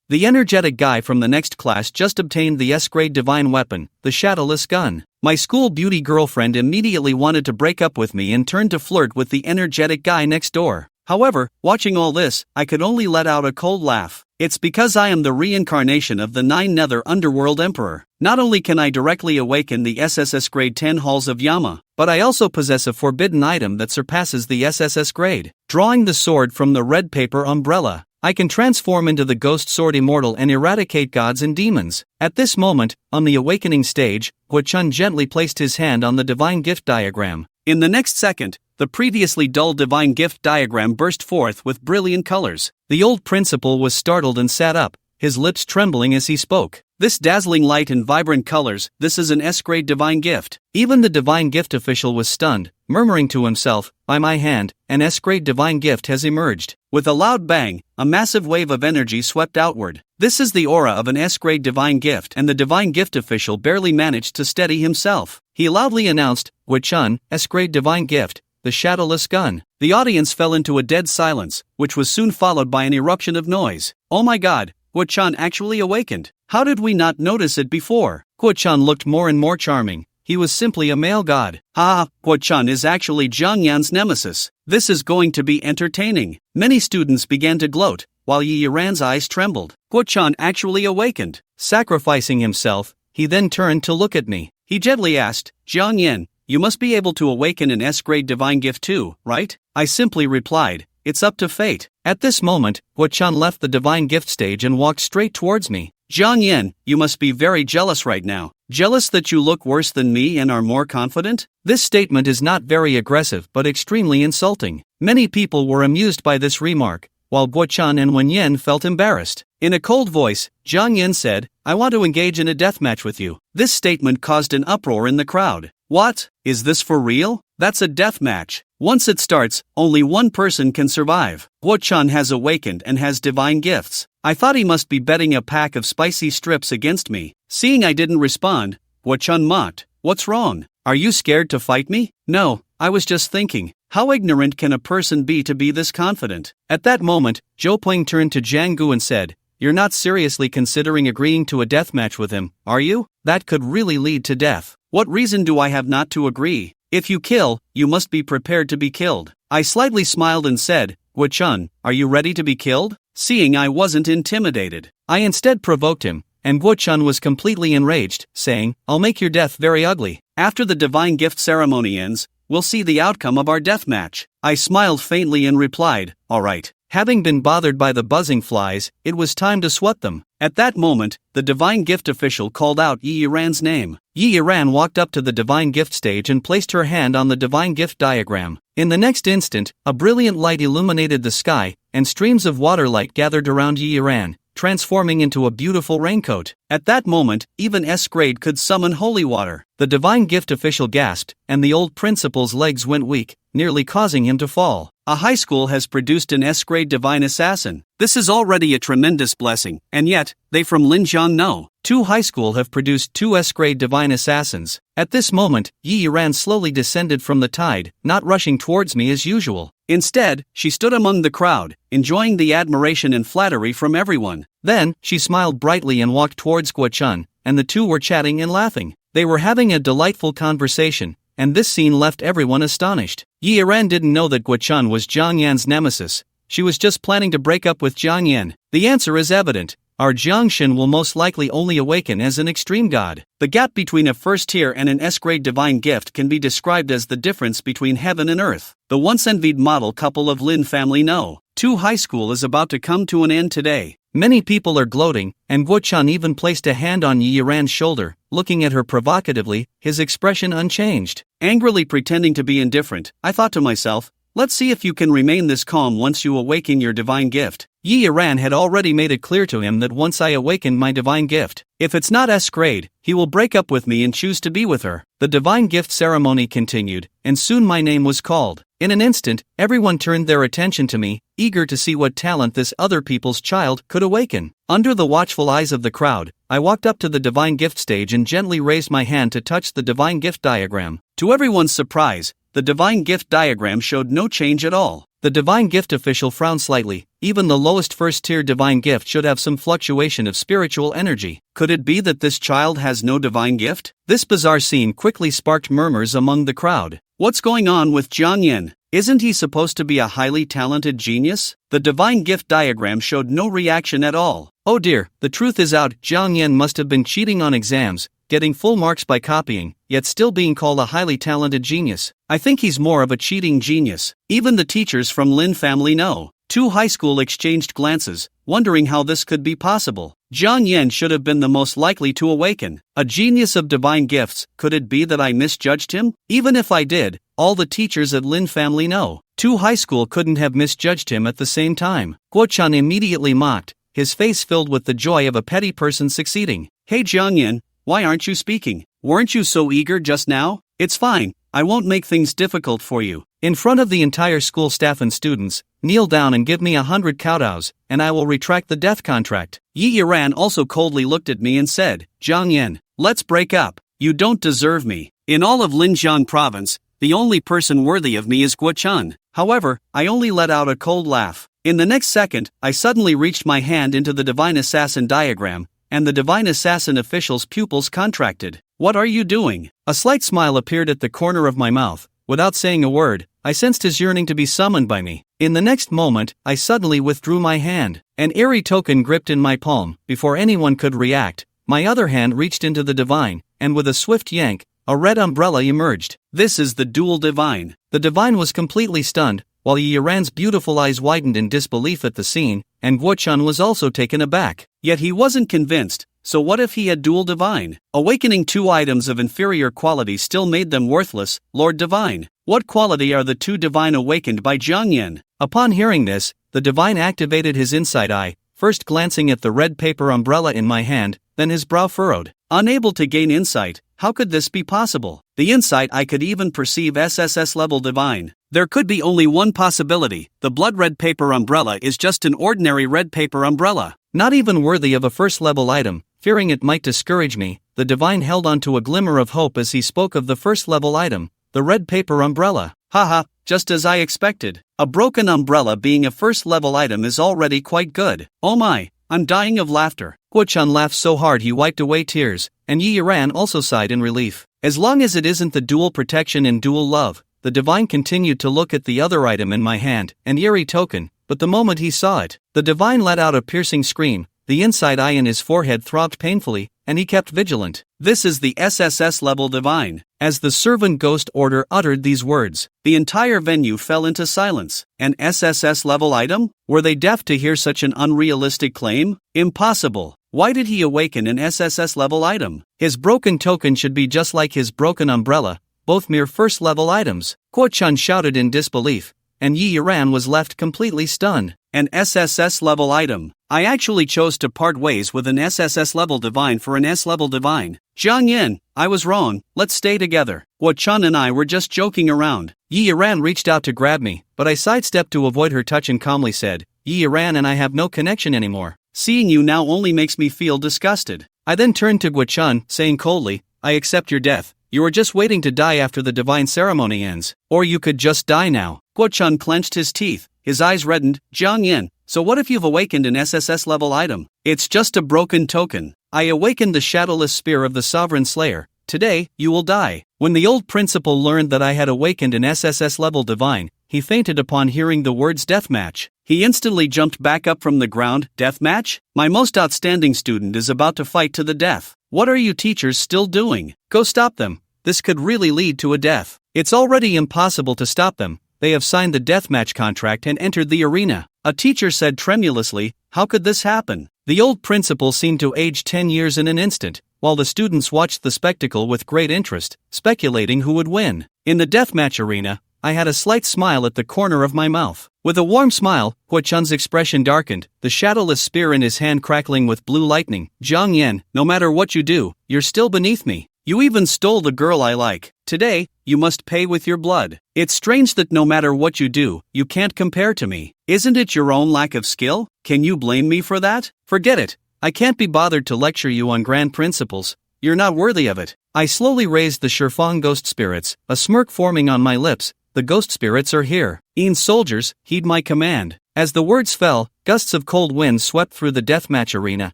The energetic guy from the next class just obtained the S-grade divine weapon, the shadowless gun. My school beauty girlfriend immediately wanted to break up with me and turned to flirt with the energetic guy next door. However, watching all this, I could only let out a cold laugh. It's because I am the reincarnation of the 9 Nether Underworld Emperor. Not only can I directly awaken the SSS grade 10 halls of Yama, but I also possess a forbidden item that surpasses the SSS grade. Drawing the sword from the red paper umbrella, I can transform into the ghost sword immortal and eradicate gods and demons. At this moment, on the awakening stage, Hwa-chun gently placed his hand on the divine gift diagram. In the next second, the previously dull divine gift diagram burst forth with brilliant colors. The old principal was startled and sat up, his lips trembling as he spoke. This dazzling light and vibrant colors, this is an S-grade divine gift. Even the divine gift official was stunned, murmuring to himself, by my hand, an S-grade divine gift has emerged. With a loud bang, a massive wave of energy swept outward. This is the aura of an S-grade divine gift, and the divine gift official barely managed to steady himself. He loudly announced, Hwa-chun, S-grade divine gift, the shadowless gun. The audience fell into a dead silence, which was soon followed by an eruption of noise. Oh my god, Hwa-chun actually awakened. How did we not notice it before? Hwa-chun looked more and more charming. He was simply a male god. Ha, Hwa-chun is actually Zhang Yan's nemesis. This is going to be entertaining. Many students began to gloat, while Yi Yiran's eyes trembled. Hwa-chun actually awakened. Sacrificing himself, he then turned to look at me. He gently asked, Zhang Yan, you must be able to awaken an S-grade divine gift too, right? I simply replied, it's up to fate. At this moment, Hwa-chun left the divine gift stage and walked straight towards me. Zhang Yan, you must be very jealous right now. Jealous that you look worse than me and are more confident? This statement is not very aggressive but extremely insulting. Many people were amused by this remark, while Hwa-chun and Wen-yen felt embarrassed. In a cold voice, Zhang Yan said, I want to engage in a deathmatch with you. This statement caused an uproar in the crowd. What? Is this for real? That's a deathmatch. Once it starts, only one person can survive. Hwa-chun has awakened and has divine gifts. I thought he must be betting a pack of spicy strips against me. Seeing I didn't respond, Hwa-chun mocked. What's wrong? Are you scared to fight me? No, I was just thinking, how ignorant can a person be to be this confident? At that moment, Zhou Peng turned to Jiang Gu and said, you're not seriously considering agreeing to a deathmatch with him, are you? That could really lead to death. What reason do I have not to agree? If you kill, you must be prepared to be killed. I slightly smiled and said, Hwa-chun, are you ready to be killed? Seeing I wasn't intimidated, I instead provoked him, and Hwa-chun was completely enraged, saying, I'll make your death very ugly. After the divine gift ceremony ends, we'll see the outcome of our deathmatch. I smiled faintly and replied, alright. Having been bothered by the buzzing flies, it was time to swat them. At that moment, the divine gift official called out Yi Yiran's name. Yi Yiran walked up to the divine gift stage and placed her hand on the divine gift diagram. In the next instant, a brilliant light illuminated the sky, and streams of water light gathered around Yi Yiran, transforming into a beautiful raincoat. At that moment, even S-grade could summon holy water. The divine gift official gasped, and the old principal's legs went weak, nearly causing him to fall. A high school has produced an S-grade divine assassin. This is already a tremendous blessing, and yet, they from Linjiang know. 2 high school have produced 2 S-grade divine assassins. At this moment, Yi Yiran slowly descended from the tide, not rushing towards me as usual. Instead, she stood among the crowd, enjoying the admiration and flattery from everyone. Then, she smiled brightly and walked towards Hwa-chun, and the two were chatting and laughing. They were having a delightful conversation, and this scene left everyone astonished. Yi Yiran didn't know that Hwa-chun was Zhang Yan's nemesis. She was just planning to break up with Zhang Yan. The answer is evident. Our Jiang Shin will most likely only awaken as an extreme god. The gap between a first tier and an S-grade divine gift can be described as the difference between heaven and earth. The once envied model couple of Lin family know. 2 high school is about to come to an end today. Many people are gloating, and Hwa-chun even placed a hand on Yi Yiran's shoulder, looking at her provocatively, his expression unchanged. Angrily pretending to be indifferent, I thought to myself, let's see if you can remain this calm once you awaken your divine gift. Yi Yiran had already made it clear to him that once I awaken my divine gift, if it's not S-grade, he will break up with me and choose to be with her. The divine gift ceremony continued, and soon my name was called. In an instant, everyone turned their attention to me, eager to see what talent this other people's child could awaken. Under the watchful eyes of the crowd, I walked up to the divine gift stage and gently raised my hand to touch the divine gift diagram. To everyone's surprise, the divine gift diagram showed no change at all. The divine gift official frowned slightly. Even the lowest first-tier divine gift should have some fluctuation of spiritual energy. Could it be that this child has no divine gift? This bizarre scene quickly sparked murmurs among the crowd. What's going on with Jiang Yan? Isn't he supposed to be a highly talented genius? The divine gift diagram showed no reaction at all. Oh dear, the truth is out. Jiang Yan must have been cheating on exams, getting full marks by copying, yet still being called a highly talented genius. I think he's more of a cheating genius. Even the teachers from Lin family know. Two high school exchanged glances, wondering how this could be possible. Jiang Yan should have been the most likely to awaken. A genius of divine gifts. Could it be that I misjudged him? Even if I did, all the teachers at Lin family know. Two high school couldn't have misjudged him at the same time. Guo-chan immediately mocked, his face filled with the joy of a petty person succeeding. Hey Jiang Yan, why aren't you speaking? Weren't you so eager just now? It's fine, I won't make things difficult for you. In front of the entire school staff and students, kneel down and give me 100 kowtows, and I will retract the death contract. Yi Yiran also coldly looked at me and said, Jiang Yan, let's break up. You don't deserve me. In all of Linjiang province, the only person worthy of me is Guo-chan. However, I only let out a cold laugh. In the next second, I suddenly reached my hand into the divine assassin diagram, and the divine assassin official's pupils contracted. What are you doing? A slight smile appeared at the corner of my mouth. Without saying a word, I sensed his yearning to be summoned by me. In the next moment, I suddenly withdrew my hand. An eerie token gripped in my palm. Before anyone could react, my other hand reached into the divine, and with a swift yank, a red umbrella emerged. This is the dual divine. The divine was completely stunned, while Yi Yiran's beautiful eyes widened in disbelief at the scene, and Guo-chan was also taken aback. Yet he wasn't convinced. So what if he had dual divine? Awakening two items of inferior quality still made them worthless. Lord Divine, what quality are the two divine awakened by Jiang Yan? Upon hearing this, the divine activated his inside eye, first glancing at the red paper umbrella in my hand, then his brow furrowed. Unable to gain insight, how could this be possible? The insight I could even perceive SSS-level divine. There could be only one possibility. The blood red paper umbrella is just an ordinary red paper umbrella. Not even worthy of a first-level item. Fearing it might discourage me, the divine held on to a glimmer of hope as he spoke of the first-level item, the red paper umbrella. Haha, just as I expected. A broken umbrella being a first-level item is already quite good. Oh my, I'm dying of laughter. Guo-chan laughed so hard he wiped away tears, and Yi Yiran also sighed in relief. As long as it isn't the dual protection and dual love, the divine continued to look at the other item in my hand, an eerie token, but the moment he saw it, the divine let out a piercing scream. The inside eye in his forehead throbbed painfully, and he kept vigilant. This is the SSS-level divine. As the servant ghost order uttered these words, the entire venue fell into silence. An SSS-level item? Were they deaf to hear such an unrealistic claim? Impossible. Why did he awaken an SSS-level item? His broken token should be just like his broken umbrella, both mere first-level items. Guo-chan shouted in disbelief, and Yi Yiran was left completely stunned. An SSS-level item. I actually chose to part ways with an SSS-level divine for an S-level divine. Jiang Yan, I was wrong, let's stay together. Guo-chan and I were just joking around. Yi Yiran reached out to grab me, but I sidestepped to avoid her touch and calmly said, Yi Yiran and I have no connection anymore. Seeing you now only makes me feel disgusted. I then turned to Guo-chan, saying coldly, I accept your death. You are just waiting to die after the divine ceremony ends. Or you could just die now. Guo-chan clenched his teeth. His eyes reddened. Jiang Yan, so what if you've awakened an SSS-level item? It's just a broken token. I awakened the shadowless spear of the Sovereign Slayer. Today, you will die. When the old principal learned that I had awakened an SSS-level divine, he fainted upon hearing the words deathmatch. He instantly jumped back up from the ground. Deathmatch? My most outstanding student is about to fight to the death. What are you teachers still doing? Go stop them. This could really lead to a death. It's already impossible to stop them. They have signed the deathmatch contract and entered the arena. A teacher said tremulously, how could this happen? The old principal seemed to age 10 years in an instant, while the students watched the spectacle with great interest, speculating who would win. In the deathmatch arena, I had a slight smile at the corner of my mouth. With a warm smile, Guo-chan's expression darkened, the shadowless spear in his hand crackling with blue lightning. Jiang Yan, no matter what you do, you're still beneath me. You even stole the girl I like. Today, you must pay with your blood. It's strange that no matter what you do, you can't compare to me. Isn't it your own lack of skill? Can you blame me for that? Forget it. I can't be bothered to lecture you on grand principles. You're not worthy of it. I slowly raised the Shifang ghost spirits, a smirk forming on my lips. the ghost spirits are here. Soldiers, heed my command. As the words fell, gusts of cold wind swept through the deathmatch arena,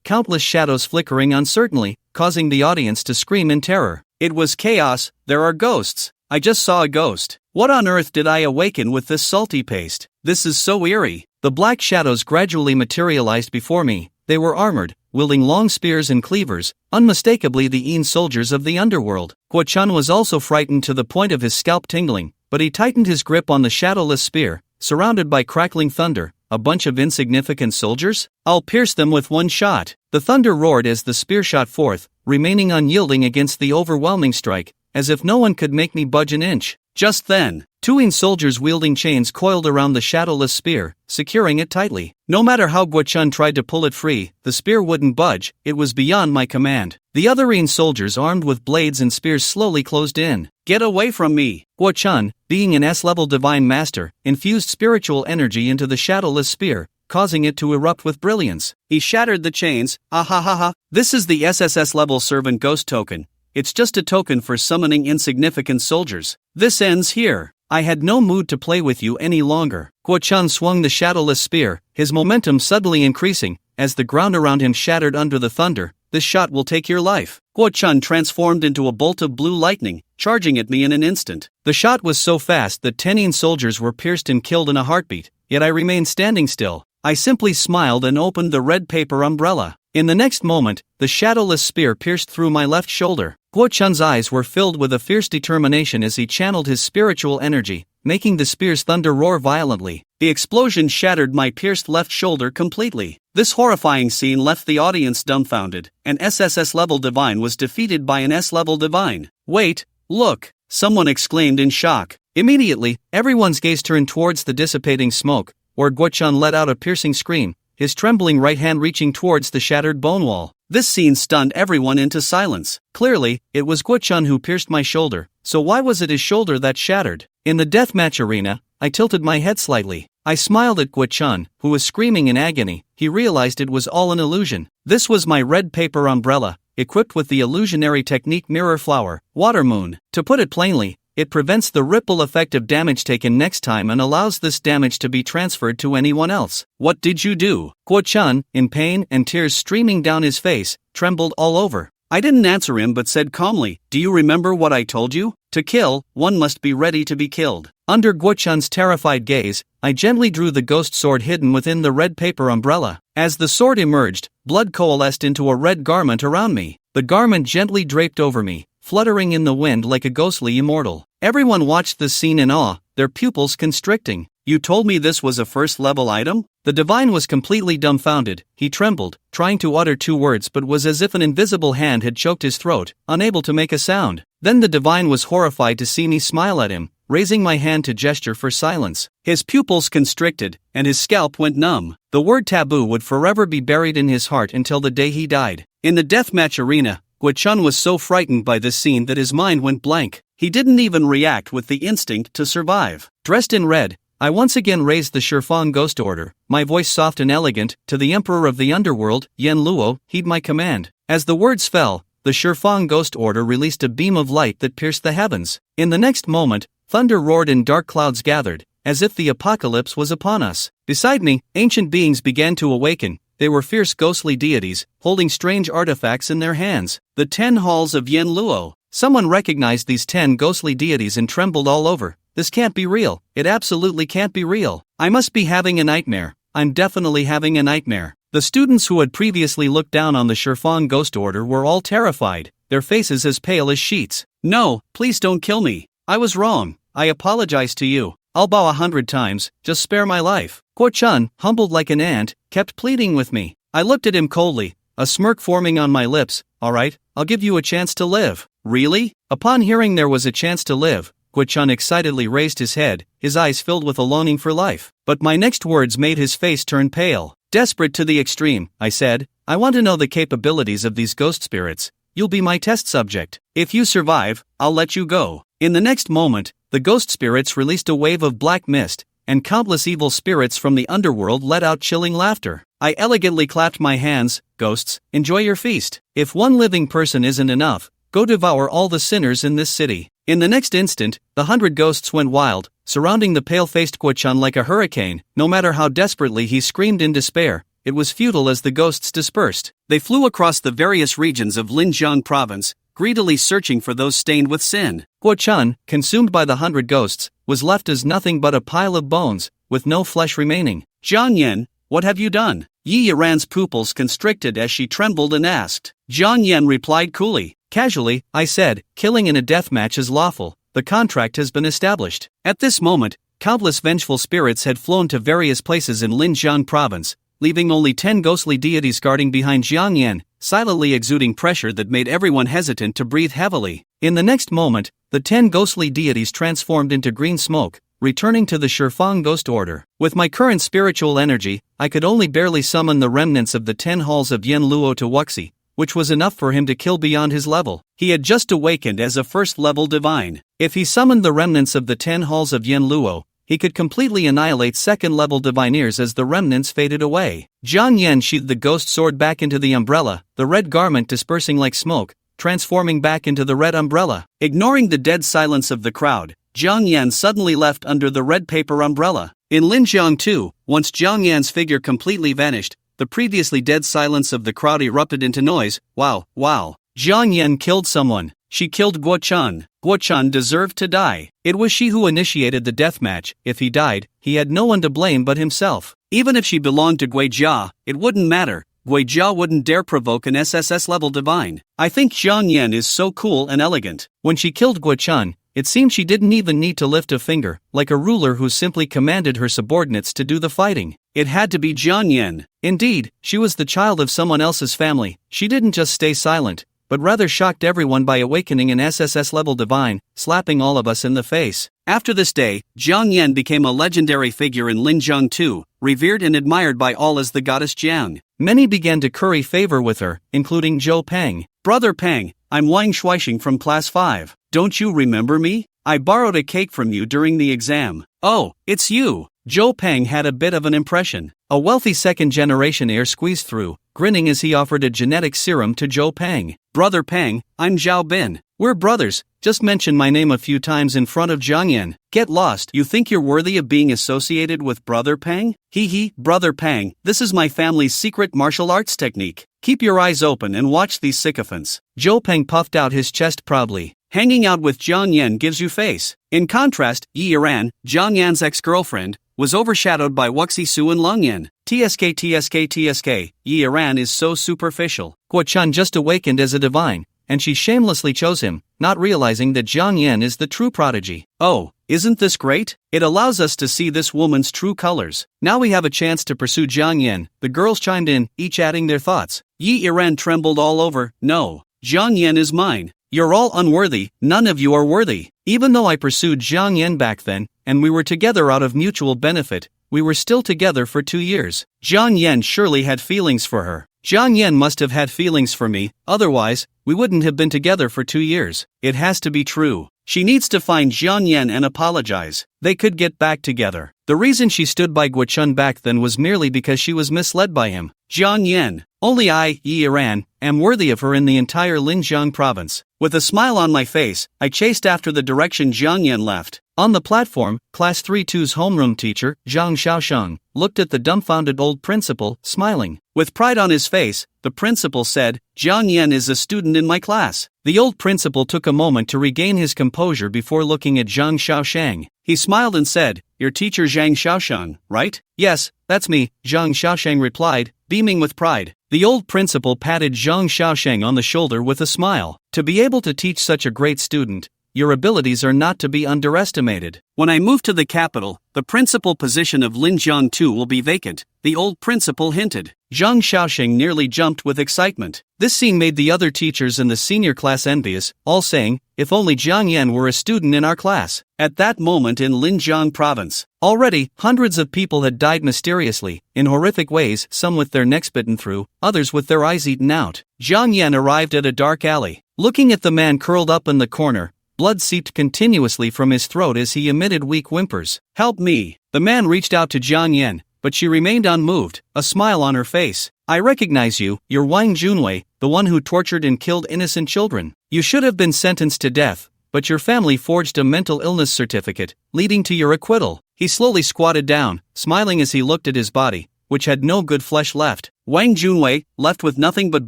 countless shadows flickering uncertainly, causing the audience to scream in terror. It was chaos. There are ghosts. I just saw a ghost. What on earth did I awaken with this salty paste? This is so eerie. The black shadows gradually materialized before me. They were armored, wielding long spears and cleavers, unmistakably the soldiers of the underworld. Guo-chan was also frightened to the point of his scalp tingling, but he tightened his grip on the shadowless spear. Surrounded by crackling thunder, a bunch of insignificant soldiers? I'll pierce them with one shot. The thunder roared as the spear shot forth, remaining unyielding against the overwhelming strike, as if no one could make me budge an inch. Just then, two soldiers wielding chains coiled around the shadowless spear, securing it tightly. No matter how Guo-chan tried to pull it free, the spear wouldn't budge. It was beyond my command. The other soldiers armed with blades and spears slowly closed in. Get away from me! Guo-chan, being an S-level divine master, infused spiritual energy into the shadowless spear, causing it to erupt with brilliance. He shattered the chains. Ahahaha. This is the SSS-level servant ghost token. It's just a token for summoning insignificant soldiers. This ends here. I had no mood to play with you any longer. Guo-chan swung the shadowless spear, his momentum suddenly increasing, as the ground around him shattered under the thunder. This shot will take your life. Guo-chan transformed into a bolt of blue lightning, charging at me in an instant. The shot was so fast that 10 soldiers were pierced and killed in a heartbeat, yet I remained standing still. I simply smiled and opened the red paper umbrella. In the next moment, the shadowless spear pierced through my left shoulder. Guo-chan's eyes were filled with a fierce determination as he channeled his spiritual energy, making the spear's thunder roar violently. The explosion shattered my pierced left shoulder completely. This horrifying scene left the audience dumbfounded. An SSS-level divine was defeated by an S-level divine. Wait, look! Someone exclaimed in shock. Immediately, everyone's gaze turned towards the dissipating smoke, where Guo-chan let out a piercing scream, his trembling right hand reaching towards the shattered bone wall. This scene stunned everyone into silence. Clearly, it was Guo-chan who pierced my shoulder, so why was it his shoulder that shattered? In the deathmatch arena, I tilted my head slightly. I smiled at Guo-chan, who was screaming in agony. He realized it was all an illusion. This was my red paper umbrella, equipped with the illusionary technique Mirror Flower, Water Moon. To put it plainly, it prevents the ripple effect of damage taken next time and allows this damage to be transferred to anyone else. What did you do? Guo-chan, in pain and tears streaming down his face, trembled all over. I didn't answer him but said calmly, "Do you remember what I told you? To kill, one must be ready to be killed." Under Guo-chan's terrified gaze, I gently drew the ghost sword hidden within the red paper umbrella. As the sword emerged, blood coalesced into a red garment around me. The garment gently draped over me, fluttering in the wind like a ghostly immortal. Everyone watched this scene in awe, their pupils constricting. You told me this was a first-level item? The divine was completely dumbfounded. He trembled, trying to utter 2 words but was as if an invisible hand had choked his throat, unable to make a sound. Then the divine was horrified to see me smile at him, raising my hand to gesture for silence. His pupils constricted, and his scalp went numb. The word taboo would forever be buried in his heart until the day he died. In the deathmatch arena, Guo-chan was so frightened by this scene that his mind went blank. He didn't even react with the instinct to survive. Dressed in red, I once again raised the Shifang Ghost Order, my voice soft and elegant, to the Emperor of the Underworld, Yen Luo, heed my command. As the words fell, the Shifang Ghost Order released a beam of light that pierced the heavens. In the next moment, thunder roared and dark clouds gathered, as if the apocalypse was upon us. Beside me, ancient beings began to awaken. They were fierce ghostly deities, holding strange artifacts in their hands. The 10 halls of Yen Luo. Someone recognized these 10 ghostly deities and trembled all over. This can't be real. It absolutely can't be real. I must be having a nightmare. I'm definitely having a nightmare. The students who had previously looked down on the Shifang Ghost Order were all terrified, their faces as pale as sheets. No, please don't kill me. I was wrong. I apologize to you. I'll bow 100 times, just spare my life. Guo-chan, humbled like an ant, kept pleading with me. I looked at him coldly, a smirk forming on my lips. Alright, I'll give you a chance to live. Really? Upon hearing there was a chance to live, Guo-chan excitedly raised his head, his eyes filled with a longing for life. But my next words made his face turn pale. Desperate to the extreme, I said, I want to know the capabilities of these ghost spirits. You'll be my test subject. If you survive, I'll let you go. In the next moment, the ghost spirits released a wave of black mist, and countless evil spirits from the underworld let out chilling laughter. I elegantly clapped my hands. Ghosts, enjoy your feast. If one living person isn't enough, go devour all the sinners in this city. In the next instant, the 100 ghosts went wild, surrounding the pale-faced Guo-chan like a hurricane. No matter how desperately he screamed in despair, it was futile as the ghosts dispersed. They flew across the various regions of Linjiang province, greedily searching for those stained with sin. Guo-chan, consumed by the 100 ghosts, was left as nothing but a pile of bones, with no flesh remaining. Jiang Yan, what have you done? Yi Yaran's pupils constricted as she trembled and asked. Jiang Yan replied coolly. Casually, I said, killing in a deathmatch is lawful, the contract has been established. At this moment, countless vengeful spirits had flown to various places in Linjiang province, leaving only 10 ghostly deities guarding behind Jiang Yan, silently exuding pressure that made everyone hesitant to breathe heavily. In the next moment, the 10 ghostly deities transformed into green smoke, returning to the Shifang Ghost Order. With my current spiritual energy, I could only barely summon the remnants of the 10 halls of Yen Luo to Wuxi, which was enough for him to kill beyond his level. He had just awakened as a first-level divine. If he summoned the remnants of the 10 halls of Yen Luo, he could completely annihilate second-level divineers as the remnants faded away. Jiang Yan sheathed the ghost sword back into the umbrella, the red garment dispersing like smoke, transforming back into the red umbrella. Ignoring the dead silence of the crowd, Jiang Yan suddenly left under the red paper umbrella. In Linjiang too, once Jiang Yan's figure completely vanished, the previously dead silence of the crowd erupted into noise. Wow. Jiang Yan killed someone. She killed Guo-chan. Guo-chan deserved to die. It was she who initiated the deathmatch. If he died, he had no one to blame but himself. Even if she belonged to Guijia, it wouldn't matter. Guijia wouldn't dare provoke an SSS-level divine. I think Jiang Yan is so cool and elegant. When she killed Guo-chan, it seemed she didn't even need to lift a finger, like a ruler who simply commanded her subordinates to do the fighting. It had to be Jiang Yan. Indeed, she was the child of someone else's family. She didn't just stay silent, but rather shocked everyone by awakening an SSS-level divine, slapping all of us in the face. After this day, Jiang Yan became a legendary figure in Linjiang too, revered and admired by all as the goddess Jiang. Many began to curry favor with her, including Zhou Peng. Brother Peng, I'm Wang Shuixing from class 5. Don't you remember me? I borrowed a cake from you during the exam. Oh, it's you. Zhou Peng had a bit of an impression. A wealthy second-generation heir squeezed through, grinning as he offered a genetic serum to Zhou Peng. Brother Peng, I'm Zhao Bin. We're brothers. Just mention my name a few times in front of Jiang Yan. Get lost. You think you're worthy of being associated with Brother Peng? Hee, Brother Peng, this is my family's secret martial arts technique. Keep your eyes open and watch these sycophants. Zhou Peng puffed out his chest proudly. Hanging out with Jiang Yan gives you face. In contrast, Yi Yaran, Jiang Yan's ex-girlfriend, was overshadowed by Wuxi Su and Long Yan. TSK. Yi Yaran is so superficial. Guo-chan just awakened as a divine, and she shamelessly chose him, not realizing that Jiang Yan is the true prodigy. Oh, isn't this great? It allows us to see this woman's true colors. Now we have a chance to pursue Jiang Yan. The girls chimed in, each adding their thoughts. Yi Yaran trembled all over. No, Jiang Yan is mine. You're all unworthy, none of you are worthy. Even though I pursued Jiang Yan back then, and we were together out of mutual benefit, we were still together for 2 years. Jiang Yan surely had feelings for her. Jiang Yan must have had feelings for me, otherwise, we wouldn't have been together for 2 years. It has to be true. She needs to find Jiang Yan and apologize. They could get back together. The reason she stood by Guo-chan back then was merely because she was misled by him. Jiang Yan, only I, Yi Yaran, am worthy of her in the entire Linjiang province. With a smile on my face, I chased after the direction Jiang Yan left. On the platform, Class 3-2's homeroom teacher, Zhang Xiaosheng, looked at the dumbfounded old principal, smiling. With pride on his face, the principal said, Jiang Yan is a student in my class. The old principal took a moment to regain his composure before looking at Zhang Xiaosheng. He smiled and said, Your teacher Zhang Xiaosheng, right? Yes, that's me, Zhang Xiaosheng replied, beaming with pride. The old principal patted Zhang Xiaosheng on the shoulder with a smile. To be able to teach such a great student, your abilities are not to be underestimated. When I move to the capital, the principal position of Linjiang 2 will be vacant, the old principal hinted. Zhang Xiaosheng nearly jumped with excitement. This scene made the other teachers in the senior class envious, all saying, if only Jiang Yan were a student in our class. At that moment in Linjiang province, already, hundreds of people had died mysteriously, in horrific ways, some with their necks bitten through, others with their eyes eaten out. Jiang Yan arrived at a dark alley. Looking at the man curled up in the corner, blood seeped continuously from his throat as he emitted weak whimpers. Help me! The man reached out to Jiang Yan, but she remained unmoved, a smile on her face. I recognize you, you're Wang Junwei, the one who tortured and killed innocent children. You should have been sentenced to death, but your family forged a mental illness certificate, leading to your acquittal. He slowly squatted down, smiling as he looked at his body, which had no good flesh left. Wang Junwei, left with nothing but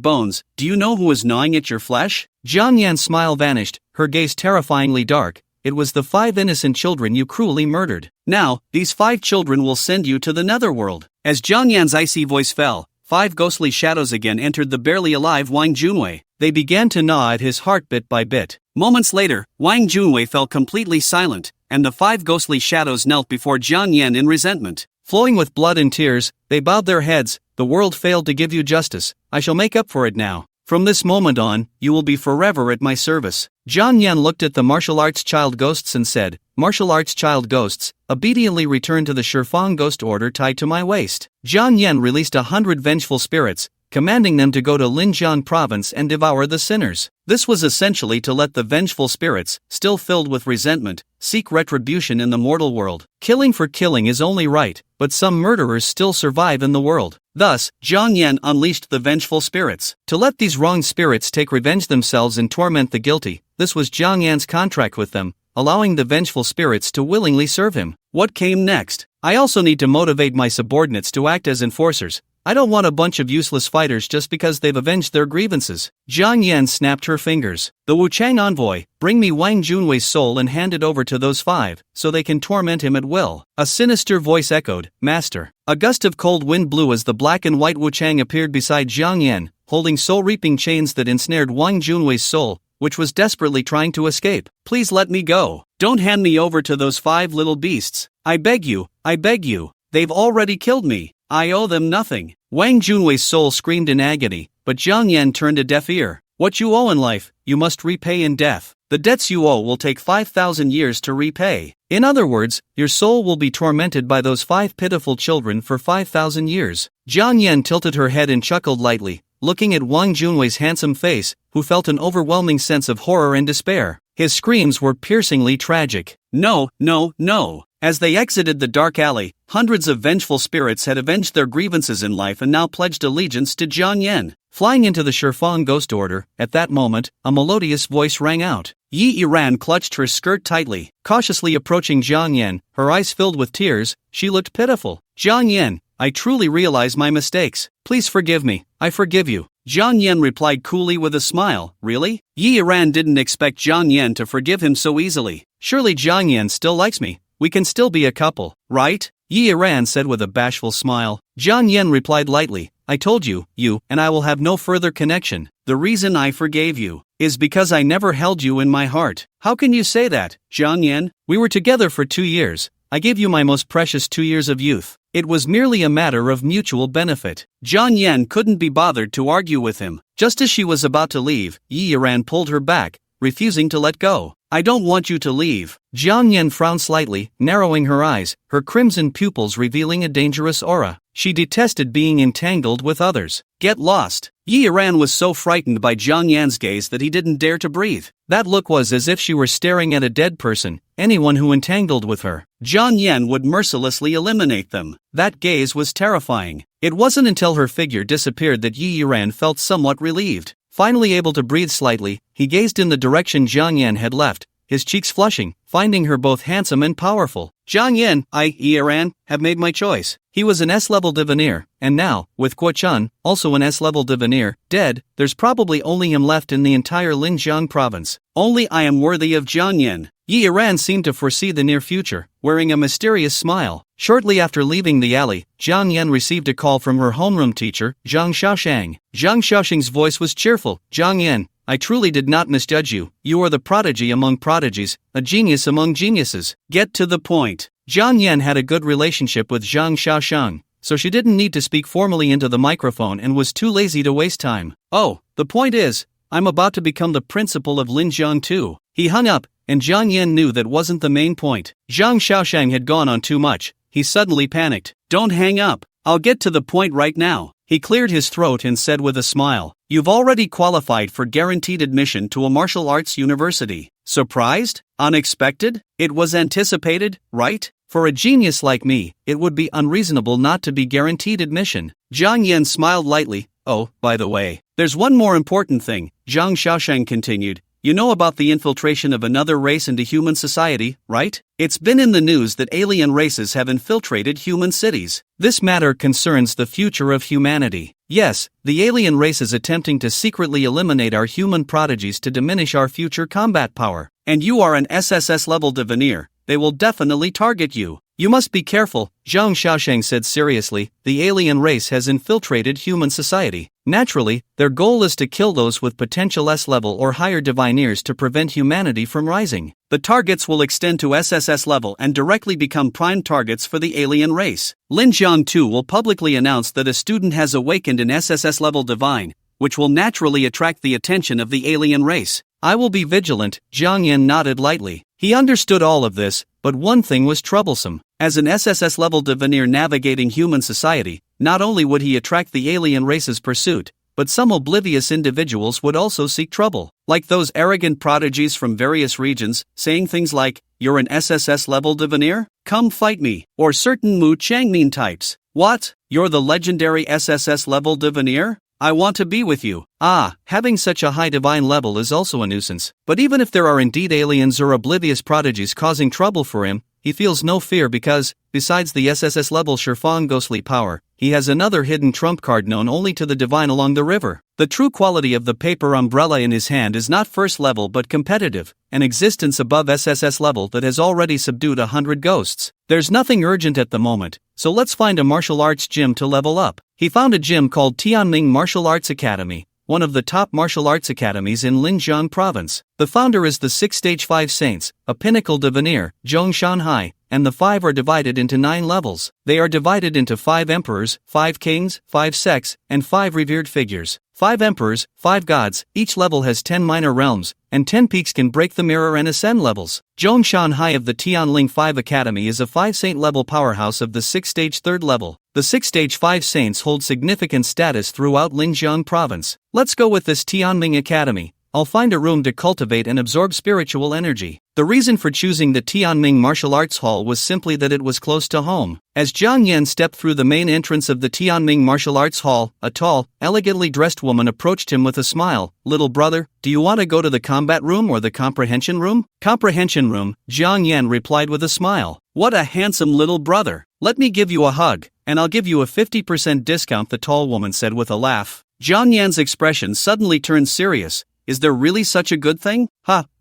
bones, do you know who is gnawing at your flesh? Jiang Yan's smile vanished, her gaze terrifyingly dark. It was the 5 innocent children you cruelly murdered. Now, these 5 children will send you to the netherworld. As Jiang Yan's icy voice fell, 5 ghostly shadows again entered the barely alive Wang Junwei. They began to gnaw at his heart bit by bit. Moments later, Wang Junwei fell completely silent, and the 5 ghostly shadows knelt before Jiang Yan in resentment. Flowing with blood and tears, they bowed their heads. The world failed to give you justice. I shall make up for it now. From this moment on, you will be forever at my service. Jiang Yan looked at the martial arts child ghosts and said, Martial arts child ghosts, obediently return to the Shifang ghost order tied to my waist. Jiang Yan released 100 vengeful spirits, commanding them to go to Linjiang province and devour the sinners. This was essentially to let the vengeful spirits, still filled with resentment, seek retribution in the mortal world. Killing for killing is only right, but some murderers still survive in the world. Thus, Jiang Yan unleashed the vengeful spirits. To let these wronged spirits take revenge themselves and torment the guilty, this was Jiang Yan's contract with them, allowing the vengeful spirits to willingly serve him. What came next? I also need to motivate my subordinates to act as enforcers. I don't want a bunch of useless fighters just because they've avenged their grievances. Jiang Yan snapped her fingers. The Wuchang envoy, bring me Wang Junwei's soul and hand it over to those 5, so they can torment him at will. A sinister voice echoed, Master. A gust of cold wind blew as the black and white Wuchang appeared beside Jiang Yan, holding soul-reaping chains that ensnared Wang Junwei's soul, which was desperately trying to escape. Please let me go. Don't hand me over to those 5 little beasts. I beg you, I beg you. They've already killed me. I owe them nothing. Wang Junwei's soul screamed in agony, but Jiang Yan turned a deaf ear. What you owe in life, you must repay in death. The debts you owe will take 5,000 years to repay. In other words, your soul will be tormented by those 5 pitiful children for 5,000 years. Jiang Yan tilted her head and chuckled lightly, looking at Wang Junwei's handsome face, who felt an overwhelming sense of horror and despair. His screams were piercingly tragic. No, no, no. As they exited the dark alley, hundreds of vengeful spirits had avenged their grievances in life and now pledged allegiance to Jiang Yan. Flying into the Shifang ghost order, at that moment, a melodious voice rang out. Yi Yiran clutched her skirt tightly, cautiously approaching Jiang Yan, her eyes filled with tears. She looked pitiful. Jiang Yan, I truly realize my mistakes. Please forgive me. I forgive you. Jiang Yan replied coolly with a smile. Really? Yi Yiran didn't expect Jiang Yan to forgive him so easily. Surely Jiang Yan still likes me. We can still be a couple, right? Yi Yiran said with a bashful smile. Jiang Yan replied lightly, I told you, you and I will have no further connection. The reason I forgave you is because I never held you in my heart. How can you say that, Jiang Yan? We were together for 2 years. I gave you my most precious 2 years of youth. It was merely a matter of mutual benefit. Jiang Yan couldn't be bothered to argue with him. Just as she was about to leave, Yi Yiran pulled her back, refusing to let go. I don't want you to leave. Jiang Yan frowned slightly, narrowing her eyes, her crimson pupils revealing a dangerous aura. She detested being entangled with others. Get lost. Yi Yiran was so frightened by Jiang Yan's gaze that he didn't dare to breathe. That look was as if she were staring at a dead person. Anyone who entangled with her, Jiang Yan would mercilessly eliminate them. That gaze was terrifying. It wasn't until her figure disappeared that Yi Yiran felt somewhat relieved. Finally able to breathe slightly, he gazed in the direction Jiang Yan had left, his cheeks flushing, finding her both handsome and powerful. Jiang Yan, Yi Yiran, have made my choice. He was an S-level diviner, and now, with Guo Chun, also an S-level diviner, dead, there's probably only him left in the entire Linjiang province. Only I am worthy of Jiang Yan. Yi Yiran seemed to foresee the near future, wearing a mysterious smile. Shortly after leaving the alley, Jiang Yan received a call from her homeroom teacher, Zhang Xiaoshang. Zhang Xiaoshang's voice was cheerful. Jiang Yan, I truly did not misjudge you. You are the prodigy among prodigies, a genius among geniuses. Get to the point. Jiang Yan had a good relationship with Zhang Xiaoshang, so she didn't need to speak formally into the microphone and was too lazy to waste time. Oh, the point is, I'm about to become the principal of Linjiang too. He hung up, and Jiang Yan knew that wasn't the main point. Zhang Xiaoshang had gone on too much. He suddenly panicked. Don't hang up. I'll get to the point right now. He cleared his throat and said with a smile, You've already qualified for guaranteed admission to a martial arts university. Surprised? Unexpected? It was anticipated, right? For a genius like me, it would be unreasonable not to be guaranteed admission. Jiang Yan smiled lightly. Oh, by the way, there's one more important thing, Zhang Xiaoshang continued. you know about the infiltration of another race into human society, right? It's been in the news that alien races have infiltrated human cities. This matter concerns the future of humanity. Yes, the alien race is attempting to secretly eliminate our human prodigies to diminish our future combat power. And you are an SSS-level divineer, they will definitely target you. You must be careful, Zhang Xiaosheng said seriously. The alien race has infiltrated human society. Naturally, their goal is to kill those with potential S-level or higher divineers to prevent humanity from rising. The targets will extend to SSS level and directly become prime targets for the alien race. Lin Jiang too will publicly announce that a student has awakened an SSS level divine, which will naturally attract the attention of the alien race. I will be vigilant, Zhang Yan nodded lightly. He understood all of this, but one thing was troublesome. As an SSS-level divineer navigating human society, not only would he attract the alien race's pursuit, but some oblivious individuals would also seek trouble. Like those arrogant prodigies from various regions, saying things like, "You're an SSS-level divineer? Come fight me." Or certain Mu Changmin types. "What? You're the legendary SSS-level divineer? I want to be with you." Having such a high divine level is also a nuisance. But even if there are indeed aliens or oblivious prodigies causing trouble for him, he feels no fear because, besides the SSS level Shifang ghostly power, he has another hidden trump card known only to the divine along the river. The true quality of the paper umbrella in his hand is not first level but competitive, an existence above SSS level that has already subdued 100 ghosts. There's nothing urgent at the moment, so let's find a martial arts gym to level up. He found a gym called Tianming Martial Arts Academy, one of the top martial arts academies in Linjiang province. The founder is the 6-stage 5 saints, a pinnacle divineer, Zhong Shanhai, and the 5 are divided into 9 levels. They are divided into 5 emperors, 5 kings, 5 sects, and 5 revered figures. 5 emperors, 5 gods, each level has 10 minor realms, and 10 peaks can break the mirror and ascend levels. Zhong Shanhai of the Tianling 5 Academy is a 5-saint level powerhouse of the 6-stage 3rd level. The 6-stage 5 saints hold significant status throughout Linjiang province. Let's go with this Tianming Academy. I'll find a room to cultivate and absorb spiritual energy. The reason for choosing the Tianming Martial Arts Hall was simply that it was close to home. As Zhang Yan stepped through the main entrance of the Tianming Martial Arts Hall, a tall, elegantly dressed woman approached him with a smile. "Little brother, do you want to go to the combat room or the comprehension room?" "Comprehension room," Zhang Yan replied with a smile. "What a handsome little brother. Let me give you a hug, and I'll give you a 50% discount," the tall woman said with a laugh. Zhang Yan's expression suddenly turned serious. "Is there really such a good thing?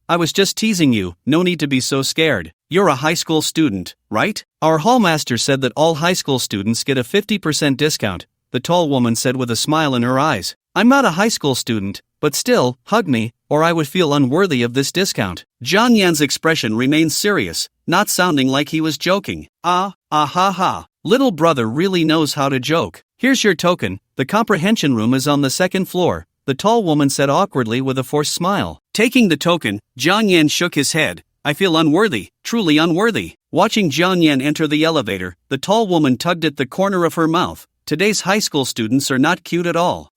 I was just teasing you, no need to be so scared. You're a high school student, right? Our hallmaster said that all high school students get a 50% discount," the tall woman said with a smile in her eyes. "I'm not a high school student, but still, hug me, or I would feel unworthy of this discount." Zhang Yan's expression remained serious, not sounding like he was joking. Little brother really knows how to joke. "Here's your token, the comprehension room is on the 2nd floor, the tall woman said awkwardly with a forced smile. Taking the token, Zhang Yan shook his head. "I feel unworthy, truly unworthy." Watching Zhang Yan enter the elevator, the tall woman tugged at the corner of her mouth. "Today's high school students are not cute at all."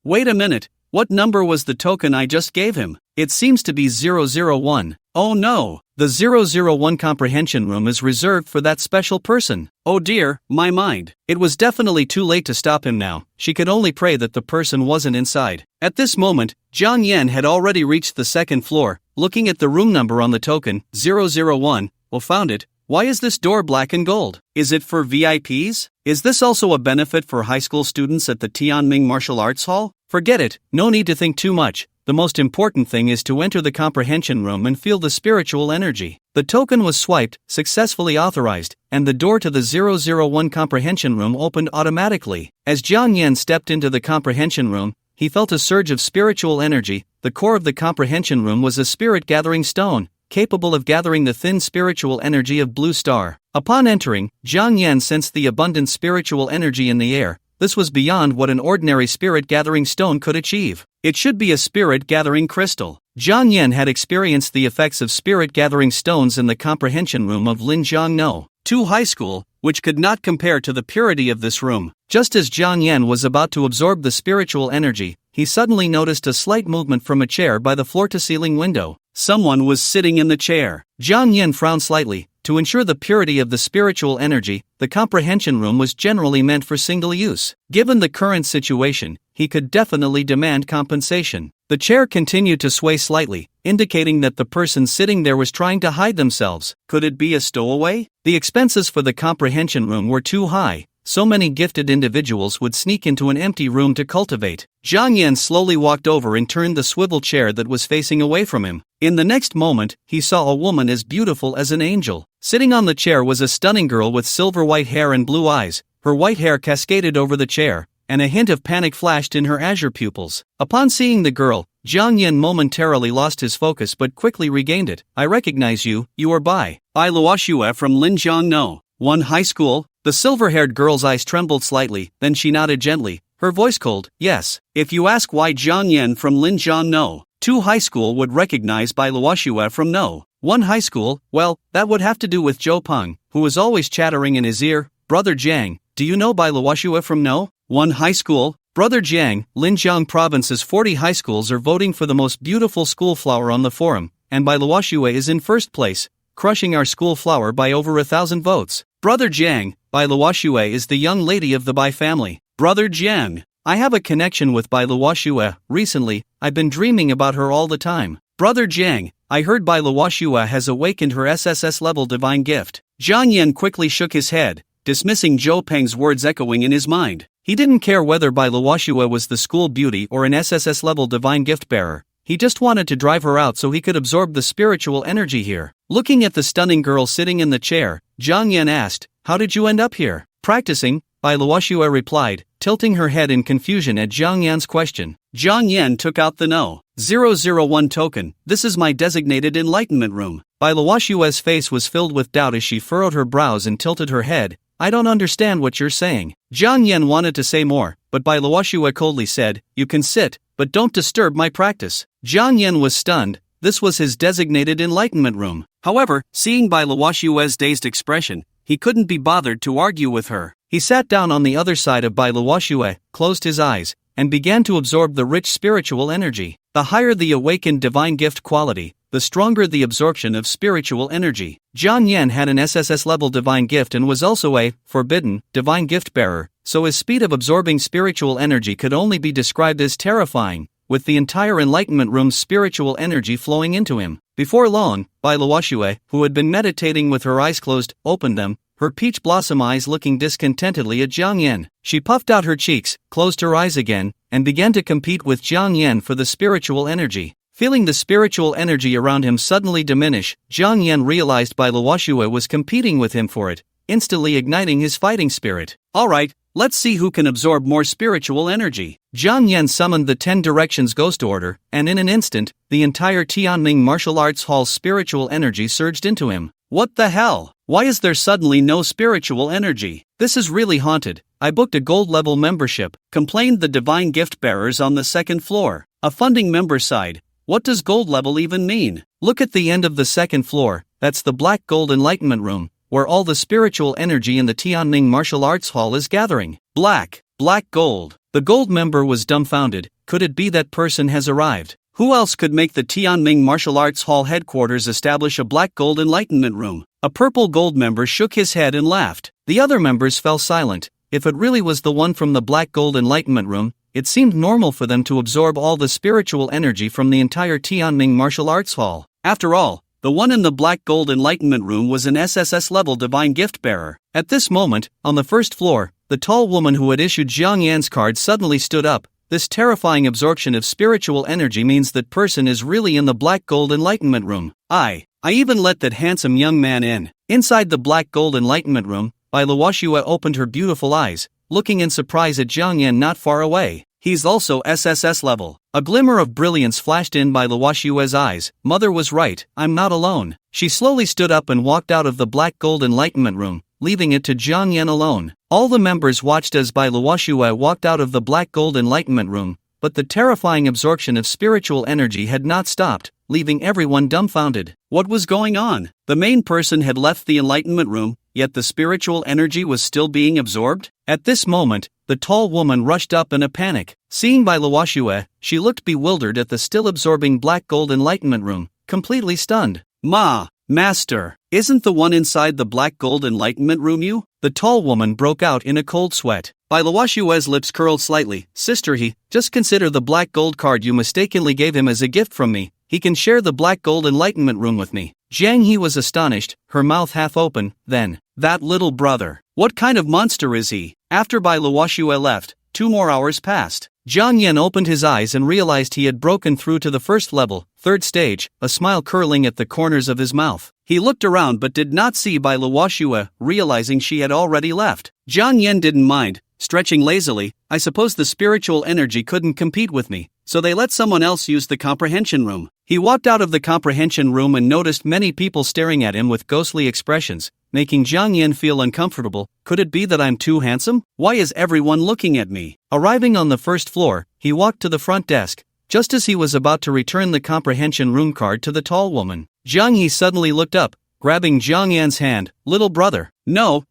Wait a minute, what number was the token I just gave him? It seems to be 001. Oh no, the 001 comprehension room is reserved for that special person. Oh dear, my mind. It was definitely too late to stop him now. She could only pray that the person wasn't inside. At this moment, Zhang Yan had already reached the 2nd floor. Looking at the room number on the token, 001, found it. Why is this door black and gold? Is it for VIPs? Is this also a benefit for high school students at the Tianming Martial Arts Hall? Forget it, no need to think too much. The most important thing is to enter the comprehension room and feel the spiritual energy. The token was swiped, successfully authorized, and the door to the 001 comprehension room opened automatically. As Zhang Yan stepped into the comprehension room, he felt a surge of spiritual energy. The core of the comprehension room was a spirit-gathering stone, capable of gathering the thin spiritual energy of Blue Star. Upon entering, Zhang Yan sensed the abundant spiritual energy in the air. This was beyond what an ordinary spirit-gathering stone could achieve. It should be a spirit-gathering crystal. Zhang Yan had experienced the effects of spirit-gathering stones in the comprehension room of Linjiang No. 2 High School, which could not compare to the purity of this room. Just as Zhang Yan was about to absorb the spiritual energy, he suddenly noticed a slight movement from a chair by the floor-to-ceiling window. Someone was sitting in the chair. Zhang Yan frowned slightly. To ensure the purity of the spiritual energy, the comprehension room was generally meant for single use. Given the current situation, he could definitely demand compensation. The chair continued to sway slightly, indicating that the person sitting there was trying to hide themselves. Could it be a stowaway? The expenses for the comprehension room were too high. So many gifted individuals would sneak into an empty room to cultivate. Jiang Yan slowly walked over and turned the swivel chair that was facing away from him. In the next moment, he saw a woman as beautiful as an angel. Sitting on the chair was a stunning girl with silver white hair and blue eyes. Her white hair cascaded over the chair, and a hint of panic flashed in her azure pupils. Upon seeing the girl, Jiang Yan momentarily lost his focus but quickly regained it. I recognize you, you are Bai Luoxue from Linjiang No. 1 High School? The silver-haired girl's eyes trembled slightly, then she nodded gently, her voice cold. Yes, if you ask why Jiang Yan from Linjiang No. 2 High School would recognize Bai Luoxue from No. 1 High School, well, that would have to do with Zhou Peng, who was always chattering in his ear. Brother Jiang, do you know Bai Luoxue from No. 1 High School? Brother Jiang, Linjiang Province's 40 high schools are voting for the most beautiful school flower on the forum, and Bai Luoxue is in first place, crushing our school flower by over 1,000 votes. Brother Jiang, Bai Luoxue is the young lady of the Bai family. Brother Jiang, I have a connection with Bai Luoxue. Recently, I've been dreaming about her all the time. Brother Jiang, I heard Bai Luoxue has awakened her SSSS-level divine gift. Jiang Yan quickly shook his head, dismissing Zhou Peng's words echoing in his mind. He didn't care whether Bai Luoxue was the school beauty or an SSS-level divine gift bearer. He just wanted to drive her out so he could absorb the spiritual energy here. Looking at the stunning girl sitting in the chair, Jiang Yan asked, how did you end up here? Practicing, Bai Luoxue replied, tilting her head in confusion at Jiang Yan's question. Jiang Yan took out the No. 001 token. This is my designated enlightenment room. Bai Luoxue's face was filled with doubt as she furrowed her brows and tilted her head. I don't understand what you're saying. Jiang Yan wanted to say more, but Bai Luoxue coldly said, you can sit, but don't disturb my practice. Jiang Yan was stunned. This was his designated enlightenment room. However, seeing Bai Luoxue's dazed expression, he couldn't be bothered to argue with her. He sat down on the other side of Bai Luoxue, closed his eyes, and began to absorb the rich spiritual energy. The higher the awakened divine gift quality, the stronger the absorption of spiritual energy. Jiang Yan had an SSS-level divine gift and was also a forbidden divine gift bearer, so his speed of absorbing spiritual energy could only be described as terrifying, with the entire enlightenment room's spiritual energy flowing into him. Before long, Bai Luoxue, who had been meditating with her eyes closed, opened them, her peach blossom eyes looking discontentedly at Jiang Yan. She puffed out her cheeks, closed her eyes again, and began to compete with Jiang Yan for the spiritual energy. Feeling the spiritual energy around him suddenly diminish, Jiang Yan realized Bai Luoxue was competing with him for it, instantly igniting his fighting spirit. Alright, let's see who can absorb more spiritual energy. Jiang Yan summoned the 10 Directions Ghost Order, and in an instant, the entire Toughening Martial Arts Hall's spiritual energy surged into him. What the hell? Why is there suddenly no spiritual energy? This is really haunted. I booked a gold level membership, complained the divine gift bearers on the second floor. A funding member sighed. What does gold level even mean? Look at the end of the second floor, that's the black gold enlightenment room, where all the spiritual energy in the Toughening Martial Arts Hall is gathering. Black gold. The gold member was dumbfounded. Could it be that person has arrived? Who else could make the Toughening Martial Arts Hall headquarters establish a black gold enlightenment room? A purple gold member shook his head and laughed. The other members fell silent. If it really was the one from the black gold enlightenment room, it seemed normal for them to absorb all the spiritual energy from the entire Toughening Martial Arts Hall. After all, the one in the black gold enlightenment room was an SSS-level divine gift bearer. At this moment, on the first floor, the tall woman who had issued Jiang Yan's card suddenly stood up. This terrifying absorption of spiritual energy means that person is really in the black gold enlightenment room. I even let that handsome young man in. Inside the black gold enlightenment room, Bai Luoxue opened her beautiful eyes, looking in surprise at Jiang Yan not far away. He's also SSS level. A glimmer of brilliance flashed in Bai Luoxue's eyes. Mother was right, I'm not alone. She slowly stood up and walked out of the black gold enlightenment room, leaving it to Jiang Yan alone. All the members watched as Bai Luoxue walked out of the black gold enlightenment room, but the terrifying absorption of spiritual energy had not stopped, leaving everyone dumbfounded. What was going on? The main person had left the enlightenment room, yet the spiritual energy was still being absorbed? At this moment, the tall woman rushed up in a panic. Seeing Bai Luoxue, she looked bewildered at the still absorbing black gold enlightenment room, completely stunned. Ma, Master, isn't the one inside the black gold enlightenment room you? The tall woman broke out in a cold sweat. Bai Luoshue's lips curled slightly. Sister, just consider the black gold card you mistakenly gave him as a gift from me. He can share the black gold enlightenment room with me. Jiang He was astonished, her mouth half open. Then, that little brother. What kind of monster is he? After Bai Luoshue left, 2 more hours passed. Jiang Yan opened his eyes and realized he had broken through to the first level, 3rd stage, a smile curling at the corners of his mouth. He looked around but did not see Bai Luoshue, realizing she had already left. Jiang Yan didn't mind, stretching lazily. I suppose the spiritual energy couldn't compete with me, so they let someone else use the comprehension room. He walked out of the comprehension room and noticed many people staring at him with ghostly expressions, making Jiang Yan feel uncomfortable. Could it be that I'm too handsome? Why is everyone looking at me? Arriving on the 1st floor, he walked to the front desk. Just as he was about to return the comprehension room card to the tall woman, Jiang He suddenly looked up, grabbing Jiang Yan's hand. Little brother. No,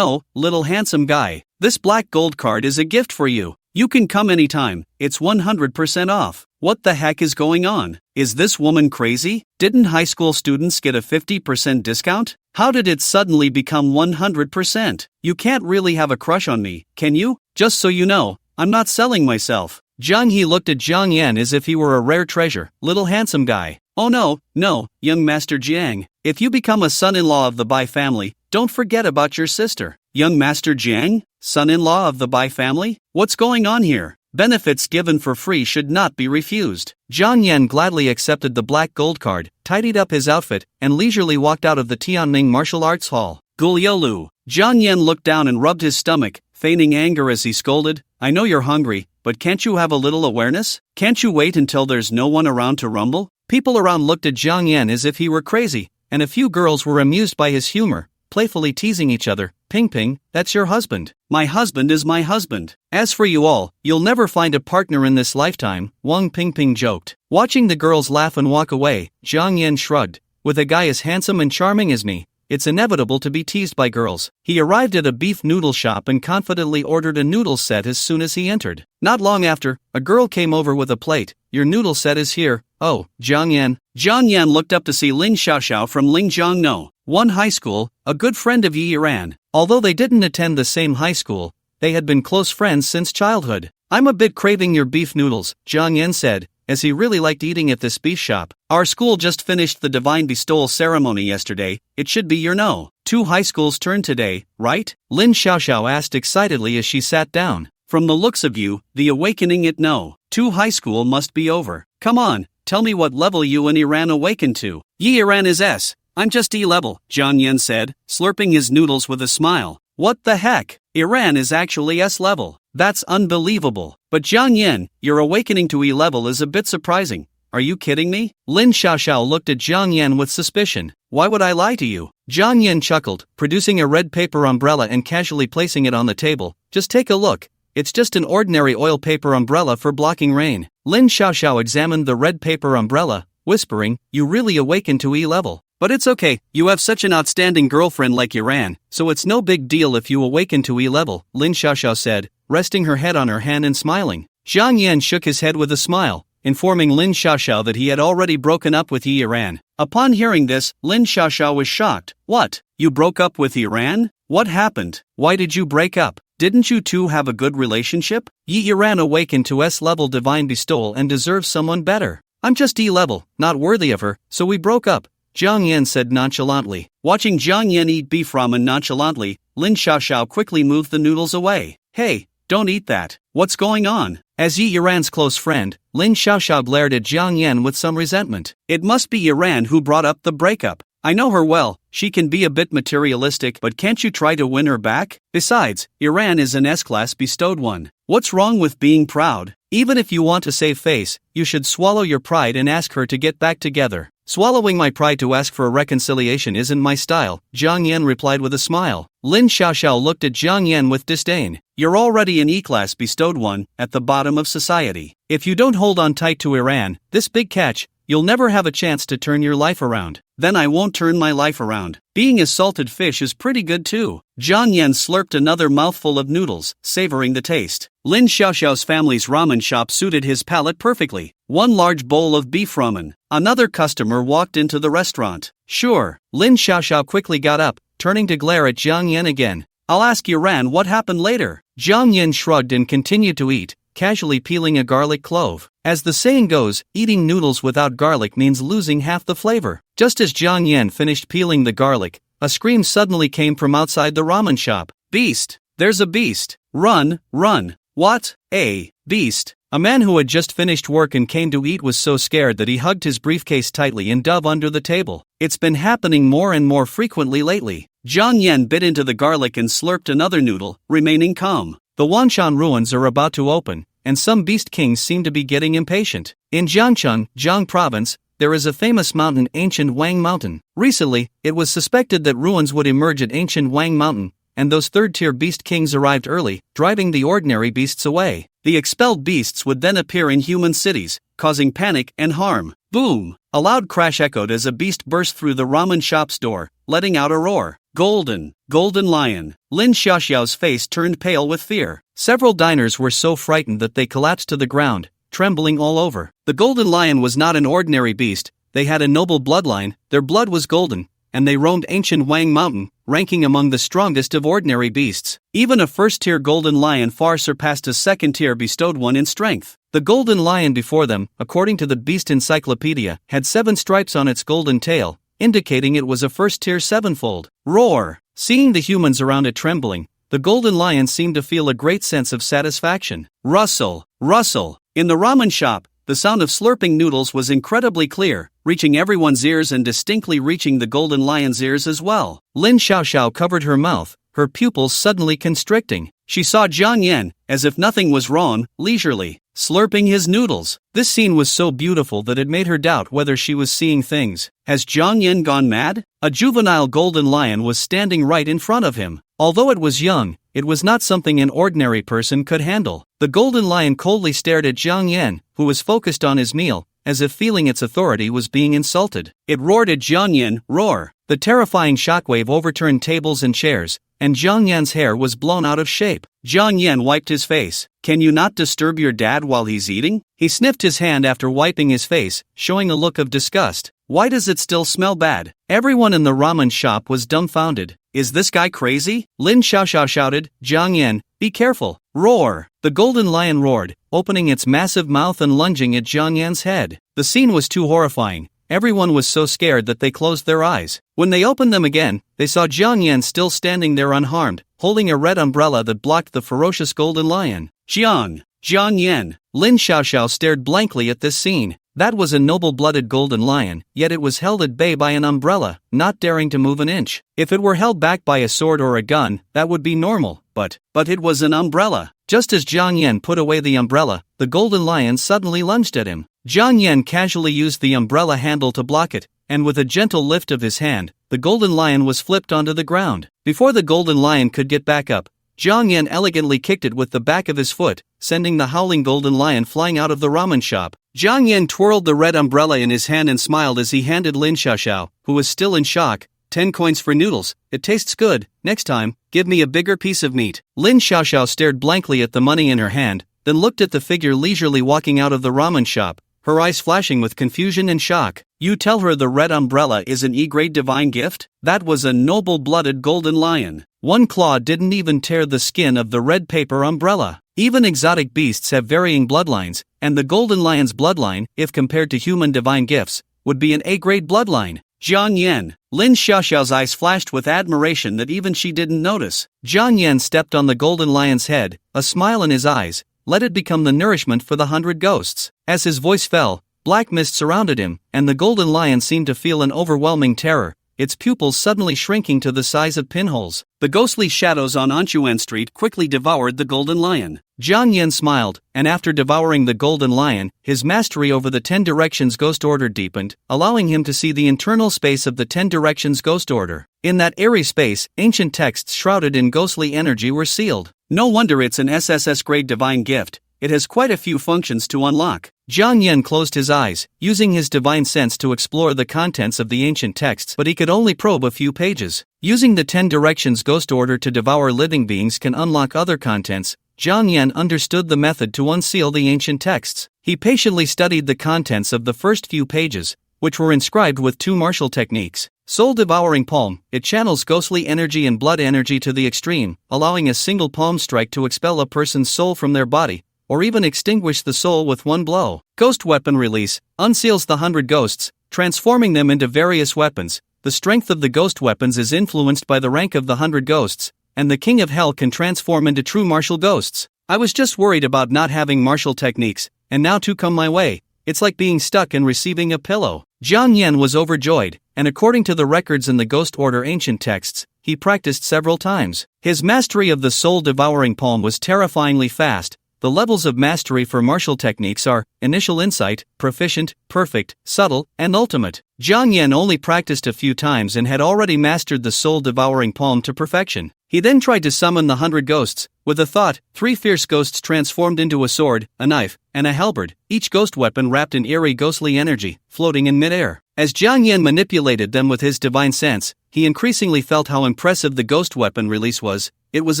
little handsome guy. This black gold card is a gift for you. You can come anytime, it's 100% off. What the heck is going on? Is this woman crazy? Didn't high school students get a 50% discount? How did it suddenly become 100%? You can't really have a crush on me, can you? Just so you know, I'm not selling myself. Jiang He looked at Jiang Yan as if he were a rare treasure. Little handsome guy. Oh no, young Master Jiang. If you become a son-in-law of the Bai family, don't forget about your sister. Young Master Jiang? Son-in-law of the Bai family? What's going on here? Benefits given for free should not be refused. Jiang Yan gladly accepted the black gold card, tidied up his outfit, and leisurely walked out of the Tianming martial arts hall. Guliolu. Jiang Yan looked down and rubbed his stomach, feigning anger as he scolded. I know you're hungry, but can't you have a little awareness? Can't you wait until there's no one around to rumble? People around looked at Jiang Yan as if he were crazy, and a few girls were amused by his humor, playfully teasing each other. Ping, that's your husband. My husband is my husband. As for you all, you'll never find a partner in this lifetime, Wang Ping joked. Watching the girls laugh and walk away, Jiang Yan shrugged. With a guy as handsome and charming as me, it's inevitable to be teased by girls. He arrived at a beef noodle shop and confidently ordered a noodle set as soon as he entered. Not long after, a girl came over with a plate. Your noodle set is here. Oh, Jiang Yan. Jiang Yan looked up to see Ling Xiaoxiao from Lingjiang One high school, a good friend of Yi Yiran. Although they didn't attend the same high school, they had been close friends since childhood. I'm a bit craving your beef noodles, Jiang Yan said, as he really liked eating at this beef shop. Our school just finished the divine bestowal ceremony yesterday. It should be your no. 2 high schools turn today, right? Lin Xiaoxiao asked excitedly as she sat down. From the looks of you, the awakening at no. 2 high school must be over. Come on, tell me what level you and Iran awakened to. Yi Iran is S. I'm just E level, Jiang Yan said, slurping his noodles with a smile. What the heck? Iran is actually S level. That's unbelievable. But Jiang Yan, your awakening to E level is a bit surprising. Are you kidding me? Lin Xiaoxiao looked at Jiang Yan with suspicion. Why would I lie to you? Jiang Yan chuckled, producing a red paper umbrella and casually placing it on the table. Just take a look. It's just an ordinary oil paper umbrella for blocking rain. Lin Xiaoxiao examined the red paper umbrella, whispering, you really awakened to E level. But it's okay, you have such an outstanding girlfriend like Iran, so it's no big deal if you awaken to E level, Lin Xiaoxiao said, resting her head on her hand and smiling. Jiang Yan shook his head with a smile, informing Lin Xiaoxiao that he had already broken up with Yi Iran. Upon hearing this, Lin Xiaoxiao was shocked. What? You broke up with Iran? What happened? Why did you break up? Didn't you two have a good relationship? Yi Iran awakened to S-level divine bestowal and deserves someone better. I'm just E-level, not worthy of her, so we broke up, Jiang Yan said nonchalantly. Watching Jiang Yan eat beef ramen nonchalantly, Lin Xiaoxiao quickly moved the noodles away. Hey, don't eat that. What's going on? As Yi Iran's close friend, Lin Xiaoxiao glared at Jiang Yan with some resentment. It must be Iran who brought up the breakup. I know her well, she can be a bit materialistic, but can't you try to win her back? Besides, Iran is an S-class bestowed one. What's wrong with being proud? Even if you want to save face, you should swallow your pride and ask her to get back together. Swallowing my pride to ask for a reconciliation isn't my style, Jiang Yan replied with a smile. Lin Xiaoxiao looked at Jiang Yan with disdain. You're already an E-class bestowed one, at the bottom of society. If you don't hold on tight to Iran, this big catch, you'll never have a chance to turn your life around. Then I won't turn my life around. Being a salted fish is pretty good too. Jiang Yan slurped another mouthful of noodles, savoring the taste. Lin Xiaoxiao's family's ramen shop suited his palate perfectly. One large bowl of beef ramen. Another customer walked into the restaurant. Sure. Lin Xiaoxiao quickly got up, turning to glare at Jiang Yan again. I'll ask you Ran what happened later. Jiang Yan shrugged and continued to eat, casually peeling a garlic clove. As the saying goes, eating noodles without garlic means losing half the flavor. Just as Jiang Yan finished peeling the garlic, a scream suddenly came from outside the ramen shop. Beast! There's a beast! Run, run! What? A beast? A man who had just finished work and came to eat was so scared that he hugged his briefcase tightly and dove under the table. It's been happening more and more frequently lately. Jiang Yan bit into the garlic and slurped another noodle, remaining calm. The Wanshan ruins are about to open, and some beast kings seem to be getting impatient. In Jiangcheng, Jiang province, there is a famous mountain, Ancient Wang Mountain. Recently, it was suspected that ruins would emerge at Ancient Wang Mountain, and those third-tier beast kings arrived early, driving the ordinary beasts away. The expelled beasts would then appear in human cities, causing panic and harm. Boom! A loud crash echoed as a beast burst through the ramen shop's door, letting out a roar. Golden lion. Lin Xiaoxiao's face turned pale with fear. Several diners were so frightened that they collapsed to the ground, trembling all over. The golden lion was not an ordinary beast, they had a noble bloodline, their blood was golden, and they roamed ancient Wang Mountain, ranking among the strongest of ordinary beasts. Even a first-tier golden lion far surpassed a second-tier bestowed one in strength. The golden lion before them, according to the Beast Encyclopedia, had 7 stripes on its golden tail, indicating it was a first-tier sevenfold. Roar! Seeing the humans around it trembling, the golden lion seemed to feel a great sense of satisfaction. Rustle! Rustle! In the ramen shop, the sound of slurping noodles was incredibly clear, reaching everyone's ears and distinctly reaching the golden lion's ears as well. Lin Xiaoxiao covered her mouth, her pupils suddenly constricting. She saw Jiang Yan, as if nothing was wrong, leisurely slurping his noodles. This scene was so beautiful that it made her doubt whether she was seeing things. Has Jiang Yan gone mad? A juvenile golden lion was standing right in front of him. Although it was young, it was not something an ordinary person could handle. The golden lion coldly stared at Jiang Yan, who was focused on his meal, as if feeling its authority was being insulted. It roared at Jiang Yan, roar! The terrifying shockwave overturned tables and chairs, and Jiang Yan's hair was blown out of shape. Jiang Yan wiped his face. Can you not disturb your dad while he's eating? He sniffed his hand after wiping his face, showing a look of disgust. Why does it still smell bad? Everyone in the ramen shop was dumbfounded. Is this guy crazy? Lin Xiaoxiao shouted, Jiang Yan, be careful. Roar! The golden lion roared, opening its massive mouth and lunging at Jiang Yan's head. The scene was too horrifying. Everyone was so scared that they closed their eyes. When they opened them again, they saw Jiang Yan still standing there unharmed, holding a red umbrella that blocked the ferocious golden lion. Jiang Yan. Lin Xiaoxiao stared blankly at this scene. That was a noble-blooded golden lion, yet it was held at bay by an umbrella, not daring to move an inch. If it were held back by a sword or a gun, that would be normal, but it was an umbrella. Just as Jiang Yan put away the umbrella, the golden lion suddenly lunged at him. Jiang Yan casually used the umbrella handle to block it, and with a gentle lift of his hand, the golden lion was flipped onto the ground. Before the golden lion could get back up, Jiang Yan elegantly kicked it with the back of his foot, sending the howling golden lion flying out of the ramen shop. Jiang Yan twirled the red umbrella in his hand and smiled as he handed Lin Xiaoxiao, who was still in shock, 10 coins for noodles. It tastes good. Next time, give me a bigger piece of meat. Lin Xiaoxiao stared blankly at the money in her hand, then looked at the figure leisurely walking out of the ramen shop, her eyes flashing with confusion and shock. You tell her the red umbrella is an E-grade divine gift? That was a noble-blooded golden lion. One claw didn't even tear the skin of the red paper umbrella. Even exotic beasts have varying bloodlines, and the golden lion's bloodline, if compared to human divine gifts, would be an A-grade bloodline. Jiang Yan. Lin Xiaoxiao's eyes flashed with admiration that even she didn't notice. Jiang Yan stepped on the golden lion's head, a smile in his eyes. Let it become the nourishment for the 100 ghosts. As his voice fell, black mist surrounded him, and the golden lion seemed to feel an overwhelming terror, its pupils suddenly shrinking to the size of pinholes. The ghostly shadows on Anchuan Street quickly devoured the golden lion. Jiang Yan smiled, and after devouring the golden lion, his mastery over the 10 Directions Ghost Order deepened, allowing him to see the internal space of the 10 Directions Ghost Order. In that airy space, ancient texts shrouded in ghostly energy were sealed. No wonder it's an SSS grade divine gift. it has quite a few functions to unlock. Jiang Yan closed his eyes, using his divine sense to explore the contents of the ancient texts, but he could only probe a few pages. Using the 10 directions ghost order to devour living beings can unlock other contents. Jiang Yan understood the method to unseal the ancient texts. He patiently studied the contents of the first few pages, which were inscribed with 2 martial techniques. Soul-devouring palm, it channels ghostly energy and blood energy to the extreme, allowing a single palm strike to expel a person's soul from their body, or even extinguish the soul with one blow. Ghost weapon release, unseals the 100 ghosts, transforming them into various weapons. The strength of the ghost weapons is influenced by the rank of the 100 ghosts, and the King of Hell can transform into true martial ghosts. I was just worried about not having martial techniques, and now 2 come my way. It's like being stuck and receiving a pillow. Jiang Yan was overjoyed, and according to the records in the Ghost Order ancient texts, he practiced several times. His mastery of the soul-devouring palm was terrifyingly fast. The levels of mastery for martial techniques are initial insight, proficient, perfect, subtle, and ultimate. Jiang Yan only practiced a few times and had already mastered the soul-devouring palm to perfection. He then tried to summon the 100 ghosts. With a thought, 3 fierce ghosts transformed into a sword, a knife, and a halberd, each ghost weapon wrapped in eerie ghostly energy, floating in midair. As Jiang Yan manipulated them with his divine sense, he increasingly felt how impressive the ghost weapon release was. It was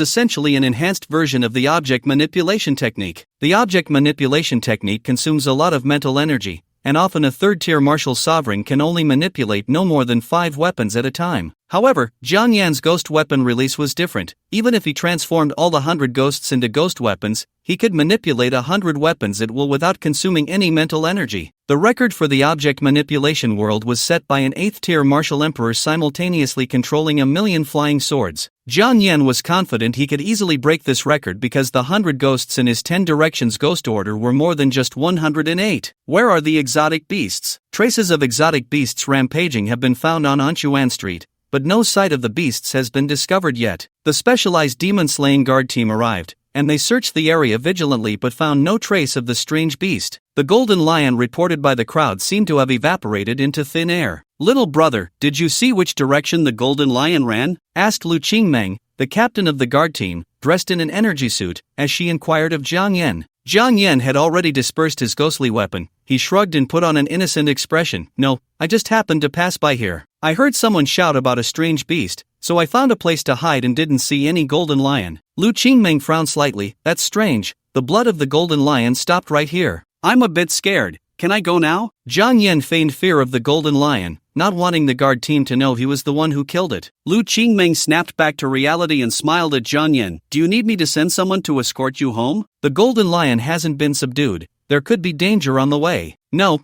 essentially an enhanced version of the object manipulation technique. The object manipulation technique consumes a lot of mental energy, and often a third-tier martial sovereign can only manipulate no more than 5 weapons at a time. However, Jiang Yan's ghost weapon release was different. Even if he transformed all the 100 ghosts into ghost weapons, he could manipulate 100 weapons at will without consuming any mental energy. The record for the object manipulation world was set by an 8th-tier martial emperor simultaneously controlling 1,000,000 flying swords. Jiang Yan was confident he could easily break this record because the 100 ghosts in his 10 directions ghost order were more than just 108. Where are the exotic beasts? Traces of exotic beasts rampaging have been found on Anchuan Street, but no sight of the beasts has been discovered yet. The specialized demon-slaying guard team arrived, and they searched the area vigilantly but found no trace of the strange beast. The golden lion reported by the crowd seemed to have evaporated into thin air. "Little brother, did you see which direction the golden lion ran?" asked Lu Qingmeng, the captain of the guard team, dressed in an energy suit, as she inquired of Jiang Yan. Jiang Yan had already dispersed his ghostly weapon. He shrugged and put on an innocent expression. "No, I just happened to pass by here. I heard someone shout about a strange beast, so I found a place to hide and didn't see any golden lion." Lu Qingmeng frowned slightly. "That's strange. The blood of the golden lion stopped right here. I'm a bit scared. Can I go now?" Jiang Yan feigned fear of the golden lion, not wanting the guard team to know he was the one who killed it. Lu Qingmeng snapped back to reality and smiled at Jiang Yan. "Do you need me to send someone to escort you home? The golden lion hasn't been subdued. There could be danger on the way." No,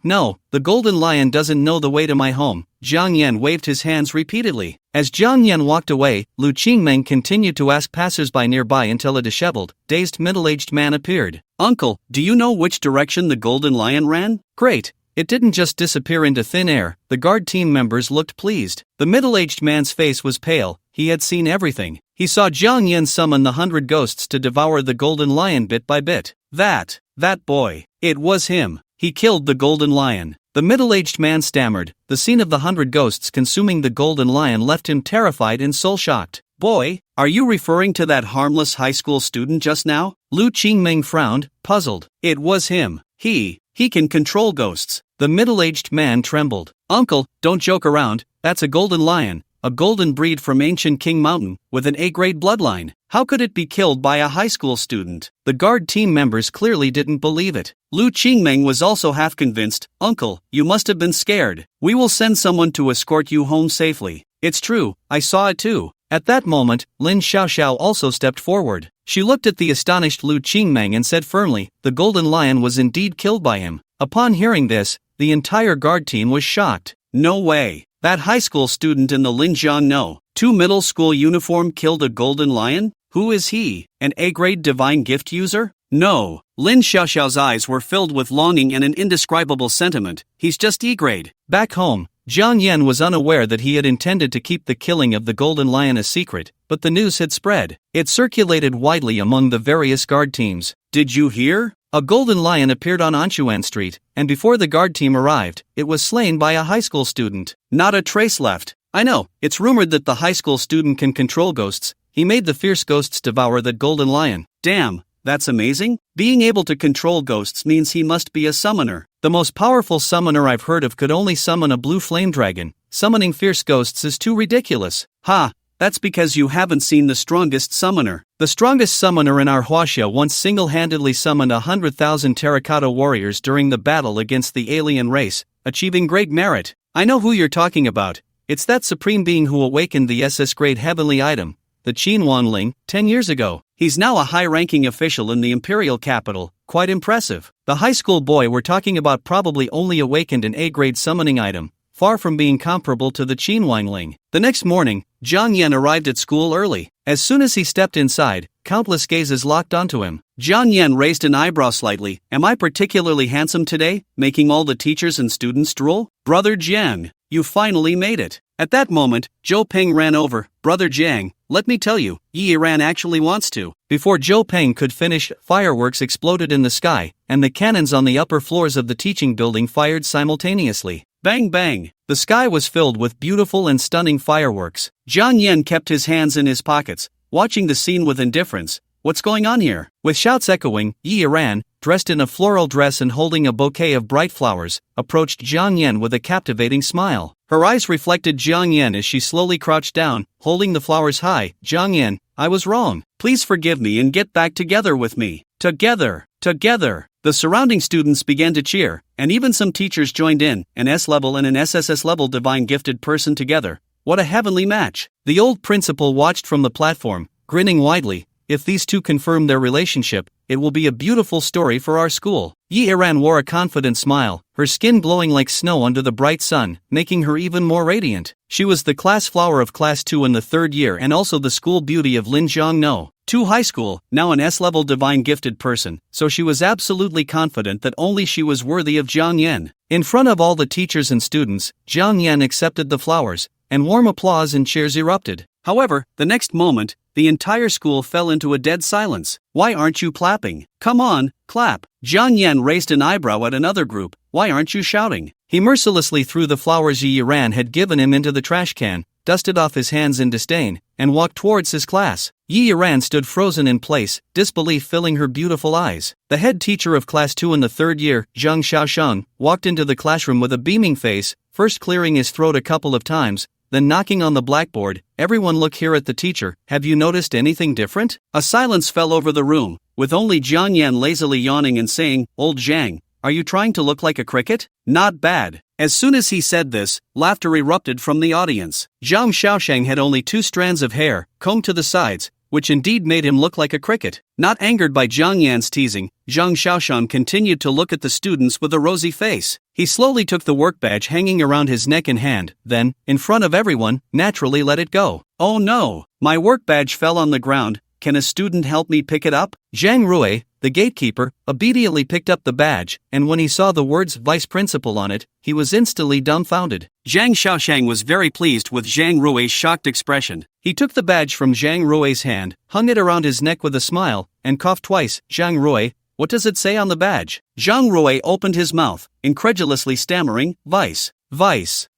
the golden lion doesn't know the way to my home." Jiang Yan waved his hands repeatedly. As Jiang Yan walked away, Lu Qingmeng continued to ask passersby nearby until a disheveled, dazed middle-aged man appeared. "Uncle, do you know which direction the golden lion ran?" "Great. It didn't just disappear into thin air." The guard team members looked pleased. The middle-aged man's face was pale. He had seen everything. He saw Jiang Yan summon the 100 ghosts to devour the golden lion bit by bit. That boy. It was him. He killed the golden lion. The middle-aged man stammered. The scene of the 100 ghosts consuming the golden lion left him terrified and soul-shocked. "Boy, are you referring to that harmless high school student just now?" Lu Qingmeng frowned, puzzled. "It was him. He can control ghosts." The middle-aged man trembled. "Uncle, don't joke around. That's a golden lion, a golden breed from ancient King Mountain, with an A-grade bloodline. How could it be killed by a high school student?" The guard team members clearly didn't believe it. Lu Qingmeng was also half convinced. "Uncle, you must have been scared. We will send someone to escort you home safely." "It's true, I saw it too." At that moment, Lin Xiaoxiao also stepped forward. She looked at the astonished Lu Qingmeng and said firmly, "The golden lion was indeed killed by him." Upon hearing this, the entire guard team was shocked. "No way. That high school student in the Linjiang No. 2 middle school uniform killed a golden lion? Who is he? An A-grade divine gift user? No." Lin Xiaoxiao's eyes were filled with longing and an indescribable sentiment. "He's just E-grade." Back home, Jiang Yan was unaware that he had intended to keep the killing of the golden lion a secret, but the news had spread. It circulated widely among the various guard teams. "Did you hear? A golden lion appeared on Anchuan Street, and before the guard team arrived, it was slain by a high school student. Not a trace left." "I know, it's rumored that the high school student can control ghosts. He made the fierce ghosts devour that golden lion." "Damn, that's amazing. Being able to control ghosts means he must be a summoner. The most powerful summoner I've heard of could only summon a blue flame dragon. Summoning fierce ghosts is too ridiculous. Ha! That's because you haven't seen the strongest summoner. The strongest summoner in our Huaxia once single-handedly summoned 100,000 terracotta warriors during the battle against the alien race, achieving great merit. I know who you're talking about. It's that supreme being who awakened the SS grade heavenly item, the Qinhuanling, 10 years ago. He's now a high-ranking official in the imperial capital. Quite impressive. The high school boy we're talking about probably only awakened an A-grade summoning item, far from being comparable to the Qinhuanling. The next morning, Zhang Yan arrived at school early. As soon as he stepped inside, countless gazes locked onto him. Zhang Yan raised an eyebrow slightly. Am I particularly handsome today, making all the teachers and students drool? Brother Jiang, you finally made it. At that moment, Zhou Peng ran over. Brother Jiang, let me tell you, Yi Ran actually wants to. Before Zhou Peng could finish, fireworks exploded in the sky, and the cannons on the upper floors of the teaching building fired simultaneously. Bang bang! The sky was filled with beautiful and stunning fireworks. Zhang Yan kept his hands in his pockets, watching the scene with indifference. What's going on here? With shouts echoing, Yi Ran, dressed in a floral dress and holding a bouquet of bright flowers, approached Zhang Yan with a captivating smile. Her eyes reflected Zhang Yan as she slowly crouched down, holding the flowers high. Zhang Yan, I was wrong. Please forgive me and get back together with me. Together! Together! The surrounding students began to cheer, and even some teachers joined in, an S-level and an SSS-level divine gifted person together. What a heavenly match! The old principal watched from the platform, grinning widely. If these two confirm their relationship, it will be a beautiful story for our school. Yi Ran wore a confident smile, her skin glowing like snow under the bright sun, making her even more radiant. She was the class flower of Class 2 in the 3rd year and also the school beauty of Linjiang 2 High School, now an S-level divine gifted person, so she was absolutely confident that only she was worthy of Zhang Yan. In front of all the teachers and students, Zhang Yan accepted the flowers, and warm applause and cheers erupted. However, the next moment, the entire school fell into a dead silence. Why aren't you clapping? Come on, clap. Zhang Yan raised an eyebrow at another group. Why aren't you shouting? He mercilessly threw the flowers Yi Ran had given him into the trash can, dusted off his hands in disdain, and walked towards his class. Yi Ran stood frozen in place, disbelief filling her beautiful eyes. The head teacher of Class 2 in the 3rd year, Zhang Xiaosheng, walked into the classroom with a beaming face, first clearing his throat a couple of times, then knocking on the blackboard. Everyone look here at the teacher. Have you noticed anything different? A silence fell over the room, with only Zhang Yan lazily yawning and saying, Old Zhang, are you trying to look like a cricket? Not bad. As soon as he said this, laughter erupted from the audience. Zhang Xiaosheng had only 2 strands of hair, combed to the sides, which indeed made him look like a cricket. Not angered by Zhang Yan's teasing, Zhang Xiaosheng continued to look at the students with a rosy face. He slowly took the work badge hanging around his neck in hand, then, in front of everyone, naturally let it go. Oh no! My work badge fell on the ground. Can a student help me pick it up? Zhang Rui, the gatekeeper, obediently picked up the badge, and when he saw the words Vice Principal on it, he was instantly dumbfounded. Zhang Xiaosheng was very pleased with Zhang Rui's shocked expression. He took the badge from Zhang Rui's hand, hung it around his neck with a smile, and coughed twice. Zhang Rui, what does it say on the badge? Zhang Rui opened his mouth, incredulously stammering, Vice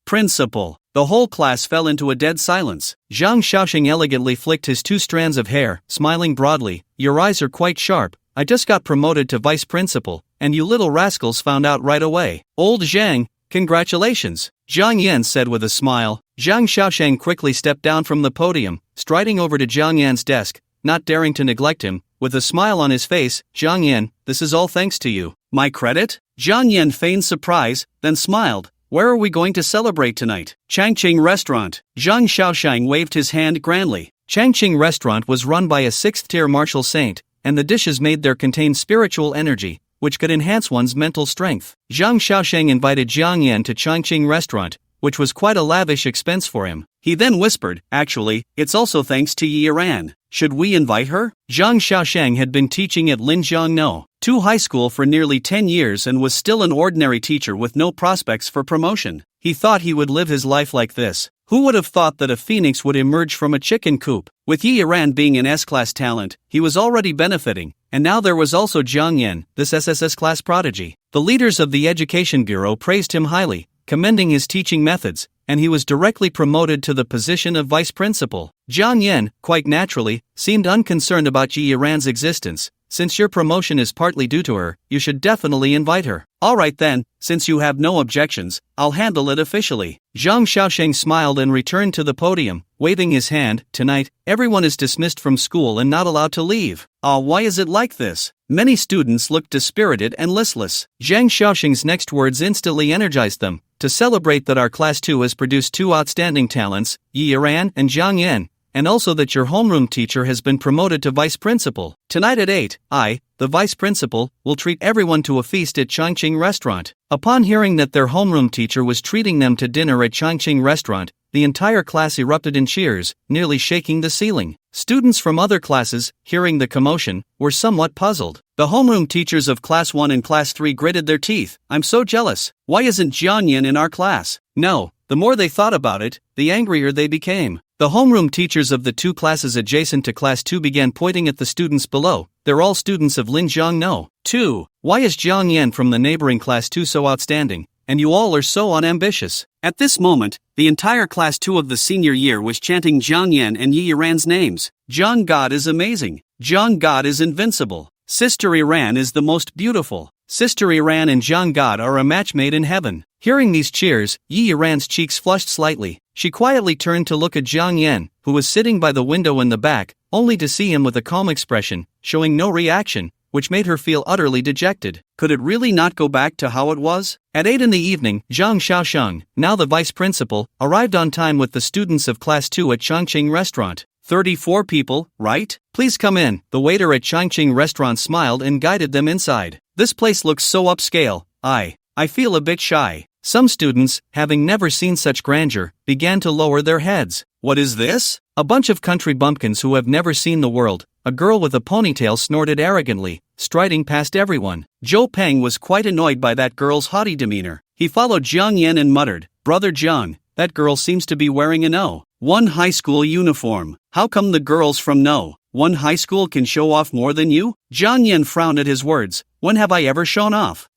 Principal. The whole class fell into a dead silence. Zhang Xiaosheng elegantly flicked his 2 strands of hair, smiling broadly. Your eyes are quite sharp. I just got promoted to vice principal, and you little rascals found out right away. Old Zhang, congratulations, Zhang Yan said with a smile. Zhang Xiaosheng quickly stepped down from the podium, striding over to Zhang Yan's desk, not daring to neglect him. With a smile on his face, Zhang Yan, this is all thanks to you. My credit? Zhang Yan feigned surprise, then smiled. Where are we going to celebrate tonight? Changqing Restaurant. Zhang Xiaosheng waved his hand grandly. Changqing Restaurant was run by a 6th-tier martial saint, and the dishes made there contained spiritual energy, which could enhance one's mental strength. Zhang Xiaosheng invited Zhang Yan to Changqing Restaurant, which was quite a lavish expense for him. He then whispered, actually, it's also thanks to Yi Ran. Should we invite her? Zhang Xiaosheng had been teaching at Linjiang 2 High School for nearly 10 years and was still an ordinary teacher with no prospects for promotion. He thought he would live his life like this. Who would have thought that a phoenix would emerge from a chicken coop? With Yi Ran being an S-class talent, he was already benefiting, and now there was also Zhang Yan, this SSS class prodigy. The leaders of the Education Bureau praised him highly, commending his teaching methods, and he was directly promoted to the position of vice principal. Zhang Yan, quite naturally, seemed unconcerned about Yi Ran's existence, since your promotion is partly due to her, you should definitely invite her. Alright then, since you have no objections, I'll handle it officially. Zhang Xiaosheng smiled and returned to the podium, waving his hand. Tonight, everyone is dismissed from school and not allowed to leave. Why is it like this? Many students looked dispirited and listless. Zhang Xiaosheng's next words instantly energized them. To celebrate that our class 2 has produced 2 outstanding talents, Yi Yiran and Zhang Yan, and also that your homeroom teacher has been promoted to vice principal. Tonight at 8, I, the vice principal, will treat everyone to a feast at Changqing Restaurant. Upon hearing that their homeroom teacher was treating them to dinner at Changqing Restaurant, the entire class erupted in cheers, nearly shaking the ceiling. Students from other classes, hearing the commotion, were somewhat puzzled. The homeroom teachers of Class 1 and Class 3 gritted their teeth. I'm so jealous. Why isn't Jian Yin in our class? No, the more they thought about it, the angrier they became. The homeroom teachers of the 2 classes adjacent to Class 2 began pointing at the students below. They're all students of Linjiang No. 2. Why is Jiang Yan from the neighboring Class 2 so outstanding, and you all are so unambitious? At this moment, the entire Class 2 of the senior year was chanting Jiang Yan and Yi Yiran's names. Jiang God is amazing. Jiang God is invincible. Sister Iran is the most beautiful. Sister Iran and Jiang God are a match made in heaven. Hearing these cheers, Yi Yiran's cheeks flushed slightly. She quietly turned to look at Jiang Yan, who was sitting by the window in the back, only to see him with a calm expression, showing no reaction, which made her feel utterly dejected. Could it really not go back to how it was? At 8 in the evening, Zhang Xiaosheng, now the vice principal, arrived on time with the students of Class 2 at Changqing Restaurant. 34 people, right? Please come in. The waiter at Changqing Restaurant smiled and guided them inside. This place looks so upscale. I feel a bit shy. Some students, having never seen such grandeur, began to lower their heads. What is this? A bunch of country bumpkins who have never seen the world. A girl with a ponytail snorted arrogantly, striding past everyone. Zhou Peng was quite annoyed by that girl's haughty demeanor. He followed Jiang Yan and muttered, Brother Jiang, that girl seems to be wearing a No.1 high school uniform. How come the girls from No.1 high school can show off more than you? Jiang Yan frowned at his words. When have I ever shown off?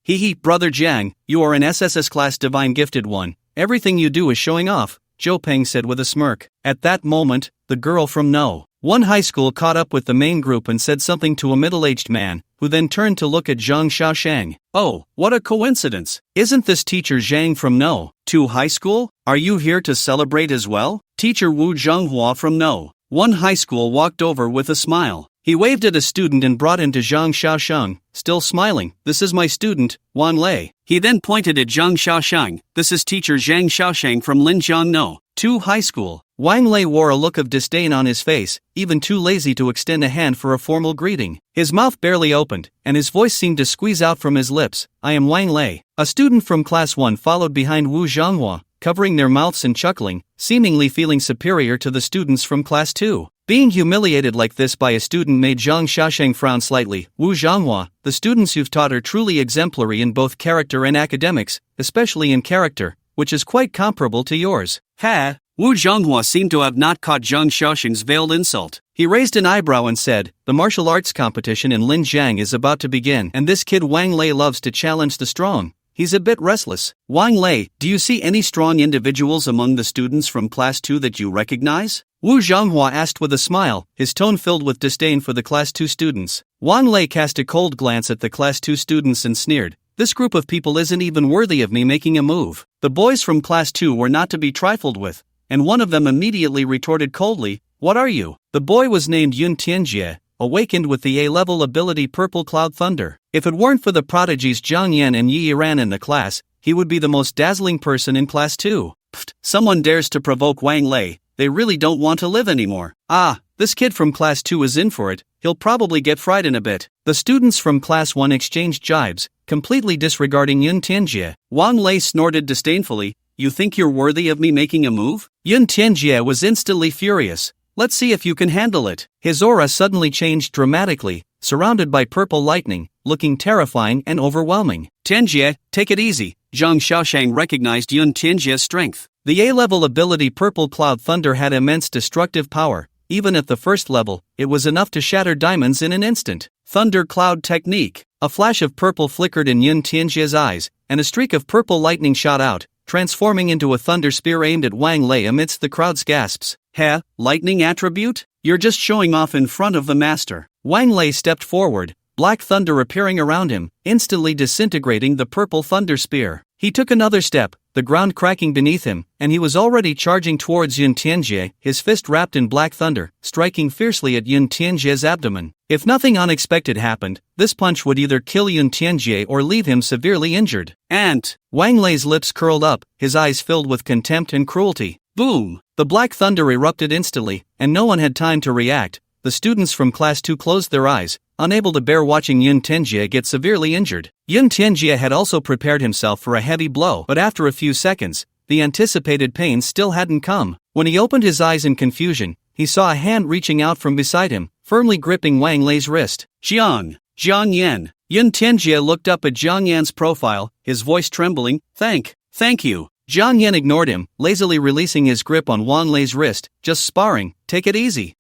Brother Jiang, you are an SSS class divine gifted one. Everything you do is showing off, Zhou Peng said with a smirk. At that moment, the girl from No.1 high school caught up with the main group and said something to a middle-aged man, who then turned to look at Zhang Xiaosheng. Oh, what a coincidence. Isn't this teacher Zhang from No.2 high school? Are you here to celebrate as well? Teacher Wu Zhenghua from No.1 high school walked over with a smile. He waved at a student and brought him to Zhang Xiaosheng, still smiling. This is my student, Wang Lei. He then pointed at Zhang Xiaosheng. This is teacher Zhang Xiaosheng from Linjiang No.2 high school. Wang Lei wore a look of disdain on his face, even too lazy to extend a hand for a formal greeting. His mouth barely opened, and his voice seemed to squeeze out from his lips. I am Wang Lei. A student from Class 1 followed behind Wu Zhenghua, covering their mouths and chuckling, seemingly feeling superior to the students from Class 2. Being humiliated like this by a student made Zhang Xiaosheng frown slightly. Wu Zhenghua, the students you've taught are truly exemplary in both character and academics, especially in character, which is quite comparable to yours. Ha! Wu Zhenghua seemed to have not caught Zhang Xiaosheng's veiled insult. He raised an eyebrow and said, the martial arts competition in Linjiang is about to begin, and this kid Wang Lei loves to challenge the strong. He's a bit restless. Wang Lei, do you see any strong individuals among the students from Class 2 that you recognize? Wu Zhenghua asked with a smile, his tone filled with disdain for the Class 2 students. Wang Lei cast a cold glance at the Class 2 students and sneered, this group of people isn't even worthy of me making a move. The boys from Class 2 were not to be trifled with, and one of them immediately retorted coldly, what are you? The boy was named Yun Tianjie, awakened with the A-level ability Purple Cloud Thunder. If it weren't for the prodigies Jiang Yan and Yi Yiran in the class, he would be the most dazzling person in Class 2. Pfft, someone dares to provoke Wang Lei, they really don't want to live anymore. This kid from Class 2 is in for it, he'll probably get fried in a bit. The students from Class 1 exchanged jibes, completely disregarding Yun Tianjie. Wang Lei snorted disdainfully, you think you're worthy of me making a move? Yun Tianjie was instantly furious. Let's see if you can handle it. His aura suddenly changed dramatically, surrounded by purple lightning, looking terrifying and overwhelming. Tianjie, take it easy. Zhang Xiaosheng recognized Yun Tianjie's strength. The A-level ability Purple Cloud Thunder had immense destructive power. Even at the first level, it was enough to shatter diamonds in an instant. Thunder Cloud Technique. A flash of purple flickered in Yun Tianjie's eyes, and a streak of purple lightning shot out, transforming into a thunder spear aimed at Wang Lei amidst the crowd's gasps. Lightning attribute? You're just showing off in front of the master. Wang Lei stepped forward, black thunder appearing around him, instantly disintegrating the purple thunder spear. He took another step, the ground cracking beneath him, and he was already charging towards Yun Tianjie, his fist wrapped in black thunder, striking fiercely at Yun Tianjie's abdomen. If nothing unexpected happened, this punch would either kill Yun Tianjie or leave him severely injured. "Ant!" Wang Lei's lips curled up, his eyes filled with contempt and cruelty. Boom! The black thunder erupted instantly, and no one had time to react. The students from Class 2 closed their eyes, unable to bear watching Yun Tianjie get severely injured. Yun Tianjie had also prepared himself for a heavy blow, but after a few seconds, the anticipated pain still hadn't come. When he opened his eyes in confusion, he saw a hand reaching out from beside him, firmly gripping Wang Lei's wrist. Jiang Yan. Yun Tianjie looked up at Jiang Yan's profile, his voice trembling. Thank you. Jiang Yan ignored him, lazily releasing his grip on Wang Lei's wrist. Just sparring, take it easy.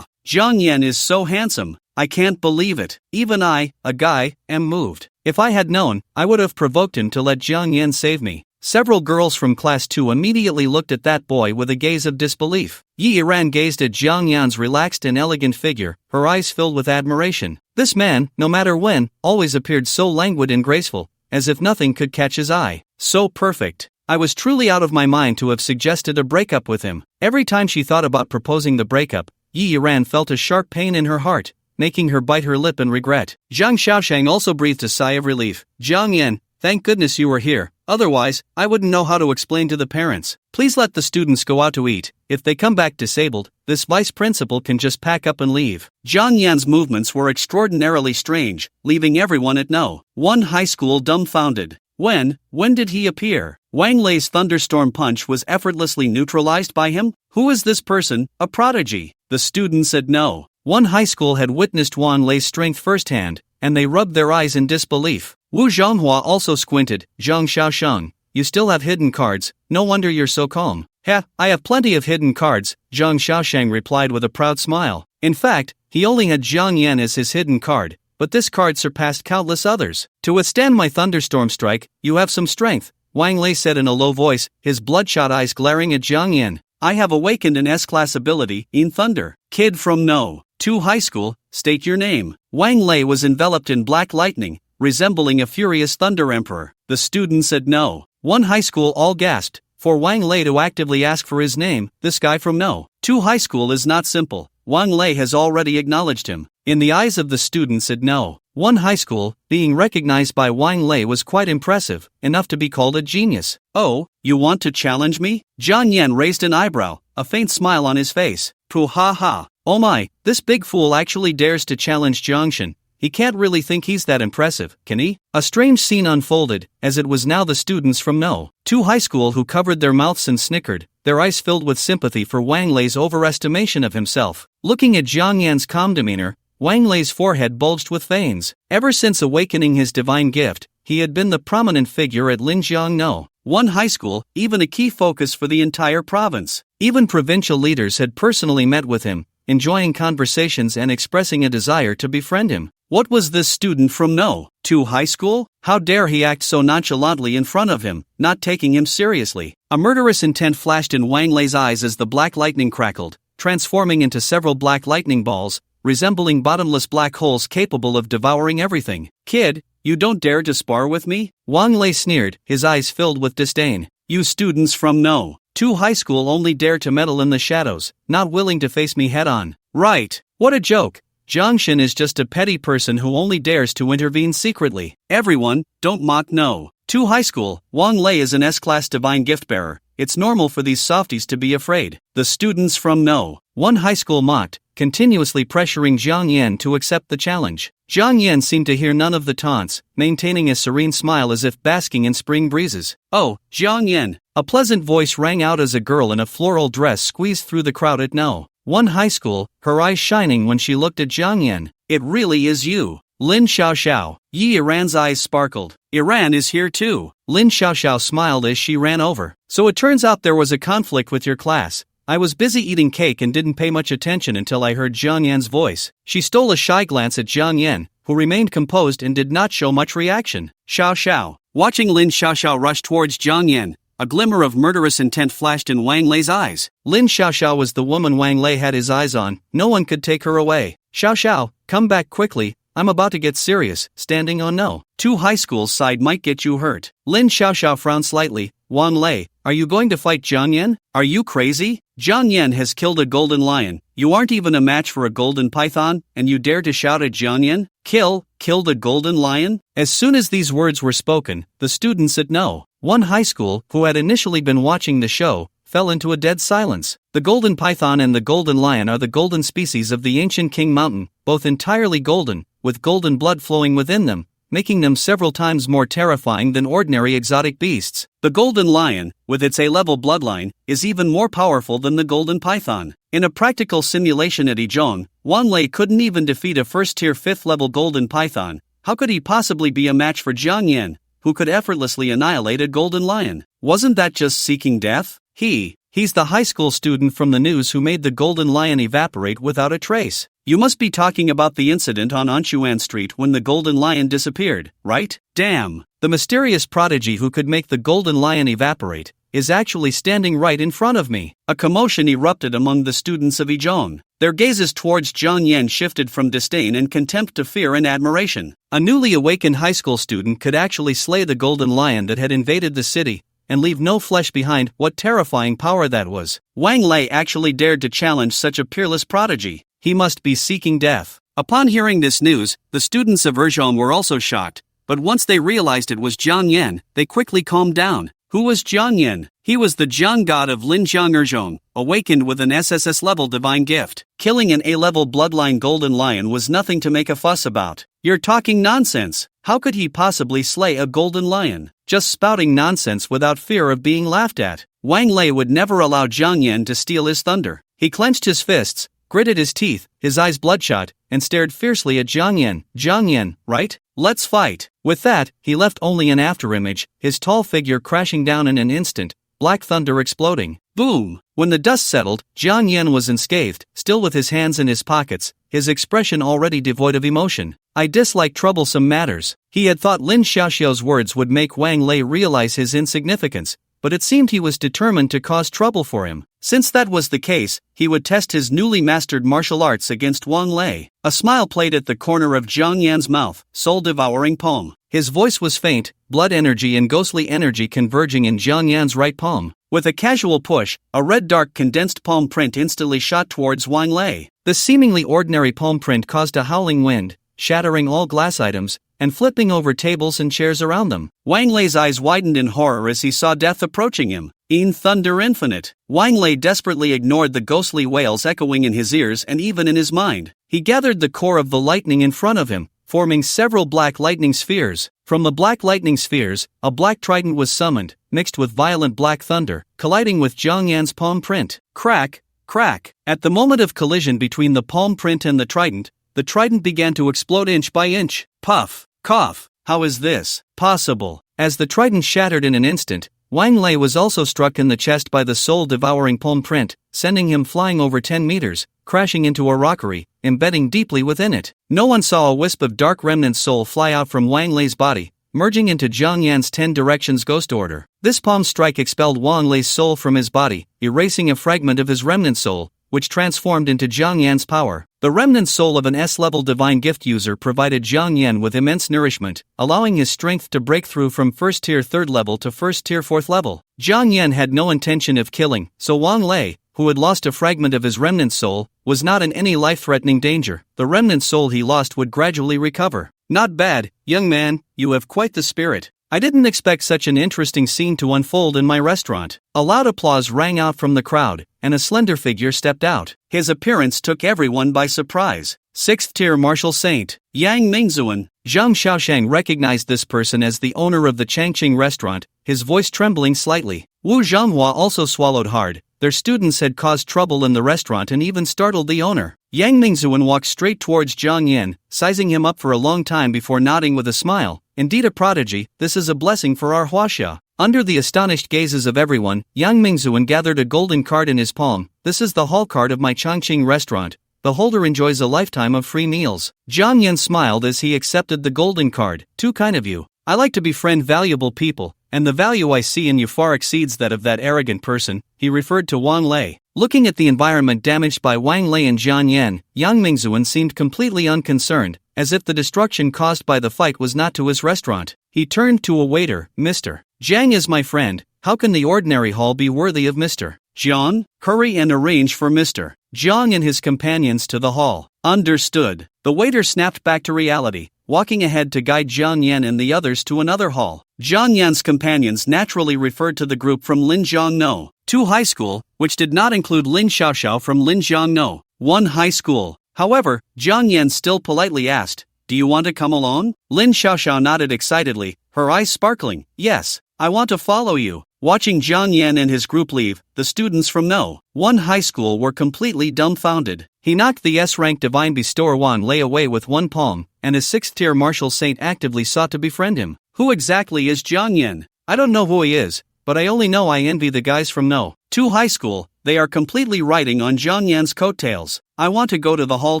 Jiang Yan is so handsome, I can't believe it. Even I, a guy, am moved. If I had known, I would have provoked him to let Jiang Yan save me. Several girls from Class 2 immediately looked at that boy with a gaze of disbelief. Yi Yiran gazed at Jiang Yan's relaxed and elegant figure, her eyes filled with admiration. This man, no matter when, always appeared so languid and graceful, as if nothing could catch his eye. So perfect. I was truly out of my mind to have suggested a breakup with him. Every time she thought about proposing the breakup, Yi Yiran felt a sharp pain in her heart, making her bite her lip in regret. Zhang Xiaoshang also breathed a sigh of relief. Jiang Yan, thank goodness you were here, otherwise, I wouldn't know how to explain to the parents. Please let the students go out to eat. If they come back disabled, this vice principal can just pack up and leave. Jiang Yan's movements were extraordinarily strange, leaving everyone at no. One high school dumbfounded. When did he appear? Wang Lei's thunderstorm punch was effortlessly neutralized by him? Who is this person, a prodigy? The students said no. One high school had witnessed Wang Lei's strength firsthand, and they rubbed their eyes in disbelief. Wu Zhonghua also squinted. Zhang Xiaosheng, you still have hidden cards, no wonder you're so calm. I have plenty of hidden cards, Zhang Xiaosheng replied with a proud smile. In fact, he only had Jiang Yan as his hidden card, but this card surpassed countless others. To withstand my thunderstorm strike, you have some strength, Wang Lei said in a low voice, his bloodshot eyes glaring at Jiang Yan. I have awakened an S-class ability in thunder. Kid from No. 2 High School, state your name. Wang Lei was enveloped in black lightning, resembling a furious thunder emperor. The students said no. 1 High School all gasped. For Wang Lei to actively ask for his name, this guy from No. 2 High School is not simple. Wang Lei has already acknowledged him. In the eyes of the students at No. 1 High School, being recognized by Wang Lei was quite impressive, enough to be called a genius. Oh, you want to challenge me? Jiang Yan raised an eyebrow, a faint smile on his face. Pooh ha ha. Oh my, this big fool actually dares to challenge Jiangshan. He can't really think he's that impressive, can he? A strange scene unfolded, as it was now the students from No. 2 High School who covered their mouths and snickered, their eyes filled with sympathy for Wang Lei's overestimation of himself. Looking at Jiang Yan's calm demeanor, Wang Lei's forehead bulged with veins. Ever since awakening his divine gift, he had been the prominent figure at Linjiang No. 1 High School, even a key focus for the entire province. Even provincial leaders had personally met with him, enjoying conversations and expressing a desire to befriend him. What was this student from No. 2 High School? How dare he act so nonchalantly in front of him, not taking him seriously? A murderous intent flashed in Wang Lei's eyes as the black lightning crackled, transforming into several black lightning balls, resembling bottomless black holes capable of devouring everything. Kid, you don't dare to spar with me? Wang Lei sneered, his eyes filled with disdain. You students from No. 2 High School only dare to meddle in the shadows, not willing to face me head-on. Right, what a joke. Jiangshan is just a petty person who only dares to intervene secretly. Everyone, don't mock No. 2 High School. Wang Lei is an S-class divine gift-bearer. It's normal for these softies to be afraid. The students from No. 1 High School mocked, continuously pressuring Jiang Yan to accept the challenge. Jiang Yan seemed to hear none of the taunts, maintaining a serene smile as if basking in spring breezes. Oh, Jiang Yan. A pleasant voice rang out as a girl in a floral dress squeezed through the crowd at No. 1 High School, her eyes shining when she looked at Jiang Yan. It really is you. Lin Xiaoxiao. Yi Iran's eyes sparkled. Iran is here too. Lin Xiaoxiao smiled as she ran over. So it turns out there was a conflict with your class. I was busy eating cake and didn't pay much attention until I heard Jiang Yan's voice. She stole a shy glance at Jiang Yan, who remained composed and did not show much reaction. Xiaoxiao. Watching Lin Xiaoxiao rush towards Jiang Yan, a glimmer of murderous intent flashed in Wang Lei's eyes. Lin Xiaoxiao was the woman Wang Lei had his eyes on. No one could take her away. Xiaoxiao, come back quickly, I'm about to get serious, standing on no. 2 high school's side might get you hurt. Lin Xiaoxiao frowned slightly. Wang Lei, are you going to fight Jiang Yan? Are you crazy? Jiang Yan has killed a golden lion. You aren't even a match for a golden python, and you dare to shout at Jiang Yan? Killed a golden lion? As soon as these words were spoken, the students at No. 1 high school, who had initially been watching the show, fell into a dead silence. The golden python and the golden lion are the golden species of the ancient King Mountain, both entirely golden, with golden blood flowing within them, making them several times more terrifying than ordinary exotic beasts. The golden lion, with its A-level bloodline, is even more powerful than the golden python. In a practical simulation at Ijong, Wang Lei couldn't even defeat a first-tier 5th-level golden python. How could he possibly be a match for Jiang Yan, who could effortlessly annihilate a golden lion? Wasn't that just seeking death? He's the high school student from the news who made the golden lion evaporate without a trace. You must be talking about the incident on Anshuan Street when the golden lion disappeared, right? Damn! The mysterious prodigy who could make the golden lion evaporate is actually standing right in front of me. A commotion erupted among the students of Ijong. Their gazes towards Jiang Yan shifted from disdain and contempt to fear and admiration. A newly awakened high school student could actually slay the golden lion that had invaded the city and leave no flesh behind. What terrifying power that was. Wang Lei actually dared to challenge such a peerless prodigy. He must be seeking death. Upon hearing this news, the students of Urjong were also shocked, but once they realized it was Jiang Yan, they quickly calmed down. Who was Jiang Yan? He was the Jiang god of Linjiang Urjong, awakened with an SSS-level divine gift. Killing an A-level bloodline golden lion was nothing to make a fuss about. You're talking nonsense. How could he possibly slay a golden lion? Just spouting nonsense without fear of being laughed at. Wang Lei would never allow Jiang Yan to steal his thunder. He clenched his fists, gritted his teeth, his eyes bloodshot, and stared fiercely at Jiang Yan. Jiang Yan, right? Let's fight. With that, he left only an afterimage, his tall figure crashing down in an instant, black thunder exploding. Boom! When the dust settled, Jiang Yan was unscathed, still with his hands in his pockets, his expression already devoid of emotion. I dislike troublesome matters. He had thought Lin Xiaoxiao's words would make Wang Lei realize his insignificance, but it seemed he was determined to cause trouble for him. Since that was the case, he would test his newly mastered martial arts against Wang Lei. A smile played at the corner of Jiang Yan's mouth, soul-devouring palm. His voice was faint, blood energy and ghostly energy converging in Jiang Yan's right palm. With a casual push, a red dark condensed palm print instantly shot towards Wang Lei. The seemingly ordinary palm print caused a howling wind, shattering all glass items, and flipping over tables and chairs around them. Wang Lei's eyes widened in horror as he saw death approaching him. In thunder infinite. Wang Lei desperately ignored the ghostly wails echoing in his ears and even in his mind. He gathered the core of the lightning in front of him, forming several black lightning spheres. From the black lightning spheres, a black trident was summoned, mixed with violent black thunder, colliding with Jiang Yan's palm print. Crack, crack. At the moment of collision between the palm print and the trident began to explode inch by inch. Puff, cough. How is this possible? As the trident shattered in an instant, Wang Lei was also struck in the chest by the soul-devouring palm print, sending him flying over 10 meters, crashing into a rockery, embedding deeply within it. No one saw a wisp of dark remnant soul fly out from Wang Lei's body, merging into Jiang Yan's 10 directions ghost order. This palm strike expelled Wang Lei's soul from his body, erasing a fragment of his remnant soul, which transformed into Jiang Yan's power. The remnant soul of an S-level divine gift user provided Jiang Yan with immense nourishment, allowing his strength to break through from first-tier 3rd level to first-tier 4th level. Jiang Yan had no intention of killing, so Wang Lei, who had lost a fragment of his remnant soul, was not in any life-threatening danger. The remnant soul he lost would gradually recover. Not bad, young man, you have quite the spirit. I didn't expect such an interesting scene to unfold in my restaurant. A loud applause rang out from the crowd, and a slender figure stepped out. His appearance took everyone by surprise. 6th-tier martial saint, Yang Mingzuan. Zhang Xiaoshang recognized this person as the owner of the Changqing restaurant, his voice trembling slightly. Wu Zhanghua also swallowed hard. Their students had caused trouble in the restaurant and even startled the owner. Yang Mingzuan walked straight towards Jiang Yan, sizing him up for a long time before nodding with a smile. Indeed a prodigy, this is a blessing for our Huaxia. Under the astonished gazes of everyone, Yang Mingzuan gathered a golden card in his palm. This is the hall card of my Changqing restaurant. The holder enjoys a lifetime of free meals. Jiang Yan smiled as he accepted the golden card. Too kind of you. I like to befriend valuable people, and the value I see in you far exceeds that of that arrogant person," he referred to Wang Lei. Looking at the environment damaged by Wang Lei and Jiang Yan, Yang Mingzuan seemed completely unconcerned, as if the destruction caused by the fight was not to his restaurant. He turned to a waiter. "Mr. Jiang is my friend, how can the ordinary hall be worthy of Mr. Jiang? Hurry and arrange for Mr. Jiang and his companions to the hall." "Understood." The waiter snapped back to reality, walking ahead to guide Jiang Yan and the others to another hall. Jiang Yan's companions naturally referred to the group from Linjiang No 2 High School, which did not include Lin Xiaoxiao from Linjiang No 1 High School. However, Jiang Yan still politely asked, "Do you want to come along?" Lin Xiaoxiao nodded excitedly, her eyes sparkling. "Yes, I want to follow you." Watching Jiang Yan and his group leave, the students from No 1 High School were completely dumbfounded. He knocked the S-rank Divine Bestower Wang Lei away with one palm, and his 6th-tier martial saint actively sought to befriend him. "Who exactly is Jiang Yan? I don't know who he is, but I only know I envy the guys from No 2 High School. They are completely riding on Jiang Yan's coattails. I want to go to the hall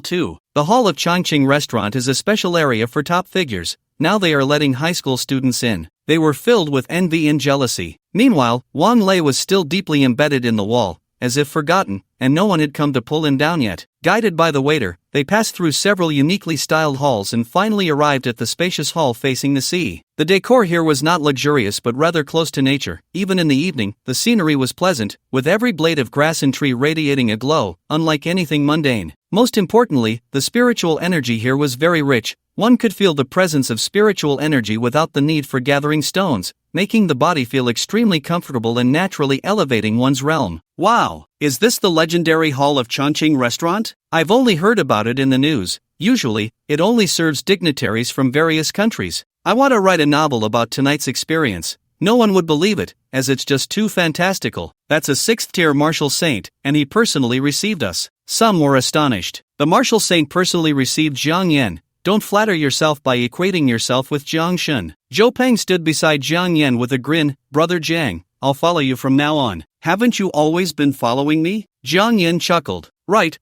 too." The hall of Changqing Restaurant is a special area for top figures. Now they are letting high school students in. They were filled with envy and jealousy. Meanwhile, Wang Lei was still deeply embedded in the wall, as if forgotten, and no one had come to pull him down yet. Guided by the waiter, they passed through several uniquely styled halls and finally arrived at the spacious hall facing the sea. The decor here was not luxurious but rather close to nature. Even in the evening, the scenery was pleasant, with every blade of grass and tree radiating a glow, unlike anything mundane. Most importantly, the spiritual energy here was very rich. One could feel the presence of spiritual energy without the need for gathering stones, making the body feel extremely comfortable and naturally elevating one's realm. "Wow, is this the legendary Hall of Changqing Restaurant? I've only heard about it in the news. Usually, it only serves dignitaries from various countries. I want to write a novel about tonight's experience. No one would believe it, as it's just too fantastical. That's a 6th-tier martial saint, and he personally received us." Some were astonished. The martial saint personally received Jiang Yan. Don't flatter yourself by equating yourself with Jiang Shun. Zhou Peng stood beside Jiang Yan with a grin. "Brother Jiang, I'll follow you from now on. Haven't you always been following me?" Jiang Yan chuckled. Right,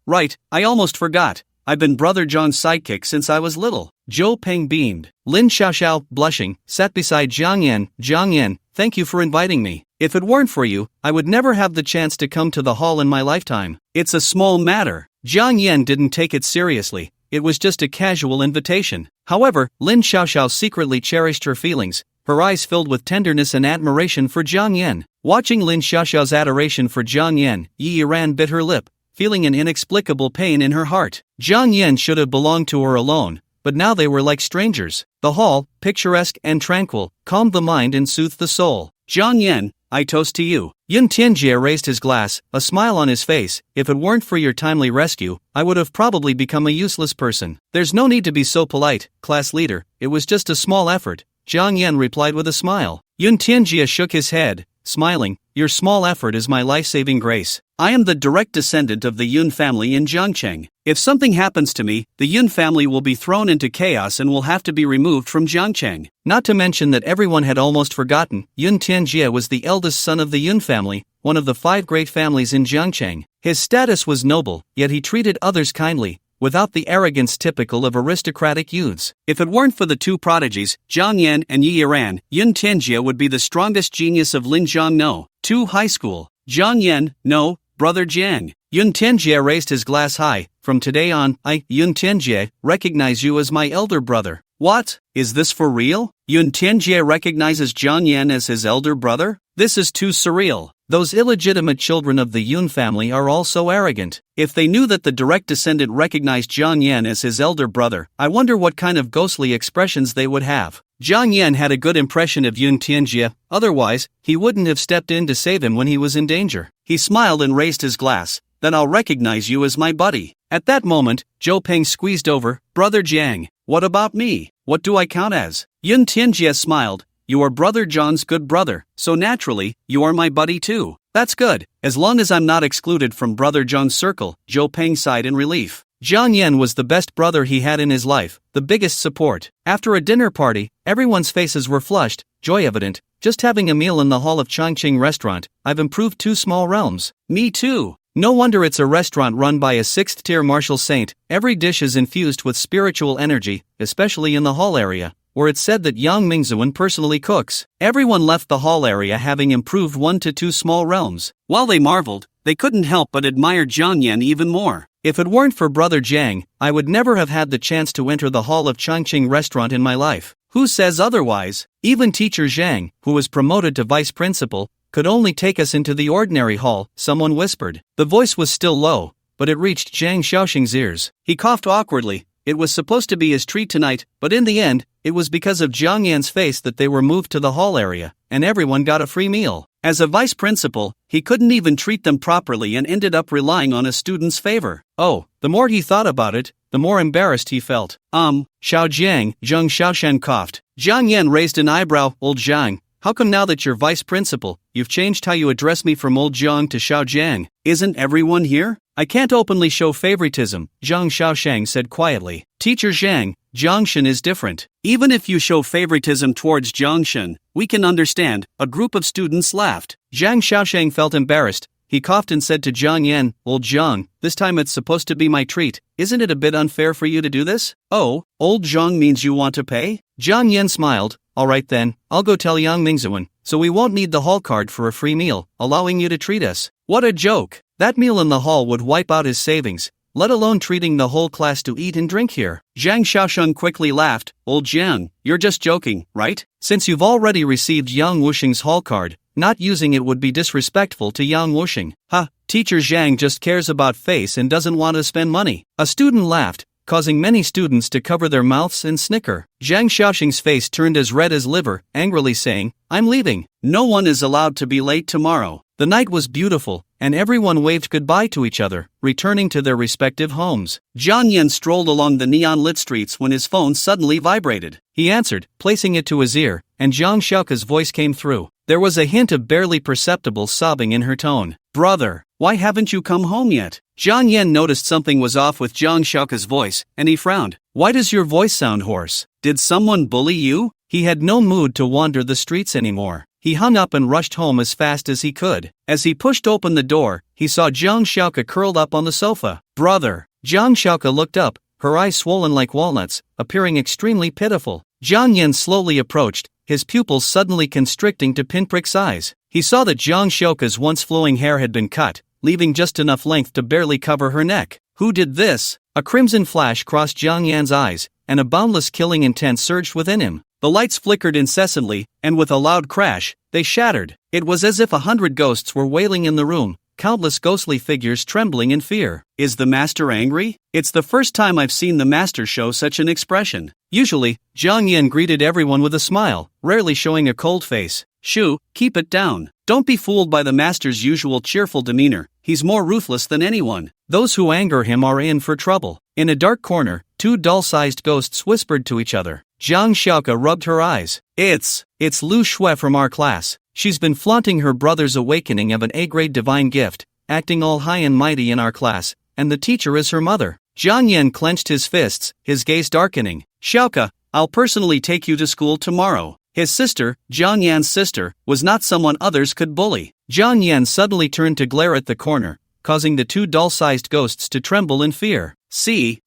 I almost forgot. I've been Brother John's sidekick since I was little." Zhou Peng beamed. Lin Xiaoxiao, blushing, sat beside Jiang Yan. "Jiang Yan, thank you for inviting me. If it weren't for you, I would never have the chance to come to the hall in my lifetime." "It's a small matter." Jiang Yan didn't take it seriously. It was just a casual invitation. However, Lin Xiaoxiao secretly cherished her feelings, her eyes filled with tenderness and admiration for Jiang Yan. Watching Lin Xiaoxiao's adoration for Jiang Yan, Yi Yiran bit her lip, feeling an inexplicable pain in her heart. Jiang Yan should have belonged to her alone, but now they were like strangers. The hall, picturesque and tranquil, calmed the mind and soothed the soul. "Jiang Yan, I toast to you." Yun Tianjie raised his glass, a smile on his face. "If it weren't for your timely rescue, I would have probably become a useless person." "There's no need to be so polite, class leader, it was just a small effort," Jiang Yan replied with a smile. Yun Tianjie shook his head, smiling. "Your small effort is my life-saving grace. I am the direct descendant of the Yun family in Jiangcheng. If something happens to me, the Yun family will be thrown into chaos and will have to be removed from Jiangcheng." Not to mention that everyone had almost forgotten, Yun Tianjie was the eldest son of the Yun family, one of the 5 great families in Jiangcheng. His status was noble, yet he treated others kindly, without the arrogance typical of aristocratic youths. If it weren't for the 2 prodigies, Jiang Yan and Yi Yiran, Yun Tianjie would be the strongest genius of Linjiang No 2 High School. "Jiang Yan, no, Brother Jiang." Yun Tianjie raised his glass high. "From today on, I, Yun Tianjie, recognize you as my elder brother." "What? Is this for real? Yun Tianjie recognizes Jiang Yan as his elder brother? This is too surreal. Those illegitimate children of the Yun family are all so arrogant. If they knew that the direct descendant recognized Jiang Yan as his elder brother, I wonder what kind of ghostly expressions they would have." Jiang Yan had a good impression of Yun Tianjie, otherwise, he wouldn't have stepped in to save him when he was in danger. He smiled and raised his glass. "Then I'll recognize you as my buddy." At that moment, Zhou Peng squeezed over. "Brother Jiang, what about me? What do I count as?" Yun Tianjie smiled. "You are Brother John's good brother, so naturally, you are my buddy too." "That's good, as long as I'm not excluded from Brother John's circle," Zhou Peng sighed in relief. Jiang Yan was the best brother he had in his life, the biggest support. After a dinner party, everyone's faces were flushed, joy evident. "Just having a meal in the hall of Changqing Restaurant, I've improved 2 small realms." "Me too." No wonder it's a restaurant run by a 6th-tier martial saint. Every dish is infused with spiritual energy, especially in the hall area. where it said that Yang Mingzuan personally cooks. Everyone left the hall area having improved 1 to 2 small realms. While they marveled, they couldn't help but admire Jiang Yan even more. If it weren't for Brother Jiang, I would never have had the chance to enter the hall of Changqing restaurant in my life. Who says otherwise? Even teacher Zhang, who was promoted to vice principal, could only take us into the ordinary hall, someone whispered. The voice was still low, but it reached Zhang Xiaoxing's ears. He coughed awkwardly. It was supposed to be his treat tonight, but in the end, it was because of Jiang Yan's face that they were moved to the hall area, and everyone got a free meal. As a vice principal, he couldn't even treat them properly and ended up relying on a student's favor. Oh, the more he thought about it, the more embarrassed he felt. Xiao Jiang, Zheng Xiaoshan coughed. Jiang Yan raised an eyebrow. Old Zhang, how come now that you're vice principal, you've changed how you address me from old Zhang to Xiao Jiang? Isn't everyone here? I can't openly show favoritism, Zhang Xiaoshang said quietly. Teacher Zhang, Jiangshan is different. Even if you show favoritism towards Jiangshan, we can understand, a group of students laughed. Zhang Xiaoshang felt embarrassed. He coughed and said to Jiang Yan, Old Zhang, this time it's supposed to be my treat. Isn't it a bit unfair for you to do this? Oh, old Zhang means you want to pay? Jiang Yan smiled. Alright then, I'll go tell Yang Mingzuan, so we won't need the hall card for a free meal, allowing you to treat us. What a joke! That meal in the hall would wipe out his savings, let alone treating the whole class to eat and drink here. Zhang Xiaosheng quickly laughed. Old Jiang, you're just joking, right? Since you've already received Yang Wuxing's hall card, not using it would be disrespectful to Yang Wuxing. Teacher Zhang just cares about face and doesn't want to spend money. A student laughed, causing many students to cover their mouths and snicker. Zhang Xiaoxing's face turned as red as liver, angrily saying, I'm leaving. No one is allowed to be late tomorrow. The night was beautiful, and everyone waved goodbye to each other, returning to their respective homes. Jiang Yan strolled along the neon-lit streets when his phone suddenly vibrated. He answered, placing it to his ear, and Zhang Xiaoka's voice came through. There was a hint of barely perceptible sobbing in her tone. Brother, why haven't you come home yet? Jiang Yan noticed something was off with Zhang Xiaoka's voice, and he frowned. Why does your voice sound hoarse? Did someone bully you? He had no mood to wander the streets anymore. He hung up and rushed home as fast as he could. As he pushed open the door, he saw Zhang Xiaoka curled up on the sofa. Brother! Zhang Xiaoka looked up, her eyes swollen like walnuts, appearing extremely pitiful. Jiang Yan slowly approached, his pupils suddenly constricting to pinprick size. He saw that Zhang Xiaoka's once flowing hair had been cut, leaving just enough length to barely cover her neck. Who did this? A crimson flash crossed Jiang Yan's eyes, and a boundless killing intent surged within him. The lights flickered incessantly, and with a loud crash, they shattered. It was as if 100 ghosts were wailing in the room, countless ghostly figures trembling in fear. Is the master angry? It's the first time I've seen the master show such an expression. Usually, Jiang Yan greeted everyone with a smile, rarely showing a cold face. Shu, keep it down. Don't be fooled by the master's usual cheerful demeanor. He's more ruthless than anyone. Those who anger him are in for trouble. In a dark corner, 2 doll-sized ghosts whispered to each other. Zhang Xiaoka rubbed her eyes. It's Lu Shui from our class. She's been flaunting her brother's awakening of an A-grade divine gift, acting all high and mighty in our class, and the teacher is her mother. Jiang Yan clenched his fists, his gaze darkening. Xiaoka, I'll personally take you to school tomorrow. His sister, Jiang Yan's sister, was not someone others could bully. Jiang Yan suddenly turned to glare at the corner, causing the 2 doll-sized ghosts to tremble in fear. See,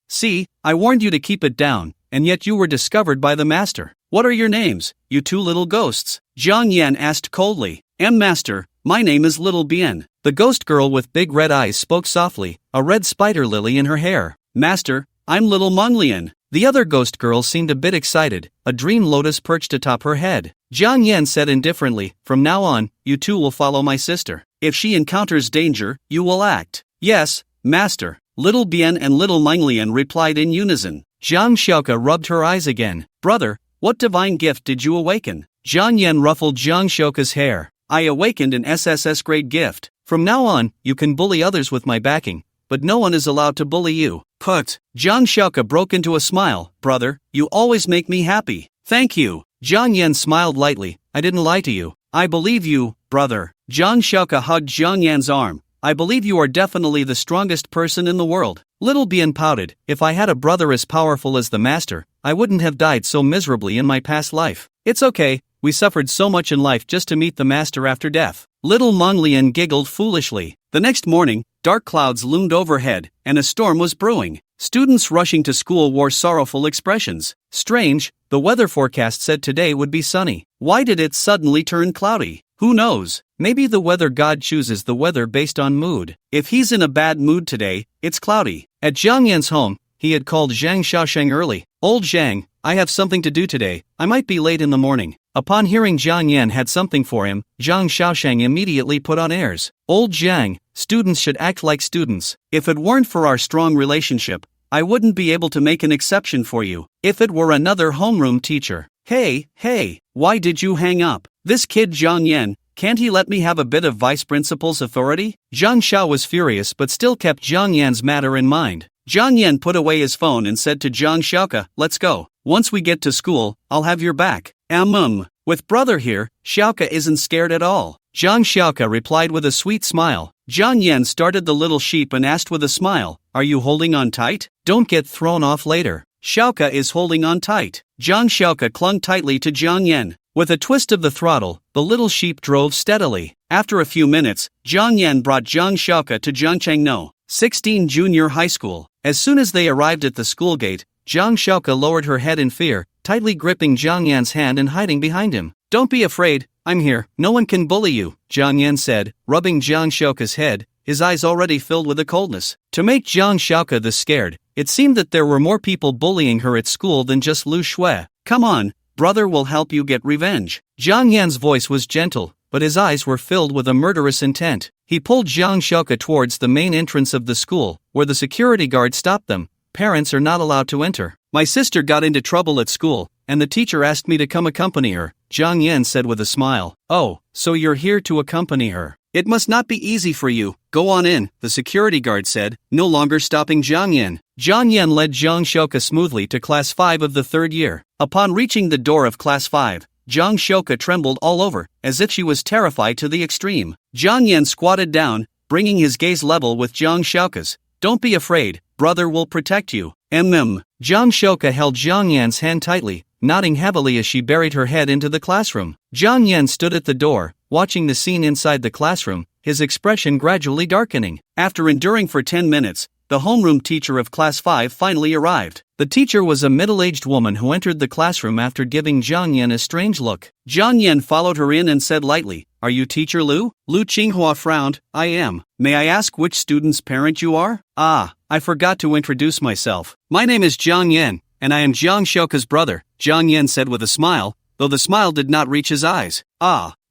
I warned you to keep it down, and yet you were discovered by the master. What are your names, you 2 little ghosts? Jiang Yan asked coldly. Master, my name is Little Bien. The ghost girl with big red eyes spoke softly, a red spider lily in her hair. Master, I'm Little Monglian. The other ghost girl seemed a bit excited, a dream lotus perched atop her head. Jiang Yan said indifferently, from now on, you 2 will follow my sister. If she encounters danger, you will act. Yes, master. Little Bien and Little Monglian replied in unison. Zhang Xiaoka rubbed her eyes again. Brother, what divine gift did you awaken? Jiang Yan ruffled Zhang Xiaoka's hair. I awakened an SSS grade gift. From now on, you can bully others with my backing, but no one is allowed to bully you. Put. Zhang Xiaoka broke into a smile. Brother, you always make me happy. Thank you. Jiang Yan smiled lightly. I didn't lie to you. I believe you, brother. Zhang Xiaoka hugged Jiang Yan's arm. I believe you are definitely the strongest person in the world. Little Bien pouted. If I had a brother as powerful as the master, I wouldn't have died so miserably in my past life. It's okay, we suffered so much in life just to meet the master after death. Little Monglian giggled foolishly. The next morning, dark clouds loomed overhead, and a storm was brewing. Students rushing to school wore sorrowful expressions. Strange, The weather forecast said today would be sunny. Why did it suddenly turn cloudy? Who knows? Maybe the weather god chooses the weather based on mood. If he's in a bad mood today, it's cloudy. At Jiang Yan's home, he had called Zhang Xiaosheng early. Old Zhang, I have something to do today, I might be late in the morning. Upon hearing Jiang Yan had something for him, Zhang Xiaosheng immediately put on airs. Old Zhang, students should act like students. If it weren't for our strong relationship, I wouldn't be able to make an exception for you. If it were another homeroom teacher. Hey, why did you hang up? This kid Jiang Yan, can't he let me have a bit of vice principal's authority? Zhang Xiao was furious but still kept Jiang Yan's matter in mind. Jiang Yan put away his phone and said to Zhang Xiaoka, let's go. Once we get to school, I'll have your back. With brother here, Xiaoka isn't scared at all. Zhang Xiaoka replied with a sweet smile. Jiang Yan started the little sheep and asked with a smile, are you holding on tight? Don't get thrown off later. Xiaoka is holding on tight. Zhang Xiaoka clung tightly to Jiang Yan. With a twist of the throttle, the little sheep drove steadily. After a few minutes, Jiang Yan brought Zhang Xiaoka to Jiangcheng 16 Junior High School. As soon as they arrived at the school gate, Zhang Xiaoka lowered her head in fear, tightly gripping Jiang Yan's hand and hiding behind him. Don't be afraid, I'm here, no one can bully you, Jiang Yan said, rubbing Zhang Xiaoka's head, his eyes already filled with a coldness. To make Zhang Xiaoka this scared, it seemed that there were more people bullying her at school than just Lu Shui. Come on, brother will help you get revenge. Jiang Yan's voice was gentle, but his eyes were filled with a murderous intent. He pulled Zhang Xiaoka towards the main entrance of the school, where the security guard stopped them. Parents are not allowed to enter. My sister got into trouble at school, and the teacher asked me to come accompany her, Jiang Yan said with a smile. Oh, so you're here to accompany her. It must not be easy for you. Go on in, the security guard said, no longer stopping Jiang Yan. Jiang Yan led Zhang Xiaoka smoothly to Class 5 of the 3rd year. Upon reaching the door of Class 5, Zhang Xiaoka trembled all over, as if she was terrified to the extreme. Jiang Yan squatted down, bringing his gaze level with Zhang Xiaoka's. Don't be afraid, brother will protect you. Zhang Xiaoka held Jiang Yan's hand tightly, nodding heavily as she buried her head into the classroom. Jiang Yan stood at the door, watching the scene inside the classroom, his expression gradually darkening. After enduring for 10 minutes, the homeroom teacher of Class 5 finally arrived. The teacher was a middle-aged woman who entered the classroom after giving Jiang Yan a strange look. Jiang Yan followed her in and said lightly, are you Teacher Lu? Lu Qinghua frowned, I am. May I ask which student's parent you are? I forgot to introduce myself. My name is Jiang Yan, and I am Zhang Xiaoka's brother, Jiang Yan said with a smile, though the smile did not reach his eyes.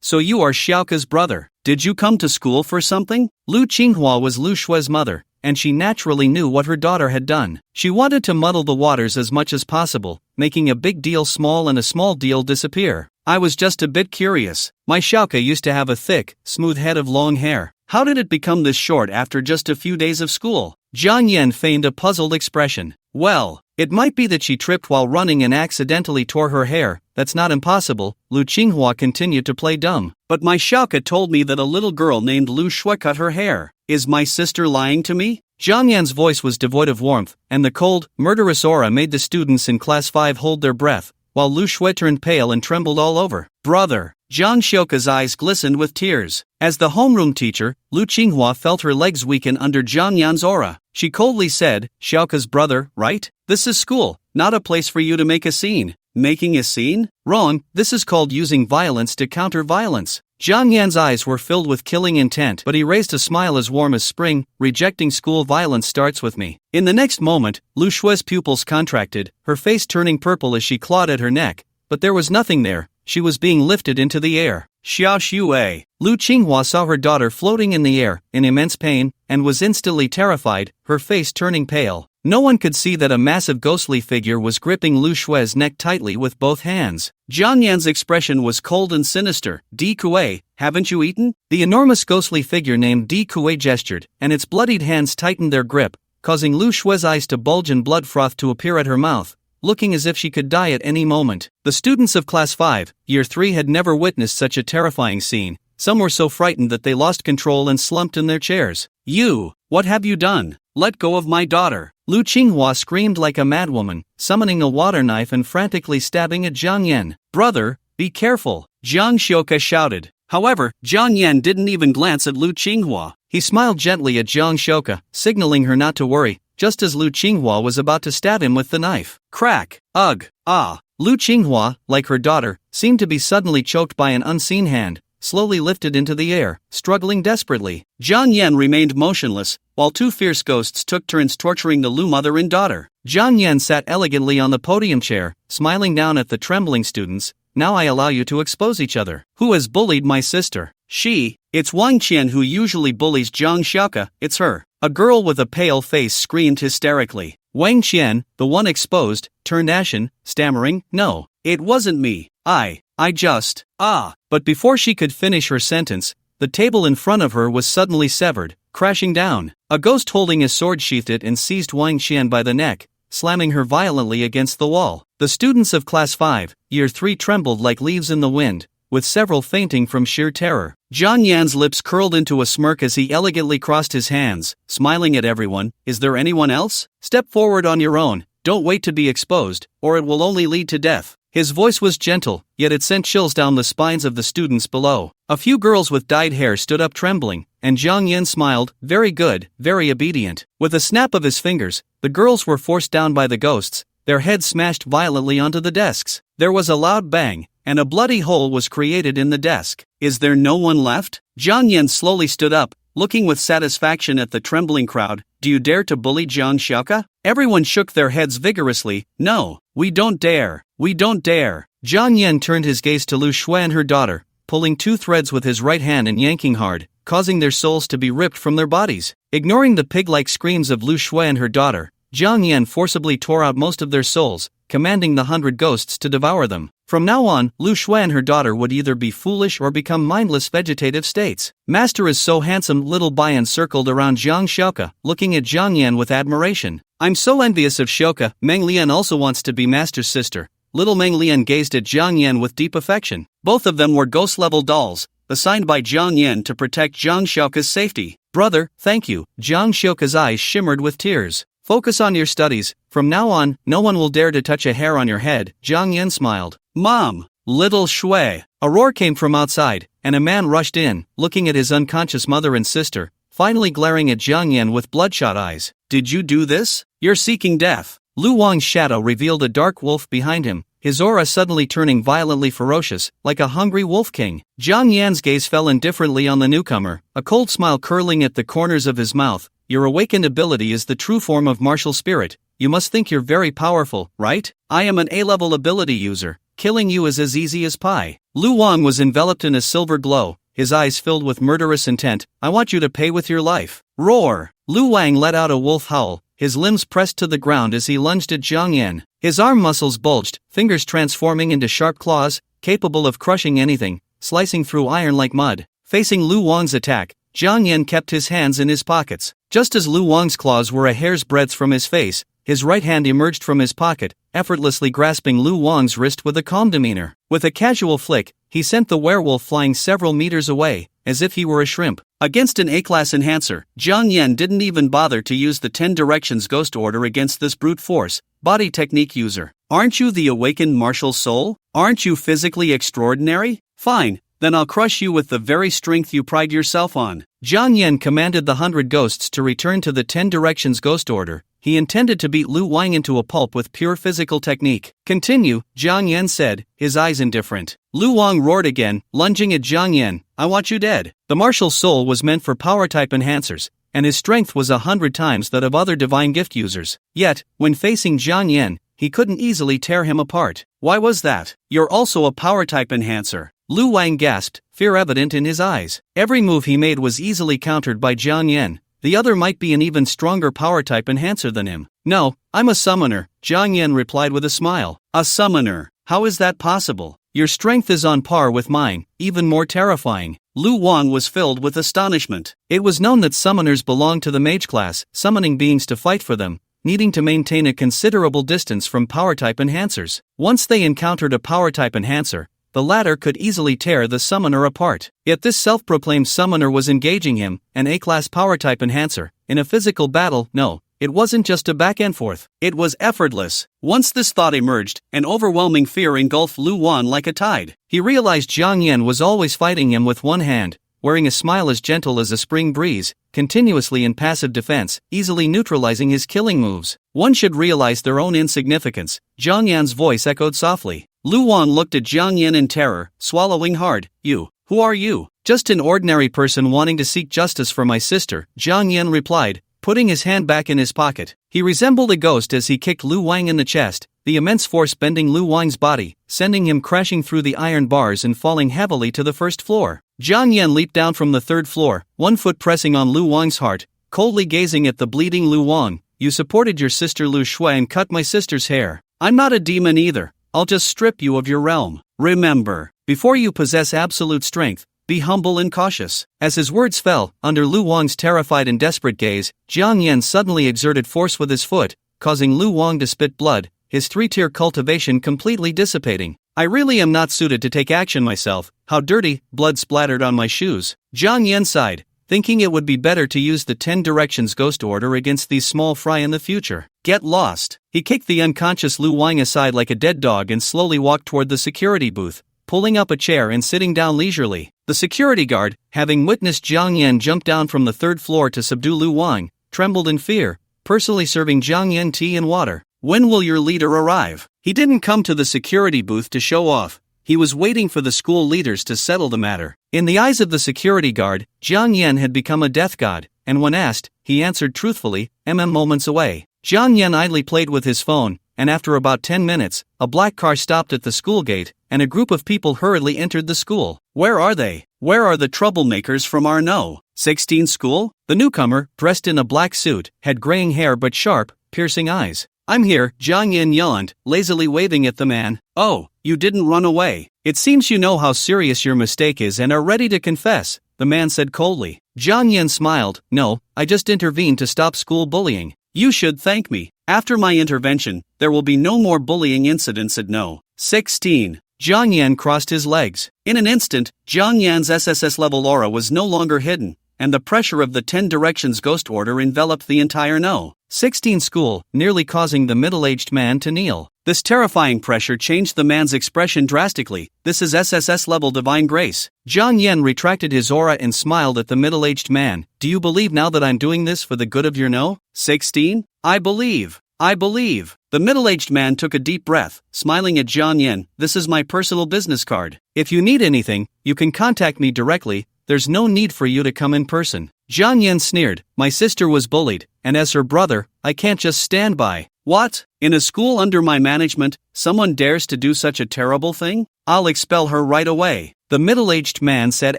So you are Xiaoka's brother. Did you come to school for something? Lu Qinghua was Lu Shui's mother, and she naturally knew what her daughter had done. She wanted to muddle the waters as much as possible, making a big deal small and a small deal disappear. I was just a bit curious. My Xiaoka used to have a thick, smooth head of long hair. How did it become this short after just a few days of school? Jiang Yan feigned a puzzled expression. Well, it might be that she tripped while running and accidentally tore her hair. That's not impossible. Lu Qinghua continued to play dumb. But my Xiaoka told me that a little girl named Lu Shui cut her hair. Is my sister lying to me? Jiang Yan's voice was devoid of warmth, and the cold, murderous aura made the students in Class 5 hold their breath, while Lu Shui turned pale and trembled all over. Brother! Zhang Xiaoka's eyes glistened with tears. As the homeroom teacher, Lu Qinghua felt her legs weaken under Jiang Yan's aura. She coldly said, Xiaoka's brother, right? This is school, not a place for you to make a scene. Making a scene? Wrong, this is called using violence to counter violence. Jiang Yan's eyes were filled with killing intent, but he raised a smile as warm as spring. Rejecting school violence starts with me. In the next moment, Lu Shui's pupils contracted, her face turning purple as she clawed at her neck. But there was nothing there. She was being lifted into the air. Xiao Xue. Lu Qinghua saw her daughter floating in the air, in immense pain, and was instantly terrified, her face turning pale. No one could see that a massive ghostly figure was gripping Lu Shui's neck tightly with both hands. Jiang Yan's expression was cold and sinister. Di Kuei, haven't you eaten? The enormous ghostly figure named Di Kuei gestured, and its bloodied hands tightened their grip, causing Lu Shui's eyes to bulge and blood froth to appear at her mouth, looking as if she could die at any moment. The students of Class 5, Year 3 had never witnessed such a terrifying scene. Some were so frightened that they lost control and slumped in their chairs. You, what have you done? Let go of my daughter. Lu Qinghua screamed like a madwoman, summoning a water knife and frantically stabbing at Jiang Yan. Brother, be careful, Zhang Xiaoka shouted. However, Jiang Yan didn't even glance at Lu Qinghua. He smiled gently at Zhang Xiaoka, signaling her not to worry, just as Lu Qinghua was about to stab him with the knife. Crack! Ugh! Ah! Lu Qinghua, like her daughter, seemed to be suddenly choked by an unseen hand, slowly lifted into the air, struggling desperately. Jiang Yan remained motionless, while two fierce ghosts took turns torturing the Lu mother and daughter. Jiang Yan sat elegantly on the podium chair, smiling down at the trembling students. Now I allow you to expose each other. Who has bullied my sister? She. It's Wang Qian who usually bullies Zhang Xiaoke, it's her. A girl with a pale face screamed hysterically. Wang Qian, the one exposed, turned ashen, stammering, "No, it wasn't me. I just, But before she could finish her sentence, the table in front of her was suddenly severed, crashing down. A ghost holding a sword sheathed it and seized Wang Qian by the neck, slamming her violently against the wall. The students of Class 5, Year 3 trembled like leaves in the wind, with several fainting from sheer terror. Jiang Yan's lips curled into a smirk as he elegantly crossed his hands, smiling at everyone. Is there anyone else? Step forward on your own, don't wait to be exposed, or it will only lead to death. His voice was gentle, yet it sent chills down the spines of the students below. A few girls with dyed hair stood up trembling, and Jiang Yan smiled, very good, very obedient. With a snap of his fingers, the girls were forced down by the ghosts, their heads smashed violently onto the desks. There was a loud bang, and a bloody hole was created in the desk. Is there no one left? Jiang Yan slowly stood up, looking with satisfaction at the trembling crowd. Do you dare to bully Zhang Xiaoke? Everyone shook their heads vigorously. No, we don't dare. We don't dare. Jiang Yan turned his gaze to Lu Shui and her daughter, pulling two threads with his right hand and yanking hard, causing their souls to be ripped from their bodies. Ignoring the pig-like screams of Lu Shui and her daughter, Jiang Yan forcibly tore out most of their souls, commanding the 100 ghosts to devour them. From now on, Lu Shui and her daughter would either be foolish or become mindless vegetative states. Master is so handsome. Little Bayan circled around Zhang Xiaoke, looking at Jiang Yan with admiration. I'm so envious of Xiaoke. Meng Lian also wants to be Master's sister. Little Meng Lian gazed at Jiang Yan with deep affection. Both of them were ghost-level dolls, assigned by Jiang Yan to protect Zhang Xiaoke's safety. Brother, thank you. Zhang Xiaoke's eyes shimmered with tears. Focus on your studies. From now on, no one will dare to touch a hair on your head. Jiang Yan smiled. Mom! Little Shui! A roar came from outside, and a man rushed in, looking at his unconscious mother and sister, finally glaring at Jiang Yan with bloodshot eyes. Did you do this? You're seeking death. Lu Wang's shadow revealed a dark wolf behind him, his aura suddenly turning violently ferocious, like a hungry wolf king. Jiang Yan's gaze fell indifferently on the newcomer, a cold smile curling at the corners of his mouth. Your awakened ability is the true form of martial spirit. You must think you're very powerful, right? I am an A-level ability user. Killing you is as easy as pie. Lu Wang was enveloped in a silver glow, his eyes filled with murderous intent. I want you to pay with your life. Roar! Lu Wang let out a wolf howl, his limbs pressed to the ground as he lunged at Jiang Yan. His arm muscles bulged, fingers transforming into sharp claws, capable of crushing anything, slicing through iron like mud. Facing Lu Wang's attack, Jiang Yan kept his hands in his pockets. Just as Lu Wang's claws were a hair's breadth from his face, his right hand emerged from his pocket, effortlessly grasping Lu Wang's wrist with a calm demeanor. With a casual flick, he sent the werewolf flying several meters away, as if he were a shrimp. Against an A-class enhancer, Jiang Yan didn't even bother to use the 10 directions ghost order against this brute force, body technique user. Aren't you the awakened martial soul? Aren't you physically extraordinary? Fine, then I'll crush you with the very strength you pride yourself on. Jiang Yan commanded the 100 ghosts to return to the 10 directions ghost order. He intended to beat Lu Wang into a pulp with pure physical technique. Continue, Jiang Yan said, his eyes indifferent. Lu Wang roared again, lunging at Jiang Yan. I want you dead. The martial soul was meant for power-type enhancers, and his strength was 100 times that of other divine gift users. Yet, when facing Jiang Yan, he couldn't easily tear him apart. Why was that? You're also a power-type enhancer. Lu Wang gasped, fear evident in his eyes. Every move he made was easily countered by Jiang Yan. The other might be an even stronger power-type enhancer than him. No, I'm a summoner, Jiang Yan replied with a smile. A summoner? How is that possible? Your strength is on par with mine, even more terrifying. Lu Wang was filled with astonishment. It was known that summoners belonged to the mage class, summoning beings to fight for them, needing to maintain a considerable distance from power-type enhancers. Once they encountered a power-type enhancer, the latter could easily tear the summoner apart. Yet this self-proclaimed summoner was engaging him, an A-class power-type enhancer, in a physical battle. No, it wasn't just a back and forth. It was effortless. Once this thought emerged, an overwhelming fear engulfed Lu Wang like a tide. He realized Jiang Yan was always fighting him with one hand, wearing a smile as gentle as a spring breeze, continuously in passive defense, easily neutralizing his killing moves. One should realize their own insignificance, Jiang Yan's voice echoed softly. Lu Wang looked at Jiang Yan in terror, swallowing hard. You, who are you? Just an ordinary person wanting to seek justice for my sister, Jiang Yan replied, putting his hand back in his pocket. He resembled a ghost as he kicked Lu Wang in the chest, the immense force bending Lu Wang's body, sending him crashing through the iron bars and falling heavily to the first floor. Jiang Yan leaped down from the third floor, one foot pressing on Lu Wang's heart, coldly gazing at the bleeding Lu Wang. You supported your sister Lu Shui and cut my sister's hair. I'm not a demon either. I'll just strip you of your realm. Remember, before you possess absolute strength, be humble and cautious. As his words fell, under Lu Wang's terrified and desperate gaze, Jiang Yan suddenly exerted force with his foot, causing Lu Wang to spit blood, his three-tier cultivation completely dissipating. I really am not suited to take action myself. How dirty, blood splattered on my shoes. Jiang Yan sighed, thinking it would be better to use the 10 Directions Ghost Order against these small fry in the future. Get lost. He kicked the unconscious Lu Wang aside like a dead dog and slowly walked toward the security booth, pulling up a chair and sitting down leisurely. The security guard, having witnessed Jiang Yan jump down from the third floor to subdue Lu Wang, trembled in fear, personally serving Jiang Yan tea and water. When will your leader arrive? He didn't come to the security booth to show off. He was waiting for the school leaders to settle the matter. In the eyes of the security guard, Jiang Yan had become a death god, and when asked, he answered truthfully, moments away. Jiang Yan idly played with his phone, and after about 10 minutes, a black car stopped at the school gate, and a group of people hurriedly entered the school. Where are they? Where are the troublemakers from our No. 16 school? The newcomer, dressed in a black suit, had graying hair but sharp, piercing eyes. I'm here, Jiang Yan yawned, lazily waving at the man. Oh, you didn't run away. It seems you know how serious your mistake is and are ready to confess, the man said coldly. Jiang Yan smiled. No, I just intervened to stop school bullying. You should thank me. After my intervention, there will be no more bullying incidents at No. 16. Jiang Yan crossed his legs. In an instant, Jiang Yan's SSS-level aura was no longer hidden, and the pressure of the 10 Directions Ghost Order enveloped the entire No. 16 school, nearly causing the middle-aged man to kneel. This terrifying pressure changed the man's expression drastically. This is SSS-level divine grace. Jiang Yan retracted his aura and smiled at the middle-aged man. Do you believe now that I'm doing this for the good of your No. 16? I believe. The middle-aged man took a deep breath, smiling at Jiang Yan. This is my personal business card. If you need anything, you can contact me directly. There's no need for you to come in person. Jiang Yan sneered. My sister was bullied, and as her brother, I can't just stand by. What? In a school under my management, someone dares to do such a terrible thing? I'll expel her right away, the middle-aged man said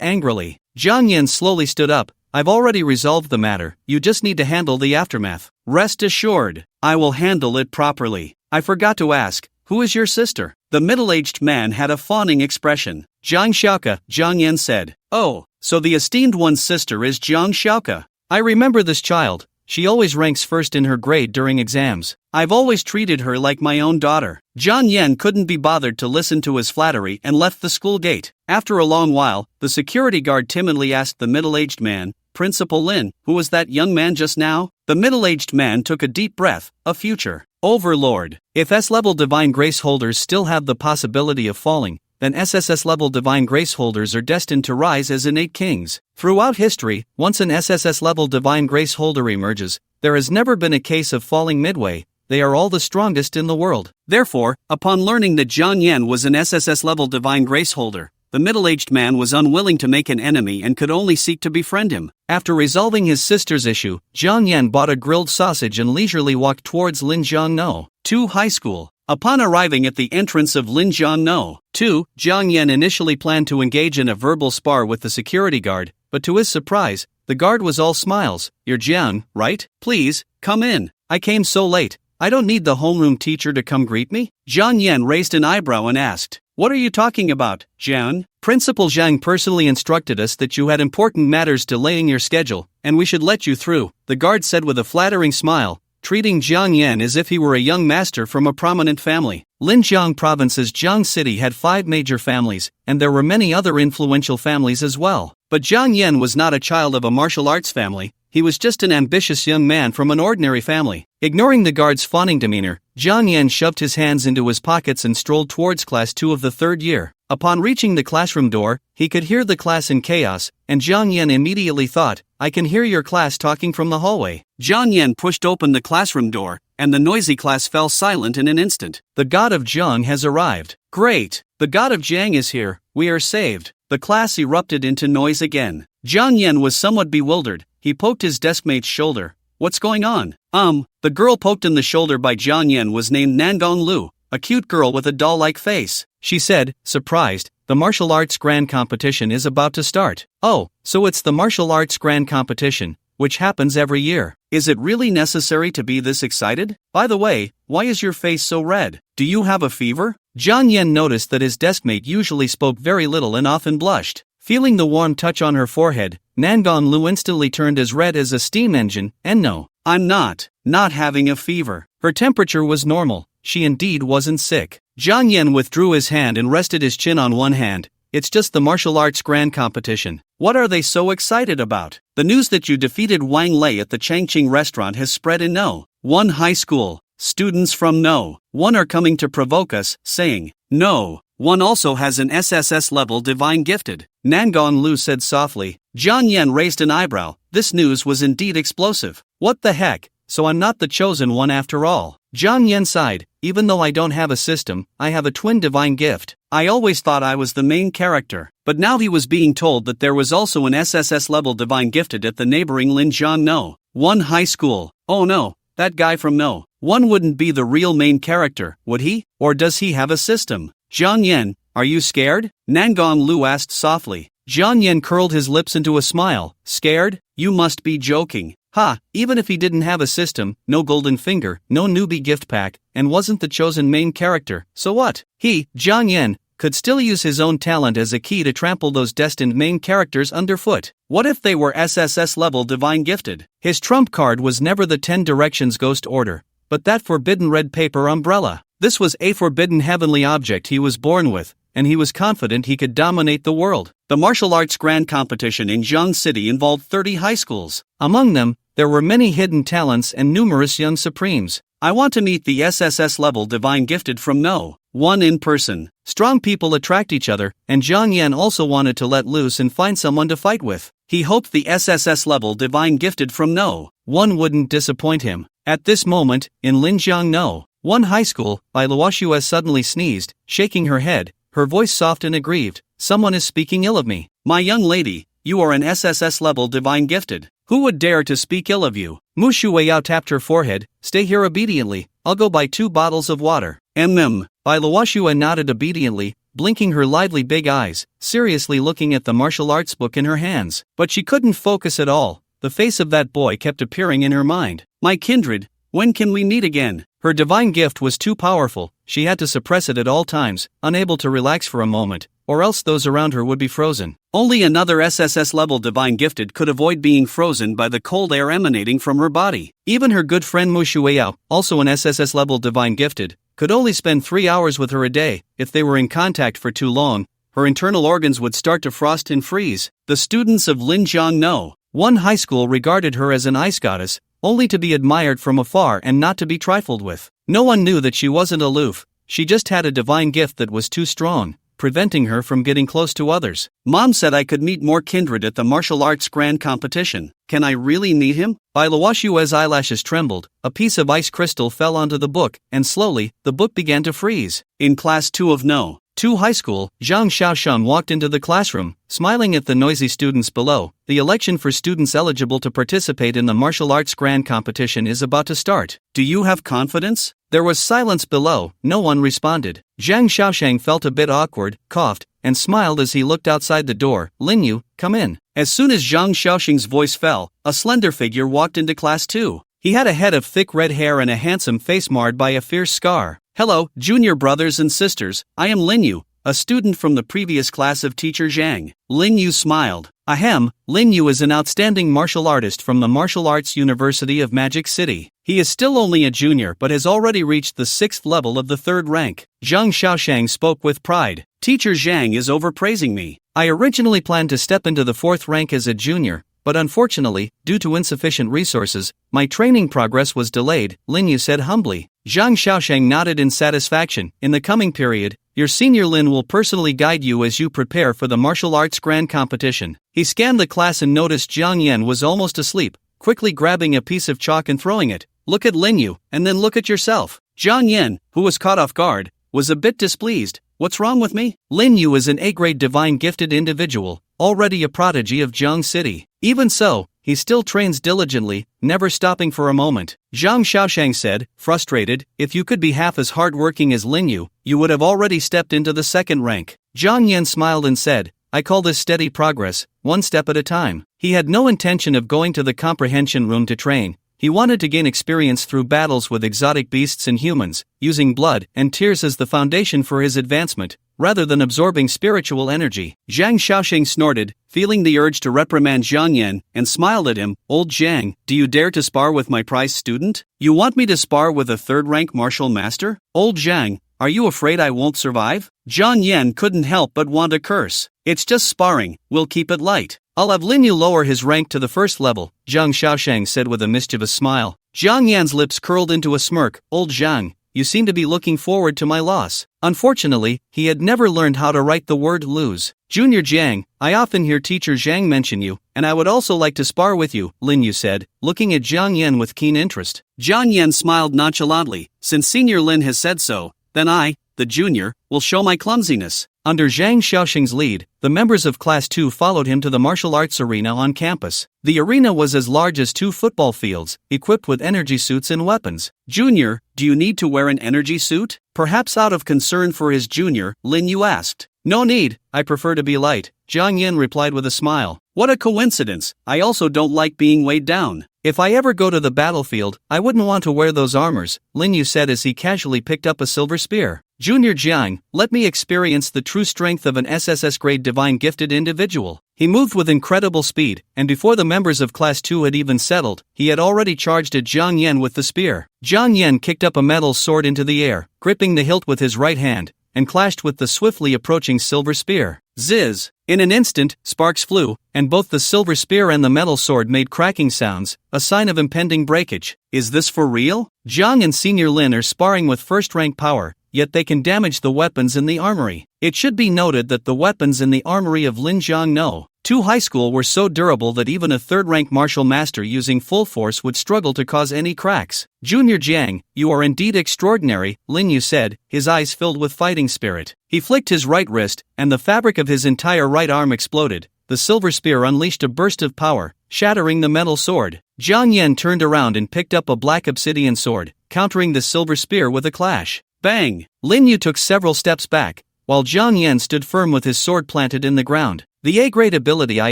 angrily. Jiang Yan slowly stood up. I've already resolved the matter, you just need to handle the aftermath. Rest assured, I will handle it properly. I forgot to ask, who is your sister? The middle-aged man had a fawning expression. Jiang Xiaoke, Jiang Yan said. Oh, so the esteemed one's sister is Jiang Xiaoke. I remember this child. She always ranks first in her grade during exams. I've always treated her like my own daughter. Jiang Yan couldn't be bothered to listen to his flattery and left the school gate. After a long while, the security guard timidly asked the middle-aged man, Principal Lin, who was that young man just now? The middle-aged man took a deep breath. A future overlord. If S-level divine grace holders still have the possibility of falling, then SSS-level divine grace holders are destined to rise as innate kings. Throughout history, once an SSS-level divine grace holder emerges, there has never been a case of falling midway. They are all the strongest in the world. Therefore, upon learning that Jiang Yan was an SSS-level divine grace holder, the middle-aged man was unwilling to make an enemy and could only seek to befriend him. After resolving his sister's issue, Jiang Yan bought a grilled sausage and leisurely walked towards Linjiang No. 2 High School. Upon arriving at the entrance of Linjiang No. 2, Jiang Yan initially planned to engage in a verbal spar with the security guard, but to his surprise, the guard was all smiles. You're Jiang, right? Please, come in. I came so late. I don't need the homeroom teacher to come greet me? Jiang Yan raised an eyebrow and asked, What are you talking about, Jiang? Principal Zhang personally instructed us that you had important matters delaying your schedule, and we should let you through, the guard said with a flattering smile, treating Jiang Yan as if he were a young master from a prominent family. Linjiang Province's Jiang City had 5 major families, and there were many other influential families as well. But Jiang Yan was not a child of a martial arts family, he was just an ambitious young man from an ordinary family. Ignoring the guard's fawning demeanor, Jiang Yan shoved his hands into his pockets and strolled towards class 2 of the 3rd year. Upon reaching the classroom door, he could hear the class in chaos, and Zhang Yan immediately thought, I can hear your class talking from the hallway. Zhang Yan pushed open the classroom door, and the noisy class fell silent in an instant. The god of Zhang has arrived. Great! The god of Zhang is here, we are saved. The class erupted into noise again. Zhang Yan was somewhat bewildered. He poked his deskmate's shoulder. What's going on? The girl poked in the shoulder by Zhang Yan was named Nangong Lu, a cute girl with a doll-like face. She said, surprised, the martial arts grand competition is about to start. Oh, so it's the martial arts grand competition, which happens every year. Is it really necessary to be this excited? By the way, why is your face so red? Do you have a fever? Zhang Yan noticed that his deskmate usually spoke very little and often blushed. Feeling the warm touch on her forehead, Nangong Lu instantly turned as red as a steam engine, and no, I'm not having a fever. Her temperature was normal, she indeed wasn't sick. Zhang Yan withdrew his hand and rested his chin on one hand. It's just the martial arts grand competition. What are they so excited about? The news that you defeated Wang Lei at the Changqing restaurant has spread in No. 1 high school. Students from No. 1 are coming to provoke us, saying, No. 1 also has an SSS-level divine gifted. Nangong Lu said softly. Zhang Yan raised an eyebrow. This news was indeed explosive. What the heck? So I'm not the chosen one after all. Zhang Yan sighed. Even though I don't have a system, I have a twin divine gift. I always thought I was the main character. But now he was being told that there was also an SSS-level divine gifted at the neighboring Linjiang No. 1 high school. Oh no, that guy from No. 1 wouldn't be the real main character, would he? Or does he have a system? Zhang Yan, are you scared? Nangong Lu asked softly. Zhang Yan curled his lips into a smile. Scared? You must be joking. Ha, even if he didn't have a system, no golden finger, no newbie gift pack, and wasn't the chosen main character, so what? He, Zhang Yan, could still use his own talent as a key to trample those destined main characters underfoot. What if they were SSS-level divine gifted? His trump card was never the 10 Directions Ghost Order, but that forbidden red paper umbrella. This was a forbidden heavenly object he was born with, and he was confident he could dominate the world. The martial arts grand competition in Zhang City involved 30 high schools. Among them, there were many hidden talents and numerous young supremes. I want to meet the SSS-level divine gifted from No. 1 in person. Strong people attract each other, and Zhang Yan also wanted to let loose and find someone to fight with. He hoped the SSS-level divine gifted from No. 1 wouldn't disappoint him. At this moment, in Linjiang No. 1 high school, Bai Luoxue suddenly sneezed, shaking her head, her voice soft and aggrieved. Someone is speaking ill of me. My young lady, you are an SSS-level divine gifted. Who would dare to speak ill of you? Mu Shuiyao tapped her forehead. Stay here obediently, I'll go buy 2 bottles of water. Bai Luoxue nodded obediently, blinking her lively big eyes, seriously looking at the martial arts book in her hands. But she couldn't focus at all. The face of that boy kept appearing in her mind. My kindred, when can we meet again? Her divine gift was too powerful, she had to suppress it at all times, unable to relax for a moment, or else those around her would be frozen. Only another SSS-level divine gifted could avoid being frozen by the cold air emanating from her body. Even her good friend Mu Shuiyao, also an SSS-level divine gifted, could only spend 3 hours with her a day. If they were in contact for too long, her internal organs would start to frost and freeze. The students of Linjiang No. 1 high school regarded her as an ice goddess, only to be admired from afar and not to be trifled with. No one knew that she wasn't aloof, she just had a divine gift that was too strong, preventing her from getting close to others. Mom said I could meet more kindred at the martial arts grand competition. Can I really meet him? Bai Luoxue's eyelashes trembled, a piece of ice crystal fell onto the book, and slowly, the book began to freeze. In class 2 of No. 2 high school, Zhang Xiaoshan walked into the classroom, smiling at the noisy students below. The election for students eligible to participate in the martial arts grand competition is about to start. Do you have confidence? There was silence below, no one responded. Zhang Xiaoshan felt a bit awkward, coughed, and smiled as he looked outside the door. Lin Yu, come in. As soon as Zhang Xiaoshang's voice fell, a slender figure walked into class 2. He had a head of thick red hair and a handsome face marred by a fierce scar. Hello, junior brothers and sisters, I am Lin Yu, a student from the previous class of teacher Zhang. Lin Yu smiled. Ahem, Lin Yu is an outstanding martial artist from the Martial Arts University of Magic City. He is still only a junior but has already reached the 6th level of the 3rd rank. Zhang Xiaoshang spoke with pride. Teacher Zhang is overpraising me. I originally planned to step into the 4th rank as a junior, but unfortunately, due to insufficient resources, my training progress was delayed, Lin Yu said humbly. Zhang Xiaosheng nodded in satisfaction. In the coming period, your senior Lin will personally guide you as you prepare for the martial arts grand competition. He scanned the class and noticed Jiang Yan was almost asleep, quickly grabbing a piece of chalk and throwing it. Look at Lin Yu, and then look at yourself. Jiang Yan, who was caught off guard, was a bit displeased. What's wrong with me? Lin Yu is an A-grade divine gifted individual, already a prodigy of Zhang City. Even so, he still trains diligently, never stopping for a moment. Zhang Xiaosheng said, frustrated, if you could be half as hardworking as Lin Yu, you would have already stepped into the second rank. Jiang Yan smiled and said, I call this steady progress, one step at a time. He had no intention of going to the comprehension room to train. He wanted to gain experience through battles with exotic beasts and humans, using blood and tears as the foundation for his advancement, rather than absorbing spiritual energy. Zhang Xiaosheng snorted, feeling the urge to reprimand Jiang Yan, and smiled at him. Old Zhang, do you dare to spar with my prized student? You want me to spar with a third-rank martial master? Old Zhang, are you afraid I won't survive? Jiang Yan couldn't help but want to curse. It's just sparring, we'll keep it light. I'll have Lin Yu lower his rank to the first level, Zhang Xiaosheng said with a mischievous smile. Jiang Yan's lips curled into a smirk. Old Zhang, you seem to be looking forward to my loss. Unfortunately, he had never learned how to write the word lose. Junior Jiang, I often hear teacher Zhang mention you, and I would also like to spar with you, Lin Yu said, looking at Jiang Yan with keen interest. Jiang Yan smiled nonchalantly. Since Senior Lin has said so, then I, the junior, will show my clumsiness. Under Zhang Xiaosheng's lead, the members of Class 2 followed him to the martial arts arena on campus. The arena was as large as 2 football fields, equipped with energy suits and weapons. Junior, do you need to wear an energy suit? Perhaps out of concern for his junior, Lin Yu asked. No need, I prefer to be light, Jiang Yan replied with a smile. What a coincidence, I also don't like being weighed down. If I ever go to the battlefield, I wouldn't want to wear those armors, Lin Yu said as he casually picked up a silver spear. Junior Jiang, let me experience the true strength of an SSS grade divine gifted individual. He moved with incredible speed, and before the members of Class 2 had even settled, he had already charged at Jiang Yan with the spear. Jiang Yan kicked up a metal sword into the air, gripping the hilt with his right hand, and clashed with the swiftly approaching silver spear. Ziz! In an instant, sparks flew, and both the silver spear and the metal sword made cracking sounds, a sign of impending breakage. Is this for real? Jiang and Senior Lin are sparring with first-rank power, yet they can damage the weapons in the armory. It should be noted that the weapons in the armory of Lin Jiang No 2 High School were so durable that even a third-rank martial master using full force would struggle to cause any cracks. Junior Jiang, you are indeed extraordinary, Lin Yu said, his eyes filled with fighting spirit. He flicked his right wrist, and the fabric of his entire right arm exploded. The silver spear unleashed a burst of power, shattering the metal sword. Jiang Yan turned around and picked up a black obsidian sword, countering the silver spear with a clash. Bang! Lin Yu took several steps back, while Jiang Yan stood firm with his sword planted in the ground. The A-grade ability I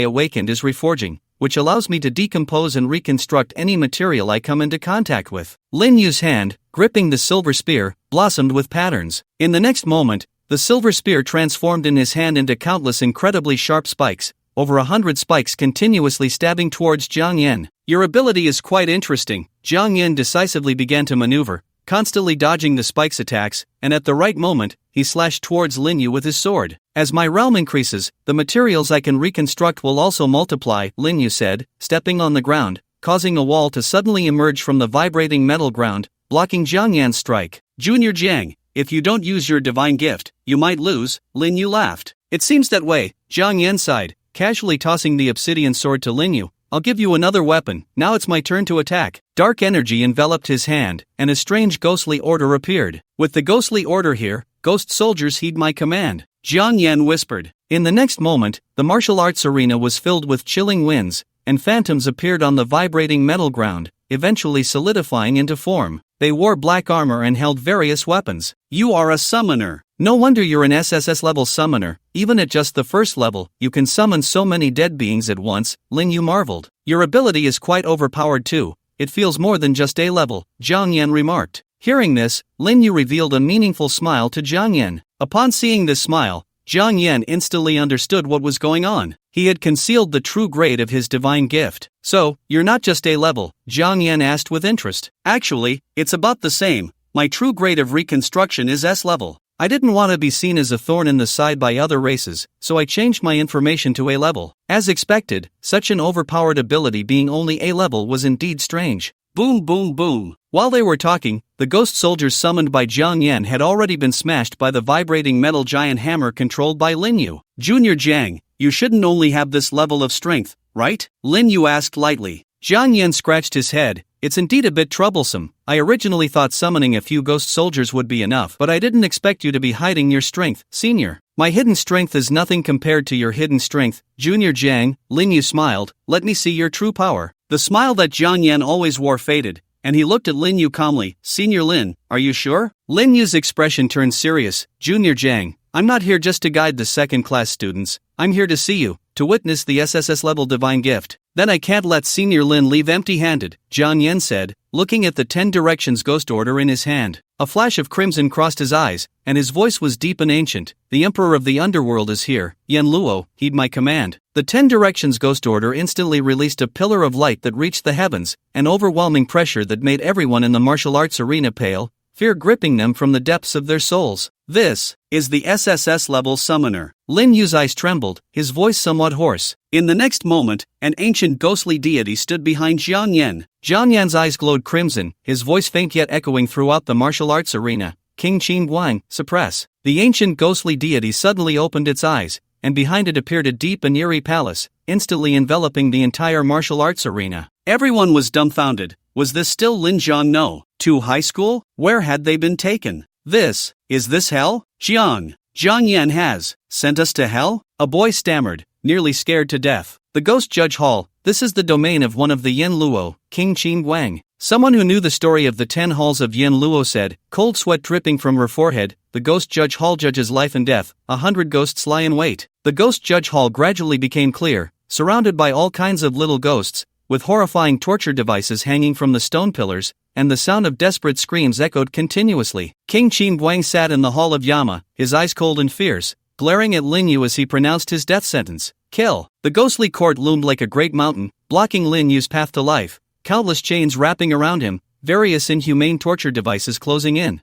awakened is reforging, which allows me to decompose and reconstruct any material I come into contact with. Lin Yu's hand, gripping the silver spear, blossomed with patterns. In the next moment, the silver spear transformed in his hand into countless incredibly sharp spikes, over 100 spikes continuously stabbing towards Jiang Yan. Your ability is quite interesting. Jiang Yan decisively began to maneuver, constantly dodging the spikes' attacks, and at the right moment, he slashed towards Lin Yu with his sword. As my realm increases, the materials I can reconstruct will also multiply, Lin Yu said, stepping on the ground, causing a wall to suddenly emerge from the vibrating metal ground, blocking Jiang Yan's strike. Junior Jiang, if you don't use your divine gift, you might lose, Lin Yu laughed. It seems that way, Jiang Yan sighed, casually tossing the obsidian sword to Lin Yu. I'll give you another weapon, now it's my turn to attack. Dark energy enveloped his hand, and a strange ghostly order appeared. With the ghostly order here, ghost soldiers heed my command, Jiang Yan whispered. In the next moment, the martial arts arena was filled with chilling winds, and phantoms appeared on the vibrating metal ground, eventually solidifying into form. They wore black armor and held various weapons. You are a summoner. No wonder you're an SSS-level summoner. Even at just the first level, you can summon so many dead beings at once, Lin Yu marveled. Your ability is quite overpowered too. It feels more than just A-level, Jiang Yan remarked. Hearing this, Lin Yu revealed a meaningful smile to Jiang Yan. Upon seeing this smile, Jiang Yan instantly understood what was going on. He had concealed the true grade of his divine gift. So, you're not just A-level, Jiang Yan asked with interest. Actually, it's about the same. My true grade of reconstruction is S-level. I didn't want to be seen as a thorn in the side by other races, so I changed my information to A-level. As expected, such an overpowered ability being only A-level was indeed strange. Boom boom boom. While they were talking, the ghost soldiers summoned by Jiang Yan had already been smashed by the vibrating metal giant hammer controlled by Lin Yu. Junior Jiang, you shouldn't only have this level of strength, right? Lin Yu asked lightly. Jiang Yan scratched his head. It's indeed a bit troublesome. I originally thought summoning a few ghost soldiers would be enough, but I didn't expect you to be hiding your strength, senior. My hidden strength is nothing compared to your hidden strength, Junior Jiang. Lin Yu smiled. Let me see your true power. The smile that Jiang Yan always wore faded, and he looked at Lin Yu calmly. Senior Lin, are you sure? Lin Yu's expression turned serious. Junior Jiang, I'm not here just to guide the second-class students. I'm here to see you, to witness the SSS-Level divine gift. Then I can't let Senior Lin leave empty-handed, Jiang Yan said, looking at the 10 Directions Ghost Order in his hand. A flash of crimson crossed his eyes, and his voice was deep and ancient. The Emperor of the Underworld is here. Yan Luo, heed my command. The 10 Directions Ghost Order instantly released a pillar of light that reached the heavens, an overwhelming pressure that made everyone in the martial arts arena pale, fear gripping them from the depths of their souls. This is the SSS-Level summoner. Lin Yu's eyes trembled, his voice somewhat hoarse. In the next moment, an ancient ghostly deity stood behind Jiang Yan. Jiang Yan's eyes glowed crimson, his voice faint yet echoing throughout the martial arts arena. King Qin Guang, suppress. The ancient ghostly deity suddenly opened its eyes, and behind it appeared a deep and eerie palace, instantly enveloping the entire martial arts arena. Everyone was dumbfounded. Was this still Lin Jiang? No. To high school? Where had they been taken? Is this hell? Jiang Yan has sent us to hell? A boy stammered, nearly scared to death. The Ghost Judge Hall, this is the domain of one of the Yan Luo, King Qin Guang. Someone who knew the story of the 10 halls of Yan Luo said, cold sweat dripping from her forehead. The Ghost Judge Hall judges life and death. 100 ghosts lie in wait. The Ghost Judge Hall gradually became clear, surrounded by all kinds of little ghosts, with horrifying torture devices hanging from the stone pillars, and the sound of desperate screams echoed continuously. King Qin Guang sat in the hall of Yama, his eyes cold and fierce, glaring at Lin Yu as he pronounced his death sentence. Kill. The ghostly court loomed like a great mountain, blocking Lin Yu's path to life, countless chains wrapping around him, various inhumane torture devices closing in.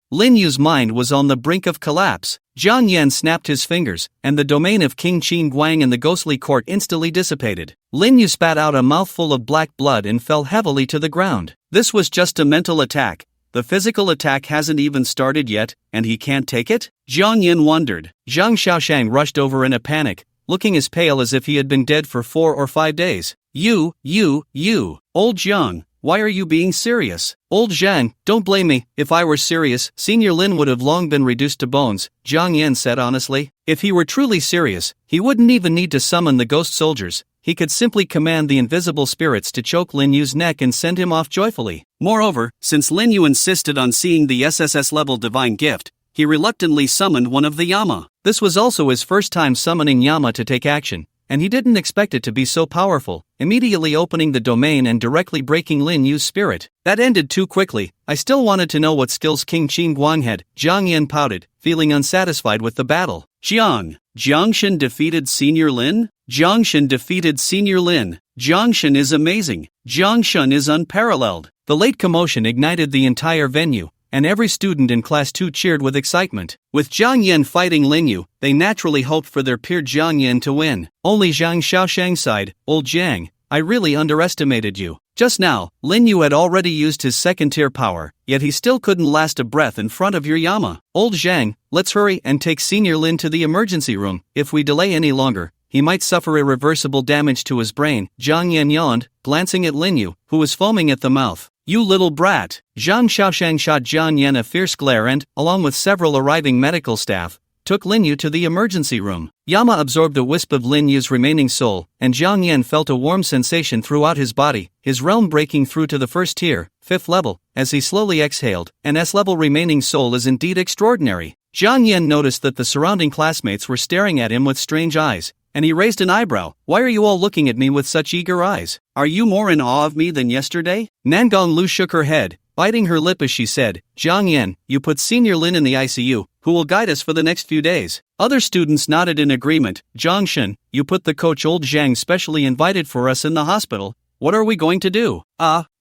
Lin Yu's mind was on the brink of collapse. Jiang Yan snapped his fingers, and the domain of King Qin Guang and the ghostly court instantly dissipated. Lin Yu spat out a mouthful of black blood and fell heavily to the ground. This was just a mental attack. The physical attack hasn't even started yet, and he can't take it? Jiang Yan wondered. Zhang Xiaoshang rushed over in a panic, looking as pale as if he had been dead for 4 or 5 days. You, old Jiang, why are you being serious? Old Zhang, don't blame me. If I were serious, Senior Lin would have long been reduced to bones, Jiang Yan said honestly. If he were truly serious, he wouldn't even need to summon the ghost soldiers. He could simply command the invisible spirits to choke Lin Yu's neck and send him off joyfully. Moreover, since Lin Yu insisted on seeing the SSS-Level divine gift, he reluctantly summoned one of the Yama. This was also his first time summoning Yama to take action, and he didn't expect it to be so powerful, immediately opening the domain and directly breaking Lin Yu's spirit. That ended too quickly. I still wanted to know what skills King Qin Guang had. Jiang Yan pouted, feeling unsatisfied with the battle. Jiangshan defeated Senior Lin? Jiangshan defeated Senior Lin. Jiangshan is amazing. Jiangshan is unparalleled. The late commotion ignited the entire venue, and every student in Class 2 cheered with excitement. With Jiang Yan fighting Lin Yu, they naturally hoped for their peer Jiang Yan to win. Only Zhang Xiaoshang sighed, Old Jiang, I really underestimated you. Just now, Lin Yu had already used his second-tier power, yet he still couldn't last a breath in front of your Yama. Old Zhang, let's hurry and take Senior Lin to the emergency room. If we delay any longer, he might suffer irreversible damage to his brain. Jiang Yan yawned, glancing at Lin Yu, who was foaming at the mouth. You little brat! Zhang Xiaoshang shot Jiang Yan a fierce glare and, along with several arriving medical staff, took Lin Yu to the emergency room. Yama absorbed a wisp of Lin Yu's remaining soul, and Jiang Yan felt a warm sensation throughout his body, his realm breaking through to the first tier, 5th level, as he slowly exhaled. An S-level remaining soul is indeed extraordinary. Jiang Yan noticed that the surrounding classmates were staring at him with strange eyes, and he raised an eyebrow. Why are you all looking at me with such eager eyes? Are you more in awe of me than yesterday? Nangong Lu shook her head, biting her lip as she said, Jiang Yan, you put Senior Lin in the ICU, who will guide us for the next few days. Other students nodded in agreement. Jiangshan, you put the coach Old Zhang specially invited for us in the hospital. What are we going to do?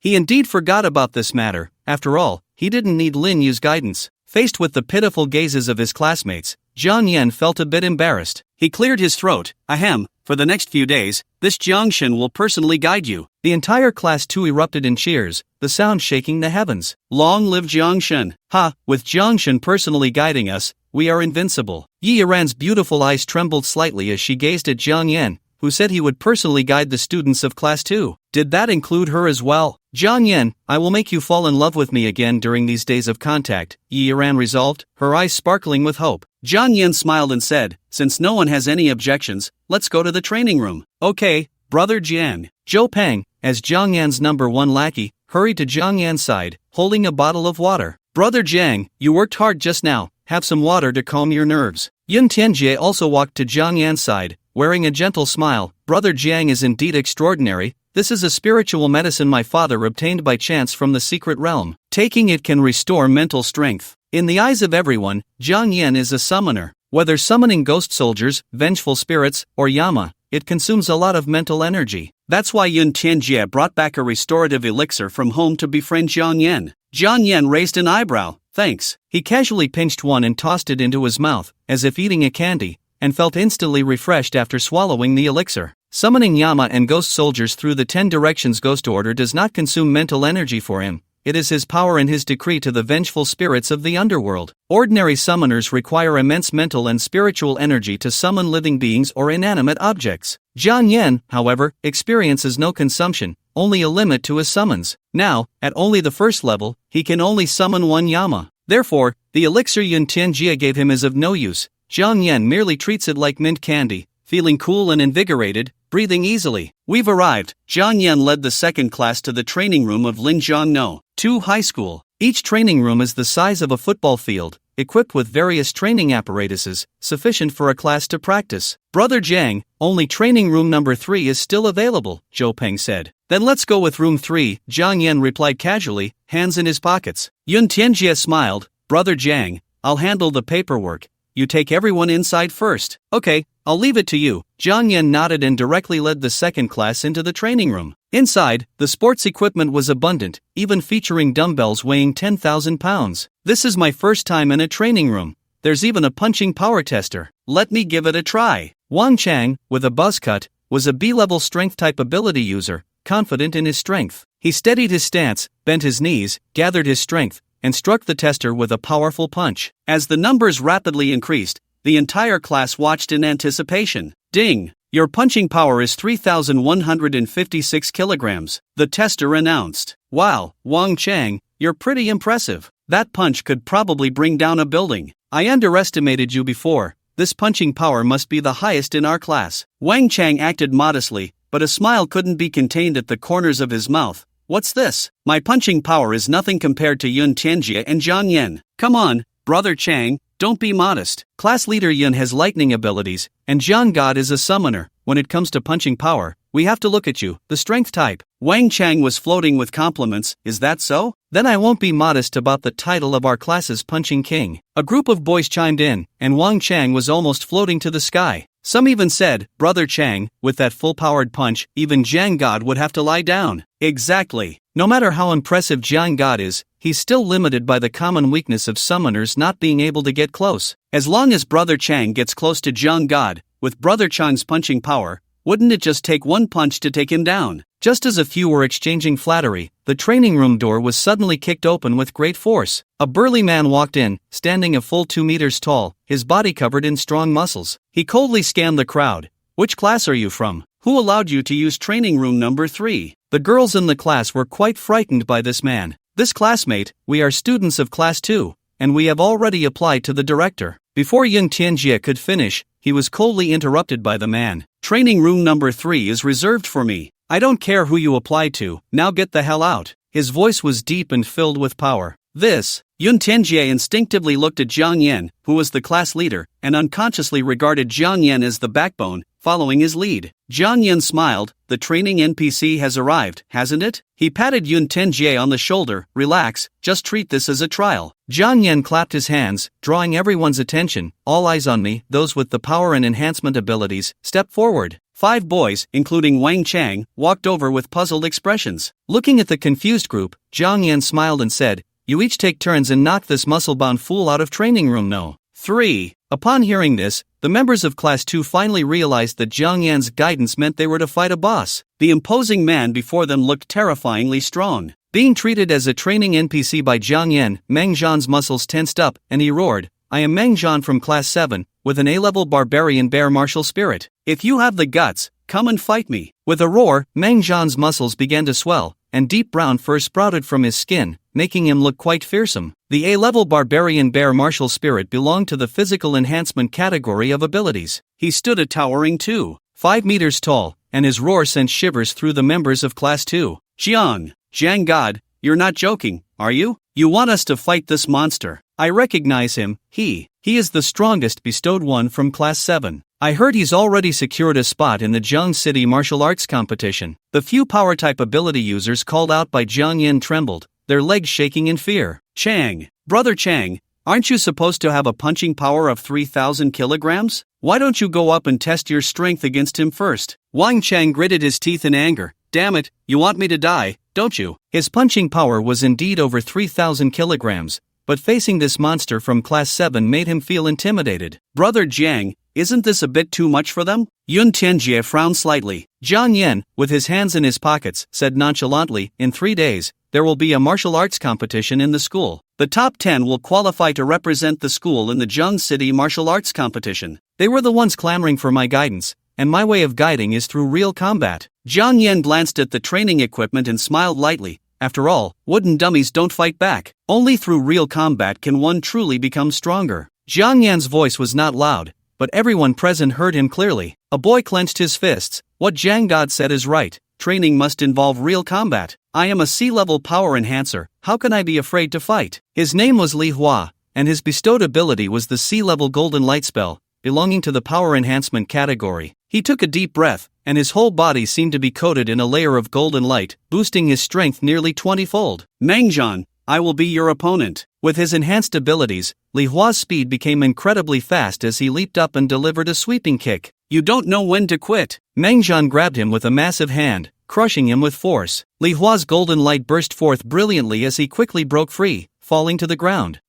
He indeed forgot about this matter. After all, he didn't need Lin Yu's guidance. Faced with the pitiful gazes of his classmates, Jiang Yan felt a bit embarrassed. He cleared his throat. Ahem, for the next few days, this Jiangshan will personally guide you. The entire class too erupted in cheers, the sound shaking the heavens. Long live Jiangshan! Ha, with Jiangshan personally guiding us, we are invincible. Yi Yiran's beautiful eyes trembled slightly as she gazed at Jiang Yan, who said he would personally guide the students of class 2. Did that include her as well? Jiang Yan, I will make you fall in love with me again during these days of contact, Yi Yiran resolved, her eyes sparkling with hope. Jiang Yan smiled and said, since no one has any objections, let's go to the training room. Okay, brother Jiang. Zhou Peng, as Jiang Yan's #1 lackey, hurried to Jiang Yan's side, holding a bottle of water. Brother Jiang, you worked hard just now, have some water to calm your nerves. Yun Tianjie also walked to Jiang Yan's side, wearing a gentle smile. Brother Jiang is indeed extraordinary. This is a spiritual medicine my father obtained by chance from the secret realm. Taking it can restore mental strength. In the eyes of everyone, Jiang Yan is a summoner. Whether summoning ghost soldiers, vengeful spirits, or Yama, it consumes a lot of mental energy. That's why Yun Tianjie brought back a restorative elixir from home to befriend Jiang Yan. Jiang Yan raised an eyebrow. Thanks. He casually pinched one and tossed it into his mouth, as if eating a candy, and felt instantly refreshed after swallowing the elixir. Summoning Yama and ghost soldiers through the 10 directions ghost order does not consume mental energy for him. It is his power and his decree to the vengeful spirits of the underworld. Ordinary summoners require immense mental and spiritual energy to summon living beings or inanimate objects. Jiang Yan, however, experiences no consumption, only a limit to his summons. Now, at only the first level, he can only summon one Yama. Therefore, the elixir Yun Tianjie gave him is of no use. Jiang Yan merely treats it like mint candy, feeling cool and invigorated, breathing easily. We've arrived. Jiang Yan led the second class to the training room of Linjiang 2 High School. Each training room is the size of a football field, equipped with various training apparatuses, sufficient for a class to practice. Brother Jiang, only training room number 3 is still available, Zhou Peng said. Then let's go with room 3, Jiang Yan replied casually, hands in his pockets. Yun Tianjie smiled. Brother Jiang, I'll handle the paperwork. You take everyone inside first. Okay, I'll leave it to you. Jiang Yan nodded and directly led the second class into the training room. Inside, the sports equipment was abundant, even featuring dumbbells weighing 10,000 pounds. This is my first time in a training room. There's even a punching power tester. Let me give it a try. Wang Chang, with a buzz cut, was a B-level strength type ability user, confident in his strength. He steadied his stance, bent his knees, gathered his strength, and struck the tester with a powerful punch. As the numbers rapidly increased, the entire class watched in anticipation. Ding! Your punching power is 3,156 kilograms, the tester announced. Wow, Wang Chang, you're pretty impressive. That punch could probably bring down a building. I underestimated you before. This punching power must be the highest in our class. Wang Chang acted modestly, but a smile couldn't be contained at the corners of his mouth. What's this? My punching power is nothing compared to Yun Tianjie and Jiang Yan. Come on, brother Chang, don't be modest. Class leader Yun has lightning abilities, and Jiang God is a summoner. When it comes to punching power, we have to look at you, the strength type. Wang Chang was floating with compliments. Is that so? Then I won't be modest about the title of our class's punching king. A group of boys chimed in, and Wang Chang was almost floating to the sky. Some even said, Brother Chang, with that full-powered punch, even Jiang God would have to lie down. Exactly. No matter how impressive Jiang God is, he's still limited by the common weakness of summoners not being able to get close. As long as Brother Chang gets close to Jiang God, with Brother Chang's punching power, wouldn't it just take one punch to take him down? Just as a few were exchanging flattery, the training room door was suddenly kicked open with great force. A burly man walked in, standing a full 2 meters tall, his body covered in strong muscles. He coldly scanned the crowd. Which class are you from? Who allowed you to use training room number 3? The girls in the class were quite frightened by this man. This classmate, we are students of class 2, and we have already applied to the director. Before Yun Tianjie could finish, he was coldly interrupted by the man. Training room number 3 is reserved for me. I don't care who you apply to, now get the hell out. His voice was deep and filled with power. Yun Tianjie instinctively looked at Jiang Yan, who was the class leader, and unconsciously regarded Jiang Yan as the backbone, following his lead. Jiang Yan smiled. The training NPC has arrived, hasn't it? He patted Yun Tianjie on the shoulder. Relax, just treat this as a trial. Jiang Yan clapped his hands, drawing everyone's attention. All eyes on me, those with the power and enhancement abilities, step forward. 5 boys, including Wang Chang, walked over with puzzled expressions. Looking at the confused group, Jiang Yan smiled and said, You each take turns and knock this muscle-bound fool out of training room no. 3. Upon hearing this, the members of Class 2 finally realized that Jiang Yan's guidance meant they were to fight a boss. The imposing man before them looked terrifyingly strong. Being treated as a training NPC by Jiang Yan, Meng Zhan's muscles tensed up, and he roared, I am Meng Zhan from Class 7, with an A-level barbarian bear martial spirit. If you have the guts, come and fight me. With a roar, Meng Zhan's muscles began to swell, and deep brown fur sprouted from his skin, making him look quite fearsome. The A-level barbarian bear martial spirit belonged to the physical enhancement category of abilities. He stood a towering 2.5 meters tall, and his roar sent shivers through the members of Class 2. Jiang God, you're not joking, are you? You want us to fight this monster? I recognize him, he is the strongest bestowed one from Class 7. I heard he's already secured a spot in the Jiang City martial arts competition. The few power-type ability users called out by Jiang Yan trembled, their legs shaking in fear. Chang, brother Chang, aren't you supposed to have a punching power of 3,000 kilograms? Why don't you go up and test your strength against him first? Wang Chang gritted his teeth in anger. Damn it, you want me to die, don't you? His punching power was indeed over 3,000 kilograms, but facing this monster from Class 7 made him feel intimidated. Brother Jiang, isn't this a bit too much for them? Yun Tianjie frowned slightly. Jiang Yan, with his hands in his pockets, said nonchalantly, in 3 days, there will be a martial arts competition in the school. The top 10 will qualify to represent the school in the Jiang City martial arts competition. They were the ones clamoring for my guidance, and my way of guiding is through real combat. Jiang Yan glanced at the training equipment and smiled lightly. After all, wooden dummies don't fight back. Only through real combat can one truly become stronger. Jiang Yan's voice was not loud, but everyone present heard him clearly. A boy clenched his fists. What Jiang God said is right. Training must involve real combat. I am a C-level power enhancer. How can I be afraid to fight? His name was Li Hua, and his bestowed ability was the C-level golden light spell, belonging to the power enhancement category. He took a deep breath, and his whole body seemed to be coated in a layer of golden light, boosting his strength nearly 20-fold. Meng Zhan, I will be your opponent. With his enhanced abilities, Li Hua's speed became incredibly fast as he leaped up and delivered a sweeping kick. You don't know when to quit. Meng Zhan grabbed him with a massive hand, crushing him with force. Li Hua's golden light burst forth brilliantly as he quickly broke free, falling to the ground.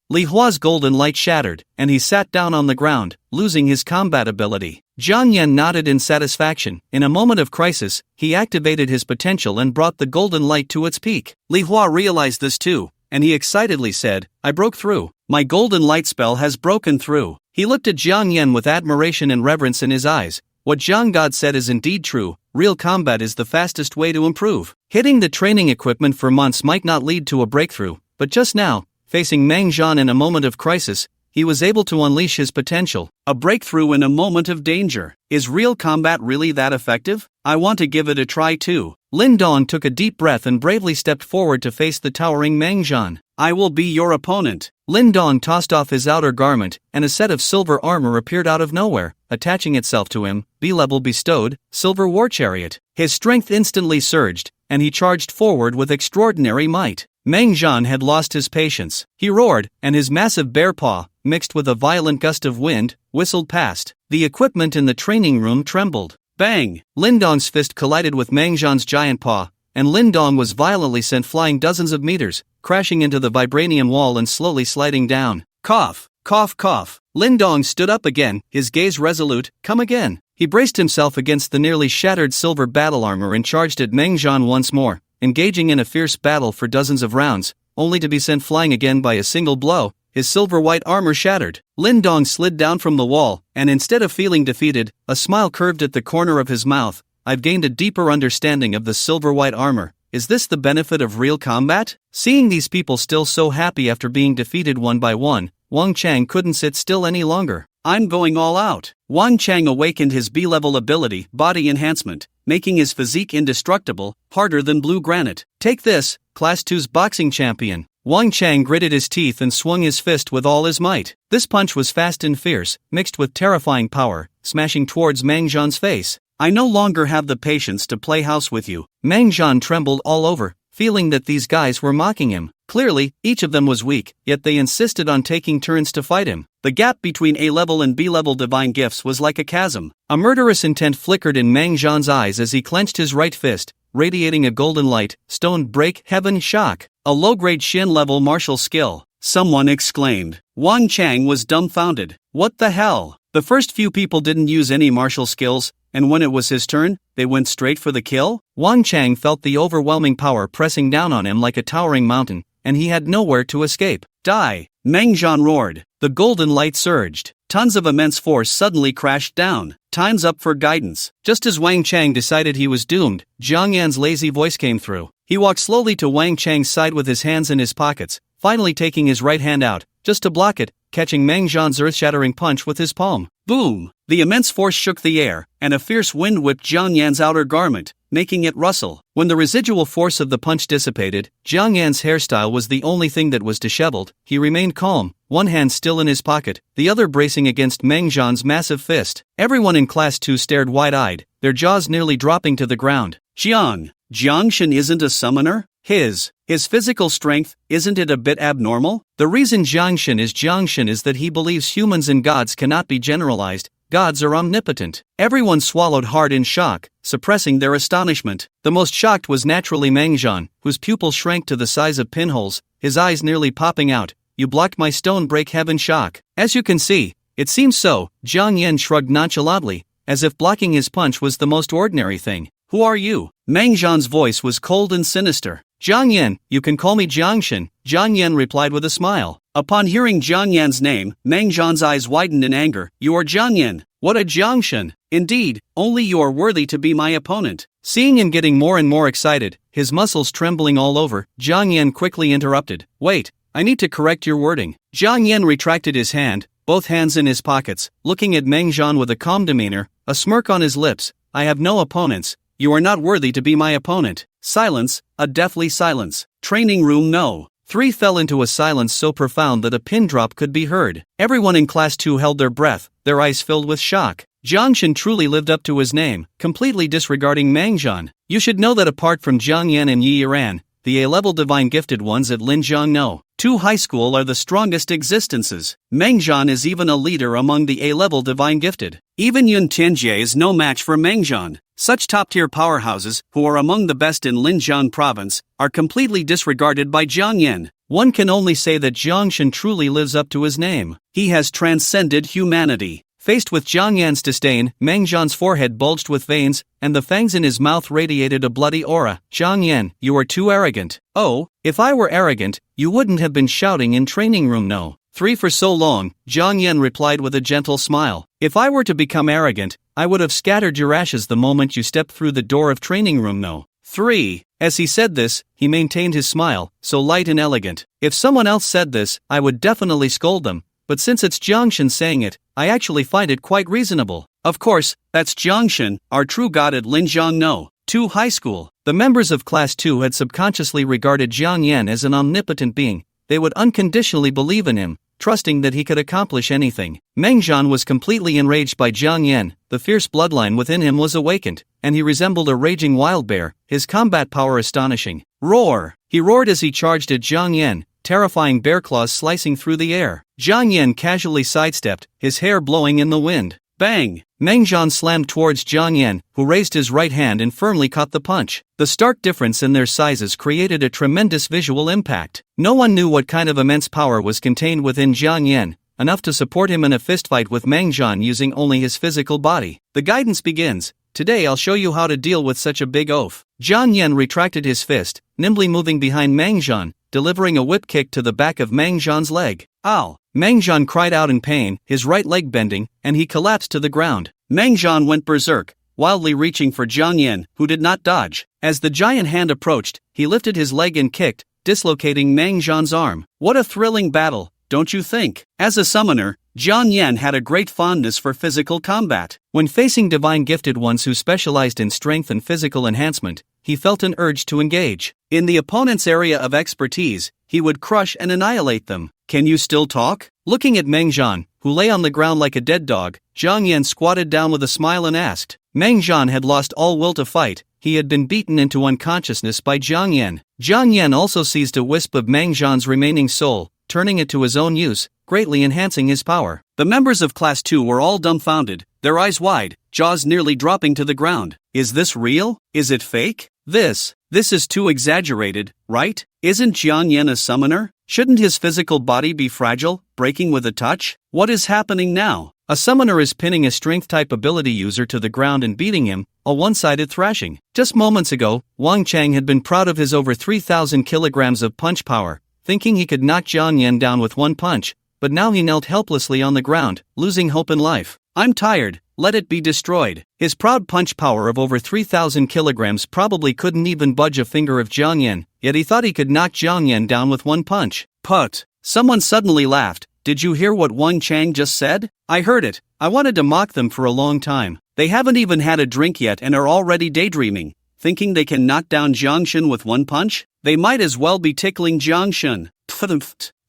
Li Hua's golden light shattered, and he sat down on the ground, losing his combat ability. Jiang Yan nodded in satisfaction. In a moment of crisis, he activated his potential and brought the golden light to its peak. Li Hua realized this too, and he excitedly said, I broke through. My golden light spell has broken through. He looked at Jiang Yan with admiration and reverence in his eyes. What Jiang God said is indeed true. Real combat is the fastest way to improve. Hitting the training equipment for months might not lead to a breakthrough, but just now, facing Meng Zhan in a moment of crisis, he was able to unleash his potential. A breakthrough in a moment of danger. Is real combat really that effective? I want to give it a try too. Lin Dong took a deep breath and bravely stepped forward to face the towering Meng Zhan. I will be your opponent. Lin Dong tossed off his outer garment, and a set of silver armor appeared out of nowhere, attaching itself to him. B-level bestowed, silver war chariot. His strength instantly surged, and he charged forward with extraordinary might. Meng Zhan had lost his patience. He roared, and his massive bear paw, mixed with a violent gust of wind, whistled past. The equipment in the training room trembled. Bang! Lin Dong's fist collided with Meng Zhan's giant paw, and Lin Dong was violently sent flying dozens of meters, crashing into the vibranium wall and slowly sliding down. Cough, cough, cough. Lin Dong stood up again, his gaze resolute. Come again. He braced himself against the nearly shattered silver battle armor and charged at Meng Zhan once more, engaging in a fierce battle for dozens of rounds, only to be sent flying again by a single blow. His silver-white armor shattered. Lin Dong slid down from the wall, and instead of feeling defeated, a smile curved at the corner of his mouth. I've gained a deeper understanding of the silver-white armor. Is this the benefit of real combat? Seeing these people still so happy after being defeated one by one, Wang Chang couldn't sit still any longer. I'm going all out. Wang Chang awakened his B-level ability, body enhancement, making his physique indestructible, harder than blue granite. Take this, Class 2's boxing champion. Wang Chang gritted his teeth and swung his fist with all his might. This punch was fast and fierce, mixed with terrifying power, smashing towards Meng Zhan's face. I no longer have the patience to play house with you. Meng Zhan trembled all over, feeling that these guys were mocking him. Clearly, each of them was weak, yet they insisted on taking turns to fight him. The gap between A-level and B-level divine gifts was like a chasm. A murderous intent flickered in Meng Zhan's eyes as he clenched his right fist, radiating a golden light, stone break heaven shock. A low-grade Shin-level martial skill, someone exclaimed. Wang Chang was dumbfounded. What the hell? The first few people didn't use any martial skills, and when it was his turn, they went straight for the kill? Wang Chang felt the overwhelming power pressing down on him like a towering mountain, and he had nowhere to escape. Die! Meng Zhan roared. The golden light surged. Tons of immense force suddenly crashed down. Time's up for guidance. Just as Wang Chang decided he was doomed, Jiang Yan's lazy voice came through. He walked slowly to Wang Chang's side with his hands in his pockets, finally taking his right hand out, just to block it, catching Meng Zhan's earth-shattering punch with his palm. Boom! The immense force shook the air, and a fierce wind whipped Jiang Yan's outer garment, making it rustle. When the residual force of the punch dissipated, Jiang Yan's hairstyle was the only thing that was disheveled. He remained calm, one hand still in his pocket, the other bracing against Meng Zhan's massive fist. Everyone in Class 2 stared wide-eyed, their jaws nearly dropping to the ground. Jiangshan isn't a summoner? His physical strength, isn't it a bit abnormal? The reason Jiangshan is that he believes humans and gods cannot be generalized. Gods are omnipotent. Everyone swallowed hard in shock, suppressing their astonishment. The most shocked was naturally Meng Zhan, whose pupils shrank to the size of pinholes, his eyes nearly popping out. You blocked my stone break heaven shock. As you can see, it seems so. Jiang Yan shrugged nonchalantly, as if blocking his punch was the most ordinary thing. Who are you? Meng Zhan's voice was cold and sinister. Jiang Yan, you can call me Jiangshan, Jiang Yan replied with a smile. Upon hearing Jiang Yan's name, Meng Zhan's eyes widened in anger. You are Jiang Yan. What a Jiangshan! Indeed, only you are worthy to be my opponent. Seeing him getting more and more excited, his muscles trembling all over, Jiang Yan quickly interrupted. Wait, I need to correct your wording. Jiang Yan retracted his hand, both hands in his pockets, looking at Meng Zhan with a calm demeanor, a smirk on his lips. I have no opponents. You are not worthy to be my opponent. Silence, a deathly silence. Training room no. 3 fell into a silence so profound that a pin drop could be heard. Everyone in Class 2 held their breath, their eyes filled with shock. Jiangshan truly lived up to his name, completely disregarding Meng Zhan. You should know that apart from Jiang Yan and Yi Yiran, the A-level divine gifted ones at Linjiang No. 2 High School are the strongest existences. Meng Zhan is even a leader among the A-level divine gifted. Even Yun Tianjie is no match for Meng Zhan. Such top-tier powerhouses, who are among the best in Linjiang province, are completely disregarded by Jiang Yan. One can only say that Jiangshan truly lives up to his name. He has transcended humanity. Faced with Jiang Yan's disdain, Meng Zhan's forehead bulged with veins, and the fangs in his mouth radiated a bloody aura. Jiang Yan, you are too arrogant. Oh, if I were arrogant, you wouldn't have been shouting in training room no. 3 for so long, Jiang Yan replied with a gentle smile. If I were to become arrogant, I would have scattered your ashes the moment you stepped through the door of training room no. 3. As he said this, he maintained his smile, so light and elegant. If someone else said this, I would definitely scold them, but since it's Jiangshan saying it, I actually find it quite reasonable. Of course, that's Jiangshan, our true god at Linjiang No. 2 High School. The members of Class 2 had subconsciously regarded Jiang Yan as an omnipotent being. They would unconditionally believe in him, trusting that he could accomplish anything. Meng Zhan was completely enraged by Jiang Yan. The fierce bloodline within him was awakened, and he resembled a raging wild bear, his combat power astonishing. Roar! He roared as he charged at Jiang Yan, terrifying bear claws slicing through the air. Jiang Yan casually sidestepped, his hair blowing in the wind. Bang! Meng Zhan slammed towards Jiang Yan, who raised his right hand and firmly caught the punch. The stark difference in their sizes created a tremendous visual impact. No one knew what kind of immense power was contained within Jiang Yan, enough to support him in a fistfight with Meng Zhan using only his physical body. The guidance begins. Today I'll show you how to deal with such a big oaf. Jiang Yan retracted his fist, nimbly moving behind Meng Zhan, delivering a whip kick to the back of Meng Zhan's leg. Ow! Meng Zhan cried out in pain, his right leg bending, and he collapsed to the ground. Meng Zhan went berserk, wildly reaching for Jiang Yan, who did not dodge. As the giant hand approached, he lifted his leg and kicked, dislocating Meng Zhan's arm. What a thrilling battle, don't you think? As a summoner, Jiang Yan had a great fondness for physical combat. When facing divine gifted ones who specialized in strength and physical enhancement, he felt an urge to engage. In the opponent's area of expertise, he would crush and annihilate them. Can you still talk? Looking at Meng Zhan, who lay on the ground like a dead dog, Jiang Yan squatted down with a smile and asked. Meng Zhan had lost all will to fight. He had been beaten into unconsciousness by Jiang Yan. Jiang Yan also seized a wisp of Meng Zhan's remaining soul, turning it to his own use, greatly enhancing his power. The members of Class 2 were all dumbfounded, their eyes wide, jaws nearly dropping to the ground. Is this real? Is it fake? This is too exaggerated, right? Isn't Jiang Yan a summoner? Shouldn't his physical body be fragile, breaking with a touch? What is happening now? A summoner is pinning a strength-type ability user to the ground and beating him, a one-sided thrashing. Just moments ago, Wang Chang had been proud of his over 3,000 kilograms of punch power, thinking he could knock Jiang Yan down with one punch, but now he knelt helplessly on the ground, losing hope in life. I'm tired, let it be destroyed. His proud punch power of over 3,000 kilograms probably couldn't even budge a finger of Jiang Yan, yet he thought he could knock Jiang Yan down with one punch. Put! Someone suddenly laughed. Did you hear what Wang Chang just said? I heard it. I wanted to mock them for a long time. They haven't even had a drink yet and are already daydreaming, thinking they can knock down Jiang Shun with one punch? They might as well be tickling Jiang Shun.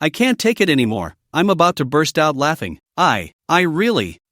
I can't take it anymore. I'm about to burst out laughing. I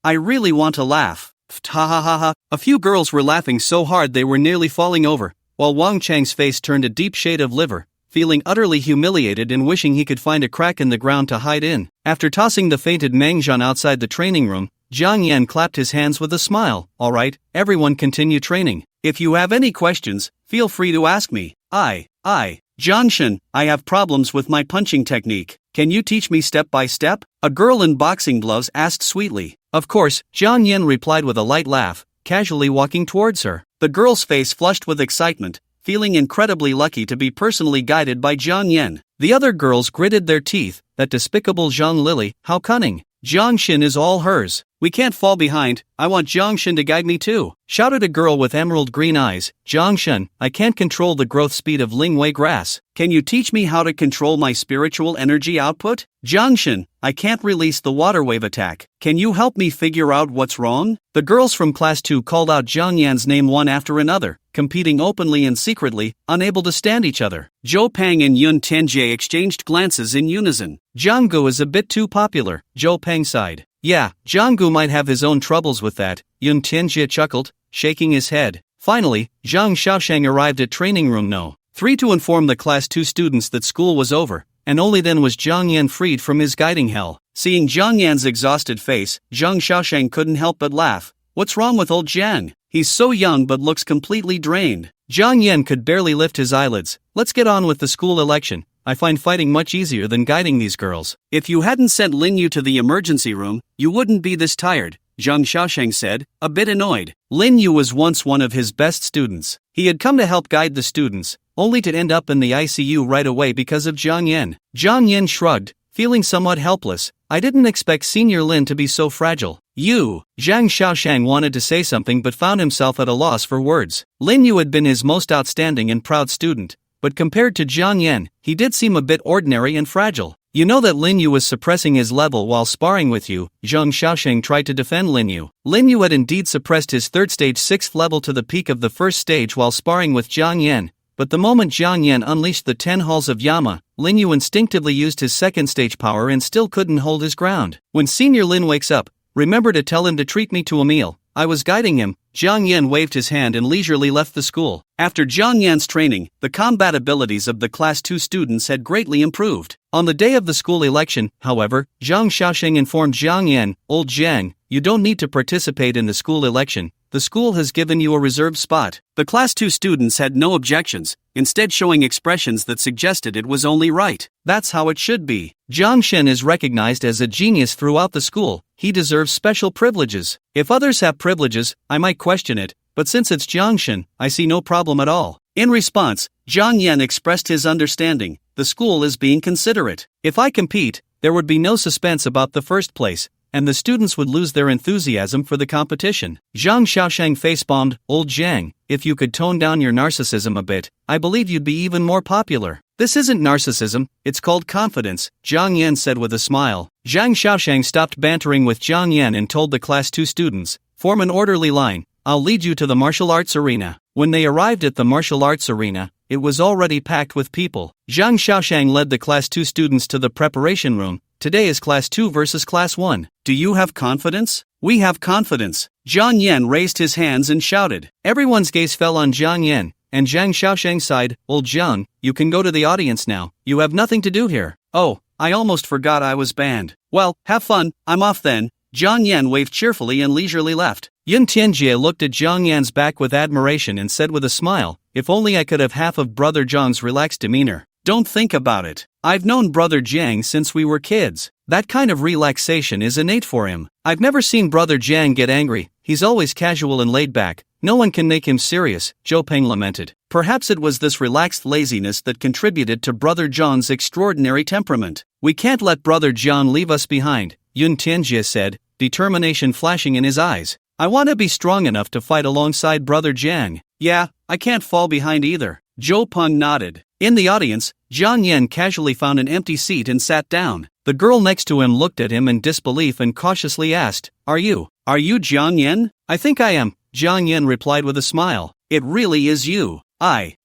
really want to laugh. Ha ha ha ha. A few girls were laughing so hard they were nearly falling over, while Wang Chang's face turned a deep shade of liver, feeling utterly humiliated and wishing he could find a crack in the ground to hide in. After tossing the fainted Mangzhan outside the training room, Jiang Yan clapped his hands with a smile. Alright, everyone continue training. If you have any questions, feel free to ask me. Jiangshan, I have problems with my punching technique. Can you teach me step by step? A girl in boxing gloves asked sweetly. Of course, Jiang Yan replied with a light laugh, casually walking towards her. The girl's face flushed with excitement, feeling incredibly lucky to be personally guided by Jiang Yan. The other girls gritted their teeth. That despicable Zhang Lily, how cunning. Jiang Xin is all hers. We can't fall behind, I want Jiang Xin to guide me too, shouted a girl with emerald green eyes. Jiang Xin, I can't control the growth speed of Lingwei grass. Can you teach me how to control my spiritual energy output? Jiang Xin, I can't release the water wave attack. Can you help me figure out what's wrong? The girls from class 2 called out Jiang Yan's name one after another, competing openly and secretly, unable to stand each other. Zhou Pang and Yun Tianjie exchanged glances in unison. Jianggu is a bit too popular, Zhou Pang sighed. Yeah, Jianggu might have his own troubles with that, Yun Tianjie chuckled, shaking his head. Finally, Zhang Xiaosheng arrived at training room No. 3 to inform the class 2 students that school was over, and only then was Jiang Yan freed from his guiding hell. Seeing Jiang Yan's exhausted face, Zhang Xiaosheng couldn't help but laugh. What's wrong with old Jiang? He's so young but looks completely drained. Jiang Yan could barely lift his eyelids. Let's get on with the school election. I find fighting much easier than guiding these girls. If you hadn't sent Lin Yu to the emergency room, you wouldn't be this tired, Zhang Xiaosheng said, a bit annoyed. Lin Yu was once one of his best students. He had come to help guide the students, only to end up in the ICU right away because of Jiang Yan. Jiang Yan shrugged, feeling somewhat helpless. I didn't expect Senior Lin to be so fragile. Zhang Xiaosheng wanted to say something but found himself at a loss for words. Lin Yu had been his most outstanding and proud student, but compared to Jiang Yan, he did seem a bit ordinary and fragile. You know that Lin Yu was suppressing his level while sparring with you, Zhang Xiaosheng tried to defend Lin Yu. Lin Yu had indeed suppressed his third stage 6th level to the peak of the first stage while sparring with Jiang Yan, but the moment Jiang Yan unleashed the 10 halls of Yama, Lin Yu instinctively used his second stage power and still couldn't hold his ground. When Senior Lin wakes up, remember to tell him to treat me to a meal. I was guiding him. Jiang Yan waved his hand and leisurely left the school. After Jiang Yan's training, the combat abilities of the Class 2 students had greatly improved. On the day of the school election, however, Zhang Xiaosheng informed Jiang Yan, Old Jiang, you don't need to participate in the school election. The school has given you a reserved spot. The Class 2 students had no objections, instead showing expressions that suggested it was only right. That's how it should be. Jiang Shen is recognized as a genius throughout the school. He deserves special privileges. If others have privileges, I might question it, but since it's Jiang Shen, I see no problem at all. In response, Jiang Yan expressed his understanding. The school is being considerate. If I compete, there would be no suspense about the first place, and the students would lose their enthusiasm for the competition. Zhang Xiaosheng face-bombed, Old Jiang, if you could tone down your narcissism a bit, I believe you'd be even more popular. This isn't narcissism, it's called confidence, Jiang Yan said with a smile. Zhang Xiaosheng stopped bantering with Jiang Yan and told the Class 2 students, form an orderly line, I'll lead you to the martial arts arena. When they arrived at the martial arts arena, it was already packed with people. Zhang Xiaosheng led the Class 2 students to the preparation room. Today is Class 2 versus Class 1. Do you have confidence? We have confidence. Jiang Yan raised his hands and shouted. Everyone's gaze fell on Jiang Yan, and Zhang Xiaosheng sighed, Old Jiang, you can go to the audience now. You have nothing to do here. Oh, I almost forgot I was banned. Well, have fun, I'm off then. Jiang Yan waved cheerfully and leisurely left. Yun Tianjie looked at Jiang Yan's back with admiration and said with a smile, if only I could have half of Brother Zhang's relaxed demeanor. Don't think about it. I've known Brother Jiang since we were kids. That kind of relaxation is innate for him. I've never seen Brother Jiang get angry. He's always casual and laid back. No one can make him serious, Zhou Peng lamented. Perhaps it was this relaxed laziness that contributed to Brother Zhang's extraordinary temperament. We can't let Brother Zhang leave us behind, Yun Tianjie said, determination flashing in his eyes. I want to be strong enough to fight alongside Brother Jiang. Yeah, I can't fall behind either. Zhou Peng nodded. In the audience, Jiang Yan casually found an empty seat and sat down. The girl next to him looked at him in disbelief and cautiously asked, Are you Jiang Yan? I think I am, Jiang Yan replied with a smile. It really is you. I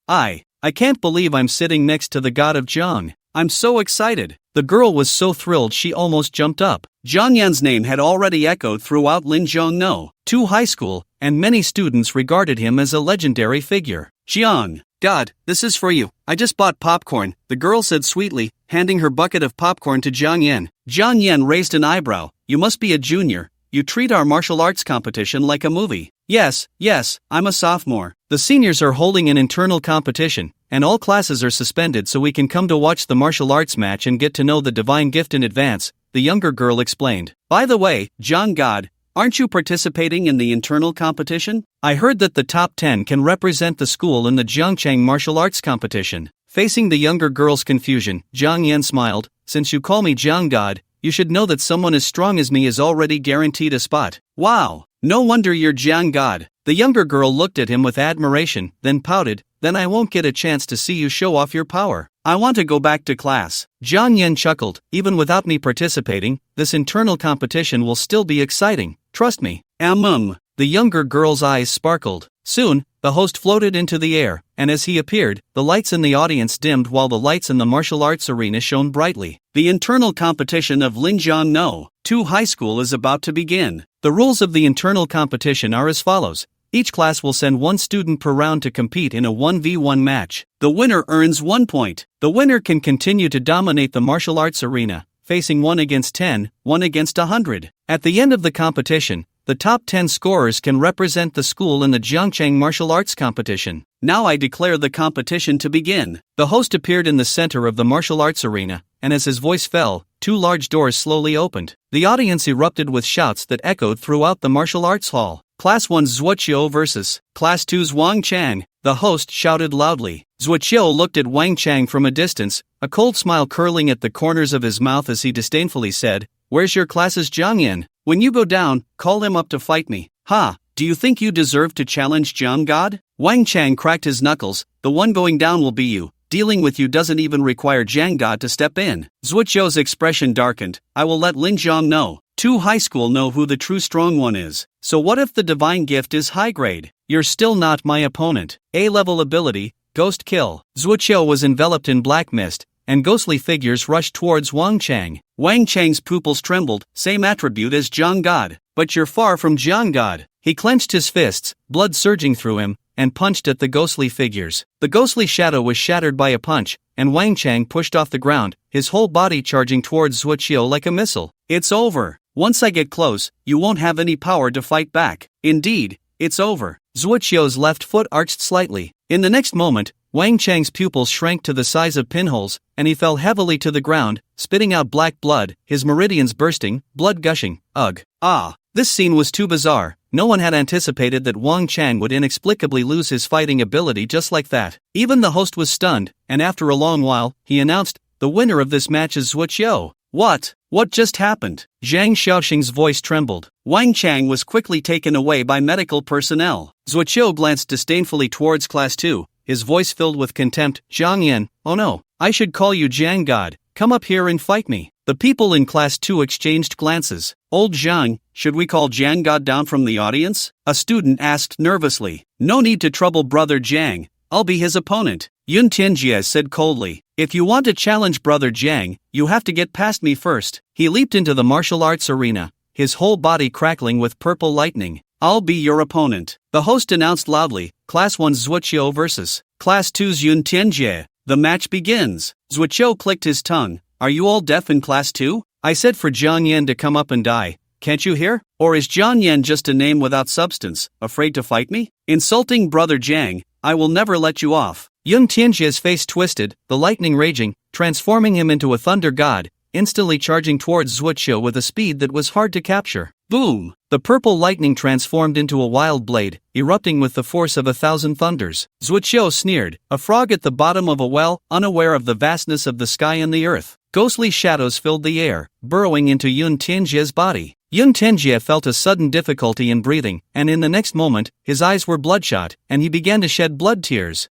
can't believe I'm sitting next to the god of Zhang. I'm so excited. The girl was so thrilled she almost jumped up. Jiang Yan's name had already echoed throughout Linzhongno 2 High School, and many students regarded him as a legendary figure. Jiang, God, this is for you. I just bought popcorn, the girl said sweetly, handing her bucket of popcorn to Jiang Yan. Jiang Yan raised an eyebrow. You must be a junior. You treat our martial arts competition like a movie. Yes, I'm a sophomore. The seniors are holding an internal competition, and all classes are suspended so we can come to watch the martial arts match and get to know the divine gift in advance, the younger girl explained. By the way, Zhang God, aren't you participating in the internal competition? I heard that the top 10 can represent the school in the Jiangchang martial arts competition. Facing the younger girl's confusion, Jiang Yan smiled. Since you call me Zhang God, you should know that someone as strong as me is already guaranteed a spot. Wow, no wonder you're Jiang God. The younger girl looked at him with admiration, then pouted. Then I won't get a chance to see you show off your power. I want to go back to class. Jiang Yan chuckled. Even without me participating, this internal competition will still be exciting. Trust me. The younger girl's eyes sparkled. Soon, the host floated into the air, and as he appeared, the lights in the audience dimmed while the lights in the martial arts arena shone brightly. The internal competition of Linzhongno 2 High School is about to begin. The rules of the internal competition are as follows. Each class will send 1 student per round to compete in a 1v1 match. The winner earns 1 point. The winner can continue to dominate the martial arts arena, facing 1 against 10, 1 against 100. At the end of the competition, the top 10 scorers can represent the school in the Jiangchang martial arts competition. Now I declare the competition to begin. The host appeared in the center of the martial arts arena, and as his voice fell, 2 large doors slowly opened. The audience erupted with shouts that echoed throughout the martial arts hall. Class 1's Zhuoqiu versus Class 2's Wang Chang, the host shouted loudly. Zhuoqiu looked at Wang Chang from a distance, a cold smile curling at the corners of his mouth as he disdainfully said, Where's your class's Jiang Yan? When you go down, call him up to fight me. Do you think you deserve to challenge Jiang God? Wang Chang cracked his knuckles. The one going down will be you. Dealing with you doesn't even require Jiang God to step in. Zhuoqiu's expression darkened. I will let Linzhongno 2 High School know who the true strong one is. So what if the divine gift is high grade? You're still not my opponent. A-level ability, Ghost Kill. Zhuoqiu was enveloped in black mist, and ghostly figures rushed towards Wang Chang. Wang Chang's pupils trembled, same attribute as Jiang God. But you're far from Jiang God. He clenched his fists, blood surging through him, and punched at the ghostly figures. The ghostly shadow was shattered by a punch, and Wang Chang pushed off the ground, his whole body charging towards Zhuoqiu like a missile. It's over. Once I get close, you won't have any power to fight back. Indeed, it's over. Zhuoqiu's left foot arched slightly. In the next moment, Wang Chang's pupils shrank to the size of pinholes, and he fell heavily to the ground, spitting out black blood, his meridians bursting, blood gushing. Ugh. This scene was too bizarre. No one had anticipated that Wang Chang would inexplicably lose his fighting ability just like that. Even the host was stunned, and after a long while, he announced, the winner of this match is Zhuoqiu. What just happened? Zhang Xiaoxing's voice trembled. Wang Chang was quickly taken away by medical personnel. Zhuoqiu glanced disdainfully towards Class 2, his voice filled with contempt. Jiang Yan, oh no, I should call you Jiang God. Come up here and fight me. The people in Class 2 exchanged glances. Old Zhang, should we call Jiang God down from the audience? A student asked nervously. No need to trouble Brother Jiang. I'll be his opponent. Yun Tianjie said coldly. If you want to challenge Brother Jiang, you have to get past me first. He leaped into the martial arts arena, his whole body crackling with purple lightning. I'll be your opponent. The host announced loudly. Class 1's Zhuoqiu versus Class 2's Yun Tianjie. The match begins. Zhuoqiu clicked his tongue. Are you all deaf in Class 2? I said for Jiang Yan to come up and die. can't you hear? Or is Jiang Yan just a name without substance, afraid to fight me? Insulting brother Jiang, I will never let you off. Yun Tianjie's face twisted, the lightning raging, transforming him into a thunder god, instantly charging towards Zhuoqiu with a speed that was hard to capture. Boom! The purple lightning transformed into a wild blade, erupting with the force of 1,000 thunders. Zhuoqiu sneered, a frog at the bottom of a well, unaware of the vastness of the sky and the earth. Ghostly shadows filled the air, burrowing into Yun Tianjie's body. Yun Tianjie felt a sudden difficulty in breathing, and in the next moment, his eyes were bloodshot, and he began to shed blood tears.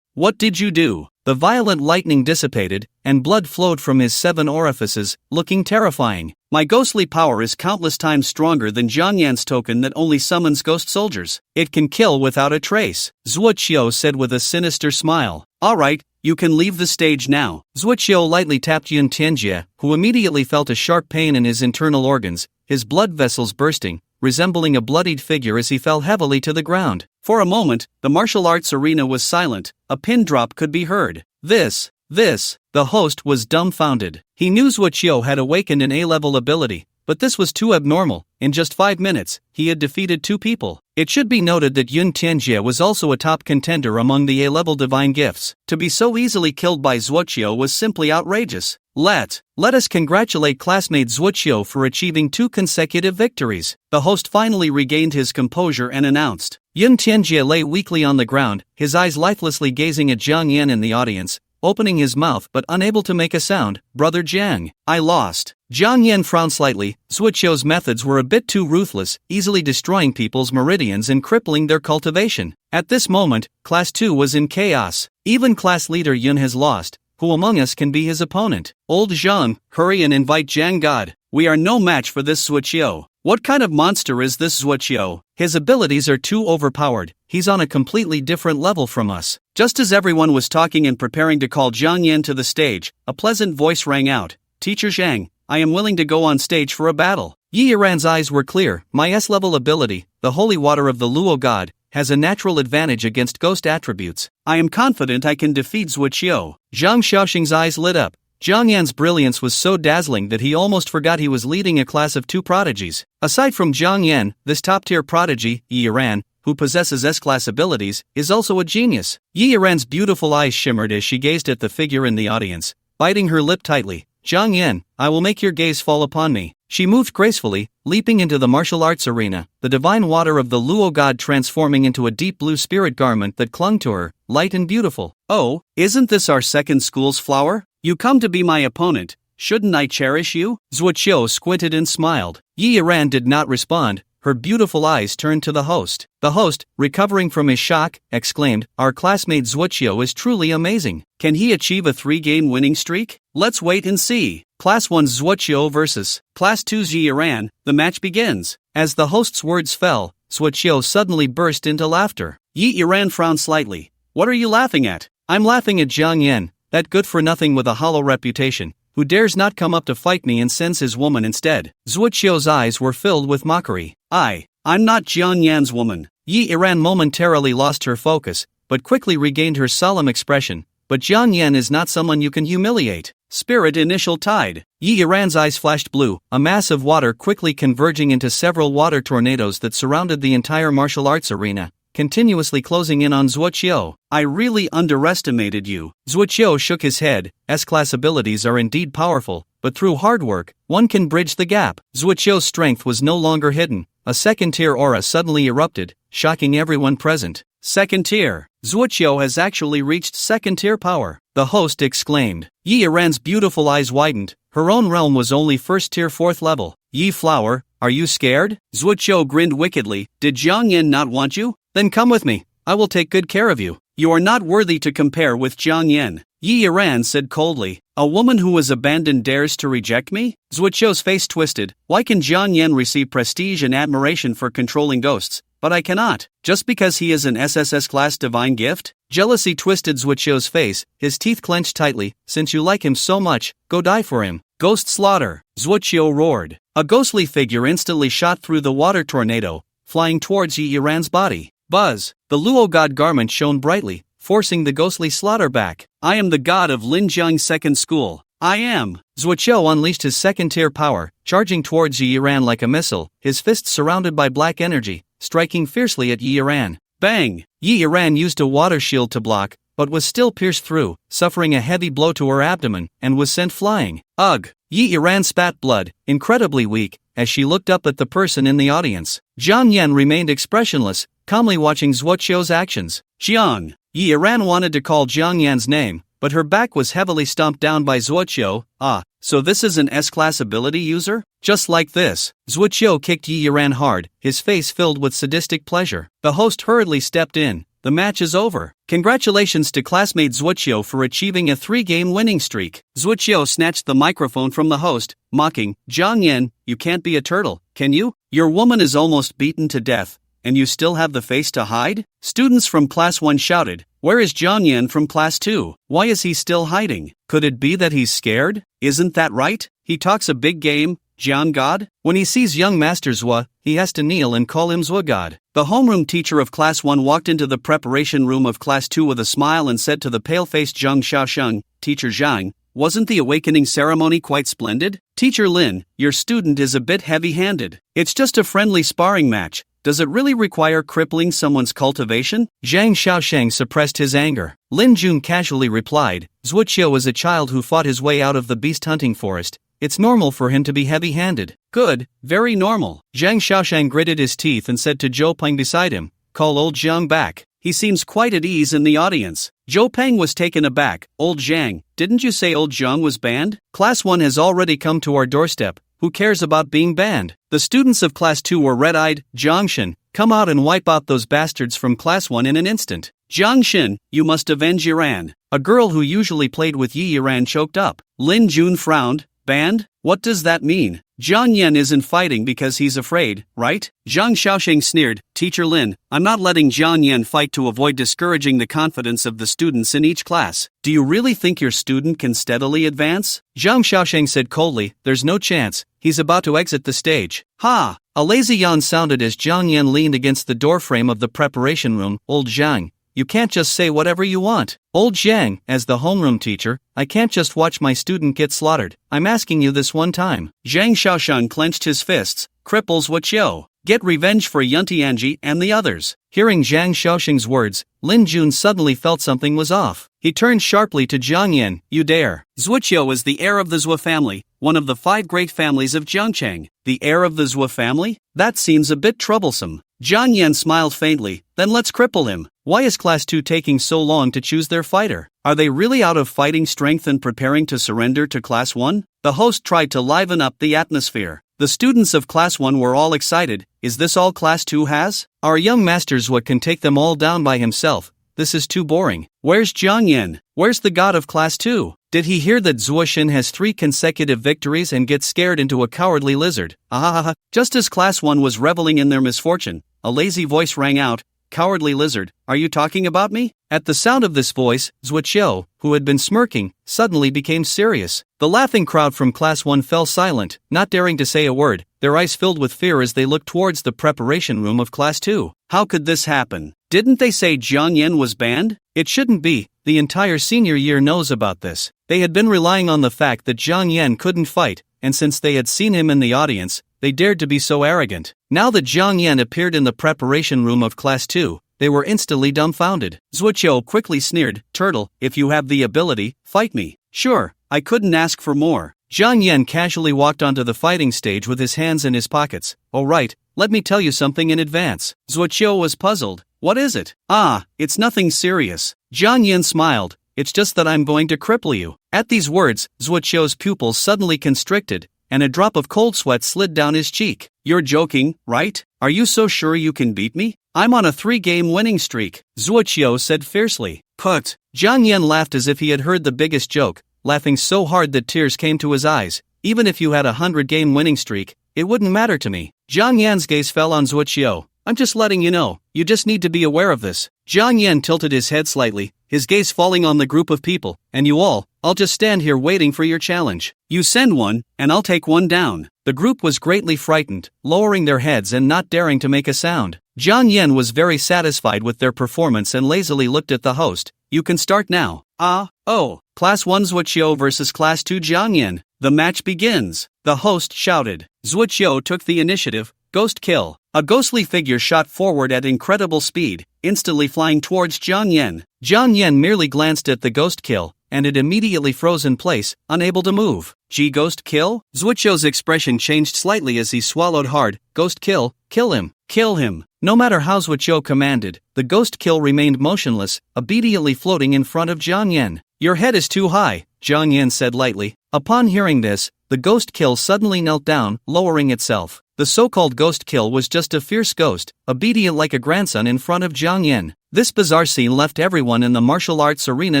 What did you do? The violent lightning dissipated, and blood flowed from his 7 orifices, looking terrifying. My ghostly power is countless times stronger than Jiang Yan's token that only summons ghost soldiers. It can kill without a trace, Zhuoqiu said with a sinister smile. Alright, you can leave the stage now. Zhuoqiu lightly tapped Yun Tianjie, who immediately felt a sharp pain in his internal organs, his blood vessels bursting, resembling a bloodied figure as he fell heavily to the ground. For a moment, the martial arts arena was silent, a pin drop could be heard. The host was dumbfounded. He knew Zhuoqiu had awakened an A-level ability, but this was too abnormal. In just 5 minutes, he had defeated 2 people. It should be noted that Yun Tianjie was also a top contender among the A-level divine gifts. To be so easily killed by Zhuoqiu was simply outrageous. Let us congratulate classmate Zhuoqiu for achieving 2 consecutive victories. The host finally regained his composure and announced. Yun Tianjie lay weakly on the ground, his eyes lifelessly gazing at Jiang Yan in the audience, opening his mouth but unable to make a sound. Brother Jiang, I lost. Jiang Yan frowned slightly. Zhuoqiu's methods were a bit too ruthless, easily destroying people's meridians and crippling their cultivation. At this moment, Class 2 was in chaos. Even class leader Yun has lost. Who among us can be his opponent? Old Zhang, hurry and invite Jiang God. We are no match for this Zhuoqiu. What kind of monster is this Zhuoqiu? His abilities are too overpowered. He's on a completely different level from us. Just as everyone was talking and preparing to call Jiang Yan to the stage, a pleasant voice rang out. Teacher Zhang, I am willing to go on stage for a battle. Yi Yiran's eyes were clear. My S-level ability, the holy water of the Luo god, has a natural advantage against ghost attributes. I am confident I can defeat Zhuoqiu. Zhang Xiaoxing's eyes lit up. Jiang Yan's brilliance was so dazzling that he almost forgot he was leading a class of 2 prodigies. Aside from Jiang Yan, this top-tier prodigy, Yi Yiran, who possesses S-class abilities, is also a genius. Yi Yiran's beautiful eyes shimmered as she gazed at the figure in the audience, biting her lip tightly. Jiang Yan, I will make your gaze fall upon me. She moved gracefully, leaping into the martial arts arena, the divine water of the Luo god transforming into a deep blue spirit garment that clung to her, light and beautiful. Oh, isn't this our second school's flower? You come to be my opponent, shouldn't I cherish you? Zhuoqiu squinted and smiled. Yi Yiran did not respond, her beautiful eyes turned to the host. The host, recovering from his shock, exclaimed, our classmate Zhuoqiu is truly amazing. Can he achieve a 3-game winning streak? Let's wait and see. Class 1's Zhuoqiu versus Class 2's Yi Yiran, the match begins. As the host's words fell, Zhuoqiu suddenly burst into laughter. Yi Yiran frowned slightly. What are you laughing at? I'm laughing at Jiang Yan, that good-for-nothing with a hollow reputation, who dares not come up to fight me and sends his woman instead. Zhuoqiu's eyes were filled with mockery. I'm not Jiang Yan's woman. Yi Yiran momentarily lost her focus, but quickly regained her solemn expression. But Jiang Yan is not someone you can humiliate. Spirit initial tide. Yi Yiran's eyes flashed blue, a mass of water quickly converging into several water tornadoes that surrounded the entire martial arts arena, continuously closing in on Zhuoqiu. I really underestimated you. Zhuoqiu shook his head. S-class abilities are indeed powerful, but through hard work, one can bridge the gap. Zhuoqiu's strength was no longer hidden. A second-tier aura suddenly erupted, shocking everyone present. Second tier. Zhuoqiu has actually reached second-tier power, the host exclaimed. Yi Yiran's beautiful eyes widened. Her own realm was only first-tier 4th level. Yi Flower, are you scared? Zhuoqiu grinned wickedly. Did Jiang Yan not want you? Then come with me. I will take good care of you. You are not worthy to compare with Jiang Yan. Yi Yiran said coldly. A woman who was abandoned dares to reject me? Zhuoqiu's face twisted. Why can Jiang Yan receive prestige and admiration for controlling ghosts, but I cannot? Just because he is an SSS class divine gift? Jealousy twisted Zhuoqiu's face, his teeth clenched tightly. Since you like him so much, go die for him. Ghost slaughter. Zhuoqiu roared. A ghostly figure instantly shot through the water tornado, flying towards Yi Yiran's body. Buzz. The Luo god garment shone brightly, forcing the ghostly slaughter back. I am the god of Linjiang's second school. I am. Zhuoqiu unleashed his second-tier power, charging towards Yi Ran like a missile, his fists surrounded by black energy, striking fiercely at Yi Ran. Bang! Yi Ran used a water shield to block, but was still pierced through, suffering a heavy blow to her abdomen, and was sent flying. Ugh! Yi Ran spat blood, incredibly weak, as she looked up at the person in the audience. Jiang Yan remained expressionless, calmly watching Zhuoqiu's actions. Jiang! Yi Ran wanted to call Jiang Yan's name, but her back was heavily stomped down by Zhuoqiu. Ah, so this is an S-class ability user? Just like this. Zhuoqiu kicked Yi Ran hard, his face filled with sadistic pleasure. The host hurriedly stepped in. The match is over. Congratulations to classmate Zhuoqiu for achieving a 3-game winning streak. Zhuoqiu snatched the microphone from the host, mocking, Jiang Yan, you can't be a turtle, can you? Your woman is almost beaten to death, and you still have the face to hide? Students from Class 1 shouted, where is Jiang Yan from Class 2? Why is he still hiding? Could it be that he's scared? Isn't that right? He talks a big game, Jiang God? When he sees young Master Zhua, he has to kneel and call him Zhua God. The homeroom teacher of Class 1 walked into the preparation room of Class 2 with a smile and said to the pale-faced Zhang Xiaosheng, Teacher Zhang, wasn't the awakening ceremony quite splendid? Teacher Lin, your student is a bit heavy-handed. It's just a friendly sparring match. Does it really require crippling someone's cultivation? Zhang Xiaosheng suppressed his anger. Lin Jun casually replied, Zhuoqiu is a child who fought his way out of the beast-hunting forest. It's normal for him to be heavy-handed. Good, very normal. Zhang Xiaosheng gritted his teeth and said to Zhou Peng beside him, call old Zhang back. He seems quite at ease in the audience. Zhou Peng was taken aback. Old Zhang, didn't you say old Zhang was banned? Class 1 has already come to our doorstep. Who cares about being banned? The students of Class 2 were red-eyed. Jiangshan, come out and wipe out those bastards from Class 1 in an instant. Jiangshan, you must avenge Yiran. A girl who usually played with Yi Yiran choked up. Lin Jun frowned. Banned? What does that mean? Jiang Yan isn't fighting because he's afraid, right? Zhang Xiaosheng sneered, Teacher Lin, I'm not letting Jiang Yan fight to avoid discouraging the confidence of the students in each class. Do you really think your student can steadily advance? Zhang Xiaosheng said coldly, there's no chance, he's about to exit the stage. Ha! A lazy yawn sounded as Jiang Yan leaned against the doorframe of the preparation room. Old Zhang, you can't just say whatever you want. Old Zhang, as the homeroom teacher, I can't just watch my student get slaughtered. I'm asking you this one time. Zhang Xiaosheng clenched his fists. Cripples Zhuoqiu. Get revenge for Yuntianji and the others. Hearing Zhang Xiaosheng's words, Lin Jun suddenly felt something was off. He turned sharply to Jiang Yan. You dare. Zhuoqiu is the heir of the Zhua family, one of the 5 great families of Jiangcheng. The heir of the Zhua family? That seems a bit troublesome. Jiang Yan smiled faintly. Then let's cripple him. Why is Class 2 taking so long to choose their fighter? Are they really out of fighting strength and preparing to surrender to Class 1? The host tried to liven up the atmosphere. The students of Class 1 were all excited. Is this all Class 2 has? Our young Master Zhua can take them all down by himself. This is too boring. Where's Jiang Yan? Where's the god of Class 2? Did he hear that Zhuoshin has 3 consecutive victories and gets scared into a cowardly lizard? Ahahaha. Just as Class 1 was reveling in their misfortune, a lazy voice rang out, Cowardly lizard, are you talking about me? At the sound of this voice, Zhuoqiu, who had been smirking, suddenly became serious. The laughing crowd from Class 1 fell silent, not daring to say a word, their eyes filled with fear as they looked towards the preparation room of Class 2. How could this happen? Didn't they say Jiang Yan was banned? It shouldn't be. The entire senior year knows about this. They had been relying on the fact that Jiang Yan couldn't fight, and since they had seen him in the audience, they dared to be so arrogant. Now that Jiang Yan appeared in the preparation room of Class 2, they were instantly dumbfounded. Zhuoqiu quickly sneered, Turtle, if you have the ability, fight me. Sure, I couldn't ask for more. Jiang Yan casually walked onto the fighting stage with his hands in his pockets. All right, let me tell you something in advance. Zhuoqiu was puzzled. What is it? Ah, it's nothing serious. Jiang Yan smiled. It's just that I'm going to cripple you. At these words, Zhuoqiu's pupils suddenly constricted, and a drop of cold sweat slid down his cheek. You're joking, right? Are you so sure you can beat me? I'm on a 3-game winning streak, Zhuoqiu said fiercely. Put. Jiang Yan laughed as if he had heard the biggest joke, laughing so hard that tears came to his eyes. Even if you had a 100-game winning streak, it wouldn't matter to me. Jiang Yan's gaze fell on Zhuoqiu. I'm just letting you know, you just need to be aware of this. Jiang Yan tilted his head slightly, his gaze falling on the group of people. And you all, I'll just stand here waiting for your challenge. You send one, and I'll take one down. The group was greatly frightened, lowering their heads and not daring to make a sound. Jiang Yan was very satisfied with their performance and lazily looked at the host. You can start now. Class 1 Zhuoqiu versus Class 2 Jiangyan. The match begins. The host shouted. Zhuoqiu took the initiative. Ghost kill. A ghostly figure shot forward at incredible speed, instantly flying towards Jiangyan. Jiangyan merely glanced at the ghost kill, and it immediately froze in place, unable to move. Ghost kill? Zhuoqiu's expression changed slightly as he swallowed hard. Ghost kill? Kill him. Kill him. No matter how Zhuoqiu commanded, the ghost kill remained motionless, obediently floating in front of Jiangyan. Your head is too high, Jiangyan said lightly. Upon hearing this, the ghost kill suddenly knelt down, lowering itself. The so-called ghost kill was just a fierce ghost, obedient like a grandson in front of Jiangyan. This bizarre scene left everyone in the martial arts arena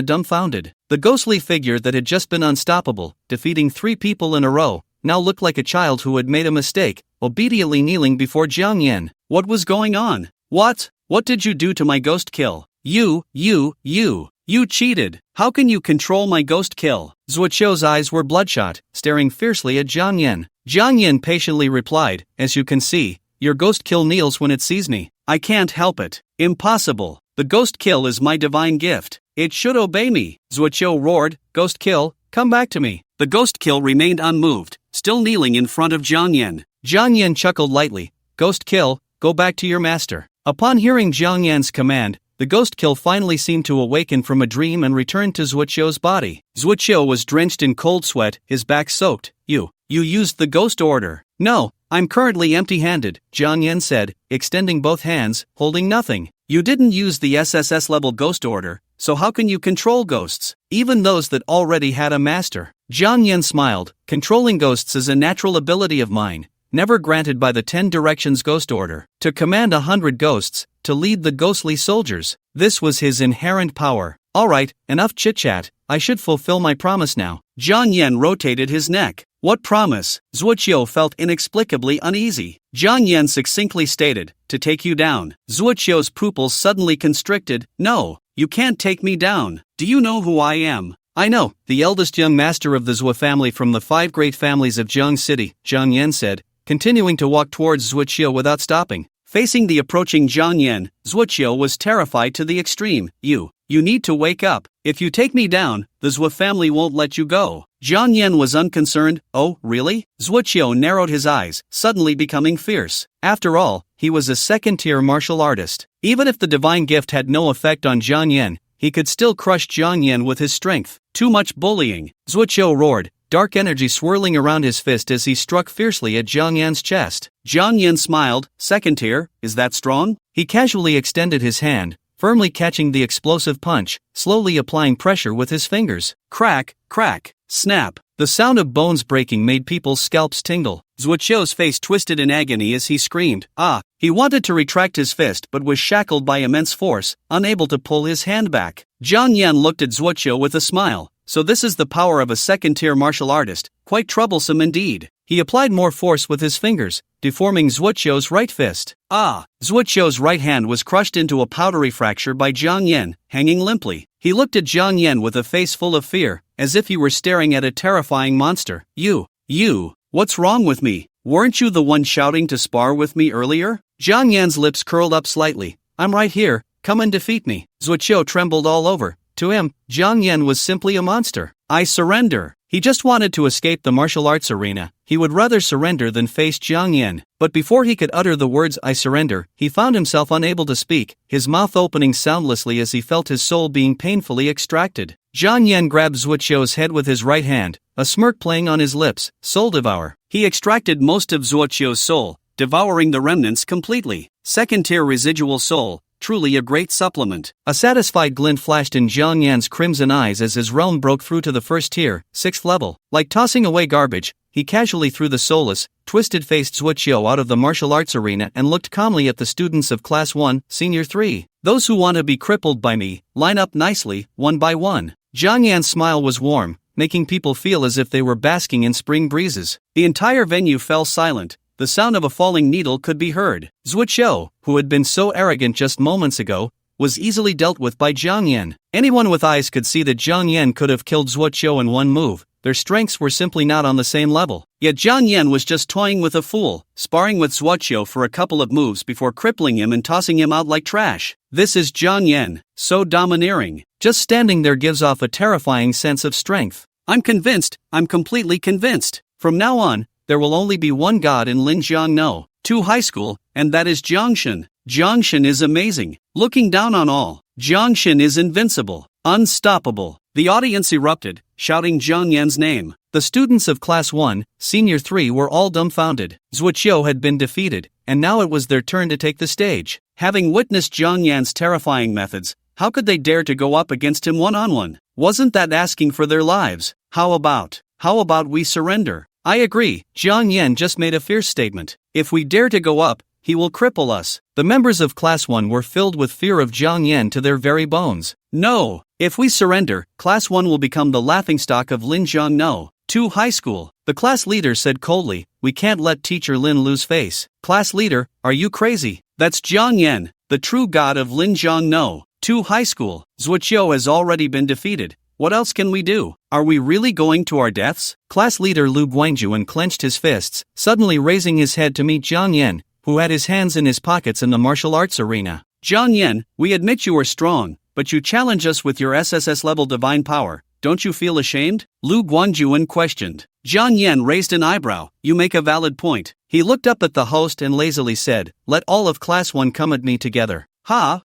dumbfounded. The ghostly figure that had just been unstoppable, defeating 3 people in a row, now looked like a child who had made a mistake, obediently kneeling before Jiangyan. What was going on? What? What did you do to my ghost kill? You cheated. How can you control my ghost kill? Zhuoqiu's eyes were bloodshot, staring fiercely at Jiangyan. Jiangyan patiently replied, as you can see, your ghost kill kneels when it sees me. I can't help it. Impossible. The ghost kill is my divine gift. It should obey me. Zhuoqiu roared, ghost kill, come back to me. The ghost kill remained unmoved, still kneeling in front of Jiangyan. Jiangyan chuckled lightly, ghost kill, go back to your master. Upon hearing Jiangyan's command, the ghost kill finally seemed to awaken from a dream and returned to Zhuoqiu's body. Zhuoqiu was drenched in cold sweat, his back soaked. You used the ghost order. No, I'm currently empty-handed, Jiangyan said, extending both hands, holding nothing. You didn't use the SSSS-Level ghost order, so how can you control ghosts, even those that already had a master? Jiangyan smiled, controlling ghosts is a natural ability of mine, never granted by the 10 Directions Ghost Order. To command 100 ghosts, to lead the ghostly soldiers, this was his inherent power. Alright, enough chit-chat, I should fulfill my promise now. Jiangyan rotated his neck. What promise? Zhuoqiu felt inexplicably uneasy. Jiangyan succinctly stated, to take you down. Zhuoqiu's pupils suddenly constricted. No, you can't take me down. Do you know who I am? I know, the eldest young master of the Zhou family from the 5 great families of Jiang City, Jiangyan said, continuing to walk towards Zhuoqiu without stopping. Facing the approaching Jiangyan, Zhuoqiu was terrified to the extreme. You need to wake up. If you take me down, the Zhou family won't let you go. Jiangyan was unconcerned. Oh, really? Zhuoqiu narrowed his eyes, suddenly becoming fierce. After all, he was a second-tier martial artist. Even if the divine gift had no effect on Jiangyan, he could still crush Jiangyan with his strength. Too much bullying. Zhuoqiu roared, dark energy swirling around his fist as he struck fiercely at Jiangyan's chest. Jiangyan smiled. Second tier, is that strong? He casually extended his hand, firmly catching the explosive punch, slowly applying pressure with his fingers. Crack, crack, snap. The sound of bones breaking made people's scalps tingle. Zhuoqiu's face twisted in agony as he screamed. He wanted to retract his fist but was shackled by immense force, unable to pull his hand back. Jiangyan looked at Zhuoqiu with a smile. So this is the power of a second-tier martial artist, quite troublesome indeed. He applied more force with his fingers, deforming Zhuoqiu's right fist. Zhuoqiu's right hand was crushed into a powdery fracture by Jiangyan, hanging limply. He looked at Jiangyan with a face full of fear, as if he were staring at a terrifying monster. What's wrong with me? Weren't you the one shouting to spar with me earlier? Jiangyan's lips curled up slightly. I'm right here, come and defeat me. Zhuoqiu trembled all over. To him, Jiangyan was simply a monster. I surrender. He just wanted to escape the martial arts arena. He would rather surrender than face Jiangyan. But before he could utter the words I surrender, he found himself unable to speak, his mouth opening soundlessly as he felt his soul being painfully extracted. Jiangyan grabbed Zhuoqiu's head with his right hand, a smirk playing on his lips. Soul devour. He extracted most of Zhuoqiu's soul, devouring the remnants completely. Second-tier residual soul. Truly a great supplement. A satisfied glint flashed in Jiangyan's crimson eyes as his realm broke through to the first tier, 6th level. Like tossing away garbage, he casually threw the soulless, twisted-faced Zhuoqiu out of the martial arts arena and looked calmly at the students of Class 1, Senior 3. Those who want to be crippled by me, line up nicely, one by one. Jiangyan's smile was warm, making people feel as if they were basking in spring breezes. The entire venue fell silent. The sound of a falling needle could be heard. Zhuoqiu, who had been so arrogant just moments ago, was easily dealt with by Jiangyan. Anyone with eyes could see that Jiangyan could have killed Zhuoqiu in one move. Their strengths were simply not on the same level. Yet Jiangyan was just toying with a fool, sparring with Zhuoqiu for a couple of moves before crippling him and tossing him out like trash. This is Jiangyan, so domineering. Just standing there gives off a terrifying sense of strength. I'm convinced, I'm completely convinced. From now on, there will only be one god in Linjiang 2 High School, and that is Jiangshan. Jiangshan is amazing. Looking down on all, Jiangshan is invincible, unstoppable. The audience erupted, shouting Zhang Yan's name. The students of Class 1, Senior 3 were all dumbfounded. Zhuqiu had been defeated, and now it was their turn to take the stage. Having witnessed Zhang Yan's terrifying methods, how could they dare to go up against him one-on-one? Wasn't that asking for their lives? How about we surrender? I agree, Zhang Yan just made a fierce statement. If we dare to go up, he will cripple us. The members of Class 1 were filled with fear of Zhang Yan to their very bones. No, if we surrender, Class 1 will become the laughingstock of Linjiang 2 High School. The class leader said coldly, we can't let Teacher Lin lose face. Class leader, are you crazy? That's Zhang Yan, the true god of Linjiang 2 High School. Zhuqiu has already been defeated. What else can we do? Are we really going to our deaths? Class leader Lu Guangjuan clenched his fists, suddenly raising his head to meet Zhang Yan, who had his hands in his pockets in the martial arts arena. Zhang Yan, we admit you are strong, but you challenge us with your SSS-level divine power. Don't you feel ashamed? Lu Guangjuan questioned. Zhang Yan raised an eyebrow. You make a valid point. He looked up at the host and lazily said, let all of Class 1 come at me together. Ha,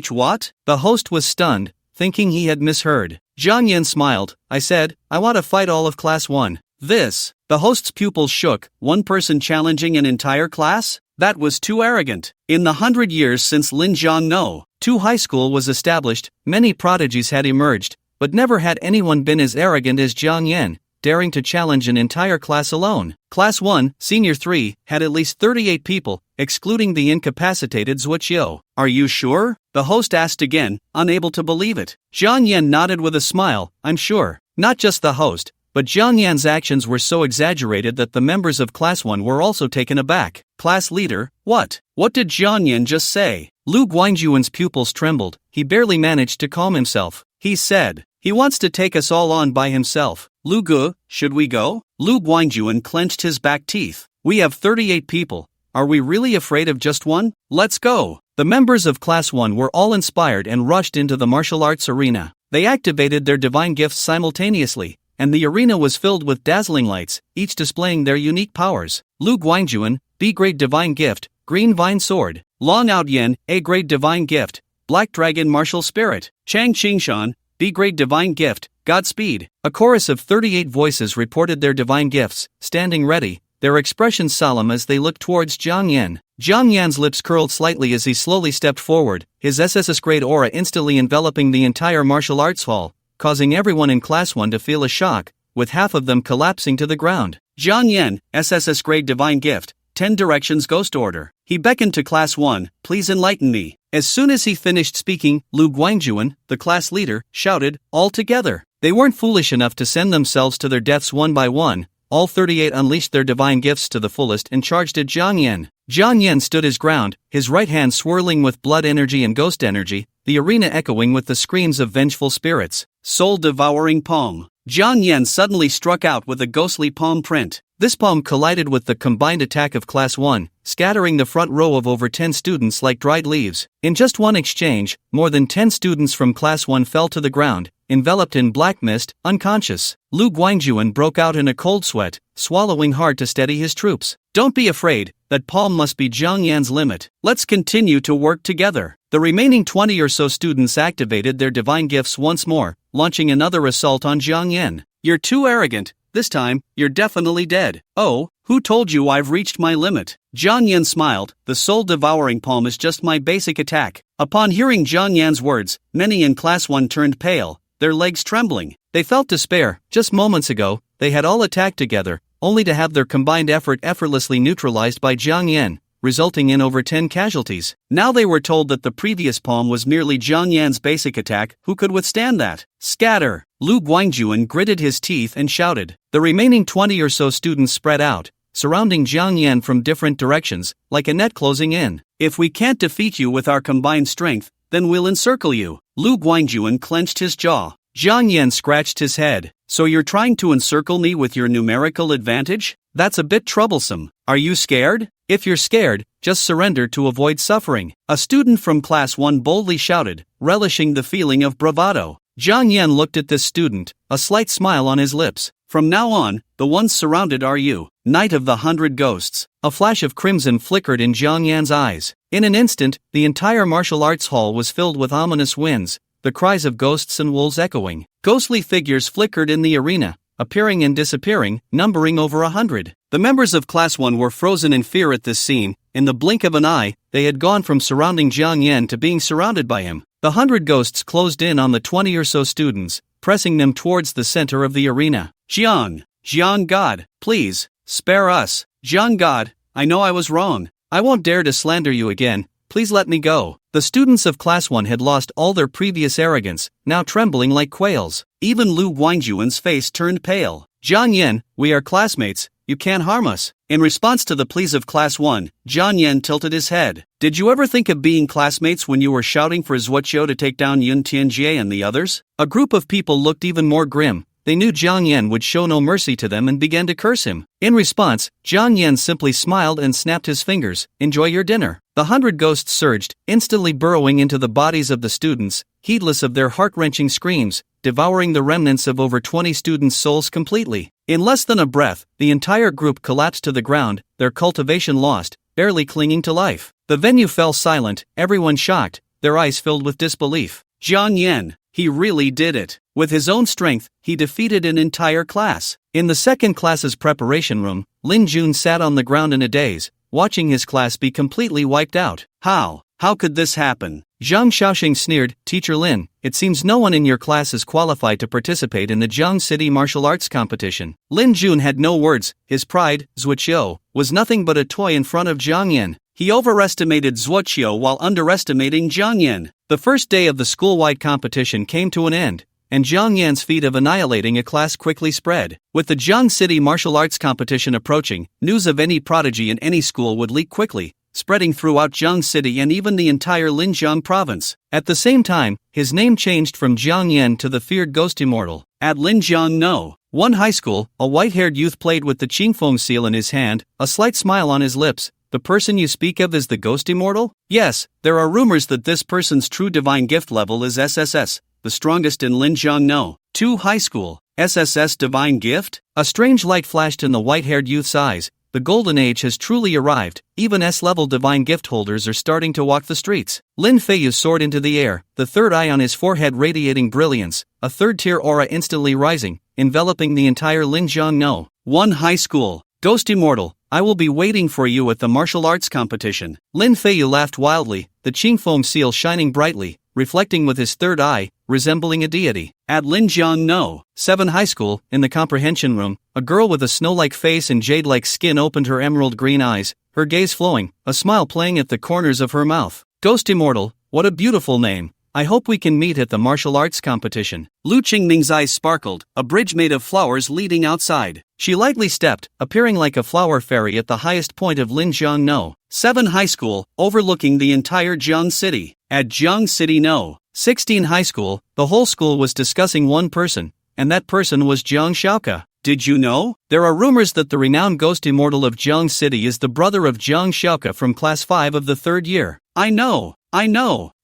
what? The host was stunned, thinking he had misheard. Zhang Yan smiled. I said, I want to fight all of Class 1. The host's pupils shook, one person challenging an entire class? That was too arrogant. In the 100 years since Linjiang 2 High School was established, many prodigies had emerged, but never had anyone been as arrogant as Zhang Yan, daring to challenge an entire class alone. Class 1, Senior 3, had at least 38 people, excluding the incapacitated Zhuqiu. Are you sure? The host asked again, unable to believe it. Zhang Yan nodded with a smile, I'm sure. Not just the host, but Zhang Yan's actions were so exaggerated that the members of Class 1 were also taken aback. Class leader, what? What did Zhang Yan just say? Lu Guangjuan's pupils trembled. He barely managed to calm himself. He said, he wants to take us all on by himself. Lu Gu, should we go? Lu Guangjuan clenched his back teeth. We have 38 people. Are we really afraid of just one? Let's go. The members of Class 1 were all inspired and rushed into the martial arts arena. They activated their divine gifts simultaneously, and the arena was filled with dazzling lights, each displaying their unique powers. Lu Guangjuan, B-grade divine gift, green vine sword. Long Out Yen, A-grade divine gift, black dragon martial spirit. Chang Qingshan, B-grade divine gift, Godspeed. A chorus of 38 voices reported their divine gifts, standing ready, their expressions solemn as they looked towards Zhang Yan. Zhang Yan's lips curled slightly as he slowly stepped forward, his SSS-grade aura instantly enveloping the entire martial arts hall, causing everyone in Class 1 to feel a shock, with half of them collapsing to the ground. Zhang Yan, SSS-grade divine gift, 10 directions ghost order. He beckoned to Class 1, please enlighten me. As soon as he finished speaking, Lu Guangjuan, the class leader, shouted, all together. They weren't foolish enough to send themselves to their deaths one by one. All 38 unleashed their divine gifts to the fullest and charged at Zhang Yan. Zhang Yan stood his ground, his right hand swirling with blood energy and ghost energy, the arena echoing with the screams of vengeful spirits. Soul-devouring palm. Zhang Yan suddenly struck out with a ghostly palm print. This palm collided with the combined attack of Class 1, scattering the front row of over 10 students like dried leaves. In just one exchange, more than 10 students from Class 1 fell to the ground, enveloped in black mist, unconscious. Lu Guangjuan broke out in a cold sweat, swallowing hard to steady his troops. Don't be afraid, that palm must be Zhang Yan's limit. Let's continue to work together. The remaining 20 or so students activated their divine gifts once more, launching another assault on Zhang Yan. You're too arrogant. This time, you're definitely dead. Oh, who told you I've reached my limit? Zhang Yan smiled, the soul-devouring palm is just my basic attack. Upon hearing Zhang Yan's words, many in Class 1 turned pale, their legs trembling. They felt despair. Just moments ago, they had all attacked together, only to have their combined effort effortlessly neutralized by Zhang Yan, resulting in over 10 casualties. Now they were told that the previous palm was merely Zhang Yan's basic attack. Who could withstand that? Scatter! Lu Guangjuan gritted his teeth and shouted. The remaining 20 or so students spread out, surrounding Zhang Yan from different directions, like a net closing in. If we can't defeat you with our combined strength, then we'll encircle you. Lu Guangjuan clenched his jaw. Zhang Yan scratched his head. So you're trying to encircle me with your numerical advantage? That's a bit troublesome. Are you scared? If you're scared, just surrender to avoid suffering. A student from class 1 boldly shouted, relishing the feeling of bravado. Jiang Yan looked at this student, a slight smile on his lips. From now on, the ones surrounded are you, Knight of the 100 Ghosts. A flash of crimson flickered in Jiang Yan's eyes. In an instant, the entire martial arts hall was filled with ominous winds, the cries of ghosts and wolves echoing. Ghostly figures flickered in the arena, appearing and disappearing, numbering over 100. The members of Class 1 were frozen in fear at this scene. In the blink of an eye, they had gone from surrounding Jiang Yan to being surrounded by him. The 100 ghosts closed in on the 20 or so students, pressing them towards the center of the arena. Jiang God, please, spare us. Jiang God, I know I was wrong. I won't dare to slander you again, please let me go. The students of Class 1 had lost all their previous arrogance, now trembling like quails. Even Lu Guangjuan's face turned pale. Jiang Yan, we are classmates, you can't harm us. In response to the pleas of Class 1, Jiang Yan tilted his head. Did you ever think of being classmates when you were shouting for Zhuoqiu to take down Yun Tianjie and the others? A group of people looked even more grim. They knew Jiang Yan would show no mercy to them and began to curse him. In response, Jiang Yan simply smiled and snapped his fingers. Enjoy your dinner. The 100 ghosts surged, instantly burrowing into the bodies of the students, heedless of their heart-wrenching screams, devouring the remnants of over 20 students' souls completely. In less than a breath, the entire group collapsed to the ground, their cultivation lost, barely clinging to life. The venue fell silent, everyone shocked, their eyes filled with disbelief. Jiang Yan, he really did it. With his own strength, he defeated an entire class. In the second class's preparation room, Lin Jun sat on the ground in a daze, watching his class be completely wiped out. How could this happen? Zhang Xiaoxing sneered, Teacher Lin, it seems no one in your class is qualified to participate in the Jiang City martial arts competition. Lin Jun had no words, his pride, Zhuoqiu, was nothing but a toy in front of Jiang Yan. He overestimated Zhuoqiu while underestimating Jiang Yan. The first day of the school-wide competition came to an end, and Jiang Yan's feat of annihilating a class quickly spread. With the Jiang City martial arts competition approaching, news of any prodigy in any school would leak quickly, spreading throughout Jiang City and even the entire Linjiang province. At the same time, his name changed from Jiang Yan to the feared Ghost Immortal. At Linjiang No. 1 high school, a white-haired youth played with the Qingfeng seal in his hand, a slight smile on his lips. The person you speak of is the Ghost Immortal? Yes, there are rumors that this person's true divine gift level is SSS, the strongest in Linjiang No. 2 high school. SSS divine gift? A strange light flashed in the white-haired youth's eyes. The golden age has truly arrived, even S-level divine gift holders are starting to walk the streets. Lin Feiyu soared into the air, the third eye on his forehead radiating brilliance, a third-tier aura instantly rising, enveloping the entire Linjiang No. 1 high school. Ghost Immortal, I will be waiting for you at the martial arts competition. Lin Feiyu laughed wildly, the Qingfeng seal shining brightly, reflecting with his third eye, resembling a deity. At Linjiang No. 7 high school, in the comprehension room, a girl with a snow-like face and jade-like skin opened her emerald green eyes, her gaze flowing, a smile playing at the corners of her mouth. Ghost Immortal, what a beautiful name. I hope we can meet at the martial arts competition. Lu Qingming's eyes sparkled, a bridge made of flowers leading outside. She lightly stepped, appearing like a flower fairy at the highest point of Linjiang No. 7 high school, overlooking the entire Jiang City. At Jiang City No. 16 high school, the whole school was discussing one person, and that person was Jiang Xiaoke. Did you know? There are rumors that the renowned Ghost Immortal of Jiang City is the brother of Jiang Xiaoke from Class 5 of the 3rd year. I know.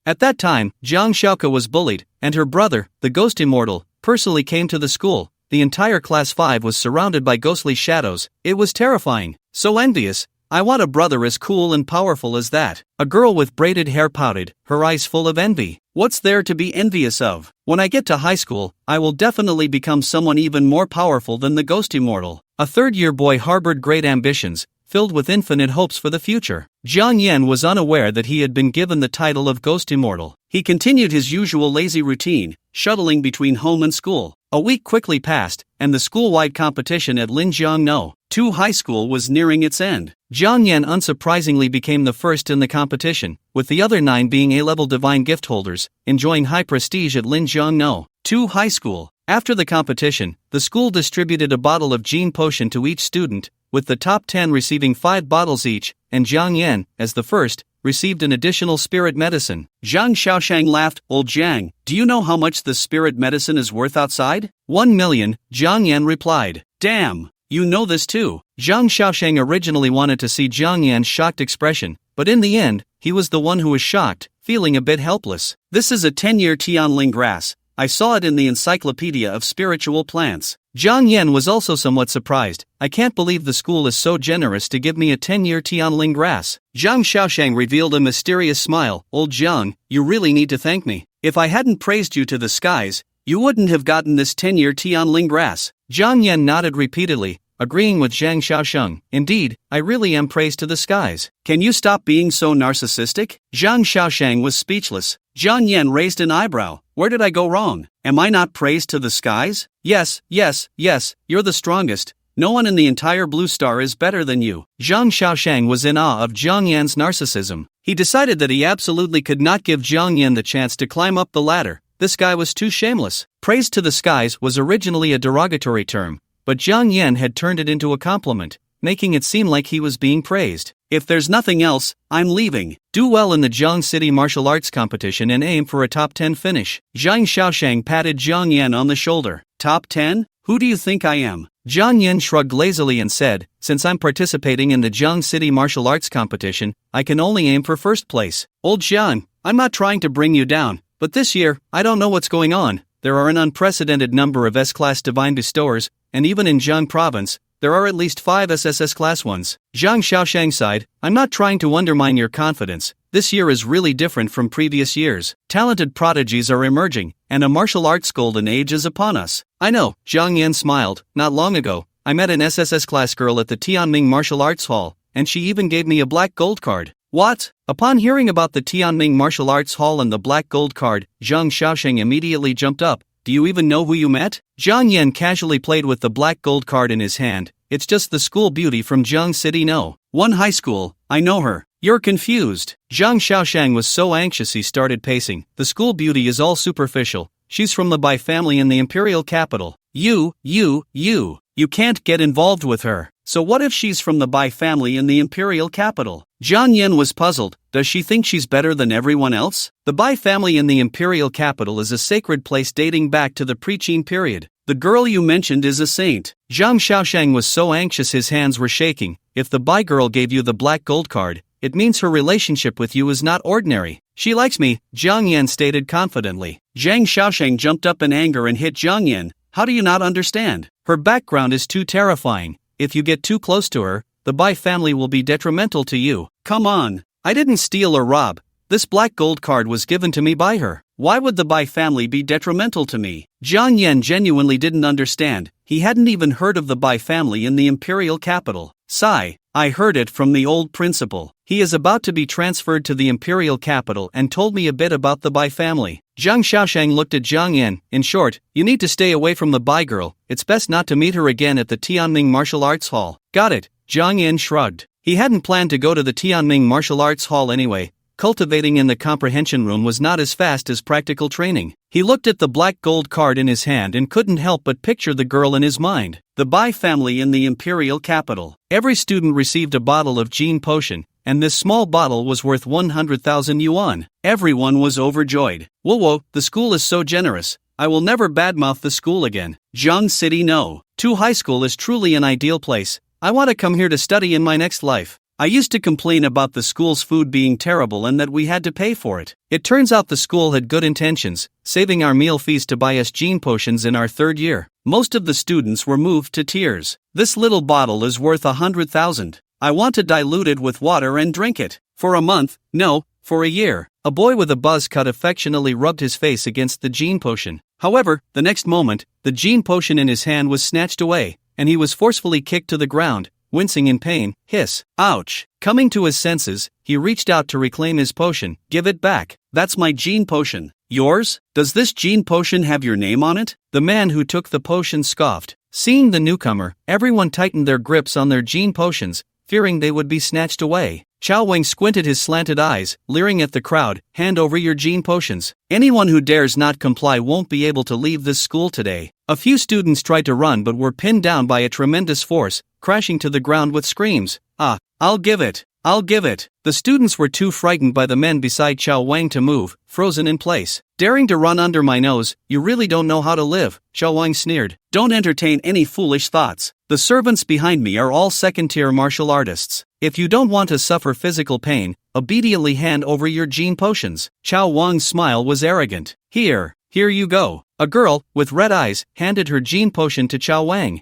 At that time, Jiang Xiaoke was bullied, and her brother, the Ghost Immortal, personally came to the school. The entire Class 5 was surrounded by ghostly shadows. It was terrifying. So envious. I want a brother as cool and powerful as that. A girl with braided hair pouted, her eyes full of envy. What's there to be envious of? When I get to high school, I will definitely become someone even more powerful than the Ghost Immortal. A third-year boy harbored great ambitions, filled with infinite hopes for the future. Jiang Yan was unaware that he had been given the title of Ghost Immortal. He continued his usual lazy routine, shuttling between home and school. A week quickly passed, and the school-wide competition at Linjiang No. 2 high school was nearing its end. Jiang Yan unsurprisingly became the first in the competition, with the other 9 being A-level divine gift holders, enjoying high prestige at Linjiang No. 2 high school. After the competition, the school distributed a bottle of Jin potion to each student, with the top 10 receiving 5 bottles each, and Jiang Yan, as the first, received an additional spirit medicine. Zhang Xiaoshang laughed, Old Jiang, do you know how much the spirit medicine is worth outside? 1 million, Jiang Yan replied. Damn, You know this too. Zhang Xiaosheng originally wanted to see Zhang Yan's shocked expression, but in the end, he was the one who was shocked, feeling a bit helpless. This is a 10-year Tianling grass. I saw it in the Encyclopedia of Spiritual Plants. Zhang Yan was also somewhat surprised. I can't believe the school is so generous to give me a 10-year Tianling grass. Zhang Xiaosheng revealed a mysterious smile. Old Zhang, you really need to thank me. If I hadn't praised you to the skies, you wouldn't have gotten this 10-year Tianling grass. Zhang Yan nodded repeatedly, agreeing with Zhang Xiaosheng. Indeed, I really am praised to the skies. Can you stop being so narcissistic? Zhang Xiaosheng was speechless. Zhang Yan raised an eyebrow. Where did I go wrong? Am I not praised to the skies? Yes, you're the strongest. No one in the entire Blue Star is better than you. Zhang Xiaosheng was in awe of Zhang Yan's narcissism. He decided that he absolutely could not give Zhang Yan the chance to climb up the ladder. This guy was too shameless. Praise to the skies was originally a derogatory term, but Zhang Yan had turned it into a compliment, making it seem like he was being praised. If there's nothing else, I'm leaving. Do well in the Zhang City martial arts competition and aim for a top 10 finish. Zhang Xiaosheng patted Zhang Yan on the shoulder. Top 10? Who do you think I am? Zhang Yan shrugged lazily and said, since I'm participating in the Zhang City martial arts competition, I can only aim for first place. Old Zhang, I'm not trying to bring you down, but this year, I don't know what's going on. There are an unprecedented number of S-class divine bestowers, and even in Zhang province, there are at least 5 SSS class ones. Zhang Xiaosheng sighed, I'm not trying to undermine your confidence. This year is really different from previous years. Talented prodigies are emerging, and a martial arts golden age is upon us. I know, Zhang Yan smiled. Not long ago, I met an SSS class girl at the Tianming Martial Arts Hall, and she even gave me a black gold card. What? Upon hearing about the Tianming Martial Arts Hall and the black gold card, Zhang Xiaosheng immediately jumped up. Do you even know who you met? Zhang Yan casually played with the black gold card in his hand. It's just the school beauty from Zhang City. No. One high school. I know her. You're confused. Zhang Xiaosheng was so anxious he started pacing. The school beauty is all superficial. She's from the Bai family in the imperial capital. You can't get involved with her. So what if she's from the Bai family in the imperial capital? Zhang Yan was puzzled. Does she think she's better than everyone else? The Bai family in the imperial capital is a sacred place dating back to the pre-Qin period. The girl you mentioned is a saint. Zhang Xiaosheng was so anxious his hands were shaking. If the Bai girl gave you the black gold card, it means her relationship with you is not ordinary. She likes me, Zhang Yan stated confidently. Zhang Xiaosheng jumped up in anger and hit Zhang Yan. How do you not understand? Her background is too terrifying. If you get too close to her, the Bai family will be detrimental to you. Come on. I didn't steal or rob. This black gold card was given to me by her. Why would the Bai family be detrimental to me? Zhang Yan genuinely didn't understand. He hadn't even heard of the Bai family in the imperial capital. Sigh. I heard it from the old principal. He is about to be transferred to the imperial capital and told me a bit about the Bai family. Zhang Xiaosheng looked at Zhang Yan. In short, you need to stay away from the Bai girl. It's best not to meet her again at the Tianming Martial Arts Hall. Got it. Zhang Yan shrugged. He hadn't planned to go to the Tianming Martial Arts Hall anyway. Cultivating in the comprehension room was not as fast as practical training. He looked at the black gold card in his hand and couldn't help but picture the girl in his mind. The Bai family in the imperial capital. Every student received a bottle of Jin potion, and this small bottle was worth 100,000 yuan. Everyone was overjoyed. Whoa, the school is so generous. I will never badmouth the school again. Zhang City no. 2 high school is truly an ideal place. I want to come here to study in my next life. I used to complain about the school's food being terrible and that we had to pay for it. It turns out the school had good intentions, saving our meal fees to buy us Jin potions in our 3rd year. Most of the students were moved to tears. This little bottle is worth 100,000. I want to dilute it with water and drink it. For a month, no, for a year. A boy with a buzz cut affectionately rubbed his face against the Jin potion. However, the next moment, the Jin potion in his hand was snatched away, and he was forcefully kicked to the ground. Wincing in pain, hiss, ouch. Coming to his senses, he reached out to reclaim his potion. Give it back. That's my Jin potion. Yours? Does this Jin potion have your name on it? The man who took the potion scoffed. Seeing the newcomer, everyone tightened their grips on their Jin potions, fearing they would be snatched away. Chao Wang squinted his slanted eyes, leering at the crowd. Hand over your Jin potions. Anyone who dares not comply won't be able to leave this school today. A few students tried to run but were pinned down by a tremendous force, crashing to the ground with screams. I'll give it. The students were too frightened by the men beside Chao Wang to move, frozen in place. Daring to run under my nose, you really don't know how to live, Chao Wang sneered. Don't entertain any foolish thoughts. The servants behind me are all second-tier martial artists. If you don't want to suffer physical pain, obediently hand over your gene potions. Chao Wang's smile was arrogant. Here you go. A girl, with red eyes, handed her gene potion to Chao Wang.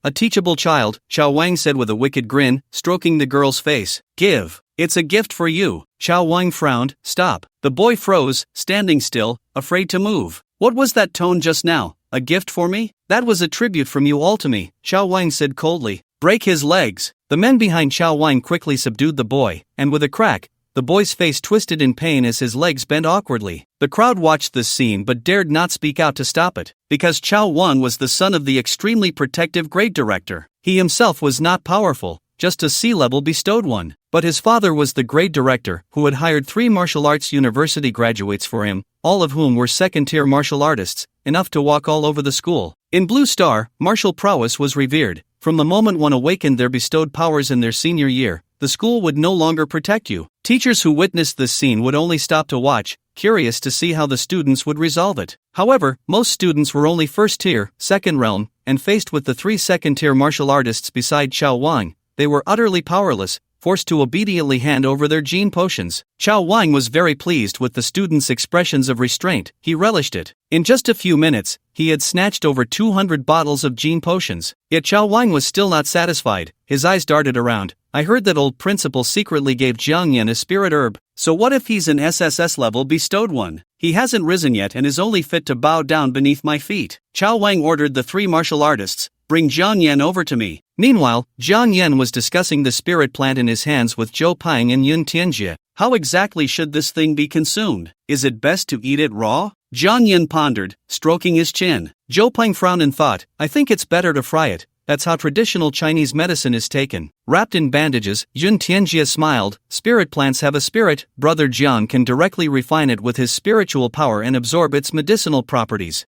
A teachable child, Chao Wang said with a wicked grin, stroking the girl's face. Give. It's a gift for you. Chao Wang frowned. Stop. The boy froze, standing still, afraid to move. What was that tone just now? A gift for me? That was a tribute from you all to me, Chao Wang said coldly. Break his legs. The men behind Chao Wang quickly subdued the boy, and with a crack, the boy's face twisted in pain as his legs bent awkwardly. The crowd watched this scene but dared not speak out to stop it, because Chao Wang was the son of the extremely protective grade director. He himself was not powerful, just a C-level bestowed one. But his father was the grade director who had hired 3 martial arts university graduates for him, all of whom were second-tier martial artists, enough to walk all over the school. In Blue Star, martial prowess was revered. From the moment one awakened their bestowed powers in their senior year, the school would no longer protect you. Teachers who witnessed this scene would only stop to watch, curious to see how the students would resolve it. However, most students were only first-tier, second realm, and faced with the 3 second-tier martial artists beside Chao Wang, they were utterly powerless, forced to obediently hand over their gene potions. Chao Wang was very pleased with the students' expressions of restraint. He relished it. In just a few minutes, he had snatched over 200 bottles of gene potions. Yet Chao Wang was still not satisfied. His eyes darted around. I heard that old principal secretly gave Jiang Yan a spirit herb. So what if he's an SSS-level bestowed one? He hasn't risen yet and is only fit to bow down beneath my feet. Chao Wang ordered the 3 martial artists, bring Jiang Yan over to me. Meanwhile, Jiang Yan was discussing the spirit plant in his hands with Zhou Pang and Yun Tianjie. How exactly should this thing be consumed? Is it best to eat it raw? Jiang Yan pondered, stroking his chin. Zhou Pang frowned and thought, I think it's better to fry it. That's how traditional Chinese medicine is taken. Wrapped in bandages, Yun Tianjie smiled. Spirit plants have a spirit. Brother Jiang can directly refine it with his spiritual power and absorb its medicinal properties.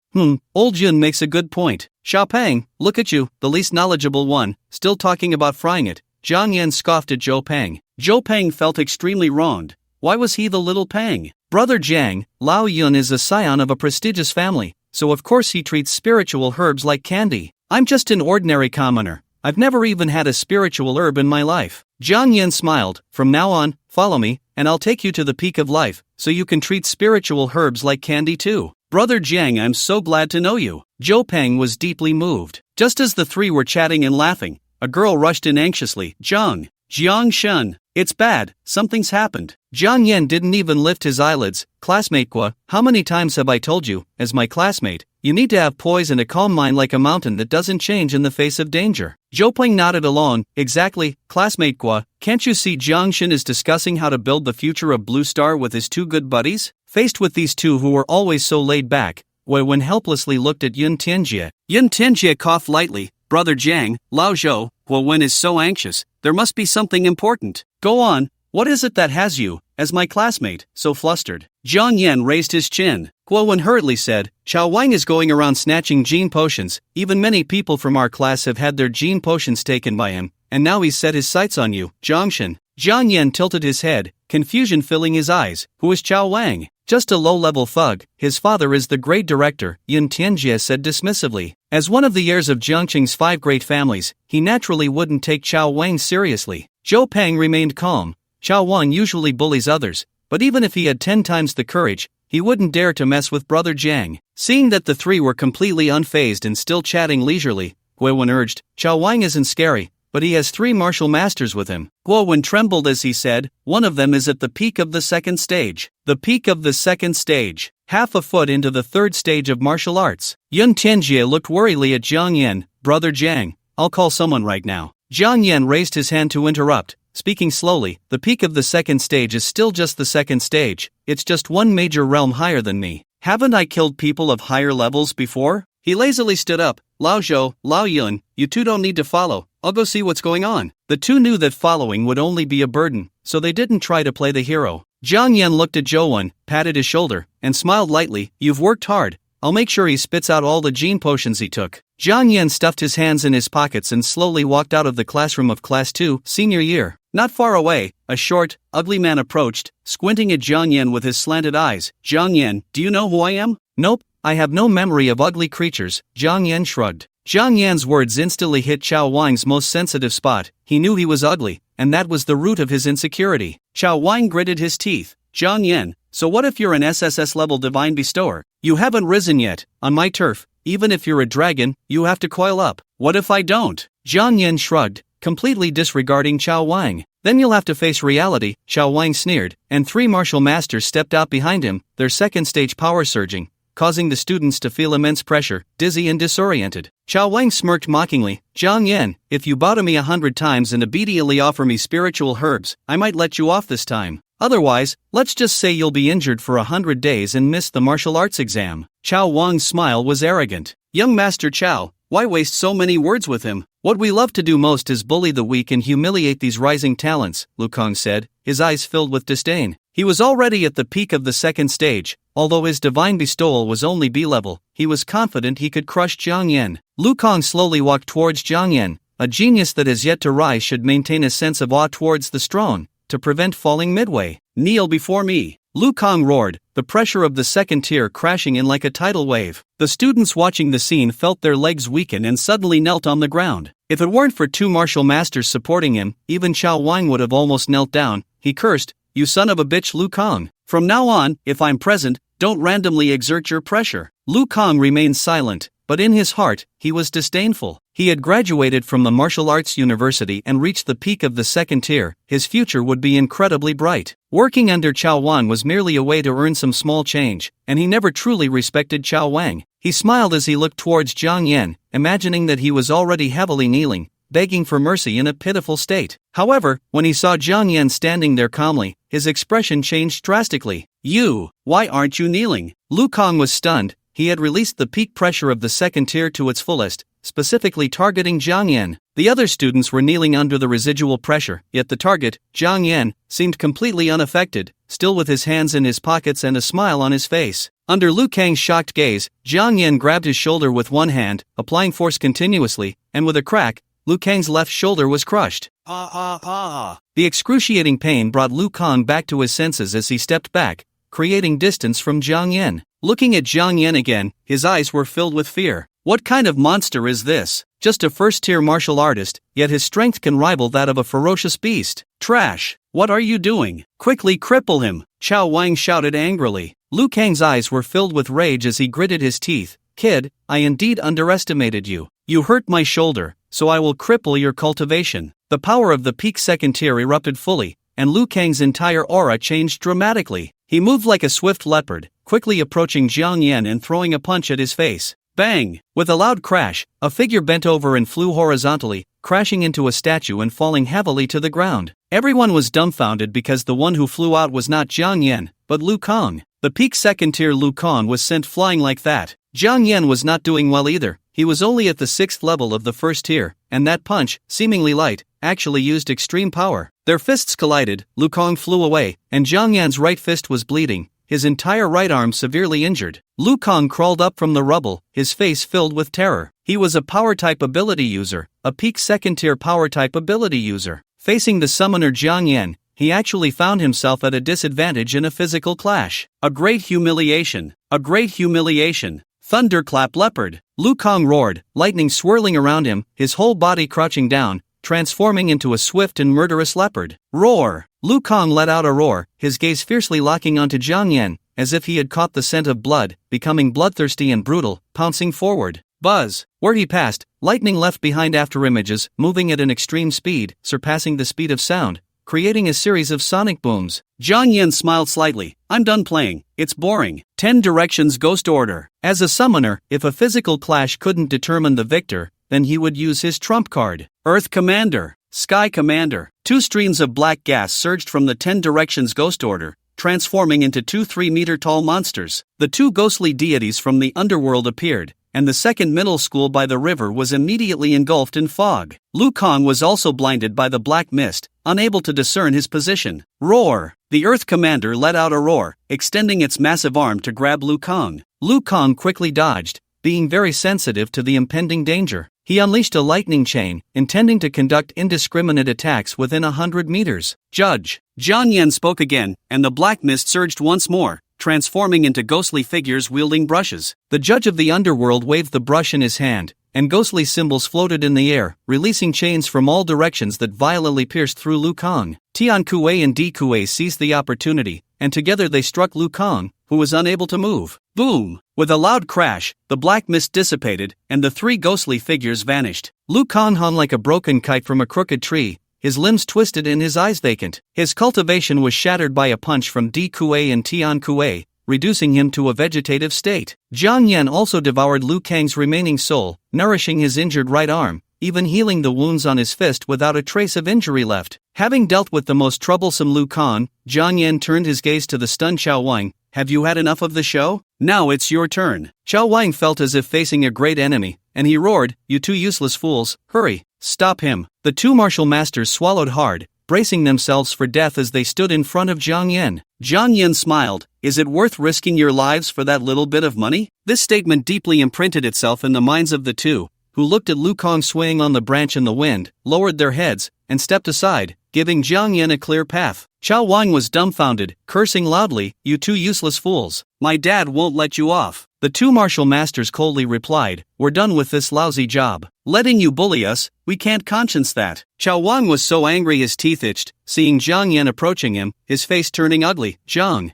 Old Yun makes a good point. Xiaopeng, look at you, the least knowledgeable one, still talking about frying it. Jiang Yan scoffed at Zhou Pang. Zhou Pang felt extremely wronged. Why was he the little Pang? Brother Jiang, Lao Yun is a scion of a prestigious family, so of course he treats spiritual herbs like candy. I'm just an ordinary commoner. I've never even had a spiritual herb in my life. Jiang Yan smiled. From now on, follow me, and I'll take you to the peak of life, so you can treat spiritual herbs like candy too. Brother Jiang, I'm so glad to know you. Zhou Pang was deeply moved. Just as the 3 were chatting and laughing, a girl rushed in anxiously. Jiang Shun, it's bad, something's happened. Jiang Yan didn't even lift his eyelids. Classmate Gua, how many times have I told you, as my classmate, you need to have poise and a calm mind like a mountain that doesn't change in the face of danger. Zhou Peng nodded along. Exactly, classmate Gua, can't you see Jiang Shin is discussing how to build the future of Blue Star with his 2 good buddies? Faced with these 2 who were always so laid back, Wei Wen helplessly looked at Yun Tianjie. Yun Tianjie coughed lightly. Brother Jiang, Lao Zhou, Wei Wen is so anxious. There must be something important. Go on, what is it that has you, as my classmate, so flustered? Jiang Yan raised his chin. Guo Wen hurriedly said, Chao Wang is going around snatching gene potions. Even many people from our class have had their gene potions taken by him, and now he's set his sights on you, Jiangshan. Jiang Yan tilted his head, confusion filling his eyes. Who is Chao Wang? Just a low-level thug. His father is the grade director, Yun Tianjie said dismissively. As one of the heirs of Jiangqing's 5 great families, he naturally wouldn't take Chao Wang seriously. Zhou Pang remained calm. Chao Wang usually bullies others, but even if he had 10 times the courage, he wouldn't dare to mess with Brother Jiang. Seeing that the 3 were completely unfazed and still chatting leisurely, Guo Wen urged, Chao Wang isn't scary, but he has 3 martial masters with him. Guo Wen trembled as he said, one of them is at the peak of the 2nd stage. The peak of the 2nd stage. Half a foot into the 3rd stage of martial arts. Yun Tianjie looked worriedly at Jiang Yan. Brother Jiang, I'll call someone right now. Jiang Yan raised his hand to interrupt. Speaking slowly, the peak of the 2nd stage is still just the 2nd stage, it's just one major realm higher than me. Haven't I killed people of higher levels before? He lazily stood up. Lao Zhou, Lao Yun, you 2 don't need to follow, I'll go see what's going on. The 2 knew that following would only be a burden, so they didn't try to play the hero. Jiang Yan looked at Zhou Wen, patted his shoulder, and smiled lightly. You've worked hard, I'll make sure he spits out all the gene potions he took. Jiang Yan stuffed his hands in his pockets and slowly walked out of the classroom of Class 2, senior year. Not far away, a short, ugly man approached, squinting at Jiang Yan with his slanted eyes. Jiang Yan, do you know who I am? Nope, I have no memory of ugly creatures, Jiang Yan shrugged. Jiang Yan's words instantly hit Chao Wang's most sensitive spot. He knew he was ugly, and that was the root of his insecurity. Chao Wang gritted his teeth. Jiang Yan, so what if you're an SSS-level divine bestower? You haven't risen yet. On my turf, even if you're a dragon, you have to coil up. What if I don't? Jiang Yan shrugged, completely disregarding Chao Wang. Then you'll have to face reality, Chao Wang sneered, and 3 martial masters stepped out behind him, their second stage power surging, causing the students to feel immense pressure, dizzy and disoriented. Chao Wang smirked mockingly. Jiang Yan, if you bow to me 100 times and immediately offer me spiritual herbs, I might let you off this time. Otherwise, let's just say you'll be injured for 100 days and miss the martial arts exam. Chao Wang's smile was arrogant. Young Master Chao, why waste so many words with him? What we love to do most is bully the weak and humiliate these rising talents, Lu Kang said, his eyes filled with disdain. He was already at the peak of the second stage. Although his divine bestowal was only B-level, he was confident he could crush Jiang Yan. Lu Kang slowly walked towards Jiang Yan. A genius that has yet to rise should maintain a sense of awe towards the strong, to prevent falling midway. Kneel before me. Lu Kang roared, the pressure of the second tier crashing in like a tidal wave. The students watching the scene felt their legs weaken and suddenly knelt on the ground. If it weren't for 2 martial masters supporting him, even Chao Wang would have almost knelt down. He cursed, you son of a bitch Lu Kang. From now on, if I'm present, don't randomly exert your pressure. Lu Kang remained silent, but in his heart, he was disdainful. He had graduated from the martial arts university and reached the peak of the second tier. His future would be incredibly bright. Working under Chao Wang was merely a way to earn some small change, and he never truly respected Chao Wang. He smiled as he looked towards Jiang Yan, imagining that he was already heavily kneeling, begging for mercy in a pitiful state. However, when he saw Jiang Yan standing there calmly, his expression changed drastically. You, why aren't you kneeling? Lu Kang was stunned. He had released the peak pressure of the second tier to its fullest, specifically targeting Jiang Yan. The other students were kneeling under the residual pressure, yet the target, Jiang Yan, seemed completely unaffected, still with his hands in his pockets and a smile on his face. Under Lu Kang's shocked gaze, Jiang Yan grabbed his shoulder with one hand, applying force continuously, and with a crack, Lu Kang's left shoulder was crushed. The excruciating pain brought Lu Kang back to his senses as he stepped back, creating distance from Jiang Yan. Looking at Jiang Yan again, his eyes were filled with fear. What kind of monster is this? Just a first-tier martial artist, yet his strength can rival that of a ferocious beast. Trash! What are you doing? Quickly cripple him! Chao Wang shouted angrily. Lu Kang's eyes were filled with rage as he gritted his teeth. Kid, I indeed underestimated you. You hurt my shoulder, so I will cripple your cultivation. The power of the peak second tier erupted fully, and Lu Kang's entire aura changed dramatically. He moved like a swift leopard, quickly approaching Jiang Yan and throwing a punch at his face. Bang! With a loud crash, a figure bent over and flew horizontally, crashing into a statue and falling heavily to the ground. Everyone was dumbfounded because the one who flew out was not Jiang Yan, but Lu Kang. The peak second tier Lu Kang was sent flying like that. Jiang Yan was not doing well either. He was only at the 6th level of the first tier, and that punch, seemingly light, actually used extreme power. Their fists collided, Lu Kang flew away, and Jiang Yan's right fist was bleeding, his entire right arm severely injured. Lu Kang crawled up from the rubble, his face filled with terror. He was a power-type ability user, a peak second-tier power-type ability user. Facing the summoner Jiang Yan, he actually found himself at a disadvantage in a physical clash. A great humiliation! A great humiliation! Thunderclap leopard! Lu Kang roared, lightning swirling around him, his whole body crouching down, transforming into a swift and murderous leopard. Roar! Lu Kang let out a roar, his gaze fiercely locking onto Jiang Yan, as if he had caught the scent of blood, becoming bloodthirsty and brutal, pouncing forward. Buzz! Where he passed, lightning left behind afterimages, moving at an extreme speed, surpassing the speed of sound, creating a series of sonic booms. Jiang Yan smiled slightly. I'm done playing, it's boring. 10 Directions Ghost Order. As a summoner, if a physical clash couldn't determine the victor, then he would use his trump card. Earth Commander, Sky Commander. 2 streams of black gas surged from the 10 Directions Ghost Order, transforming into 2 3-meter-tall monsters. The 2 ghostly deities from the underworld appeared, and the second middle school by the river was immediately engulfed in fog. Lu Kang was also blinded by the black mist, unable to discern his position. Roar! The Earth Commander let out a roar, extending its massive arm to grab Lu Kang. Lu Kang quickly dodged, being very sensitive to the impending danger. He unleashed a lightning chain, intending to conduct indiscriminate attacks within 100 meters. Judge! Jiang Yan spoke again, and the black mist surged once more, transforming into ghostly figures wielding brushes. The judge of the underworld waved the brush in his hand, and ghostly symbols floated in the air, releasing chains from all directions that violently pierced through Lu Kang. Tian Kuei and Di Kuei seized the opportunity, and together they struck Lu Kang, who was unable to move. Boom! With a loud crash, the black mist dissipated, and the three ghostly figures vanished. Lu Kang hung like a broken kite from a crooked tree, his limbs twisted and his eyes vacant. His cultivation was shattered by a punch from Di Kuei and Tian Kuei, reducing him to a vegetative state. Jiang Yan also devoured Lu Kang's remaining soul, nourishing his injured right arm, even healing the wounds on his fist without a trace of injury left. Having dealt with the most troublesome Lu Kang, Jiang Yan turned his gaze to the stunned Chao Wang. Have you had enough of the show? Now it's your turn. Chao Wang felt as if facing a great enemy, and he roared, "You two useless fools, hurry, stop him." The two martial masters swallowed hard, bracing themselves for death as they stood in front of Jiang Yan. Jiang Yan smiled. Is it worth risking your lives for that little bit of money? This statement deeply imprinted itself in the minds of the two, who looked at Lu Kang swaying on the branch in the wind, lowered their heads, and stepped aside, giving Jiang Yan a clear path. Chao Wang was dumbfounded, cursing loudly, "You two useless fools. My dad won't let you off." The two martial masters coldly replied, "We're done with this lousy job. Letting you bully us, we can't conscience that." Chao Wang was so angry his teeth itched, seeing Jiang Yan approaching him, his face turning ugly. Jiang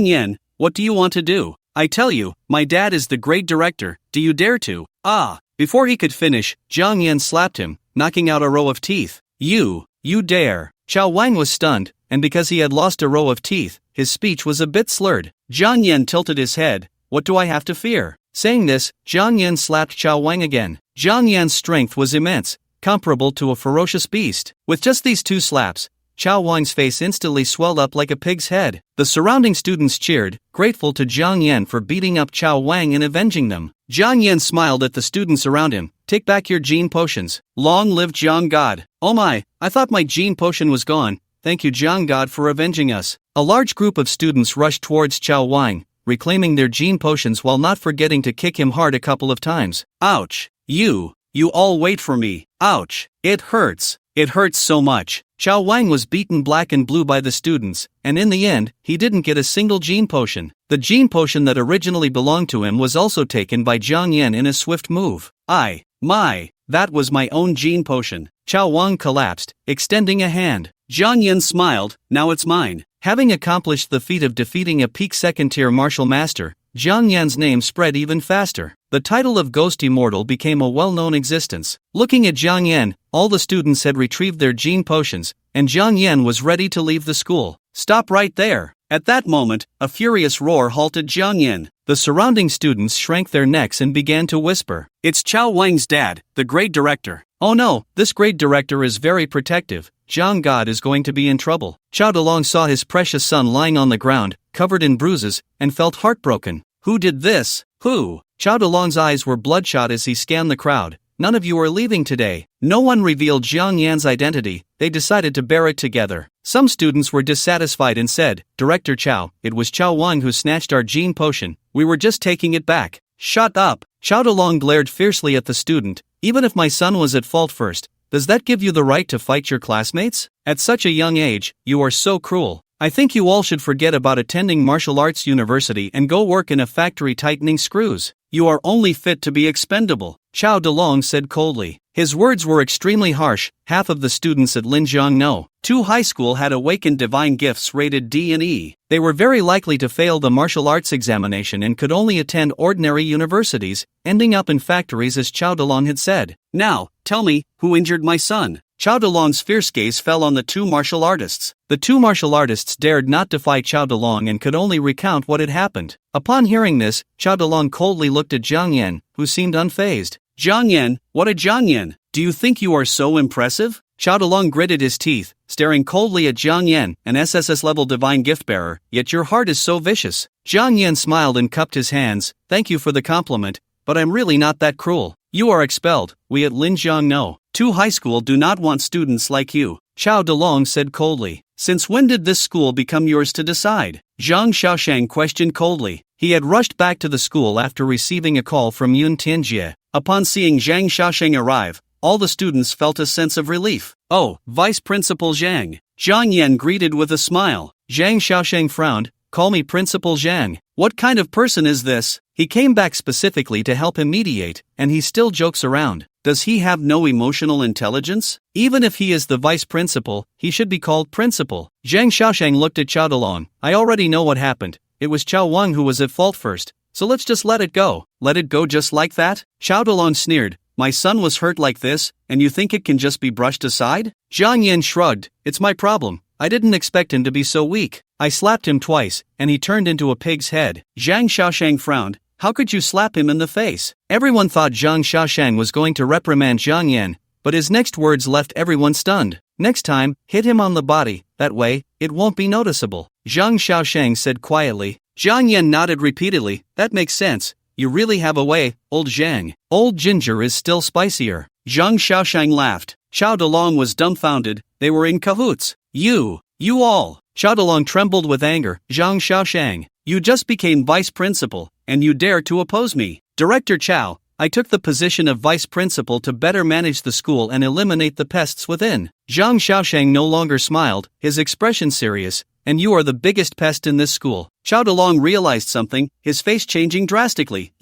Yan, what do you want to do? I tell you, my dad is the great director, do you dare to? Ah! Before he could finish, Jiang Yan slapped him, knocking out a row of teeth. You dare. Chao Wang was stunned, and because he had lost a row of teeth, his speech was a bit slurred. Jiang Yan tilted his head. What do I have to fear? Saying this, Jiang Yan slapped Chao Wang again. Jiang Yan's strength was immense, comparable to a ferocious beast. With just these two slaps, Chao Wang's face instantly swelled up like a pig's head. The surrounding students cheered, grateful to Jiang Yan for beating up Chao Wang and avenging them. Jiang Yan smiled at the students around him. Take back your gene potions. Long live Jiang God. Oh my, I thought my gene potion was gone. Thank you Jiang God for avenging us. A large group of students rushed towards Chao Wang, reclaiming their gene potions while not forgetting to kick him hard a couple of times. Ouch! You all wait for me. Ouch! It hurts. It hurts so much. Chao Wang was beaten black and blue by the students, and in the end, he didn't get a single gene potion. The gene potion that originally belonged to him was also taken by Jiang Yan in a swift move. That was my own gene potion. Chao Wang collapsed, extending a hand. Jiang Yan smiled, now it's mine. Having accomplished the feat of defeating a peak second-tier martial master, Jiang Yan's name spread even faster. The title of Ghost Immortal became a well-known existence. Looking at Jiang Yan, all the students had retrieved their gene potions, and Jiang Yan was ready to leave the school. Stop right there! At that moment, a furious roar halted Jiang Yan. The surrounding students shrank their necks and began to whisper. It's Chao Wang's dad, the great director. Oh no, this great director is very protective. Jiang God is going to be in trouble. Chao Delong saw his precious son lying on the ground, covered in bruises, and felt heartbroken. Who did this? Who? Chao Delong's eyes were bloodshot as he scanned the crowd. None of you are leaving today. No one revealed Jiang Yan's identity. They decided to bear it together. Some students were dissatisfied and said, Director Chao, it was Chao Wang who snatched our gene potion. We were just taking it back. Shut up! Chao Delong glared fiercely at the student. Even if my son was at fault first, does that give you the right to fight your classmates? At such a young age, you are so cruel. I think you all should forget about attending martial arts university and go work in a factory tightening screws. You are only fit to be expendable, Chao Delong said coldly. His words were extremely harsh. Half of the students at Linjiang 2 High School had awakened divine gifts rated D and E. They were very likely to fail the martial arts examination and could only attend ordinary universities, ending up in factories as Chao Delong had said. Now, tell me, who injured my son? Chao Delong's fierce gaze fell on the 2 martial artists. The 2 martial artists dared not defy Chao Delong and could only recount what had happened. Upon hearing this, Chao Delong coldly looked at Jiang Yan, who seemed unfazed. Jiang Yan, what a Jiang Yan! Do you think you are so impressive? Chao Delong gritted his teeth, staring coldly at Jiang Yan, an SSS-level divine gift-bearer, yet your heart is so vicious. Jiang Yan smiled and cupped his hands. Thank you for the compliment, but I'm really not that cruel. You are expelled. We at Linjiang 2 High School do not want students like you, Chao Delong said coldly. Since when did this school become yours to decide? Zhang Xiaoshang questioned coldly. He had rushed back to the school after receiving a call from Yun Tianjie. Upon seeing Zhang Xiaoshang arrive, all the students felt a sense of relief. Oh, Vice Principal Zhang. Jiang Yan greeted with a smile. Zhang Xiaoshang frowned. Call me Principal Zhang. What kind of person is this? He came back specifically to help him mediate, and he still jokes around. Does he have no emotional intelligence? Even if he is the vice principal, he should be called principal. Zhang Xiaoshang looked at Qiao Dalong. I already know what happened. It was Qiao Wang who was at fault first, so let's just let it go. Let it go just like that? Qiao Dalong sneered. My son was hurt like this, and you think it can just be brushed aside? Zhang Yan shrugged. It's my problem. I didn't expect him to be so weak. I slapped him twice, and he turned into a pig's head. Zhang Xiaoshang frowned. How could you slap him in the face? Everyone thought Zhang Xiaoshang was going to reprimand Zhang Yan, but his next words left everyone stunned. Next time, hit him on the body, that way, it won't be noticeable. Zhang Xiaoshang said quietly. Zhang Yan nodded repeatedly. That makes sense. You really have a way, old Zhang. Old ginger is still spicier. Zhang Xiaoshang laughed. Qiao Dalong was dumbfounded. They were in cahoots. You all. Qiao Dalong trembled with anger. Zhang Xiaoshang, you just became vice principal, and you dare to oppose me. Director Qiao, I took the position of vice principal to better manage the school and eliminate the pests within. Zhang Xiaoshang no longer smiled, his expression serious. And you are the biggest pest in this school. Qiao Dalong realized something, his face changing drastically.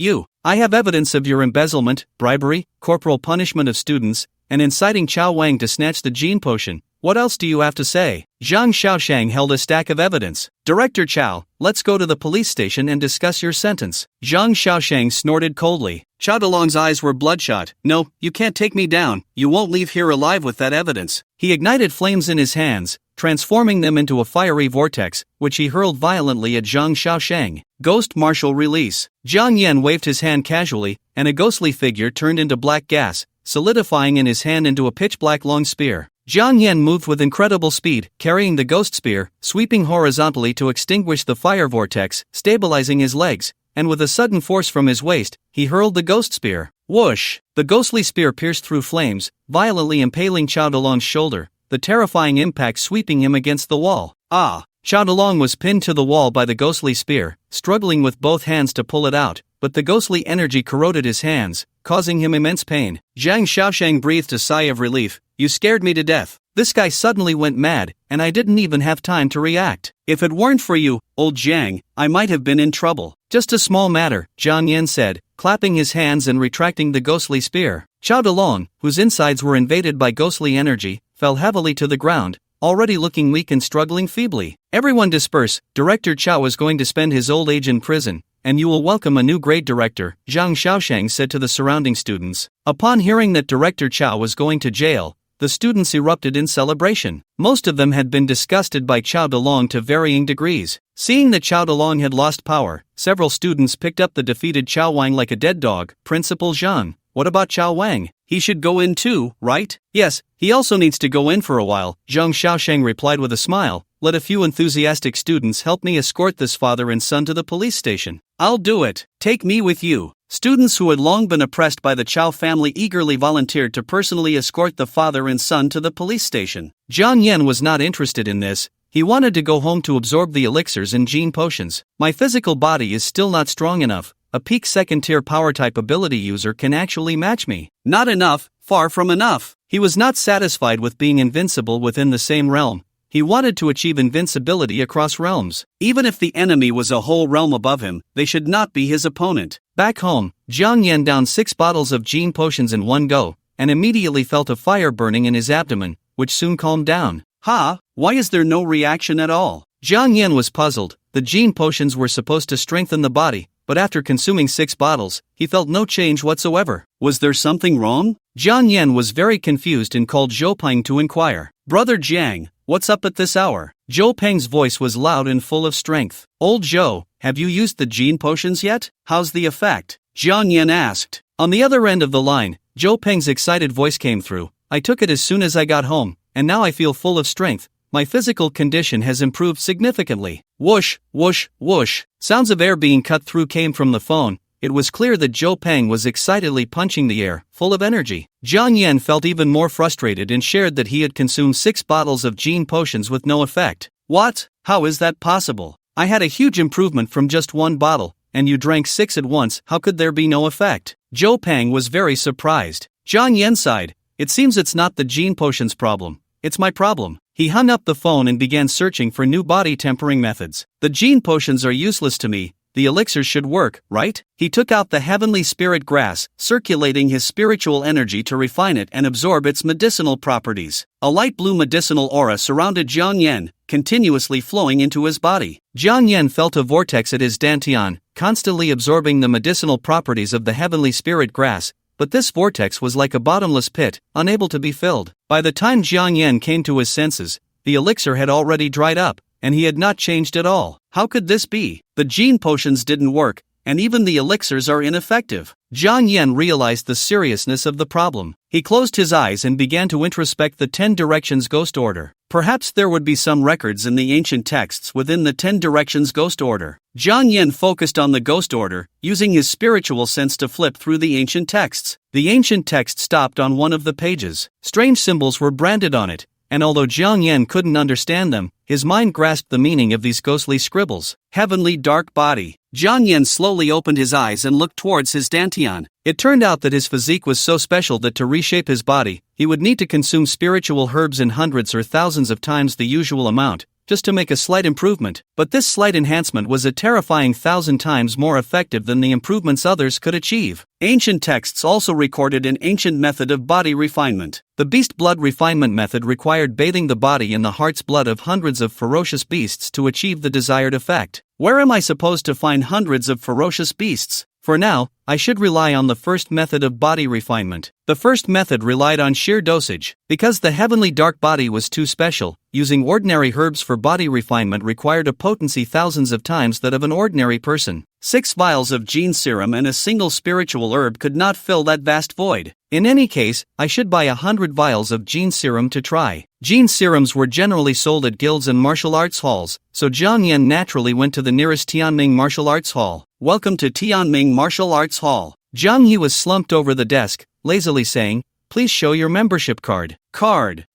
I have evidence of your embezzlement, bribery, corporal punishment of students, and inciting Qiao Wang to snatch the gene potion. What else do you have to say? Zhang Xiaoshang held a stack of evidence. Director Qiao, let's go to the police station and discuss your sentence. Zhang Xiaoshang snorted coldly. Qiao Dalong's eyes were bloodshot. No, you can't take me down. You won't leave here alive with that evidence. He ignited flames in his hands, transforming them into a fiery vortex, which he hurled violently at Zhang Xiaoshang. Ghost martial release. Zhang Yan waved his hand casually, and a ghostly figure turned into black gas, solidifying in his hand into a pitch-black long spear. Zhang Yan moved with incredible speed, carrying the ghost spear, sweeping horizontally to extinguish the fire vortex, stabilizing his legs, and with a sudden force from his waist, he hurled the ghost spear. Whoosh! The ghostly spear pierced through flames, violently impaling Qiao Dalong's shoulder, the terrifying impact sweeping him against the wall. Ah! Qiao Dalong was pinned to the wall by the ghostly spear, struggling with both hands to pull it out, but the ghostly energy corroded his hands, causing him immense pain. Zhang Xiaoshang breathed a sigh of relief. You scared me to death. This guy suddenly went mad, and I didn't even have time to react. If it weren't for you, old Zhang, I might have been in trouble. Just a small matter, Zhang Yan said, clapping his hands and retracting the ghostly spear. Qiao Dalong, whose insides were invaded by ghostly energy, fell heavily to the ground, already looking weak and struggling feebly. Everyone disperse. Director Qiao is going to spend his old age in prison, and you will welcome a new grade director, Zhang Xiaoshang said to the surrounding students. Upon hearing that Director Qiao was going to jail, the students erupted in celebration. Most of them had been disgusted by Qiao Dalong to varying degrees. Seeing that Qiao Dalong had lost power, several students picked up the defeated Qiao Wang like a dead dog. Principal Zhang, what about Qiao Wang? He should go in too, right? Yes, he also needs to go in for a while, Zhang Xiaoshang replied with a smile. Let a few enthusiastic students help me escort this father and son to the police station. I'll do it. Take me with you. Students who had long been oppressed by the Qiao family eagerly volunteered to personally escort the father and son to the police station. Zhang Yan was not interested in this. He wanted to go home to absorb the elixirs and gene potions. My physical body is still not strong enough. A peak second-tier power-type ability user can actually match me. Not enough, far from enough. He was not satisfied with being invincible within the same realm. He wanted to achieve invincibility across realms. Even if the enemy was a whole realm above him, they should not be his opponent. Back home, Zhang Yan downed 6 bottles of gene potions in one go, and immediately felt a fire burning in his abdomen, which soon calmed down. Why is there no reaction at all? Zhang Yan was puzzled. The gene potions were supposed to strengthen the body, but after consuming 6 bottles, he felt no change whatsoever. Was there something wrong? Zhang Yan was very confused and called Zhou Peng to inquire. Brother Jiang, what's up at this hour? Zhou Peng's voice was loud and full of strength. Old Zhou, have you used the gene potions yet? How's the effect? Zhang Yan asked. On the other end of the line, Zhou Peng's excited voice came through. I took it as soon as I got home, and now I feel full of strength. My physical condition has improved significantly. Whoosh, whoosh, whoosh. Sounds of air being cut through came from the phone. It was clear that Zhou Peng was excitedly punching the air, full of energy. Zhang Yan felt even more frustrated and shared that he had consumed 6 bottles of gene potions with no effect. What? How is that possible? I had a huge improvement from just 1 bottle, and you drank 6 at once. How could there be no effect? Zhou Peng was very surprised. Zhang Yan sighed. It seems it's not the gene potions problem. It's my problem. He hung up the phone and began searching for new body tempering methods. The gene potions are useless to me, the elixirs should work, right? He took out the heavenly spirit grass, circulating his spiritual energy to refine it and absorb its medicinal properties. A light blue medicinal aura surrounded Jiang Yan, continuously flowing into his body. Jiang Yan felt a vortex at his dantian, constantly absorbing the medicinal properties of the heavenly spirit grass, but this vortex was like a bottomless pit, unable to be filled. By the time Jiang Yan came to his senses, the elixir had already dried up, and he had not changed at all. How could this be? The gene potions didn't work, and even the elixirs are ineffective. Jiang Yan realized the seriousness of the problem. He closed his eyes and began to introspect the 10 Directions Ghost Order. Perhaps there would be some records in the ancient texts within the 10 Directions Ghost Order. Jiang Yan focused on the Ghost Order, using his spiritual sense to flip through the ancient texts. The ancient text stopped on one of the pages. Strange symbols were branded on it, and although Jiang Yan couldn't understand them, his mind grasped the meaning of these ghostly scribbles. Heavenly dark body. Jiang Yan slowly opened his eyes and looked towards his dantian. It turned out that his physique was so special that to reshape his body, he would need to consume spiritual herbs in hundreds or thousands of times the usual amount, just to make a slight improvement. But this slight enhancement was a terrifying 1,000 times more effective than the improvements others could achieve. Ancient texts also recorded an ancient method of body refinement. The beast blood refinement method required bathing the body in the heart's blood of hundreds of ferocious beasts to achieve the desired effect. Where am I supposed to find hundreds of ferocious beasts? For now, I should rely on the first method of body refinement. The first method relied on sheer dosage. Because the heavenly dark body was too special, using ordinary herbs for body refinement required a potency thousands of times that of an ordinary person. 6 vials of gene serum and a single spiritual herb could not fill that vast void. In any case, I should buy 100 vials of gene serum to try. Gene serums were generally sold at guilds and martial arts halls, so Jiang Yan naturally went to the nearest Tianming Martial Arts Hall. Welcome to Tianming Martial Arts Hall. Jiang Yi was slumped over the desk, lazily saying, "Please show your membership card." Card.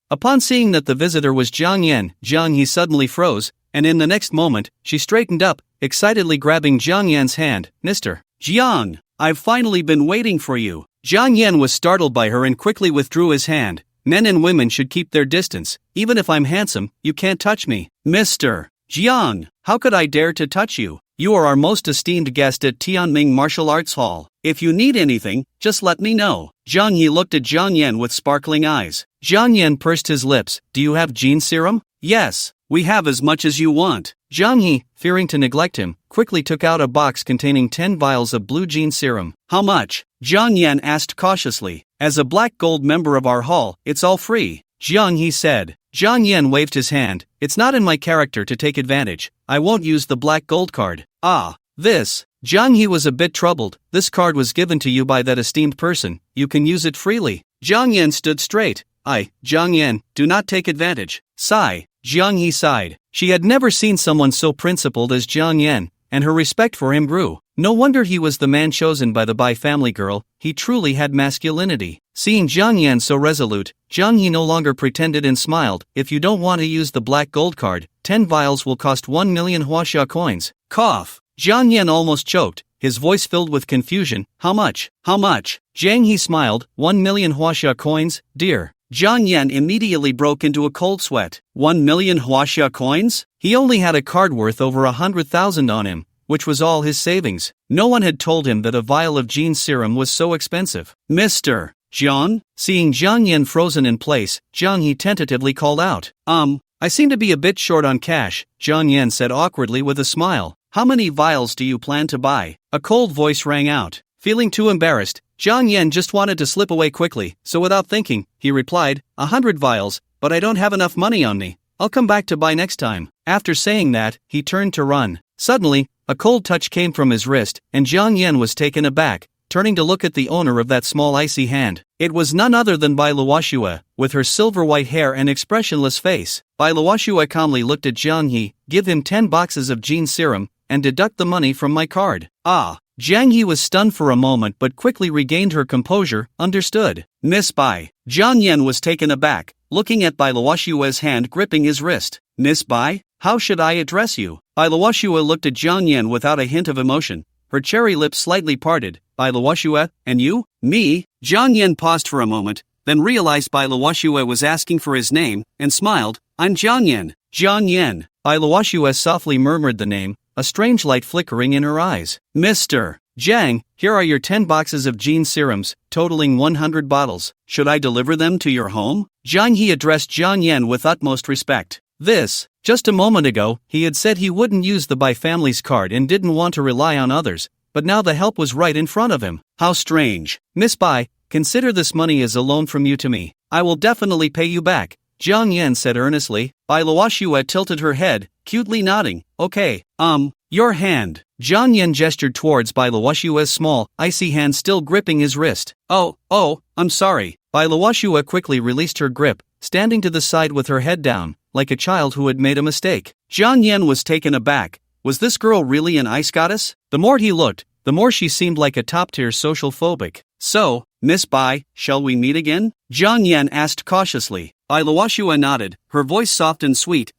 Upon seeing that the visitor was Jiang Yan, Jiang Yi suddenly froze, and in the next moment, she straightened up, excitedly grabbing Jiang Yan's hand. "Mr. Jiang, I've finally been waiting for you." Jiang Yan was startled by her and quickly withdrew his hand. Men and women should keep their distance. Even if I'm handsome, you can't touch me. "Mr. Jiang, how could I dare to touch you? You are our most esteemed guest at Tianming Martial Arts Hall. If you need anything, just let me know." Jiang Yi looked at Jiang Yan with sparkling eyes. Jiang Yan pursed his lips. "Do you have gene serum?" "Yes, we have as much as you want." Jiang Yi, fearing to neglect him, quickly took out a box containing 10 vials of blue gene serum. "How much?" Jiang Yan asked cautiously. "As a black gold member of our hall, it's all free," Jiang Yi said. Jiang Yan waved his hand. "It's not in my character to take advantage. I won't use the black gold card." This. Jiang Yi was a bit troubled. "This card was given to you by that esteemed person. You can use it freely." Jiang Yan stood straight. Jiang Yan, do not take advantage." Sigh. Jiang Yi sighed. She had never seen someone so principled as Jiang Yan, and her respect for him grew. No wonder he was the man chosen by the Bai family girl. He truly had masculinity. Seeing Jiang Yan so resolute, Jiang Yi no longer pretended and smiled. "If you don't want to use the black gold card, 10 vials will cost 1 million huaxia coins." Cough. Jiang Yan almost choked, his voice filled with confusion. How much? Jiang Yi smiled. 1 million huaxia coins, dear." Jiang Yan immediately broke into a cold sweat. 1 million huaxia coins? He only had a card worth over 100,000 on him, which was all his savings. No one had told him that a vial of gene serum was so expensive. "Mr. Jiang?" Seeing Jiang Yan frozen in place, Jiang Yi tentatively called out. I seem to be a bit short on cash," Jiang Yan said awkwardly with a smile. "How many vials do you plan to buy?" A cold voice rang out. Feeling too embarrassed, Jiang Yan just wanted to slip away quickly, so without thinking, he replied, 100 vials, but I don't have enough money on me. I'll come back to buy next time." After saying that, he turned to run. Suddenly, a cold touch came from his wrist, and Jiang Yan was taken aback, turning to look at the owner of that small icy hand. It was none other than Bai Luoxue, with her silver-white hair and expressionless face. Bai Luoxue calmly looked at Jiang Yi. "Give him 10 boxes of gene serum, and deduct the money from my card." Jiang Yi was stunned for a moment but quickly regained her composure. "Understood, Miss Bai." Jiang Yan was taken aback, looking at Bai Luoxue's hand gripping his wrist. "Miss Bai? How should I address you?" Bai Luoxue looked at Jiang Yan without a hint of emotion. Her cherry lips slightly parted. "Bai Luoxue, and you?" "Me?" Jiang Yan paused for a moment, then realized Bai Luoxue was asking for his name, and smiled. "I'm Jiang Yan." "Jiang Yan." Bai Luoxue softly murmured the name, a strange light flickering in her eyes. Mr. Jiang, here are your 10 boxes of Gene serums, totaling 100 bottles. Should I deliver them to your home? Jiang He addressed Jiang Yan with utmost respect. Just a moment ago, he had said he wouldn't use the Bai family's card and didn't want to rely on others, but now the help was right in front of him. How strange. Miss Bai, consider this money as a loan from you to me. I will definitely pay you back, Jiang Yan said earnestly. Bai Luoxue tilted her head, cutely nodding. Okay, your hand. Jiang Yan gestured towards Bai Luoxue's small, icy hand still gripping his wrist. Oh, I'm sorry. Bai Luoxue quickly released her grip, standing to the side with her head down, like a child who had made a mistake. Jiang Yan was taken aback. Was this girl really an ice goddess? The more he looked, the more she seemed like a top-tier social phobic. So, Miss Bai, shall we meet again? Jiang Yan asked cautiously. Bai Luoxue nodded, her voice soft and sweet.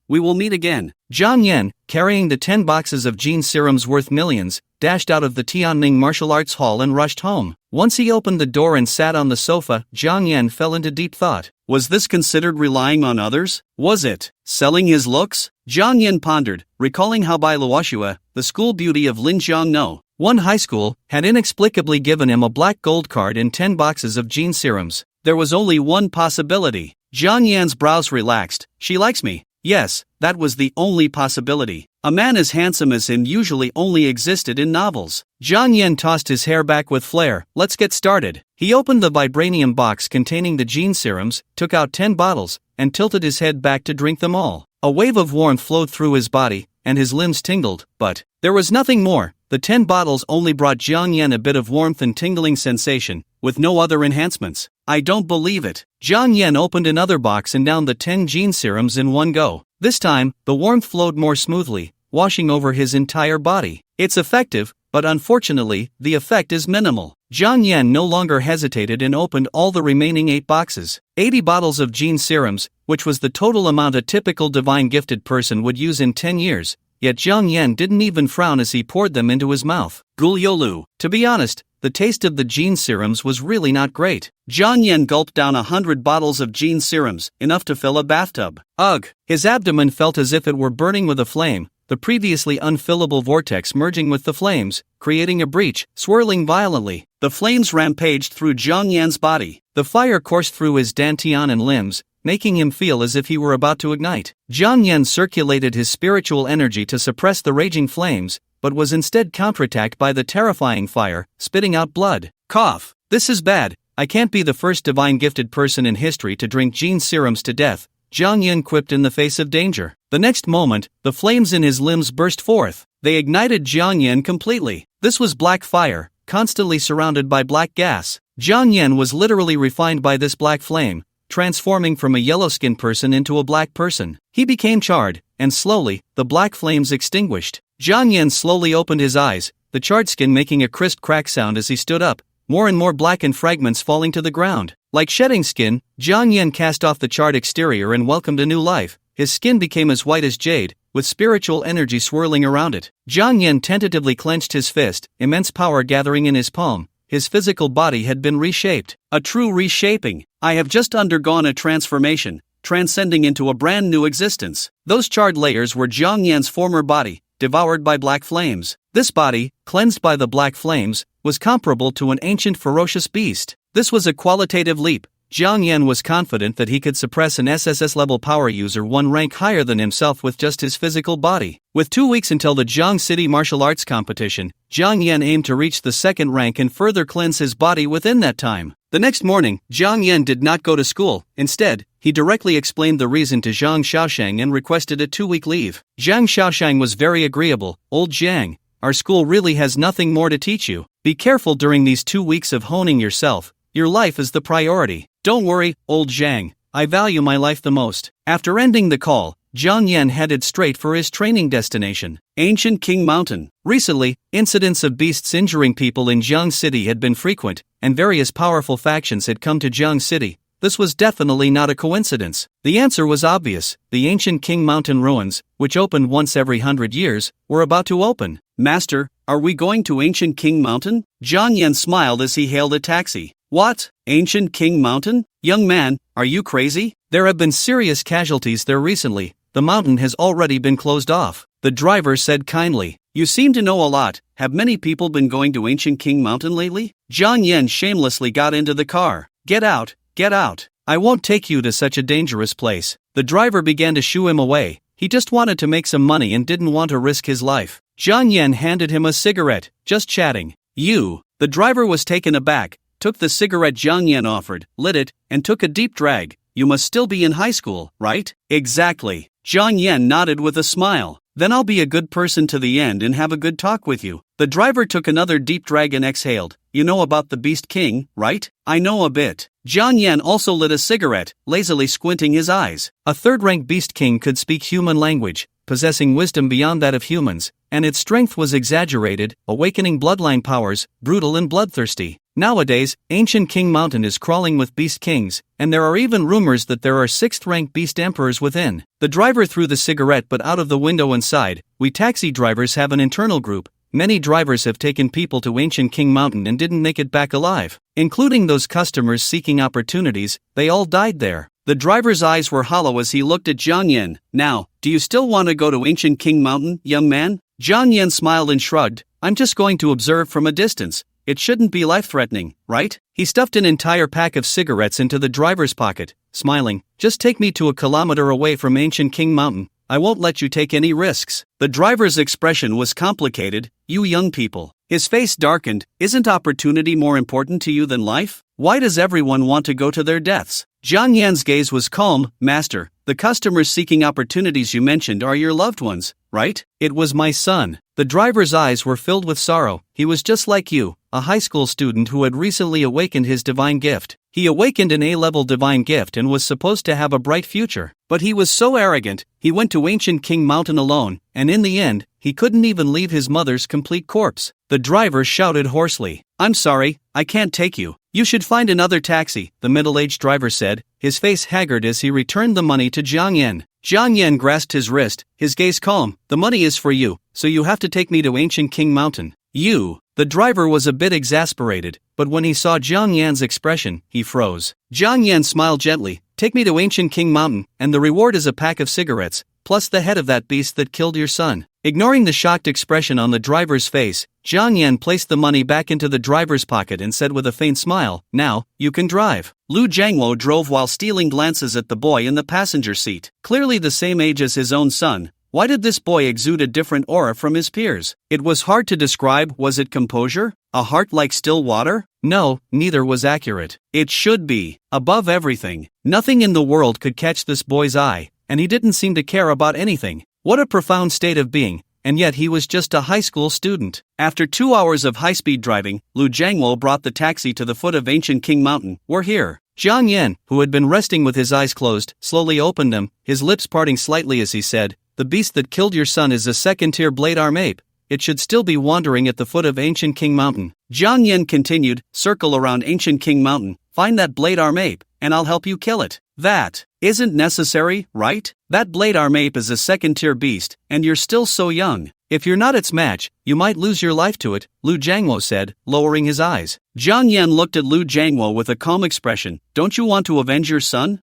We will meet again. Jiang Yan, carrying the 10 boxes of Gene serums worth millions, dashed out of the Toughening martial arts hall and rushed home. Once he opened the door and sat on the sofa, Jiang Yan fell into deep thought. Was this considered relying on others? Was it selling his looks? Jiang Yan pondered, recalling how Bai Luoxue, the school beauty of Linjiang No, one high school, had inexplicably given him a black gold card and 10 boxes of Gene serums. There was only one possibility. Jiang Yan's brows relaxed. She likes me. Yes, that was the only possibility. A man as handsome as him usually only existed in novels. Jiang Yan tossed his hair back with flair. Let's get started. He opened the vibranium box containing the Gene serums, took out 10 bottles, and tilted his head back to drink them all. A wave of warmth flowed through his body, and his limbs tingled, but there was nothing more. The 10 bottles only brought Jiang Yan a bit of warmth and tingling sensation, with no other enhancements. I don't believe it. Jiang Yan opened another box and downed the 10 Gene serums in one go. This time, the warmth flowed more smoothly, washing over his entire body. It's effective, but unfortunately, the effect is minimal. Jiang Yan no longer hesitated and opened all the remaining 8 boxes. 80 bottles of Gene serums, which was the total amount a typical divine gifted person would use in 10 years. Yet Jiang Yan didn't even frown as he poured them into his mouth. Guliolu. To be honest, the taste of the Gene serums was really not great. Jiang Yan gulped down 100 bottles of Gene serums, enough to fill a bathtub. Ugh! His abdomen felt as if it were burning with a flame, the previously unfillable vortex merging with the flames, creating a breach, swirling violently. The flames rampaged through Jiang Yan's body. The fire coursed through his dantian and limbs, making him feel as if he were about to ignite. Jiang Yan circulated his spiritual energy to suppress the raging flames, but was instead counterattacked by the terrifying fire, spitting out blood. Cough. This is bad. I can't be the first divine gifted person in history to drink Gene serums to death, Jiang Yan quipped in the face of danger. The next moment, the flames in his limbs burst forth. They ignited Jiang Yan completely. This was black fire, constantly surrounded by black gas. Jiang Yan was literally refined by this black flame, transforming from a yellow-skinned person into a black person. He became charred, and slowly, the black flames extinguished. Jiang Yan slowly opened his eyes, the charred skin making a crisp crack sound as he stood up, more and more blackened fragments falling to the ground. Like shedding skin, Jiang Yan cast off the charred exterior and welcomed a new life. His skin became as white as jade, with spiritual energy swirling around it. Jiang Yan tentatively clenched his fist, immense power gathering in his palm. His physical body had been reshaped. A true reshaping. I have just undergone a transformation, transcending into a brand new existence. Those charred layers were Jiang Yan's former body, devoured by black flames. This body, cleansed by the black flames, was comparable to an ancient ferocious beast. This was a qualitative leap. Jiang Yan was confident that he could suppress an SSSS-level power user one rank higher than himself with just his physical body. With 2 weeks until the Jiang City martial arts competition, Jiang Yan aimed to reach the second rank and further cleanse his body within that time. The next morning, Jiang Yan did not go to school. Instead, he directly explained the reason to Zhang Xiaoshang and requested a 2-week leave. Zhang Xiaoshang was very agreeable. Old Jiang, our school really has nothing more to teach you. Be careful during these 2 weeks of honing yourself. Your life is the priority. Don't worry, old Zhang, I value my life the most. After ending the call, Jiang Yan headed straight for his training destination, Ancient King Mountain. Recently, incidents of beasts injuring people in Jiang City had been frequent, and various powerful factions had come to Jiang City. This was definitely not a coincidence. The answer was obvious. The Ancient King Mountain ruins, which opened once every 100 years, were about to open. Master, are we going to Ancient King Mountain? Jiang Yan smiled as he hailed a taxi. What? Ancient King Mountain? Young man, are you crazy? There have been serious casualties there recently. The mountain has already been closed off. the driver said kindly. You seem to know a lot. Have many people been going to Ancient King Mountain lately? Jiang Yan shamelessly got into the car. Get out, get out. I won't take you to such a dangerous place. The driver began to shoo him away. He just wanted to make some money and didn't want to risk his life. Jiang Yan handed him a cigarette, just chatting. You. The driver was taken aback, took the cigarette Jiang Yan offered, lit it, and took a deep drag. You must still be in high school, right? Exactly. Jiang Yan nodded with a smile. Then I'll be a good person to the end and have a good talk with you. The driver took another deep drag and exhaled. You know about the Beast King, right? I know a bit. Jiang Yan also lit a cigarette, lazily squinting his eyes. A third-rank Beast King could speak human language, possessing wisdom beyond that of humans, and its strength was exaggerated, awakening bloodline powers, brutal and bloodthirsty. Nowadays, Ancient King Mountain is crawling with Beast Kings, and there are even rumors that there are 6th-rank Beast Emperors within. The driver threw the cigarette but out of the window and sighed. We taxi drivers have an internal group. Many drivers have taken people to Ancient King Mountain and didn't make it back alive. Including those customers seeking opportunities, they all died there. The driver's eyes were hollow as he looked at Jiang Yan. Now, do you still want to go to Ancient King Mountain, young man? Jiang Yan smiled and shrugged. I'm just going to observe from a distance. It shouldn't be life-threatening, right? He stuffed an entire pack of cigarettes into the driver's pocket, smiling. Just take me to a kilometer away from Ancient King Mountain. I won't let you take any risks. The driver's expression was complicated. You young people. His face darkened. Isn't opportunity more important to you than life? Why does everyone want to go to their deaths? Jiang Yan's gaze was calm. Master, the customers seeking opportunities you mentioned are your loved ones, right? It was my son. The driver's eyes were filled with sorrow. He was just like you, a high school student who had recently awakened his divine gift. He awakened an A-level divine gift and was supposed to have a bright future. But he was so arrogant, he went to Ancient King Mountain alone, and in the end, he couldn't even leave his mother's complete corpse. The driver shouted hoarsely. I'm sorry, I can't take you. You should find another taxi, the middle-aged driver said, his face haggard as he returned the money to Jiang Yan. Jiang Yan grasped his wrist, his gaze calm. The money is for you, so you have to take me to Ancient King Mountain. You. The driver was a bit exasperated, but when he saw Jiang Yan's expression, he froze. Jiang Yan smiled gently. Take me to Ancient King Mountain, and the reward is a pack of cigarettes, plus the head of that beast that killed your son. Ignoring the shocked expression on the driver's face, Jiang Yan placed the money back into the driver's pocket and said with a faint smile, now, you can drive. Lu Jiangwo drove while stealing glances at the boy in the passenger seat. Clearly the same age as his own son. Why did this boy exude a different aura from his peers? It was hard to describe. Was it composure? A heart like still water? No, neither was accurate. It should be. Above everything, nothing in the world could catch this boy's eye, and he didn't seem to care about anything. What a profound state of being, and yet he was just a high school student. After 2 hours of high-speed driving, Lu Jiangwo brought the taxi to the foot of Ancient King Mountain. We're here. Jiang Yan, who had been resting with his eyes closed, slowly opened them, his lips parting slightly as he said, the beast that killed your son is a second-tier blade arm ape. It should still be wandering at the foot of Ancient King Mountain. Jiang Yan continued, circle around Ancient King Mountain, find that blade arm ape, and I'll help you kill it. That isn't necessary, right? That blade arm ape is a second-tier beast, and you're still so young. If you're not its match, you might lose your life to it, Lu Jiangwo said, lowering his eyes. Jiang Yan looked at Lu Jiangwo with a calm expression. Don't you want to avenge your son?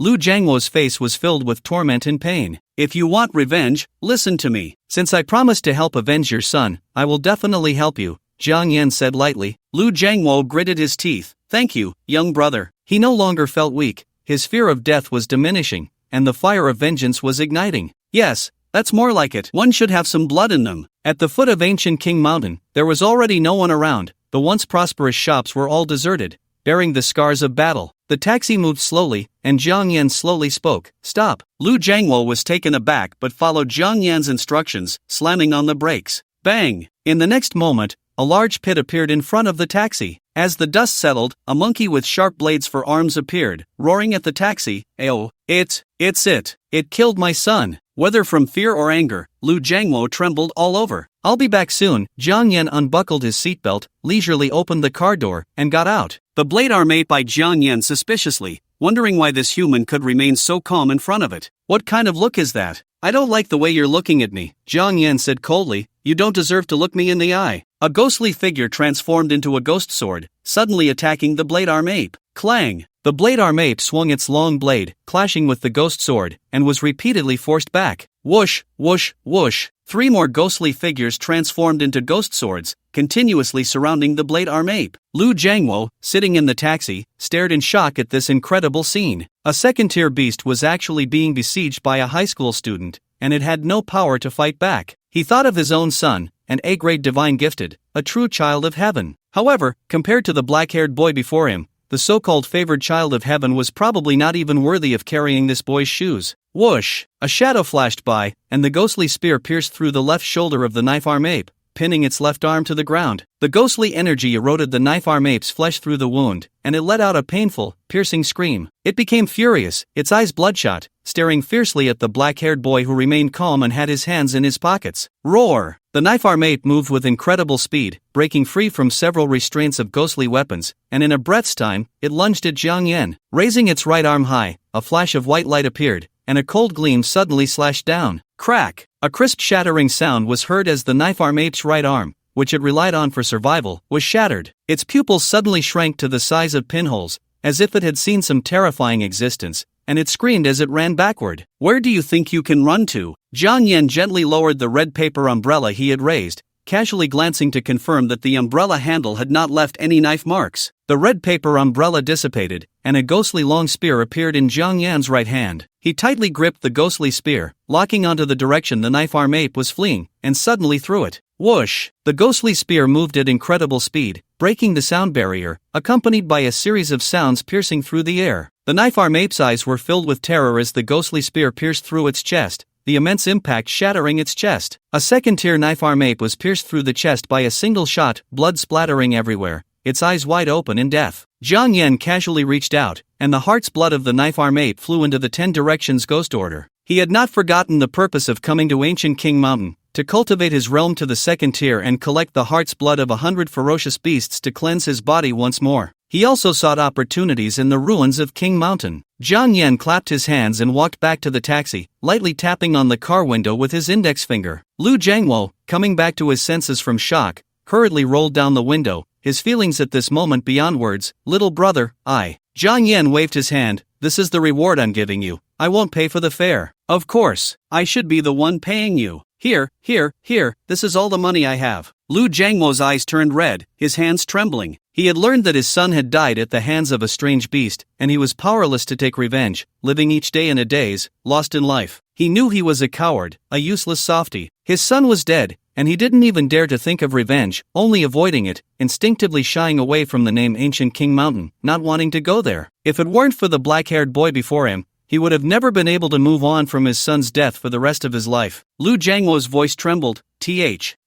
Lu Jiangwo's face was filled with torment and pain. If you want revenge, listen to me. Since I promised to help avenge your son, I will definitely help you, Jiang Yan said lightly. Lu Jiangwo gritted his teeth. Thank you, young brother. He no longer felt weak. His fear of death was diminishing, and the fire of vengeance was igniting. Yes, that's more like it. One should have some blood in them. At the foot of Ancient King Mountain, there was already no one around. The once prosperous shops were all deserted, bearing the scars of battle. The taxi moved slowly, and Jiang Yan slowly spoke. Stop. Lu Jiangwo was taken aback but followed Jiang Yan's instructions, slamming on the brakes. Bang! In the next moment, a large pit appeared in front of the taxi. As the dust settled, a monkey with sharp blades for arms appeared, roaring at the taxi. Ayo, it's it. It killed my son. Whether from fear or anger, Lu Jiangwo trembled all over. I'll be back soon. Jiang Yan unbuckled his seatbelt, leisurely opened the car door, and got out. The blade arm ate by Jiang Yan suspiciously, wondering why this human could remain so calm in front of it. What kind of look is that? I don't like the way you're looking at me, Jiang Yan said coldly. You don't deserve to look me in the eye. A ghostly figure transformed into a ghost sword, suddenly attacking the blade arm ape. Clang! The blade arm ape swung its long blade, clashing with the ghost sword, and was repeatedly forced back. Whoosh, whoosh, whoosh. 3 more ghostly figures transformed into ghost swords, continuously surrounding the blade arm ape. Lu Jiangwo, sitting in the taxi, stared in shock at this incredible scene. A second-tier beast was actually being besieged by a high school student, and it had no power to fight back. He thought of his own son, an A-grade divine gifted, a true child of heaven. However, compared to the black-haired boy before him, the so-called favored child of heaven was probably not even worthy of carrying this boy's shoes. Whoosh! A shadow flashed by, and the ghostly spear pierced through the left shoulder of the knife-arm ape, pinning its left arm to the ground. The ghostly energy eroded the knife-arm ape's flesh through the wound, and it let out a painful, piercing scream. It became furious, its eyes bloodshot, staring fiercely at the black-haired boy who remained calm and had his hands in his pockets. Roar! The knife-arm ape moved with incredible speed, breaking free from several restraints of ghostly weapons, and in a breath's time, it lunged at Jiang Yan. Raising its right arm high, a flash of white light appeared, and a cold gleam suddenly slashed down. Crack! A crisp shattering sound was heard as the knife-arm ape's right arm, which it relied on for survival, was shattered. Its pupils suddenly shrank to the size of pinholes, as if it had seen some terrifying existence, and it screamed as it ran backward. Where do you think you can run to? Jiang Yan gently lowered the red paper umbrella he had raised, casually glancing to confirm that the umbrella handle had not left any knife marks. The red paper umbrella dissipated, and a ghostly long spear appeared in Jiang Yan's right hand. He tightly gripped the ghostly spear, locking onto the direction the knife-arm ape was fleeing, and suddenly threw it. Whoosh! The ghostly spear moved at incredible speed, breaking the sound barrier, accompanied by a series of sounds piercing through the air. The knife-arm ape's eyes were filled with terror as the ghostly spear pierced through its chest, the immense impact shattering its chest. A second-tier knife-arm ape was pierced through the chest by a single shot, blood splattering everywhere, its eyes wide open in death. Jiang Yan casually reached out, and the heart's blood of the knife-arm ape flew into the 10 Directions Ghost Order. He had not forgotten the purpose of coming to Ancient King Mountain, to cultivate his realm to the second tier and collect the heart's blood of 100 ferocious beasts to cleanse his body once more. He also sought opportunities in the ruins of King Mountain. Jiang Yan clapped his hands and walked back to the taxi, lightly tapping on the car window with his index finger. Lu Jiangwo, coming back to his senses from shock, hurriedly rolled down the window, his feelings at this moment beyond words. Little brother, Jiang Yan waved his hand. This is the reward I'm giving you. I won't pay for the fare. Of course, I should be the one paying you. Here, this is all the money I have. Lu Jiangwo's eyes turned red, his hands trembling. He had learned that his son had died at the hands of a strange beast, and he was powerless to take revenge, living each day in a daze, lost in life. He knew he was a coward, a useless softy. His son was dead, and he didn't even dare to think of revenge, only avoiding it, instinctively shying away from the name Ancient King Mountain, not wanting to go there. If it weren't for the black-haired boy before him, he would have never been able to move on from his son's death for the rest of his life. Lu Jiangwo's voice trembled.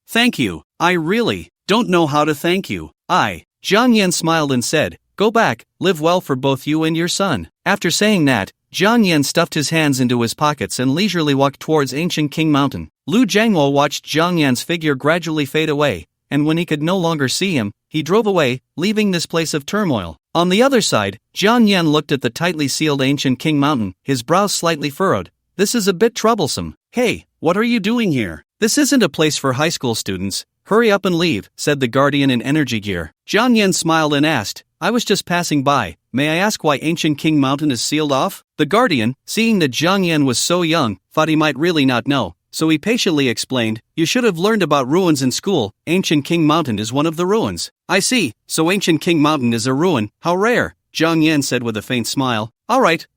Thank you. I really don't know how to thank you. Jiang Yan smiled and said, go back, live well for both you and your son. After saying that, Jiang Yan stuffed his hands into his pockets and leisurely walked towards Ancient King Mountain. Lu Jiangwo watched Jiang Yan's figure gradually fade away, and when he could no longer see him, he drove away, leaving this place of turmoil. On the other side, Jiang Yan looked at the tightly sealed Ancient King Mountain, his brows slightly furrowed. This is a bit troublesome. Hey, what are you doing here? This isn't a place for high school students. Hurry up and leave, said the guardian in energy gear. Jiang Yan smiled and asked, I was just passing by. May I ask why Ancient King Mountain is sealed off? The guardian, seeing that Jiang Yan was so young, thought he might really not know, so he patiently explained, you should have learned about ruins in school. Ancient King Mountain is one of the ruins. I see, so Ancient King Mountain is a ruin. How rare, Jiang Yan said with a faint smile. Alright,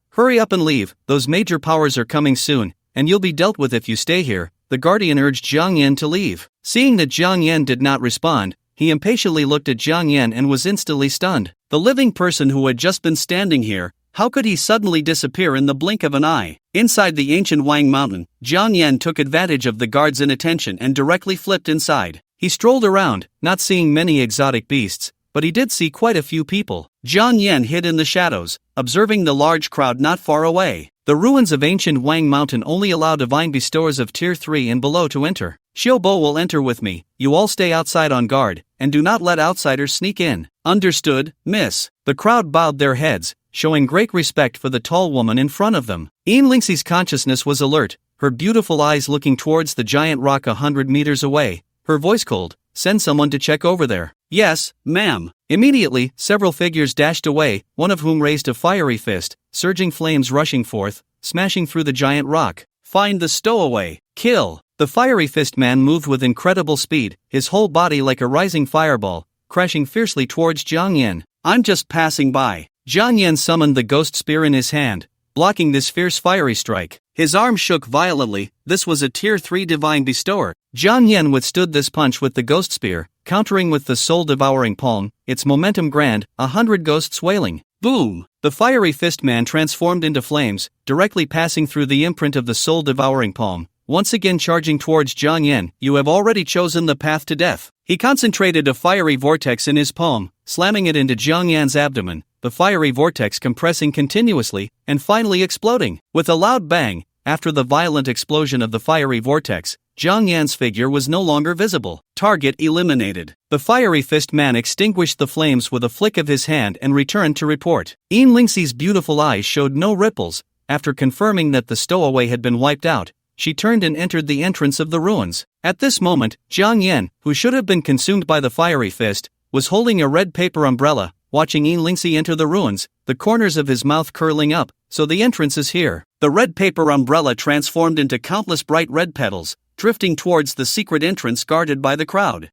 hurry up and leave, those major powers are coming soon, and you'll be dealt with if you stay here. The guardian urged Jiang Yan to leave. Seeing that Jiang Yan did not respond, he impatiently looked at Jiang Yan and was instantly stunned. The living person who had just been standing here, how could he suddenly disappear in the blink of an eye? Inside the ancient Wang Mountain, Jiang Yan took advantage of the guard's inattention and directly flipped inside. He strolled around, not seeing many exotic beasts, but he did see quite a few people. Jiang Yan hid in the shadows, observing the large crowd not far away. The ruins of ancient Wang Mountain only allow divine bestowers of Tier 3 and below to enter. Xiaobo will enter with me. You all stay outside on guard, and do not let outsiders sneak in. Understood, miss. The crowd bowed their heads, showing great respect for the tall woman in front of them. Ian Lingxi's consciousness was alert, her beautiful eyes looking towards the giant rock 100 meters away. Her voice cold, send someone to check over there. Yes, ma'am. Immediately, several figures dashed away, one of whom raised a fiery fist, surging flames rushing forth, smashing through the giant rock. Find the stowaway. Kill. The fiery fist man moved with incredible speed, his whole body like a rising fireball, crashing fiercely towards Jiang Yan. I'm just passing by. Jiang Yan summoned the ghost spear in his hand, blocking this fierce fiery strike. His arm shook violently. This was a tier 3 divine bestower. Jiang Yan withstood this punch with the ghost spear, countering with the soul-devouring palm, its momentum grand, 100 ghosts wailing. Boom! The fiery fist man transformed into flames, directly passing through the imprint of the soul-devouring palm, once again charging towards Jiang Yan. You have already chosen the path to death. He concentrated a fiery vortex in his palm, slamming it into Jiang Yan's abdomen, the fiery vortex compressing continuously, and finally exploding. With a loud bang, after the violent explosion of the fiery vortex, Jiang Yan's figure was no longer visible. Target eliminated. The fiery fist man extinguished the flames with a flick of his hand and returned to report. Yin Lingxi's beautiful eyes showed no ripples. After confirming that the stowaway had been wiped out, she turned and entered the entrance of the ruins. At this moment, Jiang Yan, who should have been consumed by the fiery fist, was holding a red paper umbrella, watching Yin Lingxi enter the ruins, the corners of his mouth curling up. So the entrance is here. The red paper umbrella transformed into countless bright red petals, drifting towards the secret entrance guarded by the crowd.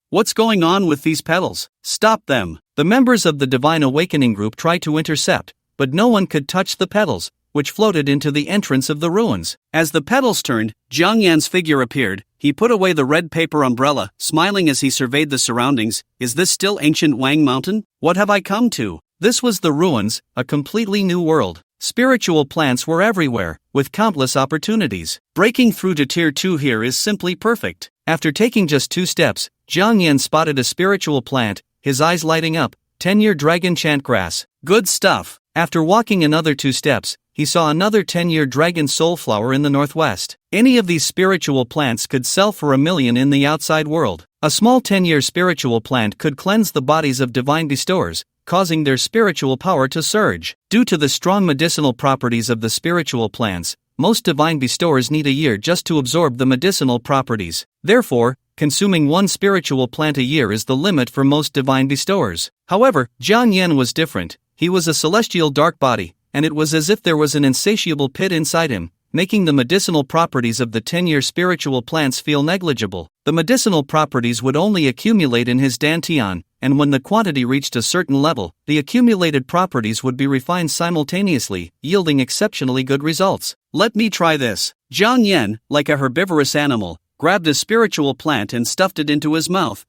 What's going on with these petals? Stop them! The members of the Divine Awakening group tried to intercept, but no one could touch the petals, which floated into the entrance of the ruins. As the petals turned, Jiang Yan's figure appeared. He put away the red paper umbrella, smiling as he surveyed the surroundings. Is this still ancient Wang Mountain? What have I come to? This was the ruins, a completely new world. Spiritual plants were everywhere, with countless opportunities. Breaking through to tier 2 here is simply perfect. After taking just 2 steps, Jiang Yan spotted a spiritual plant, his eyes lighting up. 10-year dragon chant grass. Good stuff. After walking another 2 steps, he saw another 10-year dragon soul flower in the northwest. Any of these spiritual plants could sell for $1 million in the outside world. A small 10-year spiritual plant could cleanse the bodies of divine bestowers, causing their spiritual power to surge. Due to the strong medicinal properties of the spiritual plants, most divine bestowers need a year just to absorb the medicinal properties. Therefore, consuming 1 spiritual plant a year is the limit for most divine bestowers. However, Jiang Yan was different. He was a celestial dark body, and it was as if there was an insatiable pit inside him, making the medicinal properties of the 10-year spiritual plants feel negligible. The medicinal properties would only accumulate in his dantian, and when the quantity reached a certain level, the accumulated properties would be refined simultaneously, yielding exceptionally good results. Let me try this. Jiang Yan, like a herbivorous animal, grabbed a spiritual plant and stuffed it into his mouth.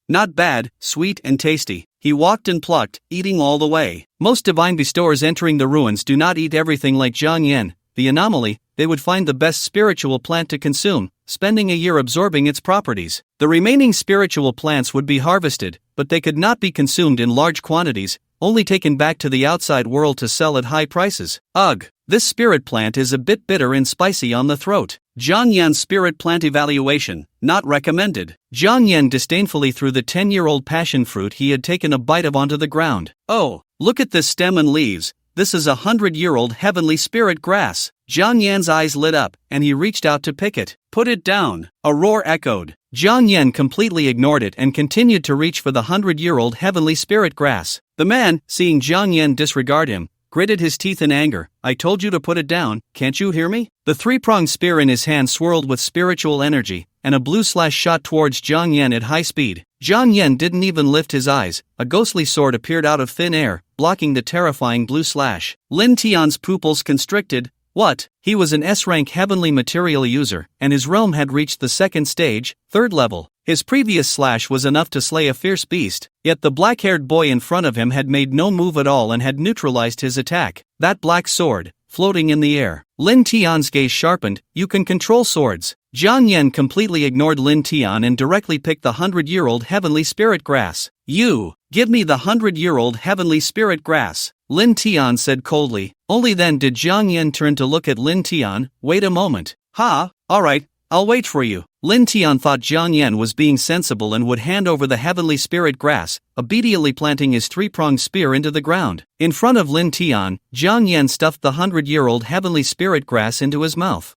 Not bad, sweet and tasty. He walked and plucked, eating all the way. Most divine bestowers entering the ruins do not eat everything like Jiang Yan. The anomaly, they would find the best spiritual plant to consume, spending a year absorbing its properties. The remaining spiritual plants would be harvested, but they could not be consumed in large quantities, only taken back to the outside world to sell at high prices. Ugh, this spirit plant is a bit bitter and spicy on the throat. Jiang Yan's spirit plant evaluation, not recommended. Jiang Yan disdainfully threw the 10-year-old passion fruit he had taken a bite of onto the ground. Oh, look at this stem and leaves. This is 100-year-old heavenly spirit grass. Jiang Yan's eyes lit up, and he reached out to pick it. Put it down. A roar echoed. Jiang Yan completely ignored it and continued to reach for the 100-year-old heavenly spirit grass. The man, seeing Jiang Yan disregard him, gritted his teeth in anger. I told you to put it down, can't you hear me? The 3-pronged spear in his hand swirled with spiritual energy, and a blue slash shot towards Jiang Yan at high speed. Jiang Yan didn't even lift his eyes. A ghostly sword appeared out of thin air, blocking the terrifying blue slash. Lin Tian's pupils constricted. What? He was an S-rank heavenly material user, and his realm had reached the 2nd stage, 3rd level. His previous slash was enough to slay a fierce beast, yet the black-haired boy in front of him had made no move at all and had neutralized his attack. That black sword, floating in the air. Lin Tian's gaze sharpened. You can control swords. Jiang Yan completely ignored Lin Tian and directly picked the 100-year-old heavenly spirit grass. You, give me the 100-year-old heavenly spirit grass. Lin Tian said coldly. Only then did Jiang Yan turn to look at Lin Tian. Wait a moment. Alright, I'll wait for you. Lin Tian thought Jiang Yan was being sensible and would hand over the heavenly spirit grass, obediently planting his 3-pronged spear into the ground. In front of Lin Tian, Jiang Yan stuffed the 100-year-old heavenly spirit grass into his mouth.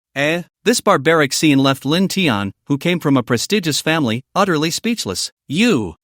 This barbaric scene left Lin Tian, who came from a prestigious family, utterly speechless. You.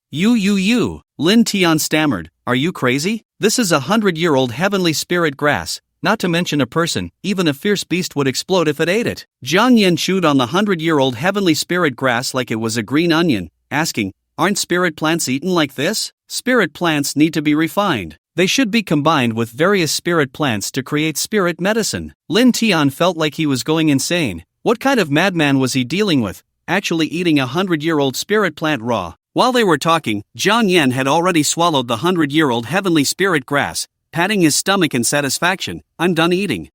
Lin Tian stammered, are you crazy? This is 100-year-old heavenly spirit grass. Not to mention a person, even a fierce beast would explode if it ate it. Jiang Yan chewed on the 100-year-old heavenly spirit grass like it was a green onion, asking, aren't spirit plants eaten like this? Spirit plants need to be refined. They should be combined with various spirit plants to create spirit medicine. Lin Tian felt like he was going insane. What kind of madman was he dealing with, actually eating a 100-year-old spirit plant raw? While they were talking, Jiang Yan had already swallowed the 100-year-old heavenly spirit grass, patting his stomach in satisfaction. I'm done eating.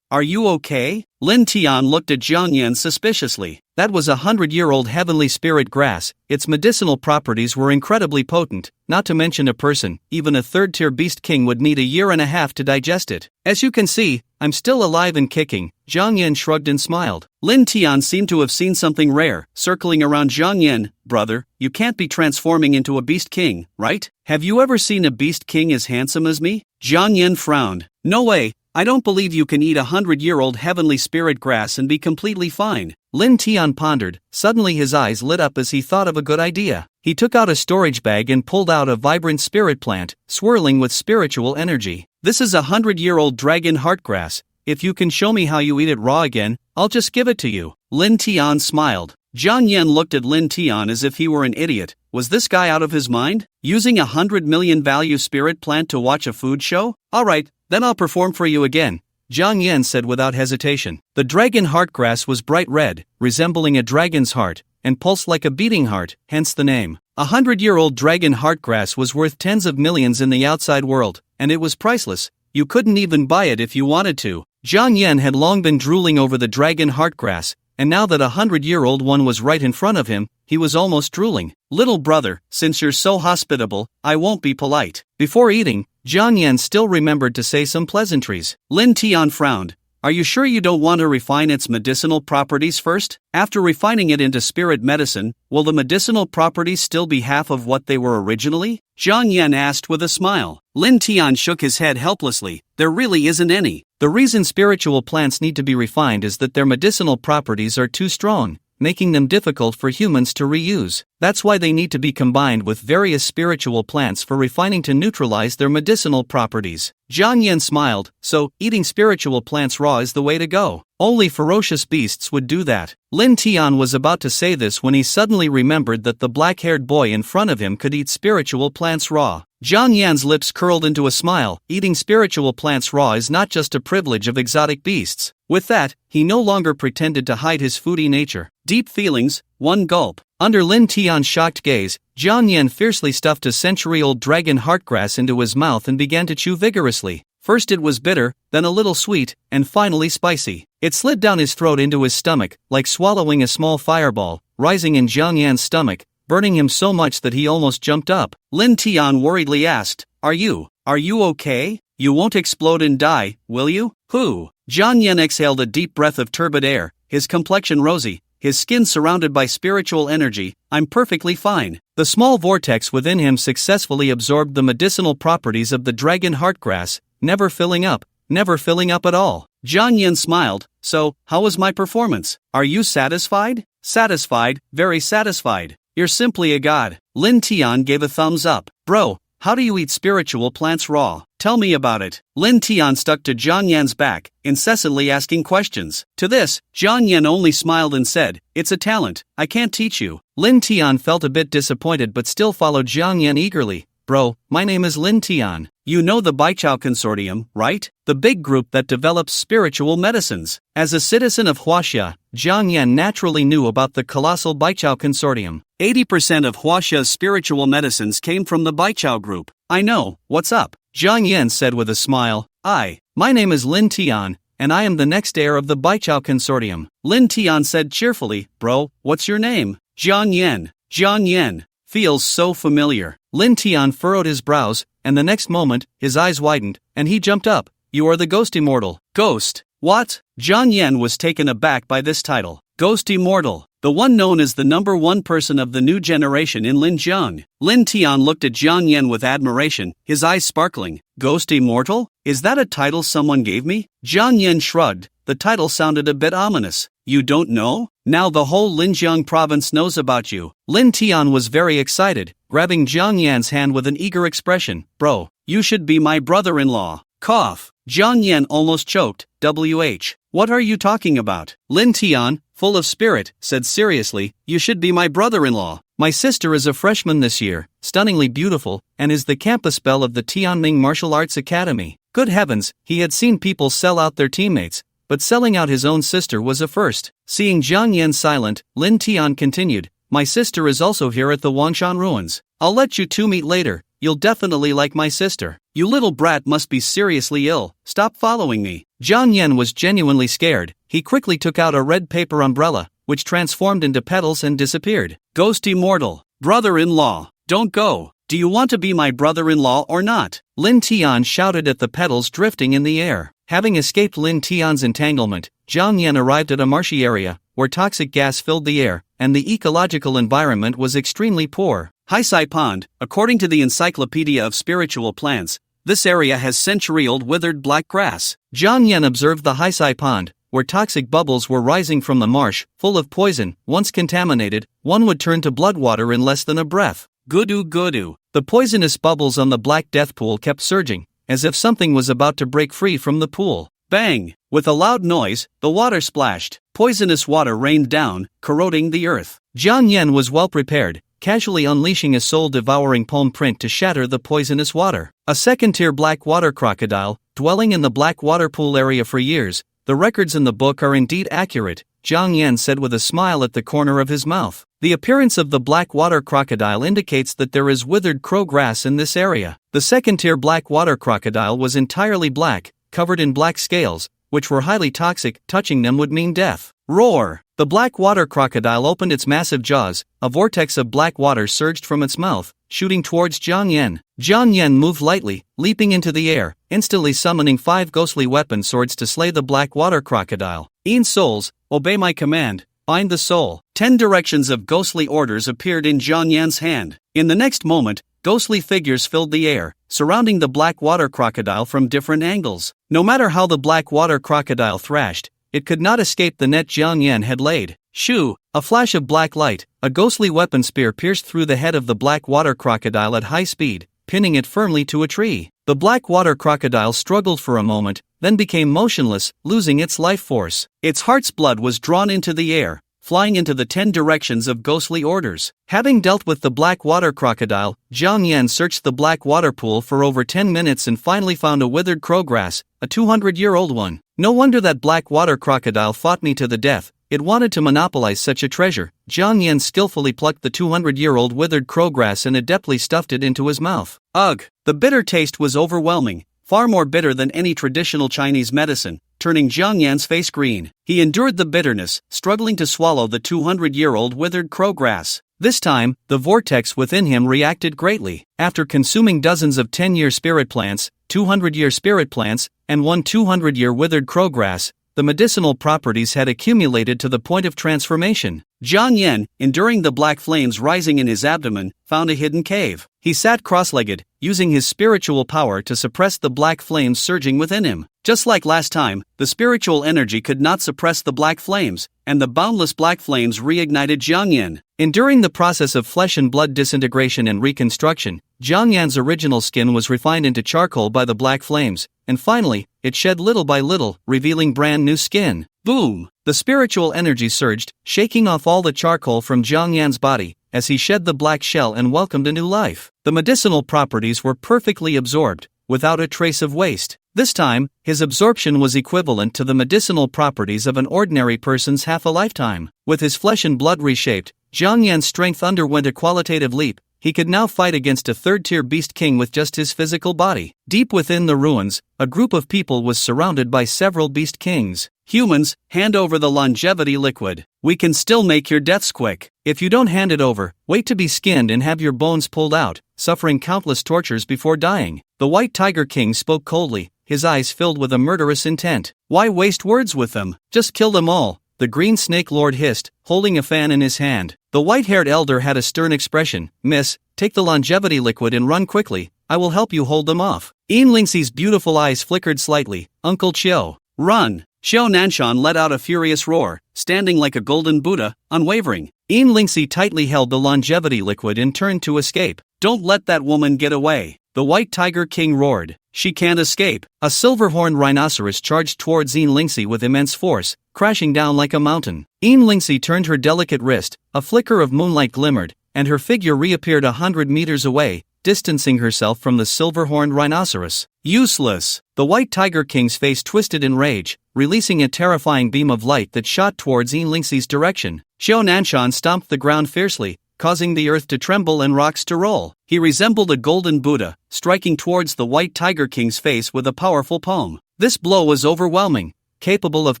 Are you okay? Lin Tian looked at Jiang Yan suspiciously. That was a 100-year-old heavenly spirit grass. Its medicinal properties were incredibly potent, not to mention a person, even a third-tier beast king would need a year and a half to digest it. As you can see, I'm still alive and kicking. Jiang Yan shrugged and smiled. Lin Tian seemed to have seen something rare, circling around Jiang Yan. Brother, you can't be transforming into a beast king, right? Have you ever seen a beast king as handsome as me? Jiang Yan frowned. No way. I don't believe you can eat a 100-year-old heavenly spirit grass and be completely fine. Lin Tian pondered. Suddenly his eyes lit up as he thought of a good idea. He took out a storage bag and pulled out a vibrant spirit plant, swirling with spiritual energy. This is a 100-year-old dragon heartgrass. If you can show me how you eat it raw again, I'll just give it to you. Lin Tian smiled. Jiang Yan looked at Lin Tian as if he were an idiot. Was this guy out of his mind? Using a 100 million value spirit plant to watch a food show? Alright, then I'll perform for you again, Jiang Yan said without hesitation. The dragon heartgrass was bright red, resembling a dragon's heart, and pulsed like a beating heart, hence the name. A 100-year-old dragon heartgrass was worth tens of millions in the outside world, and it was priceless. You couldn't even buy it if you wanted to. Jiang Yan had long been drooling over the dragon heartgrass, and now that a 100-year-old one was right in front of him, he was almost drooling. Little brother, since you're so hospitable, I won't be polite. Before eating, Jiang Yan still remembered to say some pleasantries. Lin Tian frowned. Are you sure you don't want to refine its medicinal properties first? After refining it into spirit medicine, will the medicinal properties still be half of what they were originally? Jiang Yan asked with a smile. Lin Tian shook his head helplessly. There really isn't any. The reason spiritual plants need to be refined is that their medicinal properties are too strong, making them difficult for humans to reuse. That's why they need to be combined with various spiritual plants for refining to neutralize their medicinal properties. Jiang Yan smiled. So, eating spiritual plants raw is the way to go. Only ferocious beasts would do that. Lin Tian was about to say this when he suddenly remembered that the black-haired boy in front of him could eat spiritual plants raw. Jiang Yan's lips curled into a smile. Eating spiritual plants raw is not just a privilege of exotic beasts. With that, he no longer pretended to hide his foodie nature. Deep feelings, one gulp. Under Lin Tian's shocked gaze, Jiang Yan fiercely stuffed a century-old dragon heartgrass into his mouth and began to chew vigorously. First it was bitter, then a little sweet, and finally spicy. It slid down his throat into his stomach, like swallowing a small fireball, rising in Jiang Yan's stomach, burning him so much that he almost jumped up. Lin Tian worriedly asked, Are you okay? You won't explode and die, will you? Jiang Yan exhaled a deep breath of turbid air, his complexion rosy, his skin surrounded by spiritual energy. I'm perfectly fine. The small vortex within him successfully absorbed the medicinal properties of the dragon heartgrass, never filling up at all. Jiang Yan smiled. So, how was my performance? Are you satisfied? Satisfied, very satisfied. You're simply a god. Lin Tian gave a thumbs up. Bro, how do you eat spiritual plants raw? Tell me about it. Lin Tian stuck to Jiang Yan's back, incessantly asking questions. To this, Jiang Yan only smiled and said, It's a talent, I can't teach you. Lin Tian felt a bit disappointed but still followed Jiang Yan eagerly. Bro, my name is Lin Tian. You know the Baichao Consortium, right? The big group that develops spiritual medicines. As a citizen of Huaxia, Jiang Yan naturally knew about the colossal Baichao Consortium. 80% of Huaxia's spiritual medicines came from the Baichao group. I know, what's up? Jiang Yan said with a smile. My name is Lin Tian, and I am the next heir of the Baichao Consortium. Lin Tian said cheerfully. Bro, what's your name? Jiang Yan. Jiang Yan. Feels so familiar. Lin Tian furrowed his brows, and the next moment, his eyes widened, and he jumped up. You are the Ghost Immortal. Ghost? What? Jiang Yan was taken aback by this title. Ghost Immortal. The one known as the number one person of the new generation in Linjiang. Lin Tian looked at Jiang Yan with admiration, his eyes sparkling. Ghost Immortal? Is that a title someone gave me? Jiang Yan shrugged. The title sounded a bit ominous. You don't know? Now the whole Linjiang province knows about you. Lin Tian was very excited, grabbing Jiang Yan's hand with an eager expression. Bro, you should be my brother-in-law. Cough. Jiang Yan almost choked. WH. What are you talking about? Lin Tian, full of spirit, said seriously, you should be my brother-in-law. My sister is a freshman this year, stunningly beautiful, and is the campus belle of the Tianming Martial Arts Academy. Good heavens, he had seen people sell out their teammates, but selling out his own sister was a first. Seeing Jiang Yan silent, Lin Tian continued, my sister is also here at the Wangshan ruins. I'll let you two meet later, you'll definitely like my sister. You little brat must be seriously ill, stop following me. Jiang Yan was genuinely scared. He quickly took out a red paper umbrella, which transformed into petals and disappeared. Ghost immortal. Brother-in-law, don't go. Do you want to be my brother-in-law or not? Lin Tian shouted at the petals drifting in the air. Having escaped Lin Tian's entanglement, Jiang Yan arrived at a marshy area, where toxic gas filled the air, and the ecological environment was extremely poor. Haisai Pond, according to the Encyclopedia of Spiritual Plants, this area has century-old withered black grass. Jiang Yan observed the Haisai Pond, where toxic bubbles were rising from the marsh, full of poison. Once contaminated, one would turn to blood water in less than a breath. Gudu gudu. The poisonous bubbles on the black death pool kept surging, as if something was about to break free from the pool. Bang! With a loud noise, the water splashed. Poisonous water rained down, corroding the earth. Jiang Yan was well prepared, casually unleashing a soul-devouring palm print to shatter the poisonous water. A second-tier black water crocodile, dwelling in the black water pool area for years. The records in the book are indeed accurate, Jiang Yan said with a smile at the corner of his mouth. The appearance of the black water crocodile indicates that there is withered crow grass in this area. The second-tier black water crocodile was entirely black, covered in black scales, which were highly toxic. Touching them would mean death. Roar! The black water crocodile opened its massive jaws. A vortex of black water surged from its mouth, shooting towards Jiang Yan. Jiang Yan moved lightly, leaping into the air, instantly summoning 5 ghostly weapon swords to slay the black water crocodile. Souls, obey my command, bind the soul. 10 directions of ghostly orders appeared in Jiang Yan's hand. In the next moment, ghostly figures filled the air, surrounding the black water crocodile from different angles. No matter how the black water crocodile thrashed, it could not escape the net Jiang Yan had laid. Shoo! A flash of black light, a ghostly weapon spear pierced through the head of the black water crocodile at high speed, pinning it firmly to a tree. The black water crocodile struggled for a moment, then became motionless, losing its life force. Its heart's blood was drawn into the air, flying into the 10 directions of ghostly orders. Having dealt with the black water crocodile, Jiang Yan searched the black water pool for over 10 minutes and finally found a withered crowgrass, a 200-year-old one. No wonder that black water crocodile fought me to the death. It wanted to monopolize such a treasure. Jiang Yan skillfully plucked the 200-year-old withered crowgrass and adeptly stuffed it into his mouth. Ugh! The bitter taste was overwhelming, far more bitter than any traditional Chinese medicine, turning Jiang Yan's face green. He endured the bitterness, struggling to swallow the 200-year-old withered crowgrass. This time, the vortex within him reacted greatly. After consuming dozens of 10-year spirit plants, 200-year spirit plants, and 1 200-year withered crowgrass, the medicinal properties had accumulated to the point of transformation. Jiang Yan, enduring the black flames rising in his abdomen, found a hidden cave. He sat cross-legged, using his spiritual power to suppress the black flames surging within him. Just like last time, the spiritual energy could not suppress the black flames, and the boundless black flames reignited Jiang Yan. Enduring the process of flesh and blood disintegration and reconstruction, Jiang Yan's original skin was refined into charcoal by the black flames, and finally, it shed little by little, revealing brand new skin. Boom! The spiritual energy surged, shaking off all the charcoal from Jiang Yan's body, as he shed the black shell and welcomed a new life. The medicinal properties were perfectly absorbed, without a trace of waste. This time, his absorption was equivalent to the medicinal properties of an ordinary person's half a lifetime. With his flesh and blood reshaped, Jiang Yan's strength underwent a qualitative leap. He could now fight against a third-tier beast king with just his physical body. Deep within the ruins, a group of people was surrounded by several beast kings. Humans, hand over the longevity liquid. We can still make your deaths quick. If you don't hand it over, wait to be skinned and have your bones pulled out, suffering countless tortures before dying. The White Tiger King spoke coldly, his eyes filled with a murderous intent. Why waste words with them? Just kill them all, the Green Snake Lord hissed, holding a fan in his hand. The white-haired elder had a stern expression. Miss, take the longevity liquid and run quickly, I will help you hold them off. Yin Lingxi's beautiful eyes flickered slightly. Uncle Chiu, run! Xiao Nanshan let out a furious roar, standing like a golden Buddha, unwavering. Yin Lingxi tightly held the longevity liquid and turned to escape. Don't let that woman get away, the White Tiger King roared. She can't escape. A silver-horned rhinoceros charged towards Yin Lingxi with immense force, crashing down like a mountain. Yin Lingxi turned her delicate wrist, a flicker of moonlight glimmered, and her figure reappeared 100 meters away, distancing herself from the silver-horned rhinoceros. Useless! The White Tiger King's face twisted in rage, releasing a terrifying beam of light that shot towards Yin Lingxi's direction. Xiao Nanshan stomped the ground fiercely, causing the earth to tremble and rocks to roll. He resembled a golden Buddha, striking towards the White Tiger King's face with a powerful palm. This blow was overwhelming, capable of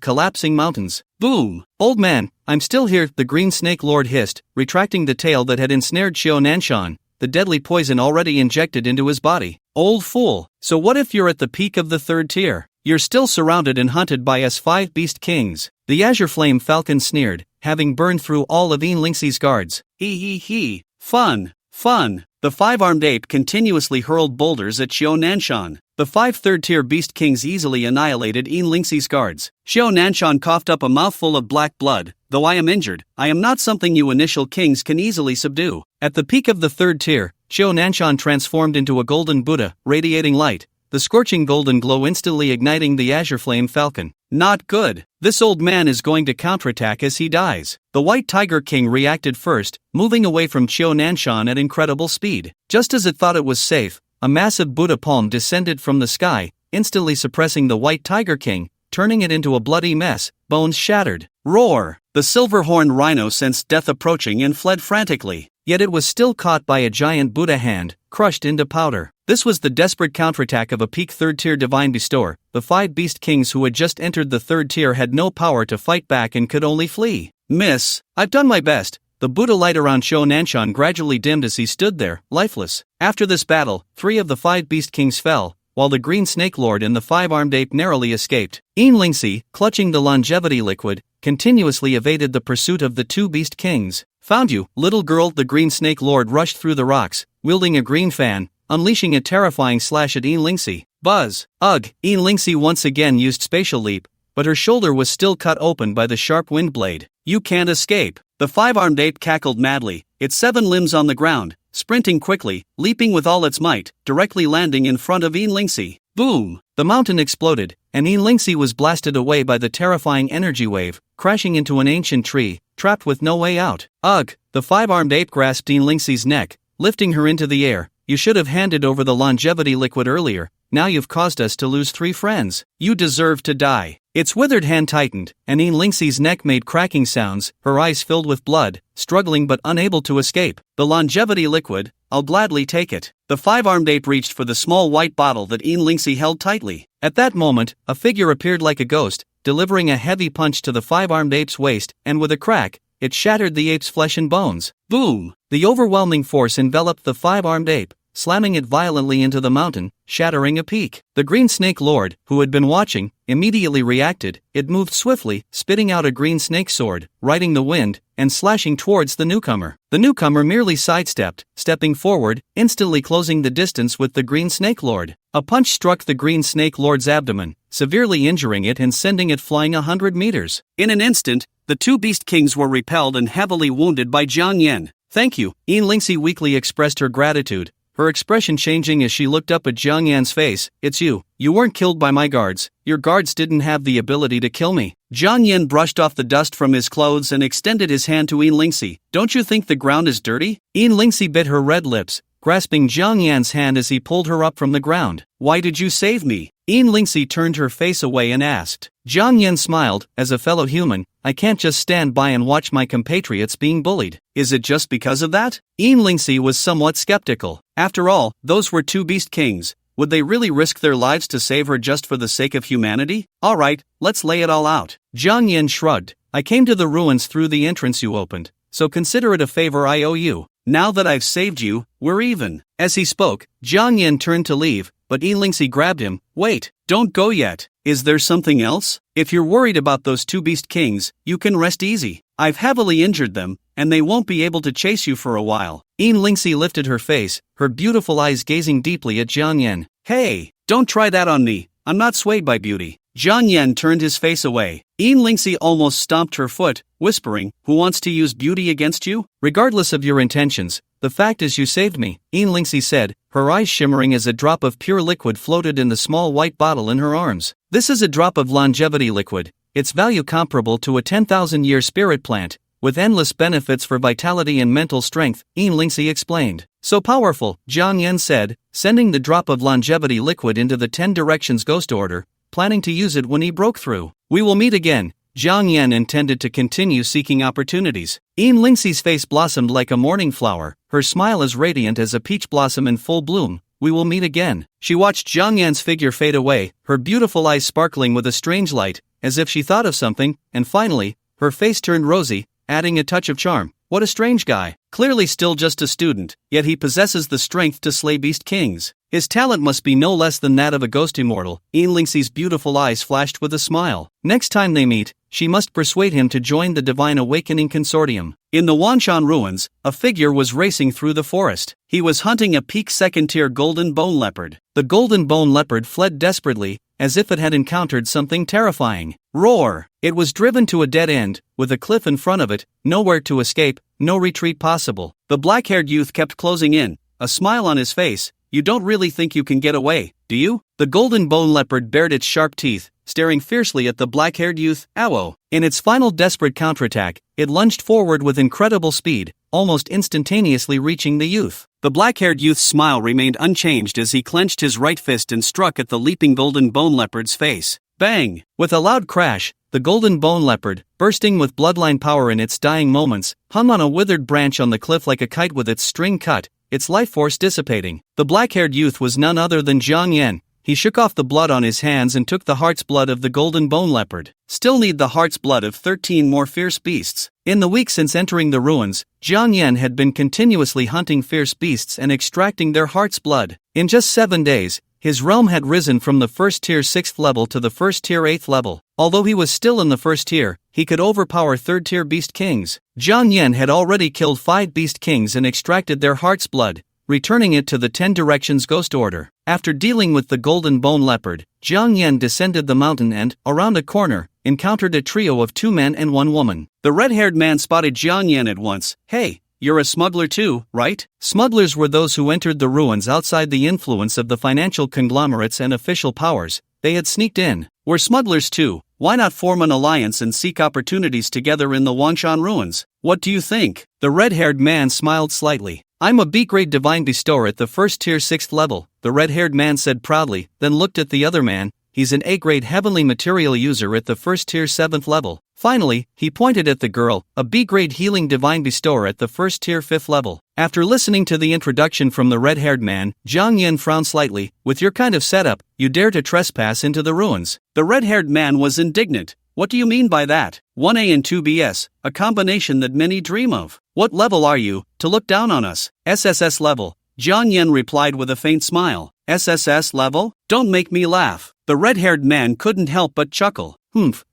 collapsing mountains. Boom! Old man, I'm still here, the Green Snake Lord hissed, retracting the tail that had ensnared Xiao Nanshan, the deadly poison already injected into his body. Old fool, so what if you're at the peak of the 3rd tier? You're still surrounded and hunted by S5 Beast Kings. The Azure Flame Falcon sneered, having burned through all of Yin Lingxi's guards. Hee. Fun. The 5-armed ape continuously hurled boulders at Xiao Nanshan. The 5 3rd-tier Beast Kings easily annihilated Yin Lingxi's guards. Xiao Nanshan coughed up a mouthful of black blood. Though I am injured, I am not something you initial kings can easily subdue. At the peak of the 3rd tier, Xiao Nanshan transformed into a golden Buddha, radiating light, the scorching golden glow instantly igniting the Azure Flame Falcon. Not good. This old man is going to counterattack as he dies. The White Tiger King reacted first, moving away from Xiao Nanshan at incredible speed. Just as it thought it was safe, a massive Buddha palm descended from the sky, instantly suppressing the White Tiger King, turning it into a bloody mess, bones shattered. Roar! The silver-horned rhino sensed death approaching and fled frantically. Yet it was still caught by a giant Buddha hand, crushed into powder. This was the desperate counterattack of a peak 3rd-tier divine bestower. The 5 beast kings who had just entered the 3rd tier had no power to fight back and could only flee. Miss, I've done my best. The Buddha light around Xiao Nanshan gradually dimmed as he stood there, lifeless. After this battle, 3 of the 5 beast kings fell, while the Green Snake Lord and the 5-armed ape narrowly escaped. Yin Lingxi, clutching the longevity liquid, continuously evaded the pursuit of the 2 beast kings. Found you, little girl! The Green Snake Lord rushed through the rocks, wielding a green fan, unleashing a terrifying slash at Yin Lingxi. Buzz! Ugh! Yin Lingxi once again used spatial leap, but her shoulder was still cut open by the sharp wind blade. You can't escape! The 5-armed ape cackled madly, its 7 limbs on the ground, sprinting quickly, leaping with all its might, directly landing in front of Yin Lingxi. Boom! The mountain exploded, and Yin Lingxi was blasted away by the terrifying energy wave, crashing into an ancient tree, trapped with no way out. Ugh! The 5-armed ape grasped Yin Lingxi's neck, lifting her into the air. You should have handed over the longevity liquid earlier. Now you've caused us to lose 3 friends. You deserve to die. Its withered hand tightened, and Yin Lingxi's neck made cracking sounds, her eyes filled with blood, struggling but unable to escape. The longevity liquid, I'll gladly take it. The 5-armed ape reached for the small white bottle that Yin Lingxi held tightly. At that moment, a figure appeared like a ghost, delivering a heavy punch to the 5-armed ape's waist, and with a crack, it shattered the ape's flesh and bones. Boom! The overwhelming force enveloped the 5-armed ape, slamming it violently into the mountain, shattering a peak. The Green Snake Lord, who had been watching, immediately reacted. It moved swiftly, spitting out a green snake sword, riding the wind, and slashing towards the newcomer. The newcomer merely sidestepped, stepping forward, instantly closing the distance with the Green Snake Lord. A punch struck the Green Snake Lord's abdomen, severely injuring it and sending it flying 100 meters. In an instant, the 2 beast kings were repelled and heavily wounded by Jiang Yan. Thank you. Yin Lingxi weakly expressed her gratitude, her expression changing as she looked up at Jiang Yan's face. It's you. You weren't killed by my guards. Your guards didn't have the ability to kill me. Jiang Yan brushed off the dust from his clothes and extended his hand to Yin Lingxi. Don't you think the ground is dirty? Yin Lingxi bit her red lips, grasping Jiang Yan's hand as he pulled her up from the ground. Why did you save me? Yin Lingxi turned her face away and asked. Jiang Yan smiled. As a fellow human, I can't just stand by and watch my compatriots being bullied. Is it just because of that? Yin Lingxi was somewhat skeptical. After all, those were 2 beast kings. Would they really risk their lives to save her just for the sake of humanity? Alright, let's lay it all out. Jiang Yan shrugged. I came to the ruins through the entrance you opened, so consider it a favor I owe you. Now that I've saved you, we're even. As he spoke, Jiang Yan turned to leave, but Yin Lingxi grabbed him. Wait, don't go yet. Is there something else? If you're worried about those 2 beast kings, you can rest easy. I've heavily injured them, and they won't be able to chase you for a while. Lingxi lifted her face, her beautiful eyes gazing deeply at Jiang Yan. Hey, don't try that on me, I'm not swayed by beauty. Jiang Yan turned his face away. Lingxi almost stomped her foot, whispering, who wants to use beauty against you? Regardless of your intentions, the fact is you saved me, Lingxi said, her eyes shimmering as a drop of pure liquid floated in the small white bottle in her arms. This is a drop of longevity liquid, its value comparable to a 10,000-year spirit plant, with endless benefits for vitality and mental strength, Lingxi explained. So powerful, Jiang Yan said, sending the drop of longevity liquid into the 10 Directions Ghost Order, planning to use it when he broke through. We will meet again. Jiang Yan intended to continue seeking opportunities. Lingxi's face blossomed like a morning flower, her smile as radiant as a peach blossom in full bloom. We will meet again. She watched Jiang Yan's figure fade away, her beautiful eyes sparkling with a strange light, as if she thought of something, and finally, her face turned rosy, adding a touch of charm. What a strange guy. Clearly still just a student, yet he possesses the strength to slay beast kings. His talent must be no less than that of a ghost immortal. Lingxi's beautiful eyes flashed with a smile. Next time they meet, she must persuade him to join the Divine Awakening Consortium. In the Wanshan ruins, a figure was racing through the forest. He was hunting a peak second-tier golden bone leopard. The golden bone leopard fled desperately, as if it had encountered something terrifying. Roar! It was driven to a dead end, with a cliff in front of it, nowhere to escape, no retreat possible. The black-haired youth kept closing in, a smile on his face. You don't really think you can get away, do you? The golden bone leopard bared its sharp teeth, staring fiercely at the black-haired youth. Ow! In its final desperate counterattack, it lunged forward with incredible speed, almost instantaneously reaching the youth. The black-haired youth's smile remained unchanged as he clenched his right fist and struck at the leaping golden bone leopard's face. Bang! With a loud crash, the golden bone leopard, bursting with bloodline power in its dying moments, hung on a withered branch on the cliff like a kite with its string cut, its life force dissipating. The black-haired youth was none other than Jiang Yan. He shook off the blood on his hands and took the heart's blood of the golden bone leopard. Still need the heart's blood of 13 more fierce beasts. In the week since entering the ruins, Jiang Yan had been continuously hunting fierce beasts and extracting their heart's blood. In just 7 days, his realm had risen from the first tier 6th level to the first tier 8th level. Although he was still in the first tier, he could overpower 3rd tier beast kings. Jiang Yan had already killed 5 beast kings and extracted their heart's blood, returning it to the 10 Directions Ghost Order. After dealing with the golden bone leopard, Jiang Yan descended the mountain and, around a corner, encountered a trio of 2 men and 1 woman. The red-haired man spotted Jiang Yan at once. Hey, you're a smuggler too, right? Smugglers were those who entered the ruins outside the influence of the financial conglomerates and official powers. They had sneaked in. We're smugglers too. Why not form an alliance and seek opportunities together in the Wanshan ruins? What do you think? The red-haired man smiled slightly. I'm a B-grade divine bestower at the first tier 6th level, the red-haired man said proudly, then looked at the other man. He's an A-grade heavenly material user at the first tier 7th level. Finally, he pointed at the girl, a B-grade healing divine bestower at the first tier 5th level. After listening to the introduction from the red-haired man, Jiang Yan frowned slightly. With your kind of setup, you dare to trespass into the ruins. The red-haired man was indignant. What do you mean by that? 1A and 2BS, a combination that many dream of. What level are you, to look down on us? SSS level. Jiang Yan replied with a faint smile. SSS level? Don't make me laugh. The red-haired man couldn't help but chuckle.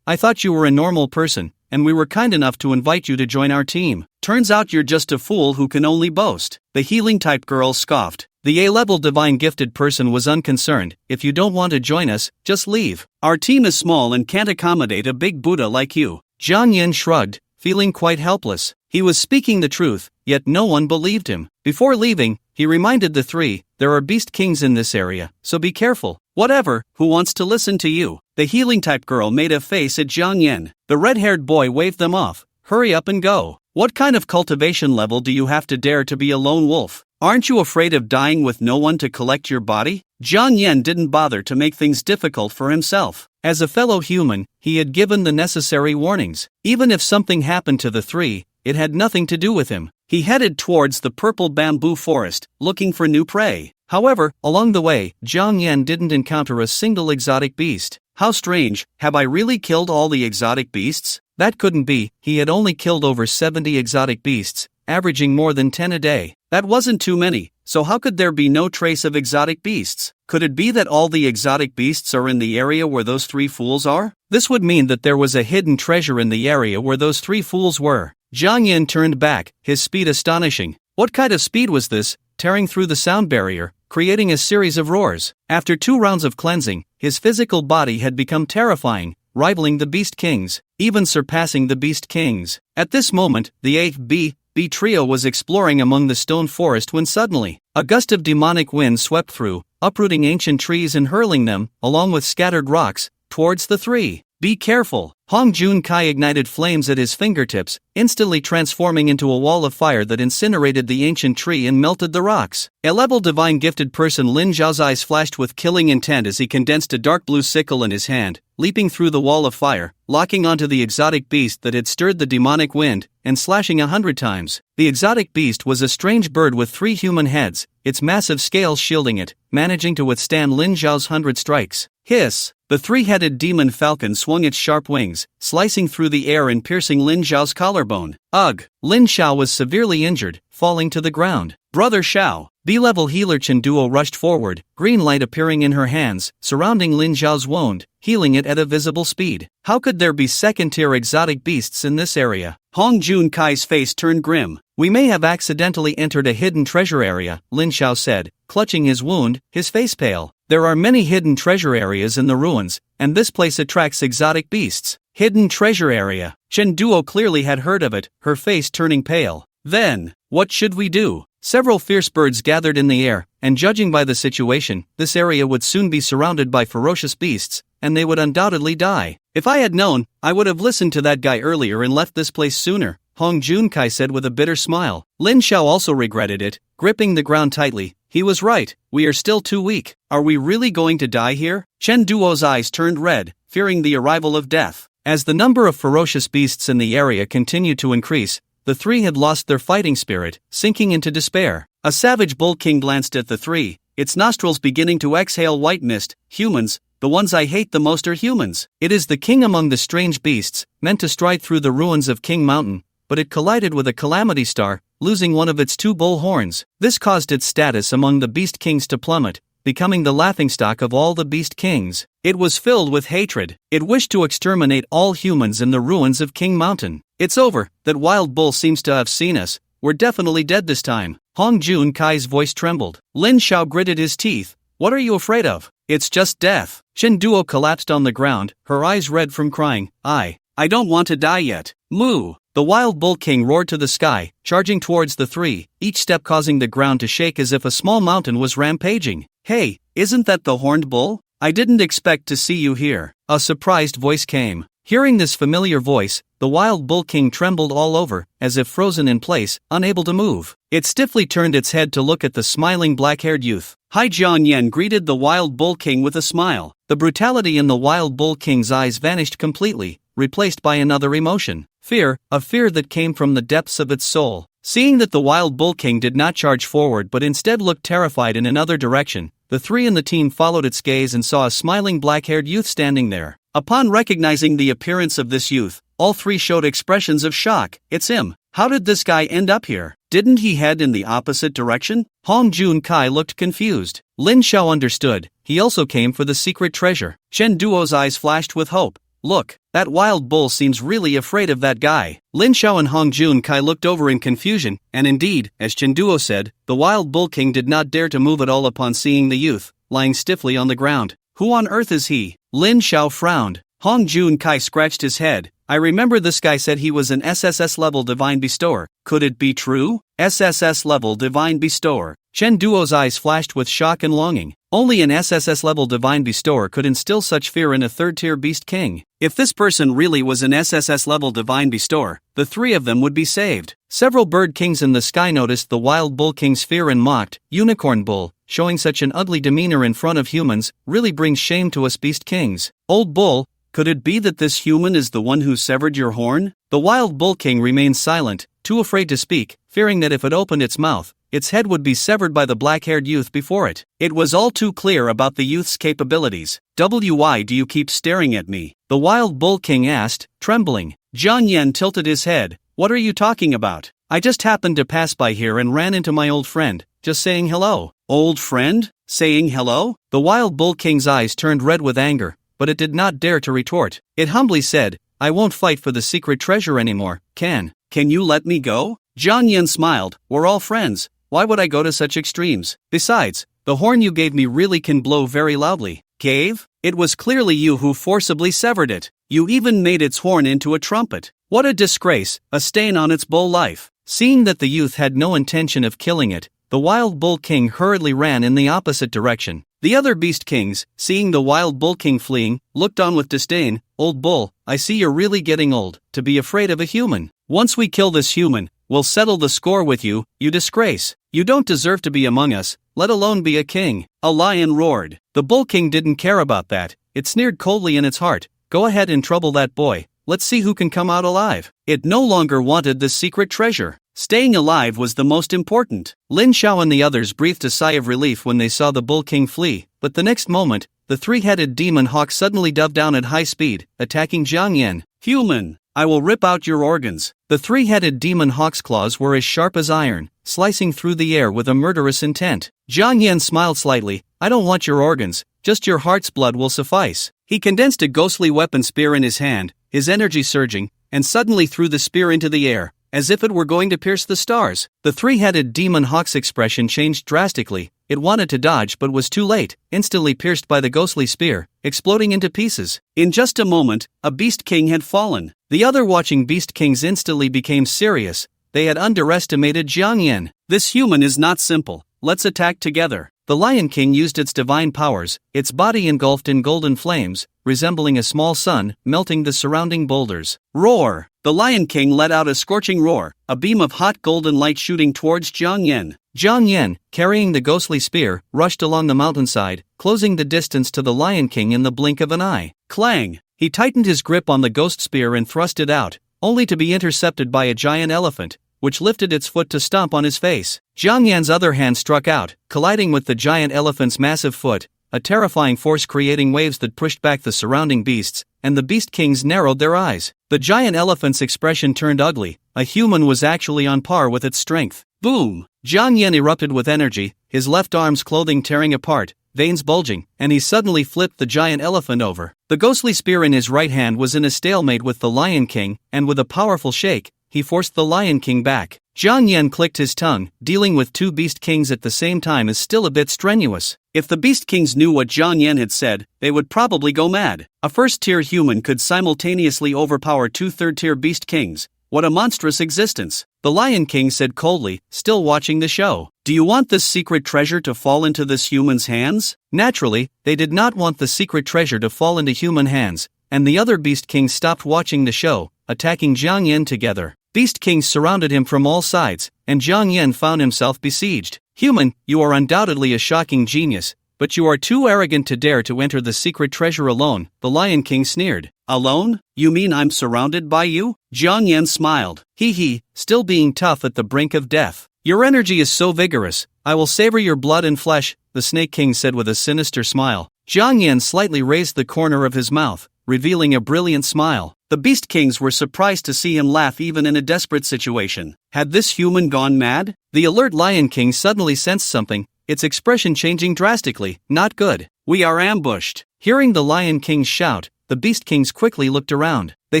I thought you were a normal person, and we were kind enough to invite you to join our team. Turns out you're just a fool who can only boast. The healing-type girl scoffed. The A-level divine gifted person was unconcerned. If you don't want to join us, just leave. Our team is small and can't accommodate a big Buddha like you. Jiang Yan shrugged, feeling quite helpless. He was speaking the truth, yet no one believed him. Before leaving, he reminded the 3, there are beast kings in this area, so be careful. Whatever, who wants to listen to you? The healing-type girl made a face at Jiang Yan. The red-haired boy waved them off. Hurry up and go. What kind of cultivation level do you have to dare to be a lone wolf? Aren't you afraid of dying with no one to collect your body? Jiang Yan didn't bother to make things difficult for himself. As a fellow human, he had given the necessary warnings. Even if something happened to the 3, it had nothing to do with him. He headed towards the purple bamboo forest, looking for new prey. However, along the way, Jiang Yan didn't encounter a single exotic beast. How strange, have I really killed all the exotic beasts? That couldn't be, he had only killed over 70 exotic beasts, averaging more than 10 a day. That wasn't too many, so how could there be no trace of exotic beasts? Could it be that all the exotic beasts are in the area where those 3 fools are? This would mean that there was a hidden treasure in the area where those 3 fools were. Jiang Yin turned back, his speed astonishing. What kind of speed was this, tearing through the sound barrier, creating a series of roars? After 2 rounds of cleansing, his physical body had become terrifying, rivaling the Beast Kings, even surpassing the Beast Kings. At this moment, the 8B trio was exploring among the stone forest when suddenly, a gust of demonic wind swept through, uprooting ancient trees and hurling them, along with scattered rocks, towards the 3. Be careful! Hong Jun Kai ignited flames at his fingertips, instantly transforming into a wall of fire that incinerated the ancient tree and melted the rocks. A level divine gifted person Lin Zhao's eyes flashed with killing intent as he condensed a dark blue sickle in his hand, leaping through the wall of fire, locking onto the exotic beast that had stirred the demonic wind, and slashing 100 times. The exotic beast was a strange bird with 3 human heads, its massive scales shielding it, managing to withstand Lin Zhao's 100 strikes. Hiss! The 3-headed demon falcon swung its sharp wings, slicing through the air and piercing Lin Zhao's collarbone. Ugh! Lin Zhao was severely injured, falling to the ground. Brother Xiao! B-level healer Chen Duo rushed forward, green light appearing in her hands, surrounding Lin Zhao's wound, healing it at a visible speed. How could there be second-tier exotic beasts in this area? Hong Jun Kai's face turned grim. We may have accidentally entered a hidden treasure area, Lin Zhao said, clutching his wound, his face pale. There are many hidden treasure areas in the ruins, and this place attracts exotic beasts. Hidden treasure area. Chen Duo clearly had heard of it, her face turning pale. Then, what should we do? Several fierce birds gathered in the air, and judging by the situation, this area would soon be surrounded by ferocious beasts, and they would undoubtedly die. If I had known, I would have listened to that guy earlier and left this place sooner, Hong Jun Kai said with a bitter smile. Lin Xiao also regretted it, gripping the ground tightly. He was right, we are still too weak. Are we really going to die here? Chen Duo's eyes turned red, fearing the arrival of death. As the number of ferocious beasts in the area continued to increase, the 3 had lost their fighting spirit, sinking into despair. A savage bull king glanced at the 3, its nostrils beginning to exhale white mist. Humans, the ones I hate the most are humans. It is the king among the strange beasts, meant to stride through the ruins of King Mountain, but it collided with a calamity star, losing one of its 2 bull horns. This caused its status among the beast kings to plummet, becoming the laughingstock of all the beast kings. It was filled with hatred. It wished to exterminate all humans in the ruins of King Mountain. It's over, that wild bull seems to have seen us. We're definitely dead this time. Hong Jun Kai's voice trembled. Lin Xiao gritted his teeth. What are you afraid of? It's just death. Chen Duo collapsed on the ground, her eyes red from crying. I don't want to die yet. Moo! The wild bull king roared to the sky, charging towards the 3, each step causing the ground to shake as if a small mountain was rampaging. Hey, isn't that the horned bull? I didn't expect to see you here. A surprised voice came. Hearing this familiar voice, the wild bull king trembled all over, as if frozen in place, unable to move. It stiffly turned its head to look at the smiling black-haired youth. Hai Jian Yen greeted the wild bull king with a smile. The brutality in the wild bull king's eyes vanished completely, replaced by another emotion. Fear, a fear that came from the depths of its soul. Seeing that the wild bull king did not charge forward but instead looked terrified in another direction, the 3 in the team followed its gaze and saw a smiling black-haired youth standing there. Upon recognizing the appearance of this youth, all 3 showed expressions of shock. It's him. How did this guy end up here? Didn't he head in the opposite direction? Hong Jun Kai looked confused. Lin Xiao understood. He also came for the secret treasure. Chen Duo's eyes flashed with hope. Look, that wild bull seems really afraid of that guy. Lin Xiao and Hong Jun Kai looked over in confusion, and indeed, as Chen Duo said, the wild bull king did not dare to move at all upon seeing the youth, lying stiffly on the ground. Who on earth is he? Lin Xiao frowned. Hong Jun Kai scratched his head. I remember this guy said he was an SSS-level divine bestower. Could it be true? SSS-level divine bestower. Chen Duo's eyes flashed with shock and longing. Only an SSS-level divine bestower could instill such fear in a third-tier beast king. If this person really was an SSS-level divine bestower, the 3 of them would be saved. Several bird kings in the sky noticed the wild bull king's fear and mocked. Unicorn bull, showing such an ugly demeanor in front of humans, really brings shame to us beast kings. Old bull, could it be that this human is the one who severed your horn? The wild bull king remained silent, too afraid to speak, fearing that if it opened its mouth, its head would be severed by the black-haired youth before it. It was all too clear about the youth's capabilities. Why do you keep staring at me? The wild bull king asked, trembling. Jiang Yen tilted his head. What are you talking about? I just happened to pass by here and ran into my old friend, just saying hello. Old friend? Saying hello? The wild bull king's eyes turned red with anger, but it did not dare to retort. It humbly said, I won't fight for the secret treasure anymore. Can Can you let me go? Jiang Yan smiled. We're all friends. Why would I go to such extremes? Besides, the horn you gave me really can blow very loudly. Gave? It was clearly you who forcibly severed it. You even made its horn into a trumpet. What a disgrace, a stain on its bull life. Seeing that the youth had no intention of killing it, the wild bull king hurriedly ran in the opposite direction. The other beast kings, seeing the wild bull king fleeing, looked on with disdain. Old bull, I see you're really getting old to be afraid of a human. Once we kill this human, we'll settle the score with you, you disgrace. You don't deserve to be among us, let alone be a king. A lion roared. The bull king didn't care about that. It sneered coldly in its heart. Go ahead and trouble that boy. Let's see who can come out alive. It no longer wanted the secret treasure. Staying alive was the most important. Lin Xiao and the others breathed a sigh of relief when they saw the bull king flee, but the next moment, the three-headed demon hawk suddenly dove down at high speed, attacking Jiang Yan. Human, I will rip out your organs. The three-headed demon hawk's claws were as sharp as iron, slicing through the air with a murderous intent. Jiang Yan smiled slightly. I don't want your organs, just your heart's blood will suffice. He condensed a ghostly weapon spear in his hand, his energy surging, and suddenly threw the spear into the air, as if it were going to pierce the stars. The three-headed demon hawk's expression changed drastically. It wanted to dodge but was too late, instantly pierced by the ghostly spear, exploding into pieces. In just a moment, a beast king had fallen. The other watching beast kings instantly became serious. They had underestimated Jiang Yan. This human is not simple. Let's attack together. The Lion King used its divine powers, its body engulfed in golden flames, resembling a small sun, melting the surrounding boulders. Roar! The Lion King let out a scorching roar, a beam of hot golden light shooting towards Jiang Yan. Jiang Yan, carrying the ghostly spear, rushed along the mountainside, closing the distance to the Lion King in the blink of an eye. Clang! He tightened his grip on the ghost spear and thrust it out, only to be intercepted by a giant elephant, which lifted its foot to stomp on his face. Jiang Yan's other hand struck out, colliding with the giant elephant's massive foot, a terrifying force creating waves that pushed back the surrounding beasts, and the beast kings narrowed their eyes. The giant elephant's expression turned ugly. A human was actually on par with its strength. Boom! Jiang Yan erupted with energy, his left arm's clothing tearing apart, veins bulging, and he suddenly flipped the giant elephant over. The ghostly spear in his right hand was in a stalemate with the Lion King, and with a powerful shake, he forced the Lion King back. Jiang Yan clicked his tongue. Dealing with two beast kings at the same time is still a bit strenuous. If the beast kings knew what Jiang Yan had said, they would probably go mad. A first-tier human could simultaneously overpower two third-tier beast kings. What a monstrous existence. The Lion King said coldly, still watching the show. Do you want this secret treasure to fall into this human's hands? Naturally, they did not want the secret treasure to fall into human hands, and the other beast kings stopped watching the show, attacking Jiang Yan together. Beast kings surrounded him from all sides, and Jiang Yan found himself besieged. Human, you are undoubtedly a shocking genius, but you are too arrogant to dare to enter the secret treasure alone, the Lion King sneered. Alone? You mean I'm surrounded by you? Jiang Yan smiled. Hee, still being tough at the brink of death. Your energy is so vigorous, I will savor your blood and flesh, the Snake King said with a sinister smile. Jiang Yan slightly raised the corner of his mouth, revealing a brilliant smile. The Beast Kings were surprised to see him laugh even in a desperate situation. Had this human gone mad? The alert Lion King suddenly sensed something, its expression changing drastically. Not good. We are ambushed. Hearing the Lion King's shout, the Beast Kings quickly looked around. They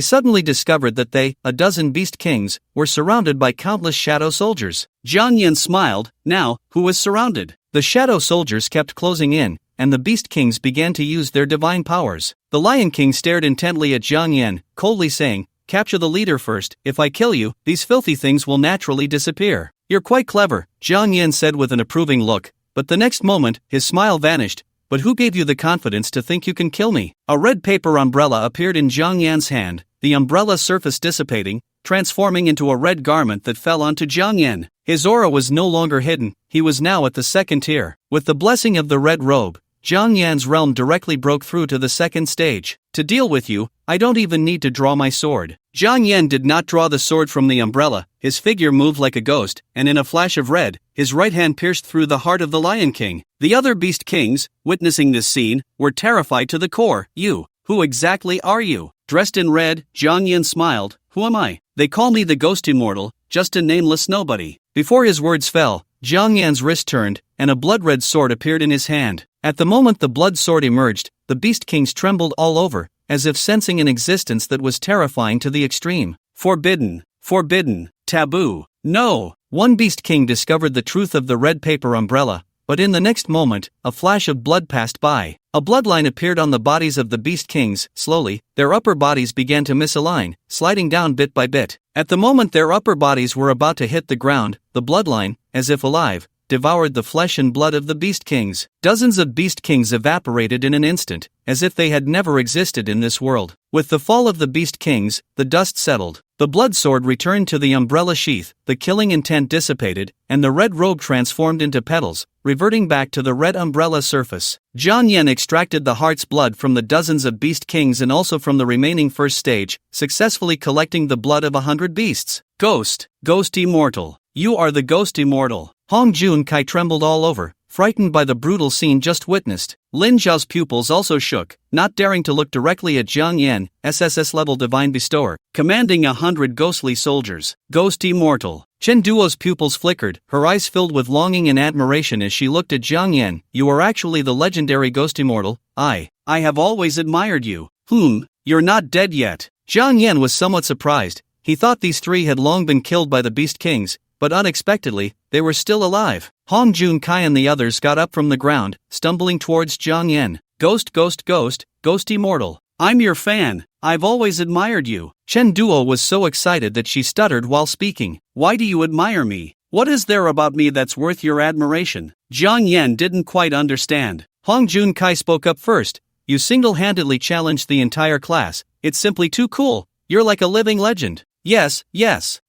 suddenly discovered that they, a dozen Beast Kings, were surrounded by countless shadow soldiers. Jiang Yan smiled. Now, who was surrounded? The shadow soldiers kept closing in, and the Beast Kings began to use their divine powers. The Lion King stared intently at Jiang Yan, coldly saying, capture the leader first. If I kill you, these filthy things will naturally disappear. You're quite clever, Jiang Yan said with an approving look, but the next moment, his smile vanished. But who gave you the confidence to think you can kill me? A red paper umbrella appeared in Jiang Yan's hand, the umbrella surface dissipating, transforming into a red garment that fell onto Jiang Yan. His aura was no longer hidden, he was now at the second tier. With the blessing of the red robe, Jiang Yan's realm directly broke through to the second stage. To deal with you, I don't even need to draw my sword. Jiang Yan did not draw the sword from the umbrella, his figure moved like a ghost, and in a flash of red, his right hand pierced through the heart of the Lion King. The other Beast Kings, witnessing this scene, were terrified to the core. You, who exactly are you? Dressed in red, Jiang Yan smiled. Who am I? They call me the Ghost Immortal, just a nameless nobody. Before his words fell, Jiang Yan's wrist turned, and a blood-red sword appeared in his hand. At the moment the blood sword emerged, the Beast Kings trembled all over, as if sensing an existence that was terrifying to the extreme. Forbidden. Forbidden. Taboo. No. One Beast King discovered the truth of the red paper umbrella, but in the next moment, a flash of blood passed by. A bloodline appeared on the bodies of the Beast Kings. Slowly, their upper bodies began to misalign, sliding down bit by bit. At the moment their upper bodies were about to hit the ground, the bloodline, as if alive, devoured the flesh and blood of the Beast Kings. Dozens of Beast Kings evaporated in an instant, as if they had never existed in this world. With the fall of the Beast Kings, the dust settled. The blood sword returned to the umbrella sheath, the killing intent dissipated, and the red robe transformed into petals, reverting back to the red umbrella surface. Jiang Yan extracted the heart's blood from the dozens of Beast Kings and also from the remaining first stage, successfully collecting the blood of 100 beasts. Ghost. Ghost immortal. You are the ghost immortal. Hong Jun Kai trembled all over, frightened by the brutal scene just witnessed. Lin Zhao's pupils also shook, not daring to look directly at Jiang Yan, SSS-Level Divine Bestower, commanding 100 ghostly soldiers. Ghost immortal. Chen Duo's pupils flickered, her eyes filled with longing and admiration as she looked at Jiang Yan. You are actually the legendary ghost immortal. I have always admired you. You're not dead yet. Jiang Yan was somewhat surprised. He thought these three had long been killed by the Beast Kings, but unexpectedly, they were still alive. Hong Jun Kai and the others got up from the ground, stumbling towards Jiang Yan. Ghost, ghost, ghost, ghost immortal. I'm your fan. I've always admired you. Chen Duo was so excited that she stuttered while speaking. Why do you admire me? What is there about me that's worth your admiration? Jiang Yan didn't quite understand. Hong Jun Kai spoke up first. You single-handedly challenged the entire class. It's simply too cool. You're like a living legend. Yes.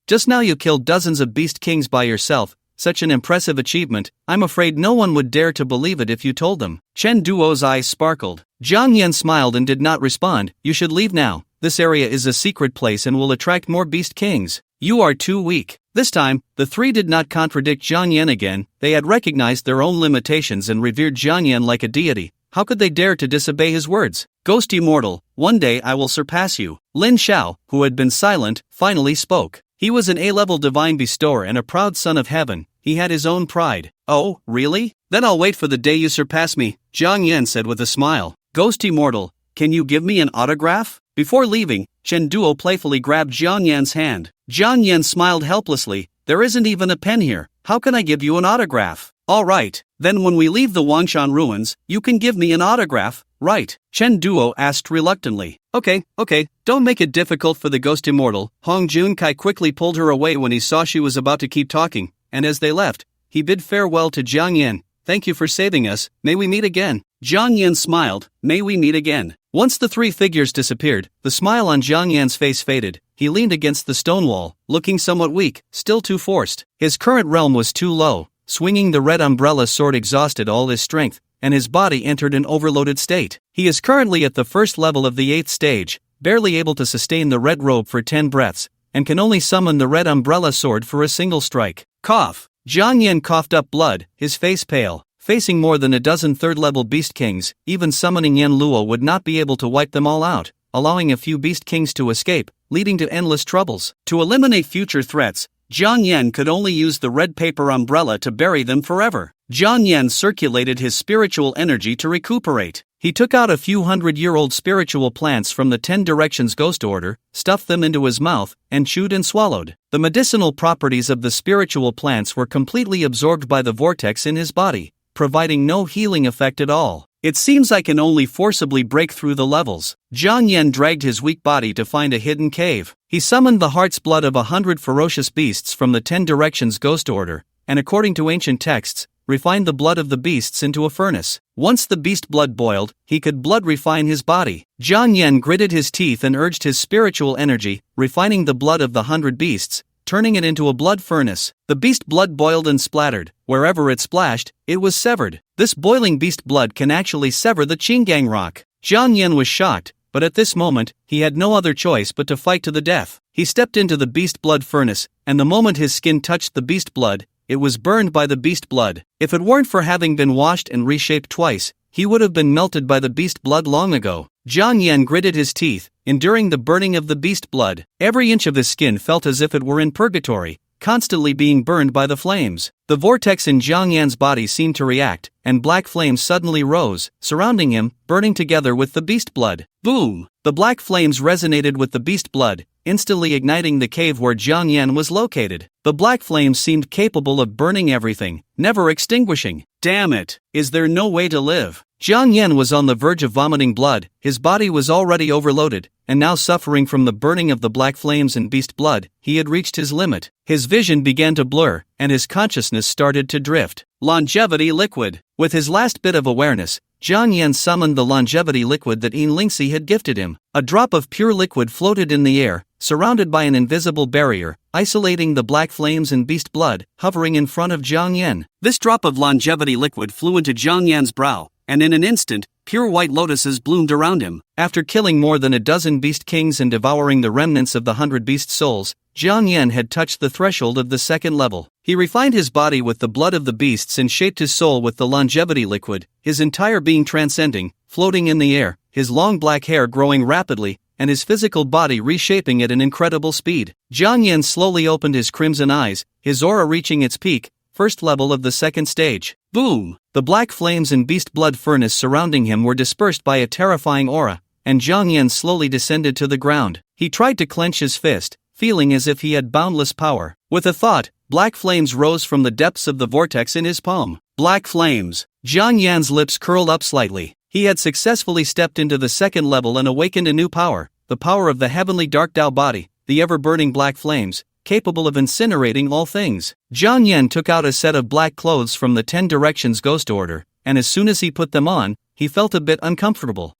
Just now you killed dozens of Beast Kings by yourself. Such an impressive achievement. I'm afraid no one would dare to believe it if you told them. Chen Duo's eyes sparkled. Jiang Yan smiled and did not respond. You should leave now. This area is a secret place and will attract more Beast Kings. You are too weak. This time, the three did not contradict Jiang Yan again. They had recognized their own limitations and revered Jiang Yan like a deity. How could they dare to disobey his words? Ghost immortal, one day I will surpass you. Lin Zhao, who had been silent, finally spoke. He was an A-level divine bestower and a proud son of heaven. He had his own pride. Oh, really? Then I'll wait for the day you surpass me, Jiang Yan said with a smile. Ghost immortal, can you give me an autograph? Before leaving, Chen Duo playfully grabbed Jiang Yan's hand. Jiang Yan smiled helplessly. There isn't even a pen here. How can I give you an autograph? All right, then when we leave the Wangshan ruins, you can give me an autograph, right? Chen Duo asked reluctantly. Okay, don't make it difficult for the ghost immortal. Hong Jun Kai quickly pulled her away when he saw she was about to keep talking, and as they left, he bid farewell to Jiang Yan. Thank you for saving us, may we meet again. Jiang Yan smiled, may we meet again. Once the three figures disappeared, the smile on Jiang Yan's face faded. He leaned against the stone wall, looking somewhat weak, still too forced. His current realm was too low. Swinging the red umbrella sword exhausted all his strength, and his body entered an overloaded state. He is currently at the first level of the 8th stage, barely able to sustain the red robe for 10 breaths, and can only summon the red umbrella sword for a single strike. Cough. Jiang Yan coughed up blood, his face pale. Facing more than a dozen third-level Beast Kings, even summoning Yan Luo would not be able to wipe them all out, allowing a few Beast Kings to escape, leading to endless troubles. To eliminate future threats, Jiang Yan could only use the red paper umbrella to bury them forever. Jiang Yan circulated his spiritual energy to recuperate. He took out a few hundred-year-old spiritual plants from the 10 Directions Ghost Order, stuffed them into his mouth, and chewed and swallowed. The medicinal properties of the spiritual plants were completely absorbed by the vortex in his body, providing no healing effect at all. It seems I can only forcibly break through the levels. Jiang Yan dragged his weak body to find a hidden cave. He summoned the heart's blood of 100 ferocious beasts from the 10 Directions Ghost Order, and according to ancient texts, refined the blood of the beasts into a furnace. Once the beast blood boiled, he could blood refine his body. Jiang Yan gritted his teeth and urged his spiritual energy, refining the blood of the 100 beasts, turning it into a blood furnace. The beast blood boiled and splattered. Wherever it splashed, it was severed. This boiling beast blood can actually sever the Qinggang rock. Jiang Yan was shocked, but at this moment, he had no other choice but to fight to the death. He stepped into the beast blood furnace, and the moment his skin touched the beast blood, it was burned by the beast blood. If it weren't for having been washed and reshaped twice, he would have been melted by the beast blood long ago. Jiang Yan gritted his teeth, enduring the burning of the beast blood. Every inch of his skin felt as if it were in purgatory, constantly being burned by the flames. The vortex in Jiang Yan's body seemed to react, and black flames suddenly rose, surrounding him, burning together with the beast blood. Boom! The black flames resonated with the beast blood, instantly igniting the cave where Jiang Yan was located. The black flames seemed capable of burning everything, never extinguishing. Damn it! Is there no way to live? Jiang Yan was on the verge of vomiting blood, his body was already overloaded, and now suffering from the burning of the black flames and beast blood, he had reached his limit. His vision began to blur, and his consciousness started to drift. Longevity liquid. With his last bit of awareness, Jiang Yan summoned the longevity liquid that Yin Lingxi had gifted him. A drop of pure liquid floated in the air, surrounded by an invisible barrier, isolating the black flames and beast blood, hovering in front of Jiang Yan. This drop of longevity liquid flew into Jiang Yan's brow, and in an instant, pure white lotuses bloomed around him. After killing more than a dozen beast kings and devouring the remnants of the 100 beast souls, Jiang Yan had touched the threshold of the second level. He refined his body with the blood of the beasts and shaped his soul with the longevity liquid, his entire being transcending, floating in the air, his long black hair growing rapidly, and his physical body reshaping at an incredible speed. Jiang Yan slowly opened his crimson eyes, his aura reaching its peak, first level of the second stage. Boom! The black flames and beast blood furnace surrounding him were dispersed by a terrifying aura, and Jiang Yan slowly descended to the ground. He tried to clench his fist, feeling as if he had boundless power. With a thought, black flames rose from the depths of the vortex in his palm. Black flames! Jiang Yan's lips curled up slightly. He had successfully stepped into the second level and awakened a new power, the power of the heavenly dark Tao body, the ever-burning black flames, capable of incinerating all things. Jiang Yan took out a set of black clothes from the 10 Directions Ghost Order, and as soon as he put them on, he felt a bit uncomfortable.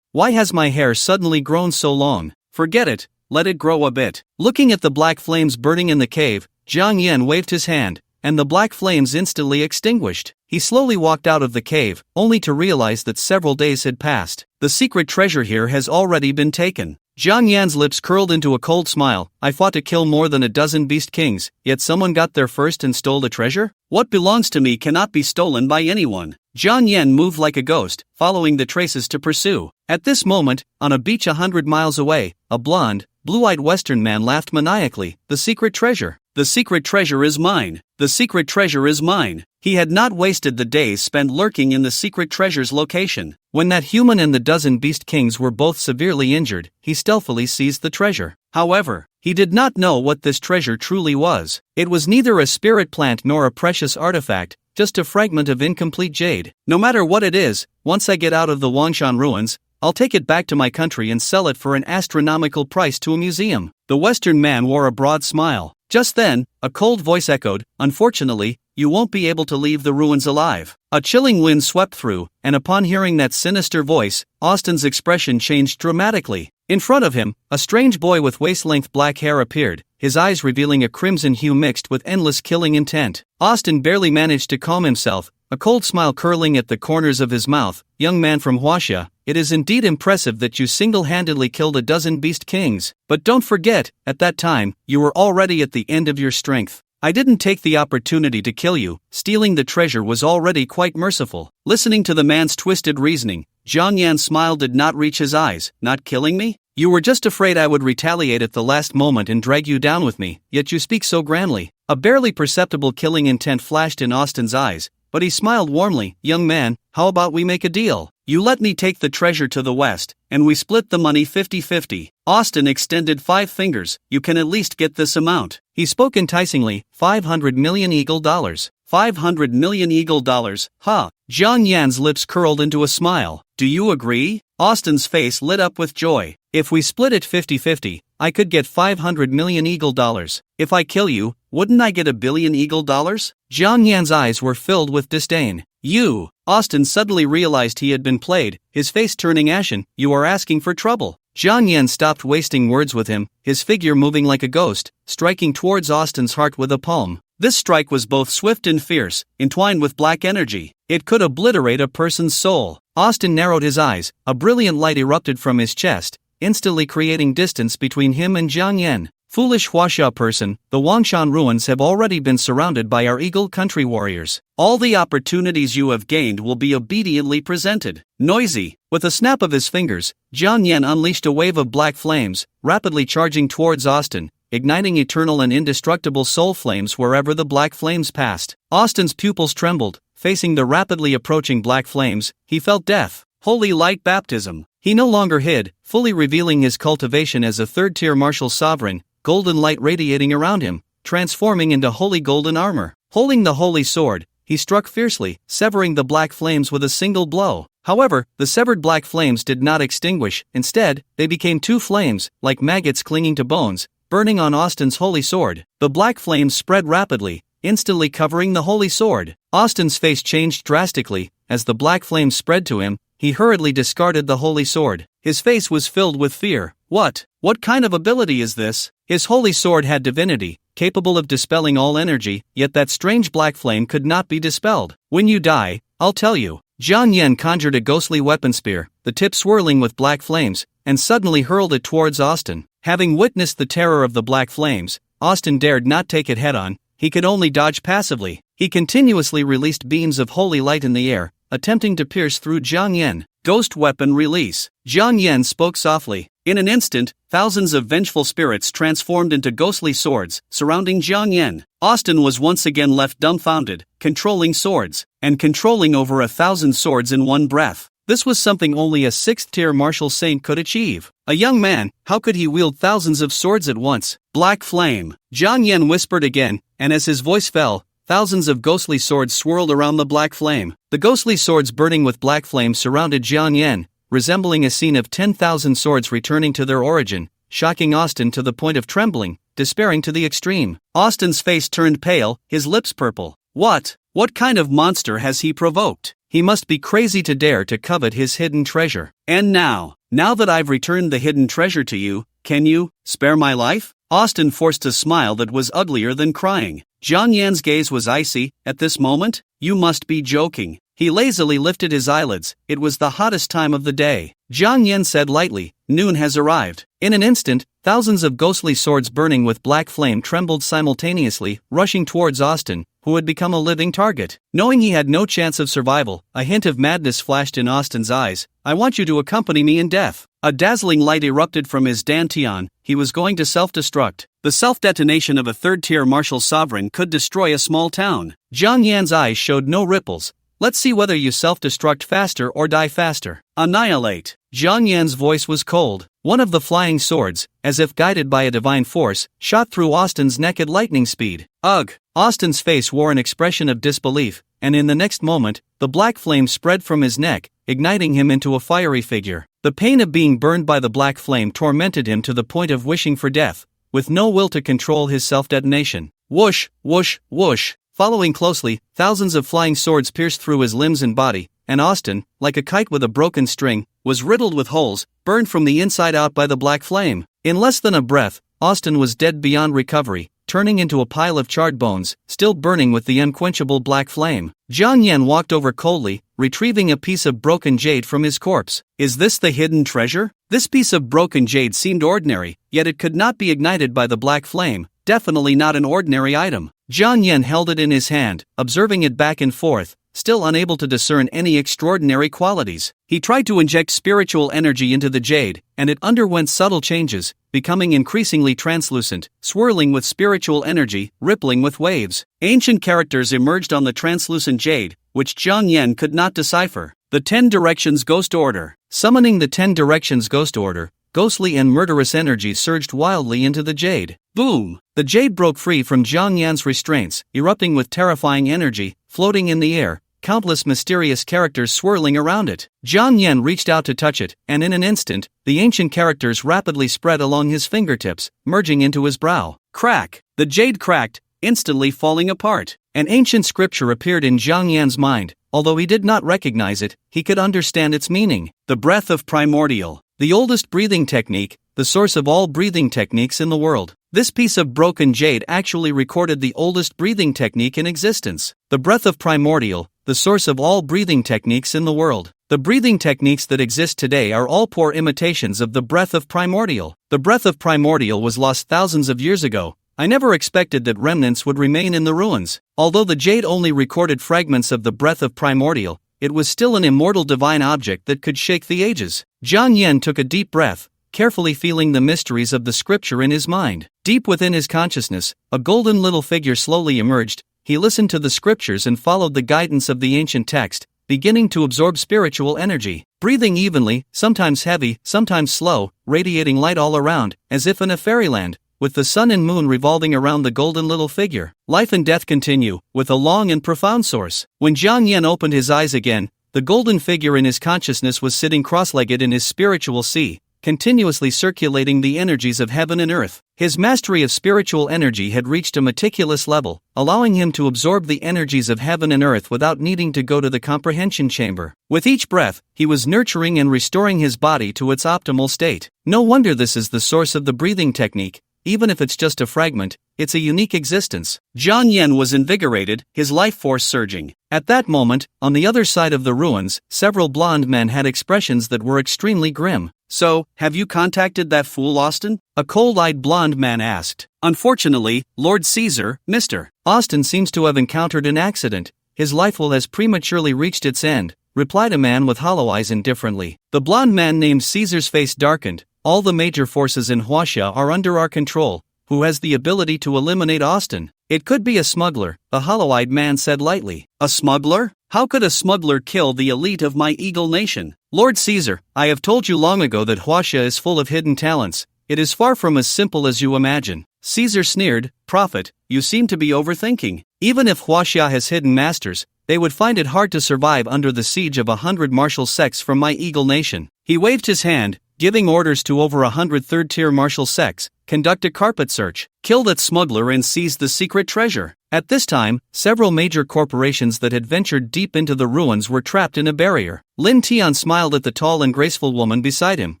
Why has my hair suddenly grown so long? Forget it, let it grow a bit. Looking at the black flames burning in the cave, Jiang Yan waved his hand, and the black flames instantly extinguished. He slowly walked out of the cave, only to realize that several days had passed. The secret treasure here has already been taken. Jiang Yan's lips curled into a cold smile. I fought to kill more than a dozen beast kings, yet someone got there first and stole the treasure? What belongs to me cannot be stolen by anyone. Jiang Yan moved like a ghost, following the traces to pursue. At this moment, on a beach 100 miles away, a blonde, blue-eyed Western man laughed maniacally. The secret treasure. The secret treasure is mine. The secret treasure is mine. He had not wasted the days spent lurking in the secret treasure's location. When that human and the dozen beast kings were both severely injured, he stealthily seized the treasure. However, he did not know what this treasure truly was. It was neither a spirit plant nor a precious artifact, just a fragment of incomplete jade. No matter what it is, once I get out of the Wangshan ruins, I'll take it back to my country and sell it for an astronomical price to a museum. The Western man wore a broad smile. Just then, a cold voice echoed, unfortunately, you won't be able to leave the ruins alive. A chilling wind swept through, and upon hearing that sinister voice, Austin's expression changed dramatically. In front of him, a strange boy with waist-length black hair appeared, his eyes revealing a crimson hue mixed with endless killing intent. Austin barely managed to calm himself, a cold smile curling at the corners of his mouth. Young man from Huaxia, it is indeed impressive that you single-handedly killed a dozen beast kings. But don't forget, at that time, you were already at the end of your strength. I didn't take the opportunity to kill you. Stealing the treasure was already quite merciful. Listening to the man's twisted reasoning, Jiang Yan's smile did not reach his eyes. Not killing me? You were just afraid I would retaliate at the last moment and drag you down with me, yet you speak so grandly. A barely perceptible killing intent flashed in Austin's eyes, but he smiled warmly. Young man, how about we make a deal? You let me take the treasure to the west, and we split the money 50-50. Austin extended 5 fingers. You can at least get this amount. He spoke enticingly. 500 million eagle dollars. 500 million eagle dollars, huh? Jiang Yan's lips curled into a smile. Do you agree? Austin's face lit up with joy. If we split it 50-50, I could get 500 million eagle dollars. If I kill you, wouldn't I get 1 billion eagle dollars? Jiang Yan's eyes were filled with disdain. You! Austin suddenly realized he had been played, his face turning ashen. You are asking for trouble. Jiang Yan stopped wasting words with him, his figure moving like a ghost, striking towards Austin's heart with a palm. This strike was both swift and fierce, entwined with black energy. It could obliterate a person's soul. Austin narrowed his eyes, a brilliant light erupted from his chest, instantly creating distance between him and Jiang Yan. Foolish Huaxia person, the Wangshan ruins have already been surrounded by our Eagle Country warriors. All the opportunities you have gained will be obediently presented. Noisy. With a snap of his fingers, Jiang Yan unleashed a wave of black flames, rapidly charging towards Austin, igniting eternal and indestructible soul flames wherever the black flames passed. Austin's pupils trembled. Facing the rapidly approaching black flames, he felt death. Holy light baptism. He no longer hid, fully revealing his cultivation as a third-tier martial sovereign, golden light radiating around him, transforming into holy golden armor. Holding the holy sword, he struck fiercely, severing the black flames with a single blow. However, the severed black flames did not extinguish. Instead, they became two flames, like maggots clinging to bones, burning on Austin's holy sword. The black flames spread rapidly, instantly covering the holy sword. Austin's face changed drastically. As the black flames spread to him, he hurriedly discarded the holy sword. His face was filled with fear. What kind of ability is this? His holy sword had divinity, capable of dispelling all energy, yet that strange black flame could not be dispelled. When you die, I'll tell you. Jiang Yen conjured a ghostly weapon spear, the tip swirling with black flames, and suddenly hurled it towards Austin. Having witnessed the terror of the black flames, Austin dared not take it head-on. He could only dodge passively. He continuously released beams of holy light in the air, attempting to pierce through Jiang Yen. Ghost weapon release. Jiang Yen spoke softly. In an instant, thousands of vengeful spirits transformed into ghostly swords, surrounding Jiang Yen. Austin was once again left dumbfounded, controlling swords, and controlling over 1,000 swords in one breath. This was something only a 6th-tier martial saint could achieve. A young man, how could he wield thousands of swords at once? Black flame. Jiang Yen whispered again, and as his voice fell, thousands of ghostly swords swirled around the black flame. The ghostly swords burning with black flame surrounded Jiang Yen, resembling a scene of 10,000 swords returning to their origin, shocking Austin to the point of trembling, despairing to the extreme. Austin's face turned pale, his lips purple. What kind of monster has he provoked? He must be crazy to dare to covet his hidden treasure. And now that I've returned the hidden treasure to you, can you spare my life? Austin forced a smile that was uglier than crying. Jiang Yan's gaze was icy. At this moment, you must be joking. He lazily lifted his eyelids. It was the hottest time of the day. Jiang Yan said lightly, noon has arrived. In an instant, thousands of ghostly swords burning with black flame trembled simultaneously, rushing towards Austin, who had become a living target. Knowing he had no chance of survival, a hint of madness flashed in Austin's eyes. I want you to accompany me in death. A dazzling light erupted from his dantian. He was going to self-destruct. The self-detonation of a third-tier martial sovereign could destroy a small town. Jiang Yan's eyes showed no ripples. Let's see whether you self-destruct faster or die faster. Annihilate. Jiang Yan's voice was cold. One of the flying swords, as if guided by a divine force, shot through Austin's neck at lightning speed. Ugh! Austin's face wore an expression of disbelief, and in the next moment, the black flame spread from his neck, igniting him into a fiery figure. The pain of being burned by the black flame tormented him to the point of wishing for death, with no will to control his self-detonation. Whoosh, whoosh, whoosh. Following closely, thousands of flying swords pierced through his limbs and body, and Austin, like a kite with a broken string, was riddled with holes, burned from the inside out by the black flame. In less than a breath, Austin was dead beyond recovery, turning into a pile of charred bones, still burning with the unquenchable black flame. Jiang Yan walked over coldly, retrieving a piece of broken jade from his corpse. Is this the hidden treasure? This piece of broken jade seemed ordinary, yet it could not be ignited by the black flame. Definitely not an ordinary item. Jiang Yan held it in his hand, observing it back and forth, still unable to discern any extraordinary qualities. He tried to inject spiritual energy into the jade, and it underwent subtle changes, becoming increasingly translucent, swirling with spiritual energy, rippling with waves. Ancient characters emerged on the translucent jade, which Jiang Yan could not decipher. The 10 Directions Ghost Order. Summoning the 10 Directions Ghost Order, ghostly and murderous energy surged wildly into the jade. Boom! The jade broke free from Jiang Yan's restraints, erupting with terrifying energy, floating in the air, countless mysterious characters swirling around it. Jiang Yan reached out to touch it, and in an instant, the ancient characters rapidly spread along his fingertips, merging into his brow. Crack! The jade cracked, instantly falling apart. An ancient scripture appeared in Jiang Yan's mind. Although he did not recognize it, he could understand its meaning. The breath of primordial. The oldest breathing technique, the source of all breathing techniques in the world. This piece of broken jade actually recorded the oldest breathing technique in existence. The breath of primordial, the source of all breathing techniques in the world. The breathing techniques that exist today are all poor imitations of the breath of primordial. The breath of primordial was lost thousands of years ago. I never expected that remnants would remain in the ruins. Although the jade only recorded fragments of the breath of primordial, it was still an immortal divine object that could shake the ages. Jiang Yan took a deep breath, carefully feeling the mysteries of the scripture in his mind. Deep within his consciousness, a golden little figure slowly emerged. He listened to the scriptures and followed the guidance of the ancient text, beginning to absorb spiritual energy. breathing evenly, sometimes heavy, sometimes slow, radiating light all around, as if in a fairyland, with the sun and moon revolving around the golden little figure. Life and death continue, with a long and profound source. When Jiang Yan opened his eyes again, the golden figure in his consciousness was sitting cross-legged in his spiritual sea, continuously circulating the energies of heaven and earth. His mastery of spiritual energy had reached a meticulous level, allowing him to absorb the energies of heaven and earth without needing to go to the comprehension chamber. With each breath, he was nurturing and restoring his body to its optimal state. No wonder this is the source of the breathing technique. Even if it's just a fragment, it's a unique existence. Jiang Yan was invigorated, his life force surging. At that moment, on the other side of the ruins, several blonde men had expressions that were extremely grim. "So, have you contacted that fool Austin?" a cold-eyed blonde man asked. "Unfortunately, Lord Caesar, Mr. Austin seems to have encountered an accident. His life has prematurely reached its end," replied a man with hollow eyes indifferently. The blonde man named Caesar's face darkened. "All the major forces in Huaxia are under our control. Who has the ability to eliminate Austin?" "It could be a smuggler," the hollow-eyed man said lightly. "A smuggler? How could a smuggler kill the elite of my Eagle Nation?" "Lord Caesar, I have told you long ago that Huaxia is full of hidden talents. It is far from as simple as you imagine." Caesar sneered. "Prophet, you seem to be overthinking. Even if Huaxia has hidden masters, they would find it hard to survive under the siege of 100 martial sects from my Eagle Nation." He waved his hand, giving orders to over 100 third-tier martial sects, "Conduct a carpet search, kill that smuggler and seize the secret treasure." At this time, several major corporations that had ventured deep into the ruins were trapped in a barrier. Lin Tian smiled at the tall and graceful woman beside him.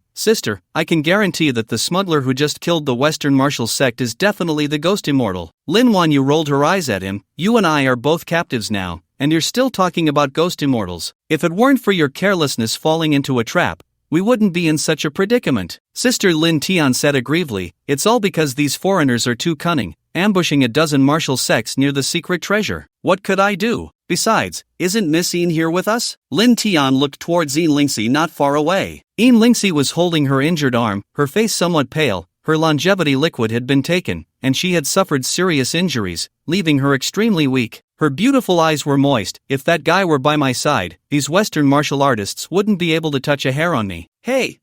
"Sister, I can guarantee that the smuggler who just killed the Western martial sect is definitely the Ghost Immortal." Lin Wanyu rolled her eyes at him. "You and I are both captives now, and you're still talking about Ghost Immortals. If it weren't for your carelessness falling into a trap, we wouldn't be in such a predicament." Sister Lin Tian said aggrievedly, "It's all because these foreigners are too cunning, ambushing a dozen martial sects near the secret treasure. What could I do? Besides, isn't Miss Yin here with us?" Lin Tian looked towards Yin Lingxi not far away. Yin Lingxi was holding her injured arm, her face somewhat pale. Her longevity liquid had been taken, and she had suffered serious injuries, leaving her extremely weak. Her beautiful eyes were moist. "If that guy were by my side, these Western martial artists wouldn't be able to touch a hair on me." Hey,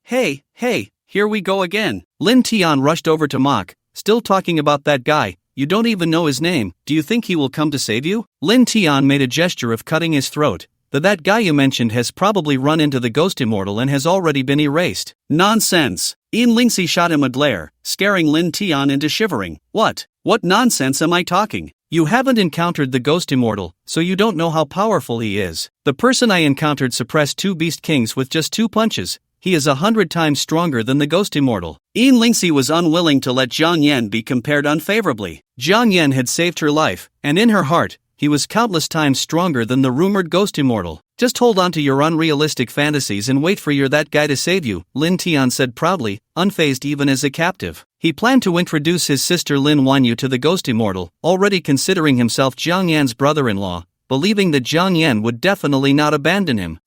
here we go again." Lin Tian rushed over to Mok, "Still talking about that guy? You don't even know his name. Do you think he will come to save you?" Lin Tian made a gesture of cutting his throat. That guy you mentioned has probably run into the Ghost Immortal and has already been erased." "Nonsense!" Yin Lingxi shot him a glare, scaring Lin Tian into shivering. What nonsense am I talking? You haven't encountered the Ghost Immortal, so you don't know how powerful he is. The person I encountered suppressed 2 Beast Kings with just 2 punches. He is 100 times stronger than the Ghost Immortal." Yin Lingxi was unwilling to let Jiang Yan be compared unfavorably. Jiang Yan had saved her life, and in her heart, he was countless times stronger than the rumored Ghost Immortal. "Just hold on to your unrealistic fantasies and wait for that guy to save you," Lin Tian said proudly, unfazed even as a captive. He planned to introduce his sister Lin Wanyu to the Ghost Immortal, already considering himself Jiang Yan's brother-in-law, believing that Jiang Yan would definitely not abandon him.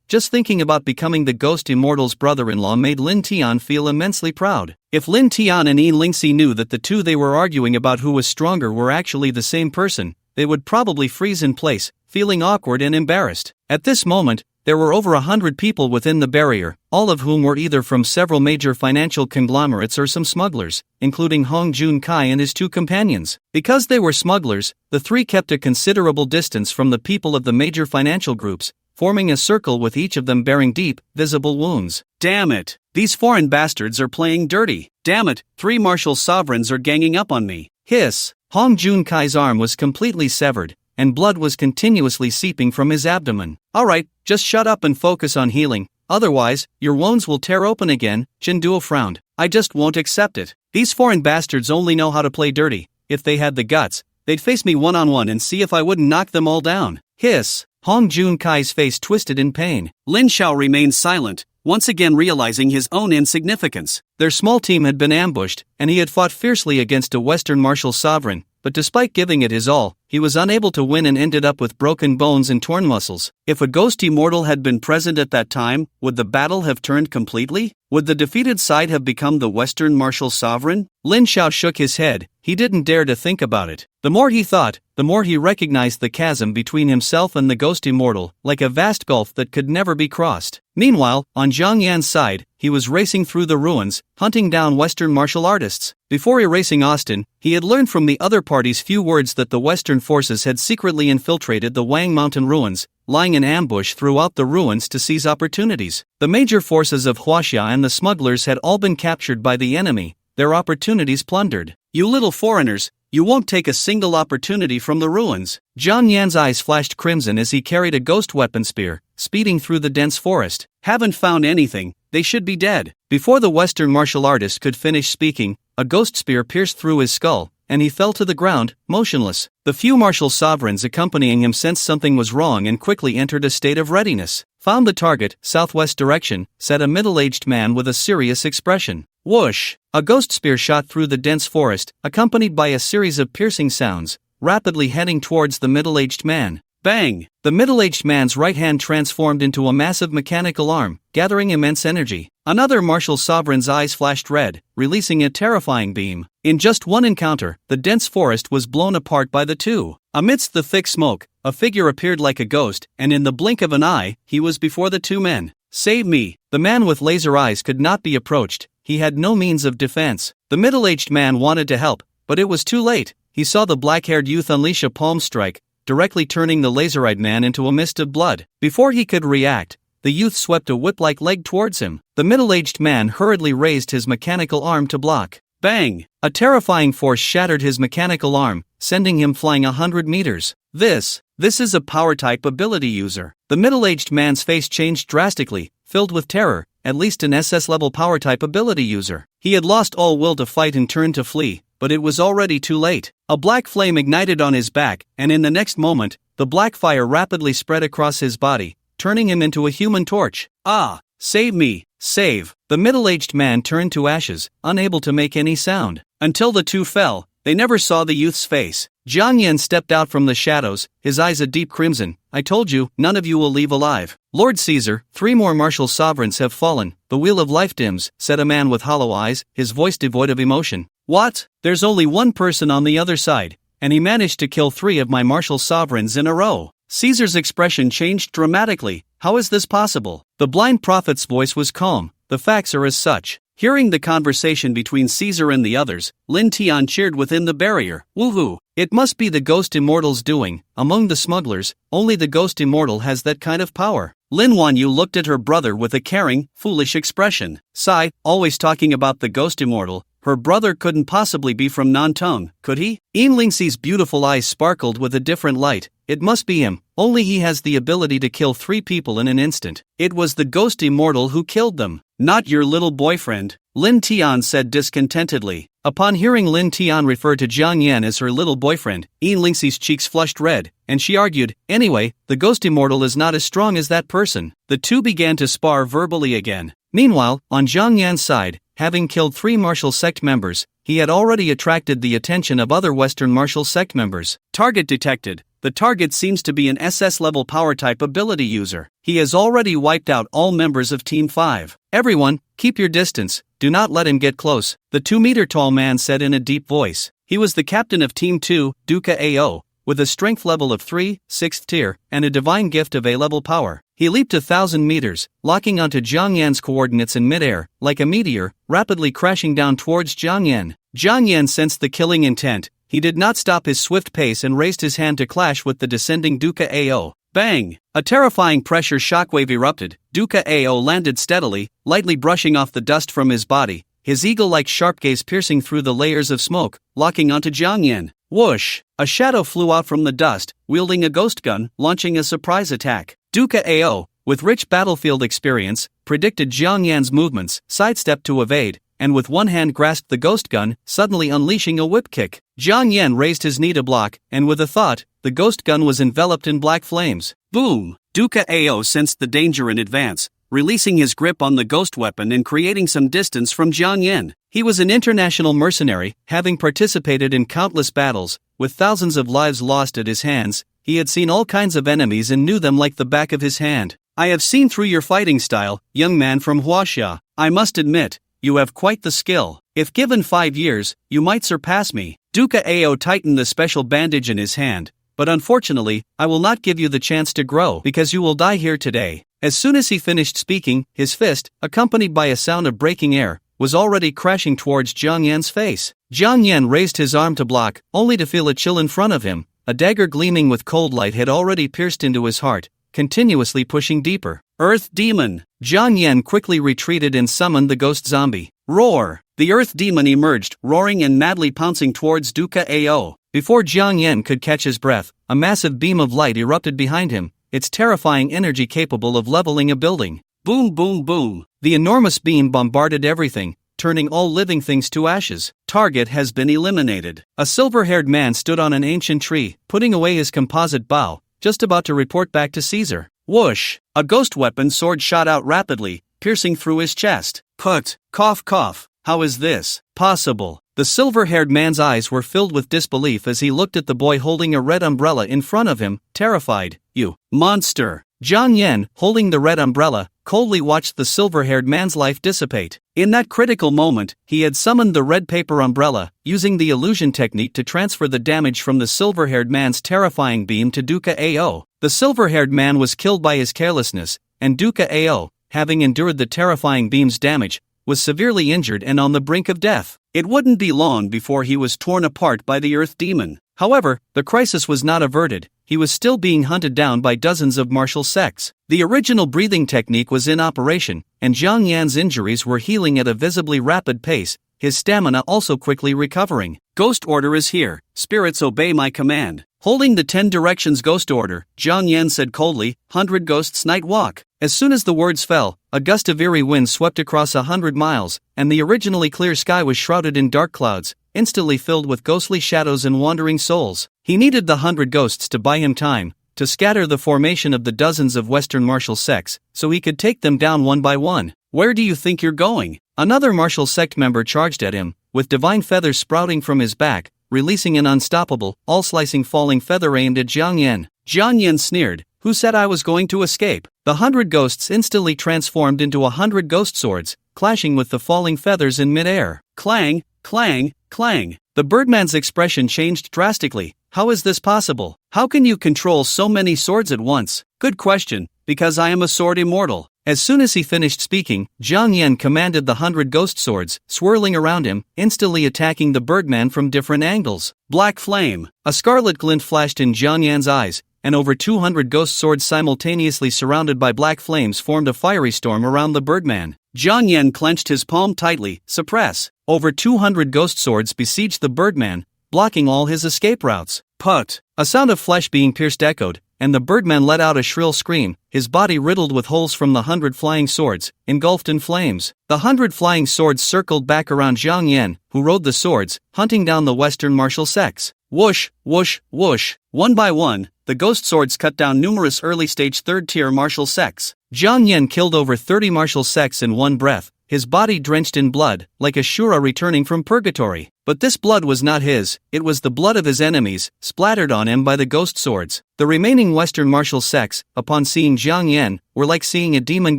Just thinking about becoming the Ghost Immortal's brother-in-law made Lin Tian feel immensely proud. If Lin Tian and Yin Lingxi knew that the two they were arguing about who was stronger were actually the same person, they would probably freeze in place, feeling awkward and embarrassed. At this moment, there were over 100 people within the barrier, all of whom were either from several major financial conglomerates or some smugglers, including Hong Jun Kai and his 2 companions. Because they were smugglers, the 3 kept a considerable distance from the people of the major financial groups, forming a circle with each of them bearing deep, visible wounds. "Damn it! These foreign bastards are playing dirty. Damn it, 3 martial sovereigns are ganging up on me." Hiss! Hong Jun Kai's arm was completely severed, and blood was continuously seeping from his abdomen. "Alright, just shut up and focus on healing, otherwise, your wounds will tear open again." Chen Duo frowned. "I just won't accept it. These foreign bastards only know how to play dirty. If they had the guts, they'd face me one-on-one and see if I wouldn't knock them all down." Hiss! Hong Jun Kai's face twisted in pain. Lin Xiao remained silent, once again realizing his own insignificance. Their small team had been ambushed, and he had fought fiercely against a Western martial sovereign, but despite giving it his all, he was unable to win and ended up with broken bones and torn muscles. If a Ghost Immortal had been present at that time, would the battle have turned completely? Would the defeated side have become the Western martial sovereign? Lin Xiao shook his head. He didn't dare to think about it. The more he thought, the more he recognized the chasm between himself and the ghost immortal, like a vast gulf that could never be crossed. Meanwhile, on Zhang Yan's side, he was racing through the ruins, hunting down Western martial artists. Before erasing Austin, he had learned from the other party's few words that the Western forces had secretly infiltrated the Wang Mountain ruins, lying in ambush throughout the ruins to seize opportunities. The major forces of Huaxia and the smugglers had all been captured by the enemy, their opportunities plundered. "You little foreigners, you won't take a single opportunity from the ruins." Zhang Yan's eyes flashed crimson as he carried a ghost weapon spear, speeding through the dense forest. "Haven't found anything, they should be dead." Before the Western martial artist could finish speaking, a ghost spear pierced through his skull, and he fell to the ground, motionless. The few martial sovereigns accompanying him sensed something was wrong and quickly entered a state of readiness. "Found the target, southwest direction," said a middle-aged man with a serious expression. Whoosh! A ghost spear shot through the dense forest, accompanied by a series of piercing sounds, rapidly heading towards the middle-aged man. Bang! The middle-aged man's right hand transformed into a massive mechanical arm, gathering immense energy. Another martial sovereign's eyes flashed red, releasing a terrifying beam. In just one encounter, the dense forest was blown apart by the two. Amidst the thick smoke, a figure appeared like a ghost, and in the blink of an eye, he was before the two men. "Save me!" The man with laser eyes could not be approached. He had no means of defense. The middle-aged man wanted to help, but it was too late. He saw the black-haired youth unleash a palm strike, directly turning the laser-eyed man into a mist of blood. Before he could react, the youth swept a whip-like leg towards him. The middle-aged man hurriedly raised his mechanical arm to block. Bang! A terrifying force shattered his mechanical arm, sending him flying 100 meters. This is a power-type ability user. The middle-aged man's face changed drastically, filled with terror. At least an SS-level power-type ability user. He had lost all will to fight and turned to flee, but it was already too late. A black flame ignited on his back, and in the next moment, the black fire rapidly spread across his body, turning him into a human torch. "Ah! Save me! Save!" The middle-aged man turned to ashes, unable to make any sound. Until the two fell, they never saw the youth's face. Zhang Yan stepped out from the shadows, his eyes a deep crimson. "I told you, none of you will leave alive." "Lord Caesar, 3 more martial sovereigns have fallen. The wheel of life dims," said a man with hollow eyes, his voice devoid of emotion. "What? There's only one person on the other side, and he managed to kill 3 of my martial sovereigns in a row." Caesar's expression changed dramatically. "How is this possible?" The blind prophet's voice was calm. "The facts are as such." Hearing the conversation between Caesar and the others, Lin Tian cheered within the barrier. "Woohoo! It must be the Ghost Immortal's doing. Among the smugglers, only the Ghost Immortal has that kind of power." Lin Wanyu looked at her brother with a caring, foolish expression. Sigh, always talking about the Ghost Immortal. Her brother couldn't possibly be from Nantong, could he? Yin Lingxi's beautiful eyes sparkled with a different light. It must be him, only he has the ability to kill 3 people in an instant. It was the Ghost Immortal who killed them. "Not your little boyfriend," Lin Tian said discontentedly. Upon hearing Lin Tian refer to Zhang Yan as her little boyfriend, Yin Lingxi's cheeks flushed red, and she argued, "Anyway, the Ghost Immortal is not as strong as that person." The two began to spar verbally again. Meanwhile, on Zhang Yan's side, having killed 3 martial sect members, he had already attracted the attention of other Western martial sect members. Target detected. The target seems to be an SS-level power-type ability user. He has already wiped out all members of Team 5. "Everyone, keep your distance, do not let him get close," the 2-meter-tall man said in a deep voice. He was the captain of Team 2, Duca AO, with a strength level of 3, 6th tier, and a divine gift of A-level power. He leaped 1,000 meters, locking onto Zhang Yan's coordinates in midair, like a meteor, rapidly crashing down towards Zhang Yan. Zhang Yan sensed the killing intent. He did not stop his swift pace and raised his hand to clash with the descending Duca AO. Bang! A terrifying pressure shockwave erupted. Duca AO landed steadily, lightly brushing off the dust from his body, his eagle-like sharp gaze piercing through the layers of smoke, locking onto Zhang Yan. Whoosh! A shadow flew out from the dust, wielding a ghost gun, launching a surprise attack. Duca AO, with rich battlefield experience, predicted Zhang Yan's movements, sidestepped to evade, and with one hand grasped the ghost gun, suddenly unleashing a whip kick. Zhang Yan raised his knee to block, and with a thought, the ghost gun was enveloped in black flames. Boom! Duca AO sensed the danger in advance, releasing his grip on the ghost weapon and creating some distance from Zhang Yan. He was an international mercenary, having participated in countless battles, with thousands of lives lost at his hands. He had seen all kinds of enemies and knew them like the back of his hand. "I have seen through your fighting style, young man from Huaxia. I must admit, you have quite the skill. If given 5 years, you might surpass me." Duca Ao tightened the special bandage in his hand. But unfortunately, I will not give you the chance to grow because you will die here today. As soon as he finished speaking, his fist, accompanied by a sound of breaking air, was already crashing towards Jiang Yan's face. Jiang Yan raised his arm to block, only to feel a chill in front of him. A dagger gleaming with cold light had already pierced into his heart, continuously pushing deeper. Earth Demon! Jiang Yan quickly retreated and summoned the ghost zombie. Roar! The Earth Demon emerged, roaring and madly pouncing towards Duca Ao. Before Jiang Yan could catch his breath, a massive beam of light erupted behind him, its terrifying energy capable of leveling a building. Boom boom boom! The enormous beam bombarded everything, turning all living things to ashes. Target has been eliminated. A silver-haired man stood on an ancient tree, putting away his composite bow, just about to report back to Caesar. Whoosh! A ghost weapon sword shot out rapidly, piercing through his chest. Cough cough, how is this possible? The silver-haired man's eyes were filled with disbelief as he looked at the boy holding a red umbrella in front of him, terrified. You monster! Jiang Yan, holding the red umbrella, coldly watched the silver-haired man's life dissipate. In that critical moment, he had summoned the red paper umbrella, using the illusion technique to transfer the damage from the silver-haired man's terrifying beam to Duca Ao. The silver-haired man was killed by his carelessness, and Duca Ao, having endured the terrifying beam's damage, was severely injured and on the brink of death. It wouldn't be long before he was torn apart by the Earth Demon. However, the crisis was not averted. He was still being hunted down by dozens of martial sects. The original breathing technique was in operation, and Jiang Yan's injuries were healing at a visibly rapid pace, his stamina also quickly recovering. Ghost order is here. Spirits obey my command. Holding the 10 directions ghost order, Jiang Yan said coldly, 100 ghosts night walk. As soon as the words fell, a gust of eerie wind swept across 100 miles, and the originally clear sky was shrouded in dark clouds, instantly filled with ghostly shadows and wandering souls. He needed the 100 ghosts to buy him time, to scatter the formation of the dozens of Western martial sects, so he could take them down one by one. Where do you think you're going? Another martial sect member charged at him, with divine feathers sprouting from his back, releasing an unstoppable, all-slicing falling feather aimed at Jiang Yan. Jiang Yan sneered, who said I was going to escape? The 100 ghosts instantly transformed into 100 ghost swords, clashing with the falling feathers in mid-air. Clang, clang, clang. The birdman's expression changed drastically. How is this possible? How can you control so many swords at once? Good question, because I am a sword immortal. As soon as he finished speaking, Jiang Yan commanded the 100 ghost swords, swirling around him, instantly attacking the birdman from different angles. Black flame. A scarlet glint flashed in Jiang Yan's eyes, and over 200 ghost swords simultaneously surrounded by black flames formed a fiery storm around the birdman. Jiang Yan clenched his palm tightly. Suppress. Over 200 ghost swords besieged the birdman, blocking all his escape routes. Put. A sound of flesh being pierced echoed, and the birdman let out a shrill scream, his body riddled with holes from the 100 flying swords, engulfed in flames. The 100 flying swords circled back around Jiang Yan, who rode the swords, hunting down the Western martial sects. Whoosh, whoosh, whoosh. One by one, the ghost swords cut down numerous early-stage third-tier martial sects. Jiang Yan killed over 30 martial sects in one breath, his body drenched in blood, like a Shura returning from purgatory. But this blood was not his, it was the blood of his enemies, splattered on him by the ghost swords. The remaining Western martial sects, upon seeing Jiang Yan, were like seeing a demon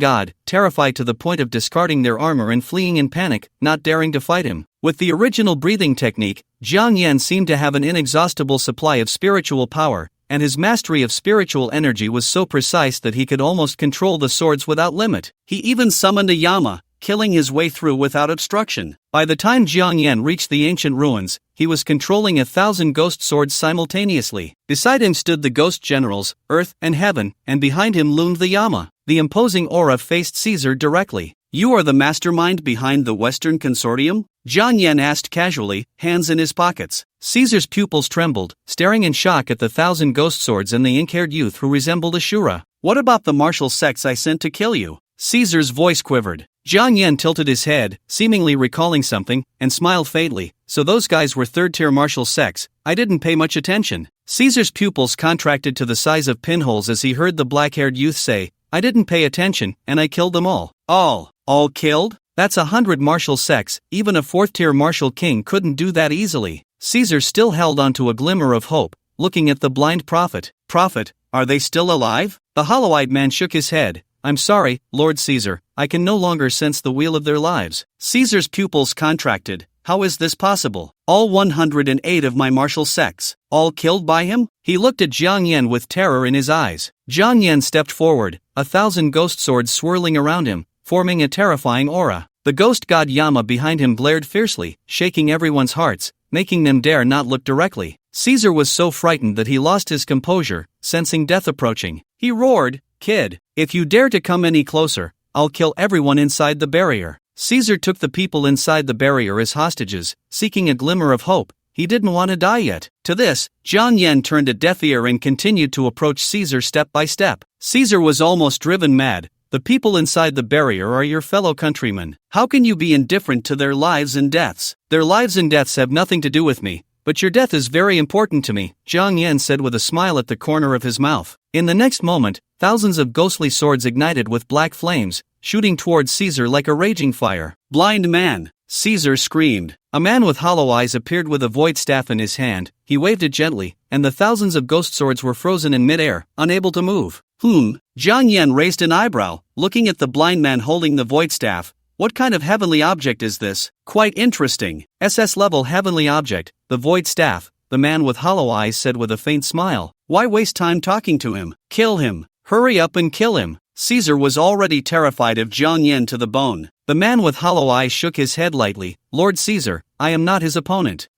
god, terrified to the point of discarding their armor and fleeing in panic, not daring to fight him. With the original breathing technique, Jiang Yan seemed to have an inexhaustible supply of spiritual power, and his mastery of spiritual energy was so precise that he could almost control the swords without limit. He even summoned a Yama, killing his way through without obstruction. By the time Jiang Yan reached the ancient ruins, he was controlling 1,000 ghost swords simultaneously. Beside him stood the ghost generals, Earth and Heaven, and behind him loomed the Yama. The imposing aura faced Caesar directly. You are the mastermind behind the Western Consortium? Jiang Yan asked casually, hands in his pockets. Caesar's pupils trembled, staring in shock at the 1,000 ghost swords and the ink-haired youth who resembled a Shura. What about the martial sects I sent to kill you? Caesar's voice quivered. Jiang Yan tilted his head, seemingly recalling something, and smiled faintly. So those guys were third-tier martial sects. I didn't pay much attention. Caesar's pupils contracted to the size of pinholes as he heard the black-haired youth say, I didn't pay attention, and I killed them all. All killed? That's 100 martial sects. Even a fourth-tier martial king couldn't do that easily. Caesar still held onto a glimmer of hope, looking at the blind prophet. Prophet, are they still alive? The hollow-eyed man shook his head. I'm sorry, Lord Caesar, I can no longer sense the wheel of their lives. Caesar's pupils contracted. How is this possible? All 108 of my martial sects, all killed by him? He looked at Jiang Yan with terror in his eyes. Jiang Yan stepped forward, 1,000 ghost swords swirling around him, forming a terrifying aura. The ghost god Yama behind him glared fiercely, shaking everyone's hearts, making them dare not look directly. Caesar was so frightened that he lost his composure, sensing death approaching. He roared, "Kid, if you dare to come any closer, I'll kill everyone inside the barrier." Caesar took the people inside the barrier as hostages, seeking a glimmer of hope. He didn't want to die yet. To this, Jiang Yan turned a deaf ear and continued to approach Caesar step by step. Caesar was almost driven mad. The people inside the barrier are your fellow countrymen. How can you be indifferent to their lives and deaths? Their lives and deaths have nothing to do with me, but your death is very important to me, Jiang Yan said with a smile at the corner of his mouth. In the next moment, thousands of ghostly swords ignited with black flames, shooting towards Caesar like a raging fire. "Blind man!" Caesar screamed. A man with hollow eyes appeared with a void staff in his hand. He waved it gently, and the thousands of ghost swords were frozen in midair, unable to move. Jiang Yan raised an eyebrow, looking at the blind man holding the void staff. What kind of heavenly object is this? Quite interesting. SS-level heavenly object, the void staff, the man with hollow eyes said with a faint smile. Why waste time talking to him? Kill him. Hurry up and kill him. Caesar was already terrified of Jiang Yan to the bone. The man with hollow eyes shook his head lightly. "Lord Caesar, I am not his opponent."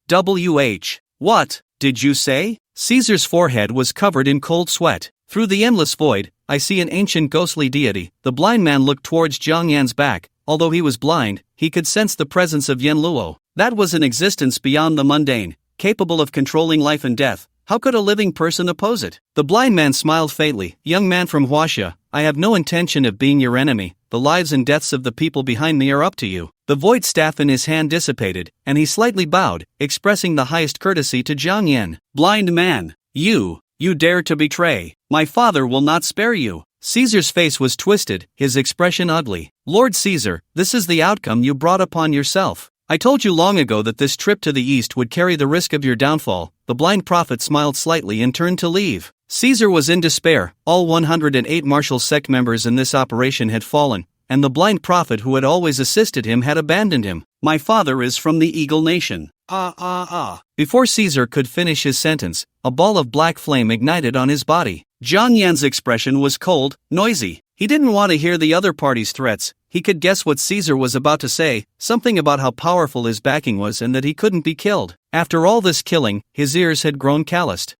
What did you say? Caesar's forehead was covered in cold sweat. Through the endless void, I see an ancient ghostly deity. The blind man looked towards Jiang Yan's back. Although he was blind, he could sense the presence of Yen Luo. That was an existence beyond the mundane, capable of controlling life and death. How could a living person oppose it? The blind man smiled faintly. "Young man from Huaxia, I have no intention of being your enemy. The lives and deaths of the people behind me are up to you." The void staff in his hand dissipated, and he slightly bowed, expressing the highest courtesy to Jiang Yan. "Blind man, you dare to betray. My father will not spare you." Caesar's face was twisted, his expression ugly. "Lord Caesar, this is the outcome you brought upon yourself. I told you long ago that this trip to the east would carry the risk of your downfall." The blind prophet smiled slightly and turned to leave. Caesar was in despair. All 108 martial sect members in this operation had fallen, and the blind prophet who had always assisted him had abandoned him. "My father is from the Eagle Nation." Before Caesar could finish his sentence, a ball of black flame ignited on his body. Jiang Yan's expression was cold, noisy. He didn't want to hear the other party's threats. He could guess what Caesar was about to say, something about how powerful his backing was and that he couldn't be killed. After all this killing, his ears had grown calloused.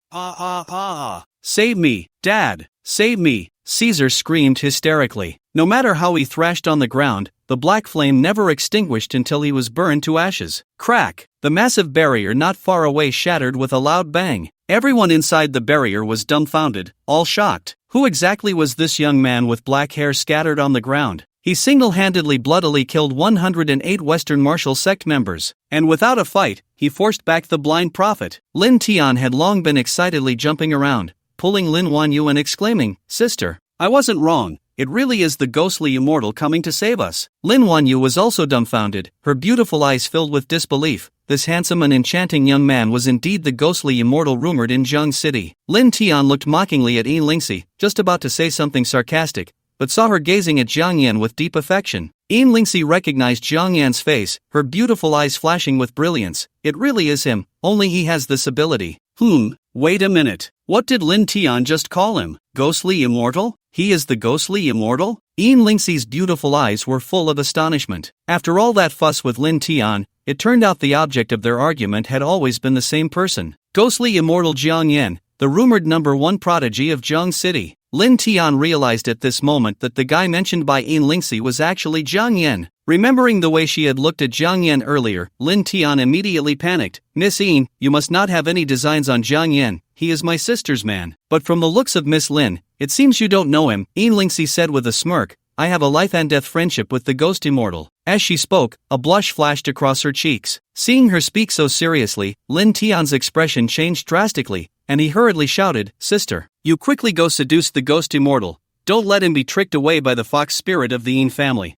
"Save me, Dad! Save me!" Caesar screamed hysterically. No matter how he thrashed on the ground, the black flame never extinguished until he was burned to ashes. Crack! The massive barrier not far away shattered with a loud bang. Everyone inside the barrier was dumbfounded, all shocked. Who exactly was this young man with black hair scattered on the ground? He single-handedly bloodily killed 108 Western martial sect members, and without a fight, he forced back the blind prophet. Lin Tian had long been excitedly jumping around, pulling Lin Wanyu and exclaiming, "Sister, I wasn't wrong. It really is the ghostly immortal coming to save us." Lin Wanyu was also dumbfounded, her beautiful eyes filled with disbelief. This handsome and enchanting young man was indeed the ghostly immortal rumored in Zheng City. Lin Tian looked mockingly at Yin Lingxi, just about to say something sarcastic, but saw her gazing at Jiang Yan with deep affection. Yin Lingxi recognized Jiang Yan's face, her beautiful eyes flashing with brilliance. It really is him, only he has this ability. Wait a minute. What did Lin Tian just call him? Ghostly immortal? He is the ghostly immortal? Yin Lingxi's beautiful eyes were full of astonishment. After all that fuss with Lin Tian, it turned out the object of their argument had always been the same person. Ghostly immortal Jiang Yan, the rumored #1 prodigy of Zheng City. Lin Tian realized at this moment that the guy mentioned by Yin Lingxi was actually Jiang Yan. Remembering the way she had looked at Jiang Yan earlier, Lin Tian immediately panicked. "Miss Yin, you must not have any designs on Jiang Yan. He is my sister's man." "But from the looks of Miss Lin, it seems you don't know him," Yin Lingxi said with a smirk. "I have a life and death friendship with the ghost immortal." As she spoke, a blush flashed across her cheeks. Seeing her speak so seriously, Lin Tian's expression changed drastically, and he hurriedly shouted, "Sister, you quickly go seduce the ghost immortal. Don't let him be tricked away by the fox spirit of the Yin family."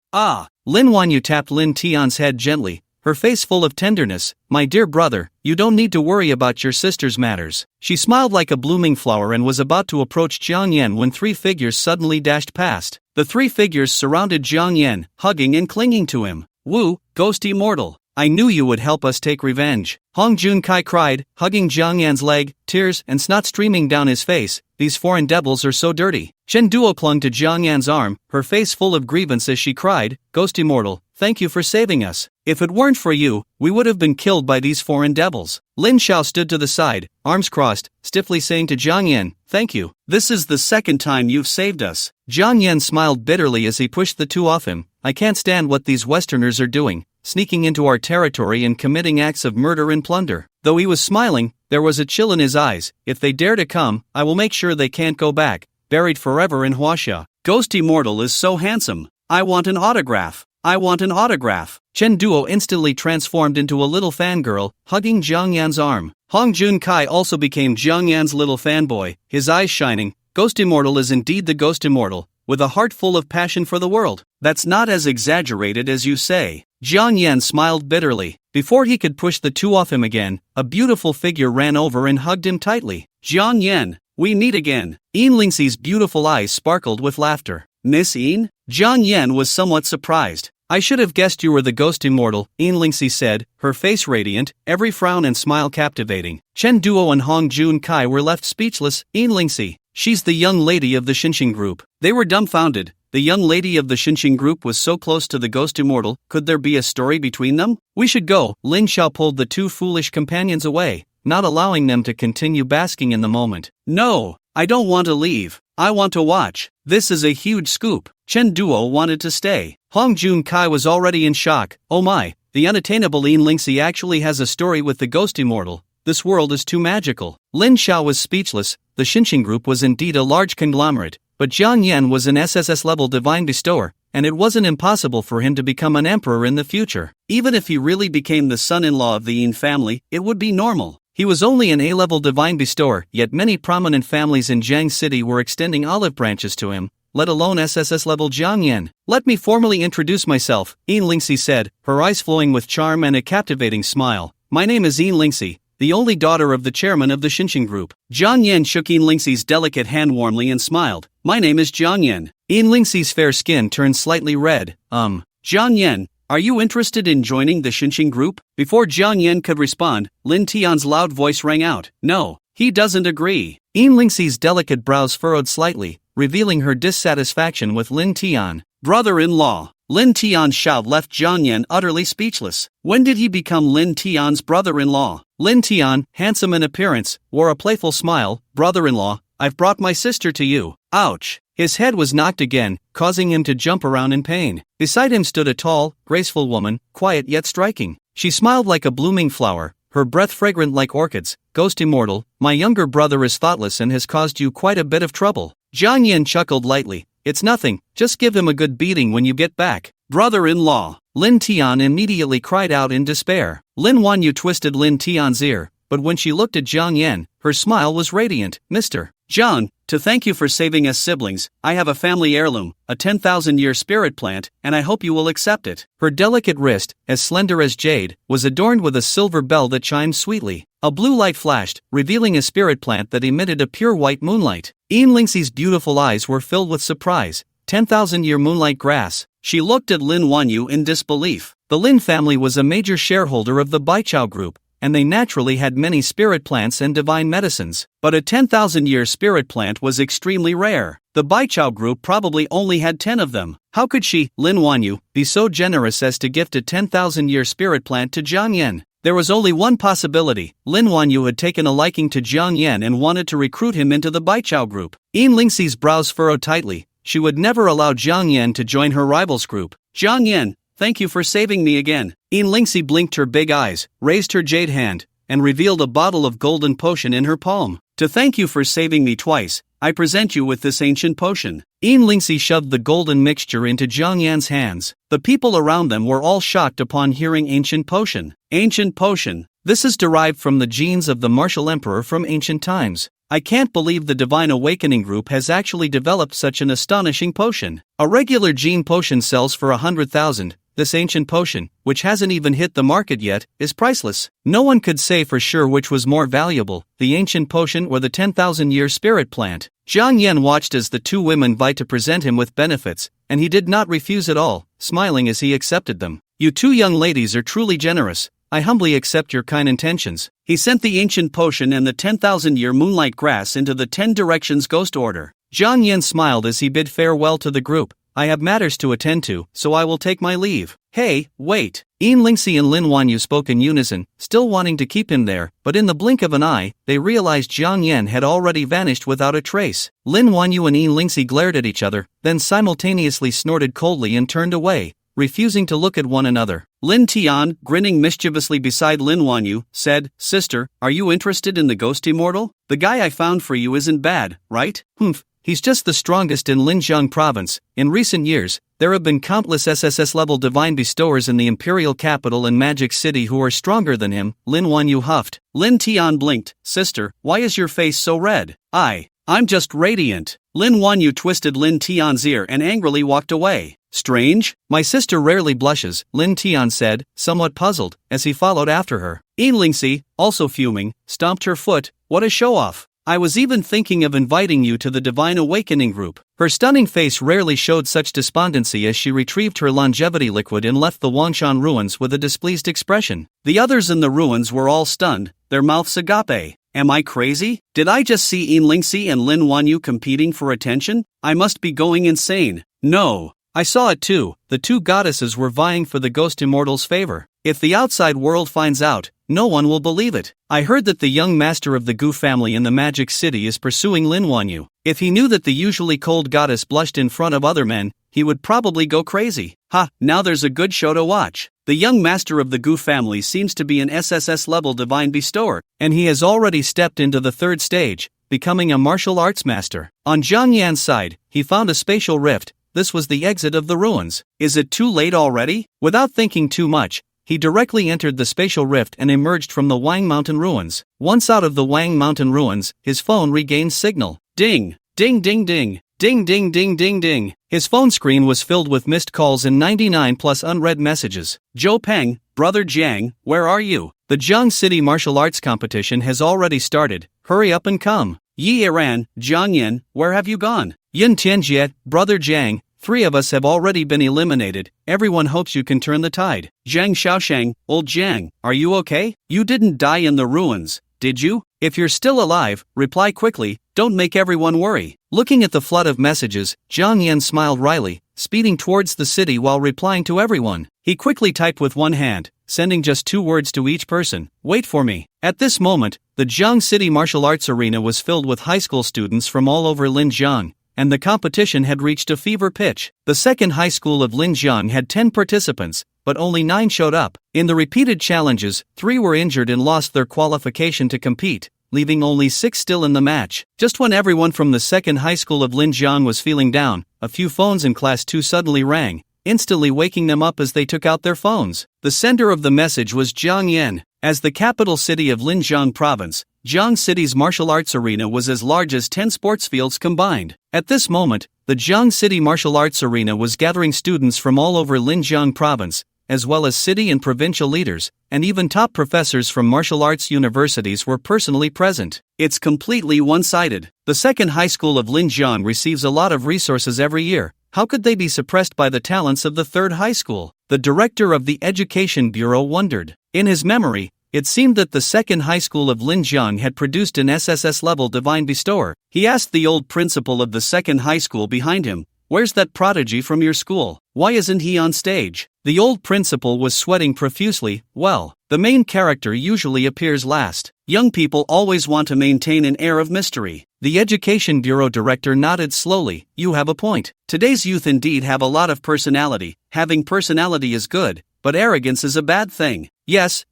Lin Wanyu tapped Lin Tian's head gently, her face full of tenderness. "My dear brother, you don't need to worry about your sister's matters." She smiled like a blooming flower and was about to approach Jiang Yan when 3 figures suddenly dashed past. The 3 figures surrounded Jiang Yan, hugging and clinging to him. "Wu, ghost immortal, I knew you would help us take revenge. Hong Jun-kai cried, hugging Jiang Yan's leg, tears and snot streaming down his face. These foreign devils are so dirty. Chen Duo clung to Jiang Yan's arm, her face full of grievance as she cried, Ghost Immortal, thank you for saving us. If it weren't for you, we would have been killed by these foreign devils. Lin Xiao stood to the side, arms crossed, stiffly saying to Jiang Yan, thank you. This is the second time you've saved us. Jiang Yan smiled bitterly as he pushed the two off him. I can't stand what these Westerners are doing, sneaking into our territory and committing acts of murder and plunder. Though he was smiling, there was a chill in his eyes. If they dare to come, I will make sure they can't go back, buried forever in Huaxia. Ghost Immortal is so handsome. I want an autograph. I want an autograph. Chen Duo instantly transformed into a little fangirl, hugging Jiang Yan's arm. Hong Jun-kai also became Jiang Yan's little fanboy, his eyes shining. Ghost Immortal is indeed the Ghost Immortal, with a heart full of passion for the world. That's not as exaggerated as you say. Jiang Yan smiled bitterly. Before he could push the two off him again, a beautiful figure ran over and hugged him tightly. Jiang Yan, we meet again. Yin Lingxi's beautiful eyes sparkled with laughter. Miss Yin? Jiang Yan was somewhat surprised. I should have guessed you were the Ghost Immortal, Yin Lingxi said, her face radiant, every frown and smile captivating. Chen Duo and Hong Jun-kai were left speechless. Yin Lingxi, she's the young lady of the Xinxing group. They were dumbfounded. The young lady of the Xinxing group was so close to the Ghost Immortal, could there be a story between them? We should go. Lin Xiao pulled the two foolish companions away, not allowing them to continue basking in the moment. No, I don't want to leave. I want to watch. This is a huge scoop. Chen Duo wanted to stay. Hong Jun-kai was already in shock. Oh my, the unattainable Yin Lingxi actually has a story with the Ghost Immortal. This world is too magical. Lin Xiao was speechless. The Xinxing group was indeed a large conglomerate, but Jiang Yan was an SSS-level divine bestower, and it wasn't impossible for him to become an emperor in the future. Even if he really became the son-in-law of the Yin family, it would be normal. He was only an A-level divine bestower, yet many prominent families in Jiang City were extending olive branches to him, let alone SSS-level Jiang Yan. Let me formally introduce myself, Yin Lingxi said, her eyes flowing with charm and a captivating smile. My name is Yin Lingxi, the only daughter of the chairman of the Xinxing group. Jiang Yan shook Yin Lingxi's delicate hand warmly and smiled. My name is Jiang Yan. Yin Lingxi's fair skin turned slightly red. Jiang Yan, are you interested in joining the Xinxing group? Before Jiang Yan could respond, Lin Tian's loud voice rang out. No, he doesn't agree. Yin Lingxi's delicate brows furrowed slightly, revealing her dissatisfaction with Lin Tian. Brother-in-law. Lin Tian's shout left Jiang Yan utterly speechless. When did he become Lin Tian's brother-in-law? Lin Tian, handsome in appearance, wore a playful smile. Brother-in-law, I've brought my sister to you. Ouch. His head was knocked again, causing him to jump around in pain. Beside him stood a tall, graceful woman, quiet yet striking. She smiled like a blooming flower, her breath fragrant like orchids. Ghost Immortal, my younger brother is thoughtless and has caused you quite a bit of trouble. Jiang Yan chuckled lightly. It's nothing, just give him a good beating when you get back. Brother-in-law. Lin Tian immediately cried out in despair. Lin Wanyu twisted Lin Tian's ear, but when she looked at Jiang Yan, her smile was radiant. Mr. Jiang, to thank you for saving us siblings, I have a family heirloom, a 10,000-year spirit plant, and I hope you will accept it. Her delicate wrist, as slender as jade, was adorned with a silver bell that chimed sweetly. A blue light flashed, revealing a spirit plant that emitted a pure white moonlight. Yin Lingxi's beautiful eyes were filled with surprise. 10,000-year moonlight grass. She looked at Lin Wanyu in disbelief. The Lin family was a major shareholder of the Baichao group, and they naturally had many spirit plants and divine medicines. But a 10,000-year spirit plant was extremely rare. The Baichao group probably only had 10 of them. How could she, Lin Wanyu, be so generous as to gift a 10,000-year spirit plant to Jiang Yan? There was only one possibility. Lin Wanyu had taken a liking to Jiang Yan and wanted to recruit him into the Baichao group. Yin Lingxi's brows furrowed tightly. She would never allow Jiang Yan to join her rival's group. Jiang Yan, thank you for saving me again. Yin Lingxi blinked her big eyes, raised her jade hand, and revealed a bottle of golden potion in her palm. To thank you for saving me twice, I present you with this ancient potion. Yin Lingxi shoved the golden mixture into Jiang Yan's hands. The people around them were all shocked upon hearing ancient potion. Ancient potion. This is derived from the genes of the martial emperor from ancient times. I can't believe the Divine Awakening group has actually developed such an astonishing potion. A regular gene potion sells for 100,000. This ancient potion, which hasn't even hit the market yet, is priceless. No one could say for sure which was more valuable, the ancient potion or the 10,000-year spirit plant. Jiang Yan watched as the two women vied to present him with benefits, and he did not refuse at all, smiling as he accepted them. You two young ladies are truly generous. I humbly accept your kind intentions. He sent the ancient potion and the 10,000-year moonlight grass into the 10 directions ghost order. Jiang Yen smiled as he bid farewell to the group. I have matters to attend to, so I will take my leave. Hey, wait. Yin Lingxi and Lin Wanyu spoke in unison, still wanting to keep him there, but in the blink of an eye, they realized Jiang Yen had already vanished without a trace. Lin Wanyu and Yin Lingxi glared at each other, then simultaneously snorted coldly and turned away, refusing to look at one another. Lin Tian, grinning mischievously beside Lin Wanyu, said, Sister, are you interested in the ghost immortal? The guy I found for you isn't bad, right? Humph. He's just the strongest in Linjiang province. In recent years, there have been countless SSS-level divine bestowers in the imperial capital and magic city who are stronger than him, Lin Wanyu huffed. Lin Tian blinked. Sister, why is your face so red? I'm just radiant. Lin Wanyu twisted Lin Tian's ear and angrily walked away. Strange? My sister rarely blushes, Lin Tian said, somewhat puzzled, as he followed after her. Yin Lingxi, also fuming, stomped her foot. What a show-off. I was even thinking of inviting you to the Divine Awakening group. Her stunning face rarely showed such despondency as she retrieved her longevity liquid and left the Wangshan ruins with a displeased expression. The others in the ruins were all stunned, their mouths agape. Am I crazy? Did I just see Yin Lingxi and Lin Wanyu competing for attention? I must be going insane. No. I saw it too. The two goddesses were vying for the ghost immortal's favor. If the outside world finds out, no one will believe it. I heard that the young master of the Gu family in the Magic City is pursuing Lin Wanyu. If he knew that the usually cold goddess blushed in front of other men, he would probably go crazy. Ha, now there's a good show to watch. The young master of the Gu family seems to be an SSS-level divine bestower, and he has already stepped into the third stage, becoming a martial arts master. On Jiang Yan's side, he found a spatial rift. This was the exit of the ruins. Is it too late already? Without thinking too much, he directly entered the spatial rift and emerged from the Wang Mountain ruins. Once out of the Wang Mountain ruins, his phone regained signal. Ding! Ding ding ding! Ding ding ding ding ding! His phone screen was filled with missed calls and 99 plus unread messages. Zhou Peng, brother Jiang, where are you? The Jiang City martial arts competition has already started. Hurry up and come. Yi Iran, Jiang Yin, where have you gone? Yin Tianjie, brother Jiang, 3 of us have already been eliminated. Everyone hopes you can turn the tide. Jiang Shaoshang, old Jiang, are you okay? You didn't die in the ruins, did you? If you're still alive, reply quickly, don't make everyone worry. Looking at the flood of messages, Jiang Yan smiled wryly, speeding towards the city while replying to everyone. He quickly typed with one hand, sending just 2 words to each person. Wait for me. At this moment, the Jiang City martial arts arena was filled with high school students from all over Linjiang, and the competition had reached a fever pitch. The second high school of Linjiang had 10 participants, but only 9 showed up. In the repeated challenges, 3 were injured and lost their qualification to compete, leaving only 6 still in the match. Just when everyone from the second high school of Linjiang was feeling down, a few phones in Class 2 suddenly rang, instantly waking them up as they took out their phones. The sender of the message was Jiang Yan. As the capital city of Linjiang province, Jiang City's martial arts arena was as large as 10 sports fields combined. At this moment, the Jiang City martial arts arena was gathering students from all over Linjiang province, as well as city and provincial leaders, and even top professors from martial arts universities were personally present. It's completely one-sided. The second high school of Linjiang receives a lot of resources every year. How could they be suppressed by the talents of the third high school? The director of the Education Bureau wondered. In his memory, it seemed that the second high school of Linjiang had produced an SSS-level divine bestower. He asked the old principal of the second high school behind him, "Where's that prodigy from your school? Why isn't he on stage?" The old principal was sweating profusely. Well, the main character usually appears last. Young people always want to maintain an air of mystery. The Education Bureau director nodded slowly. You have a point. Today's youth indeed have a lot of personality. Having personality is good, but arrogance is a bad thing. Yes,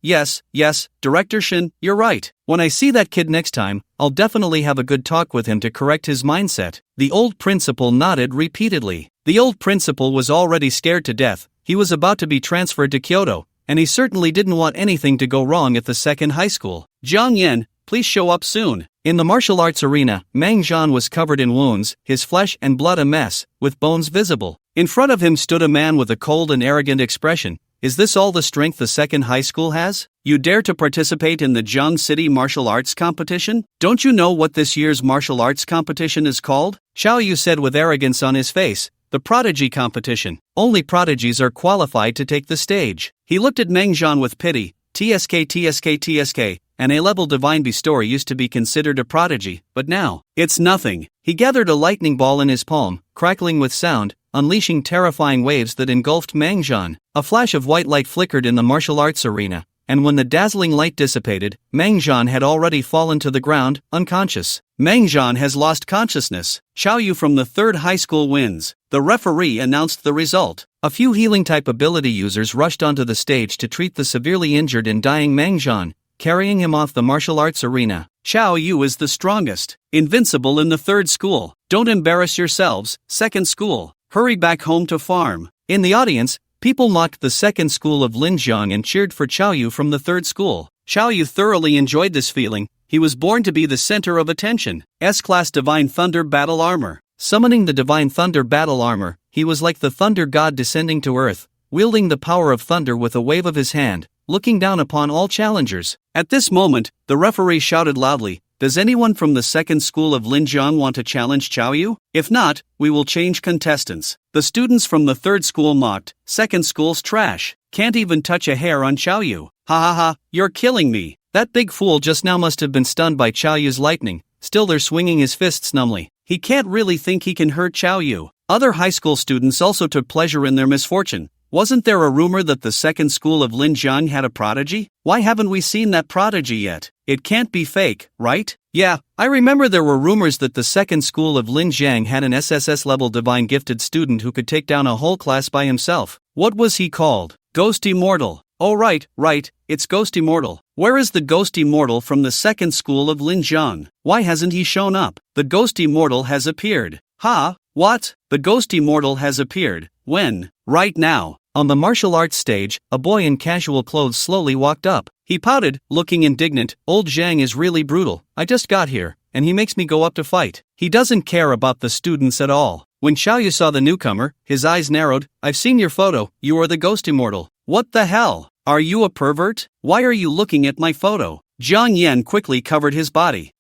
Director Shin, you're right. When I see that kid next time, I'll definitely have a good talk with him to correct his mindset. The old principal nodded repeatedly. The old principal was already scared to death. He was about to be transferred to Kyoto, and he certainly didn't want anything to go wrong at the second high school. Jiang Yan, please show up soon. In the martial arts arena, Mang Zhan was covered in wounds, his flesh and blood a mess, with bones visible. In front of him stood a man with a cold and arrogant expression. Is this all the strength the second high school has? You dare to participate in the Jiang City martial arts competition? Don't you know what this year's martial arts competition is called? Xiao Yu said with arrogance on his face. the prodigy competition. Only prodigies are qualified to take the stage. He looked at Mengjian with pity. TSK. An A-level divine bestower used to be considered a prodigy, but now, it's nothing. He gathered a lightning ball in his palm, crackling with sound, unleashing terrifying waves that engulfed Mengjian. A flash of white light flickered in the martial arts arena, and when the dazzling light dissipated, Mengjian had already fallen to the ground, unconscious. Mengjian has lost consciousness. Xiaoyu from the 3rd high school wins. The referee announced the result. A few healing-type ability users rushed onto the stage to treat the severely injured and dying Mengjian, carrying him off the martial arts arena. Xiaoyu is the strongest, invincible in the 3rd school. Don't embarrass yourselves, 2nd school. Hurry back home to farm. In the audience, people mocked the 2nd school of Linjiang and cheered for Xiaoyu from the 3rd school. Xiaoyu thoroughly enjoyed this feeling. He was born to be the center of attention. S-Class Divine Thunder Battle Armor. Summoning the Divine Thunder Battle Armor, he was like the thunder god descending to earth, wielding the power of thunder with a wave of his hand, looking down upon all challengers. At this moment, the referee shouted loudly, "Does anyone from the 2nd school of Linjiang want to challenge Xiaoyu? If not, we will change contestants." The students from the 3rd school mocked, "2nd school's trash. Can't even touch a hair on Xiaoyu. Ha ha ha, you're killing me." That big fool just now must have been stunned by Xiaoyu's lightning, still there swinging his fists numbly. He can't really think he can hurt Xiaoyu. Other high school students also took pleasure in their misfortune. Wasn't there a rumor that the 2nd school of Linjiang had a prodigy? Why haven't we seen that prodigy yet? It can't be fake, right? Yeah, I remember there were rumors that the 2nd school of Linjiang had an SSS-level divine gifted student who could take down a whole class by himself. What was he called? Ghost Immortal. Oh right, it's Ghost Immortal. Where is the Ghost Immortal from the 2nd school of Linjiang? Why hasn't he shown up? The Ghost Immortal has appeared. Ha? What? The Ghost Immortal has appeared. When? Right now. On the martial arts stage, a boy in casual clothes slowly walked up. He pouted, looking indignant. "Old Zhang is really brutal. I just got here, and he makes me go up to fight. He doesn't care about the students at all." When Xiaoyu saw the newcomer, his eyes narrowed. "I've seen your photo. You are the Ghost Immortal." "What the hell? Are you a pervert? Why are you looking at my photo?" Zhang Yan quickly covered his body.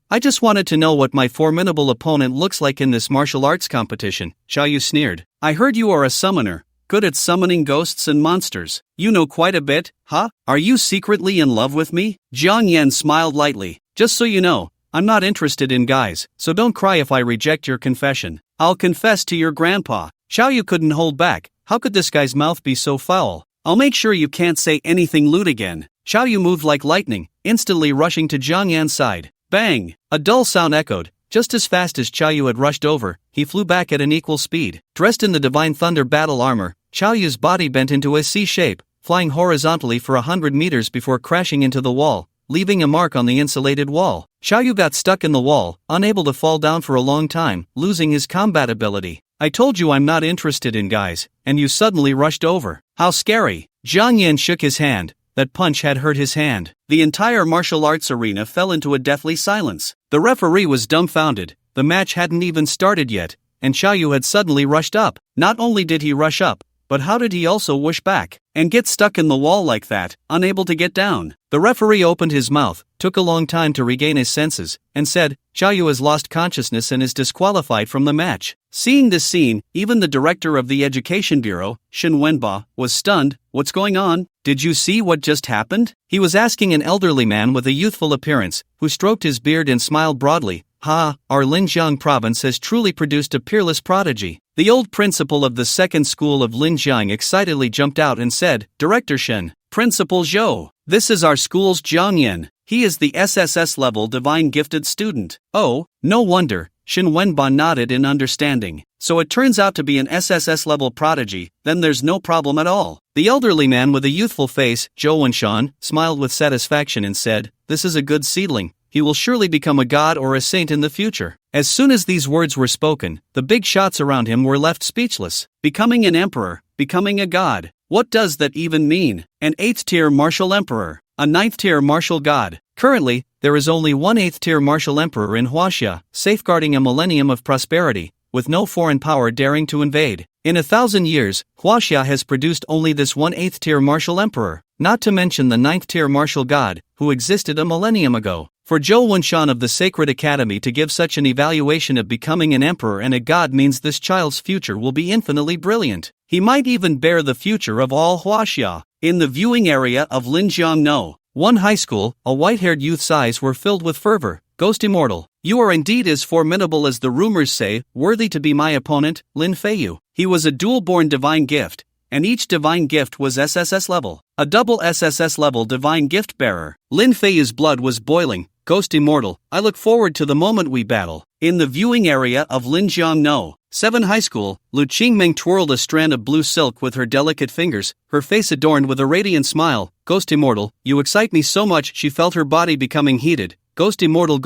I just wanted to know what my formidable opponent looks like in this martial arts competition," Xiaoyu sneered. "I heard you are a summoner, good at summoning ghosts and monsters. You know quite a bit, huh? Are you secretly in love with me?" Zhang Yan smiled lightly. "Just so you know, I'm not interested in guys, so don't cry if I reject your confession. I'll confess to your grandpa." Xiaoyu couldn't hold back. How could this guy's mouth be so foul? "I'll make sure you can't say anything lewd again." Xiaoyu moved like lightning, instantly rushing to Zhang Yan's side. Bang! A dull sound echoed. Just as fast as Xiaoyu had rushed over, he flew back at an equal speed. Dressed in the Divine Thunder battle armor, Xiaoyu's body bent into a C shape, flying horizontally for 100 meters before crashing into the wall, leaving a mark on the insulated wall. Xiaoyu got stuck in the wall, unable to fall down for a long time, losing his combat ability. "I told you I'm not interested in guys, and you suddenly rushed over. How scary." Zhang Yan shook his hand. That punch had hurt his hand. The entire martial arts arena fell into a deathly silence. The referee was dumbfounded. The match hadn't even started yet, and Xiaoyu had suddenly rushed up. Not only did he rush up, but how did he also whoosh back and get stuck in the wall like that, unable to get down? The referee opened his mouth, took a long time to regain his senses, and said, "Xiaoyu has lost consciousness and is disqualified from the match." Seeing this scene, even the director of the Education Bureau, Shin Wenba, was stunned. "What's going on? Did you see what just happened?" He was asking an elderly man with a youthful appearance, who stroked his beard and smiled broadly. "Ha, our Linjiang province has truly produced a peerless prodigy." The old principal of the 2nd school of Linjiang excitedly jumped out and said, "Director Shen, Principal Zhou, this is our school's Zhang Yan. He is the SSS-level divine gifted student." "Oh, no wonder," Shin Wenba nodded in understanding. "So it turns out to be an SSS-level prodigy, then there's no problem at all." The elderly man with a youthful face, Zhou Wenshan, smiled with satisfaction and said, "This is a good seedling. He will surely become a god or a saint in the future." As soon as these words were spoken, the big shots around him were left speechless. Becoming an emperor, becoming a god. What does that even mean? An 8th-tier martial emperor, a 9th-tier martial god. Currently, there is only one 8th-tier martial emperor in Huaxia, safeguarding a millennium of prosperity, with no foreign power daring to invade. In 1,000 years, Huaxia has produced only this one 8th-tier martial emperor, not to mention the 9th-tier martial god, who existed a millennium ago. For Zhou Wenshan of the Sacred Academy to give such an evaluation of becoming an emperor and a god means this child's future will be infinitely brilliant. He might even bear the future of all Huaxia. In the viewing area of Linjiang one high school, a white-haired youth's eyes were filled with fervor. Ghost Immortal, you are indeed as formidable as the rumors say, worthy to be my opponent, Lin Feiyu. He was a dual-born divine gift, and each divine gift was SSS level. A double SSS level divine gift bearer. Lin Feiyu's blood was boiling. Ghost Immortal, I look forward to the moment we battle. In the viewing area of Linjiang 7 High School, Lu Qingming twirled a strand of blue silk with her delicate fingers, her face adorned with a radiant smile. Ghost Immortal, you excite me so much. She felt her body becoming heated. Ghost Immortal,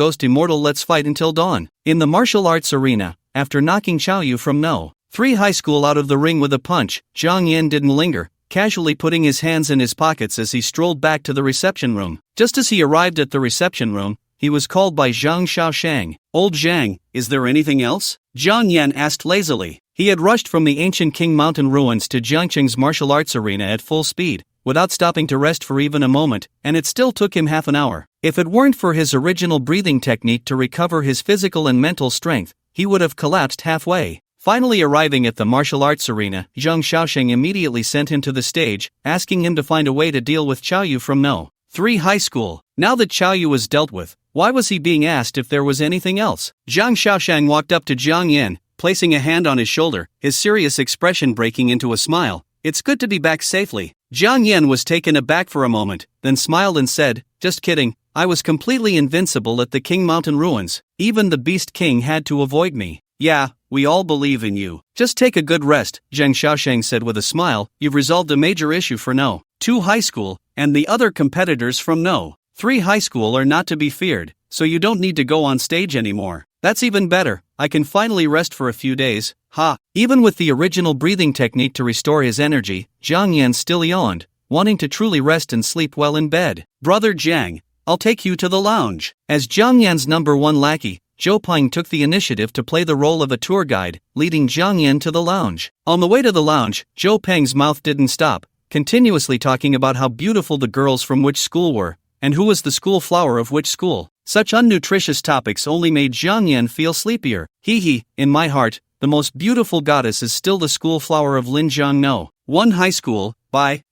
let's fight until dawn. In the martial arts arena, after knocking Xiaoyu from No. 3 High School out of the ring with a punch, Zhang Yan didn't linger, casually putting his hands in his pockets as he strolled back to the reception room. Just as he arrived at the reception room, he was called by Zhang Xiaoshang. Old Zhang, is there anything else? Zhang Yan asked lazily. He had rushed from the ancient King Mountain ruins to Jiangqing's martial arts arena at full speed, without stopping to rest for even a moment, and it still took him half an hour. If it weren't for his original breathing technique to recover his physical and mental strength, he would have collapsed halfway. Finally arriving at the martial arts arena, Zhang Xiaosheng immediately sent him to the stage, asking him to find a way to deal with Xiaoyu from No. 3 High School. Now that Xiaoyu was dealt with, why was he being asked if there was anything else? Zhang Xiaosheng walked up to Zhang Yan, placing a hand on his shoulder, his serious expression breaking into a smile. It's good to be back safely. Zhang Yan was taken aback for a moment, then smiled and said, just kidding, I was completely invincible at the King Mountain ruins. Even the Beast King had to avoid me. Yeah, we all believe in you. Just take a good rest, Zhang Xiaosheng said with a smile. You've resolved a major issue for No. 2 High School, and the other competitors from No. 3 High School are not to be feared, so you don't need to go on stage anymore. That's even better, I can finally rest for a few days. Ha! Even with the original breathing technique to restore his energy, Zhang Yan still yawned, wanting to truly rest and sleep well in bed. Brother Zhang, I'll take you to the lounge. As Zhang Yan's #1 lackey, Zhou Peng took the initiative to play the role of a tour guide, leading Zhang Yan to the lounge. On the way to the lounge, Zhou Peng's mouth didn't stop, continuously talking about how beautiful the girls from which school were, and who was the school flower of which school. Such unnutritious topics only made Zhang Yan feel sleepier. Hee, in my heart, the most beautiful goddess is still the school flower of Linjiang No. 1 High School. Bye.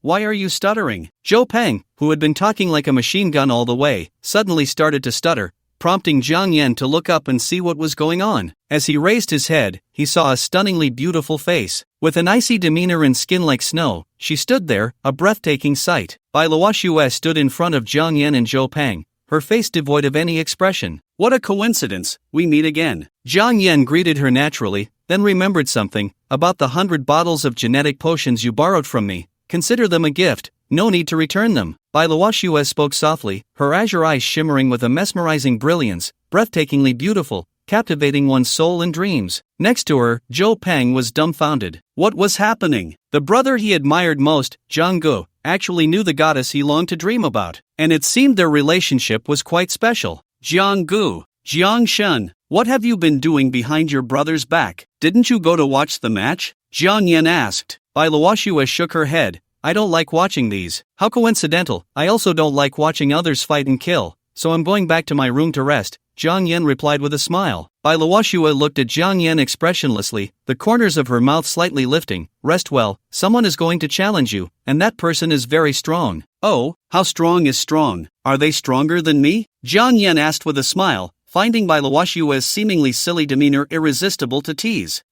Why are you stuttering? Zhou Peng, who had been talking like a machine gun all the way, suddenly started to stutter, prompting Zhang Yan to look up and see what was going on. As he raised his head, he saw a stunningly beautiful face. With an icy demeanor and skin like snow, she stood there, a breathtaking sight. Bai Luoxue stood in front of Zhang Yan and Zhou Peng, her face devoid of any expression. What a coincidence, we meet again. Zhang Yan greeted her naturally, then remembered something, about the 100 bottles of genetic potions you borrowed from me. Consider them a gift, no need to return them. Bai Luoxue spoke softly, her azure eyes shimmering with a mesmerizing brilliance, breathtakingly beautiful, captivating one's soul and dreams. Next to her, Zhou Peng was dumbfounded. What was happening? The brother he admired most, Zhang Gu, actually knew the goddess he longed to dream about, and it seemed their relationship was quite special. Jiang Gu, Jiang Shen, what have you been doing behind your brother's back? Didn't you go to watch the match? Jiang Yan asked. Bai Luoxue shook her head. I don't like watching these. How coincidental, I also don't like watching others fight and kill, so I'm going back to my room to rest, Zhang Yan replied with a smile. Bai Luoxue looked at Zhang Yan expressionlessly, the corners of her mouth slightly lifting. Rest well, someone is going to challenge you, and that person is very strong. Oh, how strong is strong? Are they stronger than me? Zhang Yan asked with a smile, finding Bai Luoxue's seemingly silly demeanor irresistible to tease.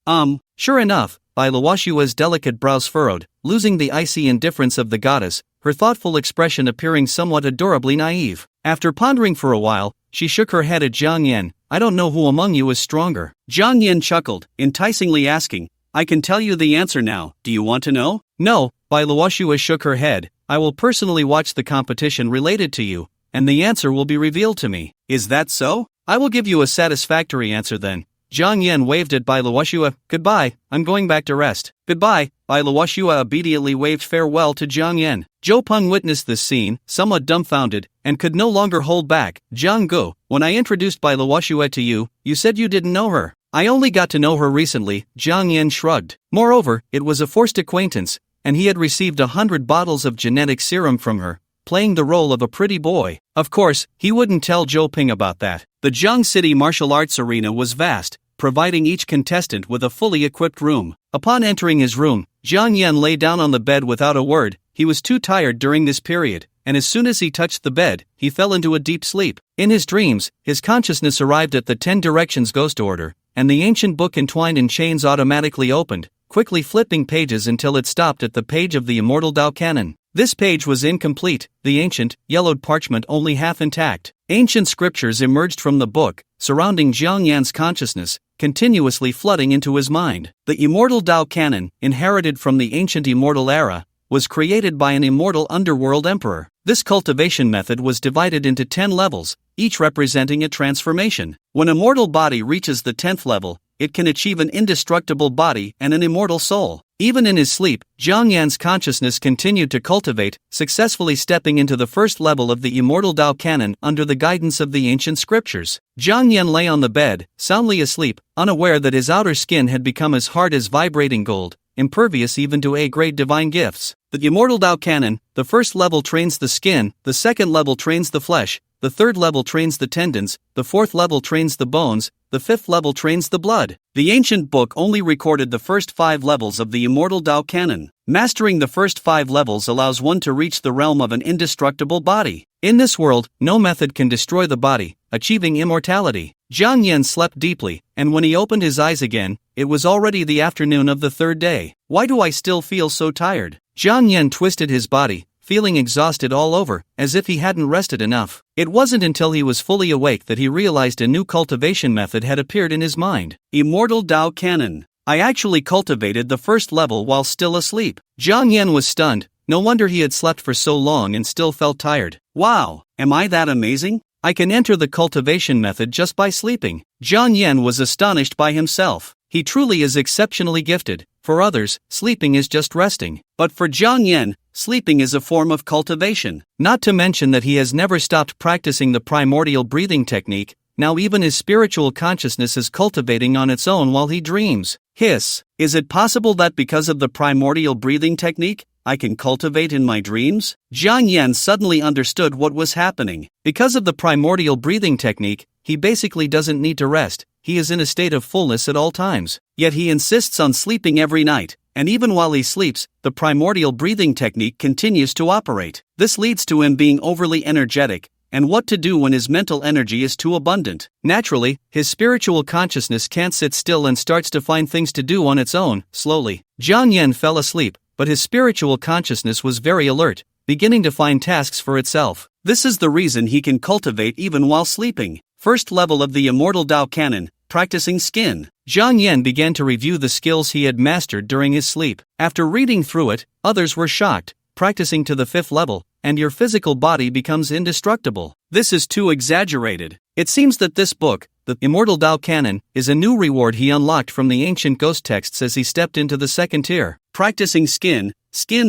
Sure enough, Bai Luoxue's delicate brows furrowed, losing the icy indifference of the goddess, her thoughtful expression appearing somewhat adorably naive. After pondering for a while, she shook her head at Zhang Yan. I don't know who among you is stronger. Zhang Yan chuckled, enticingly asking, I can tell you the answer now, do you want to know? No, Bai Luoxue shook her head. I will personally watch the competition related to you, and the answer will be revealed to me. Is that so? I will give you a satisfactory answer then. Zhang Yan waved at Bai Luoxue. Goodbye, I'm going back to rest. Goodbye. Bai Luoxue obediently waved farewell to Zhang Yan. Zhou Peng witnessed this scene, somewhat dumbfounded, and could no longer hold back. Zhang Gu, when I introduced Bai Luoxue to you, you said you didn't know her. I only got to know her recently, Zhang Yan shrugged. Moreover, it was a forced acquaintance, and he had received 100 bottles of genetic serum from her, playing the role of a pretty boy. Of course, he wouldn't tell Zhou Ping about that. The Jiang City martial arts arena was vast, providing each contestant with a fully equipped room. Upon entering his room, Jiang Yan lay down on the bed without a word. He was too tired during this period, and as soon as he touched the bed, he fell into a deep sleep. In his dreams, his consciousness arrived at the 10 Directions Ghost Order, and the ancient book entwined in chains automatically opened, quickly flipping pages until it stopped at the page of the Immortal Tao Canon. This page was incomplete, the ancient, yellowed parchment only half intact. Ancient scriptures emerged from the book, surrounding Jiang Yan's consciousness, continuously flooding into his mind. The Immortal Tao Canon, inherited from the ancient immortal era, was created by an immortal underworld emperor. This cultivation method was divided into 10 levels, each representing a transformation. When a mortal body reaches the 10th level, it can achieve an indestructible body and an immortal soul. Even in his sleep, Jiang Yan's consciousness continued to cultivate, successfully stepping into the first level of the Immortal Tao Canon under the guidance of the ancient scriptures. Jiang Yan lay on the bed, soundly asleep, unaware that his outer skin had become as hard as vibrating gold, impervious even to A-grade divine gifts. The Immortal Tao Canon, the first level trains the skin, the second level trains the flesh, the third level trains the tendons, the fourth level trains the bones, the fifth level trains the blood. The ancient book only recorded the first 5 levels of the Immortal Tao Canon. Mastering the first 5 levels allows one to reach the realm of an indestructible body. In this world, no method can destroy the body, achieving immortality. Jiang Yan slept deeply, and when he opened his eyes again, it was already the afternoon of the 3rd day. Why do I still feel so tired? Jiang Yan twisted his body, feeling exhausted all over, as if he hadn't rested enough. It wasn't until he was fully awake that he realized a new cultivation method had appeared in his mind. Immortal Tao Canon. I actually cultivated the first level while still asleep. Jiang Yan was stunned. No wonder he had slept for so long and still felt tired. Wow, am I that amazing? I can enter the cultivation method just by sleeping. Jiang Yan was astonished by himself. He truly is exceptionally gifted. For others, sleeping is just resting. But for Jiang Yan, sleeping is a form of cultivation. Not to mention that he has never stopped practicing the primordial breathing technique. Now even his spiritual consciousness is cultivating on its own while he dreams. Hiss. Is it possible that because of the primordial breathing technique, I can cultivate in my dreams? Jiang Yan suddenly understood what was happening. Because of the primordial breathing technique, he basically doesn't need to rest. He is in a state of fullness at all times. Yet he insists on sleeping every night, and even while he sleeps, the primordial breathing technique continues to operate. This leads to him being overly energetic, and what to do when his mental energy is too abundant. Naturally, his spiritual consciousness can't sit still and starts to find things to do on its own. Slowly, Jiang Yan fell asleep, but his spiritual consciousness was very alert, beginning to find tasks for itself. This is the reason he can cultivate even while sleeping. First level of the Immortal Tao Canon, practicing skin. Jiang Yan began to review the skills he had mastered during his sleep. After reading through it, others were shocked. Practicing to the 5th level, and your physical body becomes indestructible. This is too exaggerated. It seems that this book, the Immortal Tao Canon, is a new reward he unlocked from the ancient ghost texts as he stepped into the 2nd tier. Practicing skin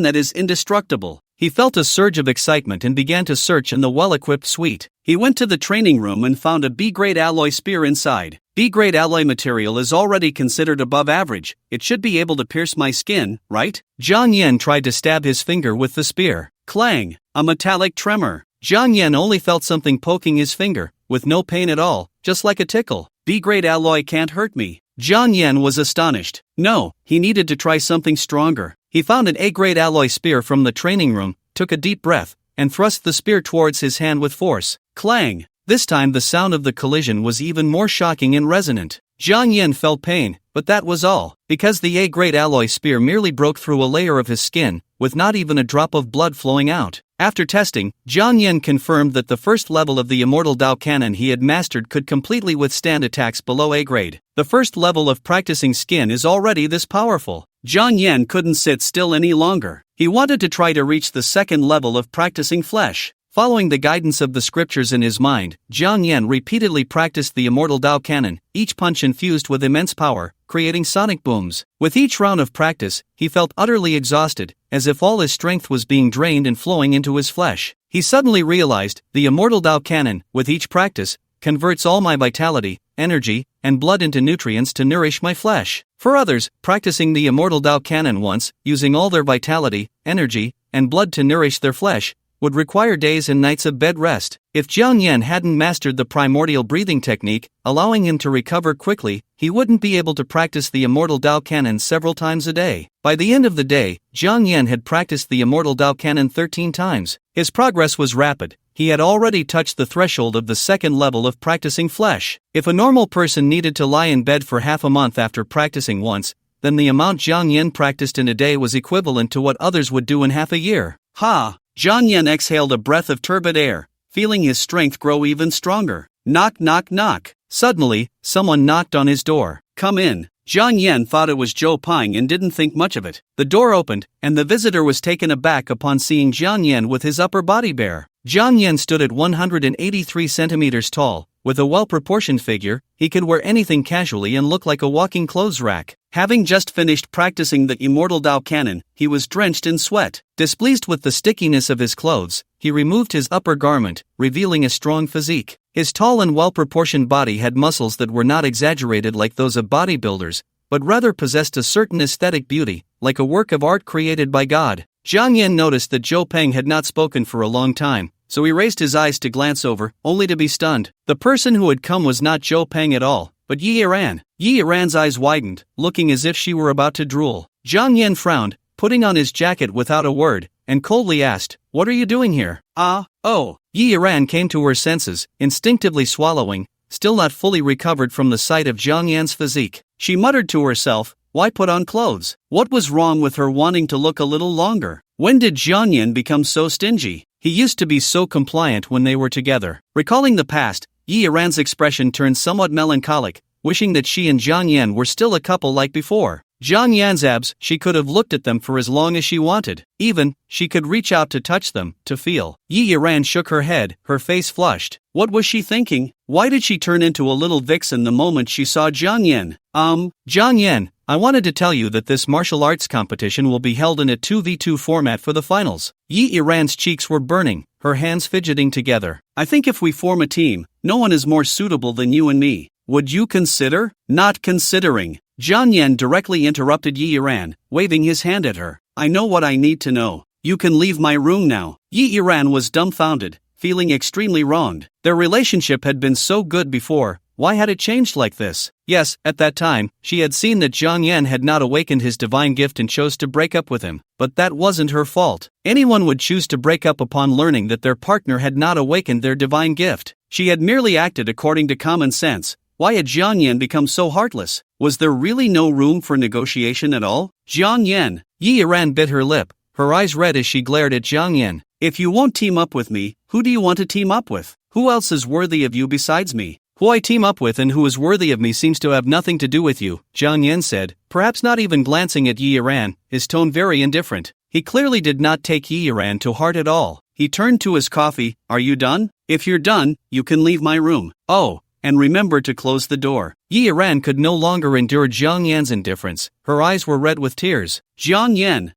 that is indestructible. He felt a surge of excitement and began to search in the well-equipped suite. He went to the training room and found a B-grade alloy spear inside. B-grade alloy material is already considered above average. It should be able to pierce my skin, right? Jiang Yan tried to stab his finger with the spear. Clang! A metallic tremor. Jiang Yan only felt something poking his finger, with no pain at all, just like a tickle. B-grade alloy can't hurt me. Jiang Yan was astonished. No, he needed to try something stronger. He found an A-grade alloy spear from the training room, took a deep breath, and thrust the spear towards his hand with force. Clang! This time the sound of the collision was even more shocking and resonant. Jiang Yan felt pain, but that was all, because the A-grade alloy spear merely broke through a layer of his skin, with not even a drop of blood flowing out. After testing, Jiang Yan confirmed that the first level of the Immortal Tao Canon he had mastered could completely withstand attacks below A-grade. The first level of practicing skin is already this powerful. Jiang Yan couldn't sit still any longer. He wanted to try to reach the 2nd level of practicing flesh. Following the guidance of the scriptures in his mind, Jiang Yan repeatedly practiced the Immortal Tao Canon, each punch infused with immense power, creating sonic booms. With each round of practice, he felt utterly exhausted, as if all his strength was being drained and flowing into his flesh. He suddenly realized, the Immortal Tao Canon, with each practice, converts all my vitality, energy, and blood into nutrients to nourish my flesh. For others, practicing the Immortal Tao Canon once, using all their vitality, energy, and blood to nourish their flesh, would require days and nights of bed rest. If Jiang Yan hadn't mastered the primordial breathing technique, allowing him to recover quickly, he wouldn't be able to practice the immortal Dao Canon several times a day. By the end of the day, Jiang Yan had practiced the immortal Dao Canon 13 times. His progress was rapid. He had already touched the threshold of the second level of practicing flesh. If a normal person needed to lie in bed for half a month after practicing once, then the amount Jiang Yan practiced in a day was equivalent to what others would do in half a year. Ha! Jiang Yan exhaled a breath of turbid air, feeling his strength grow even stronger. Knock, knock, knock. Suddenly, someone knocked on his door. Come in. Jiang Yan thought it was Zhou Peng and didn't think much of it. The door opened, and the visitor was taken aback upon seeing Jiang Yan with his upper body bare. Jiang Yan stood at 183 centimeters tall. With a well-proportioned figure, he could wear anything casually and look like a walking clothes rack. Having just finished practicing the immortal Dao Canon, he was drenched in sweat. Displeased with the stickiness of his clothes, he removed his upper garment, revealing a strong physique. His tall and well-proportioned body had muscles that were not exaggerated like those of bodybuilders, but rather possessed a certain aesthetic beauty, like a work of art created by God. Jiang Yan noticed that Zhou Peng had not spoken for a long time, so he raised his eyes to glance over, only to be stunned. The person who had come was not Zhou Peng at all, but Yi Yiran. Yi Yiran's eyes widened, looking as if she were about to drool. Jiang Yan frowned, putting on his jacket without a word, and coldly asked, "What are you doing here?" Oh. Yi Yiran came to her senses, instinctively swallowing, still not fully recovered from the sight of Jiang Yan's physique. She muttered to herself, "Why put on clothes?" What was wrong with her wanting to look a little longer? When did Jiang Yan become so stingy? He used to be so compliant when they were together. Recalling the past, Yi Yiran's expression turned somewhat melancholic, wishing that she and Jiang Yan were still a couple like before. Jiang Yan's abs, she could have looked at them for as long as she wanted. Even, she could reach out to touch them, to feel. Yi Yiran shook her head, her face flushed. What was she thinking? Why did she turn into a little vixen the moment she saw Jiang Yan? Jiang Yan, I wanted to tell you that this martial arts competition will be held in a 2v2 format for the finals. Yi Yiran's cheeks were burning, her hands fidgeting together. I think if we form a team, no one is more suitable than you and me. Would you consider? Not considering. Jiang Yan directly interrupted Yi Yiran, waving his hand at her. I know what I need to know. You can leave my room now. Yi Yiran was dumbfounded, feeling extremely wronged. Their relationship had been so good before, why had it changed like this? Yes, at that time, she had seen that Jiang Yan had not awakened his divine gift and chose to break up with him, but that wasn't her fault. Anyone would choose to break up upon learning that their partner had not awakened their divine gift. She had merely acted according to common sense. Why had Jiang Yan become so heartless? Was there really no room for negotiation at all? Jiang Yan. Yi Yiran bit her lip, her eyes red as she glared at Jiang Yan. If you won't team up with me, who do you want to team up with? Who else is worthy of you besides me? Who I team up with and who is worthy of me seems to have nothing to do with you, Jiang Yan said, perhaps not even glancing at Yi Yiran, his tone very indifferent. He clearly did not take Yi Yiran to heart at all. He turned to his coffee. Are you done? If you're done, you can leave my room. Oh. And remember to close the door. Yi Yiran could no longer endure Jiang Yan's indifference. Her eyes were red with tears. Jiang Yan,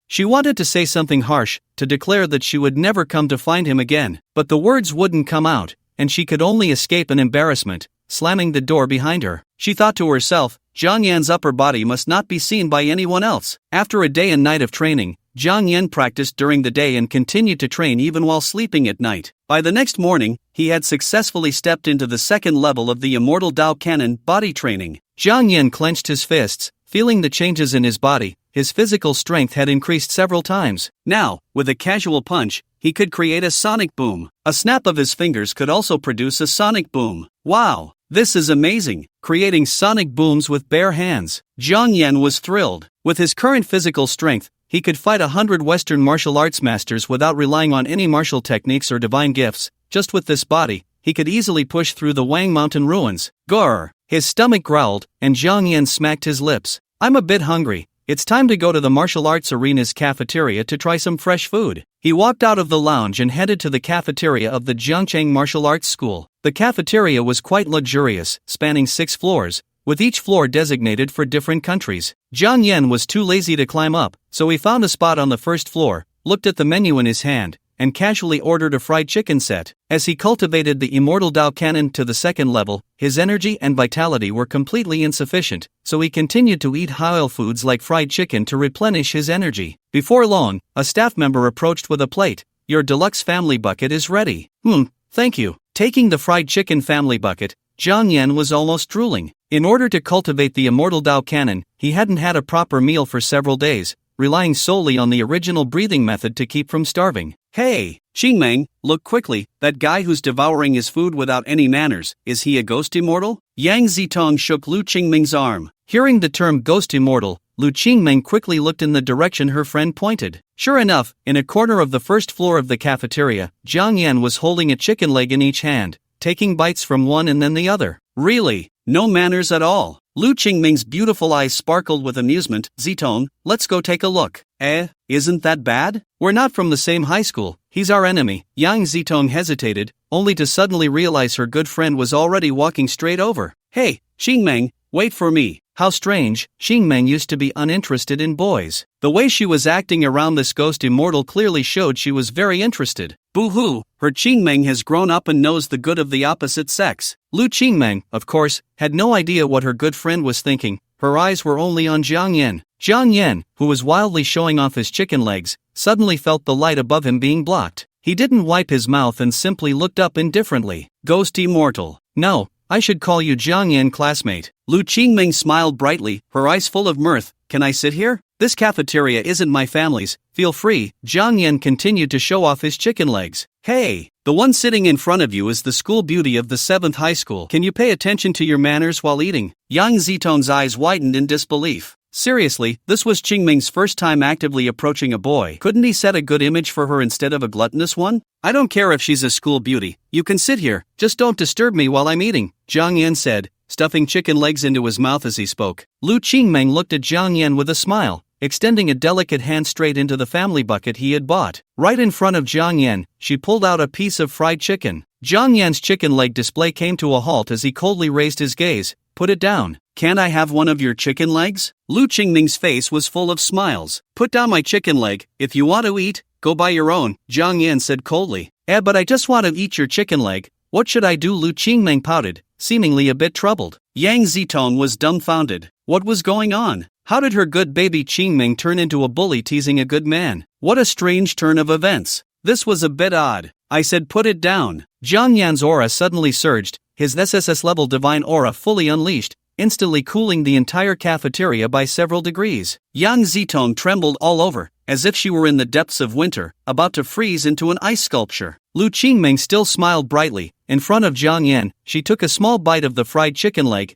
She wanted to say something harsh, to declare that she would never come to find him again, but the words wouldn't come out, and she could only escape an embarrassment, slamming the door behind her. She thought to herself, Jiang Yan's upper body must not be seen by anyone else. After a day and night of training, Jiang Yan practiced during the day and continued to train even while sleeping at night. By the next morning, he had successfully stepped into the second level of the immortal Dao Canon body training. Jiang Yan clenched his fists, feeling the changes in his body. His physical strength had increased several times. Now, with a casual punch, he could create a sonic boom. A snap of his fingers could also produce a sonic boom. Wow! This is amazing, creating sonic booms with bare hands. Jiang Yan was thrilled. With his current physical strength, he could fight 100 Western martial arts masters without relying on any martial techniques or divine gifts. Just with this body, he could easily push through the Wang Mountain ruins. Grrr! His stomach growled, and Jiang Yan smacked his lips. I'm a bit hungry. It's time to go to the martial arts arena's cafeteria to try some fresh food. He walked out of the lounge and headed to the cafeteria of the Jiangcheng Martial Arts School. The cafeteria was quite luxurious, spanning 6 floors, with each floor designated for different countries. Jiang Yan was too lazy to climb up, so he found a spot on the first floor, looked at the menu in his hand, and casually ordered a fried chicken set. As he cultivated the immortal Dao Canon to the second level, his energy and vitality were completely insufficient, so he continued to eat high-oil foods like fried chicken to replenish his energy. Before long, a staff member approached with a plate, your deluxe family bucket is ready. Thank you. Taking the fried chicken family bucket, Jiang Yan was almost drooling. In order to cultivate the immortal Dao Canon, he hadn't had a proper meal for several days, relying solely on the original breathing method to keep from starving. Hey, Qingmeng, look quickly, that guy who's devouring his food without any manners, is he a ghost immortal? Yang Zitong shook Lu Qingmeng's arm. Hearing the term ghost immortal, Lu Qingmeng quickly looked in the direction her friend pointed. Sure enough, in a corner of the first floor of the cafeteria, Jiang Yan was holding a chicken leg in each hand, taking bites from one and then the other. Really? No manners at all. Lu Qingmeng's beautiful eyes sparkled with amusement. Zitong, let's go take a look. Isn't that bad? We're not from the same high school, he's our enemy. Yang Zitong hesitated, only to suddenly realize her good friend was already walking straight over. Hey, Qingmeng, wait for me. How strange, Qingmeng used to be uninterested in boys. The way she was acting around this ghost immortal clearly showed she was very interested. Boo-hoo, her Qingmeng has grown up and knows the good of the opposite sex. Lu Qingmeng, of course, had no idea what her good friend was thinking. Her eyes were only on Jiang Yan. Jiang Yan, who was wildly showing off his chicken legs, suddenly felt the light above him being blocked. He didn't wipe his mouth and simply looked up indifferently. Ghost immortal. No, I should call you Jiang Yan classmate. Lu Qingmeng smiled brightly, her eyes full of mirth. Can I sit here? This cafeteria isn't my family's, feel free. Jiang Yan continued to show off his chicken legs. Hey, the one sitting in front of you is the school beauty of the 7th high school. Can you pay attention to your manners while eating? Yang Zitong's eyes widened in disbelief. Seriously, this was Qingmeng's first time actively approaching a boy. Couldn't he set a good image for her instead of a gluttonous one? I don't care if she's a school beauty. You can sit here, just don't disturb me while I'm eating, Jiang Yan said, stuffing chicken legs into his mouth as he spoke. Lu Qingmeng looked at Jiang Yan with a smile, extending a delicate hand straight into the family bucket he had bought. Right in front of Jiang Yan, she pulled out a piece of fried chicken. Jiang Yan's chicken leg display came to a halt as he coldly raised his gaze. Put it down. Can't I have one of your chicken legs? Lu Qingmeng's face was full of smiles. Put down my chicken leg. If you want to eat, go buy your own, Jiang Yan said coldly. But I just want to eat your chicken leg. What should I do? Lu Qingmeng pouted, seemingly a bit troubled. Yang Zitong was dumbfounded. What was going on? How did her good baby Qingmeng turn into a bully teasing a good man? What a strange turn of events. This was a bit odd. I said put it down. Jiang Yan's aura suddenly surged, his SSSS-level divine aura fully unleashed, instantly cooling the entire cafeteria by several degrees. Yang Zitong trembled all over, as if she were in the depths of winter, about to freeze into an ice sculpture. Lu Qingmeng still smiled brightly. In front of Jiang Yan, she took a small bite of the fried chicken leg.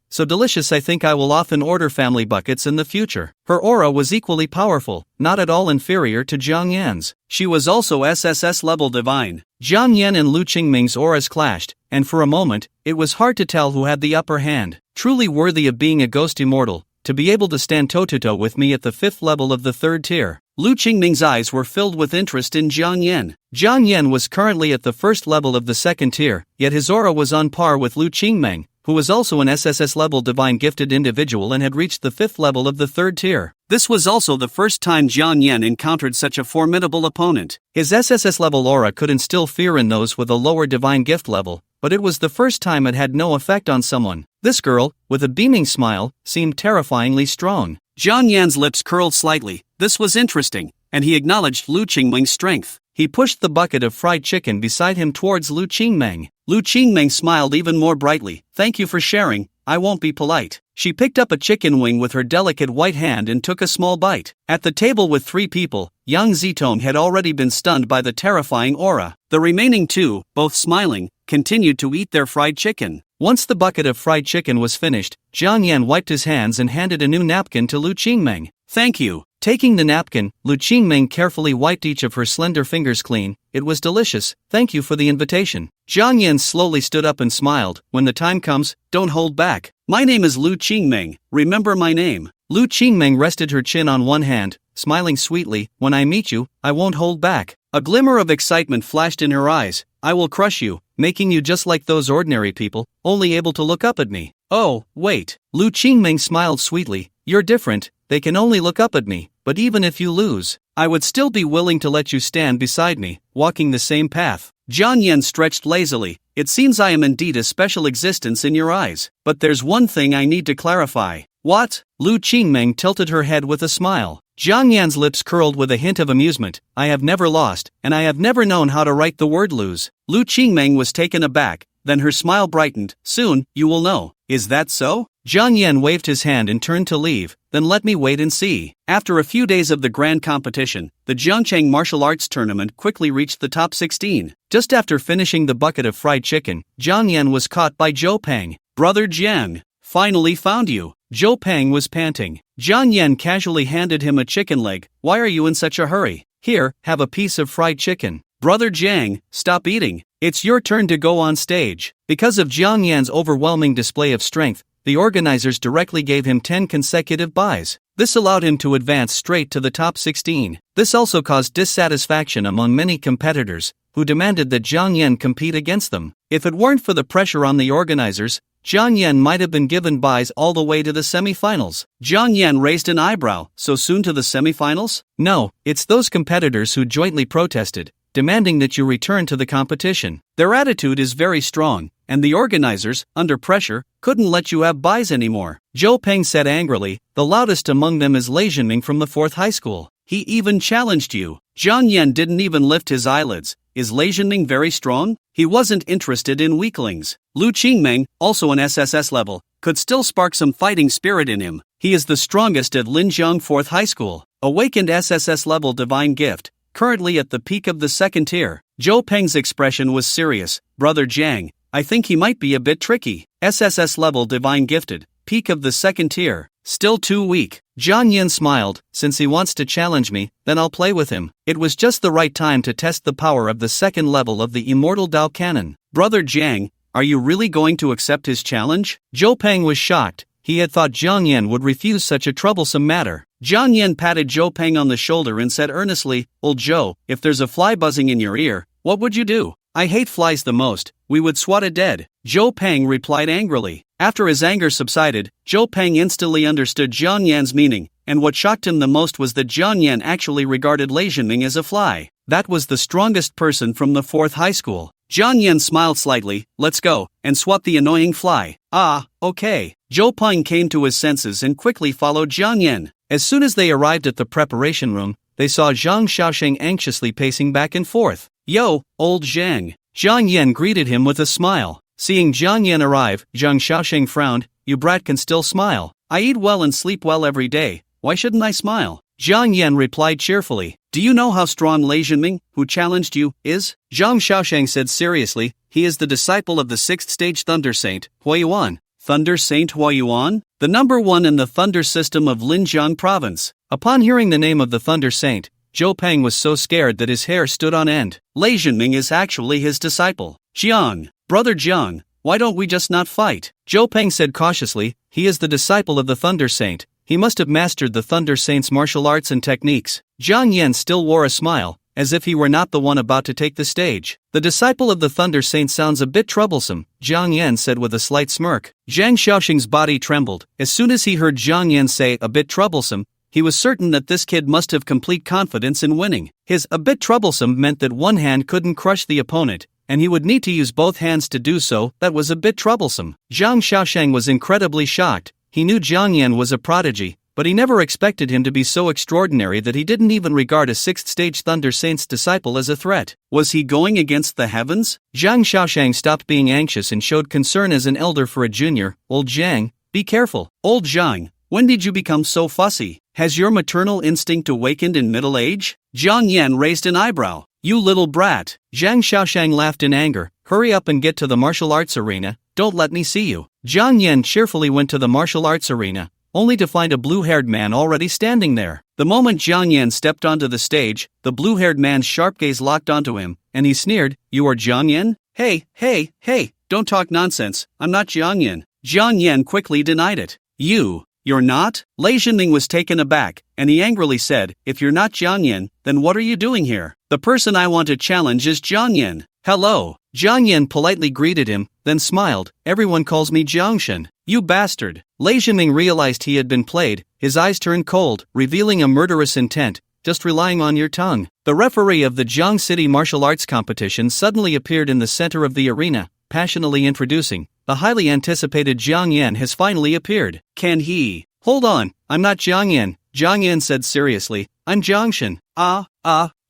So delicious, I think I will often order family buckets in the future. Her aura was equally powerful, not at all inferior to Jiang Yan's. She was also SSS-level divine. Jiang Yan and Lu Qingmeng's auras clashed, and for a moment, it was hard to tell who had the upper hand. Truly worthy of being a ghost immortal, to be able to stand toe-to-toe with me at the 5th level of the 3rd tier. Lu Qingmeng's eyes were filled with interest in Jiang Yan. Jiang Yan was currently at the 1st level of the 2nd tier, yet his aura was on par with Lu Qingmeng, who was also an SSS-level divine gifted individual and had reached the 5th level of the 3rd tier. This was also the first time Jiang Yan encountered such a formidable opponent. His SSS-level aura could instill fear in those with a lower divine gift level, but it was the first time it had no effect on someone. This girl, with a beaming smile, seemed terrifyingly strong. Jiang Yan's lips curled slightly. This was interesting, and he acknowledged Lu Qingmeng's strength. He pushed the bucket of fried chicken beside him towards Lu Qingmeng. Lu Qingmeng smiled even more brightly. Thank you for sharing, I won't be polite. She picked up a chicken wing with her delicate white hand and took a small bite. At the table with 3 people, Yang Zitong had already been stunned by the terrifying aura. The remaining 2, both smiling, continued to eat their fried chicken. Once the bucket of fried chicken was finished, Jiang Yan wiped his hands and handed a new napkin to Lu Qingmeng. Thank you. Taking the napkin, Lu Qingmeng carefully wiped each of her slender fingers clean. It was delicious, thank you for the invitation. Jiang Yan slowly stood up and smiled. When the time comes, don't hold back. My name is Lu Qingmeng, remember my name. Lu Qingmeng rested her chin on one hand, smiling sweetly. When I meet you, I won't hold back. A glimmer of excitement flashed in her eyes. I will crush you, making you just like those ordinary people, only able to look up at me. Oh, wait. Lu Qingmeng smiled sweetly. You're different, they can only look up at me, but even if you lose, I would still be willing to let you stand beside me, walking the same path. Jiang Yan stretched lazily. It seems I am indeed a special existence in your eyes, but there's one thing I need to clarify. What? Lu Qingmeng tilted her head with a smile. Jiang Yan's lips curled with a hint of amusement. I have never lost, and I have never known how to write the word lose. Lu Qingmeng was taken aback, then her smile brightened. Soon, you will know. Is that so? Jiang Yan waved his hand and turned to leave. Then let me wait and see. After a few days of the grand competition, the Jiangcheng martial arts tournament quickly reached the top 16. Just after finishing the bucket of fried chicken, Jiang Yan was caught by Zhou Peng. Brother Jiang, finally found you. Zhou Peng was panting. Jiang Yan casually handed him a chicken leg. Why are you in such a hurry? Here, have a piece of fried chicken. Brother Jiang, stop eating. It's your turn to go on stage. Because of Jiang Yan's overwhelming display of strength, the organizers directly gave him 10 consecutive buys. This allowed him to advance straight to the top 16. This also caused dissatisfaction among many competitors, who demanded that Jiang Yan compete against them. If it weren't for the pressure on the organizers, Jiang Yan might have been given buys all the way to the semi-finals. Jiang Yan raised an eyebrow. So soon to the semi-finals? No, it's those competitors who jointly protested, demanding that you return to the competition. Their attitude is very strong, and the organizers, under pressure, couldn't let you have buys anymore. Zhou Peng said angrily. The loudest among them is Lei Zhenming from the 4th high school. He even challenged you. Jiang Yan didn't even lift his eyelids. Is Lei Zhenming very strong? He wasn't interested in weaklings. Lu Qingmeng, also an SSS level, could still spark some fighting spirit in him. He is the strongest at Linjiang 4th high school. Awakened SSS level divine gift, currently at the peak of the 2nd tier. Zhou Peng's expression was serious. Brother Jiang, I think he might be a bit tricky. SSS level divine gifted, peak of the 2nd tier. Still too weak. Jiang Yan smiled. Since he wants to challenge me, then I'll play with him. It was just the right time to test the power of the 2nd level of the immortal Dao Cannon. Brother Jiang, are you really going to accept his challenge? Zhou Peng was shocked. He had thought Jiang Yan would refuse such a troublesome matter. Jiang Yan patted Zhou Peng on the shoulder and said earnestly, Old Zhou, if there's a fly buzzing in your ear, what would you do? I hate flies the most. We would swat it dead. Zhou Peng replied angrily. After his anger subsided, Zhou Peng instantly understood Jiang Yan's meaning, and what shocked him the most was that Jiang Yan actually regarded Lei Zhenming as a fly. That was the strongest person from the 4th high school. Jiang Yan smiled slightly. Let's go, and swat the annoying fly. Ah, okay. Zhou Peng came to his senses and quickly followed Jiang Yan. As soon as they arrived at the preparation room, they saw Zhang Xiaosheng anxiously pacing back and forth. Yo, old Zhang. Jiang Yan greeted him with a smile. Seeing Jiang Yan arrive, Zhang Xiaosheng frowned. You brat can still smile. I eat well and sleep well every day. Why shouldn't I smile? Jiang Yan replied cheerfully. Do you know how strong Lei Zhenming, who challenged you, is? Zhang Xiaosheng said seriously. He is the disciple of the 6th stage Thunder Saint, Huayuan. Thunder Saint Huayuan? The number 1 in the Thunder system of Linjiang province. Upon hearing the name of the Thunder Saint, Zhou Peng was so scared that his hair stood on end. Lei Zhenming is actually his disciple. Jiang, brother Jiang, why don't we just not fight? Zhou Peng said cautiously. He is the disciple of the Thunder Saint. He must have mastered the Thunder Saint's martial arts and techniques. Jiang Yan still wore a smile, as if he were not the one about to take the stage. The disciple of the Thunder Saint sounds a bit troublesome, Jiang Yan said with a slight smirk. Zhang Xiaosheng's body trembled. As soon as he heard Jiang Yan say a bit troublesome, he was certain that this kid must have complete confidence in winning. His a bit troublesome meant that one hand couldn't crush the opponent, and he would need to use both hands to do so. That was a bit troublesome. Zhang Xiaosheng was incredibly shocked. He knew Jiang Yan was a prodigy, but he never expected him to be so extraordinary that he didn't even regard a 6th stage Thunder Saint's disciple as a threat. Was he going against the heavens? Zhang Xiaosheng stopped being anxious and showed concern as an elder for a junior. Old Zhang, be careful. Old Zhang, when did you become so fussy? Has your maternal instinct awakened in middle age? Jiang Yan raised an eyebrow. You little brat. Zhang Xiaosheng laughed in anger. Hurry up and get to the martial arts arena. Don't let me see you. Jiang Yan cheerfully went to the martial arts arena, only to find a blue-haired man already standing there. The moment Jiang Yan stepped onto the stage, the blue-haired man's sharp gaze locked onto him, and he sneered, You are Jiang Yan? Hey, don't talk nonsense, I'm not Jiang Yan. Jiang Yan quickly denied it. You're not? Lei Zhenming was taken aback, and he angrily said, If you're not Jiang Yan, then what are you doing here? The person I want to challenge is Jiang Yan. Hello. Jiang Yan politely greeted him, then smiled. Everyone calls me Jiangshen. You bastard. Lei Zhenming realized he had been played. His eyes turned cold, revealing a murderous intent. Just relying on your tongue. The referee of the Jiang City martial arts competition suddenly appeared in the center of the arena, passionately introducing. The highly anticipated Jiang Yan has finally appeared. Can he? Hold on, I'm not Jiangyan, Jiangyan said seriously, I'm Jiangshan.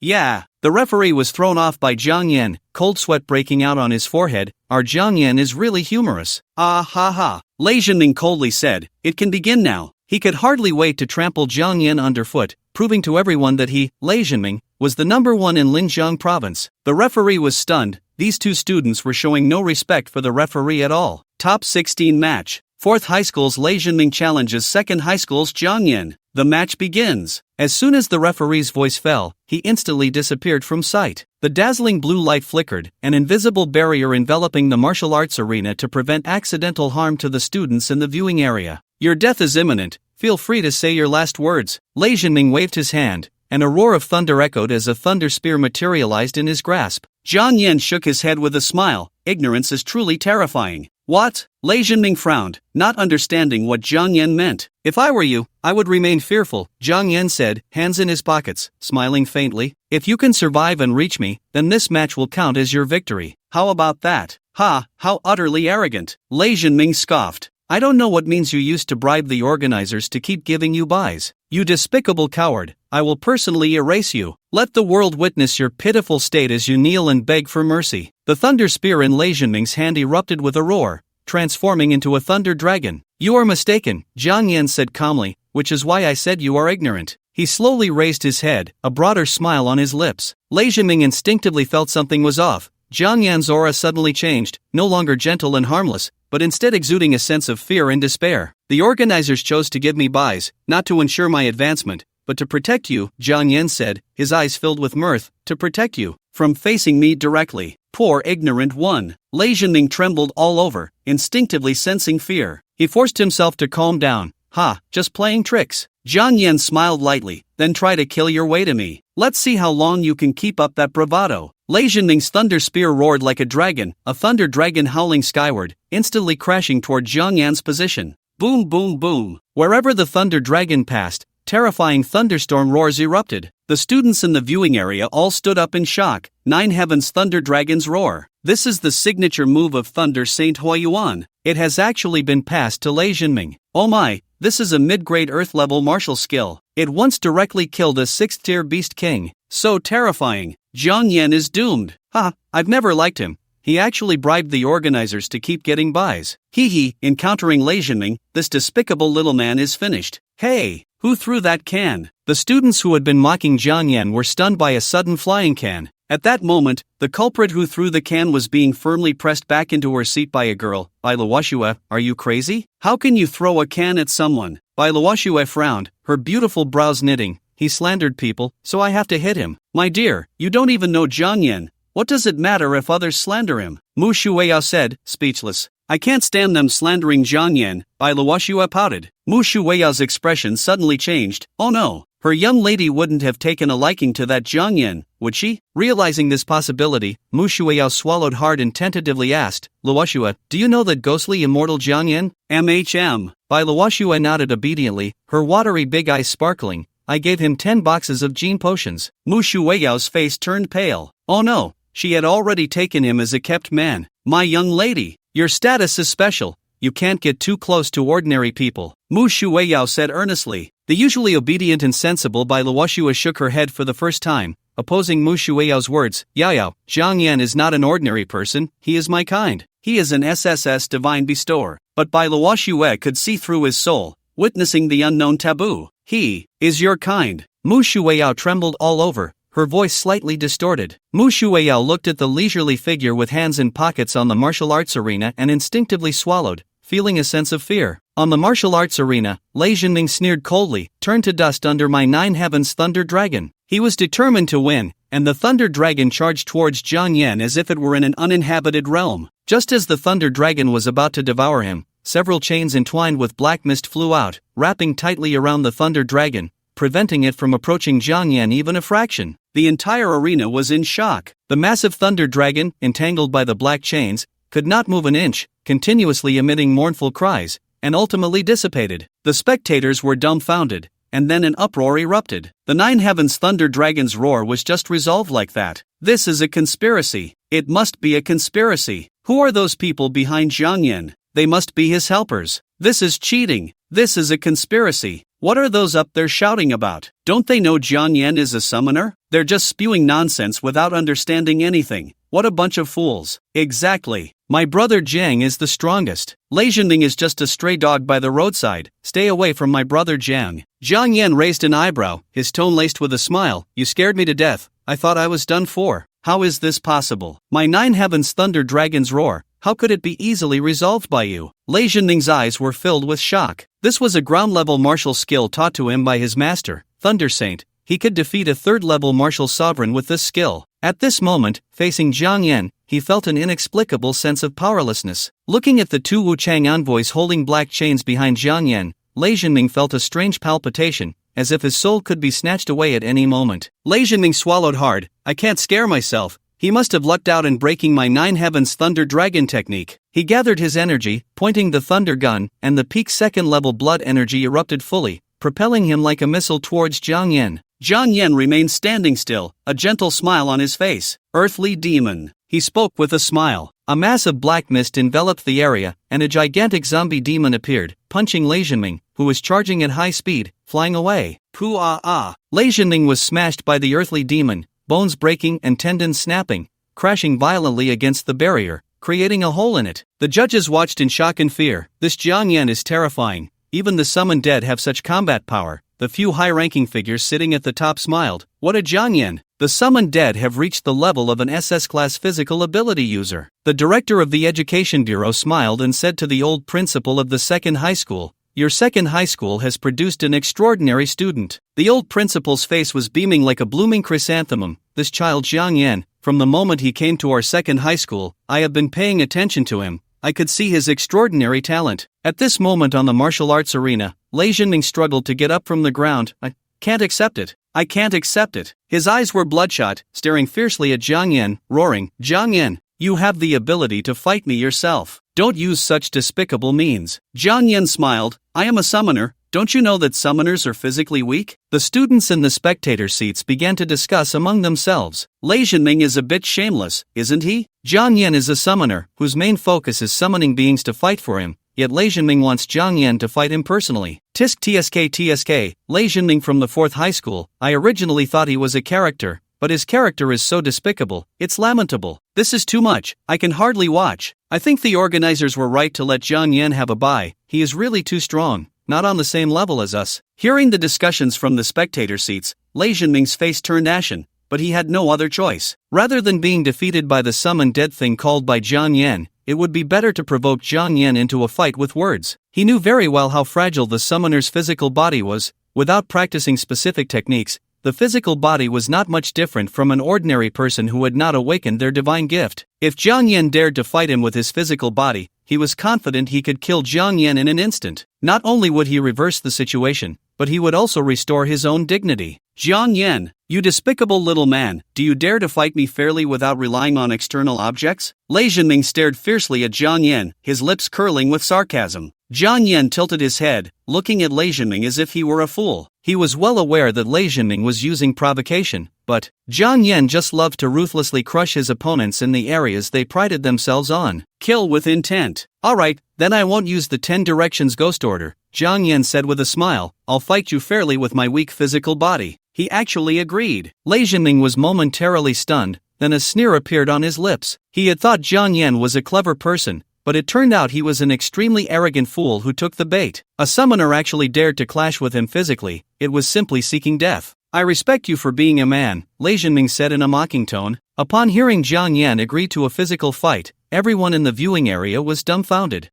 Yeah. The referee was thrown off by Jiangyan, cold sweat breaking out on his forehead. Our Jiangyan is really humorous. Ha ha. Lei Zhenming coldly said, it can begin now. He could hardly wait to trample Jiangyan underfoot, proving to everyone that he, Lei Zhenming, was the number one in Linjiang province. The referee was stunned. These two students were showing no respect for the referee at all. Top 16 match. 4th High School's Lei Zhenming challenges 2nd High School's Jiangyan. The match begins. As soon as the referee's voice fell, he instantly disappeared from sight. The dazzling blue light flickered, an invisible barrier enveloping the martial arts arena to prevent accidental harm to the students in the viewing area. Your death is imminent. Feel free to say your last words. Lei Zhenming waved his hand, and a roar of thunder echoed as a thunder spear materialized in his grasp. Jiangyan shook his head with a smile. Ignorance is truly terrifying. What? Lei Zhenming frowned, not understanding what Jiangyan meant. If I were you, I would remain fearful, Jiangyan said, hands in his pockets, smiling faintly. If you can survive and reach me, then this match will count as your victory. How about that? Ha, how utterly arrogant. Lei Zhenming scoffed. I don't know what means you used to bribe the organizers to keep giving you buys. You despicable coward, I will personally erase you. Let the world witness your pitiful state as you kneel and beg for mercy. The thunder spear in Lei Zhenming's hand erupted with a roar, transforming into a thunder dragon. You are mistaken, Jiangyan said calmly, which is why I said you are ignorant. He slowly raised his head, a broader smile on his lips. Lei Zhenming instinctively felt something was off. Jiangyan's aura suddenly changed, no longer gentle and harmless, but instead exuding a sense of fear and despair. The organizers chose to give me buys, not to ensure my advancement, but to protect you, Jiangyan said, his eyes filled with mirth, to protect you from facing me directly. Poor ignorant one. Lei Zhenming trembled all over, instinctively sensing fear. He forced himself to calm down. Ha, just playing tricks. Jiangyan smiled lightly, then try to kill your way to me. Let's see how long you can keep up that bravado. Lei Zhenming's thunder spear roared like a dragon, a thunder dragon howling skyward, instantly crashing toward Jiangyan's position. Boom boom boom. Wherever the thunder dragon passed, terrifying thunderstorm roars erupted. The students in the viewing area all stood up in shock. 9 Heavens Thunder Dragon's roar. This is the signature move of Thunder Saint Huayuan. It has actually been passed to Lei Zhenming. Oh my, this is a mid-grade Earth-level martial skill. It once directly killed a 6th-tier Beast King. So terrifying. Jiangyan is doomed. I've never liked him. He actually bribed the organizers to keep getting buys. Encountering Lei Zhenming, this despicable little man is finished. Hey, who threw that can? The students who had been mocking Jiangyan were stunned by a sudden flying can. At that moment, the culprit who threw the can was being firmly pressed back into her seat by a girl. Bai Luoxue, are you crazy? How can you throw a can at someone? Bai Luoxue frowned, her beautiful brows knitting. He slandered people, so I have to hit him. My dear, you don't even know Jiangyan. What does it matter if others slander him? Mu Shueiyao said, speechless. I can't stand them slandering Jiangyan. Bai Luoxue pouted. Mu Shueiyao's expression suddenly changed. Oh no, her young lady wouldn't have taken a liking to that Jiangyan, would she? Realizing this possibility, Mu Shueiyao swallowed hard and tentatively asked, Luoxue, do you know that ghostly immortal Jiangyan? Bai Luoxue nodded obediently, her watery big eyes sparkling. I gave him 10 boxes of gene potions. Mu Shueiyao's face turned pale. Oh no, she had already taken him as a kept man. My young lady, your status is special. You can't get too close to ordinary people. Mu Shueiyao said earnestly. The usually obedient and sensible Bai Luoxue shook her head for the first time, opposing Mu Shueiyao's words. Yao, Jiangyan is not an ordinary person, he is my kind. He is an SSS divine bestower. But Bai Luoxue could see through his soul, witnessing the unknown taboo. He is your kind. Mu Shueiyao trembled all over, her voice slightly distorted. Mu Shueiyao looked at the leisurely figure with hands in pockets on the martial arts arena and instinctively swallowed, feeling a sense of fear. On the martial arts arena, Lei Zhenming sneered coldly, turned to dust under my 9 Heavens Thunder Dragon. He was determined to win, and the Thunder Dragon charged towards Jiangyan as if it were in an uninhabited realm. Just as the Thunder Dragon was about to devour him, several chains entwined with black mist flew out, wrapping tightly around the Thunder Dragon, preventing it from approaching Jiangyan even a fraction. The entire arena was in shock. The massive Thunder Dragon, entangled by the black chains, could not move an inch, continuously emitting mournful cries, and ultimately dissipated. The spectators were dumbfounded, and then an uproar erupted. The 9 Heavens Thunder Dragon's roar was just resolved like that. This is a conspiracy. It must be a conspiracy. Who are those people behind Jiangyan? They must be his helpers. This is cheating. This is a conspiracy. What are those up there shouting about? Don't they know Jiang Yan is a summoner? They're just spewing nonsense without understanding anything. What a bunch of fools. Exactly. My brother Jiang is the strongest. Lei Zhenming is just a stray dog by the roadside. Stay away from my brother Jiang. Jiang Yan raised an eyebrow, his tone laced with a smile. You scared me to death. I thought I was done for. How is this possible? My 9 heavens thunder dragon's roar. How could it be easily resolved by you? Lei Zhenming's eyes were filled with shock. This was a ground-level martial skill taught to him by his master, Thunder Saint. He could defeat a third-level martial sovereign with this skill. At this moment, facing Jiang Yan, he felt an inexplicable sense of powerlessness. Looking at the 2 Wuchang envoys holding black chains behind Jiang Yan, Lei Zhenming felt a strange palpitation, as if his soul could be snatched away at any moment. Lei Zhenming swallowed hard. I can't scare myself. He must have lucked out in breaking my 9 heavens thunder dragon technique. He gathered his energy, pointing the thunder gun, and the peak 2nd level blood energy erupted fully, propelling him like a missile towards Jiang Yan. Jiang Yan remained standing still, a gentle smile on his face. Earthly demon. He spoke with a smile. A mass of black mist enveloped the area, and a gigantic zombie demon appeared, punching Lei Zhenming, who was charging at high speed, flying away. Pooh-ah-ah. Lei Zhenming was smashed by the earthly demon, bones breaking and tendons snapping, crashing violently against the barrier, creating a hole in it. The judges watched in shock and fear. This Jiang Yan is terrifying. Even the summoned dead have such combat power. The few high-ranking figures sitting at the top smiled. What a Jiang Yan! The summoned dead have reached the level of an SS-class physical ability user. The director of the Education Bureau smiled and said to the old principal of the 2nd high school, Your 2nd high school has produced an extraordinary student. The old principal's face was beaming like a blooming chrysanthemum. This child Jiang Yan, from the moment he came to our 2nd high school, I have been paying attention to him. I could see his extraordinary talent. At this moment on the martial arts arena, Lei Zhenming struggled to get up from the ground. I can't accept it. I can't accept it. His eyes were bloodshot, staring fiercely at Jiang Yan, roaring, Jiang Yan, you have the ability to fight me yourself. Don't use such despicable means. Jiang Yan smiled. I am a summoner. Don't you know that summoners are physically weak? The students in the spectator seats began to discuss among themselves. Lei Zhenming is a bit shameless, isn't he? Jiang Yan is a summoner, whose main focus is summoning beings to fight for him, yet Lei Zhenming wants Jiang Yan to fight him personally. Tisk tsk, Lei Zhenming from the 4th high school. I originally thought he was a character, but his character is so despicable, it's lamentable. This is too much, I can hardly watch. I think the organizers were right to let Jiang Yan have a bye. He is really too strong. Not on the same level as us. Hearing the discussions from the spectator seats, Lei Zhenming's face turned ashen, but he had no other choice. Rather than being defeated by the summoned dead thing called by Jiang Yan, it would be better to provoke Jiang Yan into a fight with words. He knew very well how fragile the summoner's physical body was. Without practicing specific techniques, the physical body was not much different from an ordinary person who had not awakened their divine gift. If Jiang Yan dared to fight him with his physical body, he was confident he could kill Jiang Yan in an instant. Not only would he reverse the situation, but he would also restore his own dignity. Jiang Yan, you despicable little man, do you dare to fight me fairly without relying on external objects? Lei Zhenming stared fiercely at Jiang Yan, his lips curling with sarcasm. Jiang Yan tilted his head, looking at Lei Zhenming as if he were a fool. He was well aware that Lei Zhenming was using provocation, but Jiang Yan just loved to ruthlessly crush his opponents in the areas they prided themselves on. Kill with intent. Alright, then I won't use the 10 directions ghost order, Jiang Yan said with a smile. I'll fight you fairly with my weak physical body. He actually agreed. Lei Zhenming was momentarily stunned, then a sneer appeared on his lips. He had thought Jiang Yan was a clever person, but it turned out he was an extremely arrogant fool who took the bait. A summoner actually dared to clash with him physically. It was simply seeking death. I respect you for being a man, Lei Zhenming said in a mocking tone. Upon hearing Jiang Yan agree to a physical fight, everyone in the viewing area was dumbfounded.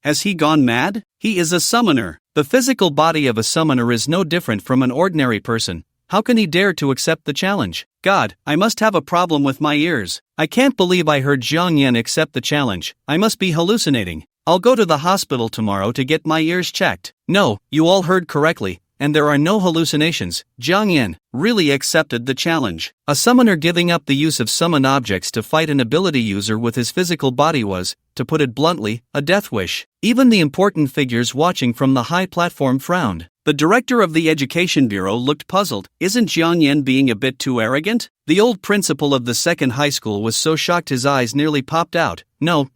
Has he gone mad? He is a summoner. The physical body of a summoner is no different from an ordinary person. How can he dare to accept the challenge? God, I must have a problem with my ears. I can't believe I heard Jiang Yan accept the challenge. I must be hallucinating. I'll go to the hospital tomorrow to get my ears checked. No, you all heard correctly, and there are no hallucinations. Jiang Yan really accepted the challenge. A summoner giving up the use of summoned objects to fight an ability user with his physical body was, to put it bluntly, a death wish. Even the important figures watching from the high platform frowned. The director of the Education Bureau looked puzzled. Isn't Jiang Yan being a bit too arrogant? The old principal of the 2nd high school was so shocked his eyes nearly popped out. No.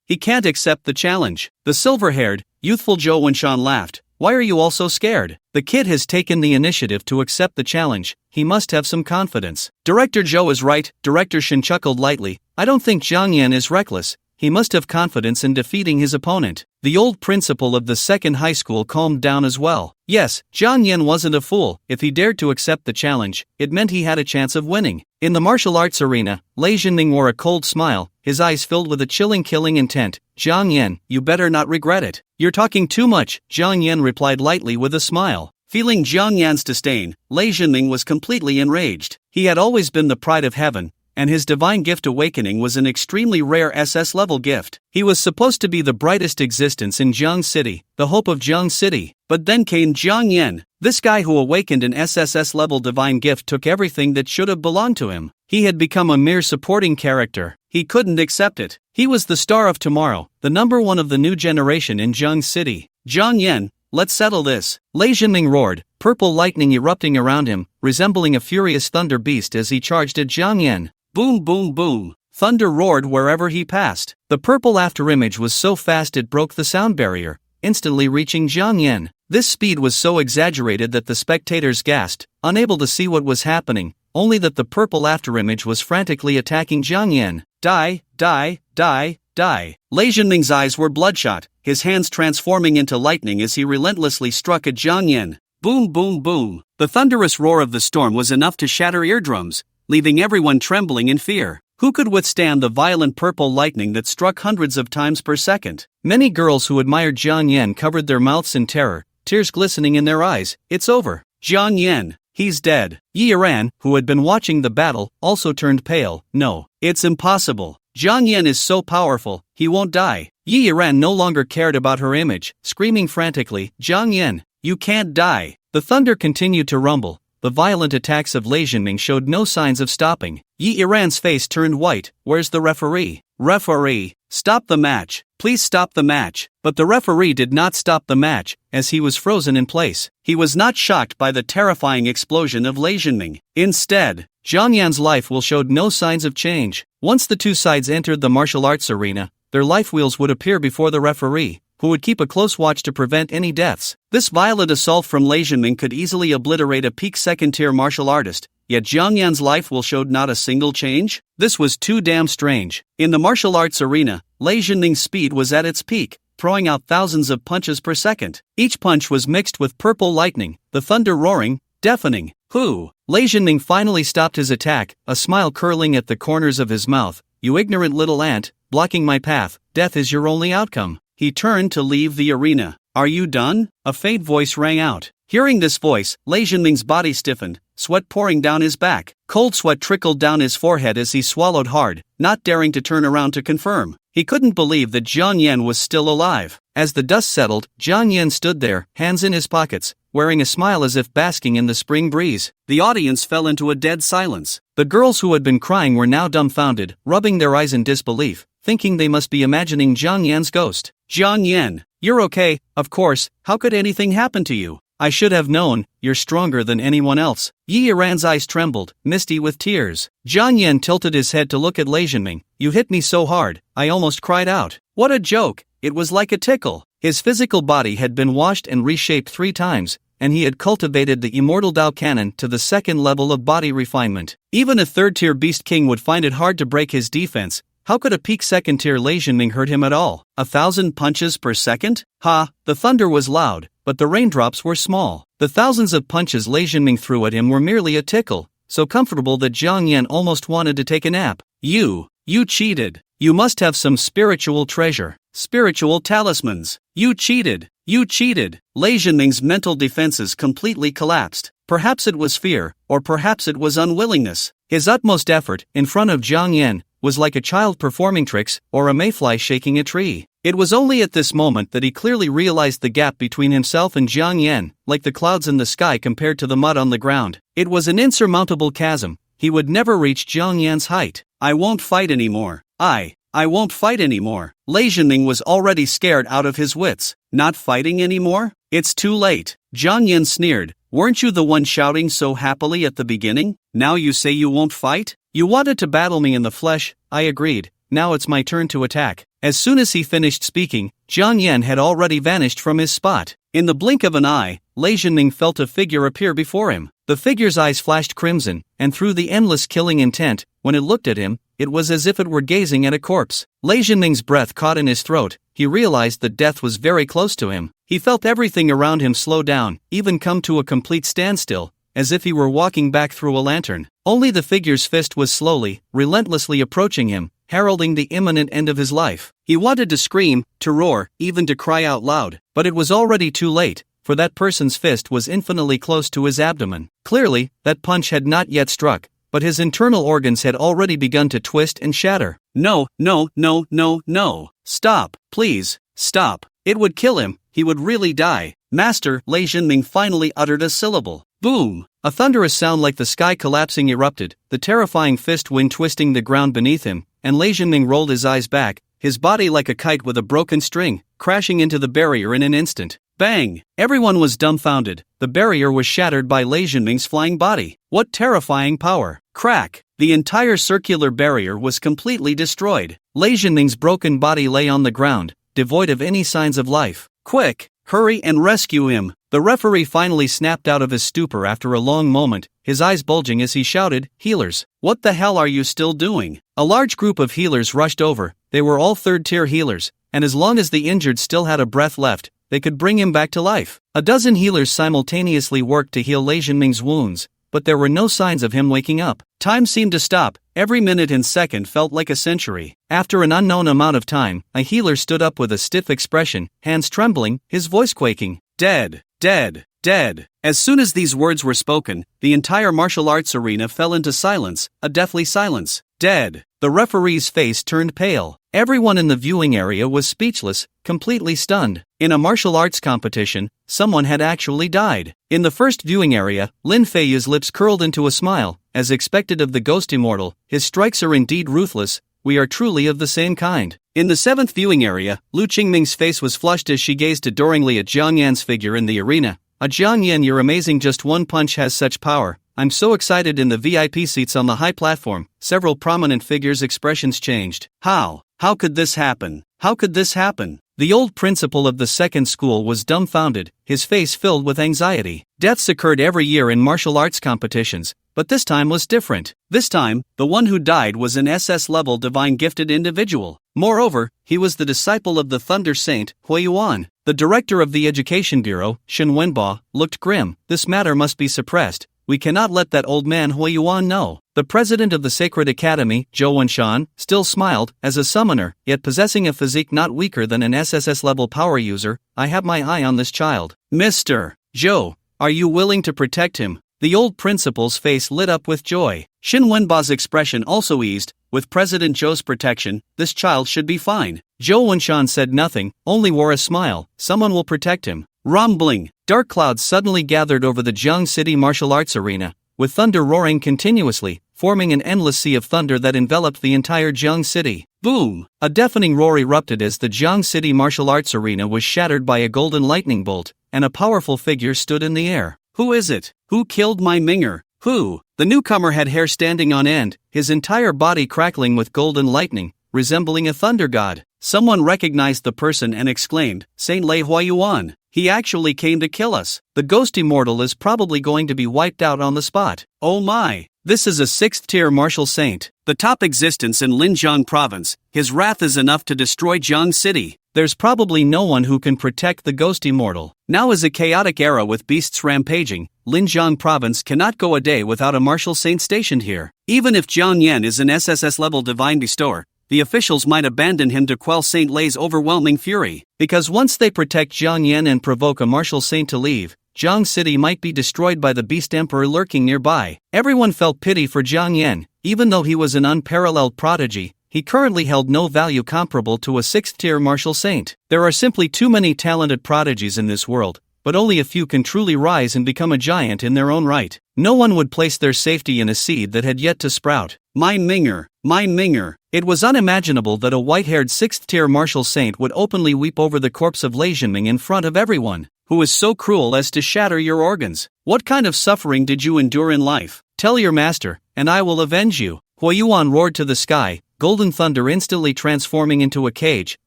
He can't accept the challenge. The silver-haired, youthful Zhou Wenshan laughed. Why are you all so scared? The kid has taken the initiative to accept the challenge, he must have some confidence. Director Joe is right, Director Shin chuckled lightly. I don't think Zhang Yan is reckless. He must have confidence in defeating his opponent. The old principal of the second high school calmed down as well. Yes, Zhang Yan wasn't a fool. If he dared to accept the challenge, it meant he had a chance of winning. In the martial arts arena, Lei Jinming wore a cold smile, his eyes filled with a chilling killing intent. Zhang Yan, you better not regret it. You're talking too much, Zhang Yan replied lightly with a smile. Feeling Zhang Yan's disdain, Lei Jinming was completely enraged. He had always been the pride of heaven, and his divine gift awakening was an extremely rare SS-level gift. He was supposed to be the brightest existence in Jiang City, the hope of Jiang City. But then came Zhang Yan. This guy who awakened an SSS-level divine gift took everything that should have belonged to him. He had become a mere supporting character. He couldn't accept it. He was the star of tomorrow, the number one of the new generation in Jiang City. Zhang Yan, let's settle this. Lei Jinming roared, purple lightning erupting around him, resembling a furious thunder beast as he charged at Zhang Yan. Boom boom boom. Thunder roared wherever he passed. The purple afterimage was so fast it broke the sound barrier, instantly reaching Zhang Yan. This speed was so exaggerated that the spectators gasped, unable to see what was happening, only that the purple afterimage was frantically attacking Zhang Yan. Die, die, die, die. Lei Jinming's eyes were bloodshot, his hands transforming into lightning as he relentlessly struck at Zhang Yan. Boom boom boom. The thunderous roar of the storm was enough to shatter eardrums, leaving everyone trembling in fear. Who could withstand the violent purple lightning that struck hundreds of times per second? Many girls who admired Zhang Yan covered their mouths in terror, tears glistening in their eyes. It's over. Zhang Yan, he's dead. Yi Yiran, who had been watching the battle, also turned pale. No, it's impossible. Zhang Yan is so powerful, he won't die. Yi Yiran no longer cared about her image, screaming frantically, Zhang Yan, you can't die. The thunder continued to rumble. The violent attacks of Lei Jinming showed no signs of stopping. Yi Yiran's face turned white. Where's the referee? Referee, stop the match. Please stop the match. But the referee did not stop the match, as he was frozen in place. He was not shocked by the terrifying explosion of Lei Jinming. Instead, Zhang Yan's life will showed no signs of change. Once the two sides entered the martial arts arena, their life wheels would appear before the referee, who would keep a close watch to prevent any deaths. This violent assault from Lei Jinming could easily obliterate a peak second-tier martial artist, yet Zhang Yan's life will showed not a single change? This was too damn strange. In the martial arts arena, Lei Jinming's speed was at its peak, throwing out thousands of punches per second. Each punch was mixed with purple lightning, the thunder roaring, deafening. Lei Jinming finally stopped his attack, a smile curling at the corners of his mouth. You ignorant little ant, blocking my path, death is your only outcome. He turned to leave the arena. Are you done? A faint voice rang out. Hearing this voice, Lei Jinming's body stiffened, sweat pouring down his back. Cold sweat trickled down his forehead as he swallowed hard, not daring to turn around to confirm. He couldn't believe that Zhang Yan was still alive. As the dust settled, Zhang Yan stood there, hands in his pockets, wearing a smile as if basking in the spring breeze. The audience fell into a dead silence. The girls who had been crying were now dumbfounded, rubbing their eyes in disbelief, thinking they must be imagining Zhang Yan's ghost. Zhang Yan, you're okay, of course, how could anything happen to you? I should have known, you're stronger than anyone else. Yi Yiran's eyes trembled, misty with tears. Zhang Yan tilted his head to look at Lei Jinming. You hit me so hard, I almost cried out. What a joke, it was like a tickle. His physical body had been washed and reshaped 3 times, and he had cultivated the immortal Dao Cannon to the second level of body refinement. Even a third-tier beast king would find it hard to break his defense. How could a peak second-tier Lei Jinming hurt him at all? 1,000 punches per second? Ha, the thunder was loud, but the raindrops were small. The thousands of punches Lei Jinming threw at him were merely a tickle, so comfortable that Zhang Yan almost wanted to take a nap. You cheated. You must have some spiritual treasure. Spiritual talismans. You cheated. Lei Jinming's mental defenses completely collapsed. Perhaps it was fear, or perhaps it was unwillingness. His utmost effort, in front of Zhang Yan, was like a child performing tricks, or a mayfly shaking a tree. It was only at this moment that he clearly realized the gap between himself and Zhang Yan, like the clouds in the sky compared to the mud on the ground. It was an insurmountable chasm. He would never reach Zhang Yan's height. I won't fight anymore. I won't fight anymore. Lei Jinming was already scared out of his wits. Not fighting anymore? It's too late. Zhang Yan sneered. Weren't you the one shouting so happily at the beginning? Now you say you won't fight? You wanted to battle me in the flesh, I agreed. Now it's my turn to attack. As soon as he finished speaking, Jiang Yan had already vanished from his spot. In the blink of an eye, Lei Zhenming felt a figure appear before him. The figure's eyes flashed crimson, and through the endless killing intent, when it looked at him, it was as if it were gazing at a corpse. Lei Zhenming's breath caught in his throat. He realized that death was very close to him. He felt everything around him slow down, even come to a complete standstill, as if he were walking back through a lantern. Only the figure's fist was slowly, relentlessly approaching him, heralding the imminent end of his life. He wanted to scream, to roar, even to cry out loud, but it was already too late, for that person's fist was infinitely close to his abdomen. Clearly, that punch had not yet struck, but his internal organs had already begun to twist and shatter. No, no, no, no, no. Stop, please, stop. It would kill him, he would really die. Master, Lei Zhenming finally uttered a syllable. Boom! A thunderous sound like the sky collapsing erupted, the terrifying fist wind twisting the ground beneath him, and Lei Zhenming rolled his eyes back, his body like a kite with a broken string, crashing into the barrier in an instant. Bang! Everyone was dumbfounded. The barrier was shattered by Lei Zhenming's flying body. What terrifying power! Crack! The entire circular barrier was completely destroyed. Lei Zhenming's broken body lay on the ground, devoid of any signs of life. Quick! Hurry and rescue him! The referee finally snapped out of his stupor after a long moment, his eyes bulging as he shouted, "Healers, what the hell are you still doing?" A large group of healers rushed over. They were all third-tier healers, and as long as the injured still had a breath left, they could bring him back to life. A dozen healers simultaneously worked to heal Lei Zhenming's wounds, but there were no signs of him waking up. Time seemed to stop. Every minute and second felt like a century. After an unknown amount of time, a healer stood up with a stiff expression, hands trembling, his voice quaking. Dead, dead, dead. As soon as these words were spoken, the entire martial arts arena fell into silence, a deathly silence. Dead. The referee's face turned pale. Everyone in the viewing area was speechless, completely stunned. In a martial arts competition, someone had actually died. In the first viewing area, Lin Feiyu's lips curled into a smile. As expected of the ghost immortal, his strikes are indeed ruthless. We are truly of the same kind. In the seventh viewing area, Lu Qingming's face was flushed as she gazed adoringly at Jiang Yan's figure in the arena. Jiang Yan, you're amazing, just one punch has such power. I'm so excited. In the VIP seats on the high platform, several prominent figures' expressions changed. How could this happen? How could this happen? The old principal of the second school was dumbfounded, his face filled with anxiety. Deaths occurred every year in martial arts competitions, but this time was different. This time, the one who died was an SS-level divine gifted individual. Moreover, he was the disciple of the Thunder Saint, Hui Yuan. The director of the Education Bureau, Shen Wenba, looked grim. This matter must be suppressed. We cannot let that old man Hui Yuan know. The president of the Sacred Academy, Zhou Wenshan, still smiled. As a summoner, yet possessing a physique not weaker than an SSS-level power user, I have my eye on this child. Mr. Zhou, are you willing to protect him? The old principal's face lit up with joy. Shen Wenba's expression also eased. With President Zhou's protection, this child should be fine. Zhou Wenshan said nothing, only wore a smile. Someone will protect him. Rumbling. Dark clouds suddenly gathered over the Jiang City martial arts arena, with thunder roaring continuously, forming an endless sea of thunder that enveloped the entire Jiang City. Boom! A deafening roar erupted as the Jiang City martial arts arena was shattered by a golden lightning bolt, and a powerful figure stood in the air. Who is it? Who killed my Minger? Who? The newcomer had hair standing on end, his entire body crackling with golden lightning, resembling a thunder god. Someone recognized the person and exclaimed, Saint Lei Huayuan. He actually came to kill us. The ghost immortal is probably going to be wiped out on the spot. Oh my! This is a 6th-tier martial saint. The top existence in Linjiang province. His wrath is enough to destroy Jiang City. There's probably no one who can protect the ghost immortal. Now is a chaotic era with beasts rampaging. Linjiang province cannot go a day without a martial saint stationed here. Even if Jiang Yan is an SSS-level divine bestower, the officials might abandon him to quell Saint Lei's overwhelming fury. Because once they protect Jiang Yan and provoke a martial saint to leave, Jiang City might be destroyed by the beast emperor lurking nearby. Everyone felt pity for Jiang Yan. Even though he was an unparalleled prodigy, he currently held no value comparable to a 6th-tier martial saint. There are simply too many talented prodigies in this world, but only a few can truly rise and become a giant in their own right. No one would place their safety in a seed that had yet to sprout. My Minger, my Minger. It was unimaginable that a white-haired 6th-tier martial saint would openly weep over the corpse of Lei Zhenming in front of everyone. Who is so cruel as to shatter your organs? What kind of suffering did you endure in life? Tell your master, and I will avenge you. Huayuan roared to the sky, golden thunder instantly transforming into a cage,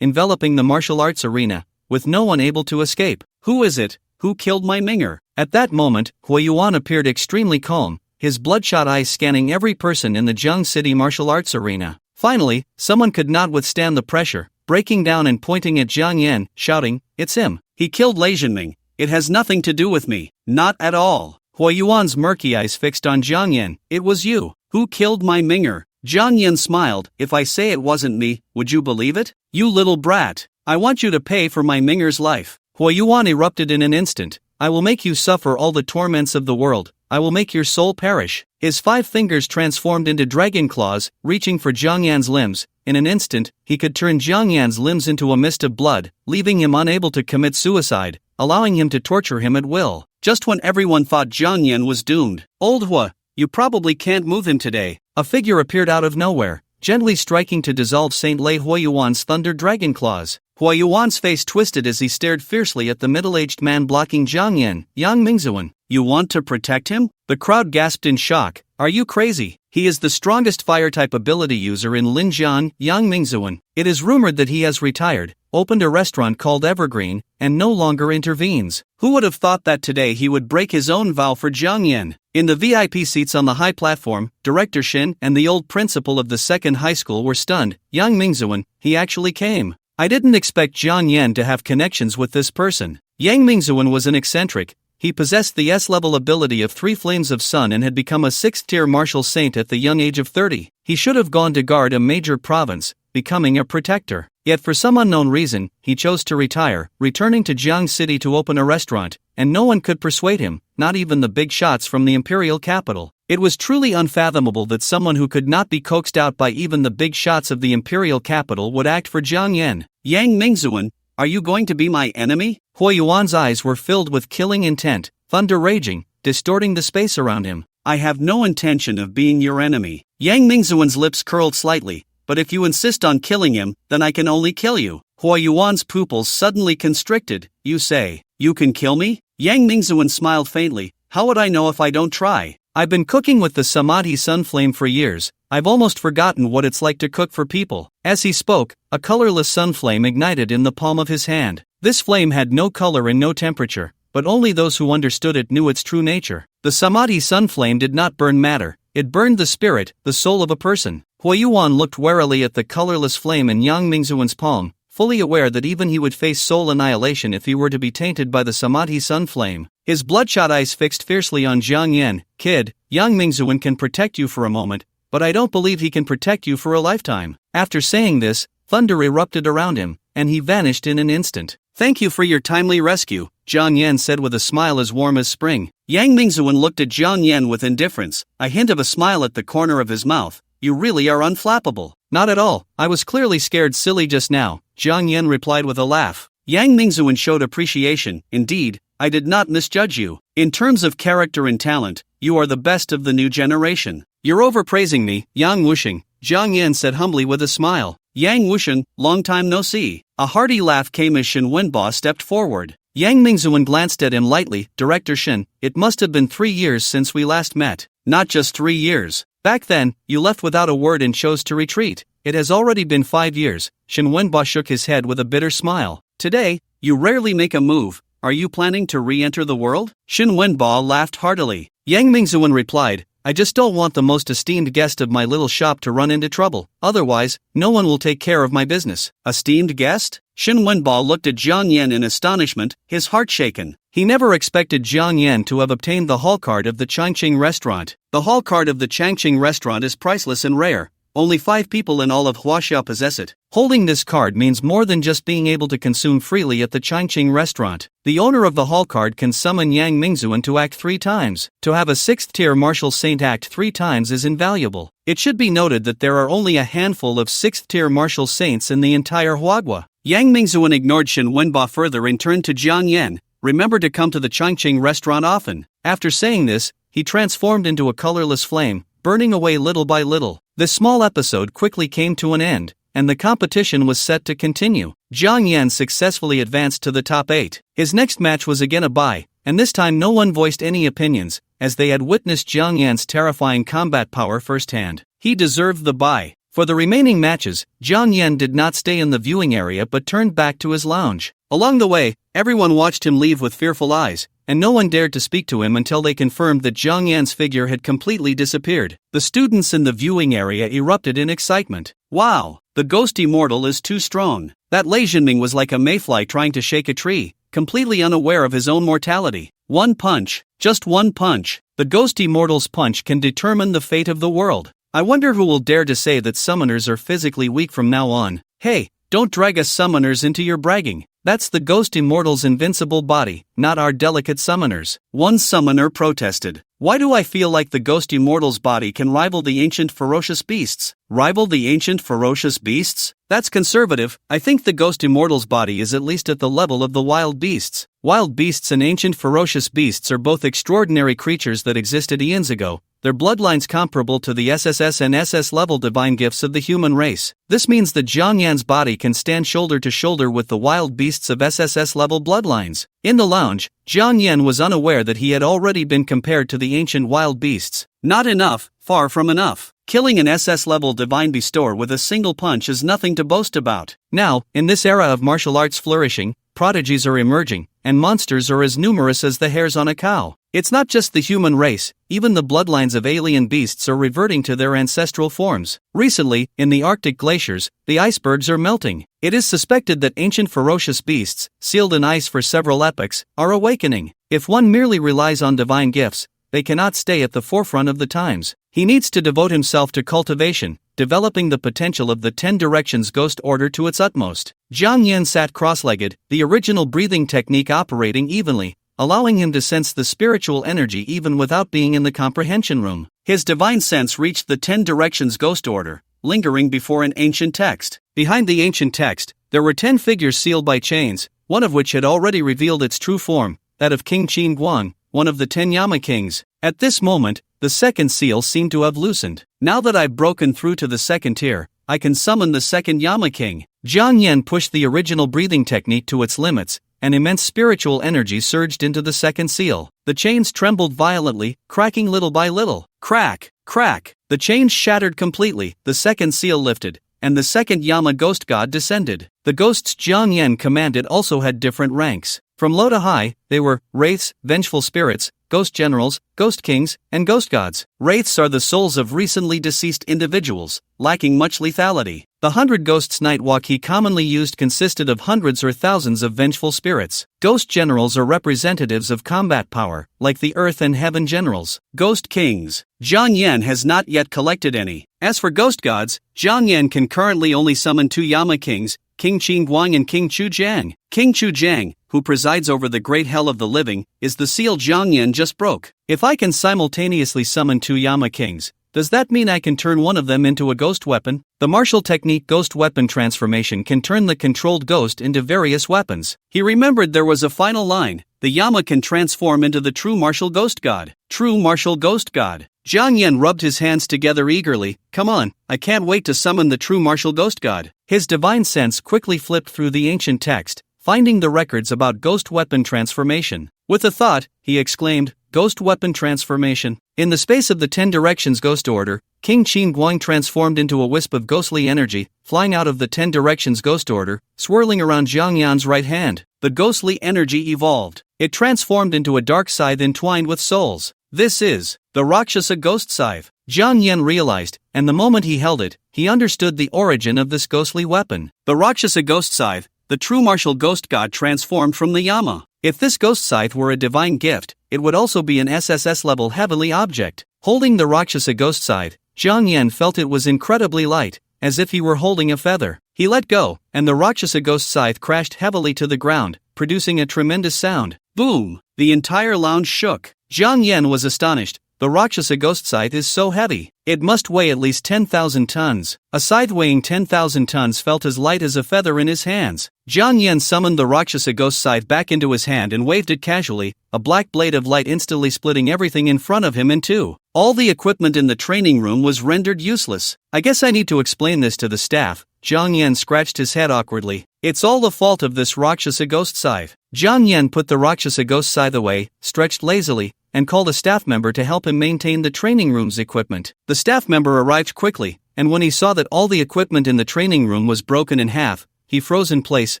enveloping the martial arts arena, with no one able to escape. Who is it? Who killed my Minger? At that moment, Huayuan appeared extremely calm, his bloodshot eyes scanning every person in the Jiang City martial arts arena. Finally, someone could not withstand the pressure, breaking down and pointing at Jiang Yan, shouting, "It's him! He killed Lei Zhenming! It has nothing to do with me, not at all!" Huayuan's murky eyes fixed on Jiang Yan. "It was you. Who killed my Minger?" Jiang Yan smiled. "If I say it wasn't me, would you believe it? You little brat! I want you to pay for my Minger's life." Huayuan erupted in an instant. "I will make you suffer all the torments of the world. I will make your soul perish." His 5 fingers transformed into dragon claws, reaching for Jiang Yan's limbs. In an instant, he could turn Jiang Yan's limbs into a mist of blood, leaving him unable to commit suicide, allowing him to torture him at will. Just when everyone thought Jiang Yan was doomed, "Old Hua, you probably can't move him today." A figure appeared out of nowhere, gently striking to dissolve Saint Lei Huayuan's thunder dragon claws. Huayuan's face twisted as he stared fiercely at the middle-aged man blocking Jiang Yan. "Yang Mingzuan, you want to protect him?" The crowd gasped in shock. "Are you crazy? He is the strongest fire-type ability user in Linjiang, Yang Mingzuan. It is rumored that he has retired, opened a restaurant called Evergreen, and no longer intervenes. Who would have thought that today he would break his own vow for Jiang Yan?" In the VIP seats on the high platform, Director Shin and the old principal of the second high school were stunned. "Yang Mingzuan, he actually came. I didn't expect Jiang Yan to have connections with this person." Yang Mingzuan was an eccentric. He possessed the S-level ability of 3 Flames of Sun and had become a 6th-tier martial saint at the young age of 30. He should have gone to guard a major province, becoming a protector. Yet for some unknown reason, he chose to retire, returning to Jiang City to open a restaurant, and no one could persuade him, not even the big shots from the imperial capital. It was truly unfathomable that someone who could not be coaxed out by even the big shots of the imperial capital would act for Jiang Yan. "Yang Mingzuan, are you going to be my enemy?" Huayuan's eyes were filled with killing intent, thunder raging, distorting the space around him. "I have no intention of being your enemy." Yang Mingzuan's lips curled slightly. "But if you insist on killing him, then I can only kill you." Huayuan's pupils suddenly constricted. "You say, you can kill me?" Yang Mingzuan smiled faintly. "How would I know if I don't try? I've been cooking with the Samadhi Sunflame for years. I've almost forgotten what it's like to cook for people." As he spoke, a colorless sunflame ignited in the palm of his hand. This flame had no color and no temperature, but only those who understood it knew its true nature. The Samadhi Sunflame did not burn matter, it burned the spirit, the soul of a person. Huayuan looked warily at the colorless flame in Yang Mingzuan's palm, fully aware that even he would face soul annihilation if he were to be tainted by the Samadhi Sunflame. His bloodshot eyes fixed fiercely on Jiang Yan. "Kid, Yang Mingzuan can protect you for a moment, but I don't believe he can protect you for a lifetime." After saying this, thunder erupted around him, and he vanished in an instant. "Thank you for your timely rescue," Jiang Yan said with a smile as warm as spring. Yang Mingzuan looked at Jiang Yan with indifference, a hint of a smile at the corner of his mouth. "You really are unflappable." "Not at all, I was clearly scared silly just now," Jiang Yan replied with a laugh. Yang Mingzuan showed appreciation. "Indeed, I did not misjudge you. In terms of character and talent, you are the best of the new generation." "You're overpraising me, Yang Wusheng," Jiang Yan said humbly with a smile. "Yang Wusheng, long time no see." A hearty laugh came as Shin Wenba stepped forward. Yang Mingzuan glanced at him lightly. "Director Shin, it must have been 3 years since we last met." "Not just 3 years. Back then, you left without a word and chose to retreat. It has already been 5 years. Shin Wenba shook his head with a bitter smile. "Today, you rarely make a move. Are you planning to re-enter the world?" Shin Wenba laughed heartily. Yang Mingzuan replied, "I just don't want the most esteemed guest of my little shop to run into trouble. Otherwise, no one will take care of my business." "Esteemed guest?" Shin Wenba looked at Jiang Yan in astonishment, his heart shaken. He never expected Jiang Yan to have obtained the hall card of the Changqing restaurant. The hall card of the Changqing restaurant is priceless and rare. Only 5 people in all of Huaxia possess it. Holding this card means more than just being able to consume freely at the Changqing restaurant. The owner of the hall card can summon Yang Mingzuan to act 3 times. To have a 6th-tier martial saint act 3 times is invaluable. It should be noted that there are only a handful of 6th-tier martial saints in the entire Huaxia. Yang Mingzuan ignored Shin Wenba further and turned to Jiang Yan. "Remember to come to the Changqing restaurant often." After saying this, he transformed into a colorless flame, burning away little by little. This small episode quickly came to an end, and the competition was set to continue. Jiang Yan successfully advanced to the top 8. His next match was again a bye, and this time no one voiced any opinions, as they had witnessed Jiang Yan's terrifying combat power firsthand. He deserved the bye. For the remaining matches, Jiang Yan did not stay in the viewing area but turned back to his lounge. Along the way, everyone watched him leave with fearful eyes, and no one dared to speak to him until they confirmed that Jiang Yan's figure had completely disappeared. The students in the viewing area erupted in excitement. Wow, the ghost immortal is too strong. That Lei Jinming was like a mayfly trying to shake a tree, completely unaware of his own mortality. One punch, just one punch. The ghost immortal's punch can determine the fate of the world. I wonder who will dare to say that summoners are physically weak from now on. Hey, don't drag us summoners into your bragging. That's the ghost immortal's invincible body, not our delicate summoners. One summoner protested. Why do I feel like the ghost immortal's body can rival the ancient ferocious beasts? Rival the ancient ferocious beasts? That's conservative. I think the ghost immortal's body is at least at the level of the wild beasts. Wild beasts and ancient ferocious beasts are both extraordinary creatures that existed eons ago, their bloodlines comparable to the SSS and SS-level divine gifts of the human race. This means that Jiang Yan's body can stand shoulder to shoulder with the wild beasts of SSS-level bloodlines. In the lounge, Jiang Yan was unaware that he had already been compared to the ancient wild beasts. Not enough, far from enough. Killing an SS-level divine bestower with a single punch is nothing to boast about. Now, in this era of martial arts flourishing, prodigies are emerging, and monsters are as numerous as the hairs on a cow. It's not just the human race, even the bloodlines of alien beasts are reverting to their ancestral forms. Recently, in the Arctic glaciers, the icebergs are melting. It is suspected that ancient ferocious beasts, sealed in ice for several epochs, are awakening. If one merely relies on divine gifts, they cannot stay at the forefront of the times. He needs to devote himself to cultivation, developing the potential of the 10 Directions Ghost Order to its utmost. Jiang Yan sat cross-legged, the original breathing technique operating evenly, allowing him to sense the spiritual energy even without being in the comprehension room. His divine sense reached the 10 Directions Ghost Order, lingering before an ancient text. Behind the ancient text, there were 10 figures sealed by chains, one of which had already revealed its true form, that of King Qin Guang, one of the 10 Yama kings. At this moment, the second seal seemed to have loosened. Now that I've broken through to the second tier, I can summon the second Yama king. Jiang Yan pushed the original breathing technique to its limits, and immense spiritual energy surged into the second seal. The chains trembled violently, cracking little by little. Crack, crack. The chains shattered completely, the second seal lifted, and the second Yama ghost god descended. The ghosts Jiang Yan commanded also had different ranks. From low to high, they were wraiths, vengeful spirits, ghost generals, ghost kings, and ghost gods. Wraiths are the souls of recently deceased individuals, lacking much lethality. The 100 Ghosts Nightwalk he commonly used consisted of hundreds or thousands of vengeful spirits. Ghost generals are representatives of combat power, like the earth and heaven generals. Ghost kings. Jiang Yan has not yet collected any. As for ghost gods, Jiang Yan can currently only summon 2 Yama kings, King Qin Guang and King Chu Jiang. King Chu Jiang, who presides over the great hell of the living, is the seal Jiang Yan just broke. If I can simultaneously summon 2 Yama kings, does that mean I can turn one of them into a ghost weapon? The martial technique Ghost Weapon Transformation can turn the controlled ghost into various weapons. He remembered there was a final line. The Yama can transform into the true martial ghost god. True martial ghost god. Jiang Yan rubbed his hands together eagerly. Come on, I can't wait to summon the true martial ghost god. His divine sense quickly flipped through the ancient text, finding the records about ghost weapon transformation. With a thought, he exclaimed, Ghost Weapon Transformation. In the space of the 10 Directions Ghost Order, King Qin Guang transformed into a wisp of ghostly energy, flying out of the 10 Directions Ghost Order, swirling around Jiang Yan's right hand. The ghostly energy evolved. It transformed into a dark scythe entwined with souls. This is the Rakshasa Ghost Scythe. Jiang Yan realized, and the moment he held it, he understood the origin of this ghostly weapon. The Rakshasa Ghost Scythe, the true martial ghost god transformed from the Yama. If this ghost scythe were a divine gift, it would also be an SSS-level heavenly object. Holding the Rakshasa ghost scythe, Jiang Yan felt it was incredibly light, as if he were holding a feather. He let go, and the Rakshasa ghost scythe crashed heavily to the ground, producing a tremendous sound. Boom! The entire lounge shook. Jiang Yan was astonished. The Rakshasa ghost scythe is so heavy. It must weigh at least 10,000 tons. A scythe weighing 10,000 tons felt as light as a feather in his hands. Jiang Yan summoned the Rakshasa ghost scythe back into his hand and waved it casually, a black blade of light instantly splitting everything in front of him in two. All the equipment in the training room was rendered useless. I guess I need to explain this to the staff. Jiang Yan scratched his head awkwardly. It's all the fault of this Rakshasa ghost scythe. Jiang Yan put the Rakshasa ghost scythe away, stretched lazily, and called a staff member to help him maintain the training room's equipment. The staff member arrived quickly, and when he saw that all the equipment in the training room was broken in half, he froze in place,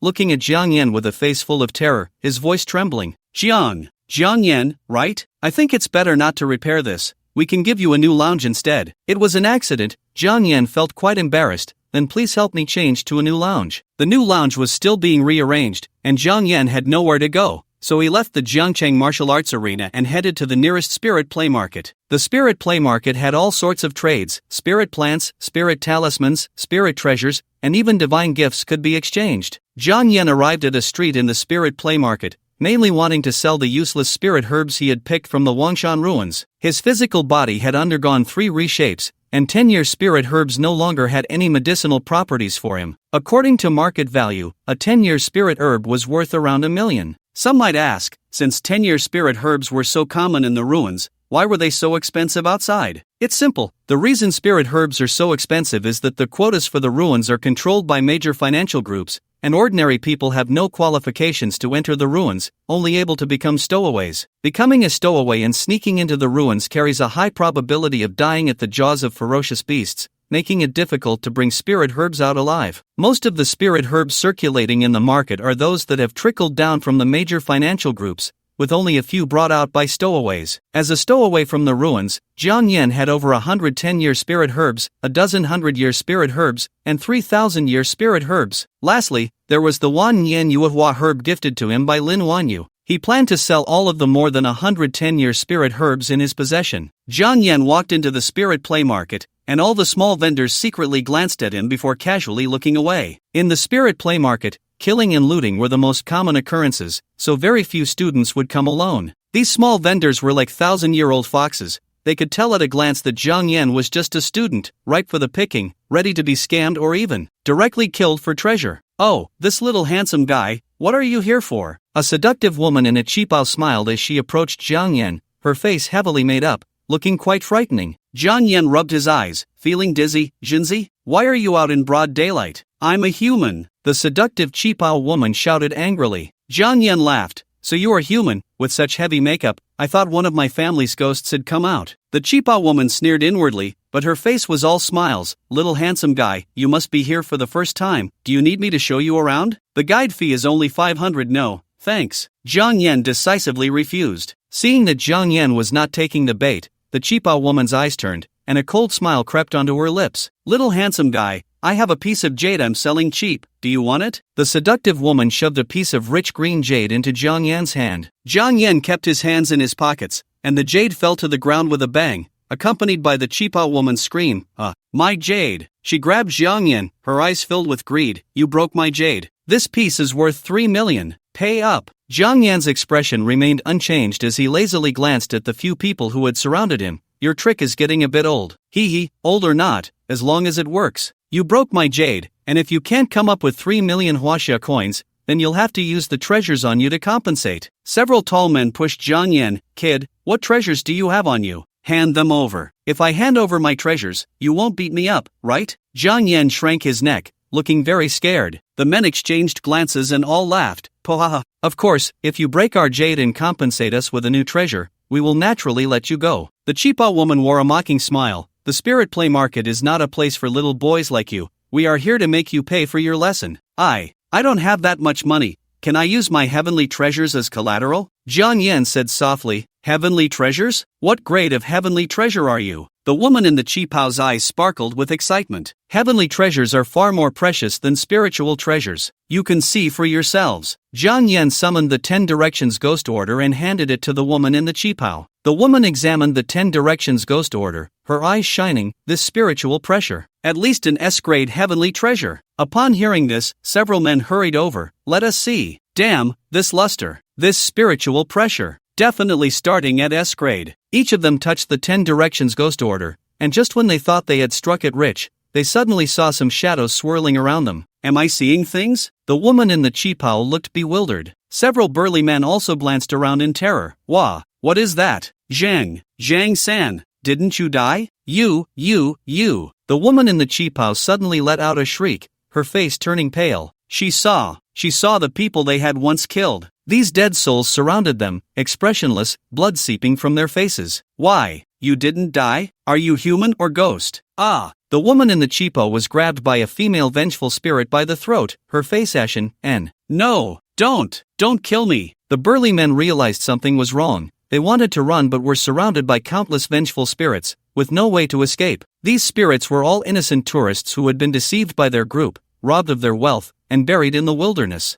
looking at Jiang Yan with a face full of terror, his voice trembling. Jiang Yan, right? I think it's better not to repair this. We can give you a new lounge instead. It was an accident. Jiang Yan felt quite embarrassed. Then please help me change to a new lounge. The new lounge was still being rearranged, and Jiang Yan had nowhere to go. So he left the Jiangcheng martial arts arena and headed to the nearest spirit play market. The spirit play market had all sorts of trades: spirit plants, spirit talismans, spirit treasures, and even divine gifts could be exchanged. Jiang Yan arrived at a street in the spirit play market, mainly wanting to sell the useless spirit herbs he had picked from the Wangshan ruins. His physical body had undergone 3 reshapes, and 10-year spirit herbs no longer had any medicinal properties for him. According to market value, a 10-year spirit herb was worth around $1 million. Some might ask, since 10-year spirit herbs were so common in the ruins, why were they so expensive outside? It's simple. The reason spirit herbs are so expensive is that the quotas for the ruins are controlled by major financial groups, and ordinary people have no qualifications to enter the ruins, only able to become stowaways. Becoming a stowaway and sneaking into the ruins carries a high probability of dying at the jaws of ferocious beasts, making it difficult to bring spirit herbs out alive. Most of the spirit herbs circulating in the market are those that have trickled down from the major financial groups, with only a few brought out by stowaways. As a stowaway from the ruins, Jiang Yan had over 100 10-year spirit herbs, a dozen 100-year spirit herbs, and 3,000-year spirit herbs. Lastly, there was the Wan Yan Yuehua herb gifted to him by Lin Wanyu. He planned to sell all of the more than 100 10-year spirit herbs in his possession. Jiang Yan walked into the spirit play market, and all the small vendors secretly glanced at him before casually looking away. In the spirit play market, killing and looting were the most common occurrences, so very few students would come alone. These small vendors were like 1,000-year-old foxes. They could tell at a glance that Jiang Yan was just a student, ripe for the picking, ready to be scammed or even directly killed for treasure. Oh, this little handsome guy, what are you here for? A seductive woman in a cheapao smiled as she approached Jiang Yan, her face heavily made up, looking quite frightening. Jiang Yan rubbed his eyes, feeling dizzy. Jinzi, why are you out in broad daylight? I'm a human. The seductive cheapao woman shouted angrily. Jiang Yan laughed. So you are human, with such heavy makeup? I thought one of my family's ghosts had come out. The cheapao woman sneered inwardly, but her face was all smiles. Little handsome guy, you must be here for the first time. Do you need me to show you around? The guide fee is only 500. No, thanks. Jiang Yan decisively refused. Seeing that Jiang Yan was not taking the bait, the cheapao woman's eyes turned, and a cold smile crept onto her lips. Little handsome guy, I have a piece of jade I'm selling cheap. Do you want it? The seductive woman shoved a piece of rich green jade into Jiang Yan's hand. Jiang Yan kept his hands in his pockets, and the jade fell to the ground with a bang, accompanied by the cheapao woman's scream, my jade. She grabbed Jiang Yan, her eyes filled with greed. You broke my jade. This piece is worth 3 million. Pay up. Jiang Yan's expression remained unchanged as he lazily glanced at the few people who had surrounded him. Your trick is getting a bit old. Hee, old or not, as long as it works. You broke my jade, and if you can't come up with 3 million huaxia coins, then you'll have to use the treasures on you to compensate. Several tall men pushed Jiang Yan. Kid, what treasures do you have on you? Hand them over. If I hand over my treasures, you won't beat me up, right? Jiang Yan shrank his neck, looking very scared. The men exchanged glances and all laughed. Pohaha. Of course, if you break our jade and compensate us with a new treasure, we will naturally let you go. The cheapao woman wore a mocking smile. The spirit play market is not a place for little boys like you. We are here to make you pay for your lesson. I don't have that much money. Can I use my heavenly treasures as collateral? Jiang Yan said softly. Heavenly treasures? What grade of heavenly treasure are you? The woman in the cheapao's eyes sparkled with excitement. Heavenly treasures are far more precious than spiritual treasures. You can see for yourselves. Jiang Yan summoned the 10 Directions Ghost Order and handed it to the woman in the cheapao. The woman examined the 10 Directions Ghost Order, her eyes shining. This spiritual pressure. At least an S-grade heavenly treasure. Upon hearing this, several men hurried over. Let us see. Damn, this luster. This spiritual pressure. Definitely starting at S-grade. Each of them touched the 10 Directions Ghost Order, and just when they thought they had struck it rich, they suddenly saw some shadows swirling around them. Am I seeing things? The woman in the cheapao looked bewildered. Several burly men also glanced around in terror. Wah, what is that? Zhang-san, didn't you die? You. The woman in the cheapao suddenly let out a shriek, her face turning pale. She saw the people they had once killed. These dead souls surrounded them, expressionless, blood seeping from their faces. Why? You didn't die? Are you human or ghost? Ah! The woman in the cheapo was grabbed by a female vengeful spirit by the throat, her face ashen, and, "No! Don't kill me!" The burly men realized something was wrong. They wanted to run but were surrounded by countless vengeful spirits, with no way to escape. These spirits were all innocent tourists who had been deceived by their group, robbed of their wealth, and buried in the wilderness.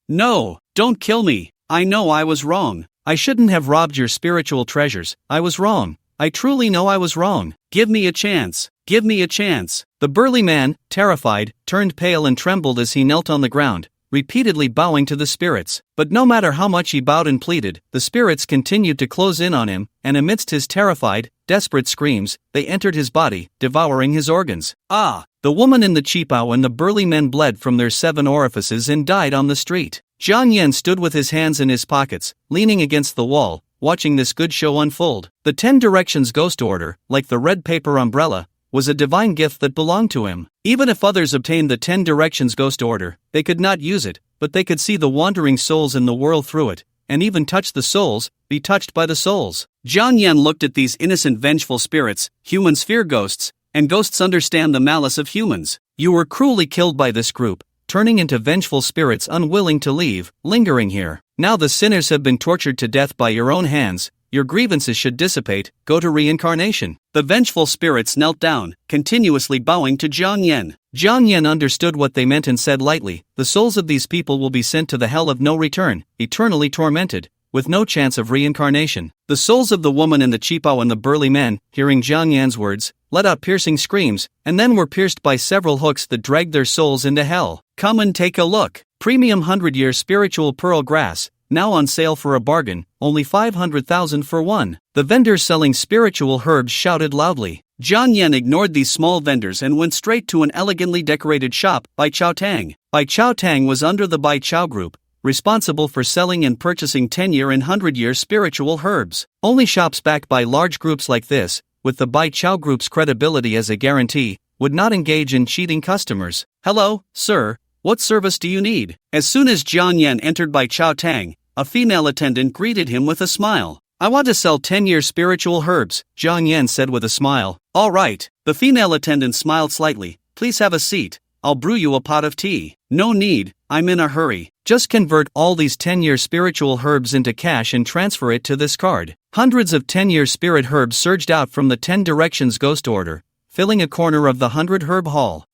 No! Don't kill me! I know I was wrong. I shouldn't have robbed your spiritual treasures. I was wrong. I truly know I was wrong. Give me a chance. Give me a chance. The burly man, terrified, turned pale and trembled as he knelt on the ground, repeatedly bowing to the spirits. But no matter how much he bowed and pleaded, the spirits continued to close in on him, and amidst his terrified, desperate screams, they entered his body, devouring his organs. Ah! The woman in the cheapao and the burly men bled from their 7 orifices and died on the street. Jiang Yan stood with his hands in his pockets, leaning against the wall, watching this good show unfold. The 10 Directions Ghost Order, like the red paper umbrella, was a divine gift that belonged to him. Even if others obtained the 10 Directions Ghost Order, they could not use it, but they could see the wandering souls in the world through it, and even touch the souls, be touched by the souls. Jiang Yan looked at these innocent vengeful spirits. Humans fear ghosts, and ghosts understand the malice of humans. You were cruelly killed by this group, turning into vengeful spirits unwilling to leave, lingering here. Now the sinners have been tortured to death by your own hands. Your grievances should dissipate, go to reincarnation. The vengeful spirits knelt down, continuously bowing to Jiang Yan. Jiang Yan understood what they meant and said lightly, the souls of these people will be sent to the hell of no return, eternally tormented, with no chance of reincarnation. The souls of the woman in the cheapao and the burly men, hearing Jiang Yan's words, let out piercing screams, and then were pierced by several hooks that dragged their souls into hell. Come and take a look. Premium 100-year spiritual pearl grass, now on sale for a bargain, only 500,000 for one. The vendors selling spiritual herbs shouted loudly. Jiang Yan ignored these small vendors and went straight to an elegantly decorated shop, Bai Chao Tang. Bai Chao Tang was under the Bai Chao group, responsible for selling and purchasing 10-year and 100-year spiritual herbs. Only shops backed by large groups like this, with the Bai Chao group's credibility as a guarantee, would not engage in cheating customers. Hello, sir, what service do you need? As soon as Jiang Yan entered Bai Chao Tang, a female attendant greeted him with a smile. I want to sell 10-year spiritual herbs, Jiang Yan said with a smile. All right. The female attendant smiled slightly. Please have a seat. I'll brew you a pot of tea. No need, I'm in a hurry. Just convert all these 10-year spiritual herbs into cash and transfer it to this card. Hundreds of 10-year spirit herbs surged out from the 10 Directions Ghost Order, filling a corner of the 100 herb hall.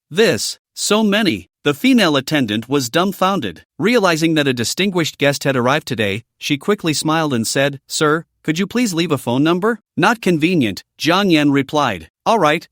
So many. The female attendant was dumbfounded. Realizing that a distinguished guest had arrived today, she quickly smiled and said, Sir, could you please leave a phone number? Not convenient, Jiang Yan replied. All right.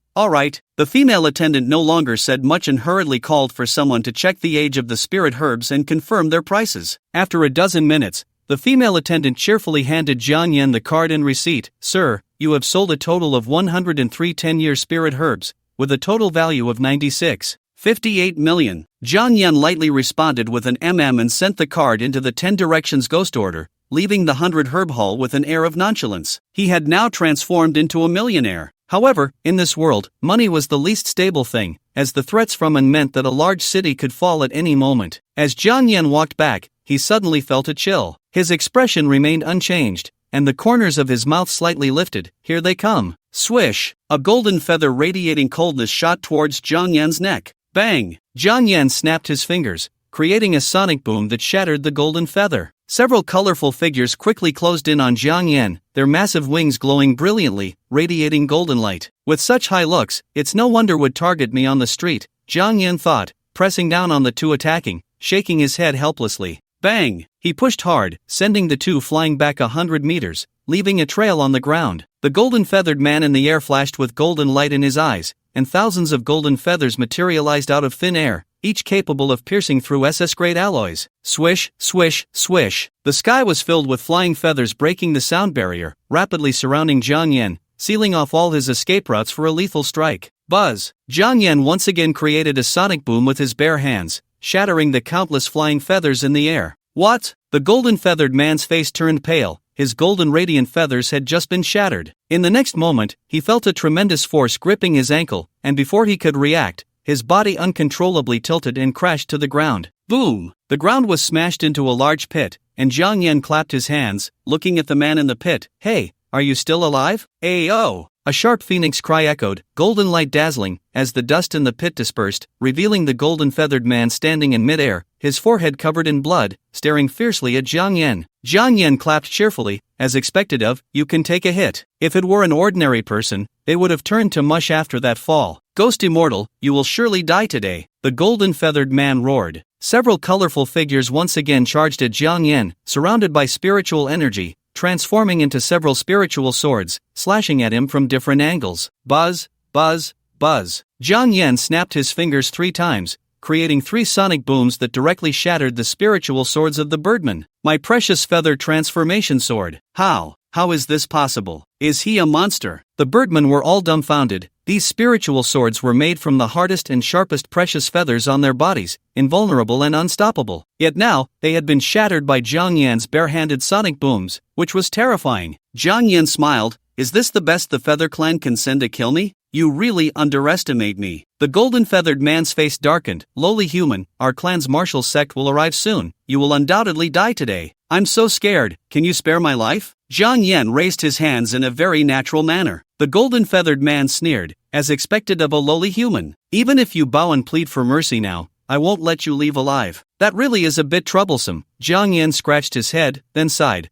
The female attendant no longer said much and hurriedly called for someone to check the age of the spirit herbs and confirm their prices. After a dozen minutes, the female attendant cheerfully handed Jiang Yan the card and receipt. Sir, you have sold a total of 103 10-year spirit herbs, with a total value of 96.58 million. Jiang Yan lightly responded with an and sent the card into the 10 Directions Ghost Order, leaving the 100 herb hall with an air of nonchalance. He had now transformed into a millionaire. However, in this world, money was the least stable thing, as the threats from it meant that a large city could fall at any moment. As Jiang Yan walked back, he suddenly felt a chill. His expression remained unchanged, and the corners of his mouth slightly lifted. Here they come. Swish! A golden feather radiating coldness shot towards Jiang Yan's neck. Bang! Jiang Yan snapped his fingers, creating a sonic boom that shattered the golden feather. Several colorful figures quickly closed in on Jiang Yan, their massive wings glowing brilliantly, radiating golden light. With such high looks, it's no wonder would target me on the street, Jiang Yan thought, pressing down on the two attacking, shaking his head helplessly. Bang! He pushed hard, sending the two flying back 100 meters, leaving a trail on the ground. The golden-feathered man in the air flashed with golden light in his eyes, and thousands of golden feathers materialized out of thin air, each capable of piercing through SS-grade alloys. Swish, swish, swish. The sky was filled with flying feathers breaking the sound barrier, rapidly surrounding Jiang Yan, sealing off all his escape routes for a lethal strike. Buzz! Jiang Yan once again created a sonic boom with his bare hands, shattering the countless flying feathers in the air. What? The golden-feathered man's face turned pale. His golden radiant feathers had just been shattered. In the next moment, he felt a tremendous force gripping his ankle, and before he could react, his body uncontrollably tilted and crashed to the ground. Boom! The ground was smashed into a large pit, and Jiang Yan clapped his hands, looking at the man in the pit. Hey, are you still alive? Ayo! A sharp phoenix cry echoed, golden light dazzling, as the dust in the pit dispersed, revealing the golden-feathered man standing in mid-air, his forehead covered in blood, staring fiercely at Jiang Yan. Jiang Yan clapped cheerfully, as expected of, you can take a hit. If it were an ordinary person, they would have turned to mush after that fall. Ghost immortal, you will surely die today, the golden-feathered man roared. Several colorful figures once again charged at Jiang Yan, surrounded by spiritual energy, transforming into several spiritual swords, slashing at him from different angles. Buzz, buzz, buzz. Jiang Yan snapped his fingers 3 times, creating 3 sonic booms that directly shattered the spiritual swords of the birdman. My precious feather transformation sword. How is this possible? Is he a monster? The birdmen were all dumbfounded. These spiritual swords were made from the hardest and sharpest precious feathers on their bodies, invulnerable and unstoppable. Yet now, they had been shattered by Jiang Yan's bare-handed sonic booms, which was terrifying. Jiang Yan smiled, is this the best the Feather Clan can send to kill me? You really underestimate me. The golden-feathered man's face darkened. Lowly human, our clan's martial sect will arrive soon. You will undoubtedly die today. I'm so scared, can you spare my life? Jiang Yan raised his hands in a very natural manner. The golden-feathered man sneered, as expected of a lowly human. Even if you bow and plead for mercy now, I won't let you leave alive. That really is a bit troublesome. Jiang Yan scratched his head, then sighed.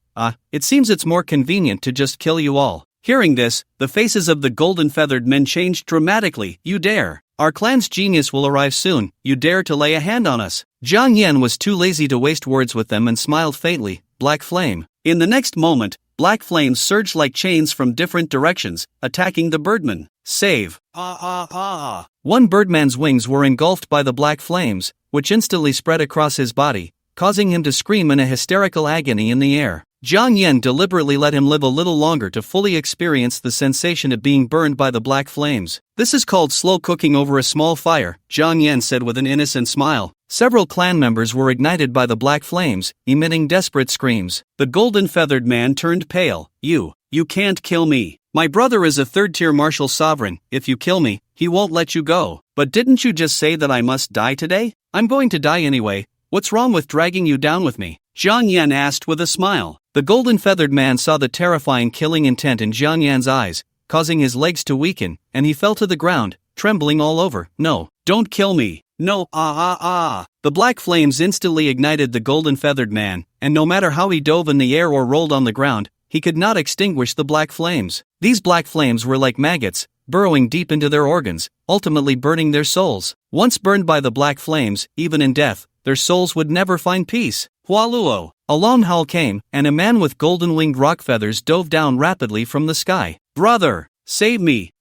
It seems it's more convenient to just kill you all. Hearing this, the faces of the golden-feathered men changed dramatically. You dare. Our clan's genius will arrive soon. You dare to lay a hand on us. Jiang Yan was too lazy to waste words with them and smiled faintly. Black flame. In the next moment, black flames surged like chains from different directions, attacking the birdman. Save. One birdman's wings were engulfed by the black flames, which instantly spread across his body, causing him to scream in a hysterical agony in the air. Jiang Yan deliberately let him live a little longer to fully experience the sensation of being burned by the black flames. This is called slow cooking over a small fire, Jiang Yan said with an innocent smile. Several clan members were ignited by the black flames, emitting desperate screams. The golden-feathered man turned pale. You can't kill me. My brother is a 3rd-tier martial sovereign. If you kill me, he won't let you go. But didn't you just say that I must die today? I'm going to die anyway. What's wrong with dragging you down with me? Jiang Yan asked with a smile. The golden-feathered man saw the terrifying killing intent in Jiang Yan's eyes, causing his legs to weaken, and he fell to the ground, trembling all over. No, don't kill me. No, The black flames instantly ignited the golden-feathered man, and no matter how he dove in the air or rolled on the ground, he could not extinguish the black flames. These black flames were like maggots, burrowing deep into their organs, ultimately burning their souls. Once burned by the black flames, even in death, their souls would never find peace. Hualuo! A long howl came, and a man with golden-winged rock feathers dove down rapidly from the sky. Brother! Save me!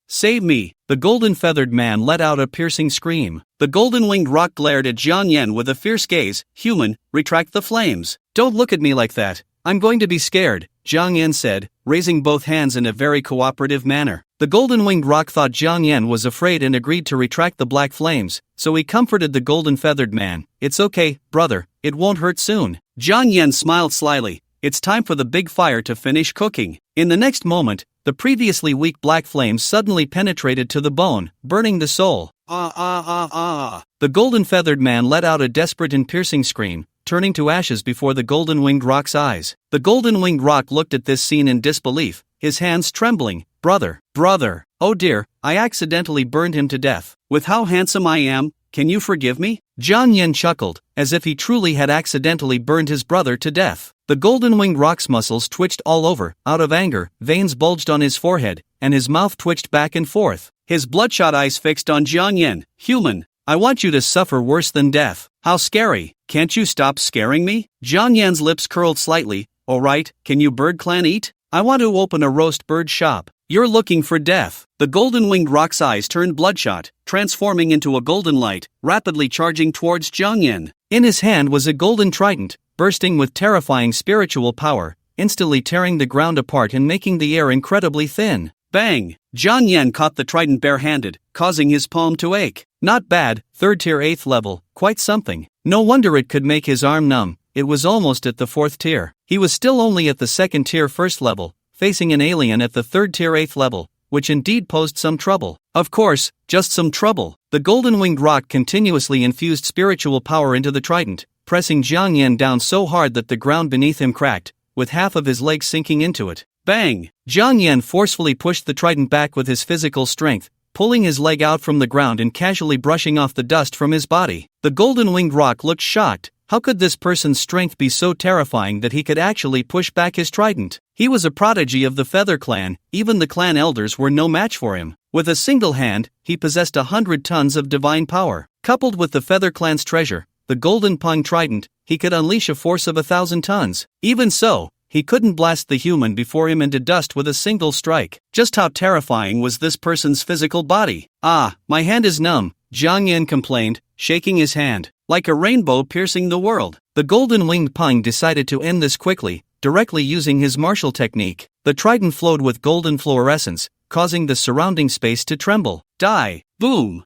Save me! The golden-feathered man let out a piercing scream. The golden-winged rock glared at Jiang Yan with a fierce gaze. Human, retract the flames. Don't look at me like that. I'm going to be scared, Jiang Yan said, raising both hands in a very cooperative manner. The golden-winged rock thought Jiang Yan was afraid and agreed to retract the black flames, so he comforted the golden-feathered man. It's okay, brother, it won't hurt soon. Jiang Yan smiled slyly. It's time for the big fire to finish cooking. In the next moment, the previously weak black flames suddenly penetrated to the bone, burning the soul. The golden-feathered man let out a desperate and piercing scream, turning to ashes before the golden-winged rock's eyes. The golden-winged rock looked at this scene in disbelief, his hands trembling. Brother, oh dear, I accidentally burned him to death. With how handsome I am, can you forgive me? Jiang Yan chuckled, as if he truly had accidentally burned his brother to death. The golden-winged rock's muscles twitched all over. Out of anger, veins bulged on his forehead, and his mouth twitched back and forth. His bloodshot eyes fixed on Jiang Yan. Human, I want you to suffer worse than death. How scary. Can't you stop scaring me? Jiang Yan's lips curled slightly. Alright, can you bird clan eat? I want to open a roast bird shop. You're looking for death. The golden-winged rock's eyes turned bloodshot, transforming into a golden light, rapidly charging towards Jiang Yan. In his hand was a golden trident, bursting with terrifying spiritual power, instantly tearing the ground apart and making the air incredibly thin. Bang! Jiang Yan caught the trident barehanded, causing his palm to ache. Not bad, 3rd tier 8th level, quite something. No wonder it could make his arm numb. It was almost at the 4th tier. He was still only at the 2nd tier 1st level, facing an alien at the 3rd tier 8th level, which indeed posed some trouble. Of course, just some trouble. The golden-winged rock continuously infused spiritual power into the trident, pressing Jiang Yan down so hard that the ground beneath him cracked, with half of his leg sinking into it. Bang! Jiang Yan forcefully pushed the trident back with his physical strength, pulling his leg out from the ground and casually brushing off the dust from his body. The golden-winged rock looked shocked. How could this person's strength be so terrifying that he could actually push back his trident? He was a prodigy of the Feather Clan, even the clan elders were no match for him. With a single hand, he possessed 100 tons of divine power. Coupled with the Feather Clan's treasure, the Golden Pung Trident, he could unleash a force of 1,000 tons. Even so, he couldn't blast the human before him into dust with a single strike. Just how terrifying was this person's physical body? "Ah, my hand is numb," Jiang Yan complained, shaking his hand. Like a rainbow piercing the world. The golden-winged Pung decided to end this quickly, directly using his martial technique. The trident flowed with golden fluorescence, causing the surrounding space to tremble. Die! Boom!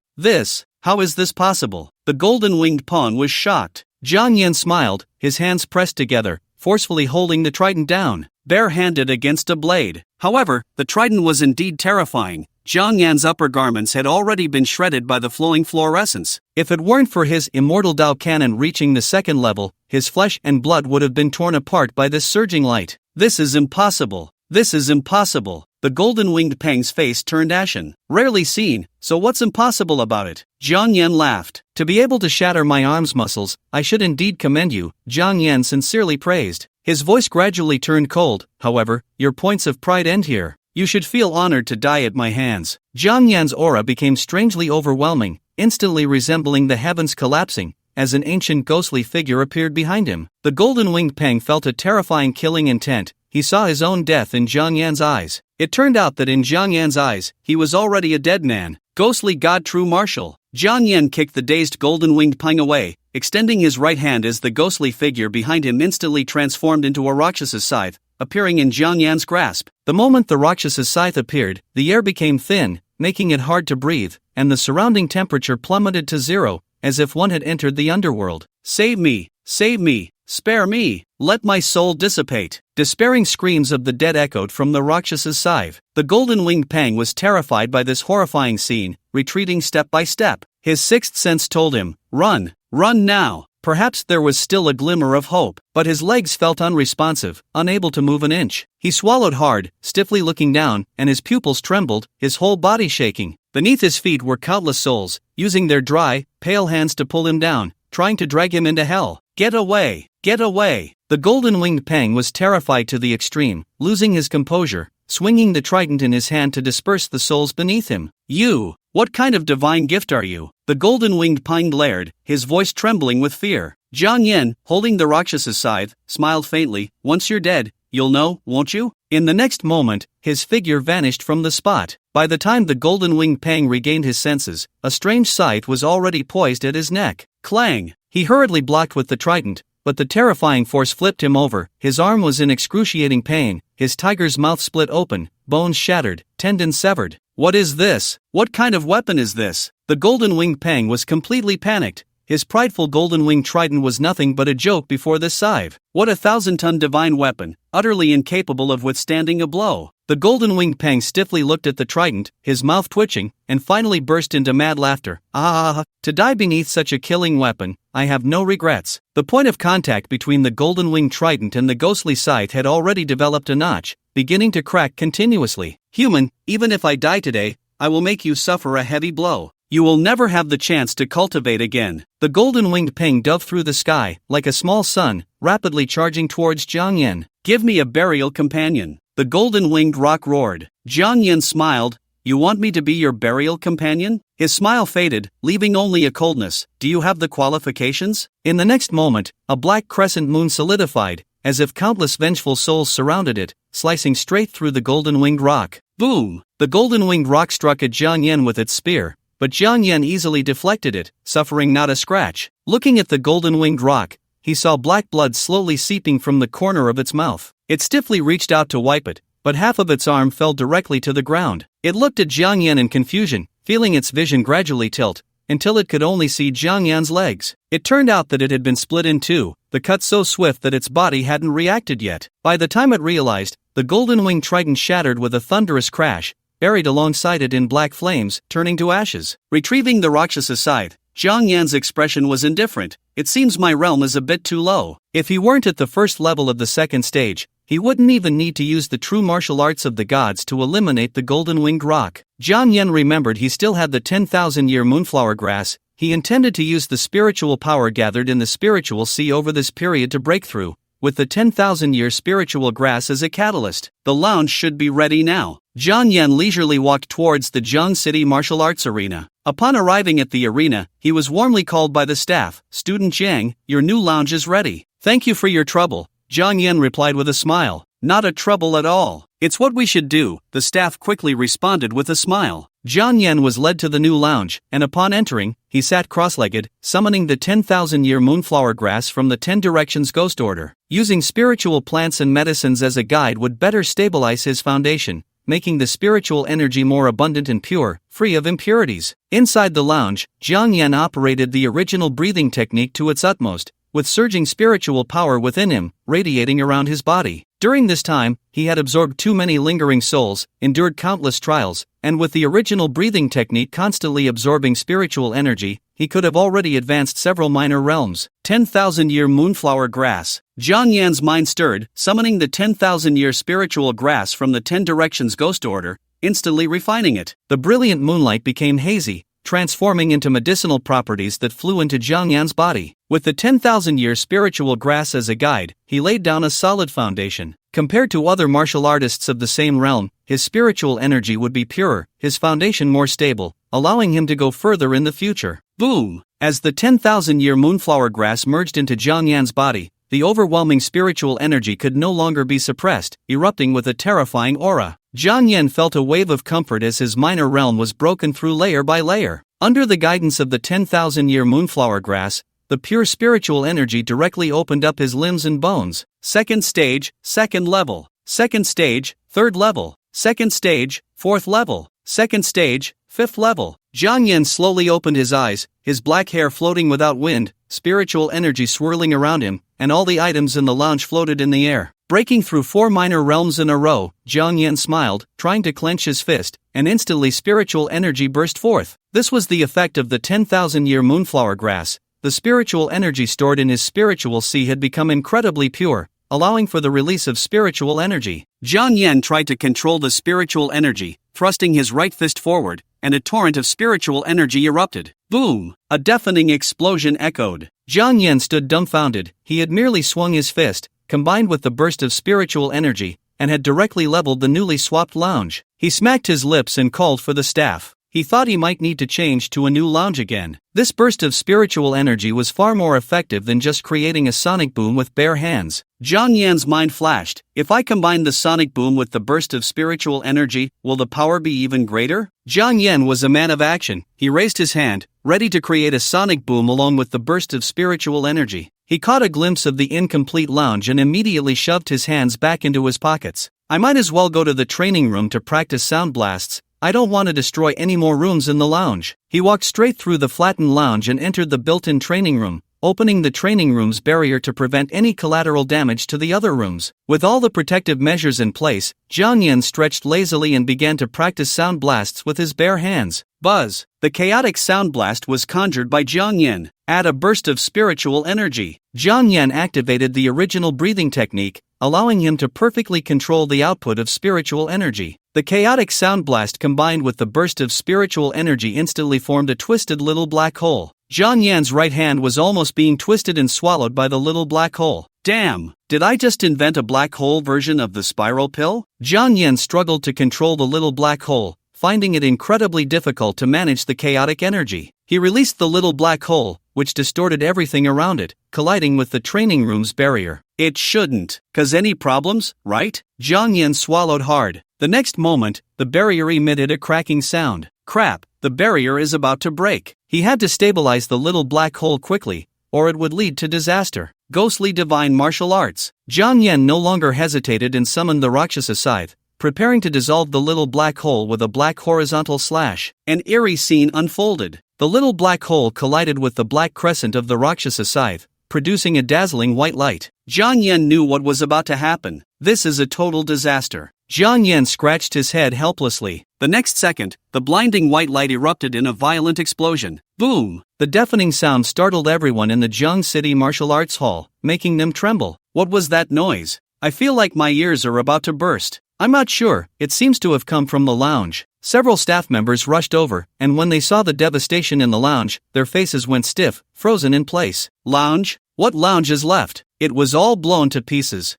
How is this possible? The golden-winged Pung was shocked. Jiang Yan smiled, his hands pressed together, forcefully holding the trident down, bare-handed against a blade. However, the trident was indeed terrifying. Jiang Yan's upper garments had already been shredded by the flowing fluorescence. If it weren't for his immortal Dao cannon reaching the second level, his flesh and blood would have been torn apart by this surging light. This is impossible. This is impossible. The golden-winged Pang's face turned ashen. Rarely seen, so what's impossible about it? Jiang Yan laughed. To be able to shatter my arms muscles, I should indeed commend you, Jiang Yan sincerely praised. His voice gradually turned cold. However, your points of pride end here. You should feel honored to die at my hands. Jiang Yan's aura became strangely overwhelming, instantly resembling the heavens collapsing, as an ancient ghostly figure appeared behind him. The golden-winged Pang felt a terrifying killing intent. He saw his own death in Jiang Yan's eyes. It turned out that in Jiang Yan's eyes, he was already a dead man. Ghostly god true martial. Jiang Yan kicked the dazed golden-winged Pang away, extending his right hand as the ghostly figure behind him instantly transformed into a Rakshasa scythe, appearing in Jiang Yan's grasp. The moment the Rakshasa scythe appeared, the air became thin, making it hard to breathe, and the surrounding temperature plummeted to zero, as if one had entered the underworld. Save me! Save me! Spare me! Let my soul dissipate! Despairing screams of the dead echoed from the Rakshasa scythe. The golden-winged Pang was terrified by this horrifying scene, retreating step by step. His sixth sense told him, run! Run now! Perhaps there was still a glimmer of hope, but his legs felt unresponsive, unable to move an inch. He swallowed hard, stiffly looking down, and his pupils trembled, his whole body shaking. Beneath his feet were countless souls, using their dry, pale hands to pull him down, trying to drag him into hell. Get away! Get away! The golden-winged Pang was terrified to the extreme, losing his composure, swinging the trident in his hand to disperse the souls beneath him. You! What kind of divine gift are you? The golden-winged Pang glared, his voice trembling with fear. Jiang Yan, holding the Rakshasa scythe, smiled faintly. Once you're dead, you'll know, won't you? In the next moment, his figure vanished from the spot. By the time the golden-winged Pang regained his senses, a strange scythe was already poised at his neck. Clang! He hurriedly blocked with the trident, but the terrifying force flipped him over. His arm was in excruciating pain, his tiger's mouth split open, bones shattered, tendons severed. What is this? What kind of weapon is this? The golden-winged Pang was completely panicked. His prideful golden-winged trident was nothing but a joke before this scythe. What a 1,000-ton divine weapon, utterly incapable of withstanding a blow. The golden-winged Pang stiffly looked at the trident, his mouth twitching, and finally burst into mad laughter. To die beneath such a killing weapon, I have no regrets. The point of contact between the golden-winged trident and the ghostly scythe had already developed a notch, beginning to crack continuously. Human, even if I die today, I will make you suffer a heavy blow. You will never have the chance to cultivate again. The golden-winged Pang dove through the sky, like a small sun, rapidly charging towards Jiang Yan. Give me a burial companion. The golden-winged rock roared. Jiang Yan smiled. You want me to be your burial companion? His smile faded, leaving only a coldness. Do you have the qualifications? In the next moment, a black crescent moon solidified, as if countless vengeful souls surrounded it, slicing straight through the golden-winged rock. Boom! The golden-winged rock struck at Jiang Yan with its spear, but Jiang Yan easily deflected it, suffering not a scratch. Looking at the golden-winged rock, he saw black blood slowly seeping from the corner of its mouth. It stiffly reached out to wipe it, but half of its arm fell directly to the ground. It looked at Jiang Yan in confusion, feeling its vision gradually tilt, until it could only see Jiang Yan's legs. It turned out that it had been split in two, the cut so swift that its body hadn't reacted yet. By the time it realized, the golden-winged trident shattered with a thunderous crash, buried alongside it in black flames, turning to ashes. Retrieving the Rakshasa scythe, Jiang Yan's expression was indifferent. It seems my realm is a bit too low. If he weren't at the first level of the second stage, he wouldn't even need to use the true martial arts of the gods to eliminate the golden-winged rock. Jiang Yan remembered he still had the 10,000-year moonflower grass. He intended to use the spiritual power gathered in the spiritual sea over this period to break through, with the 10,000-year spiritual grass as a catalyst. The lounge should be ready now. Jiang Yan leisurely walked towards the Jiang City Martial Arts Arena. Upon arriving at the arena, he was warmly called by the staff. "Student Jiang, your new lounge is ready." "Thank you for your trouble," Jiang Yan replied with a smile. "Not a trouble at all. It's what we should do," the staff quickly responded with a smile. Jiang Yan was led to the new lounge, and upon entering, he sat cross-legged, summoning the 10,000-year moonflower grass from the 10 Directions Ghost Order. Using spiritual plants and medicines as a guide would better stabilize his foundation, making the spiritual energy more abundant and pure, free of impurities. Inside the lounge, Jiang Yan operated the original breathing technique to its utmost, with surging spiritual power within him, radiating around his body. During this time, he had absorbed too many lingering souls, endured countless trials, and with the original breathing technique constantly absorbing spiritual energy, he could have already advanced several minor realms. 10,000-year moonflower grass. Jiang Yan's mind stirred, summoning the 10,000-year spiritual grass from the 10 Directions Ghost Order, instantly refining it. The brilliant moonlight became hazy, transforming into medicinal properties that flew into Jiang Yan's body. With the 10,000-year spiritual grass as a guide, he laid down a solid foundation. Compared to other martial artists of the same realm, his spiritual energy would be purer, his foundation more stable, allowing him to go further in the future. Boom! As the 10,000-year moonflower grass merged into Jiang Yan's body, the overwhelming spiritual energy could no longer be suppressed, erupting with a terrifying aura. Jiang Yan felt a wave of comfort as his minor realm was broken through layer by layer. Under the guidance of the 10,000-year moonflower grass, the pure spiritual energy directly opened up his limbs and bones. Second stage, second level. Second stage, third level. Second stage, fourth level. Second stage, fifth level. Jiang Yan slowly opened his eyes, his black hair floating without wind, spiritual energy swirling around him, and all the items in the lounge floated in the air. Breaking through 4 minor realms in a row, Jiang Yan smiled, trying to clench his fist, and instantly spiritual energy burst forth. This was the effect of the 10,000-year moonflower grass. The spiritual energy stored in his spiritual sea had become incredibly pure, allowing for the release of spiritual energy. Jiang Yan tried to control the spiritual energy, thrusting his right fist forward, and a torrent of spiritual energy erupted. Boom! A deafening explosion echoed. Jiang Yan stood dumbfounded. He had merely swung his fist, combined with the burst of spiritual energy, and had directly leveled the newly swapped lounge. He smacked his lips and called for the staff. He thought he might need to change to a new lounge again. This burst of spiritual energy was far more effective than just creating a sonic boom with bare hands. Jiang Yan's mind flashed. If I combine the sonic boom with the burst of spiritual energy, will the power be even greater? Jiang Yan was a man of action. He raised his hand, ready to create a sonic boom along with the burst of spiritual energy. He caught a glimpse of the incomplete lounge and immediately shoved his hands back into his pockets. I might as well go to the training room to practice sound blasts. I don't want to destroy any more rooms in the lounge. He walked straight through the flattened lounge and entered the built-in training room, opening the training room's barrier to prevent any collateral damage to the other rooms. With all the protective measures in place, Jiang Yan stretched lazily and began to practice sound blasts with his bare hands. Buzz! The chaotic sound blast was conjured by Jiang Yan. Add a burst of spiritual energy. Jiang Yan activated the original breathing technique, allowing him to perfectly control the output of spiritual energy. The chaotic sound blast combined with the burst of spiritual energy instantly formed a twisted little black hole. Jiang Yan's right hand was almost being twisted and swallowed by the little black hole. Damn! Did I just invent a black hole version of the spiral pill? Jiang Yan struggled to control the little black hole, finding it incredibly difficult to manage the chaotic energy. He released the little black hole, which distorted everything around it, colliding with the training room's barrier. It shouldn't cause any problems, right? Jiang Yan swallowed hard. The next moment, the barrier emitted a cracking sound. Crap, the barrier is about to break. He had to stabilize the little black hole quickly, or it would lead to disaster. Ghostly divine martial arts. Jiang Yan no longer hesitated and summoned the Rakshasa scythe, preparing to dissolve the little black hole with a black horizontal slash. An eerie scene unfolded. The little black hole collided with the black crescent of the Rakshasa scythe, producing a dazzling white light. Jiang Yan knew what was about to happen. This is a total disaster. Jiang Yan scratched his head helplessly. The next second, the blinding white light erupted in a violent explosion. Boom! The deafening sound startled everyone in the Jiang City Martial Arts Hall, making them tremble. What was that noise? I feel like my ears are about to burst. I'm not sure, it seems to have come from the lounge. Several staff members rushed over, and when they saw the devastation in the lounge, their faces went stiff, frozen in place. Lounge? What lounge is left? It was all blown to pieces.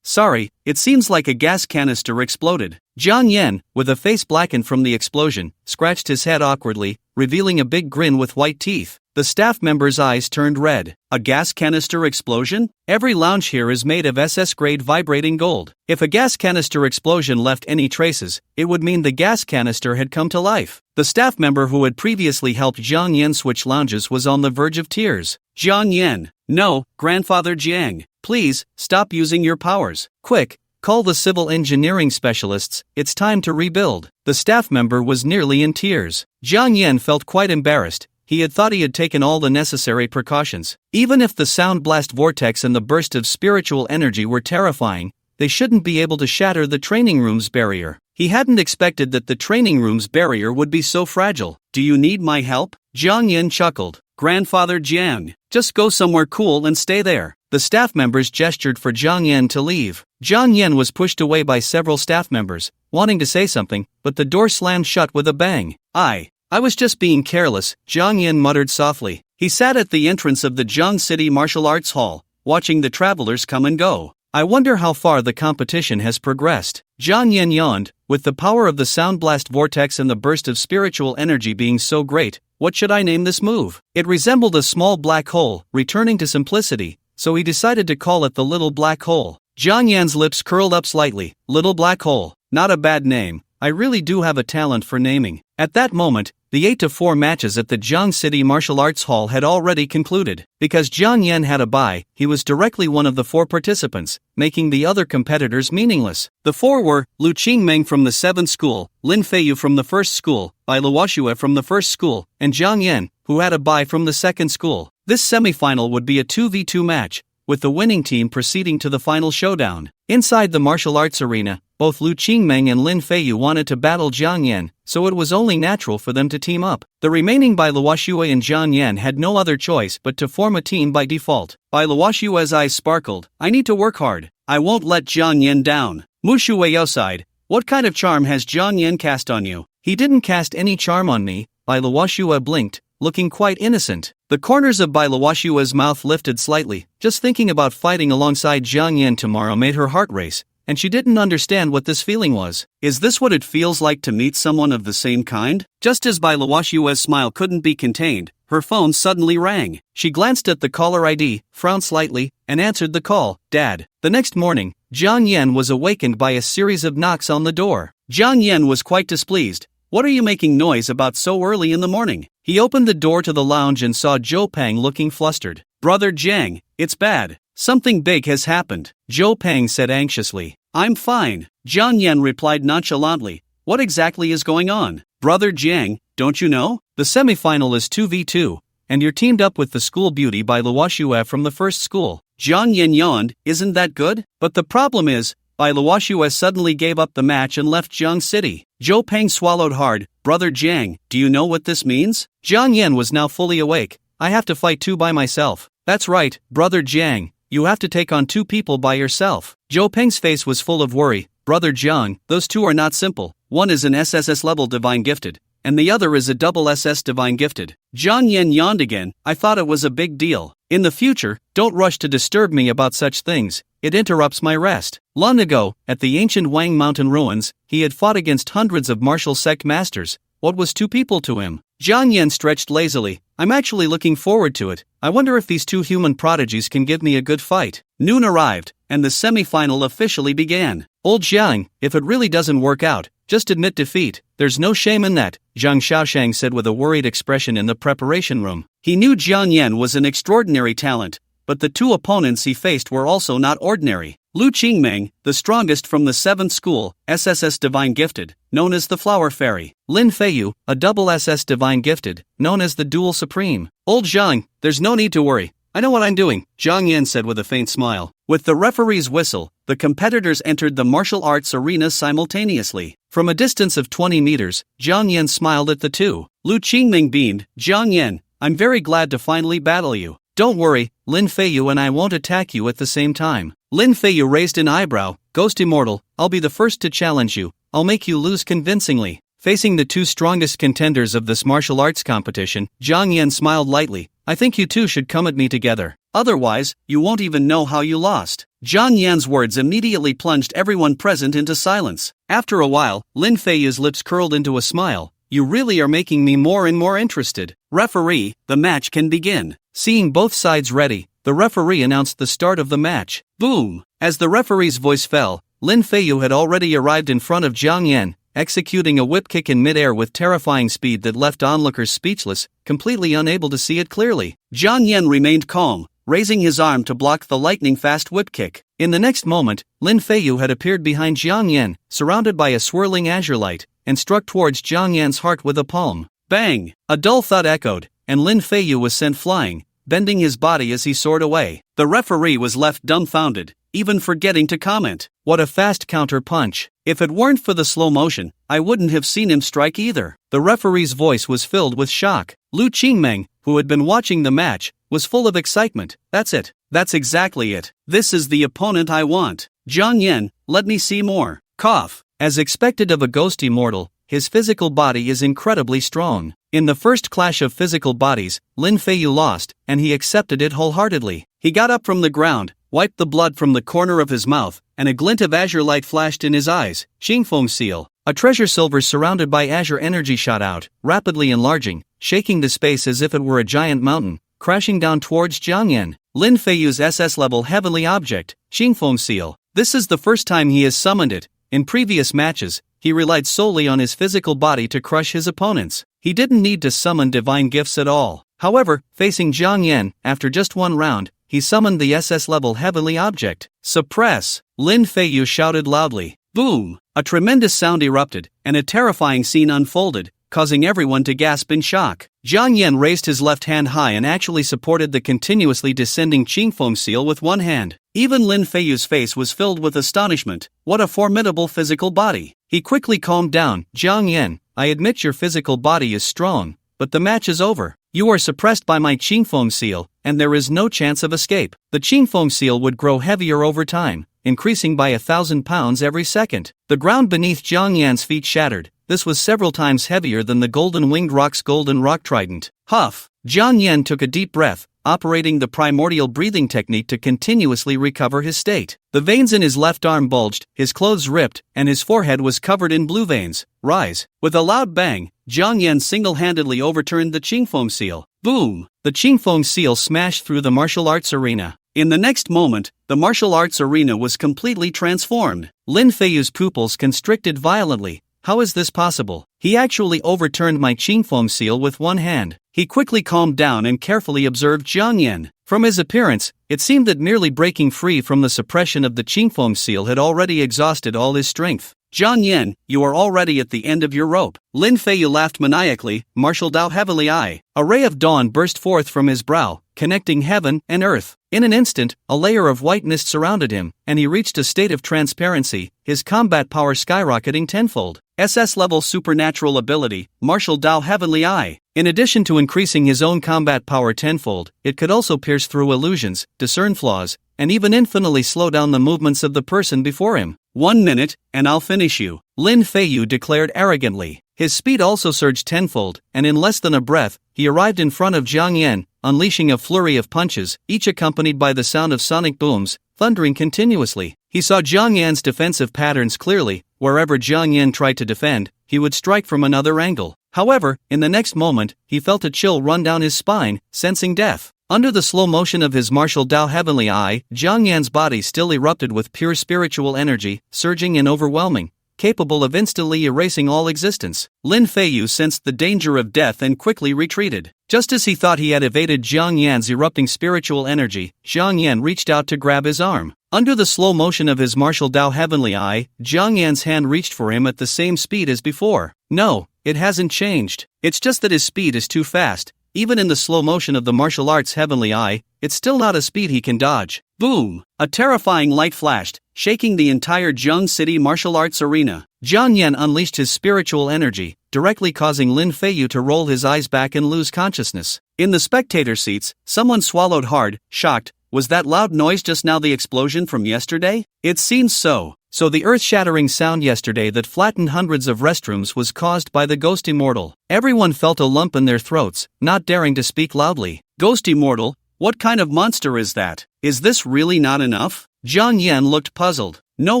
Sorry, it seems like a gas canister exploded. Jiang Yan, with a face blackened from the explosion, scratched his head awkwardly, revealing a big grin with white teeth. The staff member's eyes turned red. A gas canister explosion? Every lounge here is made of SS-grade vibrating gold. If a gas canister explosion left any traces, it would mean the gas canister had come to life. The staff member who had previously helped Jiang Yan switch lounges was on the verge of tears. Jiang Yan. No, Grandfather Jiang. Please, stop using your powers. Quick, call the civil engineering specialists, it's time to rebuild. The staff member was nearly in tears. Jiang Yan felt quite embarrassed. He had thought he had taken all the necessary precautions. Even if the sound blast vortex and the burst of spiritual energy were terrifying, they shouldn't be able to shatter the training room's barrier. He hadn't expected that the training room's barrier would be so fragile. Do you need my help? Jiang Yan chuckled. Grandfather Jiang, just go somewhere cool and stay there. The staff members gestured for Jiang Yan to leave. Jiang Yan was pushed away by several staff members, wanting to say something, but the door slammed shut with a bang. I was just being careless, Jiang Yan muttered softly. He sat at the entrance of the Jiang City Martial Arts Hall, watching the travelers come and go. I wonder how far the competition has progressed. Jiang Yan yawned. With the power of the sound blast vortex and the burst of spiritual energy being so great, what should I name this move? It resembled a small black hole, returning to simplicity, so he decided to call it the Little Black Hole. Jiang Yan's lips curled up slightly. Little Black Hole. Not a bad name. I really do have a talent for naming. At that moment, the 8-4 matches at the Jiang City Martial Arts Hall had already concluded. Because Jiang Yan had a bye, he was directly one of the 4 participants, making the other competitors meaningless. The 4 were Lu Qingmeng from the 7th school, Lin Feiyu from the 1st school, Bai Luoxue from the 1st school, and Jiang Yan, who had a bye from the 2nd school. This semifinal would be a 2v2 match, with the winning team proceeding to the final showdown. Inside the martial arts arena, both Lu Qingmeng and Lin Feiyu wanted to battle Jiang Yan, so it was only natural for them to team up. The remaining Bai Luoxue and Jiang Yan had no other choice but to form a team by default. Bai Luoxue's eyes sparkled. I need to work hard. I won't let Jiang Yan down. Mu Shueyo sighed. What kind of charm has Jiang Yan cast on you? He didn't cast any charm on me. Bai Luoxue blinked, looking quite innocent. The corners of Bai Luoxue's mouth lifted slightly. Just thinking about fighting alongside Jiang Yan tomorrow made her heart race, and she didn't understand what this feeling was. Is this what it feels like to meet someone of the same kind? Just as Bai Luoxue's smile couldn't be contained, her phone suddenly rang. She glanced at the caller ID, frowned slightly, and answered the call. Dad. The next morning, Jiang Yan was awakened by a series of knocks on the door. Jiang Yan was quite displeased. What are you making noise about so early in the morning? He opened the door to the lounge and saw Zhou Pang looking flustered. Brother Jiang, it's bad. Something big has happened, Zhou Pang said anxiously. I'm fine, Jiang Yan replied nonchalantly. What exactly is going on? Brother Jiang, don't you know? The semifinal is 2v2, and you're teamed up with the school beauty Bai Luoxue from the 1st school. Jiang Yan yawned. Isn't that good? But the problem is, Bai Luoxue suddenly gave up the match and left Jiang City. Zhou Pang swallowed hard. Brother Jiang, do you know what this means? Jiang Yan was now fully awake. I have to fight 2 by myself. That's right, Brother Jiang. You have to take on 2 people by yourself. Zhou Peng's face was full of worry. Brother Jiang, those 2 are not simple. One is an SSS-Level Divine Gifted, and the other is a double SS Divine Gifted. Jiang Yan yawned again. I thought it was a big deal. In the future, don't rush to disturb me about such things. It interrupts my rest. Long ago, at the ancient Wang Mountain ruins, he had fought against hundreds of martial sect masters. What was 2 people to him? Jiang Yan stretched lazily. I'm actually looking forward to it. I wonder if these 2 human prodigies can give me a good fight. Noon arrived, and the semifinal officially began. Old Jiang, if it really doesn't work out, just admit defeat. There's no shame in that, Zhang Xiaoshang said with a worried expression in the preparation room. He knew Jiang Yan was an extraordinary talent, but the 2 opponents he faced were also not ordinary. Lu Qingmeng, the strongest from the 7th school, SSS Divine Gifted, known as the Flower Fairy. Lin Feiyu, a double SS Divine Gifted, known as the Dual Supreme. Old Zhang, there's no need to worry. I know what I'm doing, Jiang Yan said with a faint smile. With the referee's whistle, the competitors entered the martial arts arena simultaneously. From a distance of 20 meters, Jiang Yan smiled at the 2. Lu Qingmeng beamed. Jiang Yan, I'm very glad to finally battle you. Don't worry, Lin Feiyu and I won't attack you at the same time. Lin Feiyu raised an eyebrow. Ghost Immortal, I'll be the first to challenge you. I'll make you lose convincingly. Facing the two strongest contenders of this martial arts competition, Jiang Yan smiled lightly. I think you two should come at me together. Otherwise, you won't even know how you lost. Jiang Yan's words immediately plunged everyone present into silence. After a while, Lin Feiyu's lips curled into a smile. You really are making me more and more interested. Referee, the match can begin. Seeing both sides ready, the referee announced the start of the match. Boom! As the referee's voice fell, Lin Feiyu had already arrived in front of Jiang Yan, executing a whip kick in midair with terrifying speed that left onlookers speechless, completely unable to see it clearly. Jiang Yan remained calm, raising his arm to block the lightning-fast whip kick. In the next moment, Lin Feiyu had appeared behind Jiang Yan, surrounded by a swirling azure light, and struck towards Jiang Yan's heart with a palm. Bang! A dull thud echoed, and Lin Feiyu was sent flying, bending his body as he soared away. The referee was left dumbfounded, even forgetting to comment. What a fast counter punch. If it weren't for the slow motion, I wouldn't have seen him strike either. The referee's voice was filled with shock. Lu Qingmeng, who had been watching the match, was full of excitement. That's it. That's exactly it. This is the opponent I want. Jiang Yan, let me see more. Cough. As expected of a ghost immortal, his physical body is incredibly strong. In the first clash of physical bodies, Lin Feiyu lost, and he accepted it wholeheartedly. He got up from the ground, wiped the blood from the corner of his mouth, and a glint of azure light flashed in his eyes. Xingfeng Seal. A treasure silver surrounded by azure energy shot out, rapidly enlarging, shaking the space as if it were a giant mountain, crashing down towards Jiang Yan. Lin Feiyu's SS-level heavenly object, Xingfeng Seal. This is the first time he has summoned it. In previous matches, he relied solely on his physical body to crush his opponents. He didn't need to summon divine gifts at all. However, facing Jiang Yan, after just one round, he summoned the SS-level heavenly object. Suppress! Lin Feiyu shouted loudly. Boom! A tremendous sound erupted, and a terrifying scene unfolded, causing everyone to gasp in shock. Jiang Yan raised his left hand high and actually supported the continuously descending Xingfeng Seal with one hand. Even Lin Feiyu's face was filled with astonishment. What a formidable physical body! He quickly calmed down. Jiang Yan, I admit your physical body is strong, but the match is over. You are suppressed by my Xingfeng Seal, and there is no chance of escape. The Xingfeng Seal would grow heavier over time, increasing by 1,000 pounds every second. The ground beneath Jiang Yan's feet shattered. This was several times heavier than the golden-winged rock's golden rock trident. Huff! Jiang Yan took a deep breath, operating the primordial breathing technique to continuously recover his state. The veins in his left arm bulged, his clothes ripped, and his forehead was covered in blue veins. Rise! With a loud bang, Jiang Yan single-handedly overturned the Xingfeng Seal. Boom! The Xingfeng Seal smashed through the martial arts arena. In the next moment, the martial arts arena was completely transformed. Lin Feiyu's pupils constricted violently. How is this possible? He actually overturned my Xingfeng Seal with one hand. He quickly calmed down and carefully observed Jiang Yan. From his appearance, it seemed that merely breaking free from the suppression of the Xingfeng Seal had already exhausted all his strength. Jiang Yan, you are already at the end of your rope. Lin Feiyu laughed maniacally, martial Dao heavily eye. A ray of dawn burst forth from his brow, connecting heaven and earth. In an instant, a layer of white mist surrounded him, and he reached a state of transparency, his combat power skyrocketing tenfold. SS-level supernatural ability, martial Dao heavenly eye. In addition to increasing his own combat power tenfold, it could also pierce through illusions, discern flaws, and even infinitely slow down the movements of the person before him. 1 minute, and I'll finish you, Lin Feiyu declared arrogantly. His speed also surged tenfold, and in less than a breath, he arrived in front of Jiang Yan, unleashing a flurry of punches, each accompanied by the sound of sonic booms, thundering continuously. He saw Jiang Yan's defensive patterns clearly. Wherever Jiang Yan tried to defend, he would strike from another angle. However, in the next moment, he felt a chill run down his spine, sensing death. Under the slow motion of his martial Dao heavenly eye, Jiang Yan's body still erupted with pure spiritual energy, surging and overwhelming, capable of instantly erasing all existence. Lin Feiyu sensed the danger of death and quickly retreated. Just as he thought he had evaded Jiang Yan's erupting spiritual energy, Jiang Yan reached out to grab his arm. Under the slow motion of his martial Dao heavenly eye, Jiang Yan's hand reached for him at the same speed as before. No, it hasn't changed. It's just that his speed is too fast. Even in the slow motion of the martial arts heavenly eye, it's still not a speed he can dodge. Boom! A terrifying light flashed, shaking the entire Zheng City martial arts arena. Jiang Yan unleashed his spiritual energy, directly causing Lin Feiyu to roll his eyes back and lose consciousness. In the spectator seats, someone swallowed hard, shocked, Was that loud noise just now the explosion from yesterday? It seems so. So the earth-shattering sound yesterday that flattened hundreds of restrooms was caused by the Ghost Immortal. Everyone felt a lump in their throats, not daring to speak loudly. Ghost Immortal? What kind of monster is that? Is this really not enough? Jiang Yan looked puzzled. No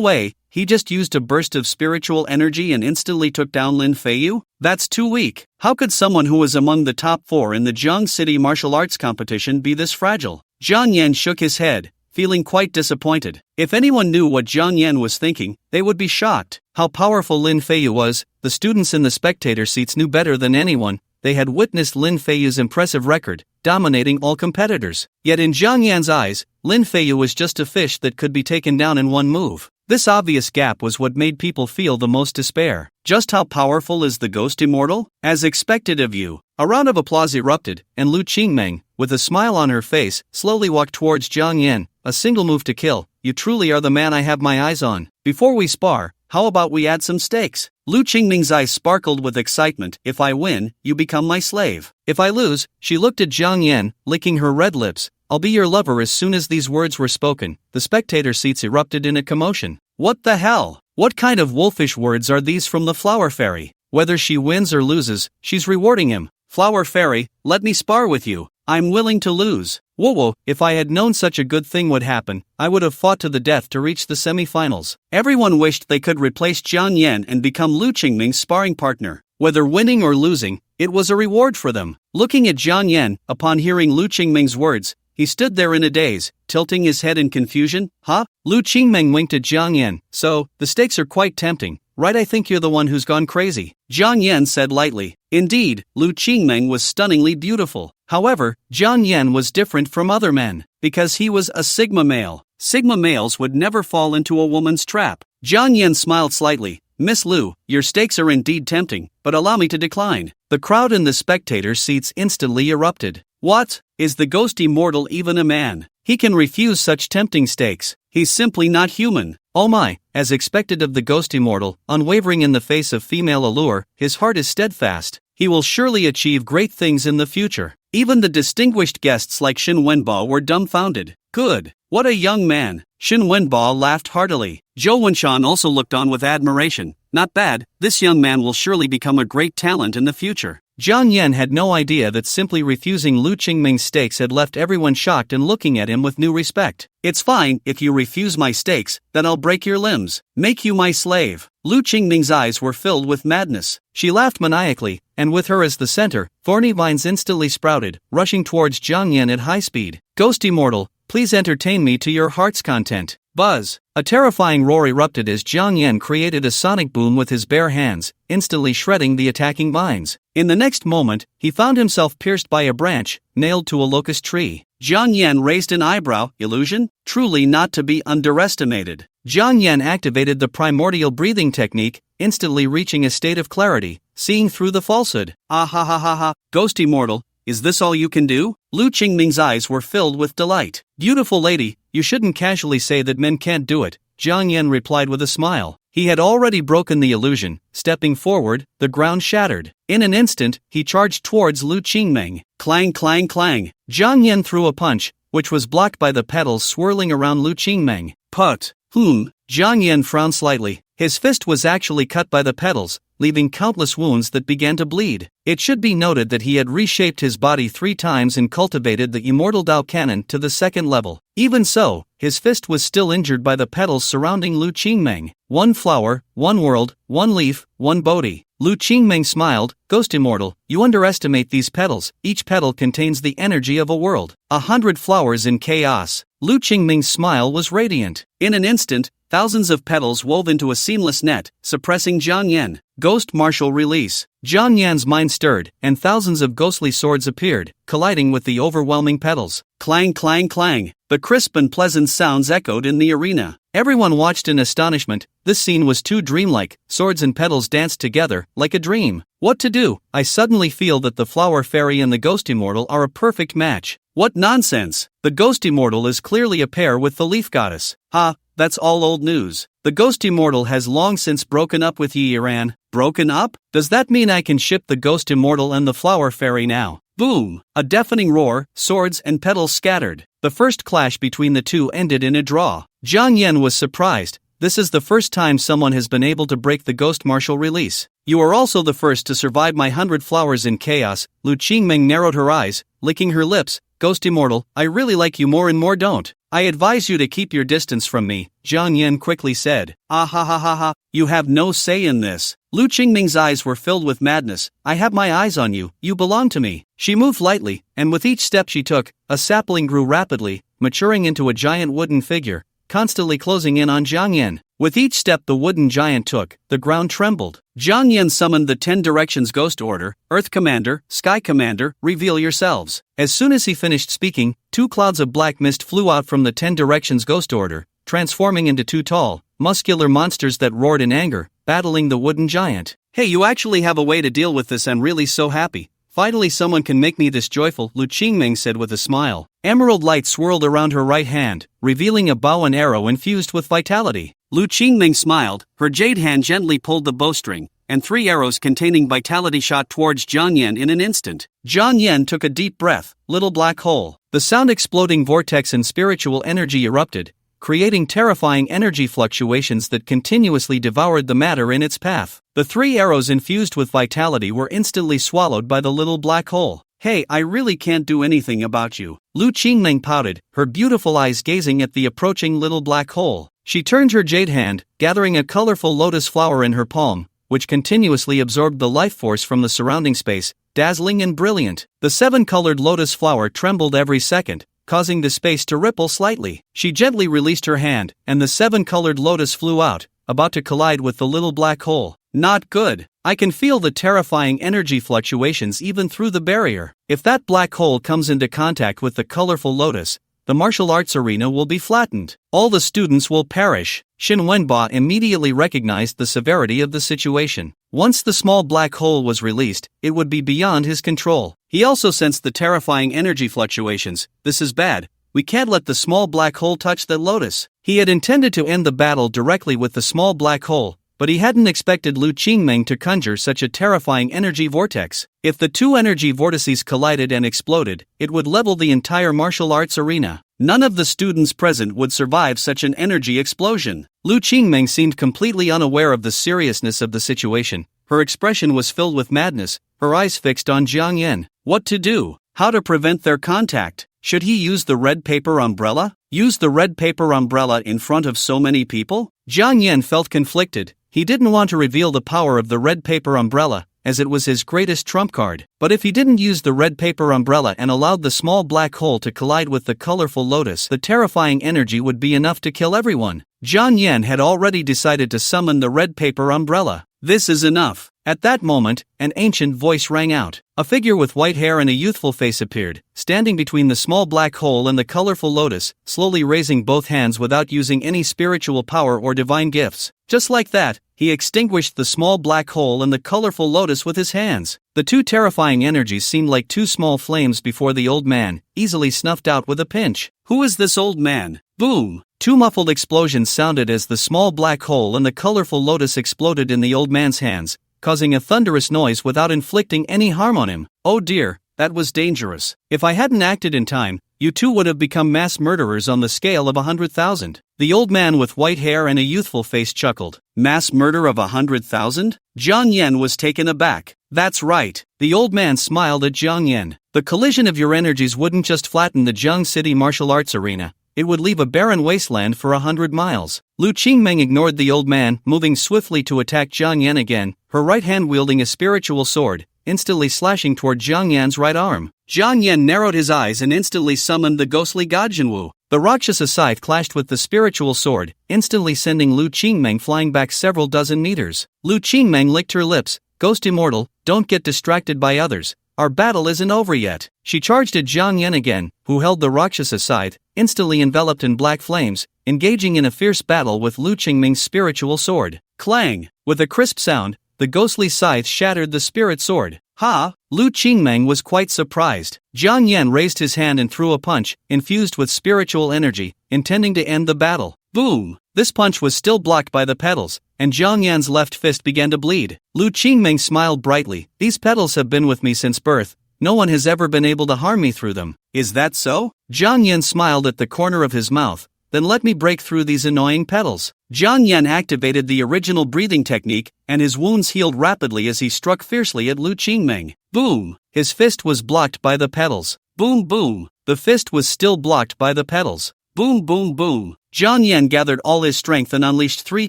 way, he just used a burst of spiritual energy and instantly took down Lin Feiyu? That's too weak. How could someone who was among the top 4 in the Jiang City martial arts competition be this fragile? Jiang Yan shook his head, feeling quite disappointed. If anyone knew what Jiang Yan was thinking, they would be shocked. How powerful Lin Feiyu was, the students in the spectator seats knew better than anyone. They had witnessed Lin Feiyu's impressive record, dominating all competitors. Yet in Jiang Yan's eyes, Lin Feiyu was just a fish that could be taken down in one move. This obvious gap was what made people feel the most despair. Just how powerful is the Ghost Immortal? As expected of you. A round of applause erupted, and Lu Qingmeng, with a smile on her face, slowly walked towards Jiang Yan. A single move to kill. You truly are the man I have my eyes on. Before we spar, how about we add some stakes? Lu Qingming's eyes sparkled with excitement. If I win, you become my slave. If I lose, she looked at Jiang Yan, licking her red lips. I'll be your lover. As soon as these words were spoken, the spectator seats erupted in a commotion. What the hell? What kind of wolfish words are these from the Flower Fairy? Whether she wins or loses, she's rewarding him. Flower Fairy, let me spar with you. I'm willing to lose. Whoa, if I had known such a good thing would happen, I would have fought to the death to reach the semi-finals. Everyone wished they could replace Jiang Yan and become Lu Qingming's sparring partner. Whether winning or losing, it was a reward for them. Looking at Jiang Yan, upon hearing Lu Qingming's words, he stood there in a daze, tilting his head in confusion. Huh? Lu Qingming winked at Jiang Yan. So, the stakes are quite tempting, right? I think you're the one who's gone crazy. Jiang Yan said lightly. Indeed, Lu Qingming was stunningly beautiful. However, Jiang Yan was different from other men, because he was a Sigma male. Sigma males would never fall into a woman's trap. Jiang Yan smiled slightly. Miss Lu, your stakes are indeed tempting, but allow me to decline. The crowd in the spectator seats instantly erupted. What? Is the Ghost Immortal even a man? He can refuse such tempting stakes. He's simply not human. Oh my, as expected of the Ghost Immortal, unwavering in the face of female allure, his heart is steadfast. He will surely achieve great things in the future. Even the distinguished guests like Shin Wenbo were dumbfounded. Good. What a young man. Shin Wenbo laughed heartily. Zhou Wenshan also looked on with admiration. Not bad, this young man will surely become a great talent in the future. Jiang Yan had no idea that simply refusing Lu Qingming's stakes had left everyone shocked and looking at him with new respect. It's fine, if you refuse my stakes, then I'll break your limbs, make you my slave. Lu Qingming's eyes were filled with madness. She laughed maniacally, and with her as the center, thorny vines instantly sprouted, rushing towards Jiang Yan at high speed. Ghost Immortal, please entertain me to your heart's content. Buzz! A terrifying roar erupted as Jiang Yan created a sonic boom with his bare hands, instantly shredding the attacking vines. In the next moment, he found himself pierced by a branch, nailed to a locust tree. Jiang Yan raised an eyebrow. Illusion? Truly not to be underestimated. Jiang Yan activated the primordial breathing technique, instantly reaching a state of clarity, seeing through the falsehood. Ah ha ha ha ha, Ghost Immortal, is this all you can do? Lu Qingming's eyes were filled with delight. Beautiful lady, you shouldn't casually say that men can't do it, Jiang Yan replied with a smile. He had already broken the illusion. Stepping forward, the ground shattered. In an instant, he charged towards Lu Qingming. Clang clang clang. Jiang Yan threw a punch, which was blocked by the petals swirling around Lu Qingming. Put. Jiang Yan frowned slightly. His fist was actually cut by the petals, leaving countless wounds that began to bleed. It should be noted that he had reshaped his body 3 times and cultivated the immortal Dao Cannon to the 2nd level. Even so, his fist was still injured by the petals surrounding Lu Qingming. One flower, one world, one leaf, one Bodhi. Lu Qingming smiled. Ghost Immortal, you underestimate these petals. Each petal contains the energy of a world. 100 flowers in chaos. Lu Qingming's smile was radiant. In an instant, thousands of petals wove into a seamless net, suppressing Jiang Yan. Ghost martial release. Jiang Yan's mind stirred, and thousands of ghostly swords appeared, colliding with the overwhelming petals. Clang clang clang. The crisp and pleasant sounds echoed in the arena. Everyone watched in astonishment. This scene was too dreamlike. Swords and petals danced together, like a dream. What to do? I suddenly feel that the Flower Fairy and the Ghost Immortal are a perfect match. What nonsense! The Ghost Immortal is clearly a pair with the Leaf Goddess. Ha, that's all old news. The Ghost Immortal has long since broken up with Yi Iran. Broken up? Does that mean I can ship the ghost immortal and the flower fairy now? Boom! A deafening roar, swords and petals scattered. The first clash between the two ended in a draw. Jiang Yan was surprised. This is the first time someone has been able to break the ghost martial release. You are also the first to survive my 100 flowers in chaos. Lu Qingming narrowed her eyes, licking her lips. Ghost immortal, I really like you more and more, don't. I advise you to keep your distance from me, Jiang Yan quickly said. Ah ha ha ha ha, you have no say in this. Lu Qingming's eyes were filled with madness. I have my eyes on you, you belong to me. She moved lightly, and with each step she took, a sapling grew rapidly, maturing into a giant wooden figure, constantly closing in on Jiang Yan. With each step the wooden giant took, the ground trembled. Jiang Yan summoned the 10 Directions Ghost Order. Earth Commander, Sky Commander, reveal yourselves. As soon as he finished speaking, 2 clouds of black mist flew out from the 10 Directions Ghost Order, transforming into 2 tall, muscular monsters that roared in anger, battling the wooden giant. Hey, you actually have a way to deal with this. I'm really so happy. Finally someone can make me this joyful, Lu Qingming said with a smile. Emerald light swirled around her right hand, revealing a bow and arrow infused with vitality. Lu Qingming smiled, her jade hand gently pulled the bowstring, and 3 arrows containing vitality shot towards Jiang Yan in an instant. Jiang Yan took a deep breath. Little black hole. The sound exploding vortex and spiritual energy erupted, creating terrifying energy fluctuations that continuously devoured the matter in its path. The 3 arrows infused with vitality were instantly swallowed by the little black hole. Hey, I really can't do anything about you. Lu Qingming pouted, her beautiful eyes gazing at the approaching little black hole. She turned her jade hand, gathering a colorful lotus flower in her palm, which continuously absorbed the life force from the surrounding space, dazzling and brilliant. The 7-colored lotus flower trembled every second, causing the space to ripple slightly. She gently released her hand, and the 7-colored lotus flew out, about to collide with the little black hole. Not good. I can feel the terrifying energy fluctuations even through the barrier. If that black hole comes into contact with the colorful lotus, the martial arts arena will be flattened. All the students will perish. Xin Wenba immediately recognized the severity of the situation. Once the small black hole was released, it would be beyond his control. He also sensed the terrifying energy fluctuations. This is bad. We can't let the small black hole touch the lotus. He had intended to end the battle directly with the small black hole, but he hadn't expected Lu Qingming to conjure such a terrifying energy vortex. If the 2 energy vortices collided and exploded, it would level the entire martial arts arena. None of the students present would survive such an energy explosion. Lu Qingming seemed completely unaware of the seriousness of the situation. Her expression was filled with madness, her eyes fixed on Jiang Yan. What to do? How to prevent their contact? Should he use the red paper umbrella? Use the red paper umbrella in front of so many people? Jiang Yan felt conflicted. He didn't want to reveal the power of the red paper umbrella, as it was his greatest trump card. But if he didn't use the red paper umbrella and allowed the small black hole to collide with the colorful lotus, the terrifying energy would be enough to kill everyone. Jiang Yan had already decided to summon the red paper umbrella. This is enough. At that moment, an ancient voice rang out. A figure with white hair and a youthful face appeared, standing between the small black hole and the colorful lotus, slowly raising both hands without using any spiritual power or divine gifts. Just like that, he extinguished the small black hole and the colorful lotus with his hands. The 2 terrifying energies seemed like 2 small flames before the old man, easily snuffed out with a pinch. Who is this old man? Boom! 2 muffled explosions sounded as the small black hole and the colorful lotus exploded in the old man's hands, causing a thunderous noise without inflicting any harm on him. Oh dear, that was dangerous. If I hadn't acted in time, you 2 would have become mass murderers on the scale of 100,000. The old man with white hair and a youthful face chuckled. Mass murder of 100,000? Jiang Yan was taken aback. That's right. The old man smiled at Jiang Yan. The collision of your energies wouldn't just flatten the Jiang City martial arts arena. It would leave a barren wasteland for 100 miles. Lu Qingming ignored the old man, moving swiftly to attack Jiang Yan again, her right hand wielding a spiritual sword, instantly slashing toward Jiang Yan's right arm. Jiang Yan narrowed his eyes and instantly summoned the ghostly god Jinwu. The Rakshasa scythe clashed with the spiritual sword, instantly sending Lu Qingming flying back several dozen meters. Lu Qingming licked her lips. Ghost immortal, don't get distracted by others. Our battle isn't over yet. She charged at Jiang Yan again, who held the Rakshasa scythe, instantly enveloped in black flames, engaging in a fierce battle with Lu Qingming's spiritual sword. Clang! With a crisp sound, the ghostly scythe shattered the spirit sword. Ha! Lu Qingming was quite surprised. Jiang Yan raised his hand and threw a punch, infused with spiritual energy, intending to end the battle. Boom! This punch was still blocked by the petals, and Jiang Yan's left fist began to bleed. Lu Qingming smiled brightly. These petals have been with me since birth. No one has ever been able to harm me through them. Is that so? Jiang Yan smiled at the corner of his mouth. Then let me break through these annoying petals. Jiang Yan activated the original breathing technique, and his wounds healed rapidly as he struck fiercely at Lu Qingming. Boom! His fist was blocked by the petals. Boom boom! The fist was still blocked by the petals. Boom boom boom! Jiang Yan gathered all his strength and unleashed 3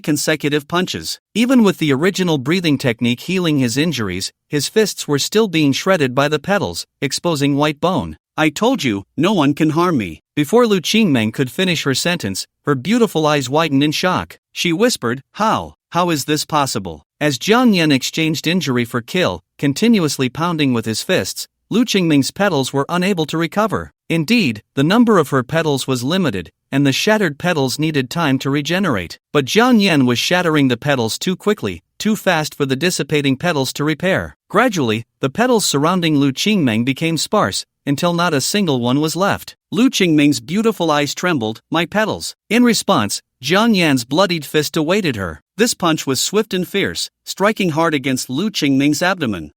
consecutive punches. Even with the original breathing technique healing his injuries, his fists were still being shredded by the petals, exposing white bone. I told you, no one can harm me. Before Lu Qingming could finish her sentence, her beautiful eyes widened in shock. She whispered, How? How is this possible? As Jiang Yan exchanged injury for kill, continuously pounding with his fists, Lu Qingming's petals were unable to recover. Indeed, the number of her petals was limited, and the shattered petals needed time to regenerate. But Jiang Yan was shattering the petals too quickly, too fast for the dissipating petals to repair. Gradually, the petals surrounding Lu Qingming became sparse, until not a single one was left. Lu Qingming's beautiful eyes trembled. My petals. In response, Jiang Yan's bloodied fist awaited her. This punch was swift and fierce, striking hard against Lu Qingming's abdomen.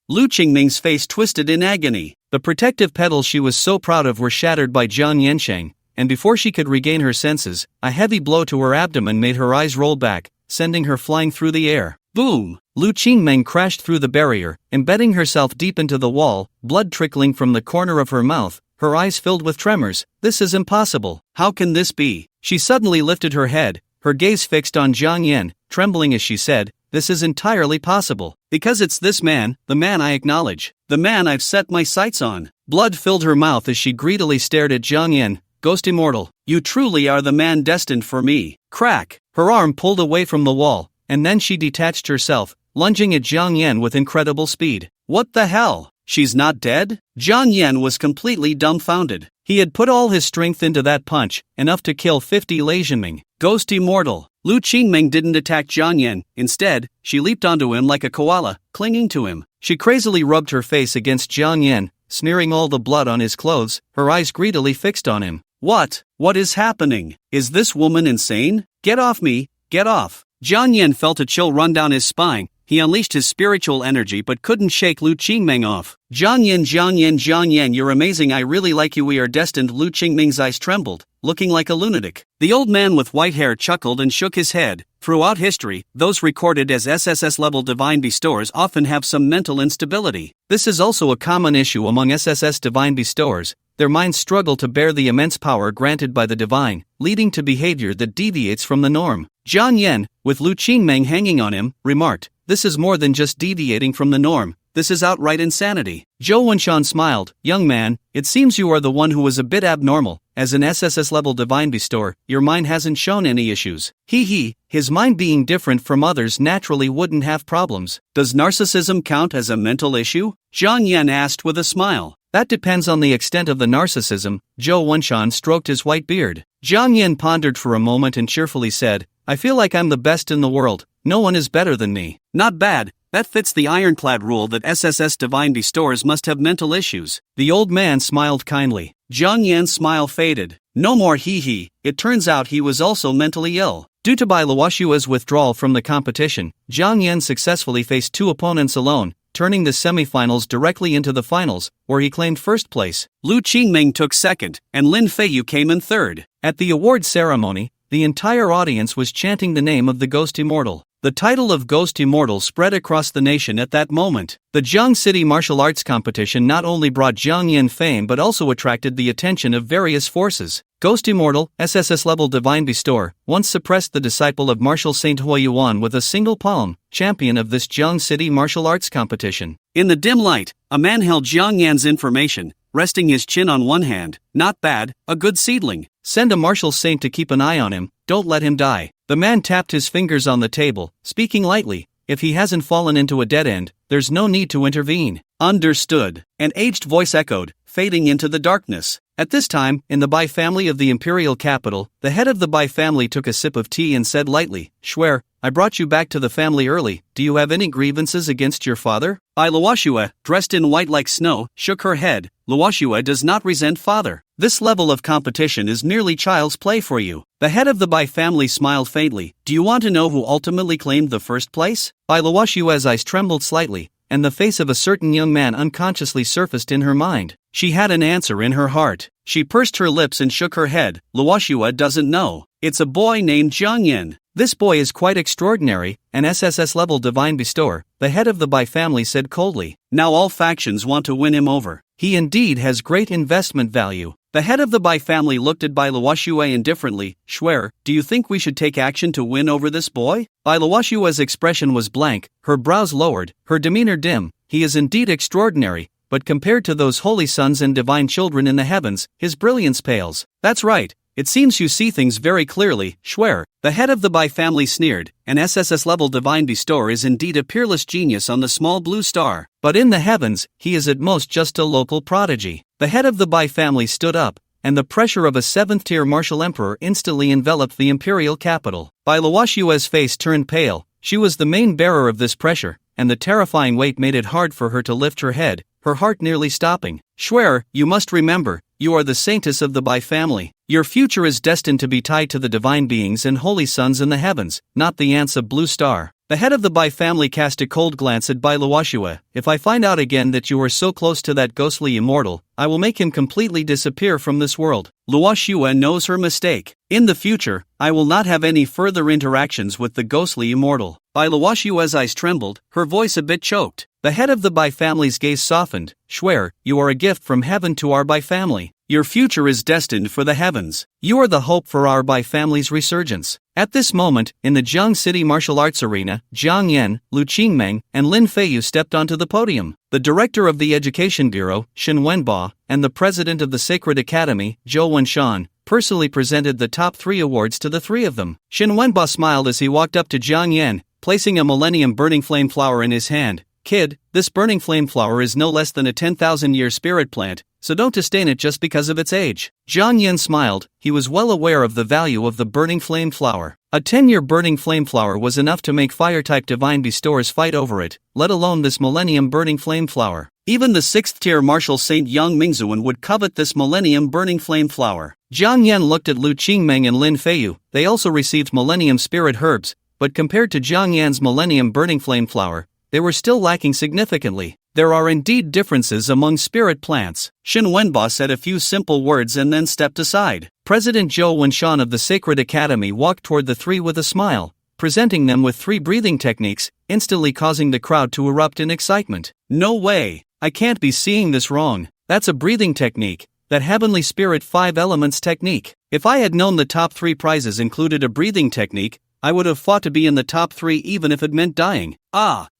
Lu Qingming's face twisted in agony. The protective petals she was so proud of were shattered by Jiang Yansheng, and before she could regain her senses, a heavy blow to her abdomen made her eyes roll back, sending her flying through the air. Boom! Lu Qingming crashed through the barrier, embedding herself deep into the wall, blood trickling from the corner of her mouth, her eyes filled with tremors. This is impossible. How can this be? She suddenly lifted her head, her gaze fixed on Jiang Yan, trembling as she said, This is entirely possible. Because it's this man, the man I acknowledge. The man I've set my sights on. Blood filled her mouth as she greedily stared at Jiang Yan. Ghost Immortal, you truly are the man destined for me. Crack! Her arm pulled away from the wall, and then she detached herself, lunging at Jiang Yan with incredible speed. What the hell? She's not dead? Jiang Yan was completely dumbfounded. He had put all his strength into that punch, enough to kill 50 Lei Jinming. Ghost Immortal. Lu Qingming didn't attack Jiang Yan. Instead, she leaped onto him like a koala, clinging to him. She crazily rubbed her face against Jiang Yan, smearing all the blood on his clothes, her eyes greedily fixed on him. What? What is happening? Is this woman insane? Get off me, get off. Jiang Yan felt a chill run down his spine. He unleashed his spiritual energy but couldn't shake Lu Qingming off. Jiang Yan, you're amazing, I really like you, we are destined. Lu Qingming's eyes trembled, looking like a lunatic. The old man with white hair chuckled and shook his head. Throughout history, those recorded as SSS-level divine bestowers often have some mental instability. This is also a common issue among SSS divine bestowers. Their minds struggle to bear the immense power granted by the divine, leading to behavior that deviates from the norm. Jiang Yan, with Lu Qingming hanging on him, remarked, This is more than just deviating from the norm. This is outright insanity. Zhou Wenshan smiled. Young man, it seems you are the one who was a bit abnormal. As an SSS-level divine bestower, your mind hasn't shown any issues. His mind being different from others naturally wouldn't have problems. Does narcissism count as a mental issue? Jiang Yan asked with a smile. That depends on the extent of the narcissism. Zhou Wenshan stroked his white beard. Jiang Yan pondered for a moment and cheerfully said, I feel like I'm the best in the world. No one is better than me. Not bad. That fits the ironclad rule that SSS divine bestowers must have mental issues. The old man smiled kindly. Jiang Yan's smile faded. No more it turns out he was also mentally ill. Due to Bai Luoshua's withdrawal from the competition, Jiang Yan successfully faced 2 opponents alone, turning the semifinals directly into the finals, where he claimed first place. Lu Qingming took second, and Lin Feiyu came in third. At the award ceremony, the entire audience was chanting the name of the Ghost Immortal. The title of Ghost Immortal spread across the nation at that moment. The Jiang City martial arts competition not only brought Jiang Yan fame but also attracted the attention of various forces. Ghost Immortal, SSS-level divine bestower, once suppressed the disciple of martial Saint Huayuan with a single palm, champion of this Jiang City martial arts competition. In the dim light, a man held Jiang Yan's information, resting his chin on one hand. Not bad, a good seedling. Send a martial saint to keep an eye on him, don't let him die. The man tapped his fingers on the table, speaking lightly. If he hasn't fallen into a dead end, there's no need to intervene. Understood. An aged voice echoed, fading into the darkness. At this time, in the Bai family of the imperial capital, the head of the Bai family took a sip of tea and said lightly, Schwer, I brought you back to the family early. Do you have any grievances against your father? Bai Luoshua, dressed in white like snow, shook her head. Luoshua does not resent father. This level of competition is merely child's play for you. The head of the Bai family smiled faintly. Do you want to know who ultimately claimed the first place? Bai Luoshua's eyes trembled slightly, and the face of a certain young man unconsciously surfaced in her mind. She had an answer in her heart. She pursed her lips and shook her head. Luoshua doesn't know. It's a boy named Jiang Yin. This boy is quite extraordinary, an SSS-level divine bestower, the head of the Bai family said coldly. Now all factions want to win him over. He indeed has great investment value. The head of the Bai family looked at Bai Luoshua indifferently. Schwer, do you think we should take action to win over this boy? Bai Luoshua's expression was blank, her brows lowered, her demeanor dim. He is indeed extraordinary, but compared to those holy sons and divine children in the heavens, his brilliance pales. That's right. It seems you see things very clearly, Schwer. The head of the Bai family sneered. An SSS-level divine bestower is indeed a peerless genius on the small blue star. But in the heavens, he is at most just a local prodigy. The head of the Bai family stood up, and the pressure of a 7th-tier martial emperor instantly enveloped the imperial capital. Bai Luoshua's face turned pale. She was the main bearer of this pressure, and the terrifying weight made it hard for her to lift her head, her heart nearly stopping. Schwer, you must remember, you are the saintess of the Bai family. Your future is destined to be tied to the divine beings and holy sons in the heavens, not the ants of Blue Star. The head of the Bai family cast a cold glance at Bai Luoshua. If I find out again that you are so close to that ghostly immortal, I will make him completely disappear from this world. Luoshua knows her mistake. In the future, I will not have any further interactions with the ghostly immortal. Bai Luoshua's eyes trembled, her voice a bit choked. The head of the Bai family's gaze softened. Schwer, you are a gift from heaven to our Bai family. Your future is destined for the heavens. You are the hope for our Bai family's resurgence. At this moment, in the Jiang City Martial Arts Arena, Jiang Yan, Lu Qingmeng, and Lin Feiyu stepped onto the podium. The director of the Education Bureau, Shen Wenba, and the president of the Sacred Academy, Zhou Wenshan, personally presented the top 3 awards to the 3 of them. Shen Wenba smiled as he walked up to Jiang Yan, placing a Millennium Burning Flame Flower in his hand. Kid, this burning flame flower is no less than a 10,000-year spirit plant, so don't disdain it just because of its age. Jiang Yan smiled. He was well aware of the value of the burning flame flower. A 10-year burning flame flower was enough to make fire-type divine bestowers fight over it, let alone this millennium burning flame flower. Even the 6th-tier martial saint Yang Mingzuan would covet this millennium burning flame flower. Jiang Yan looked at Lu Qingmeng and Lin Feiyu. They also received millennium spirit herbs, but compared to Jiang Yan's millennium burning flame flower, they were still lacking significantly. There are indeed differences among spirit plants. Shen Wenba said a few simple words and then stepped aside. President Zhou Wenshan of the Sacred Academy walked toward the 3 with a smile, presenting them with 3 breathing techniques, instantly causing the crowd to erupt in excitement. No way! I can't be seeing this wrong. That's a breathing technique, that Heavenly Spirit 5 Elements technique. If I had known the top 3 prizes included a breathing technique, I would have fought to be in the top 3 even if it meant dying.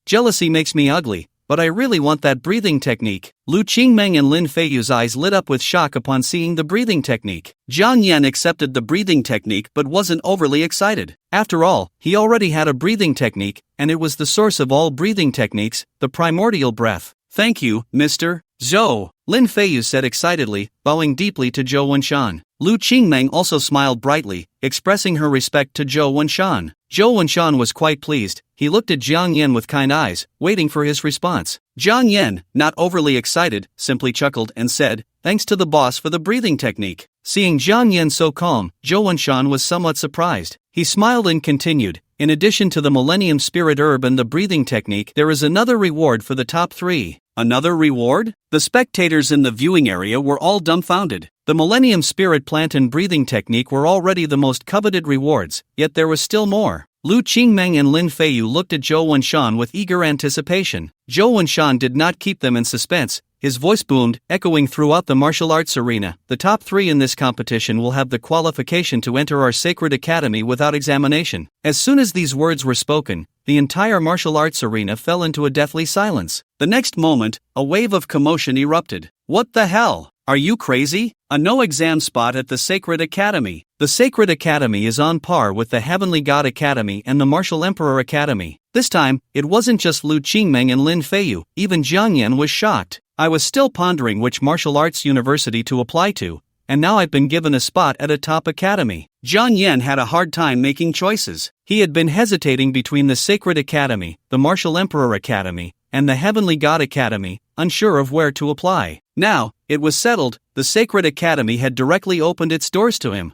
Jealousy makes me ugly, but I really want that breathing technique. Lu Qingmeng and Lin Feiyu's eyes lit up with shock upon seeing the breathing technique. Jiang Yan accepted the breathing technique but wasn't overly excited. After all, he already had a breathing technique, and it was the source of all breathing techniques, the primordial breath. Thank you, Mr. Zhou, Lin Feiyu said excitedly, bowing deeply to Zhou Wenshan. Lu Qingmeng also smiled brightly, expressing her respect to Zhou Wenshan. Zhou Wenshan was quite pleased. He looked at Jiang Yan with kind eyes, waiting for his response. Jiang Yan, not overly excited, simply chuckled and said, "Thanks to the boss for the breathing technique." Seeing Jiang Yan so calm, Zhou Wenshan was somewhat surprised. He smiled and continued, "In addition to the Millennium Spirit Herb and the breathing technique, there is another reward for the top 3. Another reward? The spectators in the viewing area were all dumbfounded. The Millennium Spirit Plant and breathing technique were already the most coveted rewards, yet there was still more. Lu Qingmeng and Lin Feiyu looked at Zhou Wenshan with eager anticipation. Zhou Wenshan did not keep them in suspense. His voice boomed, echoing throughout the martial arts arena. The top 3 in this competition will have the qualification to enter our sacred academy without examination. As soon as these words were spoken, the entire martial arts arena fell into a deathly silence. The next moment, a wave of commotion erupted. What the hell? Are you crazy? A no-exam spot at the Sacred Academy. The Sacred Academy is on par with the Heavenly God Academy and the Martial Emperor Academy. This time, it wasn't just Lu Qingmeng and Lin Feiyu, even Jiang Yan was shocked. I was still pondering which martial arts university to apply to, and now I've been given a spot at a top academy. Jiang Yan had a hard time making choices. He had been hesitating between the Sacred Academy, the Martial Emperor Academy, and the Heavenly God Academy, unsure of where to apply. Now, it was settled, the Sacred Academy had directly opened its doors to him.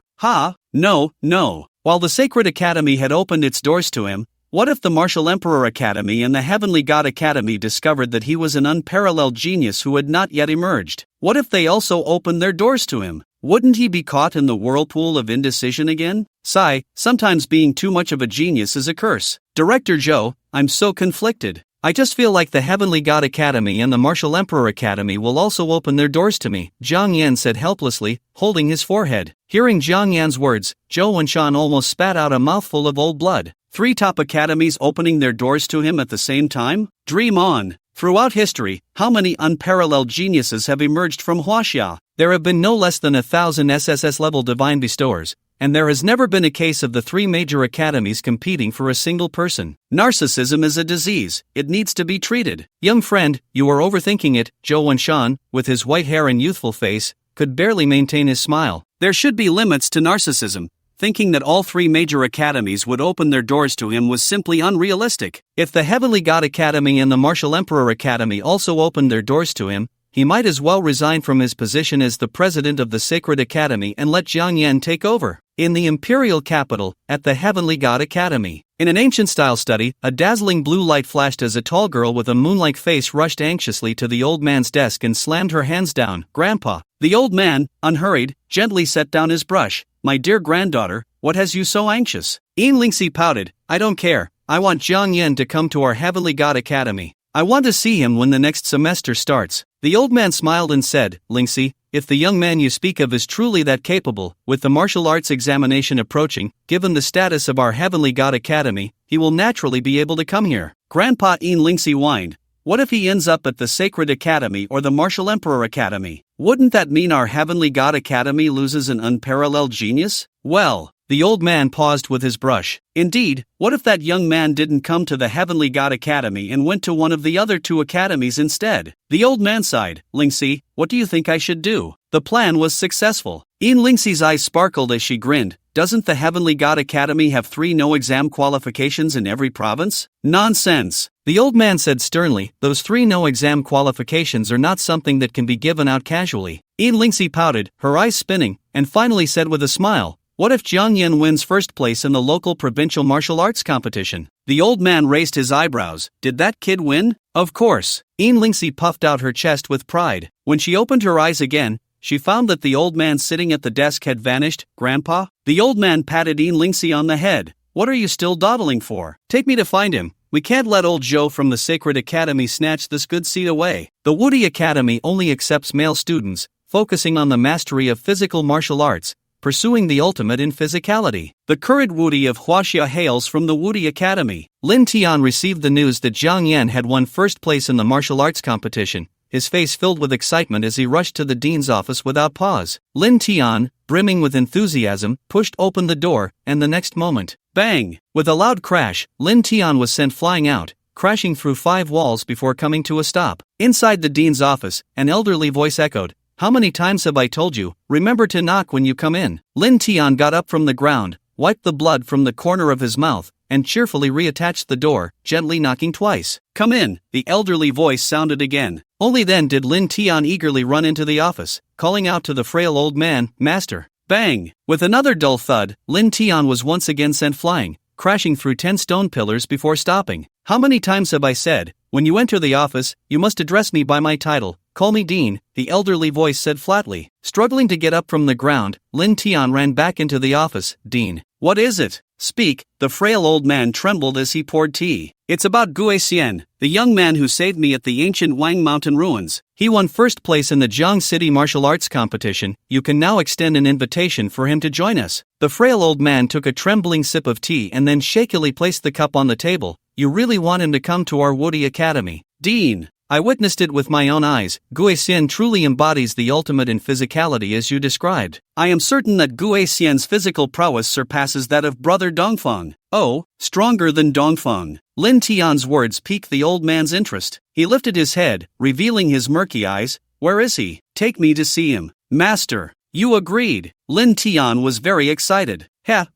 No. While the Sacred Academy had opened its doors to him, what if the Martial Emperor Academy and the Heavenly God Academy discovered that he was an unparalleled genius who had not yet emerged? What if they also opened their doors to him? Wouldn't he be caught in the whirlpool of indecision again? Sigh, sometimes being too much of a genius is a curse. Director Joe, I'm so conflicted. I just feel like the Heavenly God Academy and the Martial Emperor Academy will also open their doors to me, Jiang Yan said helplessly, holding his forehead. Hearing Jiang Yan's words, Zhou Wenshan almost spat out a mouthful of old blood. 3 top academies opening their doors to him at the same time? Dream on! Throughout history, how many unparalleled geniuses have emerged from Huaxia? There have been no less than 1,000 SSS-level divine bestowers, and there has never been a case of the 3 major academies competing for a single person. Narcissism is a disease, it needs to be treated. Young friend, you are overthinking it, Zhou Wenshan, with his white hair and youthful face, could barely maintain his smile. There should be limits to narcissism. Thinking that all 3 major academies would open their doors to him was simply unrealistic. If the Heavenly God Academy and the Martial Emperor Academy also opened their doors to him, he might as well resign from his position as the president of the Sacred Academy and let Jiang Yan take over. In the imperial capital, at the Heavenly God Academy. In an ancient-style study, a dazzling blue light flashed as a tall girl with a moon-like face rushed anxiously to the old man's desk and slammed her hands down. Grandpa. The old man, unhurried, gently set down his brush. My dear granddaughter, what has you so anxious? Lingxi pouted. I don't care. I want Jiang Yan to come to our Heavenly God Academy. I want to see him when the next semester starts. The old man smiled and said, Lingxi, if the young man you speak of is truly that capable, with the martial arts examination approaching, given the status of our Heavenly God Academy, he will naturally be able to come here. Grandpa Lingxi whined. What if he ends up at the Sacred Academy or the Martial Emperor Academy? Wouldn't that mean our Heavenly God Academy loses an unparalleled genius? Well, the old man paused with his brush. Indeed, what if that young man didn't come to the Heavenly God Academy and went to one of the other 2 academies instead? The old man sighed. Lingxi, what do you think I should do? The plan was successful. Lingxi's eyes sparkled as she grinned. Doesn't the Heavenly God Academy have 3 no-exam qualifications in every province? Nonsense! The old man said sternly, those 3 no-exam qualifications are not something that can be given out casually. Lingxi pouted, her eyes spinning, and finally said with a smile, what if Jiang Yan wins first place in the local provincial martial arts competition? The old man raised his eyebrows. Did that kid win? Of course. Lingxi puffed out her chest with pride. When she opened her eyes again, she found that the old man sitting at the desk had vanished. Grandpa? The old man patted Lingxi on the head. What are you still dawdling for? Take me to find him. We can't let old Joe from the Sacred Academy snatch this good seat away. The Woody Academy only accepts male students, focusing on the mastery of physical martial arts, pursuing the ultimate in physicality. The current Woody of Huaxia hails from the Woody Academy. Lin Tian received the news that Jiang Yan had won first place in the martial arts competition, his face filled with excitement as he rushed to the dean's office without pause. Lin Tian, brimming with enthusiasm, pushed open the door, and the next moment, bang! With a loud crash, Lin Tian was sent flying out, crashing through 5 walls before coming to a stop. Inside the dean's office, an elderly voice echoed, how many times have I told you, remember to knock when you come in? Lin Tian got up from the ground, wiped the blood from the corner of his mouth, and cheerfully reattached the door, gently knocking twice. Come in, the elderly voice sounded again. Only then did Lin Tian eagerly run into the office, calling out to the frail old man, Master. Bang! With another dull thud, Lin Tian was once again sent flying, crashing through 10 stone pillars before stopping. How many times have I said, when you enter the office, you must address me by my title. Call me Dean, the elderly voice said flatly. Struggling to get up from the ground, Lin Tian ran back into the office. Dean. What is it? Speak. The frail old man trembled as he poured tea. It's about Gue Xian, the young man who saved me at the ancient Wang Mountain ruins. He won first place in the Jiang City martial arts competition. You can now extend an invitation for him to join us. The frail old man took a trembling sip of tea and then shakily placed the cup on the table. You really want him to come to our Woody Academy? Dean. I witnessed it with my own eyes. Gue Xian truly embodies the ultimate in physicality as you described. I am certain that Gue Xian's physical prowess surpasses that of brother Dongfeng. Oh, stronger than Dongfeng. Lin Tian's words piqued the old man's interest. He lifted his head, revealing his murky eyes. Where is he? Take me to see him. Master. You agreed. Lin Tian was very excited.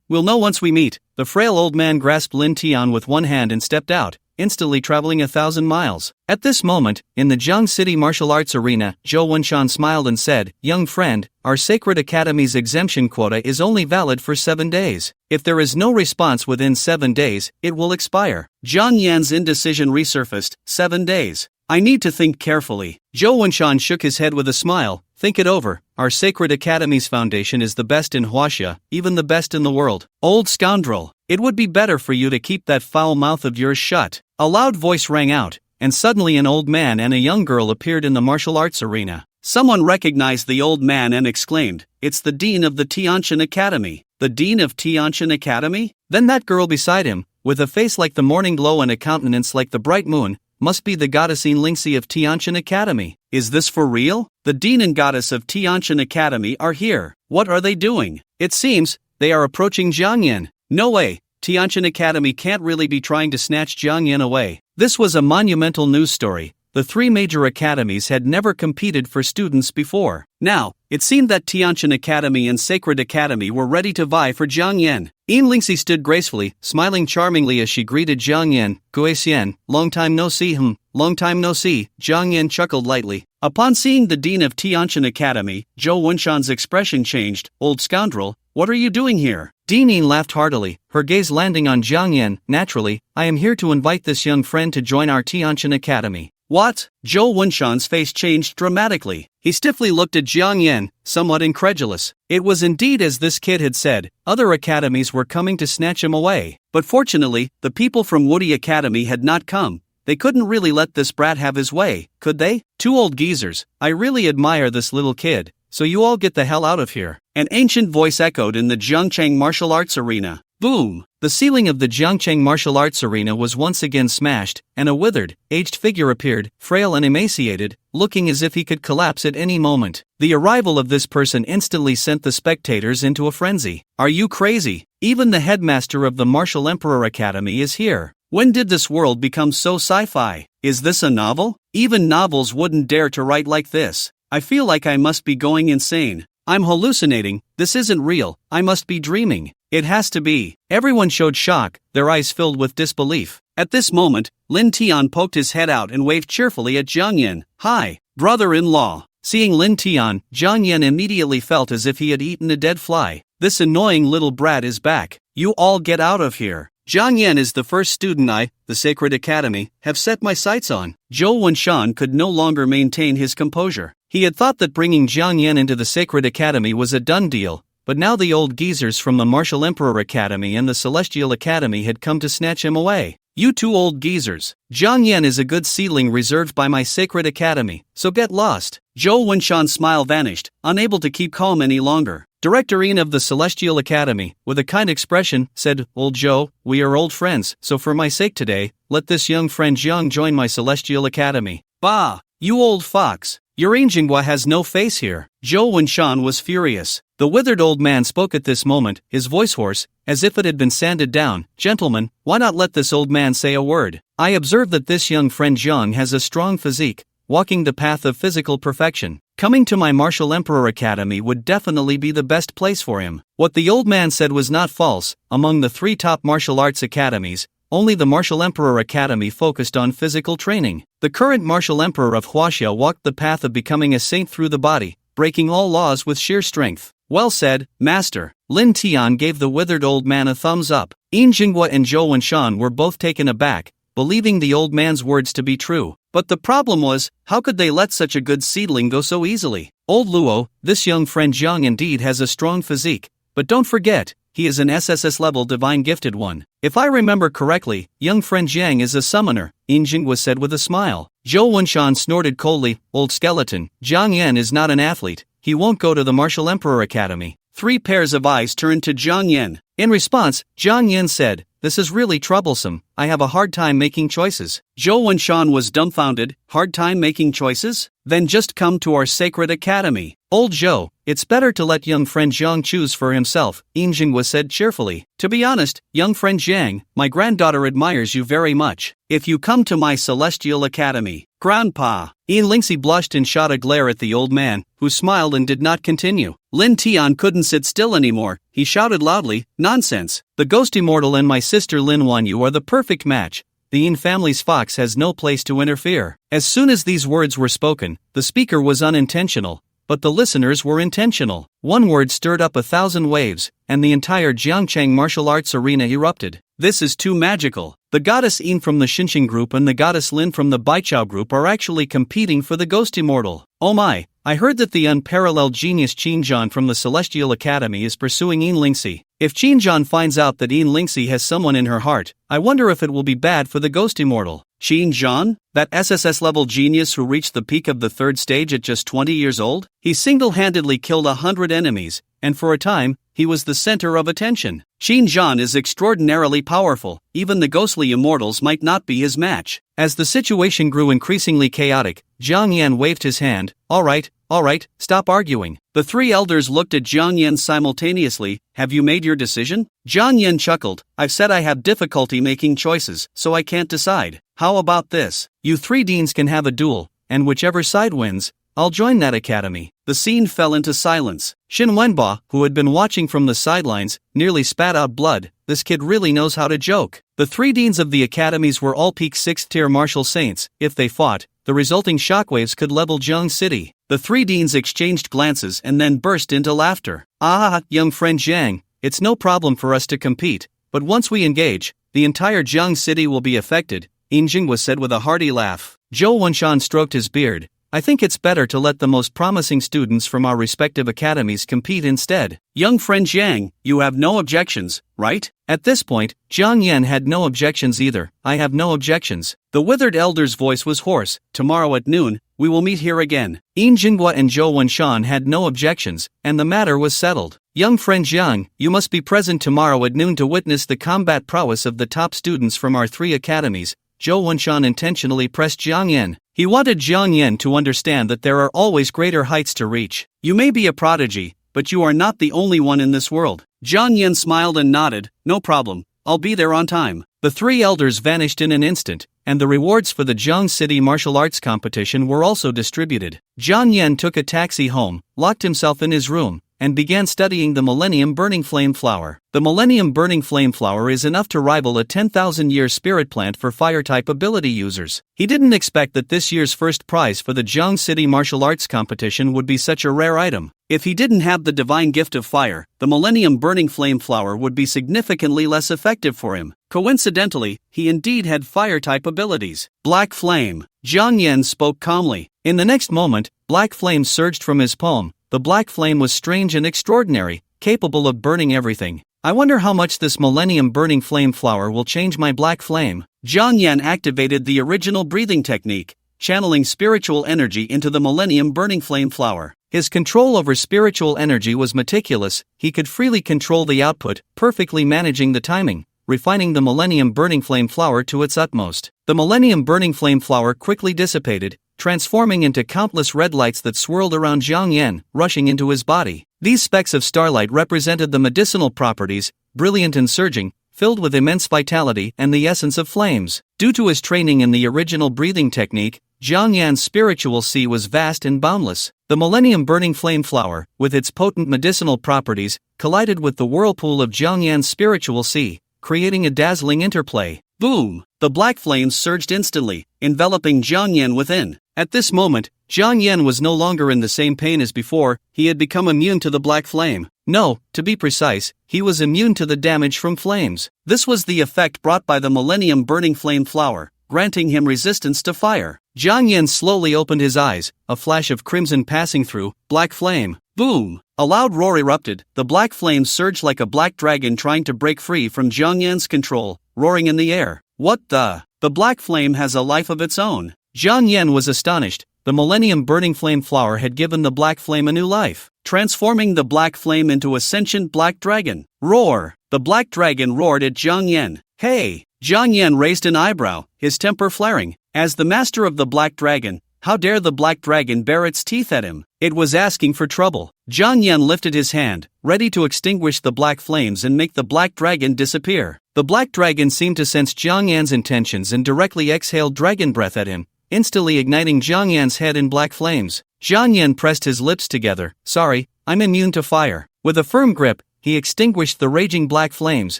We'll know once we meet. The frail old man grasped Lin Tian with one hand and stepped out, instantly traveling 1,000 miles. At this moment, in the Jiang City Martial Arts Arena, Zhou Wenshan smiled and said, "Young friend, our Sacred Academy's exemption quota is only valid for 7 days. If there is no response within 7 days, it will expire." Jiang Yan's indecision resurfaced. 7 days. I need to think carefully. Zhou Wenshan shook his head with a smile. Think it over. Our Sacred Academy's foundation is the best in Huaxia, even the best in the world. Old scoundrel, it would be better for you to keep that foul mouth of yours shut. A loud voice rang out, and suddenly an old man and a young girl appeared in the martial arts arena. Someone recognized the old man and exclaimed, "It's the dean of the Tianqian Academy." The dean of Tianqian Academy? Then that girl beside him, with a face like the morning glow and a countenance like the bright moon, must be the goddess Lingxi of Tianqian Academy. Is this for real? The dean and goddess of Tianqian Academy are here. What are they doing? It seems they are approaching Jiang Yan. No way. Tianqian Academy can't really be trying to snatch Jiang Yan away. This was a monumental news story. The 3 major academies had never competed for students before. Now, it seemed that Tianqian Academy and Sacred Academy were ready to vie for Jiang Yan. Lingxi stood gracefully, smiling charmingly as she greeted Jiang Yan. "Guixian, long time no see." Long time no see. Jiang Yan chuckled lightly. Upon seeing the dean of Tianqian Academy, Zhou Wenshan's expression changed. "Old scoundrel, what are you doing here?" Dean Yin laughed heartily, her gaze landing on Jiang Yan. "Naturally, I am here to invite this young friend to join our Tianqian Academy." What? Zhou Wenshan's face changed dramatically. He stiffly looked at Jiang Yan, somewhat incredulous. It was indeed as this kid had said, other academies were coming to snatch him away. But fortunately, the people from Woody Academy had not come. They couldn't really let this brat have his way, could they? 2 old geezers, I really admire this little kid, so you all get the hell out of here. An ancient voice echoed in the Jiangcheng martial arts arena. Boom! The ceiling of the Jiangcheng martial arts arena was once again smashed, and a withered, aged figure appeared, frail and emaciated, looking as if he could collapse at any moment. The arrival of this person instantly sent the spectators into a frenzy. Are you crazy? Even the headmaster of the Martial Emperor Academy is here. When did this world become so sci-fi? Is this a novel? Even novels wouldn't dare to write like this. I feel like I must be going insane. I'm hallucinating. This isn't real. I must be dreaming. It has to be. Everyone showed shock, their eyes filled with disbelief. At this moment, Lin Tian poked his head out and waved cheerfully at Jiang Yan. "Hi, brother-in-law." Seeing Lin Tian, Jiang Yan immediately felt as if he had eaten a dead fly. This annoying little brat is back. You all get out of here. Jiang Yan is the first student I, the Sacred Academy, have set my sights on. Zhou Wenshan could no longer maintain his composure. He had thought that bringing Jiang Yan into the Sacred Academy was a done deal, but now the old geezers from the Martial Emperor Academy and the Celestial Academy had come to snatch him away. You 2 old geezers. Jiang Yan is a good seedling reserved by my Sacred Academy, so get lost. Zhou Wenshan's smile vanished, unable to keep calm any longer. Director Yin of the Celestial Academy, with a kind expression, said, "Old Zhou, we are old friends, so for my sake today, let this young friend Jiang join my Celestial Academy." Bah! You old fox! Your Manhwa has no face here. Zhou Wenshan was furious. The withered old man spoke at this moment, his voice hoarse, as if it had been sanded down. "Gentlemen, why not let this old man say a word? I observe that this young friend Jiang has a strong physique, walking the path of physical perfection. Coming to my Martial Emperor Academy would definitely be the best place for him." What the old man said was not false. Among the 3 top martial arts academies, only the Martial Emperor Academy focused on physical training. The current Martial Emperor of Huaxia walked the path of becoming a saint through the body, breaking all laws with sheer strength. Well said, Master. Lin Tian gave the withered old man a thumbs up. Jinghua and Zhou Wenshan were both taken aback, believing the old man's words to be true. But the problem was, how could they let such a good seedling go so easily? Old Luo, this young friend Jiang indeed has a strong physique, but don't forget, he is an SSS-level divine gifted one. If I remember correctly, young friend Jiang is a summoner, Jinghua said with a smile. Zhou Wenshan snorted coldly, "Old skeleton, Jiang Yan is not an athlete, he won't go to the Martial Emperor Academy." 3 pairs of eyes turned to Jiang Yan. In response, Jiang Yan said, "This is really troublesome, I have a hard time making choices." Zhou Wenshan was dumbfounded. Hard time making choices? Then just come to our Sacred Academy. Old Zhou, it's better to let young friend Jiang choose for himself, Jinghua said cheerfully. To be honest, young friend Jiang, my granddaughter admires you very much. If you come to my Celestial Academy, Grandpa. Lingxi blushed and shot a glare at the old man, who smiled and did not continue. Lin Tian couldn't sit still anymore. He shouted loudly, "Nonsense! The ghost immortal and my sister Lin Wanyu are the perfect match. the Yin family's fox has no place to interfere. As soon as these words were spoken, the speaker was unintentional, but the listeners were intentional. One word stirred up 1,000 waves, and the entire Jiangcheng martial arts arena erupted. This is too magical. The goddess Yin from the Xinxiang group and the goddess Lin from the Baichao group are actually competing for the Ghost Immortal. Oh my, I heard that the unparalleled genius Qinzhan from the Celestial Academy is pursuing Yin Lingxi. If Qinzhan finds out that Yin Lingxi has someone in her heart, I wonder if it will be bad for the Ghost Immortal. Qinzhan? That SSS-level genius who reached the peak of the 3rd stage at just 20 years old? He single-handedly killed 100 enemies, and for a time, he was the center of attention. Qinzhan is extraordinarily powerful, even the ghostly immortals might not be his match. As the situation grew increasingly chaotic, Jiang Yan waved his hand. All right, stop arguing. The 3 elders looked at Jiang Yan simultaneously. Have you made your decision? Jiang Yan chuckled. I've said I have difficulty making choices, so I can't decide. How about this? You 3 deans can have a duel, and whichever side wins, I'll join that academy. The scene fell into silence. Xin Wenba, who had been watching from the sidelines, nearly spat out blood. This kid really knows how to joke. The 3 deans of the academies were all peak 6th tier martial saints. If they fought, the resulting shockwaves could level Zheng City. The 3 deans exchanged glances and then burst into laughter. Ah, young friend Zhang, it's no problem for us to compete, but once we engage, the entire Zheng City will be affected, Yinjing said with a hearty laugh. Zhou Wenshan stroked his beard. I think it's better to let the most promising students from our respective academies compete instead. Young friend Zhang, you have no objections, right? At this point, Jiang Yan had no objections either. I have no objections. The withered elder's voice was hoarse. Tomorrow at noon, we will meet here again. Yin Jinghua and Zhou Wenshan had no objections, and the matter was settled. Young friend Jiang, you must be present tomorrow at noon to witness the combat prowess of the top students from our 3 academies. Zhou Wenshan intentionally pressed Jiang Yan. He wanted Jiang Yan to understand that there are always greater heights to reach. You may be a prodigy, but you are not the only one in this world. Jiang Yan smiled and nodded. No problem, I'll be there on time. The 3 elders vanished in an instant, and the rewards for the Zheng City martial arts competition were also distributed. Jiang Yan took a taxi home, locked himself in his room, and began studying the Millennium Burning Flame Flower. The Millennium Burning Flame Flower is enough to rival a 10,000-year spirit plant for fire-type ability users. He didn't expect that this year's first prize for the Zheng City martial arts competition would be such a rare item. If he didn't have the divine gift of fire, the Millennium Burning Flame Flower would be significantly less effective for him. Coincidentally, he indeed had fire-type abilities. Black Flame. Jiang Yan spoke calmly. In the next moment, black flame surged from his palm. The black flame was strange and extraordinary, capable of burning everything. I wonder how much this Millennium Burning Flame Flower will change my black flame. Jiang Yan activated the original breathing technique, channeling spiritual energy into the Millennium Burning Flame Flower. His control over spiritual energy was meticulous. He could freely control the output, perfectly managing the timing, refining the Millennium Burning Flame Flower to its utmost. The Millennium Burning Flame Flower quickly dissipated, transforming into countless red lights that swirled around Jiang Yan, rushing into his body. These specks of starlight represented the medicinal properties, brilliant and surging, filled with immense vitality and the essence of flames. Due to his training in the original breathing technique, Jiang Yan's spiritual sea was vast and boundless. The Millennium Burning Flame Flower, with its potent medicinal properties, collided with the whirlpool of Jiang Yan's spiritual sea, creating a dazzling interplay. Boom! The black flames surged instantly, enveloping Jiang Yan within. At this moment, Jiang Yan was no longer in the same pain as before. He had become immune to the black flame. No, to be precise, he was immune to the damage from flames. This was the effect brought by the Millennium Burning Flame Flower, granting him resistance to fire. Jiang Yan slowly opened his eyes, a flash of crimson passing through. Black flame. Boom! A loud roar erupted. The black flame surged like a black dragon trying to break free from Jiang Yan's control, roaring in the air. What the? The black flame has a life of its own. Jiang Yan was astonished. The Millennium Burning Flame Flower had given the black flame a new life, transforming the black flame into a sentient black dragon. Roar! The black dragon roared at Jiang Yan. Hey! Jiang Yan raised an eyebrow, his temper flaring. As the master of the black dragon, how dare the black dragon bare its teeth at him? It was asking for trouble. Jiang Yan lifted his hand, ready to extinguish the black flames and make the black dragon disappear. The black dragon seemed to sense Jiang Yan's intentions and directly exhaled dragon breath at him, instantly igniting Jiang Yan's head in black flames. Jiang Yan pressed his lips together. Sorry, I'm immune to fire. With a firm grip, he extinguished the raging black flames,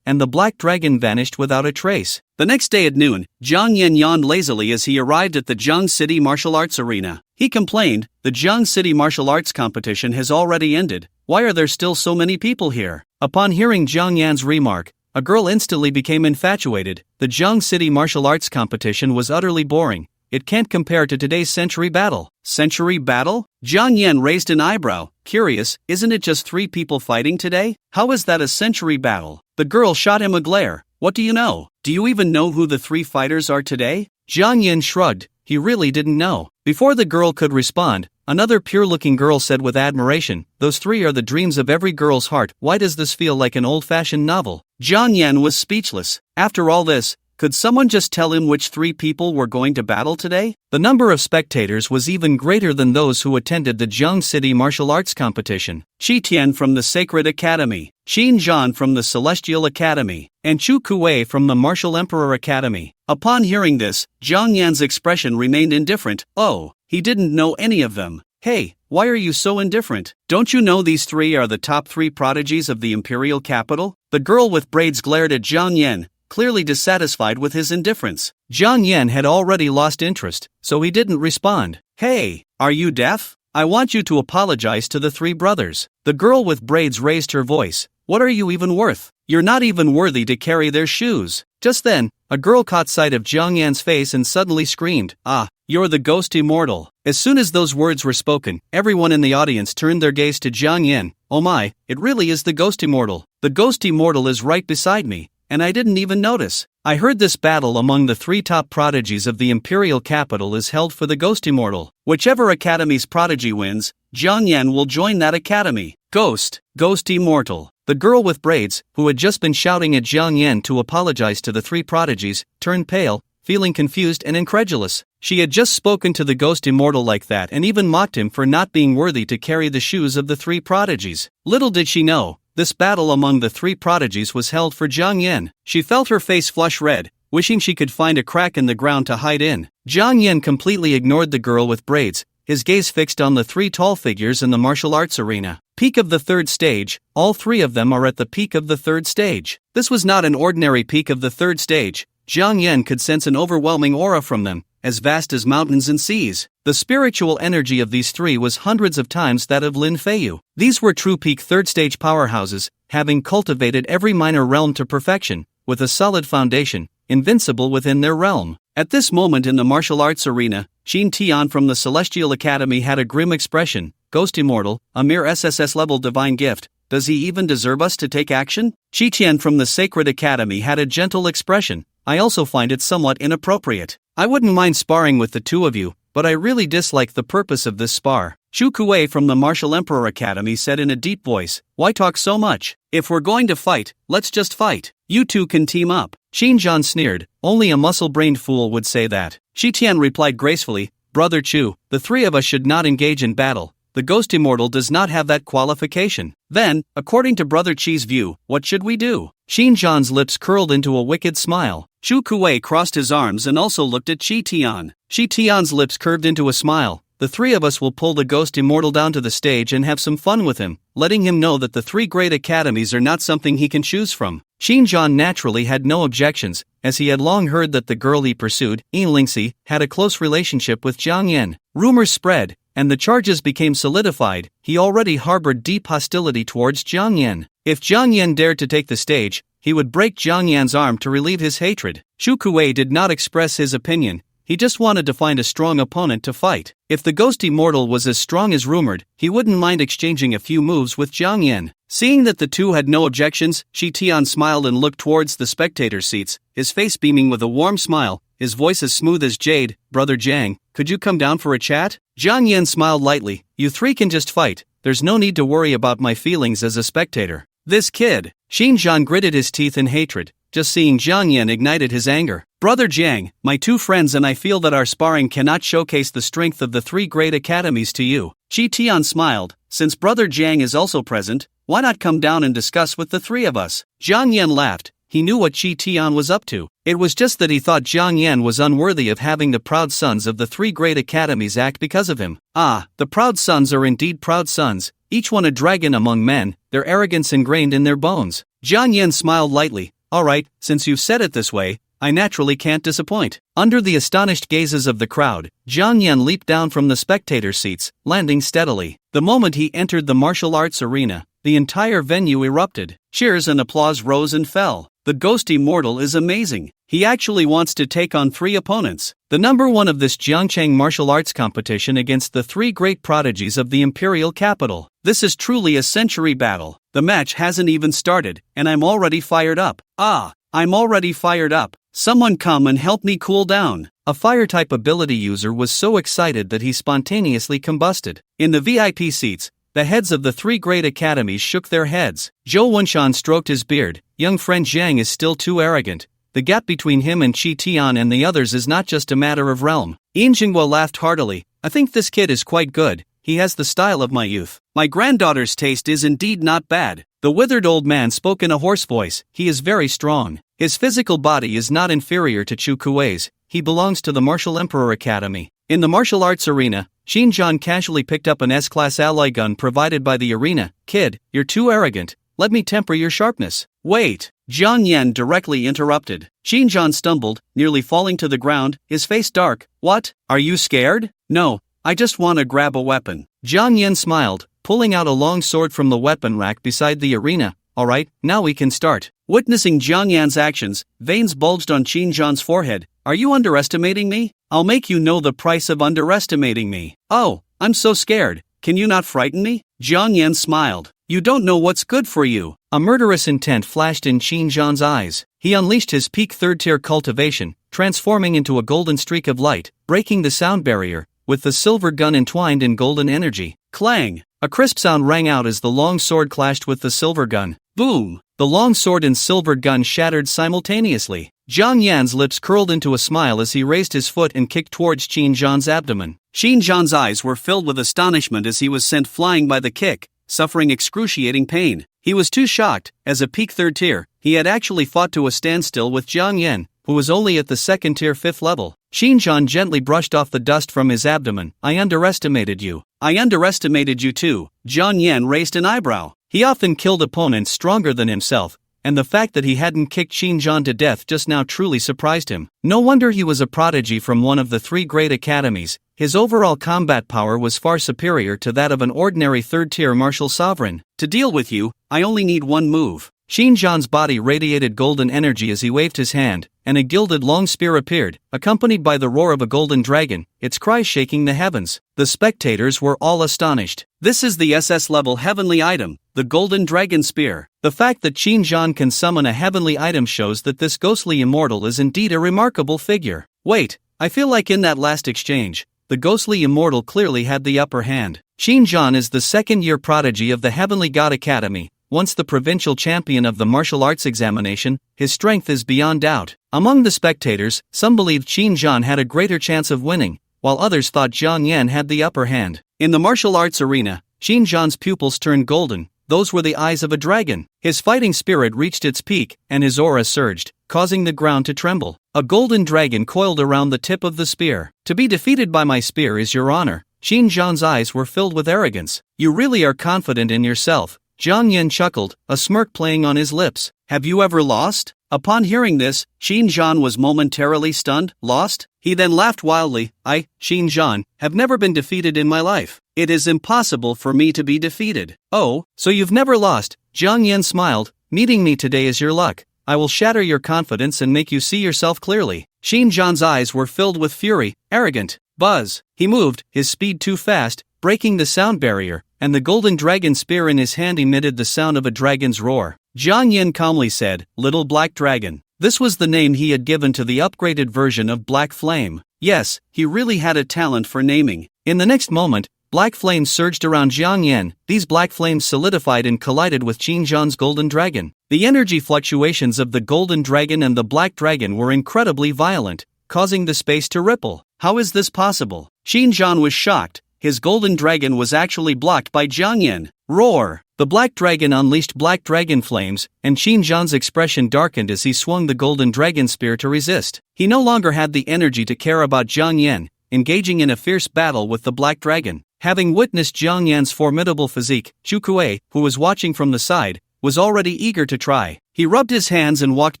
and the black dragon vanished without a trace. The next day at noon, Jiang Yan yawned lazily as he arrived at the Jiang City Martial Arts Arena. He complained, "The Jiang City Martial Arts competition has already ended. Why are there still so many people here?" Upon hearing Jiang Yan's remark, a girl instantly became infatuated. The Jiang City Martial Arts competition was utterly boring. It can't compare to today's century battle. Century battle? Jiang Yan raised an eyebrow, curious, isn't it just 3 people fighting today? How is that a century battle? The girl shot him a glare. What do you know? Do you even know who the 3 fighters are today? Jiang Yan shrugged, he really didn't know. Before the girl could respond, another pure-looking girl said with admiration, "Those 3 are the dreams of every girl's heart. Why does this feel like an old-fashioned novel?" Jiang Yan was speechless. After all this, could someone just tell him which 3 people were going to battle today? The number of spectators was even greater than those who attended the Jiang City Martial Arts competition. Qi Tian from the Sacred Academy, Xin Zhan from the Celestial Academy, and Chu Kuei from the Martial Emperor Academy. Upon hearing this, Jiang Yan's expression remained indifferent. Oh, he didn't know any of them. Hey, why are you so indifferent? Don't you know these 3 are the top 3 prodigies of the imperial capital? The girl with braids glared at Jiang Yan, clearly dissatisfied with his indifference. Jiang Yan had already lost interest, so he didn't respond. "Hey, are you deaf? I want you to apologize to the 3 brothers." The girl with braids raised her voice. "What are you even worth? You're not even worthy to carry their shoes." Just then, a girl caught sight of Jiang Yan's face and suddenly screamed, "Ah, you're the ghost immortal." As soon as those words were spoken, everyone in the audience turned their gaze to Jiang Yan. "Oh my, it really is the ghost immortal. The ghost immortal is right beside me. And I didn't even notice. I heard this battle among the 3 top prodigies of the imperial capital is held for the Ghost Immortal. Whichever academy's prodigy wins, Jiang Yan will join that academy." Ghost Immortal. The girl with braids, who had just been shouting at Jiang Yan to apologize to the 3 prodigies, turned pale, feeling confused and incredulous. She had just spoken to the Ghost Immortal like that and even mocked him for not being worthy to carry the shoes of the 3 prodigies. Little did she know, this battle among the 3 prodigies was held for Jiang Yan. She felt her face flush red, wishing she could find a crack in the ground to hide in. Jiang Yan completely ignored the girl with braids, his gaze fixed on the 3 tall figures in the martial arts arena. Peak of the 3rd stage, all 3 of them are at the peak of the 3rd stage. This was not an ordinary peak of the 3rd stage. Jiang Yan could sense an overwhelming aura from them, as vast as mountains and seas. The spiritual energy of these 3 was hundreds of times that of Lin Feiyu. These were true peak 3rd stage powerhouses, having cultivated every minor realm to perfection, with a solid foundation, invincible within their realm. At this moment in the martial arts arena, Xin Tian from the Celestial Academy had a grim expression. "Ghost Immortal, a mere SSS-level divine gift. Does he even deserve us to take action?" Qi Tian from the Sacred Academy had a gentle expression. "I also find it somewhat inappropriate. I wouldn't mind sparring with the 2 of you, but I really dislike the purpose of this spar." Chu Kuei from the Martial Emperor Academy said in a deep voice, "Why talk so much? If we're going to fight, let's just fight. You 2 can team up." Xin Zhan sneered, "Only a muscle-brained fool would say that." Qi Tian replied gracefully, "Brother Chu, the 3 of us should not engage in battle. The Ghost Immortal does not have that qualification. Then, according to Brother Chi's view, what should we do?" Xin Zhan's lips curled into a wicked smile. Chu Kuei crossed his arms and also looked at Qi Tian. Qi Tian's lips curved into a smile. "The 3 of us will pull the Ghost Immortal down to the stage and have some fun with him, letting him know that the 3 great academies are not something he can choose from." Xin Zhan naturally had no objections, as he had long heard that the girl he pursued, Yin Lingxi, had a close relationship with Jiang Yan. Rumors spread, and the charges became solidified. He already harbored deep hostility towards Jiang Yan. If Jiang Yan dared to take the stage, he would break Jiang Yan's arm to relieve his hatred. Chu Kuei did not express his opinion. He just wanted to find a strong opponent to fight. If the Ghost Immortal was as strong as rumored, he wouldn't mind exchanging a few moves with Jiang Yan. Seeing that the 2 had no objections, Qi Tian smiled and looked towards the spectator seats, his face beaming with a warm smile, his voice as smooth as jade. "Brother Jiang, could you come down for a chat?" Jiang Yan smiled lightly. "You 3 can just fight. There's no need to worry about my feelings as a spectator." This kid! Xin Zhan gritted his teeth in hatred. Just seeing Jiang Yan ignited his anger. "Brother Jiang, my 2 friends and I feel that our sparring cannot showcase the strength of the 3 great academies to you." Qi Tian smiled. "Since Brother Jiang is also present, why not come down and discuss with the 3 of us?" Jiang Yan laughed. he knew what Chi Tian was up to. It was just that he thought Jiang Yan was unworthy of having the proud sons of the three great academies act because of him. Ah, the proud sons are indeed proud sons, each one a dragon among men, their arrogance ingrained in their bones. Jiang Yan smiled lightly. Alright, since you've said it this way, I naturally can't disappoint. Under the astonished gazes of the crowd, Jiang Yan leaped down from the spectator seats, landing steadily. The moment he entered the martial arts arena, the entire venue erupted. Cheers and applause rose and fell. The ghost immortal is amazing. He actually wants to take on 3 opponents. The number 1 of this Jiangcheng martial arts competition against the 3 great prodigies of the imperial capital. This is truly a century battle. The match hasn't even started, and I'm already fired up. I'm already fired up. Someone come and help me cool down. A fire-type ability user was so excited that he spontaneously combusted. In the VIP seats, the heads of the 3 great academies shook their heads. Zhou Wenshan stroked his beard. Young friend Zhang is still too arrogant. The gap between him and Chi Tian and the others is not just a matter of realm. Yin Jinghua laughed heartily. I think this kid is quite good. He has the style of my youth. My granddaughter's taste is indeed not bad. The withered old man spoke in a hoarse voice. He is very strong. His physical body is not inferior to Chu Kuei's. He belongs to the Martial Emperor Academy. In the martial arts arena, Xinjiang casually picked up an S-class alloy gun provided by the arena. Kid, you're too arrogant. Let me temper your sharpness. Wait, Jiang Yan directly interrupted. Xinjiang stumbled, nearly falling to the ground, his face dark. What? Are you scared? No, I just want to grab a weapon. Jiang Yan smiled, pulling out a long sword from the weapon rack beside the arena. Alright, now we can start. Witnessing Jiang Yan's actions, veins bulged on Xinjiang's forehead. Are you underestimating me? I'll make you know the price of underestimating me. Oh, I'm so scared. Can you not frighten me? Jiang Yan smiled. You don't know what's good for you. A murderous intent flashed in Xinjiang's eyes. He unleashed his peak 3rd-tier cultivation, transforming into a golden streak of light, breaking the sound barrier, with the silver gun entwined in golden energy. Clang! A crisp sound rang out as the long sword clashed with the silver gun. Boom! The long sword and silver gun shattered simultaneously. Jiang Yan's lips curled into a smile as he raised his foot and kicked towards Xinjiang's abdomen. Xinjiang's eyes were filled with astonishment as he was sent flying by the kick, suffering excruciating pain. He was too shocked. As a peak 3rd tier, he had actually fought to a standstill with Jiang Yan, who was only at the 2nd tier 5th level. Xinjiang gently brushed off the dust from his abdomen. I underestimated you. I underestimated you too. Jiang Yan raised an eyebrow. He often killed opponents stronger than himself, and the fact that he hadn't kicked Xinjiang to death just now truly surprised him. No wonder he was a prodigy from one of the 3 great academies. His overall combat power was far superior to that of an ordinary 3rd-tier martial sovereign. To deal with you, I only need one move. Xinjiang's body radiated golden energy as he waved his hand, and a gilded long spear appeared, accompanied by the roar of a golden dragon, its cries shaking the heavens. The spectators were all astonished. This is the SS-level heavenly item, the golden dragon spear. The fact that Xinjiang can summon a heavenly item shows that this ghostly immortal is indeed a remarkable figure. Wait, I feel like in that last exchange, the ghostly immortal clearly had the upper hand. Xinjiang is the 2nd-year prodigy of the Heavenly God Academy. Once the provincial champion of the martial arts examination, his strength is beyond doubt. Among the spectators, some believed Xinjiang had a greater chance of winning, while others thought Jiang Yan had the upper hand. In the martial arts arena, Xinjiang's pupils turned golden. Those were the eyes of a dragon. His fighting spirit reached its peak, and his aura surged, causing the ground to tremble. A golden dragon coiled around the tip of the spear. To be defeated by my spear is your honor. Xinjiang's eyes were filled with arrogance. You really are confident in yourself. Jiang Yan chuckled, a smirk playing on his lips. Have you ever lost? Upon hearing this, Xinjiang was momentarily stunned. Lost? He then laughed wildly. I, Xinjiang, have never been defeated in my life. It is impossible for me to be defeated. Oh, so you've never lost? Jiang Yan smiled. Meeting me today is your luck. I will shatter your confidence and make you see yourself clearly. Xinjiang's eyes were filled with fury. Arrogant. Buzz. He moved, his speed too fast, breaking the sound barrier, and the golden dragon spear in his hand emitted the sound of a dragon's roar. Jiang Yan calmly said, Little Black Dragon. This was the name he had given to the upgraded version of Black Flame. Yes, he really had a talent for naming. In the next moment, black flames surged around Jiang Yan. These black flames solidified and collided with Xinjiang's golden dragon. The energy fluctuations of the golden dragon and the black dragon were incredibly violent, causing the space to ripple. How is this possible? Xinjiang was shocked. His golden dragon was actually blocked by Jiang Yan. Roar! The black dragon unleashed black dragon flames, and Xinjiang's expression darkened as he swung the golden dragon spear to resist. He no longer had the energy to care about Jiang Yan, engaging in a fierce battle with the black dragon. Having witnessed Jiang Yan's formidable physique, Chu Kuei, who was watching from the side, was already eager to try. He rubbed his hands and walked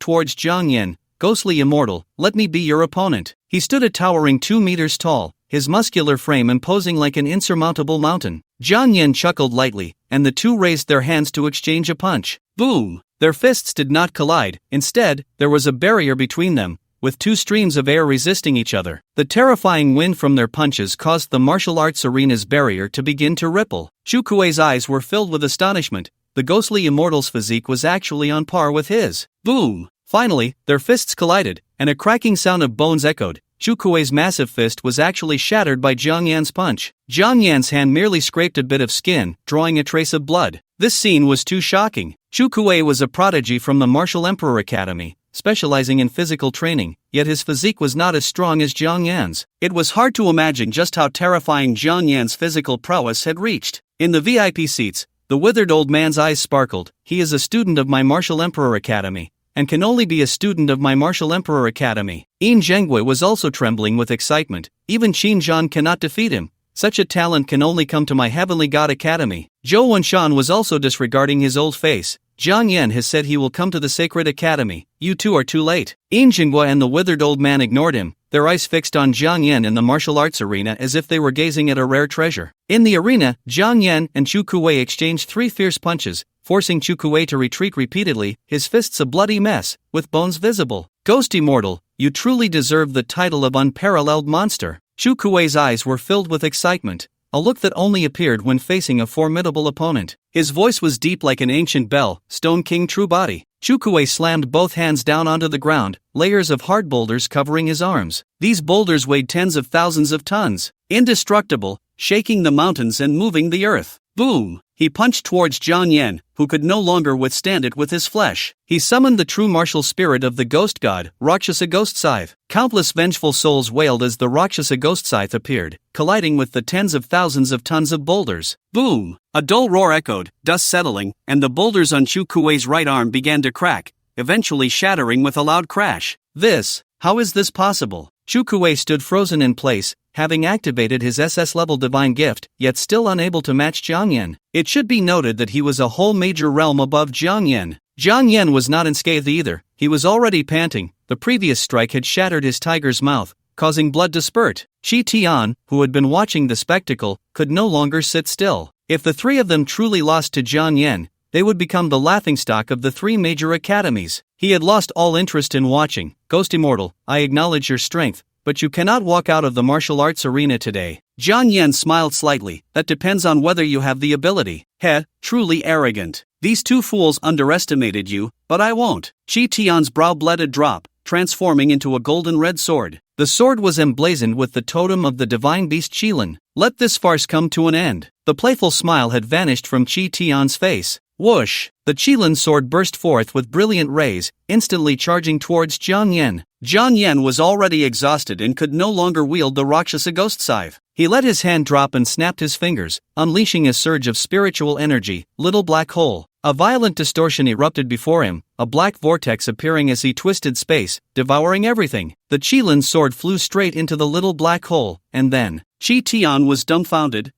towards Jiang Yan. Ghostly immortal, let me be your opponent. He stood a towering 2 meters tall, his muscular frame imposing like an insurmountable mountain. Jiang Yan chuckled lightly, and the two raised their hands to exchange a punch. Boom! Their fists did not collide, instead, there was a barrier between them, with two streams of air resisting each other. The terrifying wind from their punches caused the martial arts arena's barrier to begin to ripple. Chu Kuei's eyes were filled with astonishment. The ghostly immortal's physique was actually on par with his. Boom! Finally, their fists collided, and a cracking sound of bones echoed. Chu Kuei's massive fist was actually shattered by Jiang Yan's punch. Jiang Yan's hand merely scraped a bit of skin, drawing a trace of blood. This scene was too shocking. Chu Kuei was a prodigy from the Martial Emperor Academy, specializing in physical training, yet his physique was not as strong as Jiang Yan's. It was hard to imagine just how terrifying Jiang Yan's physical prowess had reached. In the VIP seats, the withered old man's eyes sparkled. He is a student of my Martial Emperor Academy, and can only be a student of my Martial Emperor Academy. Yin Zhenggui was also trembling with excitement. Even Xinjiang cannot defeat him. Such a talent can only come to my Heavenly God Academy. Zhou Wenshan was also disregarding his old face. Jiang Yan has said he will come to the Sacred Academy. You two are too late. Yin Zhenggui and the withered old man ignored him, their eyes fixed on Jiang Yan in the martial arts arena as if they were gazing at a rare treasure. In the arena, Jiang Yan and Chu Kuei exchanged 3 fierce punches, forcing Chu Kuei to retreat repeatedly, his fists a bloody mess, with bones visible. Ghost Immortal, you truly deserve the title of unparalleled monster. Chu Kuei's eyes were filled with excitement, a look that only appeared when facing a formidable opponent. His voice was deep like an ancient bell, Stone King true body. Chu Kuei slammed both hands down onto the ground, layers of hard boulders covering his arms. These boulders weighed tens of thousands of tons, indestructible, shaking the mountains and moving the earth. Boom! He punched towards Jiang Yan, who could no longer withstand it with his flesh. He summoned the true martial spirit of the ghost god, Rakshasa Ghost Scythe. Countless vengeful souls wailed as the Rakshasa Ghost Scythe appeared, colliding with the tens of thousands of tons of boulders. Boom! A dull roar echoed, dust settling, and the boulders on Chu Kuei's right arm began to crack, eventually shattering with a loud crash. How is this possible? Chu Kuei stood frozen in place, having activated his SS-level divine gift, yet still unable to match Jiang Yan. It should be noted that he was a whole major realm above Jiang Yan. Jiang Yan was not unscathed either. He was already panting. The previous strike had shattered his tiger's mouth, causing blood to spurt. Qi Tian, who had been watching the spectacle, could no longer sit still. If the 3 of them truly lost to Jiang Yan, they would become the laughingstock of the 3 major academies. He had lost all interest in watching. Ghost Immortal, I acknowledge your strength, but you cannot walk out of the martial arts arena today. Jiang Yan smiled slightly. That depends on whether you have the ability. Truly arrogant. These 2 fools underestimated you, but I won't. Qi Tian's brow bled a drop, transforming into a golden red sword. The sword was emblazoned with the totem of the divine beast Qilin. Let this farce come to an end. The playful smile had vanished from Qi Tian's face. Whoosh! The Qilin sword burst forth with brilliant rays, instantly charging towards Jiang Yan. Jiang Yan was already exhausted and could no longer wield the Rakshasa Ghost Scythe. He let his hand drop and snapped his fingers, unleashing a surge of spiritual energy. Little black hole. A violent distortion erupted before him, a black vortex appearing as he twisted space, devouring everything. The Qilin sword flew straight into the little black hole, and then Qi Tian was dumbfounded.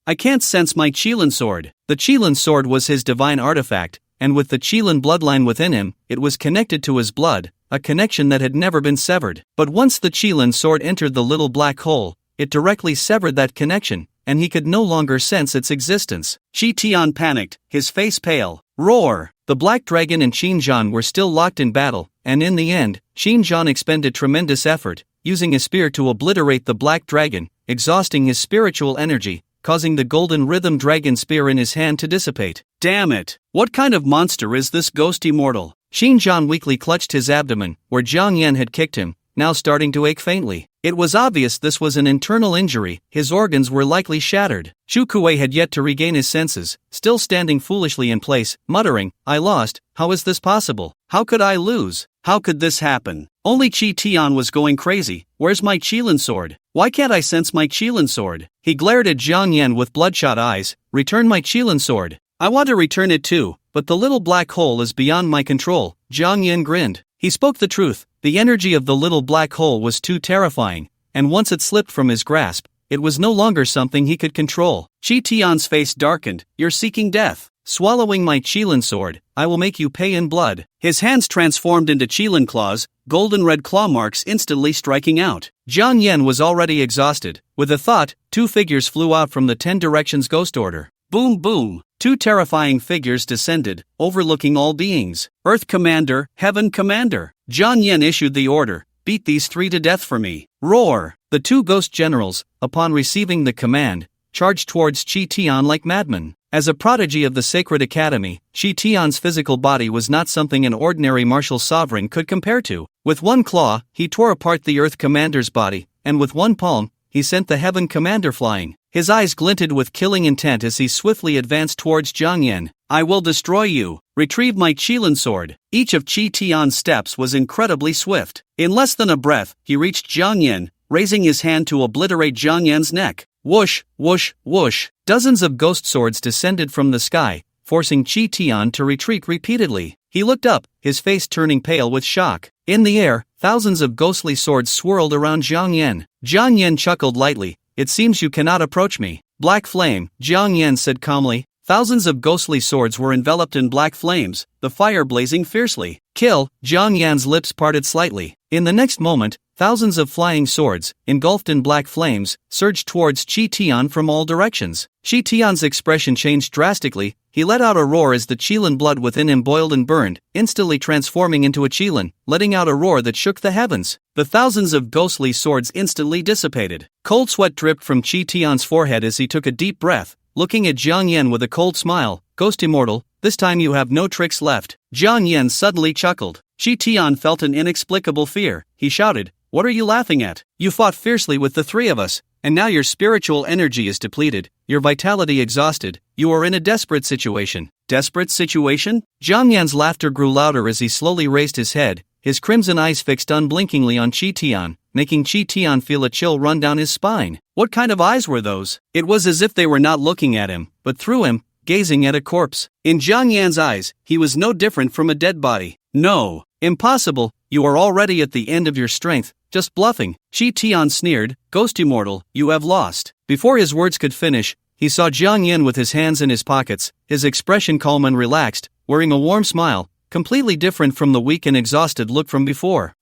I can't sense my Qilin sword. The Qilin sword was his divine artifact, and with the Qilin bloodline within him, it was connected to his blood, a connection that had never been severed. But once the Qilin sword entered the little black hole, it directly severed that connection, and he could no longer sense its existence. Qi Tian panicked, his face pale. Roar! The Black Dragon and Xinjiang were still locked in battle, and in the end, Xinjiang expended tremendous effort, using a spear to obliterate the Black Dragon, exhausting his spiritual energy, causing the golden rhythm dragon spear in his hand to dissipate. Damn it! What kind of monster is this Ghost Immortal? Xinjiang weakly clutched his abdomen, where Jiang Yan had kicked him, now starting to ache faintly. It was obvious this was an internal injury, his organs were likely shattered. Chu Kuei had yet to regain his senses, still standing foolishly in place, muttering, I lost, how is this possible? How could I lose? How could this happen? Only Qi Tian was going crazy. Where's my Qilin sword? Why can't I sense my Qilin sword? He glared at Jiang Yan with bloodshot eyes. Return my Qilin sword. I want to return it too, but the little black hole is beyond my control. Jiang Yan grinned. He spoke the truth. The energy of the little black hole was too terrifying, and once it slipped from his grasp, it was no longer something he could control. Qi Tian's face darkened. You're seeking death. Swallowing my Qilin sword, I will make you pay in blood. His hands transformed into Qilin claws, golden red claw marks instantly striking out. Jiang Yan was already exhausted. With a thought, two figures flew out from the 10 Directions Ghost Order. Boom boom. Two terrifying figures descended, overlooking all beings. Earth Commander, Heaven Commander. Jiang Yan issued the order. Beat these three to death for me. Roar! The two ghost generals, upon receiving the command, charged towards Qi Tian like madmen. As a prodigy of the Sacred Academy, Qi Tian's physical body was not something an ordinary martial sovereign could compare to. With one claw, he tore apart the Earth Commander's body, and with one palm, he sent the Heaven Commander flying. His eyes glinted with killing intent as he swiftly advanced towards Jiang Yan. I will destroy you. Retrieve my Qilin sword. Each of Qi Tian's steps was incredibly swift. In less than a breath, he reached Jiang Yan, raising his hand to obliterate Jiang Yan's neck. Whoosh, whoosh, whoosh. Dozens of ghost swords descended from the sky, forcing Qi Tian to retreat repeatedly. He looked up, his face turning pale with shock. In the air, thousands of ghostly swords swirled around Jiang Yan. Jiang Yan chuckled lightly. It seems you cannot approach me. Black flame, Jiang Yan said calmly. Thousands of ghostly swords were enveloped in black flames, the fire blazing fiercely. Kill, Jiang Yan's lips parted slightly. In the next moment, thousands of flying swords, engulfed in black flames, surged towards Qi Tian from all directions. Qi Tian's expression changed drastically. He let out a roar as the Qilin blood within him boiled and burned, instantly transforming into a Qilin, letting out a roar that shook the heavens. The thousands of ghostly swords instantly dissipated. Cold sweat dripped from Qi Tian's forehead as he took a deep breath, looking at Jiang Yan with a cold smile. Ghost Immortal, this time you have no tricks left. Jiang Yan suddenly chuckled. Qi Tian felt an inexplicable fear. He shouted, what are you laughing at? You fought fiercely with the three of us, and now your spiritual energy is depleted, your vitality exhausted. You are in a desperate situation. Desperate situation? Jiang Yan's laughter grew louder as he slowly raised his head, his crimson eyes fixed unblinkingly on Qi Tian, making Qi Tian feel a chill run down his spine. What kind of eyes were those? It was as if they were not looking at him, but through him, gazing at a corpse. In Jiang Yan's eyes, he was no different from a dead body. No, impossible, you are already at the end of your strength, just bluffing. Qi Tian sneered, Ghost Immortal, you have lost. Before his words could finish, he saw Jiang Yan with his hands in his pockets, his expression calm and relaxed, wearing a warm smile, completely different from the weak and exhausted look from before.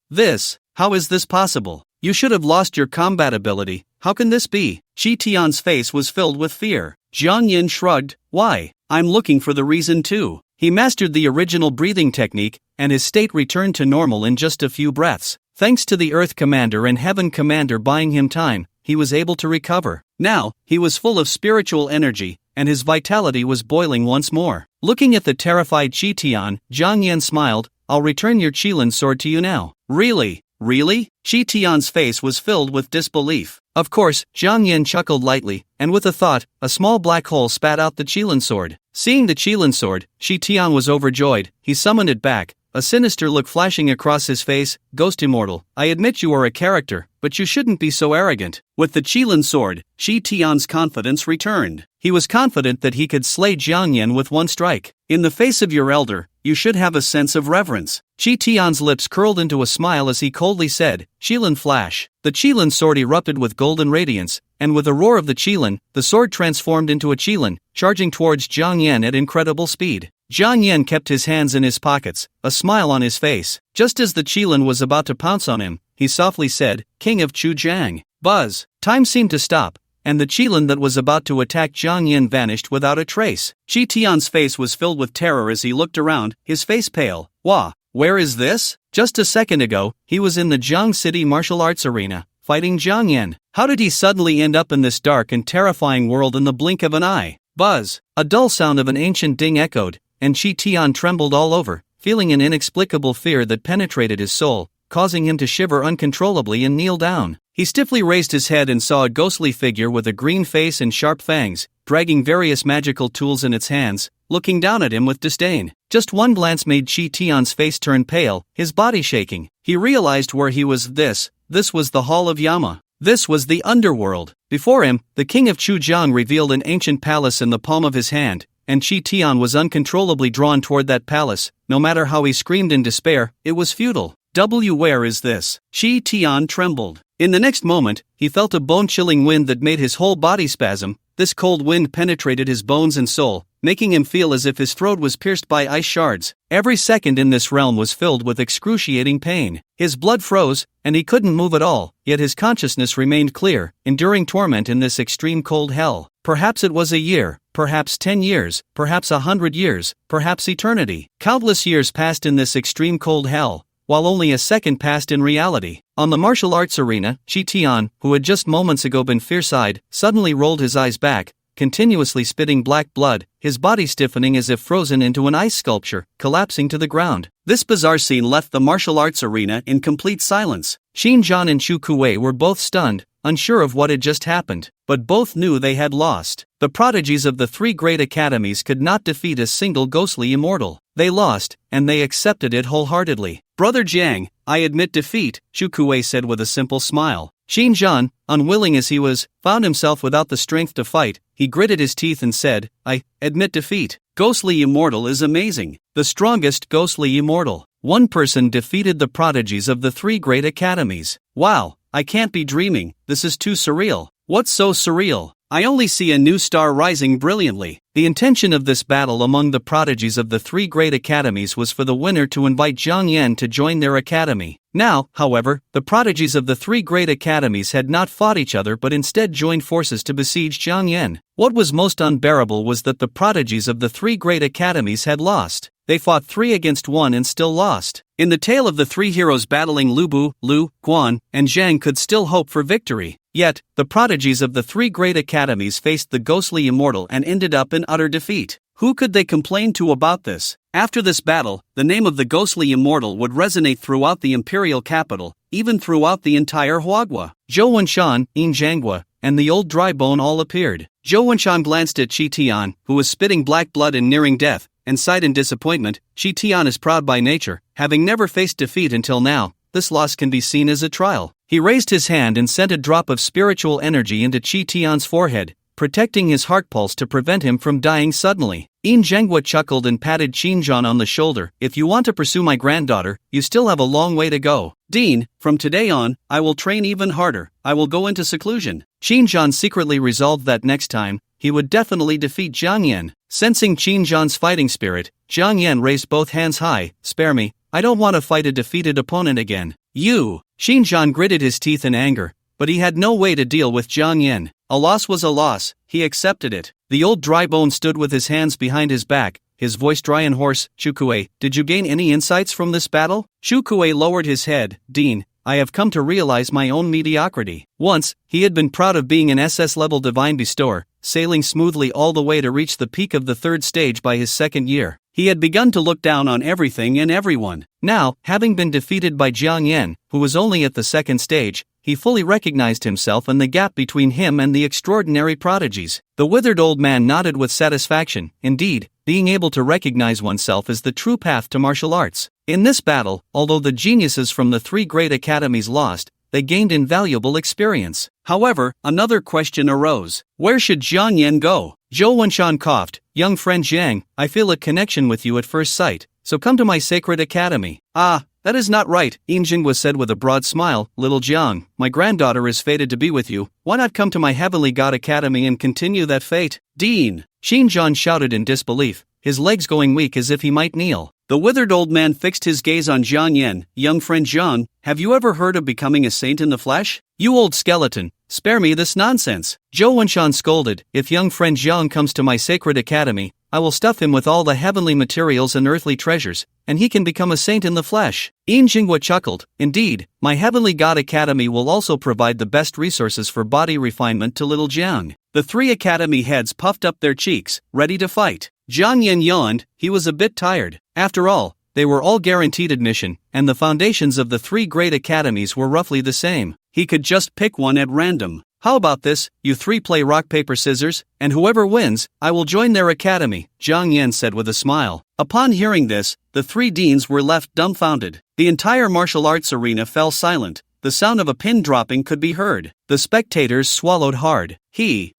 How is this possible? You should have lost your combat ability. How can this be? Qi Tian's face was filled with fear. Jiang Yan shrugged. Why? I'm looking for the reason too. He mastered the original breathing technique, and his state returned to normal in just a few breaths. Thanks to the Earth Commander and Heaven Commander buying him time, he was able to recover. Now, he was full of spiritual energy, and his vitality was boiling once more. Looking at the terrified Qi Tian, Jiang Yan smiled, I'll return your Qilin sword to you now. Really? Really? Qi Tian's face was filled with disbelief. Of course, Jiang Yan chuckled lightly, and with a thought, a small black hole spat out the Qilin sword. Seeing the Qilin sword, Qi Tian was overjoyed. He summoned it back, a sinister look flashing across his face. Ghost Immortal, I admit you are a character, but you shouldn't be so arrogant. With the Qilin sword, Qi Tian's confidence returned. He was confident that he could slay Jiang Yan with one strike. In the face of your elder, you should have a sense of reverence. Qi Tian's lips curled into a smile as he coldly said, Qilin flash. The Qilin sword erupted with golden radiance, and with a roar of the Qilin, the sword transformed into a Qilin, charging towards Jiang Yan at incredible speed. Jiang Yan kept his hands in his pockets, a smile on his face. Just as the Qilin was about to pounce on him, he softly said, King of Chujiang. Buzz. Time seemed to stop, and the Qilin that was about to attack Jiang Yan vanished without a trace. Qi Tian's face was filled with terror as he looked around, his face pale. Wah, where is this? Just a second ago, he was in the Jiang City martial arts arena, fighting Jiang Yan. How did he suddenly end up in this dark and terrifying world in the blink of an eye? Buzz. A dull sound of an ancient ding echoed, and Qi Tian trembled all over, feeling an inexplicable fear that penetrated his soul, causing him to shiver uncontrollably and kneel down. He stiffly raised his head and saw a ghostly figure with a green face and sharp fangs, dragging various magical tools in its hands, looking down at him with disdain. Just one glance made Qi Tian's face turn pale, his body shaking. He realized where he was. This was the Hall of Yama. This was the underworld. Before him, the king of Chujiang revealed an ancient palace in the palm of his hand, and Chi Tian was uncontrollably drawn toward that palace. No matter how he screamed in despair, it was futile. Where is this? Chi Tian trembled. In the next moment, he felt a bone-chilling wind that made his whole body spasm. This cold wind penetrated his bones and soul, making him feel as if his throat was pierced by ice shards. Every second in this realm was filled with excruciating pain. His blood froze, and he couldn't move at all, yet his consciousness remained clear, enduring torment in this extreme cold hell. Perhaps it was a year, perhaps 10 years, perhaps 100 years, perhaps eternity. Countless years passed in this extreme cold hell, while only a second passed in reality. On the martial arts arena, Chi Tian, who had just moments ago been fierce-eyed, suddenly rolled his eyes back, continuously spitting black blood, his body stiffening as if frozen into an ice sculpture, collapsing to the ground. This bizarre scene left the martial arts arena in complete silence. Xinjiang and Chu Kuei were both stunned, unsure of what had just happened, but both knew they had lost. The prodigies of the three great academies could not defeat a single ghostly immortal. They lost, and they accepted it wholeheartedly. Brother Jiang, I admit defeat, Chu Kuei said with a simple smile. Xinjiang, unwilling as he was, found himself without the strength to fight. He gritted his teeth and said, I admit defeat. Ghostly immortal is amazing. The strongest ghostly immortal. One person defeated the prodigies of the three great academies. Wow, I can't be dreaming, this is too surreal. What's so surreal? I only see a new star rising brilliantly. The intention of this battle among the prodigies of the three great academies was for the winner to invite Jiang Yan to join their academy. Now, however, the prodigies of the three great academies had not fought each other but instead joined forces to besiege Jiang Yan. What was most unbearable was that the prodigies of the three great academies had lost. They fought 3 against 1 and still lost. In the tale of the three heroes battling Lu Bu, Lu, Guan, and Zhang could still hope for victory. Yet, the prodigies of the three great academies faced the ghostly immortal and ended up in utter defeat. Who could they complain to about this? After this battle, the name of the ghostly immortal would resonate throughout the imperial capital, even throughout the entire Huagua. Zhou Wenshan, Yin Zhanghua, and the old dry bone all appeared. Zhou Wenshan glanced at Chi Tian, who was spitting black blood and nearing death, and sighed in disappointment. Chi Tian is proud by nature, having never faced defeat until now. This loss can be seen as a trial. He raised his hand and sent a drop of spiritual energy into Chi Tian's forehead, protecting his heart pulse to prevent him from dying suddenly. Yin Zhanghua chuckled and patted Xinjiang on the shoulder. If you want to pursue my granddaughter, you still have a long way to go. Dean, from today on, I will train even harder. I will go into seclusion. Xinjiang secretly resolved that next time, he would definitely defeat Jiang Yan. Sensing Xinjiang's fighting spirit, Jiang Yan raised both hands high. Spare me, I don't want to fight a defeated opponent again. You! Xinjiang gritted his teeth in anger, but he had no way to deal with Jiang Yan. A loss was a loss, he accepted it. The old dry bone stood with his hands behind his back, his voice dry and hoarse. Chu Kuei, did you gain any insights from this battle? Chu Kuei lowered his head. Dean, I have come to realize my own mediocrity. Once, he had been proud of being an SS-level divine bestower, sailing smoothly all the way to reach the peak of the 3rd stage by his 2nd year. He had begun to look down on everything and everyone. Now, having been defeated by Jiang Yan, who was only at the 2nd stage, he fully recognized himself and the gap between him and the extraordinary prodigies. The withered old man nodded with satisfaction. Indeed, being able to recognize oneself is the true path to martial arts. In this battle, although the geniuses from the three great academies lost, they gained invaluable experience. However, another question arose. Where should Jiang Yan go? Zhou Wenshan coughed. Young friend Jiang, I feel a connection with you at first sight, so come to my sacred academy. Ah, that is not right, Yin Zhanghua said with a broad smile. Little Jiang, my granddaughter is fated to be with you. Why not come to my heavenly god academy and continue that fate? Dean! Xinjiang shouted in disbelief, his legs going weak as if he might kneel. The withered old man fixed his gaze on Jiang Yan. Young friend Jiang, have you ever heard of becoming a saint in the flesh? You old skeleton, spare me this nonsense. Zhou Wenshan scolded. If young friend Jiang comes to my sacred academy, I will stuff him with all the heavenly materials and earthly treasures, and he can become a saint in the flesh. Yin Zhanghua chuckled. Indeed, my heavenly god academy will also provide the best resources for body refinement to little Jiang. The 3 academy heads puffed up their cheeks, ready to fight. Jiang Yan yawned. He was a bit tired. After all, they were all guaranteed admission, and the foundations of the 3 great academies were roughly the same. He could just pick one at random. How about this, you 3 play rock paper scissors, and whoever wins, I will join their academy, Jiang Yan said with a smile. Upon hearing this, the 3 deans were left dumbfounded. The entire martial arts arena fell silent. the sound of a pin dropping could be heard. The spectators swallowed hard.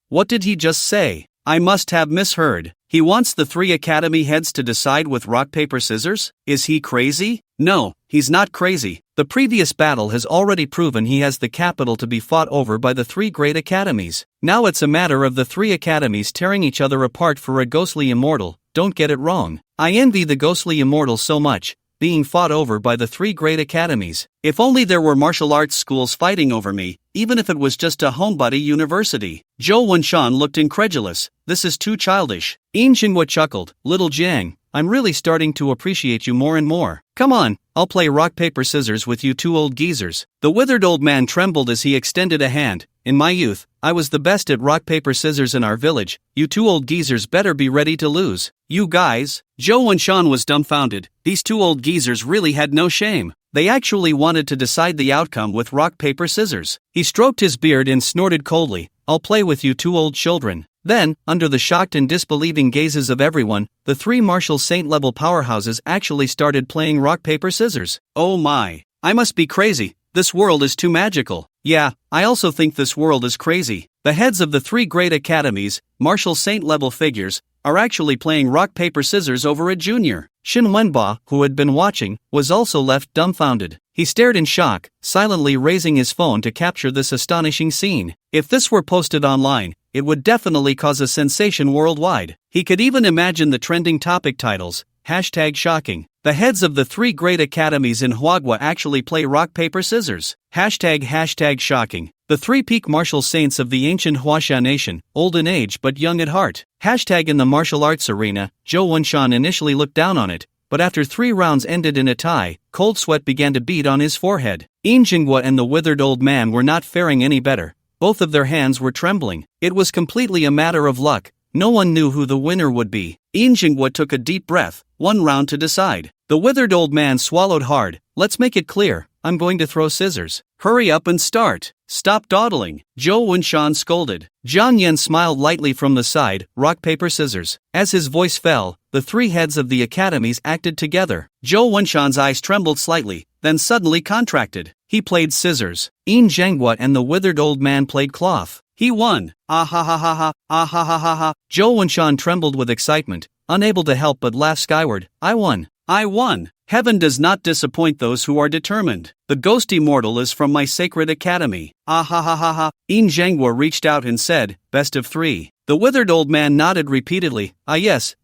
What did he just say? I must have misheard. He wants the 3 academy heads to decide with rock paper scissors? Is he crazy? No, he's not crazy. The previous battle has already proven he has the capital to be fought over by the 3 great academies. Now it's a matter of the 3 academies tearing each other apart for a ghostly immortal. Don't get it wrong. I envy the ghostly immortal so much, being fought over by the 3 great academies. If only there were martial arts schools fighting over me, even if it was just a homebody university. Zhou Wenshan looked incredulous. This is too childish. Yin Jinghua chuckled. Little Jiang, I'm really starting to appreciate you more and more. Come on, I'll play rock paper scissors with you 2 old geezers. The withered old man trembled as he extended a hand. In my youth, I was the best at rock paper scissors in our village. You 2 old geezers better be ready to lose. You guys? Zhou Wenshan was dumbfounded. These 2 old geezers really had no shame. They actually wanted to decide the outcome with rock paper scissors. He stroked his beard and snorted coldly. I'll play with you 2 old children. Then, under the shocked and disbelieving gazes of everyone, the 3 martial saint-level powerhouses actually started playing rock paper scissors. Oh my. I must be crazy. This world is too magical. Yeah, I also think this world is crazy. The heads of the 3 great academies, martial saint-level figures, are actually playing rock paper scissors over a junior. Shin Wenba, who had been watching, was also left dumbfounded. He stared in shock, silently raising his phone to capture this astonishing scene. If this were posted online, it would definitely cause a sensation worldwide. He could even imagine the trending topic titles. #shocking. The heads of the 3 great academies in Huagua actually play rock paper scissors. #shocking. The 3 peak martial saints of the ancient Huaxia nation, old in age but young at heart. In the martial arts arena, Zhou Wenshan initially looked down on it, but after 3 rounds ended in a tie, cold sweat began to bead on his forehead. Yin Jinghua and the withered old man were not faring any better. Both of their hands were trembling. It was completely a matter of luck. No one knew who the winner would be. Yin Jinghua took a deep breath. 1 round to decide. The withered old man swallowed hard. Let's make it clear. I'm going to throw scissors. Hurry up and start. Stop dawdling. Zhou Wenshan scolded. Jiang Yan smiled lightly from the side. Rock paper scissors. As his voice fell, the 3 heads of the academies acted together. Zhou Wenshan's eyes trembled slightly, then suddenly contracted. He played scissors. Yin Jinghua and the withered old man played cloth. He won. Ah ha ha ha ha, ah ha ha ha ha. Zhou Wenshan trembled with excitement, unable to help but laugh skyward. I won. I won. Heaven does not disappoint those who are determined. The ghost immortal is from my sacred academy. Ah ha ha ha ha. Yin Jinghua reached out and said, best of 3. The withered old man nodded repeatedly. Ah yes,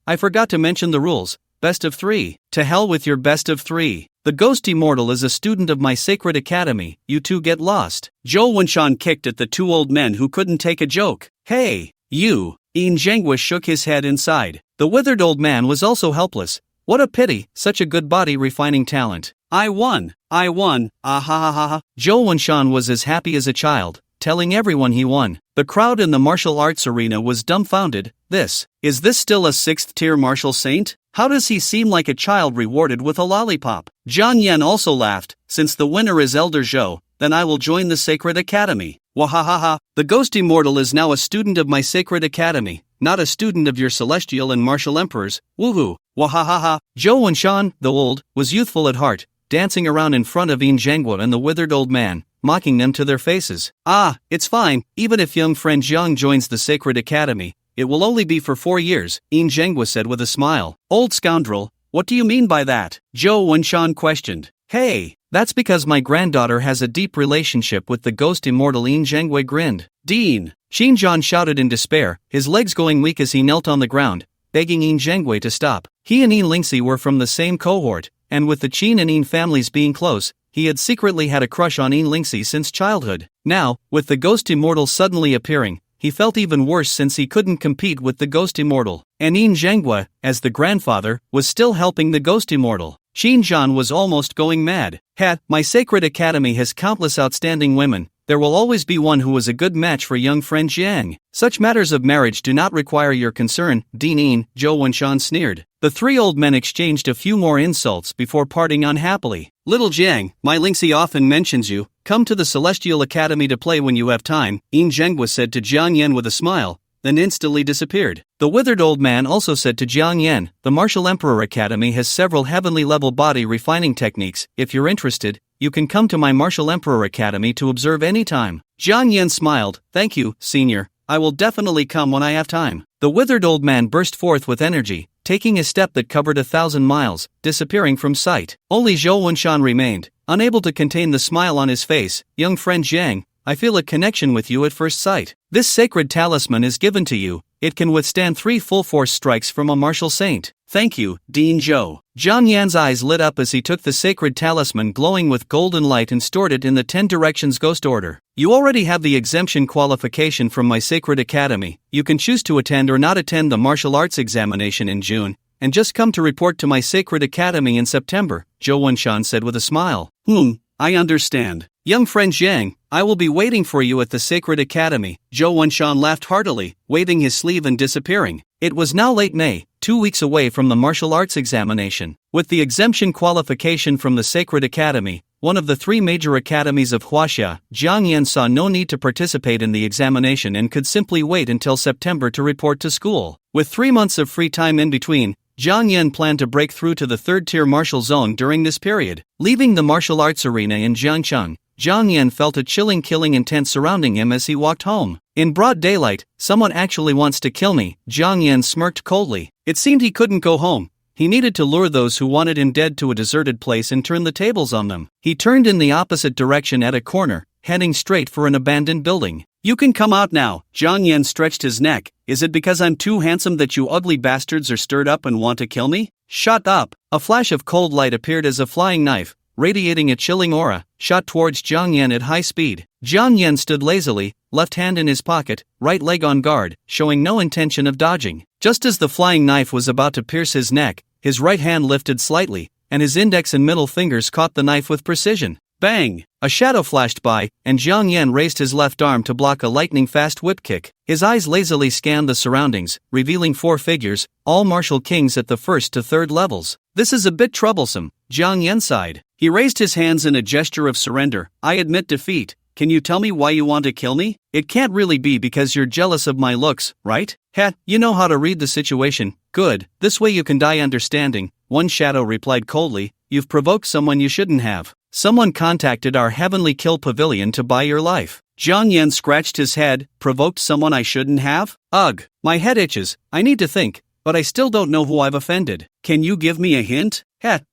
I forgot to mention the rules. Best of 3. To hell with your best of 3. The ghost immortal is a student of my sacred academy. You 2 get lost. Zhou Wenshan kicked at the 2 old men who couldn't take a joke. Hey, you. Yin Jinghua shook his head inside. The withered old man was also helpless. What a pity, such a good body refining talent. I won. Ah ha ha ha ha. Zhou Wenshan was as happy as a child, telling everyone he won. The crowd in the martial arts arena was dumbfounded. Is this still a 6th tier martial saint? How does he seem like a child rewarded with a lollipop? Jiang Yan also laughed. Since the winner is Elder Zhou, then I will join the sacred academy. Wahahaha. The ghost immortal is now a student of my sacred academy, not a student of your celestial and martial emperors. Woohoo. Wahahaha. Zhou Wenshan, the old, was youthful at heart, dancing around in front of Yin Jinghua and the withered old man, mocking them to their faces. Ah, it's fine, even if young friend Jiang joins the sacred academy, it will only be for 4 years, Yin Jinghua said with a smile. Old scoundrel, what do you mean by that? Zhou Wenshan questioned. Hey, that's because my granddaughter has a deep relationship with the ghost immortal. Yin Jinghua grinned. Dean! Xinjiang shouted in despair, his legs going weak as he knelt on the ground, begging Yin Jinghua to stop. He and Yin Lingxi were from the same cohort, and with the Qin and Yin families being close, he had secretly had a crush on Yin Lingxi since childhood. Now, with the ghost immortal suddenly appearing, he felt even worse since he couldn't compete with the ghost immortal. And Yin Jinghua, as the grandfather, was still helping the ghost immortal. Xinjiang was almost going mad. My sacred academy has countless outstanding women. There will always be one who is a good match for young friend Jiang. Such matters of marriage do not require your concern, Dean. Zhou Wenshan sneered. The 3 old men exchanged a few more insults before parting unhappily. Little Jiang, my Lingxi often mentions you. Come to the Celestial Academy to play when you have time, Yin Jinghua said to Jiang Yan with a smile, then instantly disappeared. The withered old man also said to Jiang Yan, the Martial Emperor Academy has several heavenly level body refining techniques. If you're interested, you can come to my Martial Emperor Academy to observe anytime. Jiang Yan smiled. Thank you, senior. I will definitely come when I have time. The withered old man burst forth with energy, taking a step that covered 1,000 miles, disappearing from sight. Only Zhou Wenshan remained, unable to contain the smile on his face. Young friend Jiang, I feel a connection with you at first sight. This sacred talisman is given to you. It can withstand 3 full-force strikes from a martial saint. Thank you, Dean Zhou. Jiang Yan's eyes lit up as he took the sacred talisman glowing with golden light and stored it in the 10 Directions Ghost Order. You already have the exemption qualification from my sacred academy. You can choose to attend or not attend the martial arts examination in June, and just come to report to my sacred academy in September, Zhou Wenshan said with a smile. I understand. Young friend Jiang, I will be waiting for you at the Sacred Academy. Zhou Wenshan laughed heartily, waving his sleeve and disappearing. It was now late May, 2 weeks away from the martial arts examination. With the exemption qualification from the Sacred Academy, one of the 3 major academies of Huaxia, Jiang Yan saw no need to participate in the examination and could simply wait until September to report to school. With 3 months of free time in between, Jiang Yan planned to break through to the 3rd-tier martial zone during this period. Leaving the martial arts arena in Jiangcheng, Jiang Yan felt a chilling killing intent surrounding him as he walked home. In broad daylight, someone actually wants to kill me, Jiang Yan smirked coldly. It seemed he couldn't go home. He needed to lure those who wanted him dead to a deserted place and turn the tables on them. He turned in the opposite direction at a corner, heading straight for an abandoned building. You can come out now. Jiang Yan stretched his neck. Is it because I'm too handsome that you ugly bastards are stirred up and want to kill me? Shut up. A flash of cold light appeared as a flying knife, radiating a chilling aura, shot towards Jiang Yan at high speed. Jiang Yan stood lazily, left hand in his pocket, right leg on guard, showing no intention of dodging. Just as the flying knife was about to pierce his neck, his right hand lifted slightly, and his index and middle fingers caught the knife with precision. Bang! A shadow flashed by, and Jiang Yan raised his left arm to block a lightning-fast whip kick. His eyes lazily scanned the surroundings, revealing 4 figures, all martial kings at the 1st to 3rd levels. This is a bit troublesome, Jiang Yan sighed. He raised his hands in a gesture of surrender. I admit defeat. Can you tell me why you want to kill me? It can't really be because you're jealous of my looks, right? You know how to read the situation. Good, this way you can die understanding. One shadow replied coldly. You've provoked someone you shouldn't have. Someone contacted our Heavenly Kill Pavilion to buy your life. Jiang Yan scratched his head. Provoked someone I shouldn't have? Ugh, my head itches. I need to think, but I still don't know who I've offended. Can you give me a hint?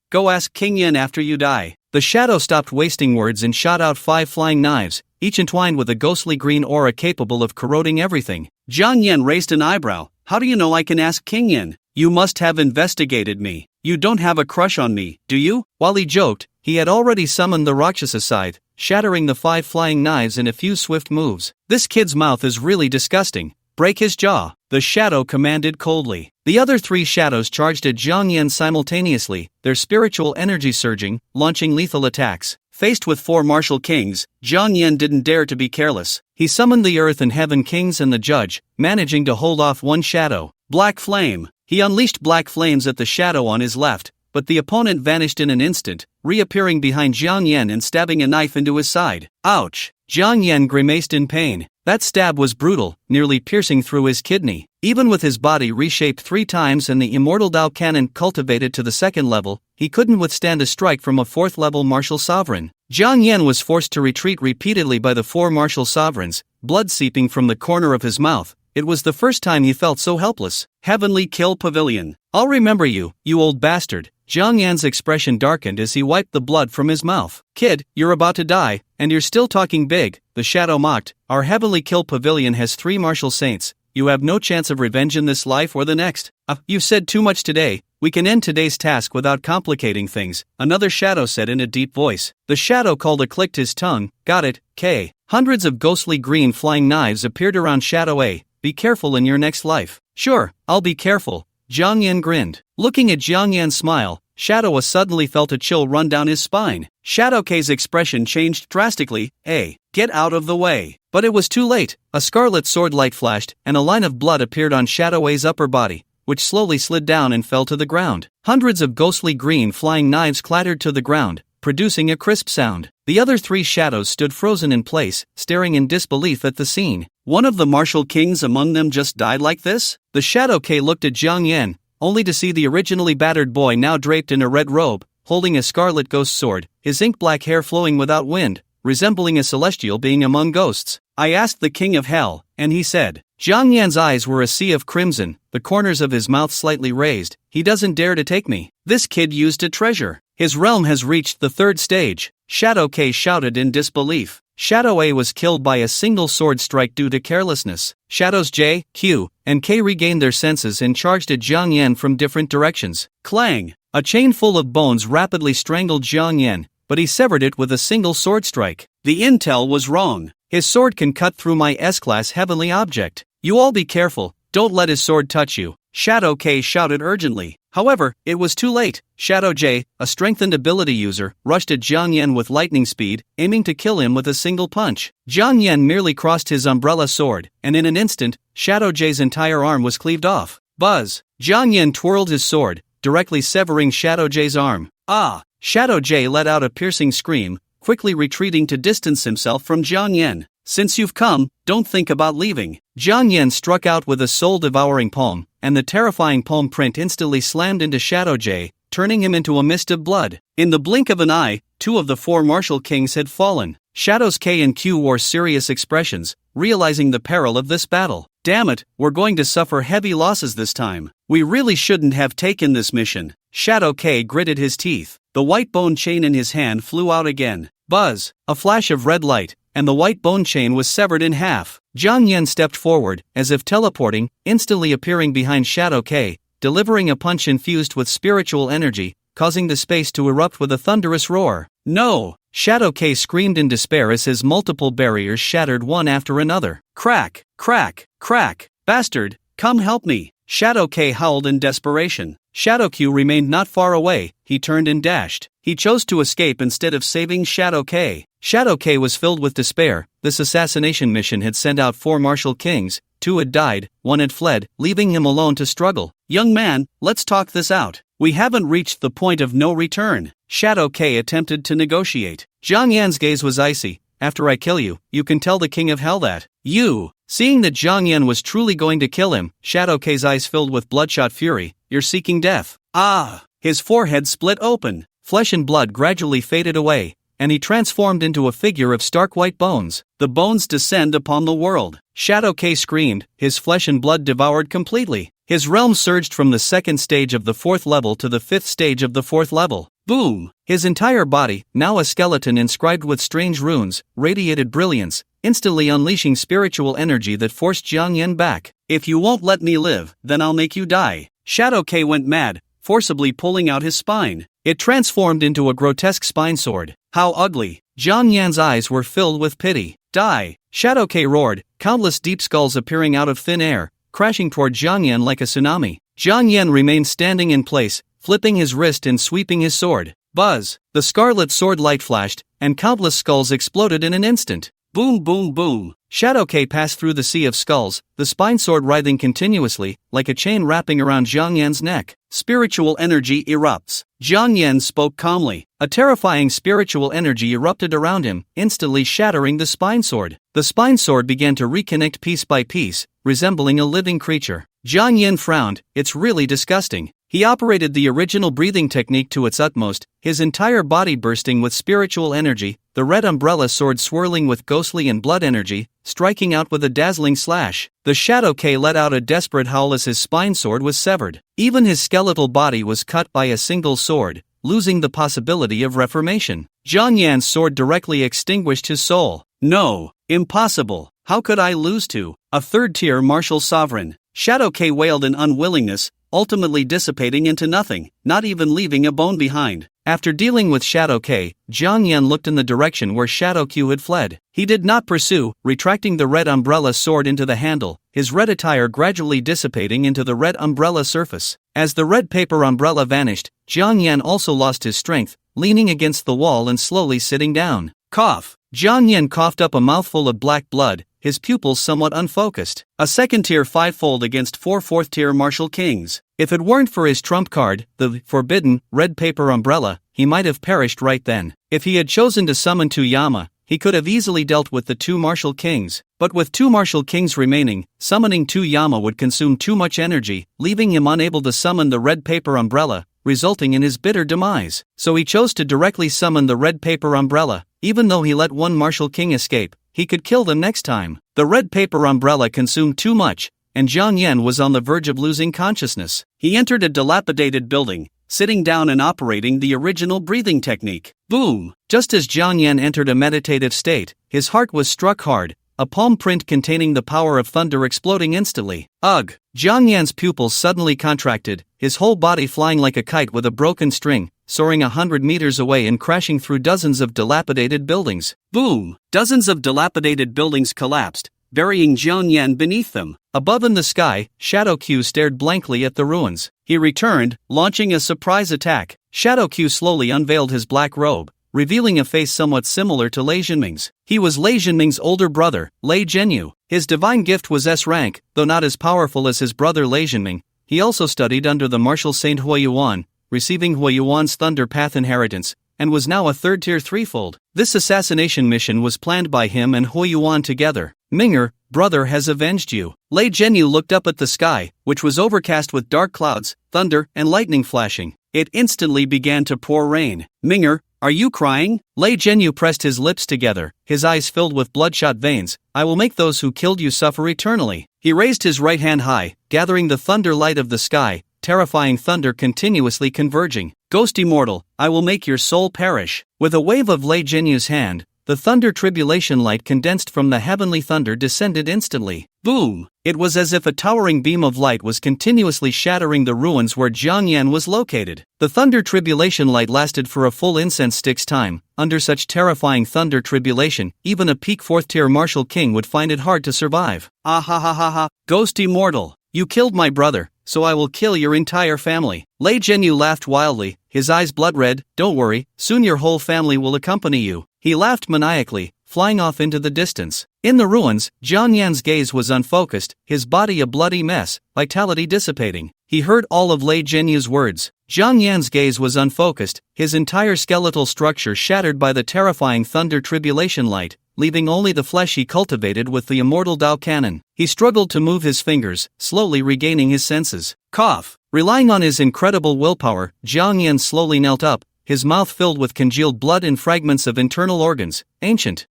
Go ask King Yan after you die. The shadow stopped wasting words and shot out 5 flying knives, each entwined with a ghostly green aura capable of corroding everything. Jiang Yan raised an eyebrow. How do you know I can ask King Yan? You must have investigated me. You don't have a crush on me, do you? While he joked, he had already summoned the Rakshasa scythe, shattering the 5 flying knives in a few swift moves. This kid's mouth is really disgusting. Break his jaw, the shadow commanded coldly. The other 3 shadows charged at Jiang Yan simultaneously, their spiritual energy surging, launching lethal attacks. Faced with 4 martial kings, Jiang Yan didn't dare to be careless. He summoned the earth and heaven kings and the judge, managing to hold off one shadow. Black flame. He unleashed black flames at the shadow on his left, but the opponent vanished in an instant, reappearing behind Jiang Yan and stabbing a knife into his side. Ouch! Jiang Yan grimaced in pain. That stab was brutal, nearly piercing through his kidney. Even with his body reshaped 3 times and the immortal Dao cannon cultivated to the 2nd level, he couldn't withstand a strike from a 4th-level martial sovereign. Jiang Yan was forced to retreat repeatedly by the 4 martial sovereigns, blood seeping from the corner of his mouth. It was the first time he felt so helpless. Heavenly Kill Pavilion. I'll remember you, you old bastard. Jiang Yan's expression darkened as he wiped the blood from his mouth. Kid, you're about to die, and you're still talking big, the shadow mocked. Our Heavenly Kill Pavilion has 3 martial saints. You have no chance of revenge in this life or the next. You've said too much today. We can end today's task without complicating things, another shadow said in a deep voice. The shadow called clicked his tongue. Got it, K. Hundreds of ghostly green flying knives appeared around Shadow A. Be careful in your next life. Sure, I'll be careful. Jiang Yan grinned. Looking at Jiang Yan's smile, Shadow A suddenly felt a chill run down his spine. Shadow K's expression changed drastically. Get out of the way. But it was too late. A scarlet sword light flashed, and a line of blood appeared on Shadow A's upper body, which slowly slid down and fell to the ground. Hundreds of ghostly green flying knives clattered to the ground, producing a crisp sound. The other 3 shadows stood frozen in place, staring in disbelief at the scene. One of the martial kings among them just died like this? The Shadow K looked at Jiang Yan, only to see the originally battered boy now draped in a red robe, holding a scarlet ghost sword, his ink-black hair flowing without wind, resembling a celestial being among ghosts. I asked the king of hell, and he said. Jiang Yan's eyes were a sea of crimson, the corners of his mouth slightly raised. He doesn't dare to take me. This kid used a treasure. His realm has reached the 3rd stage. Shadow K shouted in disbelief. Shadow A was killed by a single sword strike due to carelessness. Shadows J, Q, and K regained their senses and charged at Jiang Yan from different directions. Clang! A chain full of bones rapidly strangled Jiang Yan, but he severed it with a single sword strike. The intel was wrong. His sword can cut through my S-class heavenly object. You all be careful, don't let his sword touch you. Shadow K shouted urgently. However, it was too late. Shadow J, a strengthened ability user, rushed at Jiang Yan with lightning speed, aiming to kill him with a single punch. Jiang Yan merely crossed his umbrella sword, and in an instant, Shadow J's entire arm was cleaved off. Buzz! Jiang Yan twirled his sword, directly severing Shadow J's arm. Ah! Shadow J let out a piercing scream, quickly retreating to distance himself from Jiang Yan. Since you've come, don't think about leaving. Jiang Yan struck out with a soul-devouring palm, and the terrifying palm print instantly slammed into Shadow J, turning him into a mist of blood. In the blink of an eye, 2 of the 4 martial kings had fallen. Shadows K and Q wore serious expressions, realizing the peril of this battle. Damn it, we're going to suffer heavy losses this time. We really shouldn't have taken this mission. Shadow K gritted his teeth. The white bone chain in his hand flew out again. Buzz! A flash of red light, and the white bone chain was severed in half. Jiang Yan stepped forward, as if teleporting, instantly appearing behind Shadow K, delivering a punch infused with spiritual energy, causing the space to erupt with a thunderous roar. No! Shadow K screamed in despair as his multiple barriers shattered one after another. Crack! Crack! Crack! Bastard! Come help me! Shadow K howled in desperation. Shadow Q remained not far away. He turned and dashed. He chose to escape instead of saving Shadow K. Shadow K was filled with despair. This assassination mission had sent out 4 martial kings, 2 had died, 1 had fled, leaving him alone to struggle. Young man, let's talk this out. We haven't reached the point of no return. Shadow K attempted to negotiate. Jiang Yan's gaze was icy. After I kill you, you can tell the king of hell that. You! Seeing that Jiang Yan was truly going to kill him, Shadow K's eyes filled with bloodshot fury. You're seeking death. Ah! His forehead split open. Flesh and blood gradually faded away, and he transformed into a figure of stark white bones. The bones descend upon the world. Shadow K screamed, his flesh and blood devoured completely. His realm surged from the 2nd stage of the 4th level to the 5th stage of the 4th level. Boom! His entire body, now a skeleton inscribed with strange runes, radiated brilliance, instantly unleashing spiritual energy that forced Jiang Yan back. If you won't let me live, then I'll make you die. Shadow K went mad, forcibly pulling out his spine. It transformed into a grotesque spine sword. How ugly! Jiang Yan's eyes were filled with pity. Die! Shadow K roared, countless deep skulls appearing out of thin air, crashing toward Jiang Yan like a tsunami. Jiang Yan remained standing in place, flipping his wrist and sweeping his sword. Buzz! The scarlet sword light flashed, and countless skulls exploded in an instant. Boom boom boom! Shadow K passed through the sea of skulls, the spine sword writhing continuously, like a chain wrapping around Jiang Yan's neck. Spiritual energy erupts. Jiang Yan spoke calmly. A terrifying spiritual energy erupted around him, instantly shattering the spine sword. The spine sword began to reconnect piece by piece, resembling a living creature. Jiang Yan frowned. It's really disgusting. He operated the original breathing technique to its utmost, his entire body bursting with spiritual energy, the red umbrella sword swirling with ghostly and blood energy, striking out with a dazzling slash. The Shadow K let out a desperate howl as his spine sword was severed. Even his skeletal body was cut by a single sword, losing the possibility of reformation. Jiang Yan's sword directly extinguished his soul. No, impossible. How could I lose to a 3rd-tier martial sovereign? Shadow K wailed in unwillingness, ultimately dissipating into nothing, not even leaving a bone behind. After dealing with Shadow K, Jiang Yan looked in the direction where Shadow Q had fled. He did not pursue, retracting the red umbrella sword into the handle, his red attire gradually dissipating into the red umbrella surface. As the red paper umbrella vanished, Jiang Yan also lost his strength, leaning against the wall and slowly sitting down. Cough! Jiang Yan coughed up a mouthful of black blood, his pupils somewhat unfocused. A 2nd-tier 5-fold against 4 4th-tier martial kings. If it weren't for his trump card, the forbidden red paper umbrella, he might have perished right then. If he had chosen to summon 2 Yama, he could have easily dealt with the 2 martial kings. But with 2 martial kings remaining, summoning 2 Yama would consume too much energy, leaving him unable to summon the red paper umbrella, resulting in his bitter demise. So he chose to directly summon the red paper umbrella. Even though he let one martial king escape, he could kill them next time. The red paper umbrella consumed too much, and Jiang Yan was on the verge of losing consciousness. He entered a dilapidated building, sitting down and operating the original breathing technique. Boom! Just as Jiang Yan entered a meditative state, his heart was struck hard, a palm print containing the power of thunder exploding instantly. Ugh! Jiang Yan's pupils suddenly contracted, his whole body flying like a kite with a broken string, soaring 100 meters away and crashing through dozens of dilapidated buildings. Boom! Dozens of dilapidated buildings collapsed, burying Jiang Yan beneath them. Above in the sky, Shadow Q stared blankly at the ruins. He returned, launching a surprise attack. Shadow Q slowly unveiled his black robe, revealing a face somewhat similar to Lei Jinming's. He was Lei Jinming's older brother, Lei Zhenyu. His divine gift was S rank, though not as powerful as his brother Lei Jinming. He also studied under the martial saint Huayuan, receiving Huayuan's thunder path inheritance, and was now a third-tier threefold. This assassination mission was planned by him and Huayuan together. Ming'er, brother has avenged you. Lei Zhenyu looked up at the sky, which was overcast with dark clouds, thunder, and lightning flashing. It instantly began to pour rain. Ming'er, are you crying? Lei Zhenyu pressed his lips together, his eyes filled with bloodshot veins. I will make those who killed you suffer eternally. He raised his right hand high, gathering the thunder light of the sky, terrifying thunder continuously converging. Ghost immortal, I will make your soul perish. With a wave of Lei Zhenyu's hand, the thunder tribulation light condensed from the heavenly thunder descended instantly. Boom! It was as if a towering beam of light was continuously shattering the ruins where Jiang Yan was located. The thunder tribulation light lasted for a full incense stick's time. Under such terrifying thunder tribulation, even a peak 4th-tier martial king would find it hard to survive. Ah ha ha ha ha! Ghost immortal! You killed my brother, so I will kill your entire family. Lei Zhenyu laughed wildly, his eyes blood red. Don't worry, soon your whole family will accompany you. He laughed maniacally, flying off into the distance. In the ruins, Jiang Yan's gaze was unfocused, his body a bloody mess, vitality dissipating. He heard all of Lei Zhenyu's words. Jiang Yan's gaze was unfocused, his entire skeletal structure shattered by the terrifying thunder tribulation light, leaving only the flesh he cultivated with the immortal Dao Cannon. He struggled to move his fingers, slowly regaining his senses. Cough! Relying on his incredible willpower, Jiang Yan slowly knelt up, his mouth filled with congealed blood and fragments of internal organs. Ancient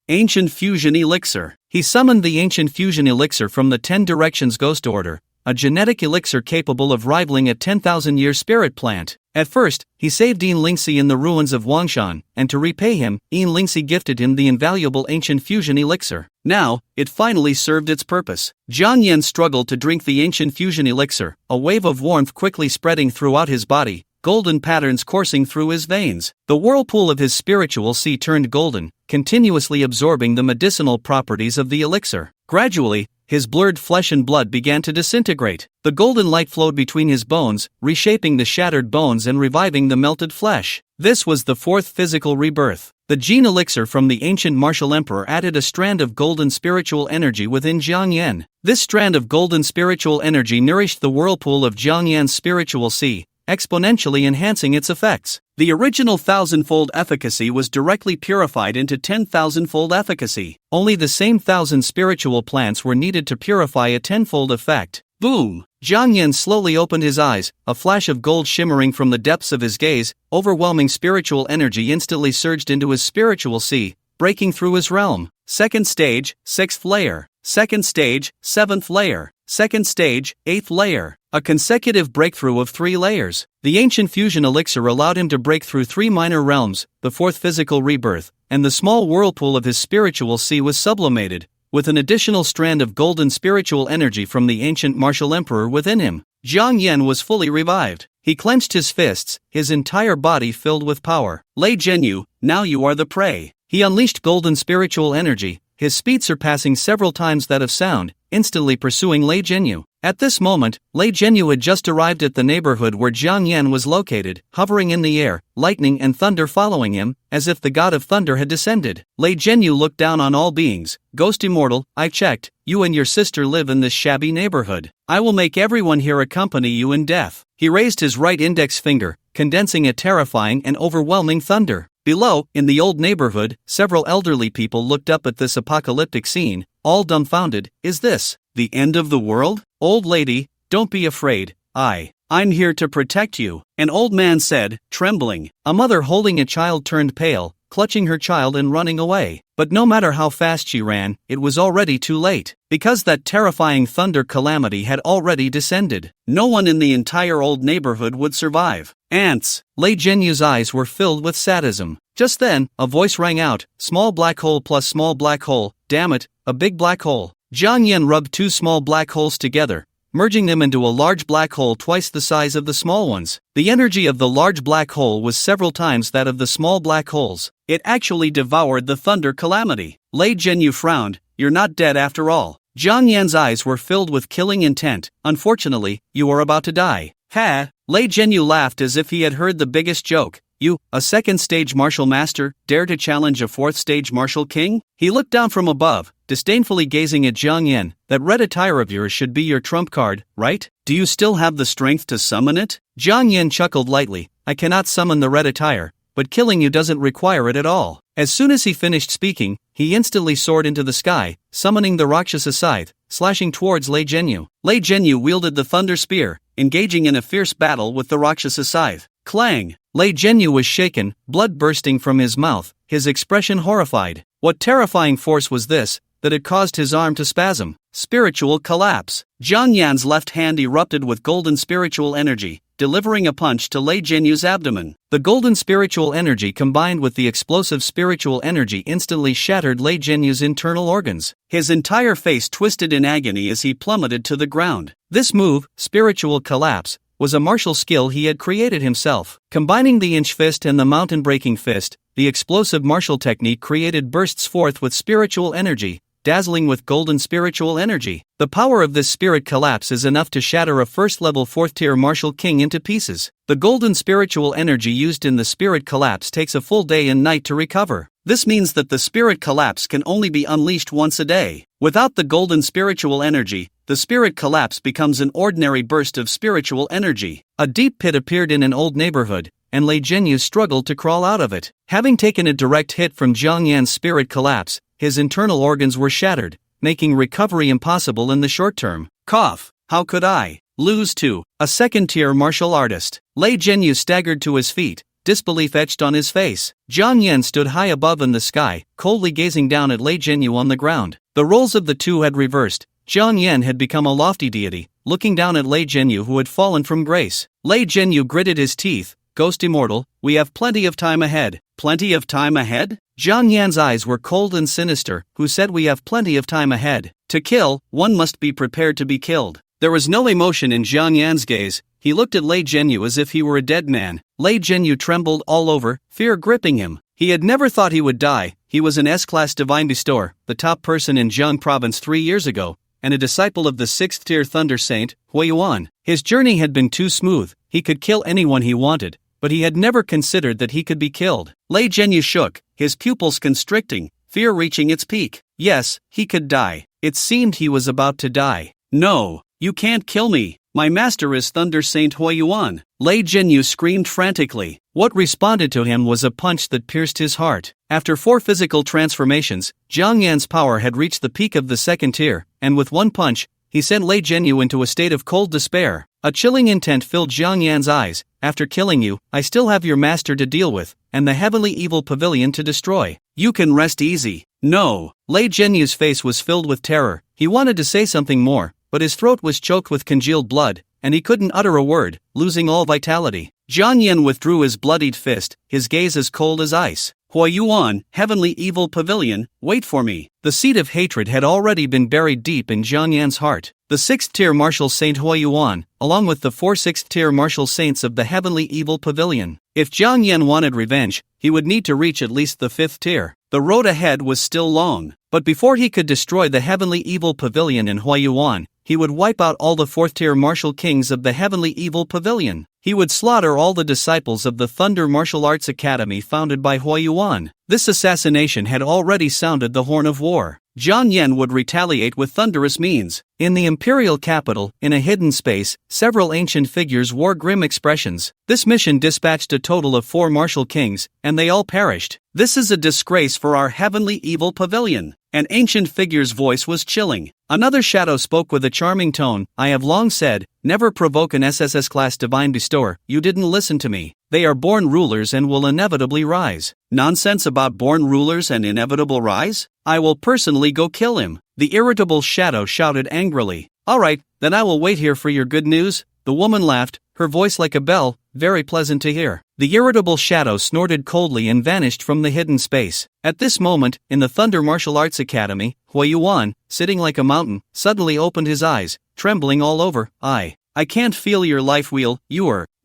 Fusion Elixir. He summoned the Ancient Fusion Elixir from the 10 Directions Ghost Order, a genetic elixir capable of rivaling a 10,000-year spirit plant. At first, he saved Yin Lingxi in the ruins of Wangshan, and to repay him, Yin Lingxi gifted him the invaluable Ancient Fusion Elixir. Now, it finally served its purpose. Jiang Yan struggled to drink the Ancient Fusion Elixir, a wave of warmth quickly spreading throughout his body, golden patterns coursing through his veins. The whirlpool of his spiritual sea turned golden, continuously absorbing the medicinal properties of the elixir. Gradually, his blurred flesh and blood began to disintegrate. The golden light flowed between his bones, reshaping the shattered bones and reviving the melted flesh. This was the 4th physical rebirth. The gene elixir from the ancient martial emperor added a strand of golden spiritual energy within Jiang Yan. This strand of golden spiritual energy nourished the whirlpool of Jiang Yan's spiritual sea, exponentially enhancing its effects. The original 1,000-fold efficacy was directly purified into 10,000-fold efficacy. Only the same 1,000 spiritual plants were needed to purify a 10-fold effect. Boom! Jiang Yan slowly opened his eyes, a flash of gold shimmering from the depths of his gaze. Overwhelming spiritual energy instantly surged into his spiritual sea, breaking through his realm. Second stage, 6th layer. Second stage, 7th layer. Second stage, 8th layer. A consecutive breakthrough of 3 layers. The Ancient Fusion Elixir allowed him to break through 3 minor realms, the 4th physical rebirth, and the small whirlpool of his spiritual sea was sublimated, with an additional strand of golden spiritual energy from the ancient martial emperor within him. Jiang Yan was fully revived. He clenched his fists, his entire body filled with power. Lei Zhenyu, now you are the prey. He unleashed golden spiritual energy, his speed surpassing several times that of sound, instantly pursuing Lei Zhenyu. At this moment, Lei Zhenyu had just arrived at the neighborhood where Jiang Yan was located, hovering in the air, lightning and thunder following him, as if the god of thunder had descended. Lei Zhenyu looked down on all beings. Ghost immortal, I checked, you and your sister live in this shabby neighborhood. I will make everyone here accompany you in death. He raised his right index finger, condensing a terrifying and overwhelming thunder. Below, in the old neighborhood, several elderly people looked up at this apocalyptic scene, all dumbfounded. Is this the end of the world? Old lady, don't be afraid, I I'm here to protect you, an old man said, trembling. A mother holding a child turned pale, clutching her child and running away. But no matter how fast she ran, it was already too late, because that terrifying thunder calamity had already descended. No one in the entire old neighborhood would survive. Ants! Lei Jianyu's eyes were filled with sadism. Just then, a voice rang out, small black hole plus small black hole, damn it, a big black hole. Jiang Yan rubbed two small black holes together, merging them into a large black hole twice the size of the small ones. The energy of the large black hole was several times that of the small black holes. It actually devoured the thunder calamity. Lei Jianyu frowned, you're not dead after all. Jiang Yan's eyes were filled with killing intent. Unfortunately, you are about to die. Ha! Lei Jianyu laughed as if he had heard the biggest joke. You, a second stage martial master, dare to challenge a fourth stage martial king? He looked down from above, disdainfully gazing at Jiang Yan. That red attire of yours should be your trump card, right? Do you still have the strength to summon it? Jiang Yan chuckled lightly. I cannot summon the red attire, but killing you doesn't require it at all. As soon as he finished speaking, he instantly soared into the sky, summoning the Rakshasa scythe, slashing towards Lei Jianyu. Lei Jianyu wielded the thunder spear, engaging in a fierce battle with the Rakshasa scythe. Clang! Lei Jianyu was shaken, blood bursting from his mouth, his expression horrified. What terrifying force was this, that it caused his arm to spasm? Spiritual collapse. Jiang Yan's left hand erupted with golden spiritual energy, delivering a punch to Lei Jianyu's abdomen. The golden spiritual energy combined with the explosive spiritual energy instantly shattered Lei Jianyu's internal organs. His entire face twisted in agony as he plummeted to the ground. This move, spiritual collapse, was a martial skill he had created himself. Combining the inch fist and the mountain-breaking fist, the explosive martial technique created bursts forth with spiritual energy, dazzling with golden spiritual energy. The power of this spirit collapse is enough to shatter a first-level fourth-tier martial king into pieces. The golden spiritual energy used in the spirit collapse takes a full day and night to recover. This means that the spirit collapse can only be unleashed once a day. Without the golden spiritual energy, the spirit collapse becomes an ordinary burst of spiritual energy. A deep pit appeared in an old neighborhood, and Lei Jianyu struggled to crawl out of it. Having taken a direct hit from Jiang Yan's spirit collapse, his internal organs were shattered, making recovery impossible in the short term. Cough! How could I lose to a second-tier martial artist? Lei Jianyu staggered to his feet, disbelief etched on his face. Jiang Yan stood high above in the sky, coldly gazing down at Lei Jianyu on the ground. The roles of the two had reversed. Jiang Yan had become a lofty deity, looking down at Lei Jianyu who had fallen from grace. Lei Jianyu gritted his teeth. Ghost immortal, we have plenty of time ahead. Plenty of time ahead? Jiang Yan's eyes were cold and sinister. Who said we have plenty of time ahead? To kill, one must be prepared to be killed. There was no emotion in Jiang Yan's gaze. He looked at Lei Jianyu as if he were a dead man. Lei Jianyu trembled all over, fear gripping him. He had never thought he would die. He was an S-class divine bestower, the top person in Jiang province 3 years ago, and a disciple of the 6th-tier thunder saint, Huiyuan. His journey had been too smooth. He could kill anyone he wanted, but he had never considered that he could be killed. Lei Jianyu shook, his pupils constricting, fear reaching its peak. Yes, he could die. It seemed he was about to die. No, you can't kill me. My master is Thunder Saint Huiyuan. Lei Jianyu screamed frantically. What responded to him was a punch that pierced his heart. After 4 physical transformations, Jiang Yan's power had reached the peak of the 2nd tier, and with one punch, he sent Lei Jianyu into a state of cold despair. A chilling intent filled Jiang Yan's eyes. After killing you, I still have your master to deal with, and the heavenly evil pavilion to destroy. You can rest easy. No. Lei Jianyu's face was filled with terror. He wanted to say something more, but his throat was choked with congealed blood, and he couldn't utter a word, losing all vitality. Jiang Yan withdrew his bloodied fist, his gaze as cold as ice. Huiyuan, heavenly evil pavilion, wait for me. The seed of hatred had already been buried deep in Jiang Yan's heart. The 6th-tier martial saint Huiyuan, along with the 4 6th-tier martial saints of the heavenly evil pavilion. If Jiang Yan wanted revenge, he would need to reach at least the 5th tier. The road ahead was still long, but before he could destroy the heavenly evil pavilion in Huiyuan, he would wipe out all the 4th-tier martial kings of the heavenly evil pavilion. He would slaughter all the disciples of the Thunder Martial Arts Academy founded by Huiyuan. This assassination had already sounded the horn of war. Jiang Yan would retaliate with thunderous means. In the imperial capital, in a hidden space, several ancient figures wore grim expressions. This mission dispatched a total of 4 martial kings, and they all perished. This is a disgrace for our heavenly evil pavilion. An ancient figure's voice was chilling. Another shadow spoke with a charming tone. I have long said, never provoke an SSS class divine bestower. You didn't listen to me. They are born rulers and will inevitably rise. Nonsense about born rulers and inevitable rise? I will personally go kill him. The irritable shadow shouted angrily. Alright, then I will wait here for your good news. The woman laughed, her voice like a bell, very pleasant to hear. The irritable shadow snorted coldly and vanished from the hidden space. At this moment, in the Thunder Martial Arts Academy, Huayuan, sitting like a mountain, suddenly opened his eyes, trembling all over. I can't feel your life wheel,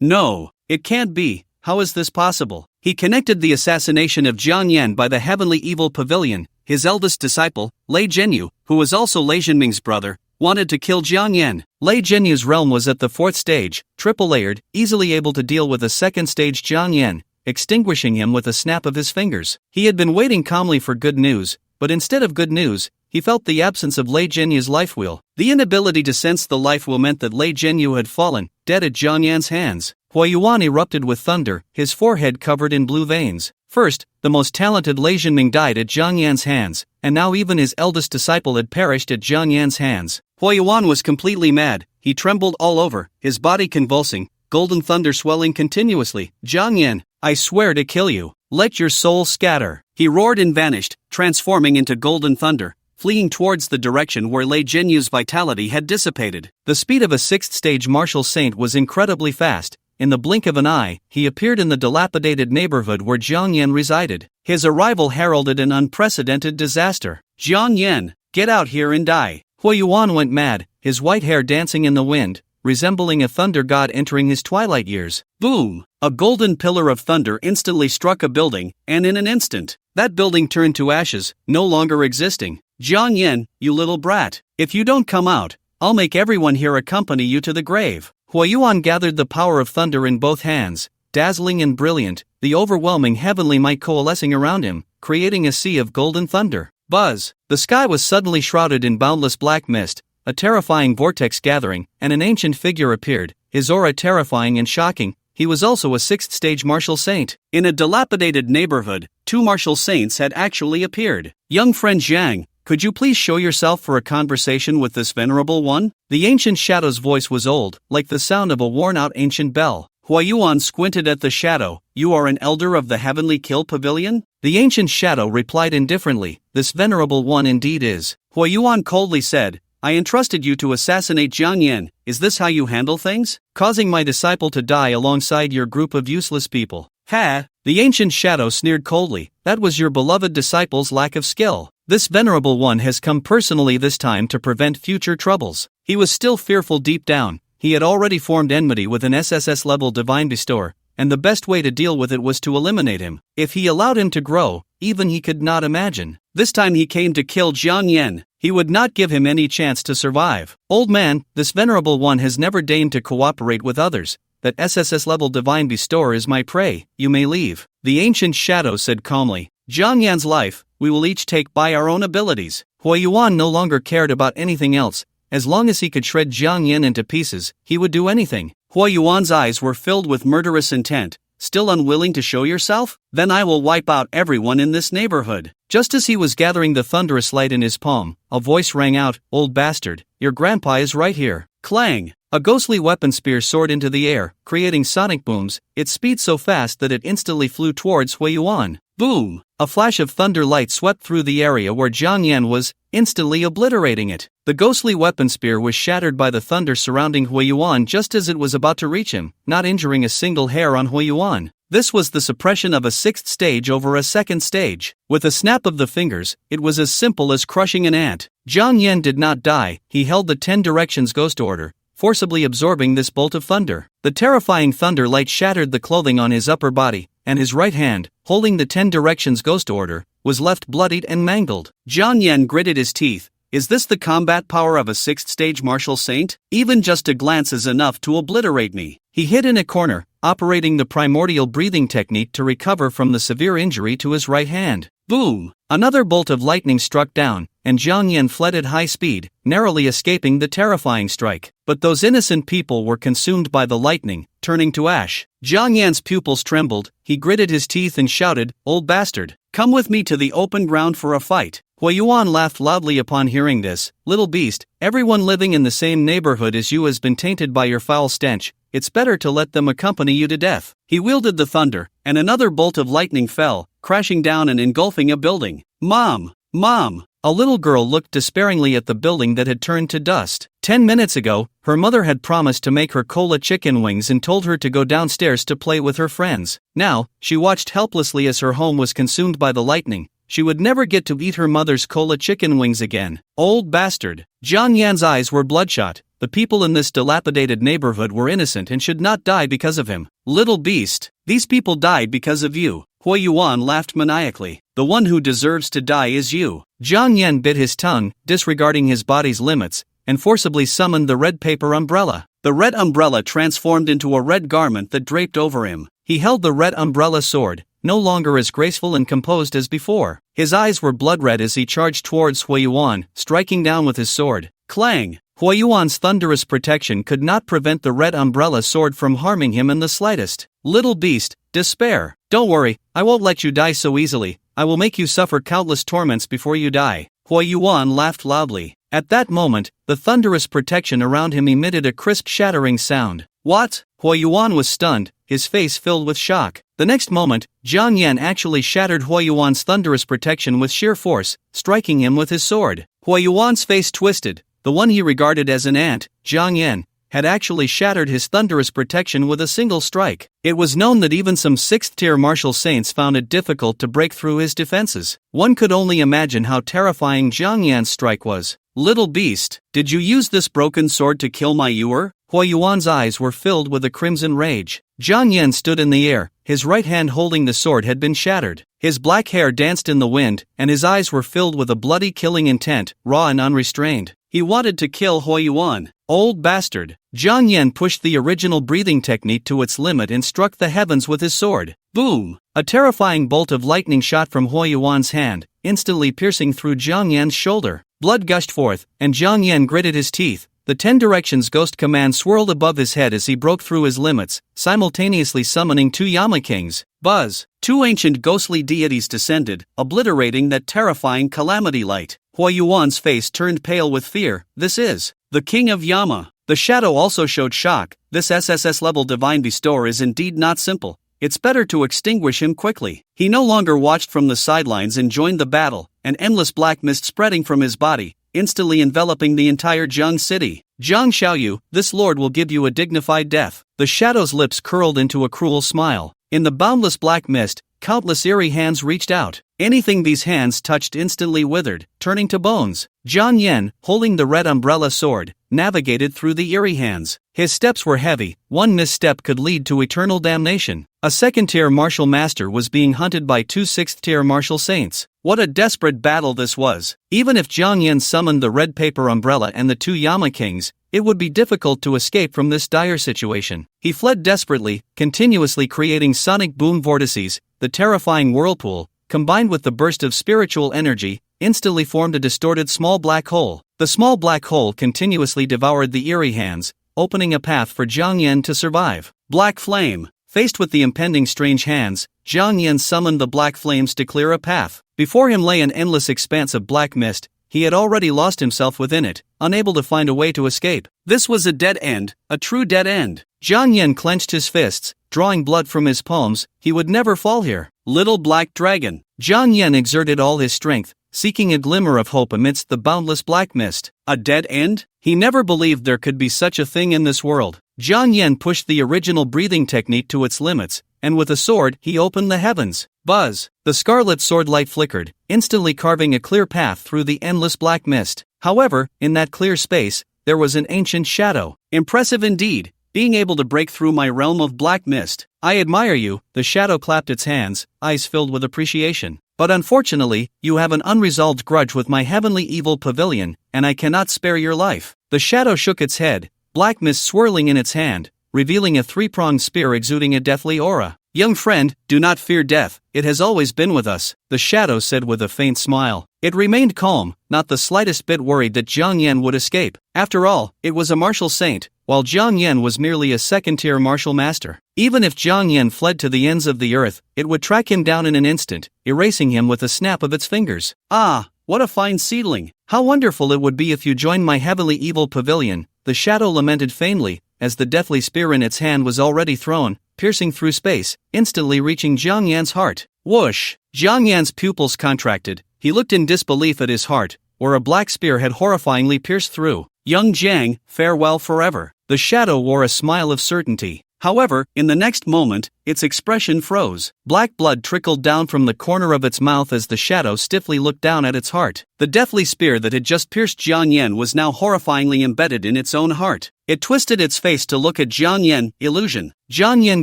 No, it can't be. How is this possible? He connected the assassination of Jiang Yan by the Heavenly Evil Pavilion. His eldest disciple, Lei Zhenyu, who was also Lei Zhenming's brother, wanted to kill Jiang Yan. Lei Zhenyu's realm was at the 4th stage, triple-layered, easily able to deal with a 2nd stage Jiang Yan, extinguishing him with a snap of his fingers. He had been waiting calmly for good news, but instead of good news, he felt the absence of Lei Zhenyu's life wheel. The inability to sense the life wheel meant that Lei Zhenyu had fallen, dead at Jiang Yan's hands. Huayuan erupted with thunder, his forehead covered in blue veins. First, the most talented Lei Zhenming died at Jiang Yan's hands, and now even his eldest disciple had perished at Jiang Yan's hands. Huayuan was completely mad. He trembled all over, his body convulsing, golden thunder swelling continuously. Jiang Yan, I swear to kill you. Let your soul scatter. He roared and vanished, transforming into golden thunder, fleeing towards the direction where Lei Zhenyu's vitality had dissipated. The speed of a 6th stage martial saint was incredibly fast. In the blink of an eye, he appeared in the dilapidated neighborhood where Jiang Yan resided. His arrival heralded an unprecedented disaster. Jiang Yan, get out here and die. Huayuan went mad, his white hair dancing in the wind, resembling a thunder god entering his twilight years. Boom! A golden pillar of thunder instantly struck a building, and in an instant, that building turned to ashes, no longer existing. Jiang Yan, you little brat, if you don't come out, I'll make everyone here accompany you to the grave. Huayuan gathered the power of thunder in both hands, dazzling and brilliant, the overwhelming heavenly might coalescing around him, creating a sea of golden thunder. Buzz! The sky was suddenly shrouded in boundless black mist, a terrifying vortex gathering, and an ancient figure appeared, his aura terrifying and shocking. He was also a 6th stage martial saint. In a dilapidated neighborhood, 2 martial saints had actually appeared. Young friend Zhang, could you please show yourself for a conversation with this venerable one? The ancient shadow's voice was old, like the sound of a worn-out ancient bell. Huayuan squinted at the shadow. You are an elder of the Heavenly Kill Pavilion? The ancient shadow replied indifferently. This venerable one indeed is. Huayuan coldly said, I entrusted you to assassinate Jiang Yan. Is this how you handle things? Causing my disciple to die alongside your group of useless people. Ha! The ancient shadow sneered coldly. That was your beloved disciple's lack of skill. This venerable one has come personally this time to prevent future troubles. He was still fearful deep down. He had already formed enmity with an SSS-level divine bestower, and the best way to deal with it was to eliminate him. If he allowed him to grow, even he could not imagine. This time he came to kill Jiang Yan. He would not give him any chance to survive. Old man, this venerable one has never deigned to cooperate with others. That SSS-level divine bestower is my prey. You may leave. The ancient shadow said calmly. Jiang Yan's life, we will each take by our own abilities. Huayuan no longer cared about anything else. As long as he could shred Jiang Yan into pieces, he would do anything. Huayuan's eyes were filled with murderous intent. Still unwilling to show yourself? Then I will wipe out everyone in this neighborhood. Just as he was gathering the thunderous light in his palm, a voice rang out, Old bastard, your grandpa is right here. Clang! A ghostly weapon spear soared into the air, creating sonic booms, its speed so fast that it instantly flew towards Huayuan. Boom! A flash of thunder light swept through the area where Jiang Yan was, instantly obliterating it. The ghostly weapon spear was shattered by the thunder surrounding Huayuan just as it was about to reach him, not injuring a single hair on Huayuan. This was the suppression of a 6th stage over a 2nd stage. With a snap of the fingers, it was as simple as crushing an ant. Jiang Yan did not die. He held the 10 directions ghost order, forcibly absorbing this bolt of thunder. The terrifying thunder light shattered the clothing on his upper body, and his right hand, holding the 10 directions ghost order, was left bloodied and mangled. Jiang Yan gritted his teeth. Is this the combat power of a 6th stage martial saint? Even just a glance is enough to obliterate me. He hid in a corner, operating the primordial breathing technique to recover from the severe injury to his right hand. Boom! Another bolt of lightning struck down, and Jiang Yan fled at high speed, narrowly escaping the terrifying strike. But those innocent people were consumed by the lightning, turning to ash. Jiang Yan's pupils trembled. He gritted his teeth and shouted, Old bastard, come with me to the open ground for a fight. Hui Yuan laughed loudly upon hearing this. Little beast, everyone living in the same neighborhood as you has been tainted by your foul stench. It's better to let them accompany you to death. He wielded the thunder, and another bolt of lightning fell, crashing down and engulfing a building. Mom! Mom! A little girl looked despairingly at the building that had turned to dust. 10 minutes ago, her mother had promised to make her cola chicken wings and told her to go downstairs to play with her friends. Now, she watched helplessly as her home was consumed by the lightning. She would never get to eat her mother's cola chicken wings again. Old bastard. Jiang Yan's eyes were bloodshot. The people in this dilapidated neighborhood were innocent and should not die because of him. Little beast, these people died because of you. Hui Yuan laughed maniacally. The one who deserves to die is you. Jiang Yan bit his tongue, disregarding his body's limits, and forcibly summoned the red paper umbrella. The red umbrella transformed into a red garment that draped over him. He held the red umbrella sword, no longer as graceful and composed as before. His eyes were blood red as he charged towards Hui Yuan, striking down with his sword. Clang! Hui Yuan's thunderous protection could not prevent the red umbrella sword from harming him in the slightest. Little beast, despair. Don't worry, I won't let you die so easily. I will make you suffer countless torments before you die. Hui Yuan laughed loudly. At that moment, the thunderous protection around him emitted a crisp shattering sound. What? Hui Yuan was stunned, his face filled with shock. The next moment, Jiang Yan actually shattered Hui Yuan's thunderous protection with sheer force, striking him with his sword. Hui Yuan's face twisted. The one he regarded as an ant, Jiang Yan, had actually shattered his thunderous protection with a single strike. It was known that even some 6th-tier martial saints found it difficult to break through his defenses. One could only imagine how terrifying Jiang Yan's strike was. Little beast, did you use this broken sword to kill my Yuer? Hui Yuan's eyes were filled with a crimson rage. Jiang Yan stood in the air, his right hand holding the sword had been shattered. His black hair danced in the wind, and his eyes were filled with a bloody killing intent, raw and unrestrained. He wanted to kill Hui Yuan. Old bastard. Jiang Yan pushed the original breathing technique to its limit and struck the heavens with his sword. Boom! A terrifying bolt of lightning shot from Hui Yuan's hand, instantly piercing through Jiang Yan's shoulder. Blood gushed forth, and Jiang Yan gritted his teeth. The 10 Directions Ghost Command swirled above his head as he broke through his limits, simultaneously summoning 2 Yama Kings. Buzz! 2 ancient ghostly deities descended, obliterating that terrifying calamity light. Hui Yuan's face turned pale with fear. This is the King of Yama. The shadow also showed shock. This SSSS-level divine bestower is indeed not simple. It's better to extinguish him quickly. He no longer watched from the sidelines and joined the battle, an endless black mist spreading from his body, instantly enveloping the entire Zhang city. Zhang Xiaoyu, this lord will give you a dignified death. The shadow's lips curled into a cruel smile. In the boundless black mist, countless eerie hands reached out. Anything these hands touched instantly withered, turning to bones. Jiang Yan, holding the red umbrella sword, navigated through the eerie hands. His steps were heavy. One misstep could lead to eternal damnation. A 2nd-tier martial master was being hunted by 2 6th-tier martial saints. What a desperate battle this was. Even if Jiang Yan summoned the red paper umbrella and the 2 Yama Kings, it would be difficult to escape from this dire situation. He fled desperately, continuously creating sonic boom vortices. The terrifying whirlpool, combined with the burst of spiritual energy, instantly formed a distorted small black hole. The small black hole continuously devoured the eerie hands, opening a path for Jiang Yan to survive. Black flame. Faced with the impending strange hands, Jiang Yan summoned the black flames to clear a path. Before him lay an endless expanse of black mist. He had already lost himself within it, unable to find a way to escape. This was a dead end, a true dead end. Jiang Yan clenched his fists, drawing blood from his palms. He would never fall here. Little black dragon. Jiang Yan exerted all his strength, seeking a glimmer of hope amidst the boundless black mist. A dead end? He never believed there could be such a thing in this world. Jiang Yan pushed the original breathing technique to its limits, and with a sword he opened the heavens. Buzz! The scarlet sword light flickered, instantly carving a clear path through the endless black mist. However, in that clear space, there was an ancient shadow. Impressive indeed, being able to break through my realm of black mist. I admire you. The shadow clapped its hands, eyes filled with appreciation. But unfortunately, you have an unresolved grudge with my heavenly evil pavilion, and I cannot spare your life. The shadow shook its head, black mist swirling in its hand, revealing a 3-pronged spear exuding a deathly aura. Young friend, do not fear death, it has always been with us, the shadow said with a faint smile. It remained calm, not the slightest bit worried that Jiang Yan would escape. After all, it was a martial saint, while Jiang Yan was merely a 2nd-tier martial master. Even if Jiang Yan fled to the ends of the earth, it would track him down in an instant, erasing him with a snap of its fingers. Ah! what a fine seedling! How wonderful it would be if you joined my heavily evil pavilion, the shadow lamented faintly, as the deathly spear in its hand was already thrown, piercing through space, instantly reaching Jiang Yan's heart. Whoosh! Jiang Yan's pupils contracted. He looked in disbelief at his heart, where a black spear had horrifyingly pierced through. Young Jiang, farewell forever. The shadow wore a smile of certainty. However, in the next moment, its expression froze. Black blood trickled down from the corner of its mouth as the shadow stiffly looked down at its heart. The deathly spear that had just pierced Jiang Yan was now horrifyingly embedded in its own heart. It twisted its face to look at Jiang Yan. Illusion. Jiang Yan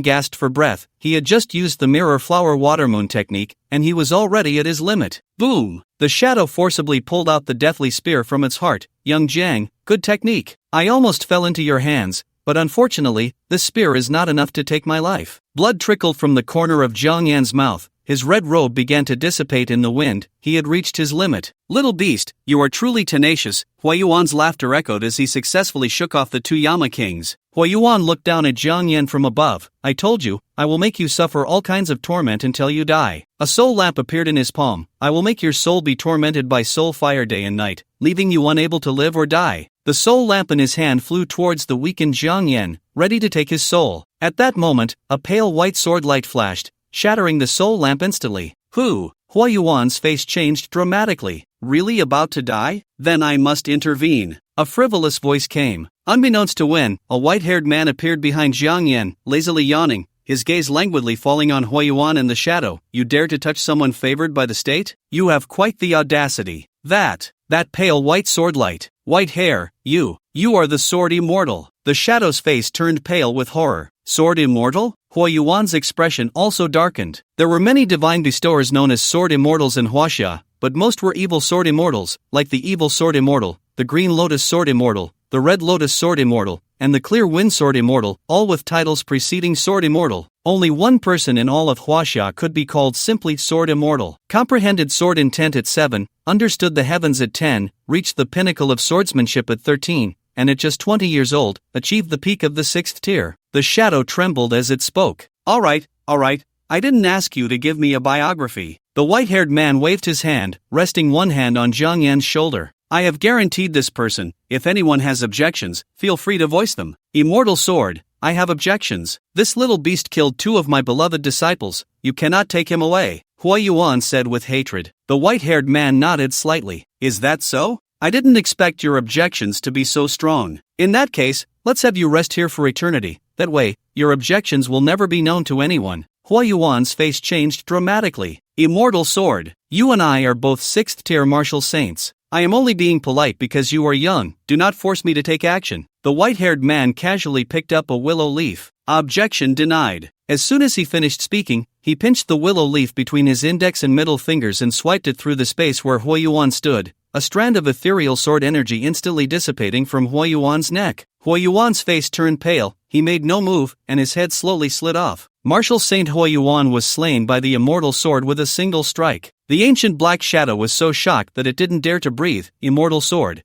gasped for breath. He had just used the mirror flower water moon technique, and he was already at his limit. Boom! The shadow forcibly pulled out the deathly spear from its heart. Young Jiang, good technique. I almost fell into your hands. But unfortunately, this spear is not enough to take my life. Blood trickled from the corner of Jiang Yan's mouth. His red robe began to dissipate in the wind. He had reached his limit. Little beast, you are truly tenacious. Huayuan's laughter echoed as he successfully shook off the two Yama kings. Huayuan looked down at Jiang Yan from above. I told you, I will make you suffer all kinds of torment until you die. A soul lamp appeared in his palm. I will make your soul be tormented by soul fire day and night, leaving you unable to live or die. The soul lamp in his hand flew towards the weakened Jiang Yan, ready to take his soul. At that moment, a pale white sword light flashed, shattering the soul lamp instantly. Who? Huayuan's face changed dramatically. Really about to die? Then I must intervene. A frivolous voice came. Unbeknownst to Wen, a white-haired man appeared behind Jiang Yan, lazily yawning, his gaze languidly falling on Huayuan in the shadow. You dare to touch someone favored by the state? You have quite the audacity. That pale white sword light. White hair, you are the sword immortal. The shadow's face turned pale with horror. Sword immortal? Huayuan's expression also darkened. There were many divine bestowers known as sword immortals in Huaxia, but most were evil sword immortals, like the evil sword immortal, the green lotus sword immortal, the red lotus sword immortal, and the clear wind sword immortal, all with titles preceding sword immortal. Only one person in all of Huaxia could be called simply sword immortal. Comprehended sword intent at 7, understood the heavens at 10, reached the pinnacle of swordsmanship at 13, and at just 20 years old, achieved the peak of the 6th tier. The shadow trembled as it spoke. Alright, I didn't ask you to give me a biography. The white-haired man waved his hand, resting one hand on Jiang Yan's shoulder. I have guaranteed this person. If anyone has objections, feel free to voice them. Immortal sword, I have objections. This little beast killed 2 of my beloved disciples. You cannot take him away. Huayuan said with hatred. The white-haired man nodded slightly. Is that so? I didn't expect your objections to be so strong. In that case, let's have you rest here for eternity. That way, your objections will never be known to anyone. Huayuan's face changed dramatically. Immortal sword, you and I are both 6th tier martial saints. I am only being polite because you are young. Do not force me to take action. The white-haired man casually picked up a willow leaf. Objection denied. As soon as he finished speaking, he pinched the willow leaf between his index and middle fingers and swiped it through the space where Huayuan stood, a strand of ethereal sword energy instantly dissipating from Huayuan's neck. Huayuan's face turned pale, he made no move, and his head slowly slid off. Martial Saint Huayuan was slain by the immortal sword with a single strike. The ancient black shadow was so shocked that it didn't dare to breathe. Immortal sword.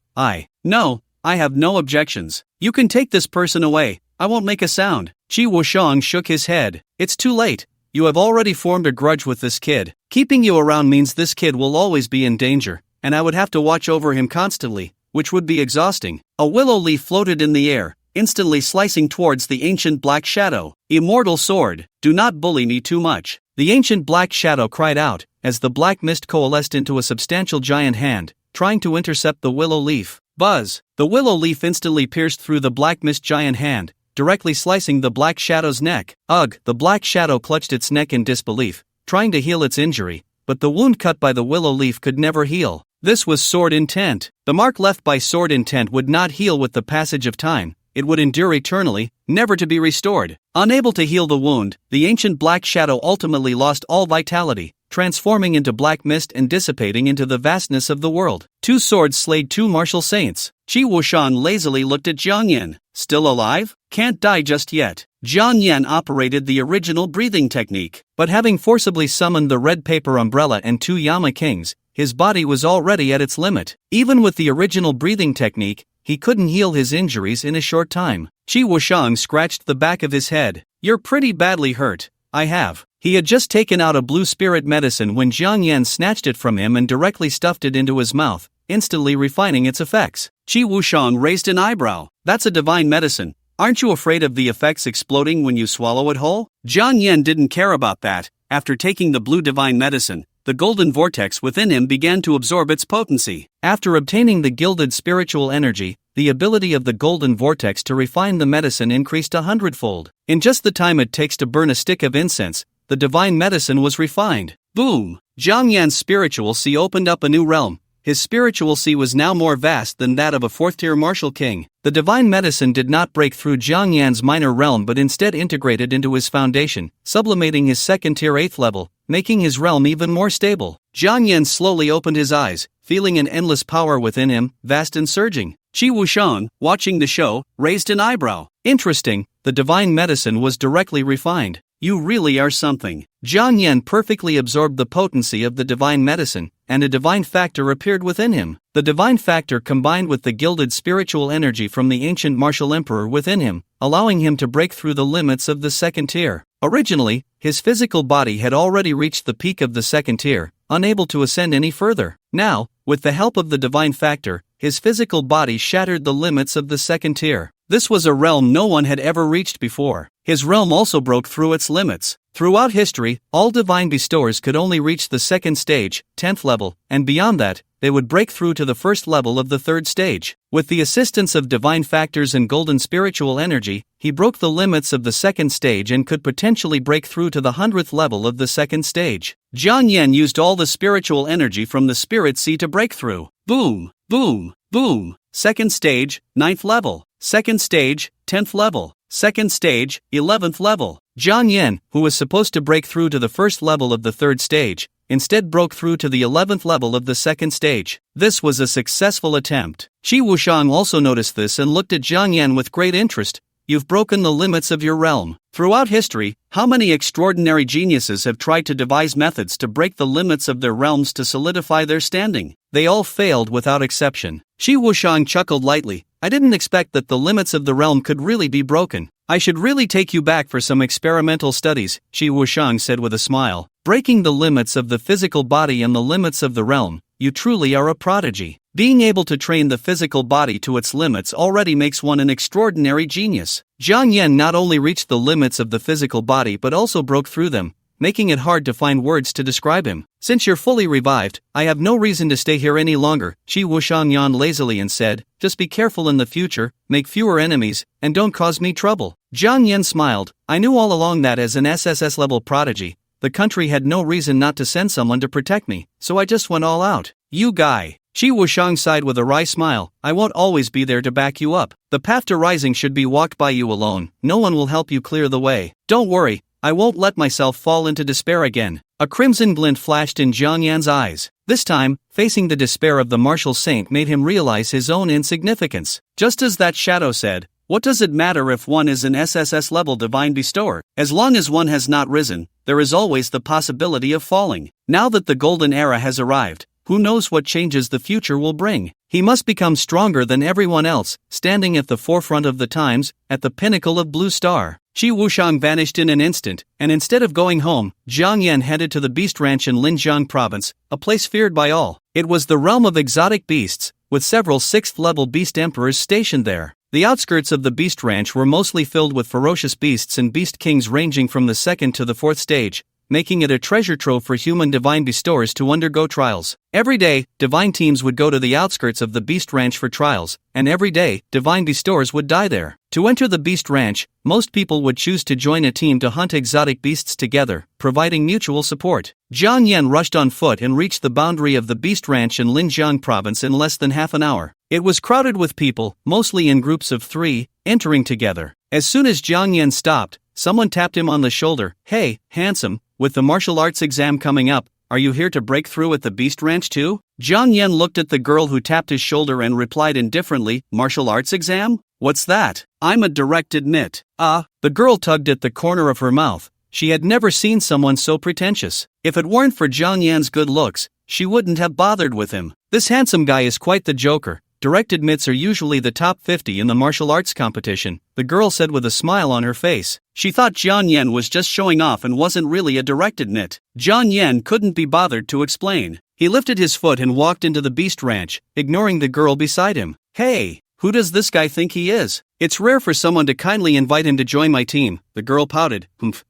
No, I have no objections. You can take this person away. I won't make a sound. Qi Wushang shook his head. It's too late. You have already formed a grudge with this kid. Keeping you around means this kid will always be in danger, and I would have to watch over him constantly, which would be exhausting. A willow leaf floated in the air, instantly slicing towards the ancient black shadow. Immortal sword, do not bully me too much. The ancient black shadow cried out, as the black mist coalesced into a substantial giant hand, trying to intercept the willow leaf. Buzz! The willow leaf instantly pierced through the black mist giant hand, directly slicing the black shadow's neck. Ugh! The black shadow clutched its neck in disbelief, trying to heal its injury, but the wound cut by the willow leaf could never heal. This was sword intent. The mark left by sword intent would not heal with the passage of time. It would endure eternally, never to be restored. Unable to heal the wound, the ancient black shadow ultimately lost all vitality, transforming into black mist and dissipating into the vastness of the world. 2 swords slayed 2 martial saints. Qi Wushang lazily looked at Jiang Yan. Still alive? Can't die just yet. Jiang Yan operated the original breathing technique, but having forcibly summoned the red paper umbrella and 2 Yama kings, his body was already at its limit. Even with the original breathing technique, he couldn't heal his injuries in a short time. Qi Wushang scratched the back of his head. You're pretty badly hurt. I have. He had just taken out a blue spirit medicine when Jiang Yan snatched it from him and directly stuffed it into his mouth, instantly refining its effects. Qi Wushang raised an eyebrow. That's a divine medicine. Aren't you afraid of the effects exploding when you swallow it whole? Jiang Yan didn't care about that. After taking the blue divine medicine, the golden vortex within him began to absorb its potency. After obtaining the gilded spiritual energy, the ability of the golden vortex to refine the medicine increased 100-fold. In just the time it takes to burn a stick of incense, the divine medicine was refined. Boom! Jiang Yan's spiritual sea opened up a new realm. His spiritual sea was now more vast than that of a fourth-tier martial king. The divine medicine did not break through Jiang Yan's minor realm but instead integrated into his foundation, sublimating his second-tier 8th level, making his realm even more stable. Jiang Yan slowly opened his eyes, feeling an endless power within him, vast and surging. Qi Wushang, watching the show, raised an eyebrow. Interesting, the divine medicine was directly refined. You really are something. Jiang Yan perfectly absorbed the potency of the divine medicine, and a divine factor appeared within him. The divine factor combined with the gilded spiritual energy from the ancient martial emperor within him, allowing him to break through the limits of the second tier. Originally, his physical body had already reached the peak of the second tier, unable to ascend any further. Now, with the help of the divine factor, his physical body shattered the limits of the second tier. This was a realm no one had ever reached before. His realm also broke through its limits. Throughout history, all divine bestowers could only reach the second stage, 10th level, and beyond that, they would break through to the first level of the third stage. With the assistance of divine factors and golden spiritual energy, he broke the limits of the second stage and could potentially break through to the 100th level of the second stage. Jiang Yan used all the spiritual energy from the spirit sea to break through. Boom, boom, boom. Second stage, 9th level. Second stage, 10th level. Second stage, 11th level. Jiang Yan, who was supposed to break through to the first level of the third stage, instead broke through to the 11th level of the second stage. This was a successful attempt. Qi Wushang also noticed this and looked at Jiang Yan with great interest. You've broken the limits of your realm. Throughout history, how many extraordinary geniuses have tried to devise methods to break the limits of their realms to solidify their standing? They all failed without exception. Qi Wushang chuckled lightly. I didn't expect that the limits of the realm could really be broken. I should really take you back for some experimental studies, Qi Wushang said with a smile. Breaking the limits of the physical body and the limits of the realm, you truly are a prodigy. Being able to train the physical body to its limits already makes one an extraordinary genius. Jiang Yan not only reached the limits of the physical body but also broke through them, making it hard to find words to describe him. Since you're fully revived, I have no reason to stay here any longer, Qi Wushang yawned lazily and said, just be careful in the future, make fewer enemies, and don't cause me trouble. Jiang Yan smiled. I knew all along that as an SSS-level prodigy, the country had no reason not to send someone to protect me, so I just went all out. You guy. Qi Wushang sighed with a wry smile. I won't always be there to back you up. The path to rising should be walked by you alone. No one will help you clear the way. Don't worry, I won't let myself fall into despair again. A crimson glint flashed in Jiang Yan's eyes. This time, facing the despair of the martial saint made him realize his own insignificance. Just as that shadow said, what does it matter if one is an SSS-level divine bestower? As long as one has not risen, there is always the possibility of falling. Now that the golden era has arrived, who knows what changes the future will bring? He must become stronger than everyone else, standing at the forefront of the times, at the pinnacle of Blue Star. Qi Wushang vanished in an instant, and instead of going home, Jiang Yan headed to the Beast Ranch in Linjiang Province, a place feared by all. It was the realm of exotic beasts, with several 6th-level beast emperors stationed there. The outskirts of the Beast Ranch were mostly filled with ferocious beasts and beast kings ranging from the 2nd to the 4th stage, making it a treasure trove for human divine bestowers to undergo trials. Every day, divine teams would go to the outskirts of the Beast Ranch for trials, and every day, divine bestowers would die there. To enter the Beast Ranch, most people would choose to join a team to hunt exotic beasts together, providing mutual support. Jiang Yan rushed on foot and reached the boundary of the Beast Ranch in Linjiang Province in less than half an hour. It was crowded with people, mostly in groups of 3, entering together. As soon as Jiang Yan stopped, someone tapped him on the shoulder. Hey, handsome, with the martial arts exam coming up, are you here to break through at the Beast Ranch too? Jiang Yan looked at the girl who tapped his shoulder and replied indifferently, martial arts exam? What's that? I'm a direct admit. The girl tugged at the corner of her mouth. She had never seen someone so pretentious. If it weren't for Jiang Yan's good looks, she wouldn't have bothered with him. This handsome guy is quite the joker. direct admits are usually the top 50 in the martial arts competition, the girl said with a smile on her face. She thought Jiang Yan was just showing off and wasn't really a direct admit. Jiang Yan couldn't be bothered to explain. He lifted his foot and walked into the beast ranch, ignoring the girl beside him. Hey, who does this guy think he is? It's rare for someone to kindly invite him to join my team, the girl pouted.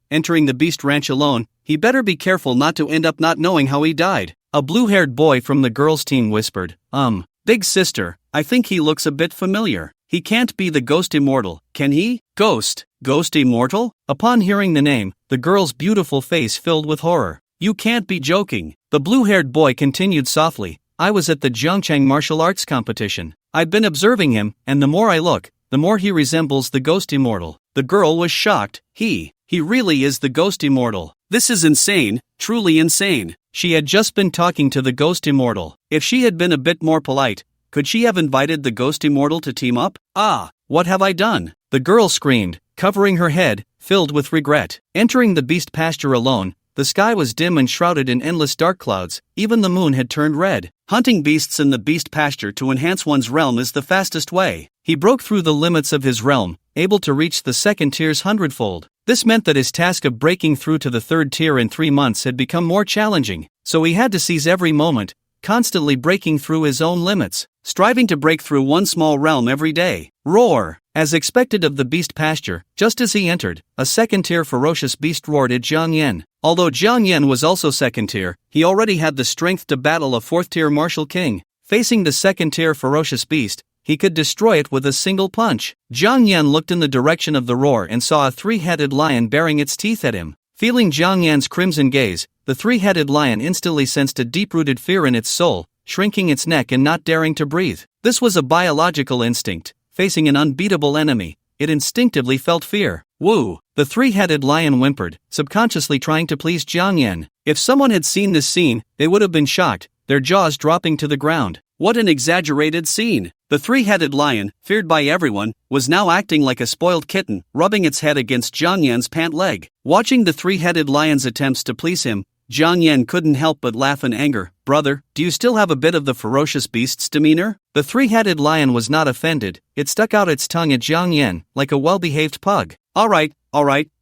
Entering the beast ranch alone, he better be careful not to end up not knowing how he died. A blue-haired boy from the girls' team whispered, Big sister, I think he looks a bit familiar. He can't be the Ghost Immortal, can he? Ghost Immortal? Upon hearing the name, the girl's beautiful face filled with horror. You can't be joking. The blue-haired boy continued softly, I was at the Zhongchang martial arts competition. I've been observing him, and the more I look, the more he resembles the Ghost Immortal. The girl was shocked. He really is the Ghost Immortal. This is insane, truly insane. She had just been talking to the Ghost Immortal. If she had been a bit more polite, could she have invited the Ghost Immortal to team up? What have I done? The girl screamed, covering her head, filled with regret. Entering the beast pasture alone, the sky was dim and shrouded in endless dark clouds, even the moon had turned red. Hunting beasts in the beast pasture to enhance one's realm is the fastest way. He broke through the limits of his realm, able to reach the second tier's 100-fold. This meant that his task of breaking through to the third tier in 3 months had become more challenging, so he had to seize every moment, constantly breaking through his own limits, striving to break through one small realm every day. Roar! As expected of the beast pasture, just as he entered, a second-tier ferocious beast roared at Jiang Yan. Although Jiang Yan was also second-tier, he already had the strength to battle a fourth-tier martial king. Facing the second-tier ferocious beast, he could destroy it with a single punch. Jiang Yan looked in the direction of the roar and saw a three-headed lion baring its teeth at him. Feeling Jiang Yan's crimson gaze, the three-headed lion instantly sensed a deep-rooted fear in its soul, shrinking its neck and not daring to breathe. This was a biological instinct. Facing an unbeatable enemy, it instinctively felt fear. Woo! The three-headed lion whimpered, subconsciously trying to please Jiang Yan. If someone had seen this scene, they would have been shocked, their jaws dropping to the ground. What an exaggerated scene! The three-headed lion, feared by everyone, was now acting like a spoiled kitten, rubbing its head against Jiang Yan's pant leg. Watching the three-headed lion's attempts to please him, Jiang Yan couldn't help but laugh in anger. Brother, do you still have a bit of the ferocious beast's demeanor? The three-headed lion was not offended. It stuck out its tongue at Jiang Yan, like a well-behaved pug. Alright,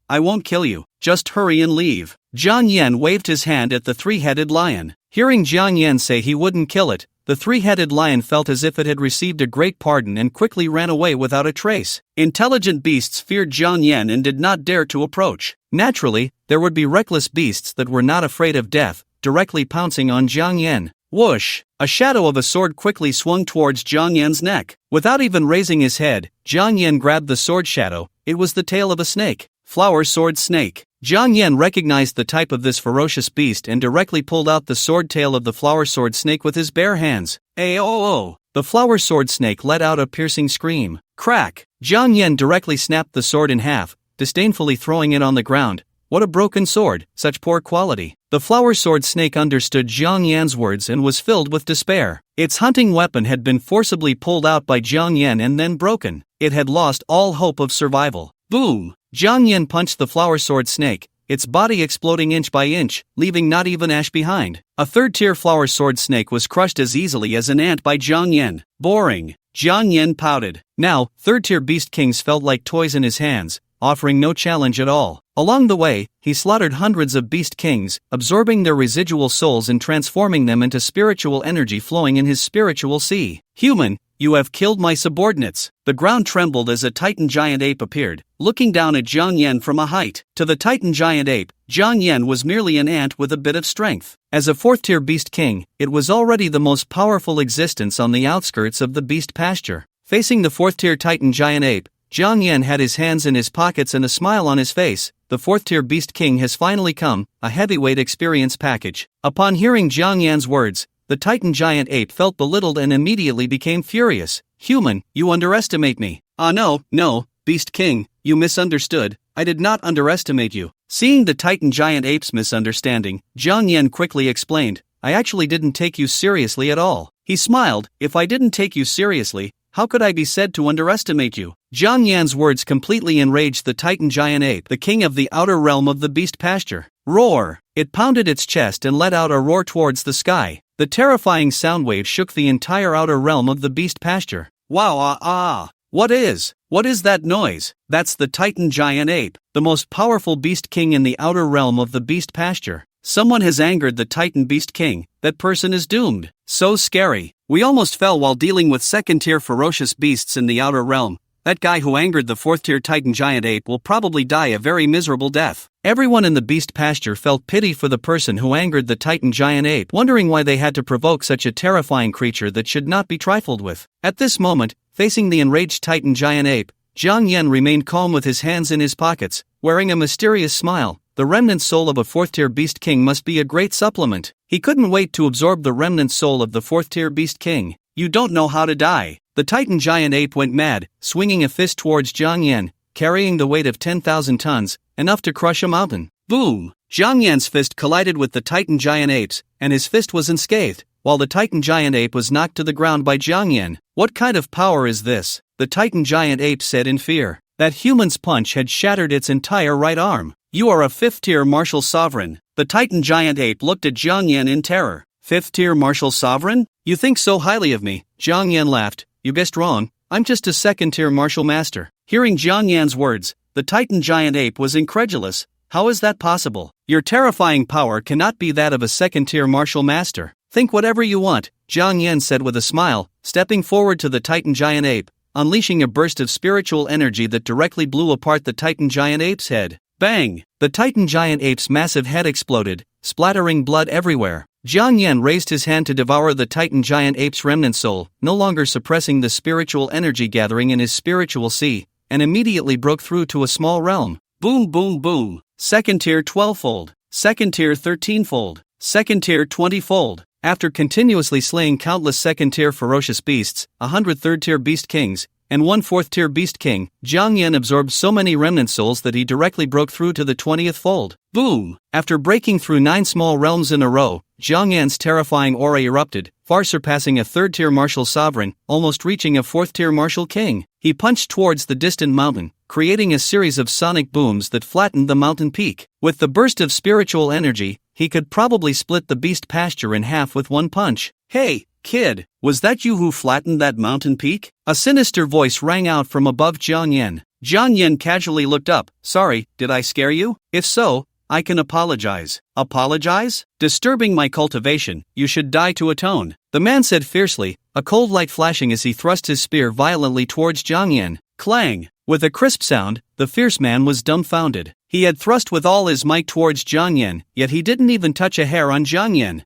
I won't kill you. Just hurry and leave. Jiang Yan waved his hand at the three-headed lion. Hearing Jiang Yan say he wouldn't kill it, the three-headed lion felt as if it had received a great pardon and quickly ran away without a trace. Intelligent beasts feared Jiang Yan and did not dare to approach. Naturally, there would be reckless beasts that were not afraid of death, directly pouncing on Jiang Yan. Whoosh! A shadow of a sword quickly swung towards Jiang Yan's neck. Without even raising his head, Jiang Yan grabbed the sword shadow. It was the tail of a snake. Flower sword snake. Jiang Yan recognized the type of this ferocious beast and directly pulled out the sword tail of the flower sword snake with his bare hands. Ayo! The flower sword snake let out a piercing scream. Crack! Jiang Yan directly snapped the sword in half, disdainfully throwing it on the ground. What a broken sword, such poor quality. The flower sword snake understood Jiang Yan's words and was filled with despair. Its hunting weapon had been forcibly pulled out by Jiang Yan and then broken. It had lost all hope of survival. Boom! Jiang Yan punched the flower sword snake, its body exploding inch by inch, leaving not even ash behind. A third-tier flower sword snake was crushed as easily as an ant by Jiang Yan. Boring. Jiang Yan pouted. Now, third-tier beast kings felt like toys in his hands, offering no challenge at all. Along the way, he slaughtered hundreds of beast kings, absorbing their residual souls and transforming them into spiritual energy flowing in his spiritual sea. Human, you have killed my subordinates. The ground trembled as a titan giant ape appeared, looking down at Jiang Yan from a height. To the titan giant ape, Jiang Yan was merely an ant with a bit of strength. As a fourth-tier beast king, it was already the most powerful existence on the outskirts of the beast pasture. Facing the fourth-tier titan giant ape, Jiang Yan had his hands in his pockets and a smile on his face. The fourth-tier beast king has finally come, a heavyweight experience package. Upon hearing Jiang Yan's words, the titan giant ape felt belittled and immediately became furious. Human, you underestimate me. No, beast king, you misunderstood. I did not underestimate you. Seeing the titan giant ape's misunderstanding, Jiang Yan quickly explained, I actually didn't take you seriously at all. He smiled, if I didn't take you seriously, how could I be said to underestimate you? Jiang Yan's words completely enraged the titan giant ape, the king of the outer realm of the beast pasture. Roar! It pounded its chest and let out a roar towards the sky. The terrifying sound wave shook the entire outer realm of the beast pasture. Wow, what is that noise? That's the Titan giant ape, the most powerful beast king in the outer realm of the beast pasture. Someone has angered the Titan beast king. That person is doomed. So scary. We almost fell while dealing with second-tier ferocious beasts in the outer realm. That guy who angered the fourth-tier Titan giant ape will probably die a very miserable death. Everyone in the beast pasture felt pity for the person who angered the Titan giant ape, wondering why they had to provoke such a terrifying creature that should not be trifled with. At this moment, facing the enraged Titan giant ape, Jiang Yan remained calm with his hands in his pockets, wearing a mysterious smile. The remnant soul of a fourth-tier beast king must be a great supplement. He couldn't wait to absorb the remnant soul of the fourth-tier beast king. You don't know how to die. The Titan giant ape went mad, swinging a fist towards Jiang Yan, carrying the weight of 10,000 tons, enough to crush a mountain. Boom! Jiang Yan's fist collided with the Titan giant ape's, and his fist was unscathed, while the Titan giant ape was knocked to the ground by Jiang Yan. What kind of power is this? The Titan giant ape said in fear. That human's punch had shattered its entire right arm. You are a fifth-tier martial sovereign. The Titan giant ape looked at Jiang Yan in terror. Fifth-tier martial sovereign? You think so highly of me? Jiang Yan laughed. You guessed wrong. I'm just a second-tier martial master. Hearing Jiang Yan's words, the Titan giant ape was incredulous. How is that possible? Your terrifying power cannot be that of a second-tier martial master. Think whatever you want, Jiang Yan said with a smile, stepping forward to the Titan giant ape, unleashing a burst of spiritual energy that directly blew apart the Titan giant ape's head. Bang! The Titan giant ape's massive head exploded, splattering blood everywhere. Jiang Yan raised his hand to devour the Titan giant ape's remnant soul, no longer suppressing the spiritual energy gathering in his spiritual sea, and immediately broke through to a small realm. Boom boom boom! Second tier 12-fold, second tier 13-fold, second tier 20-fold. After continuously slaying countless second-tier ferocious beasts, 100 third-tier beast kings, and 1 fourth-tier beast king, Jiang Yan absorbed so many remnant souls that he directly broke through to the 20th fold. Boom! After breaking through 9 small realms in a row, Jiang Yan's terrifying aura erupted, far surpassing a third-tier martial sovereign, almost reaching a fourth-tier martial king. He punched towards the distant mountain, creating a series of sonic booms that flattened the mountain peak. With the burst of spiritual energy, he could probably split the beast pasture in half with one punch. Hey, kid, was that you who flattened that mountain peak? A sinister voice rang out from above Jiang Yan. Jiang Yan casually looked up. Sorry, did I scare you? If so, I can apologize. Apologize? Disturbing my cultivation, you should die to atone. The man said fiercely, a cold light flashing as he thrust his spear violently towards Jiang Yan. Clang! With a crisp sound, the fierce man was dumbfounded. He had thrust with all his might towards Jiang Yan, yet he didn't even touch a hair on Jiang Yan.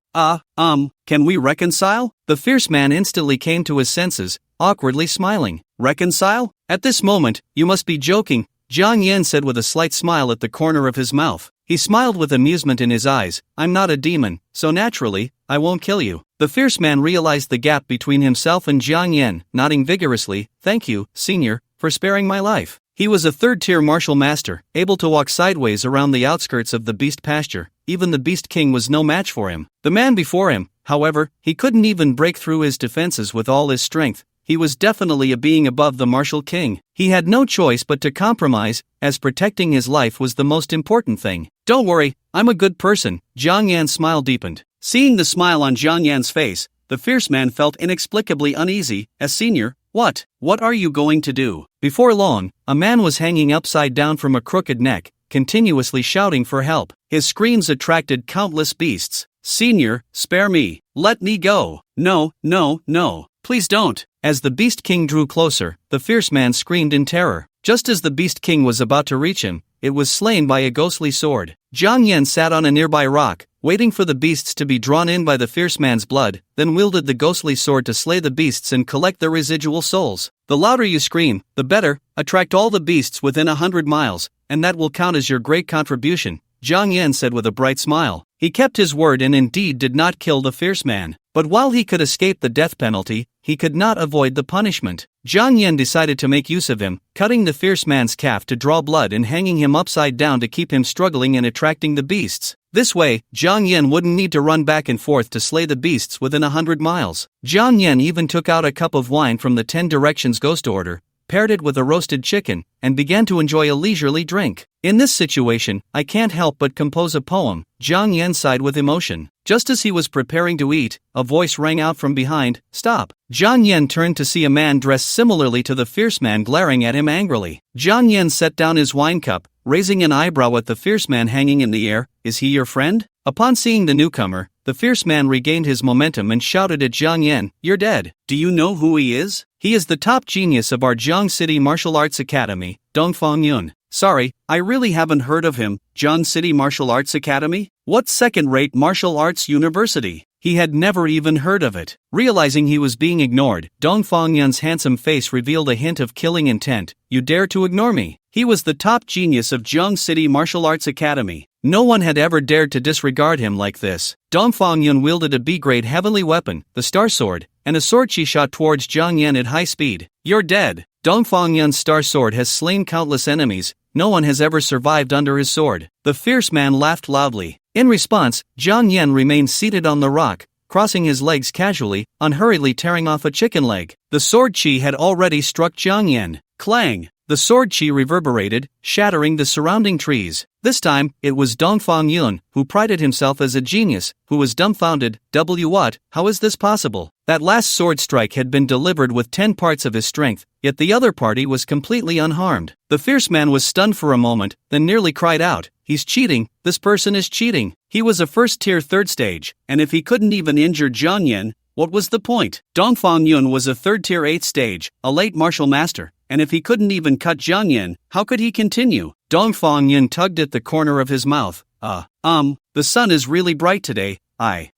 Can we reconcile? The fierce man instantly came to his senses, awkwardly smiling. Reconcile? At this moment, you must be joking, Jiang Yan said with a slight smile at the corner of his mouth. He smiled with amusement in his eyes. I'm not a demon, so naturally, I won't kill you. The fierce man realized the gap between himself and Jiang Yan, nodding vigorously. Thank you, senior, for sparing my life. He was a third-tier martial master, able to walk sideways around the outskirts of the beast pasture. Even the beast king was no match for him. The man before him, however, he couldn't even break through his defenses with all his strength. He was definitely a being above the martial king. He had no choice but to compromise, as protecting his life was the most important thing. Don't worry, I'm a good person. Jiang Yan's smile deepened. Seeing the smile on Jiang Yan's face, the fierce man felt inexplicably uneasy. As senior, what are you going to do? Before long, a man was hanging upside down from a crooked neck, continuously shouting for help. His screams attracted countless beasts. Senior, spare me. Let me go. No. Please don't. As the Beast King drew closer, the fierce man screamed in terror. Just as the Beast King was about to reach him, it was slain by a ghostly sword. Jiang Yan sat on a nearby rock, waiting for the beasts to be drawn in by the fierce man's blood, then wielded the ghostly sword to slay the beasts and collect their residual souls. The louder you scream, the better. Attract all the beasts within 100 miles, and that will count as your great contribution, Jiang Yan said with a bright smile. He kept his word and indeed did not kill the fierce man. But while he could escape the death penalty, he could not avoid the punishment. Jiang Yan decided to make use of him, cutting the fierce man's calf to draw blood and hanging him upside down to keep him struggling and attracting the beasts. This way, Jiang Yan wouldn't need to run back and forth to slay the beasts within 100 miles. Jiang Yan even took out a cup of wine from the 10 Directions Ghost Order, paired it with a roasted chicken, and began to enjoy a leisurely drink. In this situation, I can't help but compose a poem. Jiang Yan sighed with emotion. Just as he was preparing to eat, a voice rang out from behind, "Stop." Jiang Yan turned to see a man dressed similarly to the fierce man glaring at him angrily. Jiang Yan set down his wine cup, raising an eyebrow at the fierce man hanging in the air. "Is he your friend?" Upon seeing the newcomer, the fierce man regained his momentum and shouted at Jiang Yan, "You're dead. Do you know who he is? He is the top genius of our Jiang City Martial Arts Academy, Dongfang Yun." "Sorry, I really haven't heard of him." "Jiang City Martial Arts Academy? What second-rate martial arts university?" He had never even heard of it. Realizing he was being ignored, Dongfang Yun's handsome face revealed a hint of killing intent. "You dare to ignore me?" He was the top genius of Jiang City Martial Arts Academy. No one had ever dared to disregard him like this. Dongfang Yun wielded a B-grade heavenly weapon, the Star Sword, and a sword she shot towards Jiang Yan at high speed. "You're dead." Dongfang Yun's Star Sword has slain countless enemies. No one has ever survived under his sword. The fierce man laughed loudly. In response, Jiang Yan remained seated on the rock, crossing his legs casually, unhurriedly tearing off a chicken leg. The sword chi had already struck Jiang Yan. Clang! The sword chi reverberated, shattering the surrounding trees. This time, it was Dongfang Yun, who prided himself as a genius, who was dumbfounded. What? How is this possible? That last sword strike had been delivered with 10 parts of his strength, yet the other party was completely unharmed. The fierce man was stunned for a moment, then nearly cried out, "He's cheating, this person is cheating." He was a first-tier third stage, and if he couldn't even injure Jiang Yan, what was the point? Dongfang Yun was a third-tier 8th stage, a late martial master, and if he couldn't even cut Jiang Yan, how could he continue? Dongfang Yun tugged at the corner of his mouth. The sun is really bright today.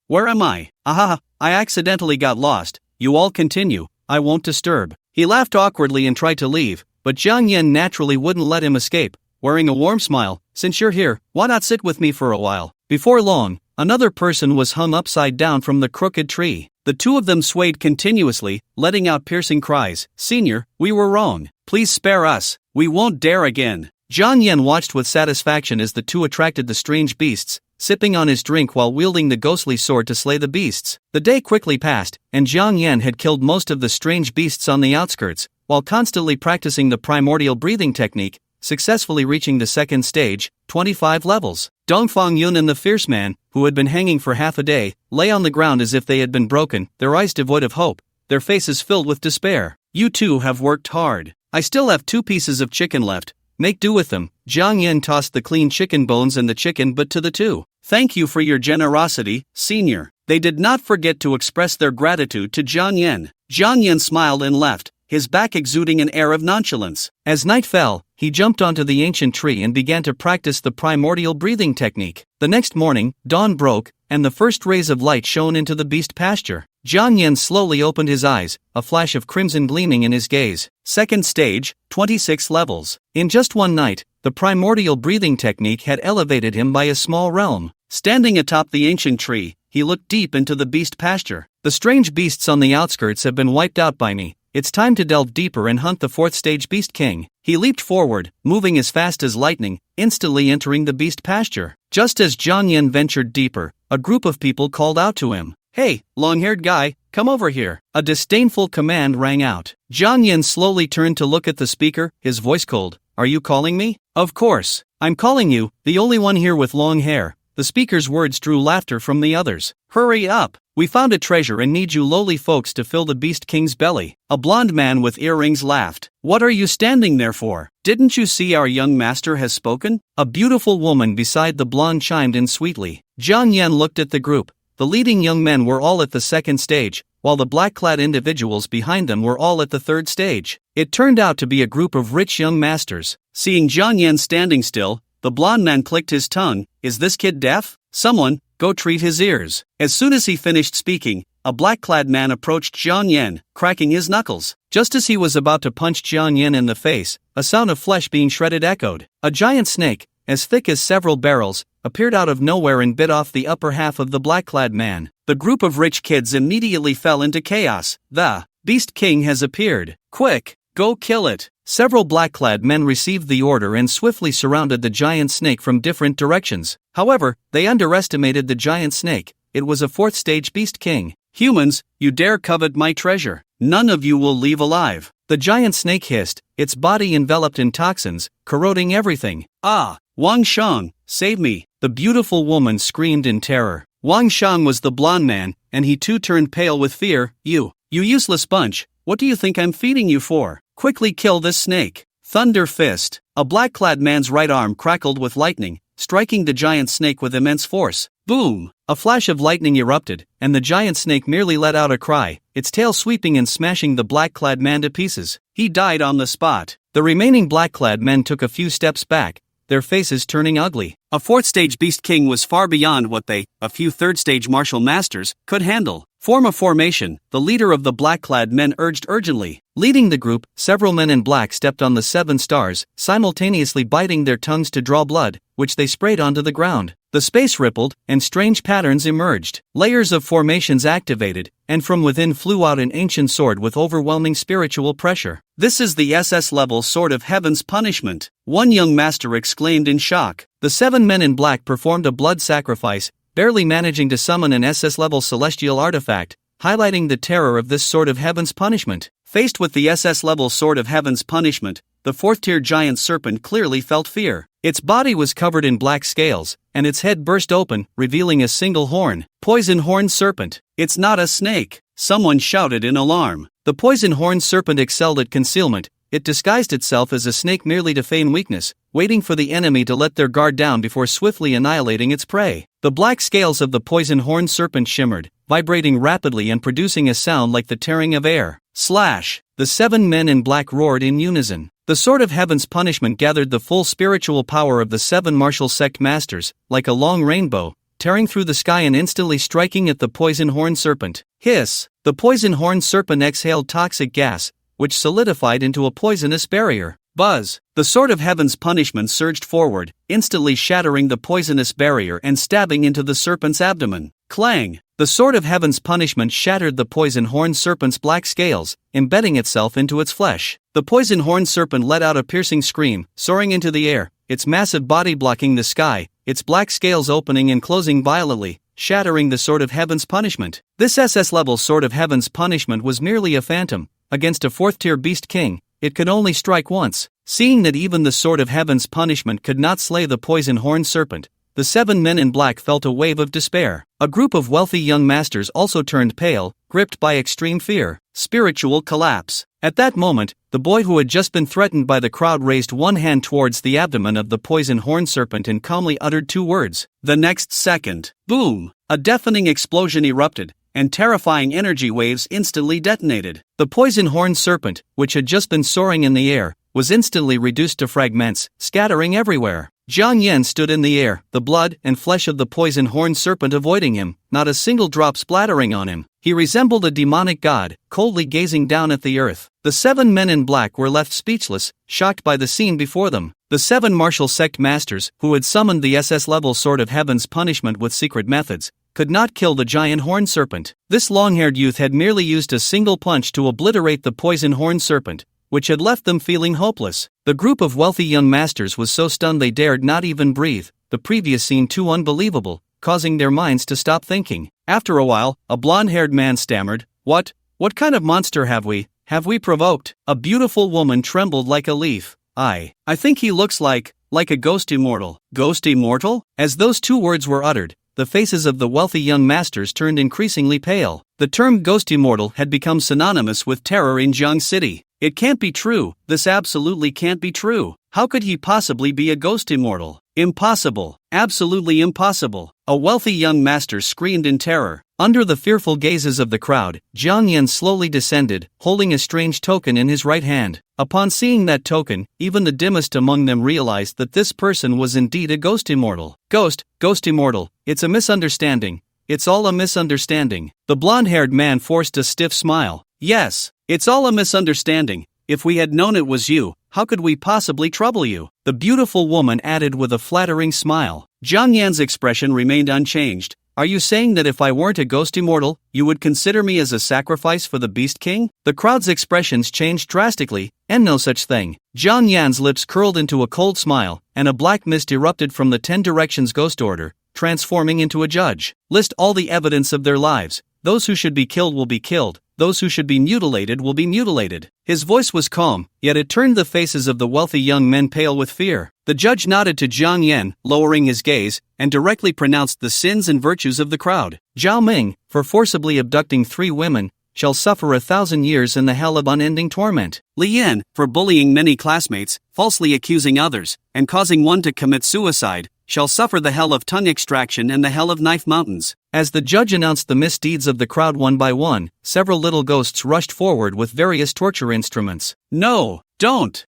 Where am I? I accidentally got lost. You all continue, I won't disturb." He laughed awkwardly and tried to leave, but Jiang Yan naturally wouldn't let him escape. Wearing a warm smile, "Since you're here, why not sit with me for a while?" Before long, another person was hung upside down from the crooked tree. The two of them swayed continuously, letting out piercing cries. "Senior, we were wrong. Please spare us. We won't dare again." Jiang Yan watched with satisfaction as the two attracted the strange beasts, sipping on his drink while wielding the ghostly sword to slay the beasts. The day quickly passed, and Jiang Yan had killed most of the strange beasts on the outskirts, while constantly practicing the primordial breathing technique, successfully reaching the second stage, 25 levels. Dongfang Yun and the fierce man, who had been hanging for half a day, lay on the ground as if they had been broken, their eyes devoid of hope, their faces filled with despair. "You two have worked hard. I still have 2 pieces of chicken left. Make do with them." Jiang Yan tossed the clean chicken bones and the chicken butt to the two. "Thank you for your generosity, senior." They did not forget to express their gratitude to Jiang Yan. Jiang Yan smiled and left, his back exuding an air of nonchalance. As night fell, he jumped onto the ancient tree and began to practice the primordial breathing technique. The next morning, dawn broke, and the first rays of light shone into the beast pasture. Jiang Yan slowly opened his eyes, a flash of crimson gleaming in his gaze. Second stage, 26 levels. In just one night, the primordial breathing technique had elevated him by a small realm. Standing atop the ancient tree, he looked deep into the beast pasture. "The strange beasts on the outskirts have been wiped out by me. It's time to delve deeper and hunt the 4th stage beast king." He leaped forward, moving as fast as lightning, instantly entering the beast pasture. Just as Jiang Yan ventured deeper, a group of people called out to him. "Hey, long-haired guy, come over here." A disdainful command rang out. Jiang Yan slowly turned to look at the speaker, his voice cold. "Are you calling me?" "Of course. I'm calling you, the only one here with long hair." The speaker's words drew laughter from the others. "Hurry up. We found a treasure and need you lowly folks to fill the Beast King's belly." A blonde man with earrings laughed. "What are you standing there for? Didn't you see our young master has spoken?" A beautiful woman beside the blonde chimed in sweetly. Jiang Yan looked at the group. The leading young men were all at the second stage, while the black-clad individuals behind them were all at the third stage. It turned out to be a group of rich young masters. Seeing Jiang Yan standing still, the blonde man clicked his tongue. "Is this kid deaf? Someone, go treat his ears." As soon as he finished speaking, a black-clad man approached Jiang Yan, cracking his knuckles. Just as he was about to punch Jiang Yan in the face, a sound of flesh being shredded echoed. A giant snake, as thick as several barrels, appeared out of nowhere and bit off the upper half of the black-clad man. The group of rich kids immediately fell into chaos. "The Beast King has appeared. Quick, go kill it." Several black-clad men received the order and swiftly surrounded the giant snake from different directions. However, they underestimated the giant snake. It was a 4th stage Beast King. "Humans, you dare covet my treasure. None of you will leave alive." The giant snake hissed, its body enveloped in toxins, corroding everything. Ah! Wang Shang, save me! The beautiful woman screamed in terror. Wang Shang was the blonde man, and he too turned pale with fear. You useless bunch, what do you think I'm feeding you for? Quickly kill this snake! Thunder fist! A black-clad man's right arm crackled with lightning, striking the giant snake with immense force. Boom! A flash of lightning erupted, and the giant snake merely let out a cry, its tail sweeping and smashing the black-clad man to pieces. He died on the spot. The remaining black-clad men took a few steps back, their faces turning ugly. A fourth-stage Beast King was far beyond what they, a few third-stage martial masters, could handle. Form a formation, the leader of the black-clad men urged urgently. Leading the group, several men in black stepped on the 7 stars, simultaneously biting their tongues to draw blood, which they sprayed onto the ground. The space rippled, and strange patterns emerged. Layers of formations activated, and from within flew out an ancient sword with overwhelming spiritual pressure. This is the SS-level sword of heaven's punishment, one young master exclaimed in shock. The 7 men in black performed a blood sacrifice, barely managing to summon an SS-level celestial artifact, highlighting the terror of this sword of heaven's punishment. Faced with the SS-level sword of heaven's punishment, the 4th-tier giant serpent clearly felt fear. Its body was covered in black scales, and its head burst open, revealing a single horn. Poison horn serpent. It's not a snake, someone shouted in alarm. The poison horn serpent excelled at concealment. It disguised itself as a snake merely to feign weakness, waiting for the enemy to let their guard down before swiftly annihilating its prey. The black scales of the poison horn serpent shimmered, vibrating rapidly and producing a sound like the tearing of air. Slash! The 7 men in black roared in unison. The sword of heaven's punishment gathered the full spiritual power of the 7 martial sect masters, like a long rainbow, tearing through the sky and instantly striking at the poison horn serpent. Hiss! The poison horn serpent exhaled toxic gas, which solidified into a poisonous barrier. Buzz! The sword of heaven's punishment surged forward, instantly shattering the poisonous barrier and stabbing into the serpent's abdomen. Clang! The sword of heaven's punishment shattered the poison horn serpent's black scales, embedding itself into its flesh. The poison horn serpent let out a piercing scream, soaring into the air, its massive body blocking the sky, its black scales opening and closing violently, shattering the sword of heaven's punishment. This SS-level sword of heaven's punishment was merely a phantom. Against a 4th-tier Beast King, it could only strike once. Seeing that even the sword of heaven's punishment could not slay the poison horn serpent, the 7 men in black felt a wave of despair. A group of wealthy young masters also turned pale, gripped by extreme fear. Spiritual collapse. At that moment, the boy who had just been threatened by the crowd raised one hand towards the abdomen of the poison horn serpent and calmly uttered 2 words. The next second, boom! A deafening explosion erupted, and terrifying energy waves instantly detonated. The poison horn serpent, which had just been soaring in the air, was instantly reduced to fragments, scattering everywhere. Jiang Yan stood in the air, the blood and flesh of the poison horn serpent avoiding him, not a single drop splattering on him. He resembled a demonic god, coldly gazing down at the earth. The 7 men in black were left speechless, shocked by the scene before them. The 7 martial sect masters, who had summoned the SS-level sword of heaven's punishment with secret methods, could not kill the giant horn serpent. This long-haired youth had merely used a single punch to obliterate the poison horn serpent, which had left them feeling hopeless. The group of wealthy young masters was so stunned they dared not even breathe, the previous scene too unbelievable, causing their minds to stop thinking. After a while, a blonde-haired man stammered, What kind of monster have we provoked? A beautiful woman trembled like a leaf. I think he looks like a ghost immortal. Ghost immortal? As those 2 words were uttered, the faces of the wealthy young masters turned increasingly pale. The term ghost immortal had become synonymous with terror in Jiang City. It can't be true, this absolutely can't be true. How could he possibly be a ghost immortal? Impossible, absolutely impossible. A wealthy young master screamed in terror. Under the fearful gazes of the crowd, Jiang Yan slowly descended, holding a strange token in his right hand. Upon seeing that token, even the dimmest among them realized that this person was indeed a ghost immortal. Ghost immortal, it's a misunderstanding. It's all a misunderstanding. The blonde-haired man forced a stiff smile. Yes, it's all a misunderstanding. If we had known it was you, how could we possibly trouble you? The beautiful woman added with a flattering smile. Jiang Yan's expression remained unchanged. Are you saying that if I weren't a ghost immortal, you would consider me as a sacrifice for the Beast King? The crowd's expressions changed drastically, and no such thing. Jiang Yan's lips curled into a cold smile, and a black mist erupted from the 10 Directions Ghost Order, transforming into a judge. List all the evidence of their lives. Those who should be killed will be killed, those who should be mutilated will be mutilated. His voice was calm, yet it turned the faces of the wealthy young men pale with fear. The judge nodded to Jiang Yan, lowering his gaze, and directly pronounced the sins and virtues of the crowd. Zhao Ming, for forcibly abducting 3 women, shall suffer 1,000 years in the hell of unending torment. Li Yan, for bullying many classmates, falsely accusing others, and causing one to commit suicide, shall suffer the hell of tongue extraction and the hell of knife mountains. As the judge announced the misdeeds of the crowd one by one, several little ghosts rushed forward with various torture instruments. No, don't,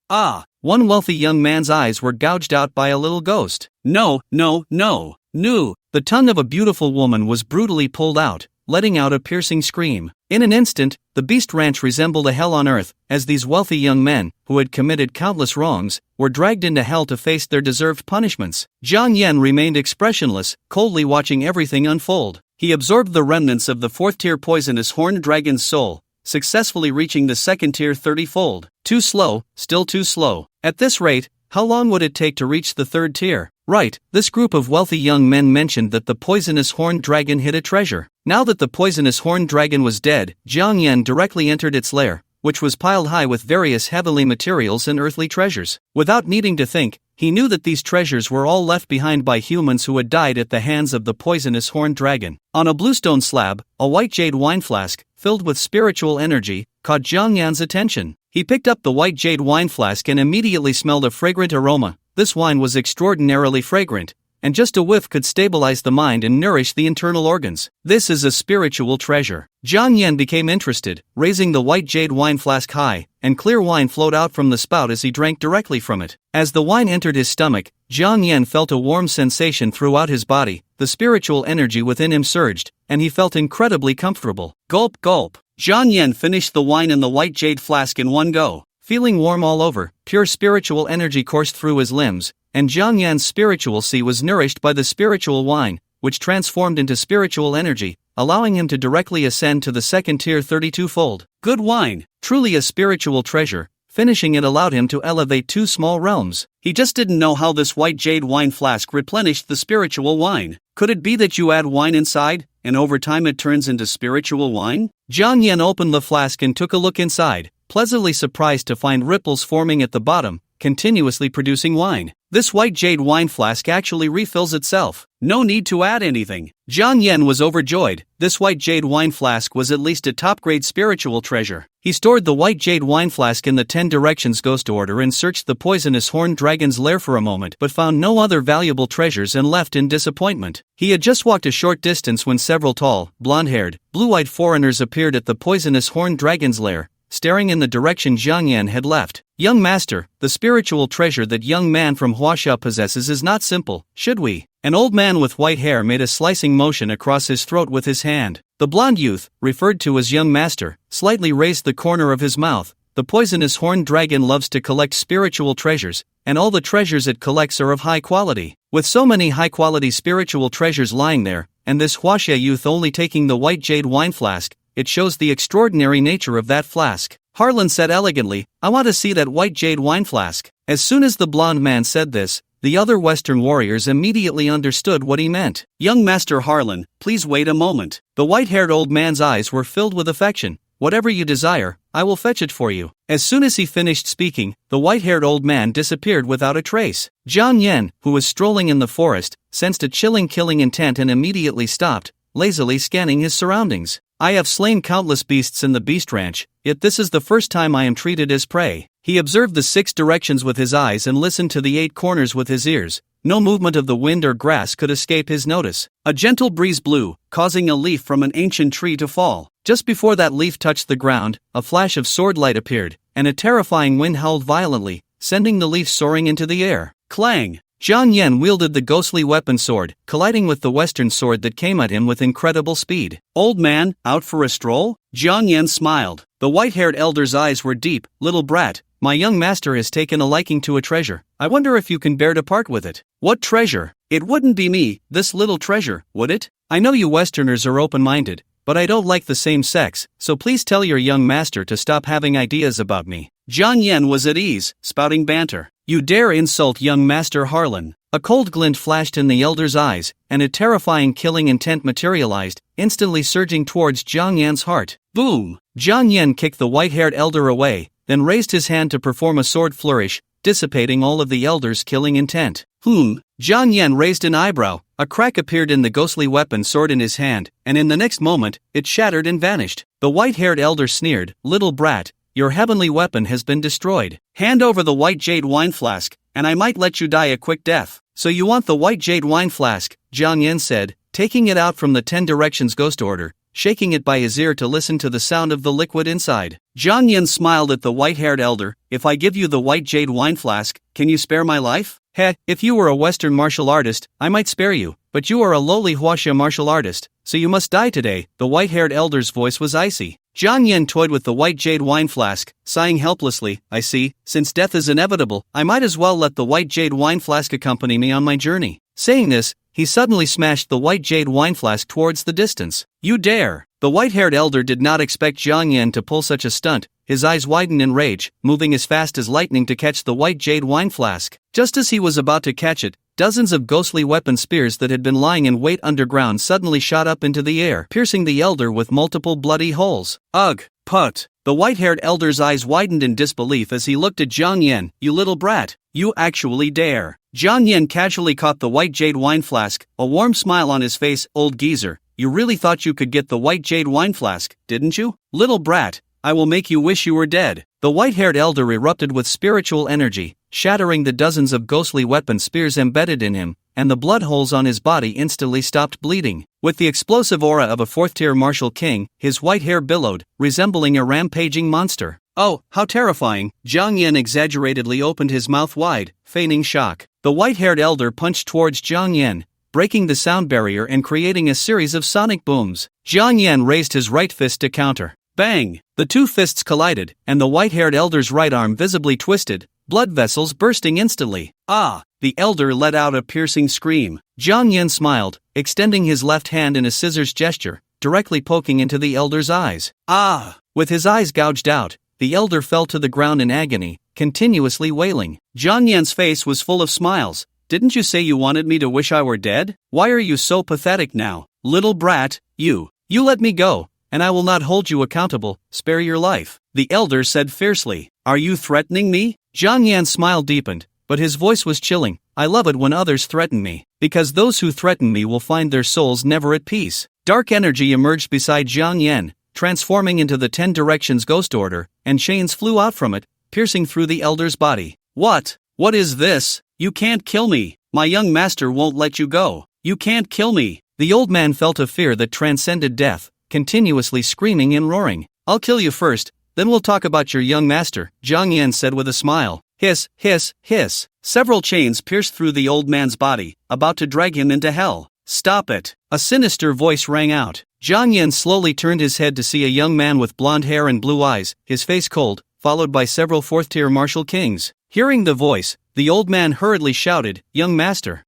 One wealthy young man's eyes were gouged out by a little ghost. No. The tongue of a beautiful woman was brutally pulled out, letting out a piercing scream. In an instant, the Beast Ranch resembled a hell on earth, as these wealthy young men, who had committed countless wrongs, were dragged into hell to face their deserved punishments. Jiang Yan remained expressionless, coldly watching everything unfold. He absorbed the remnants of the 4th-tier poisonous horned dragon's soul, successfully reaching the 2nd-tier 30-fold. Too slow, still too slow. At this rate, how long would it take to reach the 3rd tier? Right, this group of wealthy young men mentioned that the poisonous horned dragon hid a treasure. Now that the poisonous horned dragon was dead, Jiang Yan directly entered its lair, which was piled high with various heavenly materials and earthly treasures. Without needing to think, he knew that these treasures were all left behind by humans who had died at the hands of the poisonous horned dragon. On a bluestone slab, a white jade wine flask, filled with spiritual energy, caught Jiang Yan's attention. He picked up the white jade wine flask and immediately smelled a fragrant aroma. This wine was extraordinarily fragrant, and just a whiff could stabilize the mind and nourish the internal organs. This is a spiritual treasure. Jiang Yan became interested, raising the white jade wine flask high, and clear wine flowed out from the spout as he drank directly from it. As the wine entered his stomach, Jiang Yan felt a warm sensation throughout his body, the spiritual energy within him surged, and he felt incredibly comfortable. Gulp, gulp. Jiang Yan finished the wine in the white jade flask in one go. Feeling warm all over, pure spiritual energy coursed through his limbs, and Jiang Yan's spiritual sea was nourished by the spiritual wine, which transformed into spiritual energy, allowing him to directly ascend to the 2nd tier 32-fold. Good wine, truly a spiritual treasure. Finishing it allowed him to elevate 2 small realms. He just didn't know how this white jade wine flask replenished the spiritual wine. Could it be that you add wine inside, and over time it turns into spiritual wine? Jiang Yan opened the flask and took a look inside, pleasantly surprised to find ripples forming at the bottom, continuously producing wine. This white jade wine flask actually refills itself. No need to add anything. Jiang Yan was overjoyed. This white jade wine flask was at least a top-grade spiritual treasure. He stored the white jade wine flask in the 10 Directions Ghost Order and searched the poisonous horned dragon's lair for a moment but found no other valuable treasures and left in disappointment. He had just walked a short distance when several tall, blonde-haired, blue-eyed foreigners appeared at the poisonous horned dragon's lair, staring in the direction Jiang Yan had left. Young master, the spiritual treasure that young man from Huaxia possesses is not simple, should we? An old man with white hair made a slicing motion across his throat with his hand. The blond youth, referred to as young master, slightly raised the corner of his mouth. The poisonous horned dragon loves to collect spiritual treasures, and all the treasures it collects are of high quality. With so many high-quality spiritual treasures lying there, and this Huaxia youth only taking the white jade wine flask, it shows the extraordinary nature of that flask. Harlan said elegantly, "I want to see that white jade wine flask." As soon as the blond man said this, the other Western warriors immediately understood what he meant. "Young Master Harlan, please wait a moment." The white-haired old man's eyes were filled with affection. "Whatever you desire, I will fetch it for you." As soon as he finished speaking, the white-haired old man disappeared without a trace. Jiang Yan, who was strolling in the forest, sensed a chilling killing intent and immediately stopped, lazily scanning his surroundings. "I have slain countless beasts in the Beast Ranch, yet this is the first time I am treated as prey." He observed the 6 directions with his eyes and listened to the 8 corners with his ears. No movement of the wind or grass could escape his notice. A gentle breeze blew, causing a leaf from an ancient tree to fall. Just before that leaf touched the ground, a flash of sword light appeared, and a terrifying wind howled violently, sending the leaf soaring into the air. Clang! Jiang Yan wielded the ghostly weapon sword, colliding with the western sword that came at him with incredible speed. "Old man, out for a stroll?" Jiang Yan smiled. The white-haired elder's eyes were deep. "Little brat, my young master has taken a liking to a treasure. I wonder if you can bear to part with it." "What treasure?" "It wouldn't be me, this little treasure, would it? I know you Westerners are open-minded, but I don't like the same sex, so please tell your young master to stop having ideas about me." Jiang Yan was at ease, spouting banter. "You dare insult young Master Harlan? A cold glint flashed in the elder's eyes, and a terrifying killing intent materialized, instantly surging towards Jiang Yan's heart. Boom! Jiang Yan kicked the white-haired elder away, then raised his hand to perform a sword flourish, dissipating all of the elder's killing intent. Jiang Yan raised an eyebrow, a crack appeared in the ghostly weapon sword in his hand, and in the next moment, it shattered and vanished. The white-haired elder sneered, "Little brat, your heavenly weapon has been destroyed. Hand over the white jade wine flask, and I might let you die a quick death." "So you want the white jade wine flask," Jiang Yan said, taking it out from the 10 Directions ghost order, shaking it by his ear to listen to the sound of the liquid inside. Jiang Yan smiled at the white-haired elder. "If I give you the white jade wine flask, can you spare my life?" "Heh, if you were a Western martial artist, I might spare you, but you are a lowly Huaxia martial artist, so you must die today." The white-haired elder's voice was icy. Jiang Yan toyed with the white jade wine flask, sighing helplessly. "I see, since death is inevitable, I might as well let the white jade wine flask accompany me on my journey." Saying this, he suddenly smashed the white jade wine flask towards the distance. "You dare!" The white-haired elder did not expect Jiang Yan to pull such a stunt. His eyes widened in rage, moving as fast as lightning to catch the white jade wine flask. Just as he was about to catch it, dozens of ghostly weapon spears that had been lying in wait underground suddenly shot up into the air, piercing the elder with multiple bloody holes. "Ugh, put!" The white-haired elder's eyes widened in disbelief as he looked at Jiang Yan. "You little brat, you actually dare!" Jiang Yan casually caught the white jade wine flask, a warm smile on his face. "Old geezer, you really thought you could get the white jade wine flask, didn't you? Little brat, I will make you wish you were dead." The white-haired elder erupted with spiritual energy, shattering the dozens of ghostly weapon spears embedded in him, and the blood holes on his body instantly stopped bleeding. With the explosive aura of a 4th-tier martial king, his white hair billowed, resembling a rampaging monster. "Oh, how terrifying!" Jiang Yan exaggeratedly opened his mouth wide, feigning shock. The white-haired elder punched towards Jiang Yan, breaking the sound barrier and creating a series of sonic booms. Jiang Yan raised his right fist to counter. Bang! The two fists collided, and the white-haired elder's right arm visibly twisted, blood vessels bursting instantly. "Ah!" The elder let out a piercing scream. Jiang Yan smiled, extending his left hand in a scissors gesture, directly poking into the elder's eyes. "Ah!" With his eyes gouged out, the elder fell to the ground in agony, continuously wailing. Jiang Yan's face was full of smiles. "Didn't you say you wanted me to wish I were dead? Why are you so pathetic now? Little brat, you let me go, and I will not hold you accountable. Spare your life," the elder said fiercely. "Are you threatening me?" Jiang Yan's smile deepened, but his voice was chilling. "I love it when others threaten me, because those who threaten me will find their souls never at peace." Dark energy emerged beside Jiang Yan, transforming into the 10 Directions ghost order, and chains flew out from it, piercing through the elder's body. What is this? "You can't kill me. My young master won't let you go. You can't kill me." The old man felt a fear that transcended death, continuously screaming and roaring. "I'll kill you first, then we'll talk about your young master," Jiang Yan said with a smile. Hiss, hiss, hiss. Several chains pierced through the old man's body, about to drag him into hell. "Stop it!" A sinister voice rang out. Jiang Yan slowly turned his head to see a young man with blonde hair and blue eyes, his face cold, followed by several 4th-tier martial kings. Hearing the voice, the old man hurriedly shouted, Young master,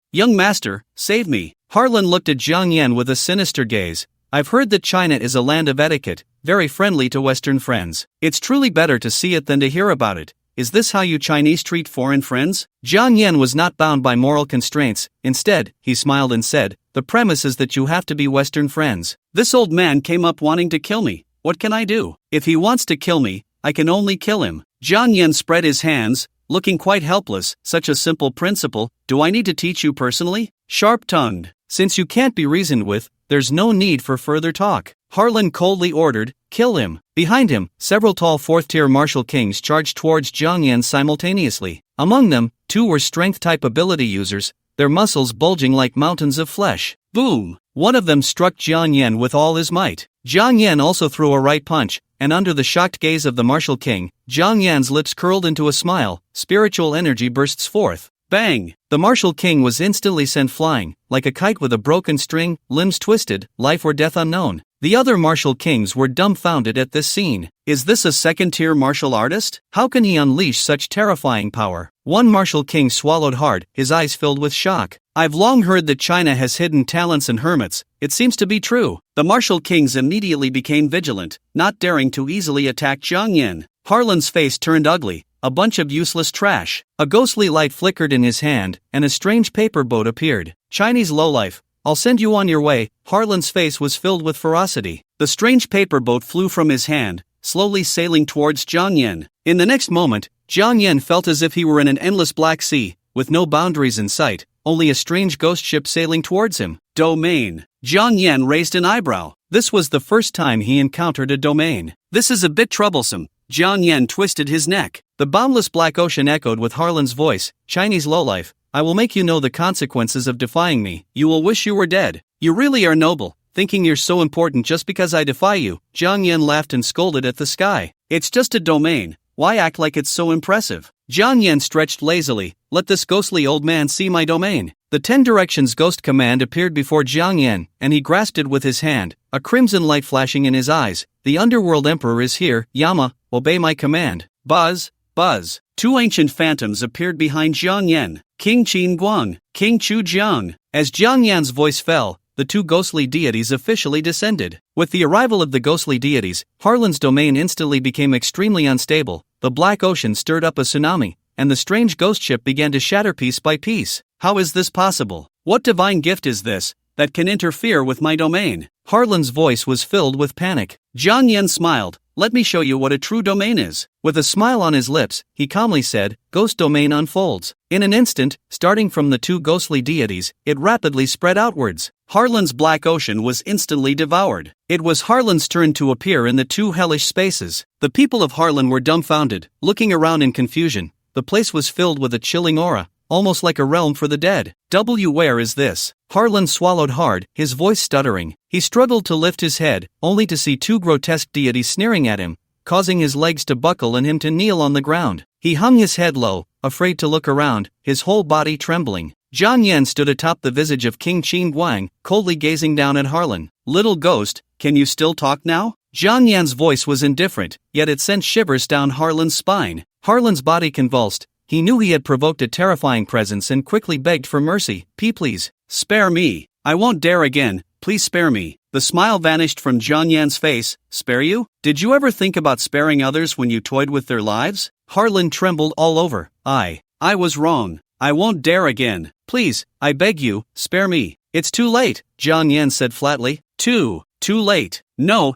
save me." Harlan looked at Jiang Yan with a sinister gaze. "I've heard that China is a land of etiquette, very friendly to Western friends. It's truly better to see it than to hear about it. Is this how you Chinese treat foreign friends?" Jiang Yan was not bound by moral constraints. Instead, he smiled and said, "The premise is that you have to be Western friends. This old man came up wanting to kill me. What can I do? If he wants to kill me, I can only kill him." Jiang Yan spread his hands, looking quite helpless. "Such a simple principle. Do I need to teach you personally?" Sharp-tongued. "Since you can't be reasoned with, there's no need for further talk," Harlan coldly ordered. "Kill him." Behind him, several tall 4th-tier martial kings charged towards Jiang Yan simultaneously. Among them, 2 were strength-type ability users, their muscles bulging like mountains of flesh. Boom! One of them struck Jiang Yan with all his might. Jiang Yan also threw a right punch, and under the shocked gaze of the martial king, Jiang Yan's lips curled into a smile. Spiritual energy bursts forth. Bang! The martial king was instantly sent flying, like a kite with a broken string, limbs twisted, life or death unknown. The other martial kings were dumbfounded at this scene. Is this a 2nd-tier martial artist? How can he unleash such terrifying power? One martial king swallowed hard, his eyes filled with shock. "I've long heard that China has hidden talents and hermits. It seems to be true." The martial kings immediately became vigilant, not daring to easily attack Jiang Yan. Harlan's face turned ugly. a bunch of useless trash. A ghostly light flickered in his hand, and a strange paper boat appeared. Chinese lowlife, I'll send you on your way. Harlan's face was filled with ferocity. The strange paper boat flew from his hand, slowly sailing towards Jiang Yan. In the next moment, Jiang Yan felt as if he were in an endless black sea, with no boundaries in sight, only a strange ghost ship sailing towards him. Domain. Jiang Yan raised an eyebrow. This was the first time he encountered a domain. This is a bit troublesome. Jiang Yan twisted his neck. The boundless black ocean echoed with Harlan's voice. Chinese lowlife, I will make you know the consequences of defying me. You will wish you were dead. You really are noble, thinking you're so important just because I defy you. Jiang Yan laughed and scolded at the sky. It's just a domain. Why act like it's so impressive? Jiang Yan stretched lazily. Let this ghostly old man see my domain. The 10 directions ghost command appeared before Jiang Yan, and he grasped it with his hand, a crimson light flashing in his eyes. The underworld emperor is here. Yama, obey my command. Buzz, buzz. 2 ancient phantoms appeared behind Jiang Yan. King Qin Guang, King Chu Jiang. As Jiang Yan's voice fell, the 2 ghostly deities officially descended. With the arrival of the ghostly deities, Harlan's domain instantly became extremely unstable. The black ocean stirred up a tsunami, and the strange ghost ship began to shatter piece by piece. How is this possible? What divine gift is this that can interfere with my domain? Harlan's voice was filled with panic. Jiang Yan smiled. Let me show you what a true domain is. With a smile on his lips, he calmly said, Ghost domain unfolds. In an instant, starting from the 2 ghostly deities, it rapidly spread outwards. Harlan's black ocean was instantly devoured. It was Harlan's turn to appear in the 2 hellish spaces. The people of Harlan were dumbfounded, looking around in confusion. The place was filled with a chilling aura, almost like a realm for the dead. Where is this? Harlan swallowed hard, his voice stuttering. He struggled to lift his head, only to see 2 grotesque deities sneering at him, causing his legs to buckle and him to kneel on the ground. He hung his head low, afraid to look around, his whole body trembling. Jiang Yan stood atop the visage of King Qin Guang, coldly gazing down at Harlan. Little ghost, can you still talk now? Jiang Yan's voice was indifferent, yet it sent shivers down Harlan's spine. Harlan's body convulsed. He knew he had provoked a terrifying presence and quickly begged for mercy. Please, spare me. I won't dare again. Please spare me. The smile vanished from Jiang Yan's face. Spare you? Did you ever think about sparing others when you toyed with their lives? Harlan trembled all over. I was wrong. I won't dare again. Please, I beg you, spare me. It's too late, Jiang Yan said flatly. Too late. No.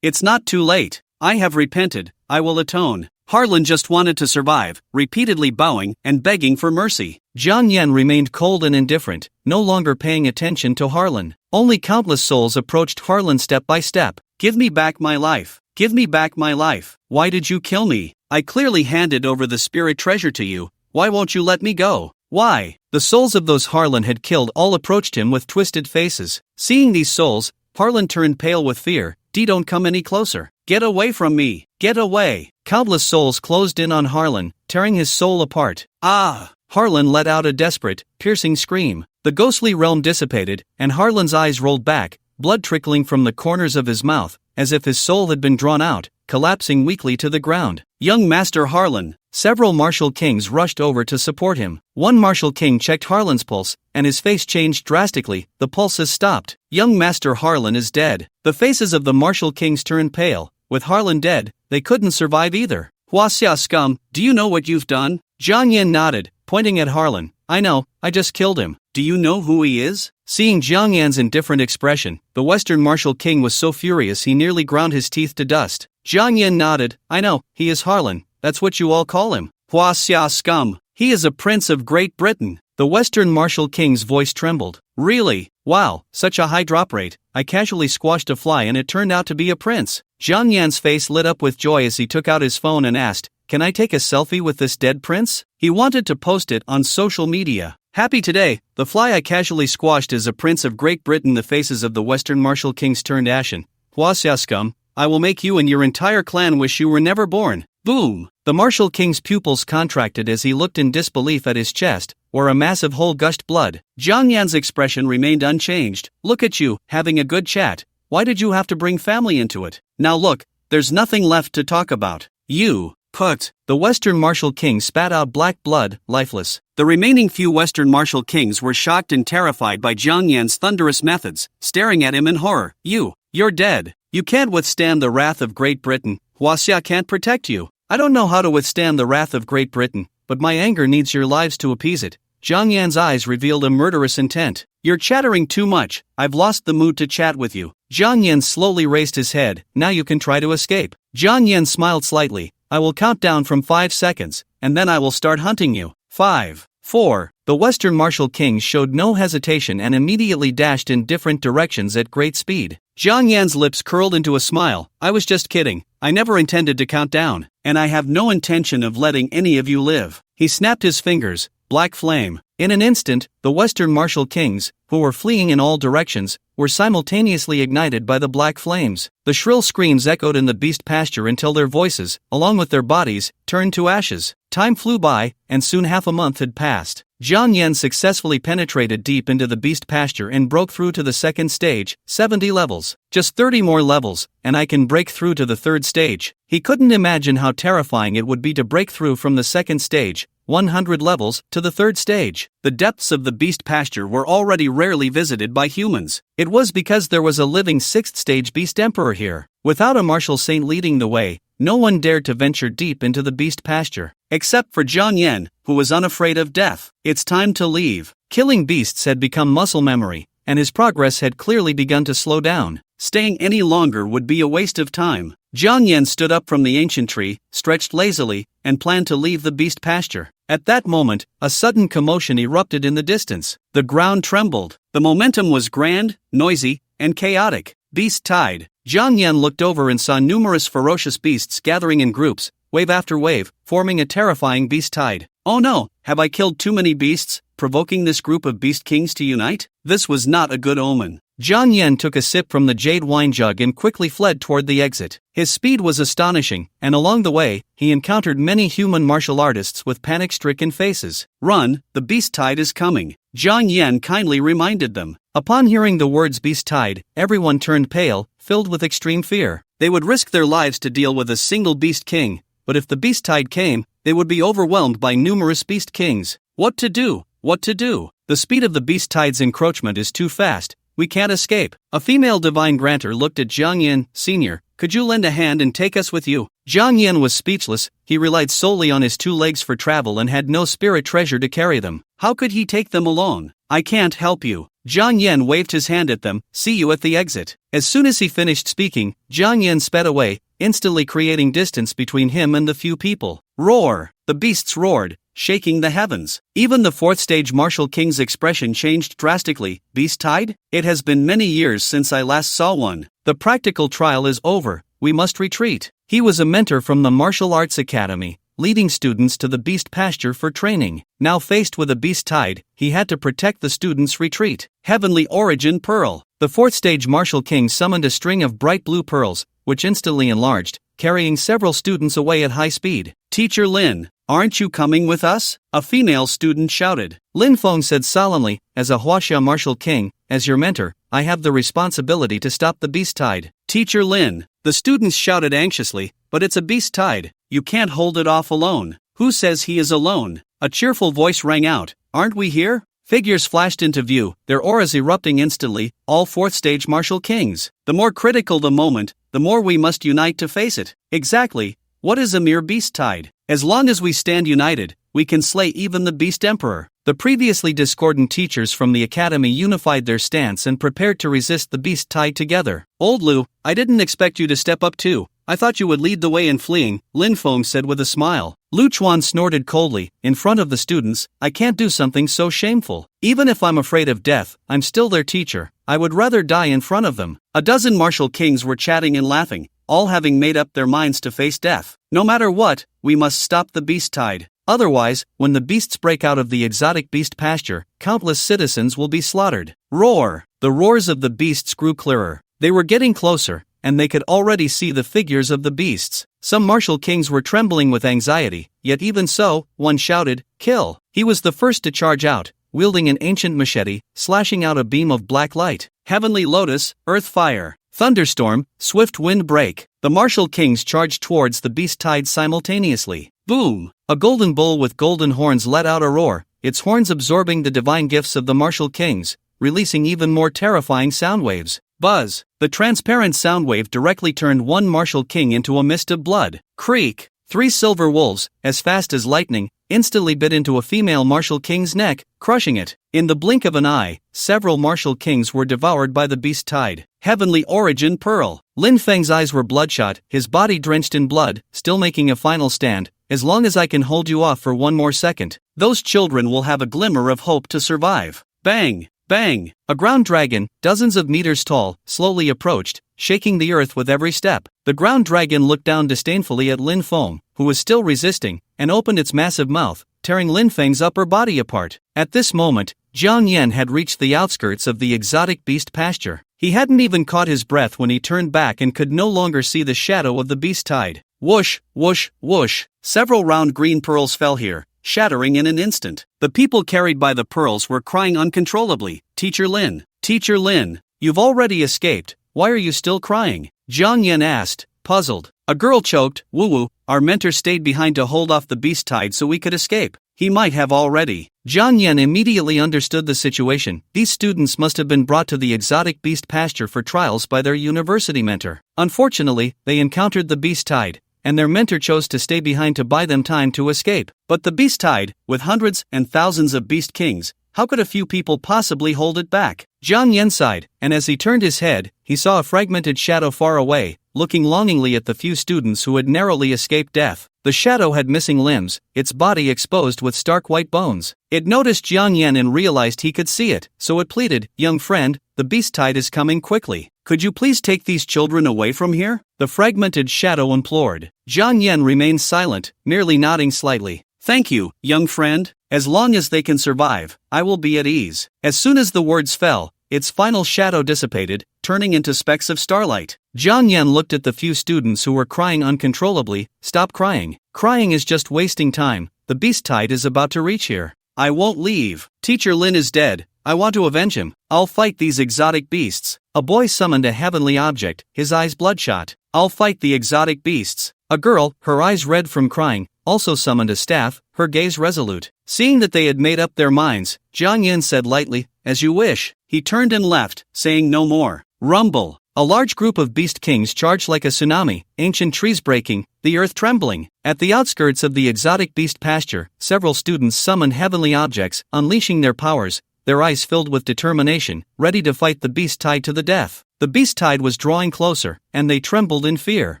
It's not too late. I have repented. I will atone. Harlan just wanted to survive, repeatedly bowing and begging for mercy. Jiang Yan remained cold and indifferent, no longer paying attention to Harlan. Only countless souls approached Harlan step by step. Give me back my life. Give me back my life. Why did you kill me? I clearly handed over the spirit treasure to you. Why won't you let me go? Why? The souls of those Harlan had killed all approached him with twisted faces. Seeing these souls, Harlan turned pale with fear. Don't come any closer. Get away from me. Get away. Countless souls closed in on Harlan, tearing his soul apart. Ah! Harlan let out a desperate, piercing scream. The ghostly realm dissipated, and Harlan's eyes rolled back, blood trickling from the corners of his mouth, as if his soul had been drawn out, collapsing weakly to the ground. Young Master Harlan. Several martial kings rushed over to support him. One martial king checked Harlan's pulse, and his face changed drastically. The pulses stopped. Young Master Harlan is dead. The faces of the martial kings turned pale. With Harlan dead, they couldn't survive either. Huaxia scum, do you know what you've done? Jiang Yan nodded, pointing at Harlan. I know, I just killed him. Do you know who he is? Seeing Jiang Yan's indifferent expression, the Western martial king was so furious he nearly ground his teeth to dust. Jiang Yan nodded. I know, he is Harlan. That's what you all call him. Huaxia scum. He is a prince of Great Britain. The Western martial king's voice trembled. Really? Wow, such a high drop rate. I casually squashed a fly and it turned out to be a prince. Jiang Yan's face lit up with joy as he took out his phone and asked, Can I take a selfie with this dead prince? He wanted to post it on social media. Happy today, the fly I casually squashed is a prince of Great Britain. The faces of the Western martial kings turned ashen. Huaxia scum, I will make you and your entire clan wish you were never born. Boom! The martial king's pupils contracted as he looked in disbelief at his chest, where a massive hole gushed blood. Jiang Yan's expression remained unchanged. Look at you, having a good chat. Why did you have to bring family into it? Now look, there's nothing left to talk about. You, put. The Western martial king spat out black blood, lifeless. The remaining few Western martial kings were shocked and terrified by Jiang Yan's thunderous methods, staring at him in horror. You're dead. You can't withstand the wrath of Great Britain. Huaxia can't protect you. I don't know how to withstand the wrath of Great Britain, but my anger needs your lives to appease it. Jiang Yan's eyes revealed a murderous intent. You're chattering too much, I've lost the mood to chat with you. Jiang Yan slowly raised his head, now you can try to escape. Jiang Yan smiled slightly, I will count down from 5 seconds, and then I will start hunting you. 5, 4. The Western martial kings showed no hesitation and immediately dashed in different directions at great speed. Jiang Yan's lips curled into a smile, I was just kidding, I never intended to count down, and I have no intention of letting any of you live. He snapped his fingers, black flame. In an instant, the Western martial kings, who were fleeing in all directions, were simultaneously ignited by the black flames. The shrill screams echoed in the beast pasture until their voices, along with their bodies, turned to ashes. Time flew by, and soon half a month had passed. Jiang Yan successfully penetrated deep into the beast pasture and broke through to the second stage, 70 levels. Just 30 more levels, and I can break through to the third stage. He couldn't imagine how terrifying it would be to break through from the second stage, 100 levels, to the third stage. The depths of the beast pasture were already rarely visited by humans. It was because there was a living 6th stage beast emperor here. Without a martial saint leading the way, no one dared to venture deep into the beast pasture. Except for Jiang Yan, who was unafraid of death. It's time to leave. Killing beasts had become muscle memory, and his progress had clearly begun to slow down. Staying any longer would be a waste of time. Jiang Yan stood up from the ancient tree, stretched lazily, and planned to leave the beast pasture. At that moment, a sudden commotion erupted in the distance. The ground trembled. The momentum was grand, noisy, and chaotic. Beast tide. Jiang Yan looked over and saw numerous ferocious beasts gathering in groups, wave after wave, forming a terrifying beast tide. Oh no, have I killed too many beasts, provoking this group of beast kings to unite? This was not a good omen. Jiang Yan took a sip from the jade wine jug and quickly fled toward the exit. His speed was astonishing, and along the way, he encountered many human martial artists with panic-stricken faces. Run, the beast tide is coming, Jiang Yan kindly reminded them. Upon hearing the words beast tide, everyone turned pale, filled with extreme fear. They would risk their lives to deal with a single beast king, but if the beast tide came, they would be overwhelmed by numerous beast kings. What to do? What to do? The speed of the beast tide's encroachment is too fast. We can't escape. A female divine grantor looked at Jiang Yan, Sr., could you lend a hand and take us with you? Jiang Yan was speechless, he relied solely on his 2 legs for travel and had no spirit treasure to carry them. How could he take them alone? I can't help you. Jiang Yan waved his hand at them, see you at the exit. As soon as he finished speaking, Jiang Yan sped away, instantly creating distance between him and the few people. Roar! The beasts roared, shaking the heavens. Even the 4th stage martial king's expression changed drastically. Beast tide? It has been many years since I last saw one. The practical trial is over, we must retreat. He was a mentor from the Martial Arts Academy, leading students to the beast pasture for training. Now faced with a beast tide, he had to protect the students' retreat. Heavenly Origin Pearl. The 4th stage martial king summoned a string of bright blue pearls, which instantly enlarged, carrying several students away at high speed. Teacher Lin, aren't you coming with us? A female student shouted. Lin Feng said solemnly, as a Huaxia martial king, as your mentor, I have the responsibility to stop the beast tide. Teacher Lin, the students shouted anxiously, but it's a beast tide, you can't hold it off alone. Who says he is alone? A cheerful voice rang out, aren't we here? Figures flashed into view, their auras erupting instantly, all 4th stage martial kings. The more critical the moment, the more we must unite to face it. Exactly, what is a mere beast tide? As long as we stand united, we can slay even the beast emperor. The previously discordant teachers from the academy unified their stance and prepared to resist the beast tide together. Old Lu, I didn't expect you to step up too. I thought you would lead the way in fleeing, Lin Feng said with a smile. Lu Chuan snorted coldly, in front of the students, I can't do something so shameful. Even if I'm afraid of death, I'm still their teacher. I would rather die in front of them. A dozen martial kings were chatting and laughing, all having made up their minds to face death. No matter what, we must stop the beast tide. Otherwise, when the beasts break out of the exotic beast pasture, countless citizens will be slaughtered. Roar! The roars of the beasts grew clearer. They were getting closer, and they could already see the figures of the beasts. Some martial kings were trembling with anxiety, yet even so, one shouted, kill! He was the first to charge out, wielding an ancient machete, slashing out a beam of black light. Heavenly Lotus, Earth Fire, Thunderstorm, Swift Wind Break. The martial kings charged towards the beast tide simultaneously. Boom! A golden bull with golden horns let out a roar, its horns absorbing the divine gifts of the martial kings, releasing even more terrifying sound waves. Buzz! The transparent sound wave directly turned one martial king into a mist of blood. Creak! 3 silver wolves, as fast as lightning, instantly bit into a female martial king's neck, crushing it. In the blink of an eye, several martial kings were devoured by the beast tide. Heavenly origin pearl. Lin Feng's eyes were bloodshot, his body drenched in blood, still making a final stand. As long as I can hold you off for one more second, those children will have a glimmer of hope to survive. Bang! Bang! A ground dragon, dozens of meters tall, slowly approached, shaking the earth with every step. The ground dragon looked down disdainfully at Lin Feng, who was still resisting, and opened its massive mouth, tearing Lin Feng's upper body apart. At this moment, Jiang Yan had reached the outskirts of the exotic beast pasture. He hadn't even caught his breath when he turned back and could no longer see the shadow of the beast tide. Whoosh, whoosh, whoosh. Several round green pearls fell here, shattering in an instant. The people carried by the pearls were crying uncontrollably. Teacher Lin, you've already escaped, why are you still crying? Jiang Yan asked, puzzled. A girl choked, woo-woo, our mentor stayed behind to hold off the beast tide so we could escape. He might have already. Jiang Yan immediately understood the situation. These students must have been brought to the exotic beast pasture for trials by their university mentor. Unfortunately, they encountered the beast tide, and their mentor chose to stay behind to buy them time to escape. But the beast tide, with hundreds and thousands of beast kings, how could a few people possibly hold it back? Jiang Yan sighed, and as he turned his head, he saw a fragmented shadow far away, looking longingly at the few students who had narrowly escaped death. The shadow had missing limbs, its body exposed with stark white bones. It noticed Jiang Yan and realized he could see it, so it pleaded, young friend, the beast tide is coming quickly. Could you please take these children away from here? The fragmented shadow implored. Jiang Yan remained silent, merely nodding slightly. Thank you, young friend. As long as they can survive, I will be at ease. As soon as the words fell, its final shadow dissipated, turning into specks of starlight. Jiang Yan looked at the few students who were crying uncontrollably. Stop crying. Crying is just wasting time. The beast tide is about to reach here. I won't leave. Teacher Lin is dead. I want to avenge him. I'll fight these exotic beasts. A boy summoned a heavenly object, his eyes bloodshot. I'll fight the exotic beasts. A girl, her eyes red from crying, also summoned a staff, her gaze resolute. Seeing that they had made up their minds, Jiang Yan said lightly, as you wish. He turned and left, saying no more. Rumble. A large group of beast kings charged like a tsunami, ancient trees breaking, the earth trembling. At the outskirts of the exotic beast pasture, several students summoned heavenly objects, unleashing their powers, their eyes filled with determination, ready to fight the beast tide to the death. The beast tide was drawing closer, and they trembled in fear.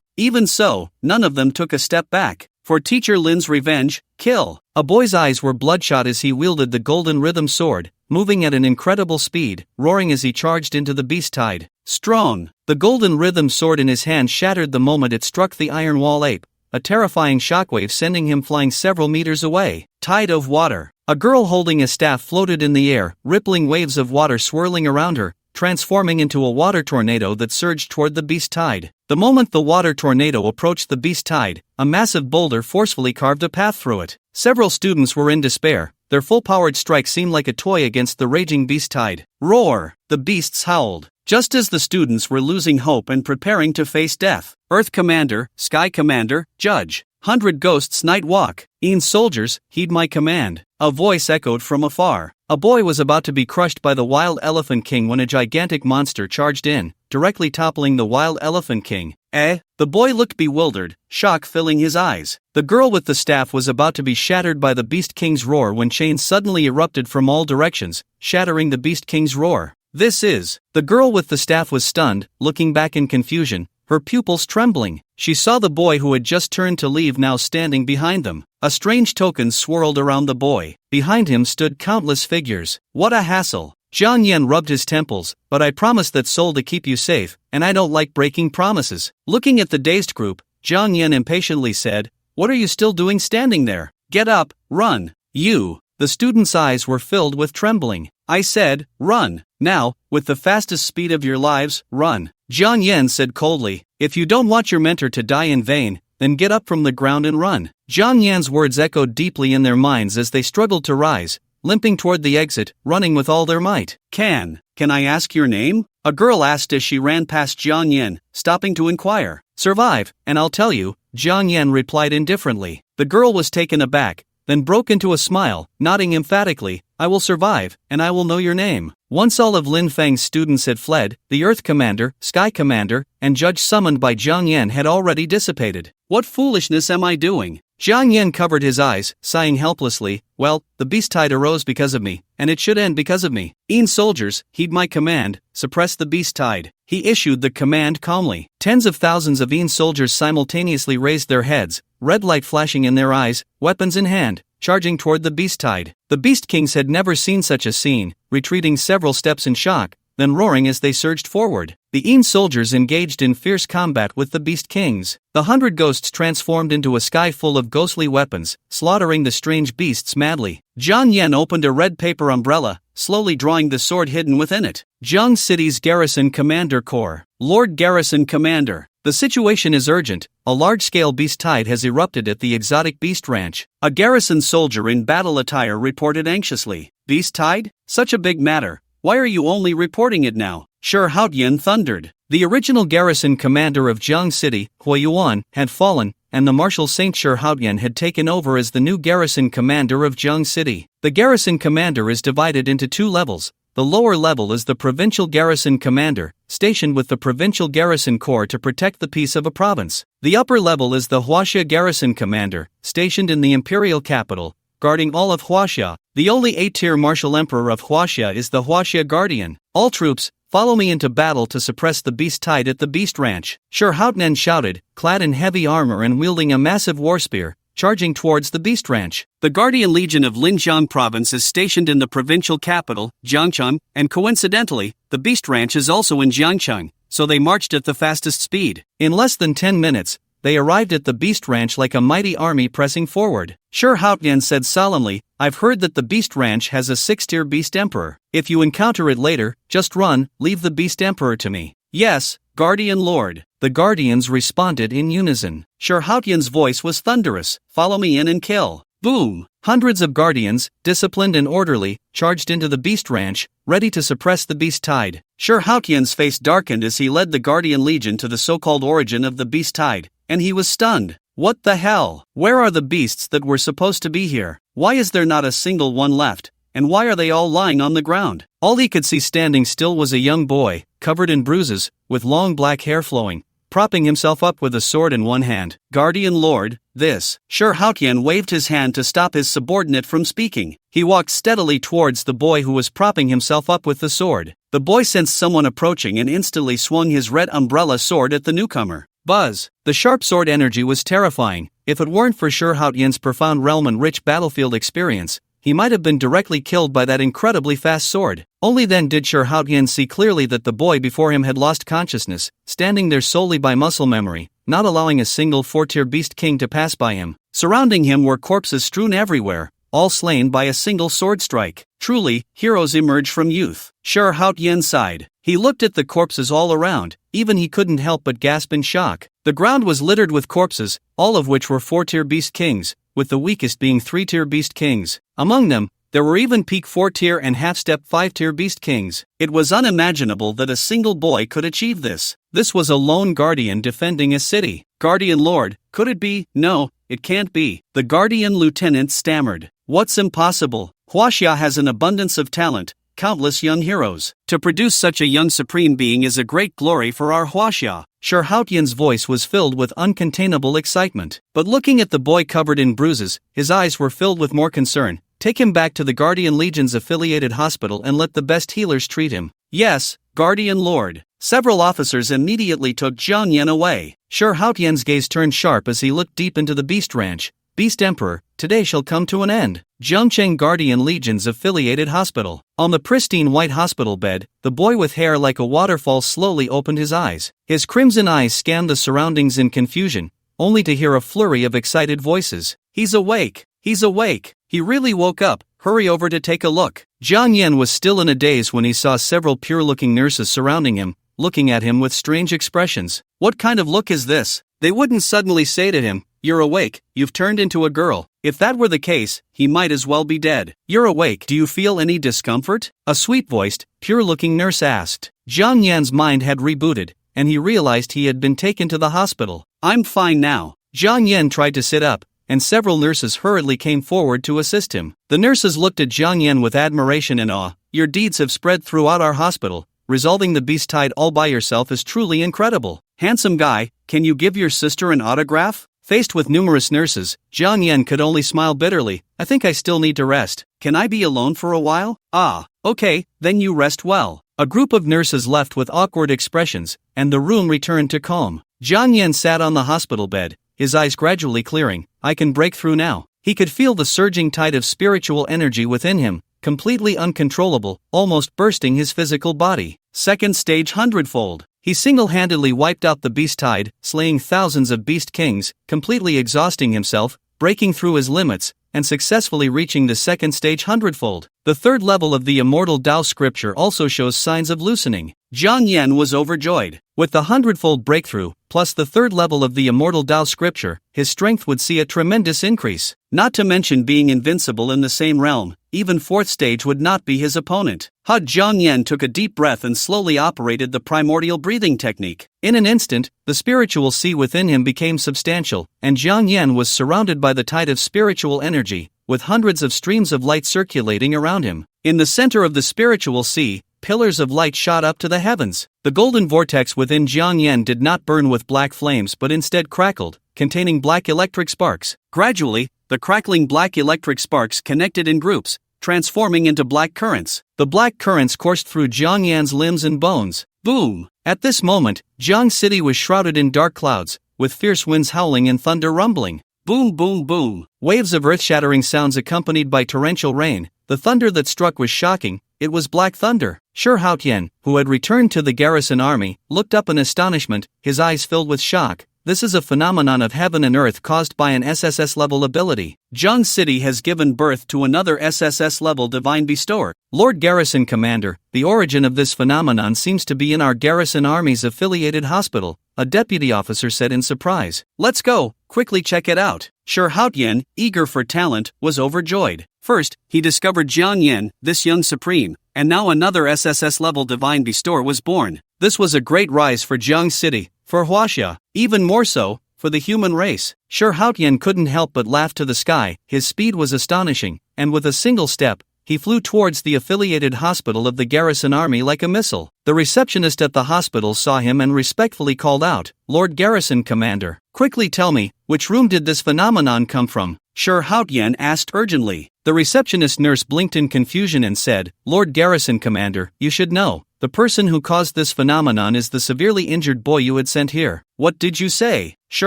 Even so, none of them took a step back. For Teacher Lin's revenge, kill. A boy's eyes were bloodshot as he wielded the golden rhythm sword, moving at an incredible speed, roaring as he charged into the beast tide. Strong. The golden rhythm sword in his hand shattered the moment it struck the iron wall ape, a terrifying shockwave sending him flying several meters away. Tide of water. A girl holding a staff floated in the air, rippling waves of water swirling around her, transforming into a water tornado that surged toward the beast tide. The moment the water tornado approached the beast tide, a massive boulder forcefully carved a path through it. Several students were in despair. Their full-powered strike seemed like a toy against the raging beast tide. Roar! The beasts howled. Just as the students were losing hope and preparing to face death, Earth Commander, Sky Commander, Judge, 100 Ghosts Night Walk, soldiers, heed my command. A voice echoed from afar. A boy was about to be crushed by the Wild Elephant King when a gigantic monster charged in, directly toppling the Wild Elephant King. The boy looked bewildered, shock filling his eyes. The girl with the staff was about to be shattered by the Beast King's roar when chains suddenly erupted from all directions, shattering the Beast King's roar. The girl with the staff was stunned, looking back in confusion, her pupils trembling. She saw the boy who had just turned to leave now standing behind them. A strange token swirled around the boy. Behind him stood countless figures. What a hassle. Jiang Yan rubbed his temples, but I promised that soul to keep you safe, and I don't like breaking promises. Looking at the dazed group, Jiang Yan impatiently said, what are you still doing standing there? Get up, run. You. The student's eyes were filled with trembling. I said, run. Now, with the fastest speed of your lives, run. Jiang Yan said coldly, if you don't want your mentor to die in vain, then get up from the ground and run. Jiang Yan's words echoed deeply in their minds as they struggled to rise, limping toward the exit, running with all their might. Can I ask your name? A girl asked as she ran past Jiang Yan, stopping to inquire. Survive, and I'll tell you, Jiang Yan replied indifferently. The girl was taken aback, then broke into a smile, nodding emphatically, I will survive, and I will know your name. Once all of Lin Feng's students had fled, the Earth Commander, Sky Commander, and Judge summoned by Jiang Yan had already dissipated. What foolishness am I doing? Jiang Yan covered his eyes, sighing helplessly. Well, the beast tide arose because of me, and it should end because of me. Soldiers, heed my command, suppress the beast tide. He issued the command calmly. Tens of thousands of soldiers simultaneously raised their heads, red light flashing in their eyes, weapons in hand, charging toward the beast tide. The beast kings had never seen such a scene, retreating several steps in shock, then roaring as they surged forward. The soldiers engaged in fierce combat with the beast kings. The 100 ghosts transformed into a sky full of ghostly weapons, slaughtering the strange beasts madly. Jiang Yan opened a red paper umbrella, slowly drawing the sword hidden within it. Jiang City's Garrison Commander Corps. Lord Garrison Commander. The situation is urgent. A large-scale beast tide has erupted at the exotic beast ranch. A garrison soldier in battle attire reported anxiously. Beast tide? Such a big matter. Why are you only reporting it now? Haotian thundered. The original garrison commander of Jiang City, Huayuan, had fallen, and the Marshal Saint Haotian had taken over as the new garrison commander of Jiang City. The garrison commander is divided into 2 levels. The lower level is the provincial garrison commander, stationed with the provincial garrison corps to protect the peace of a province. The upper level is the Huaxia garrison commander, stationed in the imperial capital, guarding all of Huaxia. The only 8-tier martial emperor of Huaxia is the Huaxia Guardian. All troops, follow me into battle to suppress the beast tide at the beast ranch. Haotian shouted, clad in heavy armor and wielding a massive war spear, charging towards the beast ranch. The Guardian Legion of Linjiang Province is stationed in the provincial capital, Jiangcheng, and coincidentally, the beast ranch is also in Jiangcheng, so they marched at the fastest speed. In less than 10 minutes, they arrived at the beast ranch like a mighty army pressing forward. Haotian said solemnly, I've heard that the beast ranch has a 6-tier beast emperor. If you encounter it later, just run, leave the beast emperor to me. Yes, Guardian Lord. The Guardians responded in unison. Haotian's voice was thunderous, follow me in and kill. Boom! Hundreds of Guardians, disciplined and orderly, charged into the beast ranch, ready to suppress the beast tide. Haotian's face darkened as he led the Guardian Legion to the so-called origin of the beast tide, and he was stunned. What the hell? Where are the beasts that were supposed to be here? Why is there not a single one left? And why are they all lying on the ground? All he could see standing still was a young boy, covered in bruises, with long black hair flowing, propping himself up with a sword in one hand. Guardian Lord, this. Haotian waved his hand to stop his subordinate from speaking. He walked steadily towards the boy who was propping himself up with the sword. The boy sensed someone approaching and instantly swung his red umbrella sword at the newcomer. Buzz! The sharp sword energy was terrifying. If it weren't for Haotian's profound realm and rich battlefield experience, he might have been directly killed by that incredibly fast sword. Only then did Haotian see clearly that the boy before him had lost consciousness, standing there solely by muscle memory, not allowing a single 4-tier beast king to pass by him. Surrounding him were corpses strewn everywhere, all slain by a single sword strike. Truly, heroes emerge from youth. Haotian sighed. He looked at the corpses all around, even he couldn't help but gasp in shock. The ground was littered with corpses, all of which were 4-tier beast kings, with the weakest being 3-tier beast kings. Among them, there were even peak 4-tier and half-step 5-tier beast kings. It was unimaginable that a single boy could achieve this. This was a lone guardian defending a city. Guardian Lord, could it be? No, it can't be. The Guardian Lieutenant stammered. What's impossible? Huaxia has an abundance of talent, countless young heroes. To produce such a young supreme being is a great glory for our Huaxia. Haotian's voice was filled with uncontainable excitement. But looking at the boy covered in bruises, his eyes were filled with more concern. Take him back to the Guardian Legion's affiliated hospital and let the best healers treat him. Yes, Guardian Lord. Several officers immediately took Jiang Yan away. Haotian's gaze turned sharp as he looked deep into the beast ranch. Beast Emperor, today shall come to an end. Zhengcheng Guardian Legion's affiliated hospital. On the pristine white hospital bed, the boy with hair like a waterfall slowly opened his eyes. His crimson eyes scanned the surroundings in confusion, only to hear a flurry of excited voices. He's awake! He's awake! He really woke up, hurry over to take a look. Jiang Yan was still in a daze when he saw several pure-looking nurses surrounding him, looking at him with strange expressions. What kind of look is this? They wouldn't suddenly say to him, "You're awake, you've turned into a girl." If that were the case, he might as well be dead. "You're awake, do you feel any discomfort?" a sweet-voiced, pure-looking nurse asked. Jiang Yan's mind had rebooted, and he realized he had been taken to the hospital. "I'm fine now." Jiang Yan tried to sit up, and several nurses hurriedly came forward to assist him. The nurses looked at Jiang Yan with admiration and awe. "Your deeds have spread throughout our hospital. Resolving the beast tide all by yourself is truly incredible. Handsome guy, can you give your sister an autograph?" Faced with numerous nurses, Jiang Yan could only smile bitterly. I think I still need to rest. Can I be alone for a while? Ah, okay, then you rest well. A group of nurses left with awkward expressions, and the room returned to calm. Jiang Yan sat on the hospital bed, his eyes gradually clearing. I can break through now. He could feel the surging tide of spiritual energy within him, completely uncontrollable, almost bursting his physical body. Second stage 100-fold. He single-handedly wiped out the beast tide, slaying thousands of beast kings, completely exhausting himself, breaking through his limits, and successfully reaching the second stage 100-fold. The third level of the immortal Tao scripture also shows signs of loosening. Jiang Yan was overjoyed. With the 100-fold breakthrough, plus the third level of the immortal Tao scripture, his strength would see a tremendous increase. Not to mention being invincible in the same realm, even fourth stage would not be his opponent. Jiang Yan took a deep breath and slowly operated the primordial breathing technique. In an instant, the spiritual sea within him became substantial, and Jiang Yan was surrounded by the tide of spiritual energy, with hundreds of streams of light circulating around him. In the center of the spiritual sea, pillars of light shot up to the heavens. The golden vortex within Jiang Yan did not burn with black flames but instead crackled, containing black electric sparks. Gradually, the crackling black electric sparks connected in groups, transforming into black currents. The black currents coursed through Jiang Yan's limbs and bones. Boom! At this moment, Jiang City was shrouded in dark clouds, with fierce winds howling and thunder rumbling. Boom boom boom! Waves of earth-shattering sounds accompanied by torrential rain. The thunder that struck was shocking. It was black thunder. Shi Haotian, who had returned to the garrison army, looked up in astonishment, his eyes filled with shock. This is a phenomenon of heaven and earth caused by an SSS-level ability. Jiang City has given birth to another SSS-level divine bestower. Lord Garrison Commander, the origin of this phenomenon seems to be in our garrison army's affiliated hospital, a deputy officer said in surprise. Let's go, quickly check it out. Shi Haotian, eager for talent, was overjoyed. First, he discovered Jiang Yan, this young supreme, and now another SSS-level divine bestower was born. This was a great rise for Jiang City, for Huaxia, even more so, for the human race. Shi Haotian couldn't help but laugh to the sky. His speed was astonishing, and with a single step, he flew towards the affiliated hospital of the garrison army like a missile. The receptionist at the hospital saw him and respectfully called out, "Lord Garrison Commander, quickly tell me, which room did this phenomenon come from?" Shi Haotian asked urgently. The receptionist nurse blinked in confusion and said, "Lord Garrison Commander, you should know. The person who caused this phenomenon is the severely injured boy you had sent here." "What did you say?" Shi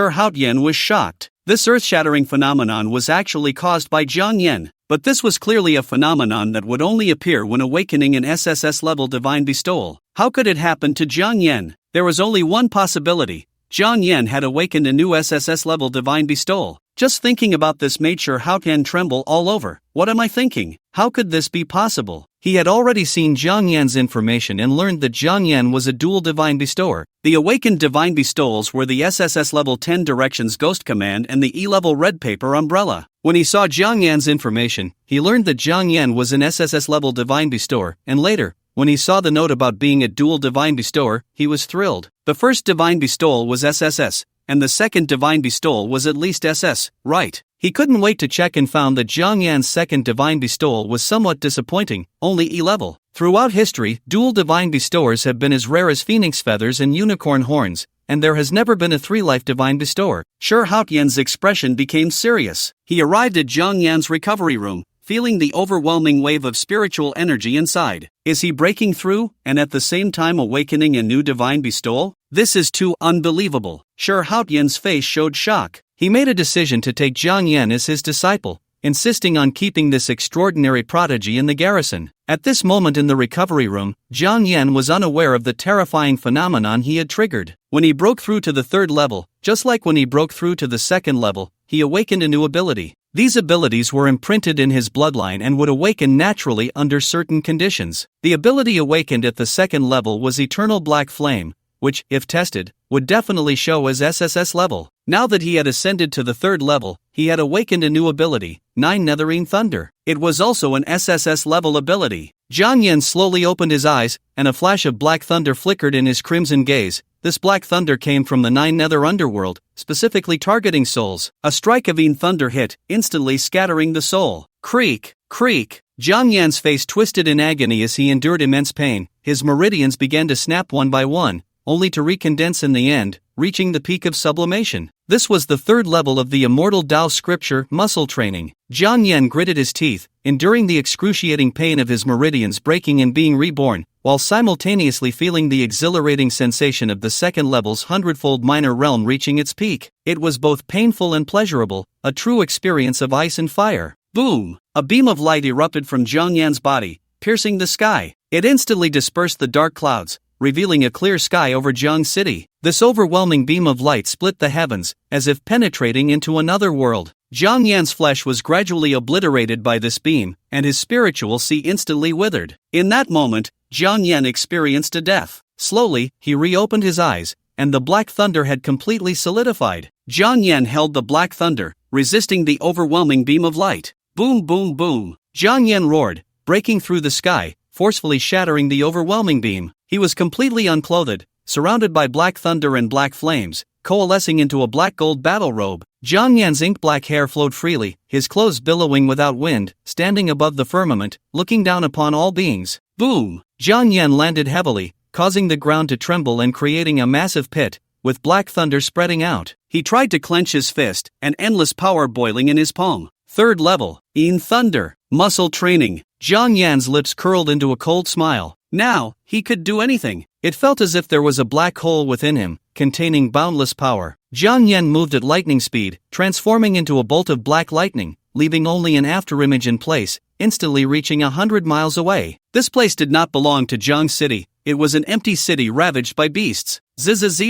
Haotian was shocked. This earth-shattering phenomenon was actually caused by Jiang Yan, but this was clearly a phenomenon that would only appear when awakening an SSS-level divine bestowal. How could it happen to Jiang Yan? There was only one possibility. Jiang Yan had awakened a new SSS-level divine bestowal. Just thinking about this made Shi Haotian tremble all over. What am I thinking? How could this be possible? He had already seen Jiang Yan's information and learned that Jiang Yan was a dual divine bestower. The awakened divine bestowals were the SSS level 10 Directions Ghost Command and the E-level Red Paper Umbrella. When he saw Jiang Yan's information, he learned that Jiang Yan was an SSS level divine bestower, and later, when he saw the note about being a dual divine bestower, he was thrilled. The first divine bestowal was SSS, and the second divine bestowal was at least SS, right? He couldn't wait to check and found that Jiang Yan's second divine bestowal was somewhat disappointing, only E-level. Throughout history, dual divine bestowers have been as rare as phoenix feathers and unicorn horns, and there has never been a three-life divine bestower. Shi Haotian's expression became serious. He arrived at Jiang Yan's recovery room, feeling the overwhelming wave of spiritual energy inside. Is he breaking through, and at the same time awakening a new divine bestowal? This is too unbelievable. Shi Haotian's face showed shock. He made a decision to take Jiang Yan as his disciple, insisting on keeping this extraordinary prodigy in the garrison. At this moment in the recovery room, Jiang Yan was unaware of the terrifying phenomenon he had triggered. When he broke through to the third level, just like when he broke through to the second level, he awakened a new ability. These abilities were imprinted in his bloodline and would awaken naturally under certain conditions. The ability awakened at the second level was Eternal Black Flame, which, if tested, would definitely show as SSS level. Now that he had ascended to the third level, he had awakened a new ability, 9 Netherine Thunder. It was also an SSS level ability. Jiang Yan slowly opened his eyes, and a flash of black thunder flickered in his crimson gaze. This black thunder came from the 9 Nether underworld, specifically targeting souls. A strike of thunder hit, instantly scattering the soul. Creak, creak. Jiang Yan's face twisted in agony as he endured immense pain. His meridians began to snap one by one, only to recondense in the end, reaching the peak of sublimation. This was the third level of the immortal Tao scripture, muscle training. Jiang Yan gritted his teeth, enduring the excruciating pain of his meridians breaking and being reborn, while simultaneously feeling the exhilarating sensation of the second level's hundredfold minor realm reaching its peak. It was both painful and pleasurable, a true experience of ice and fire. Boom! A beam of light erupted from Jiang Yan's body, piercing the sky. It instantly dispersed the dark clouds, revealing a clear sky over Jiang City. This overwhelming beam of light split the heavens, as if penetrating into another world. Jiang Yan's flesh was gradually obliterated by this beam, and his spiritual sea instantly withered. In that moment, Jiang Yan experienced a death. Slowly, he reopened his eyes, and the black thunder had completely solidified. Jiang Yan held the black thunder, resisting the overwhelming beam of light. Boom, boom, boom. Jiang Yan roared, breaking through the sky, forcefully shattering the overwhelming beam. He was completely unclothed, surrounded by black thunder and black flames, coalescing into a black-gold battle robe. Jiang Yan's ink-black hair flowed freely, his clothes billowing without wind, standing above the firmament, looking down upon all beings. Boom! Jiang Yan landed heavily, causing the ground to tremble and creating a massive pit, with black thunder spreading out. He tried to clench his fist, and endless power boiling in his palm. Third level, in thunder, muscle training. Jiang Yan's lips curled into a cold smile. Now, he could do anything. It felt as if there was a black hole within him, containing boundless power. Jiang Yan moved at lightning speed, transforming into a bolt of black lightning, leaving only an afterimage in place, instantly reaching 100 miles away. This place did not belong to Jiang City. It was an empty city ravaged by beasts. Zzz.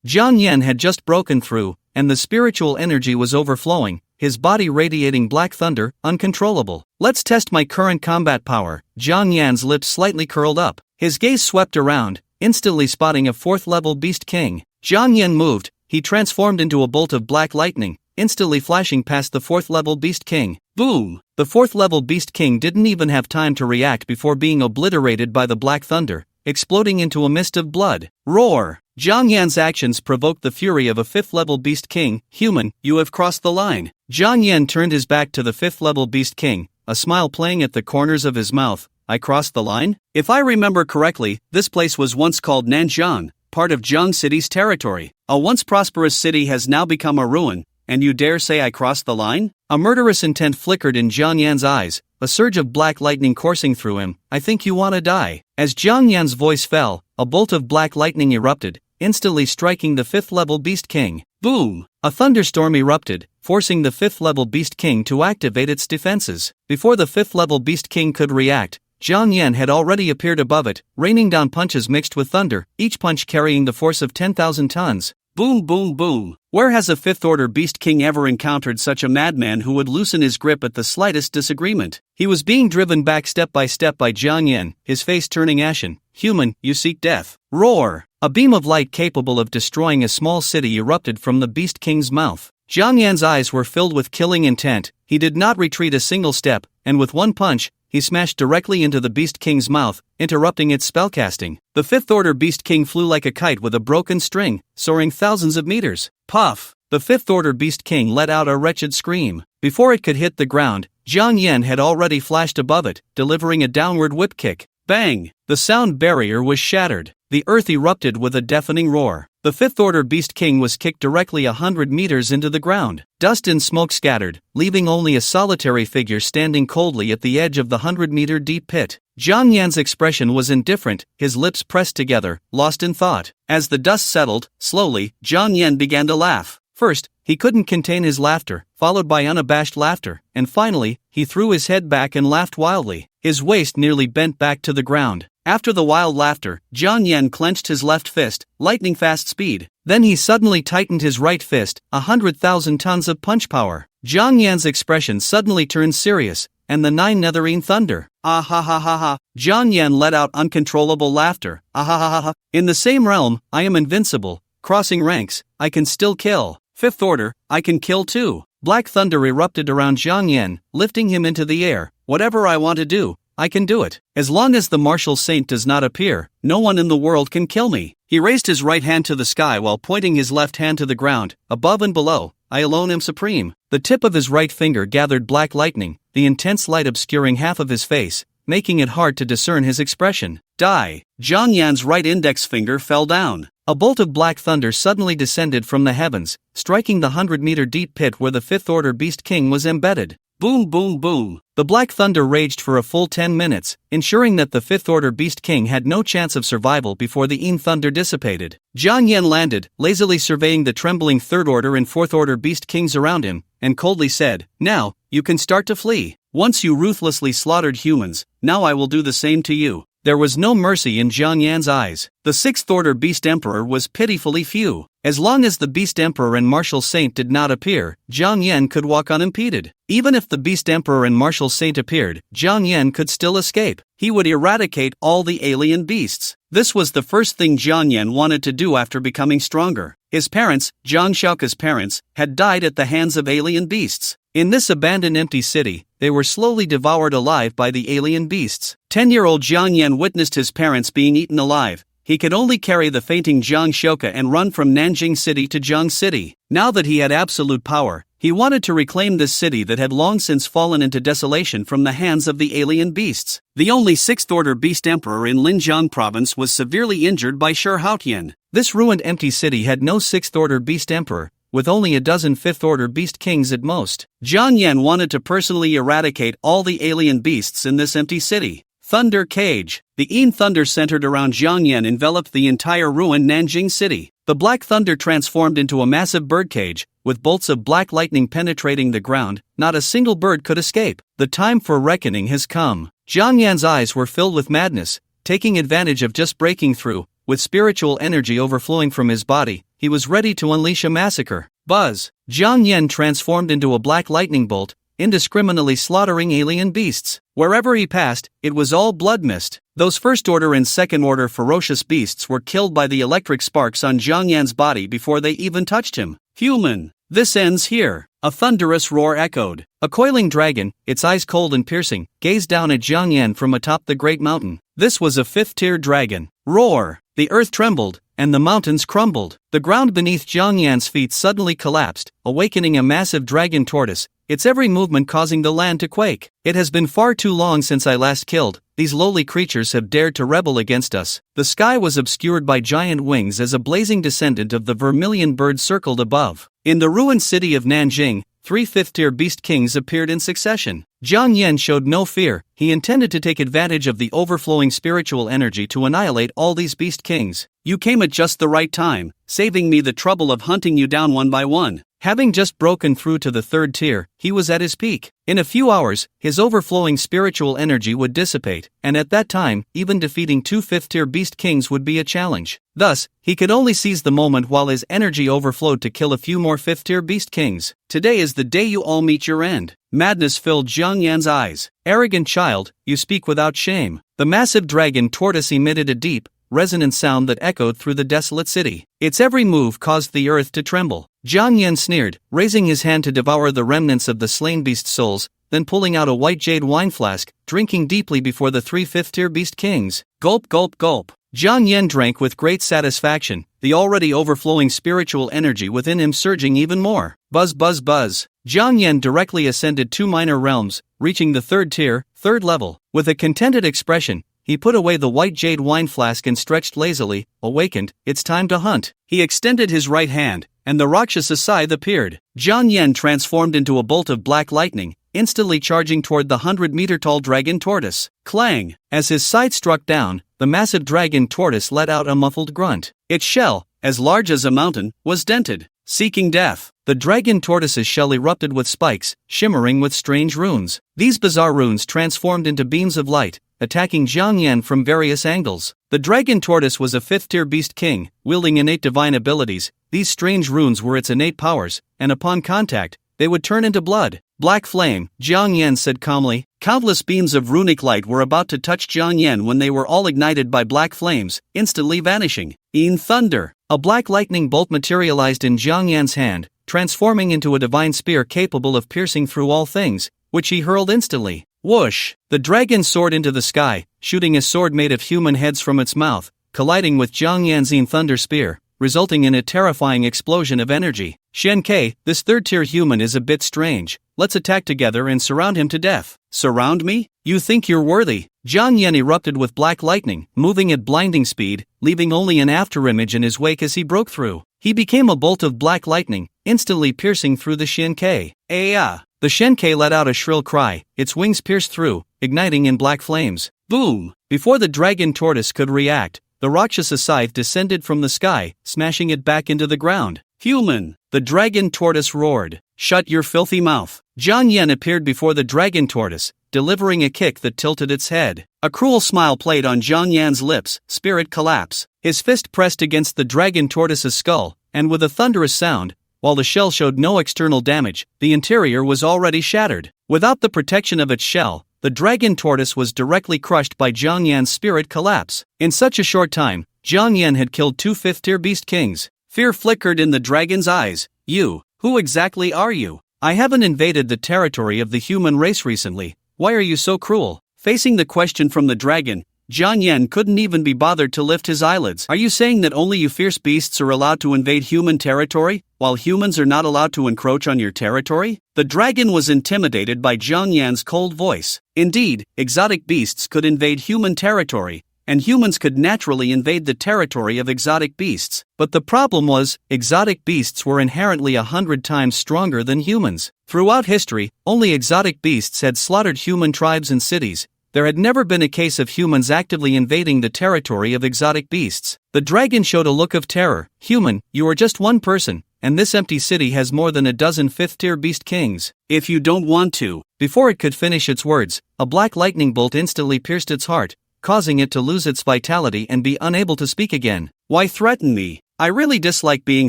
Jiang Yan had just broken through, and the spiritual energy was overflowing, his body radiating black thunder, uncontrollable. Let's test my current combat power. Jiang Yan's lips slightly curled up. His gaze swept around, instantly spotting a fourth-level beast king. Jiang Yan moved, he transformed into a bolt of black lightning, instantly flashing past the fourth-level beast king. Boom! The fourth-level beast king didn't even have time to react before being obliterated by the black thunder, exploding into a mist of blood. Roar! Jiang Yan's actions provoked the fury of a fifth-level beast king. Human, you have crossed the line. Jiang Yan turned his back to the fifth-level beast king, a smile playing at the corners of his mouth. I crossed the line? If I remember correctly, this place was once called Nanjiang, part of Jiang City's territory. A once prosperous city has now become a ruin, and you dare say I crossed the line? A murderous intent flickered in Jiang Yan's eyes, a surge of black lightning coursing through him. I think you wanna die. As Jiang Yan's voice fell, a bolt of black lightning erupted, instantly striking the fifth-level beast king. Boom! A thunderstorm erupted, forcing the fifth-level beast king to activate its defenses. Before the fifth-level beast king could react, Jiang Yan had already appeared above it, raining down punches mixed with thunder, each punch carrying the force of 10,000 tons. Boom, boom, boom. Where has a fifth-order beast king ever encountered such a madman who would loosen his grip at the slightest disagreement? He was being driven back step by Jiang Yan, his face turning ashen. Human, you seek death. Roar! A beam of light capable of destroying a small city erupted from the beast king's mouth. Jiang Yan's eyes were filled with killing intent. He did not retreat a single step, and with one punch, he smashed directly into the Beast King's mouth, interrupting its spellcasting. The fifth-order Beast King flew like a kite with a broken string, soaring thousands of meters. Puff! The fifth-order Beast King let out a wretched scream. Before it could hit the ground, Jiang Yan had already flashed above it, delivering a downward whip kick. Bang! The sound barrier was shattered. The earth erupted with a deafening roar. The fifth-order Beast King was kicked directly 100 meters into the ground. Dust and smoke scattered, leaving only a solitary figure standing coldly at the edge of the 100-meter deep pit. Jiang Yan's expression was indifferent, his lips pressed together, lost in thought. As the dust settled, slowly, Jiang Yan began to laugh. First, he couldn't contain his laughter, followed by unabashed laughter, and finally, he threw his head back and laughed wildly. His waist nearly bent back to the ground. After the wild laughter, Jiang Yan clenched his left fist, lightning-fast speed. Then he suddenly tightened his right fist, 100,000 tons of punch power. Jiang Yan's expression suddenly turned serious, and the nine netherine thunder. Ah ha ha ha ha. Jiang Yan let out uncontrollable laughter. Ah ha ha ha ha. In the same realm, I am invincible. Crossing ranks, I can still kill. Fifth order, I can kill too. Black thunder erupted around Jiang Yan, lifting him into the air. Whatever I want to do, I can do it. As long as the martial saint does not appear, no one in the world can kill me. He raised his right hand to the sky while pointing his left hand to the ground. Above and below, I alone am supreme. The tip of his right finger gathered black lightning, the intense light obscuring half of his face, making it hard to discern his expression. Die! Jiang Yan's right index finger fell down. A bolt of black thunder suddenly descended from the heavens, striking the 100-meter deep pit where the fifth-order Beast King was embedded. Boom boom boom. The black thunder raged for a full 10 minutes, ensuring that the fifth-order Beast King had no chance of survival before the thunder dissipated. Jiang Yan landed, lazily surveying the trembling third-order and fourth-order Beast Kings around him, and coldly said, "Now, you can start to flee. Once you ruthlessly slaughtered humans, now I will do the same to you." There was no mercy in Jiang Yan's eyes. The sixth-order Beast Emperor was pitifully few. As long as the Beast Emperor and Martial Saint did not appear, Jiang Yan could walk unimpeded. Even if the Beast Emperor and Martial Saint appeared, Jiang Yan could still escape. He would eradicate all the alien beasts. This was the first thing Jiang Yan wanted to do after becoming stronger. His parents, Jiang Shaoke's parents, had died at the hands of alien beasts. In this abandoned empty city, they were slowly devoured alive by the alien beasts. 10-year-old Jiang Yan witnessed his parents being eaten alive. He could only carry the fainting Jiang Shaoke and run from Nanjing City to Jiang City. Now that he had absolute power, he wanted to reclaim this city that had long since fallen into desolation from the hands of the alien beasts. The only sixth-order Beast Emperor in Linjiang Province was severely injured by Shi Haotian. This ruined empty city had no sixth-order Beast Emperor, with only a dozen fifth-order Beast Kings at most. Jiang Yan wanted to personally eradicate all the alien beasts in this empty city. Thunder Cage. The thunder centered around Jiang Yan enveloped the entire ruined Nanjing City. The black thunder transformed into a massive birdcage, with bolts of black lightning penetrating the ground. Not a single bird could escape. The time for reckoning has come. Jiang Yan's eyes were filled with madness, taking advantage of just breaking through. With spiritual energy overflowing from his body, he was ready to unleash a massacre. Buzz! Jiang Yan transformed into a black lightning bolt, indiscriminately slaughtering alien beasts. Wherever he passed, it was all blood mist. Those first-order and second-order ferocious beasts were killed by the electric sparks on Jiang Yan's body before they even touched him. Human! This ends here. A thunderous roar echoed. A coiling dragon, its eyes cold and piercing, gazed down at Jiang Yan from atop the great mountain. This was a fifth-tier dragon. Roar! The earth trembled, and the mountains crumbled. The ground beneath Jiang Yan's feet suddenly collapsed, awakening a massive dragon tortoise, its every movement causing the land to quake. It has been far too long since I last killed. These lowly creatures have dared to rebel against us. The sky was obscured by giant wings as a blazing descendant of the vermilion bird circled above. In the ruined city of Nanjing, 3 fifth-tier Beast Kings appeared in succession. Jiang Yan showed no fear. He intended to take advantage of the overflowing spiritual energy to annihilate all these Beast Kings. You came at just the right time, saving me the trouble of hunting you down one by one. Having just broken through to the third tier, he was at his peak. In a few hours, his overflowing spiritual energy would dissipate, and at that time, even defeating 2 fifth-tier Beast Kings would be a challenge. Thus, he could only seize the moment while his energy overflowed to kill a few more fifth-tier Beast Kings. Today is the day you all meet your end. Madness filled Jiang Yan's eyes. Arrogant child, you speak without shame. The massive dragon tortoise emitted a deep, resonant sound that echoed through the desolate city. Its every move caused the earth to tremble. Jiang Yan sneered, raising his hand to devour the remnants of the slain beast souls, then pulling out a white jade wine flask, drinking deeply before the 3 fifth-tier Beast Kings. Gulp gulp gulp. Jiang Yan drank with great satisfaction, the already overflowing spiritual energy within him surging even more. Buzz buzz buzz. Jiang Yan directly ascended 2 minor realms, reaching the third tier, third level. With a contented expression, he put away the white jade wine flask and stretched lazily. Awakened, it's time to hunt. He extended his right hand, and the Rakshasa scythe appeared. Jiang Yan transformed into a bolt of black lightning, instantly charging toward the 100-meter-tall dragon tortoise. Clang! As his scythe struck down, the massive dragon tortoise let out a muffled grunt. Its shell, as large as a mountain, was dented. Seeking death. The dragon tortoise's shell erupted with spikes, shimmering with strange runes. These bizarre runes transformed into beams of light, attacking Jiang Yan from various angles. The dragon tortoise was a 5th-tier Beast King, wielding innate divine abilities. These strange runes were its innate powers, and upon contact, they would turn into blood. Black flame, Jiang Yan said calmly. Countless beams of runic light were about to touch Jiang Yan when they were all ignited by black flames, instantly vanishing. Thunder. A black lightning bolt materialized in Jiang Yan's hand, transforming into a divine spear capable of piercing through all things, which he hurled instantly. Whoosh! The dragon soared into the sky, shooting a sword made of human heads from its mouth, colliding with Jiang Yan's thunder spear, resulting in a terrifying explosion of energy. Shen Ke, this third-tier human is a bit strange. let's attack together and surround him to death. Surround me? You think you're worthy? Jiang Yan erupted with black lightning, moving at blinding speed, leaving only an afterimage in his wake as he broke through. He became a bolt of black lightning, instantly piercing through the Shenkai. The Shenkai let out a shrill cry, its wings pierced through, igniting in black flames. Boom! Before the dragon tortoise could react, the Rakshasa scythe descended from the sky, smashing it back into the ground. Human! The dragon tortoise roared. Shut your filthy mouth. Jiang Yan appeared before the dragon tortoise, delivering a kick that tilted its head. A cruel smile played on Jiang Yan's lips, spirit collapse. His fist pressed against the dragon tortoise's skull, and with a thunderous sound, while the shell showed no external damage, the interior was already shattered. Without the protection of its shell, the dragon tortoise was directly crushed by Jiang Yan's spirit collapse. In such a short time, Jiang Yan had killed 2 fifth-tier beast kings. Fear flickered in the dragon's eyes. Who exactly are you? I haven't invaded the territory of the human race recently. Why are you so cruel? Facing the question from the dragon, Jiang Yan couldn't even be bothered to lift his eyelids. Are you saying that only you fierce beasts are allowed to invade human territory, while humans are not allowed to encroach on your territory? The dragon was intimidated by Jiang Yan's cold voice. Indeed, exotic beasts could invade human territory, and humans could naturally invade the territory of exotic beasts. But the problem was, exotic beasts were inherently 100 times stronger than humans. Throughout history, only exotic beasts had slaughtered human tribes and cities. There had never been a case of humans actively invading the territory of exotic beasts. The dragon showed a look of terror. Human, you are just one person, and this empty city has more than a dozen fifth-tier beast kings. If you don't want to. Before it could finish its words, a black lightning bolt instantly pierced its heart, causing it to lose its vitality and be unable to speak again. Why threaten me? I really dislike being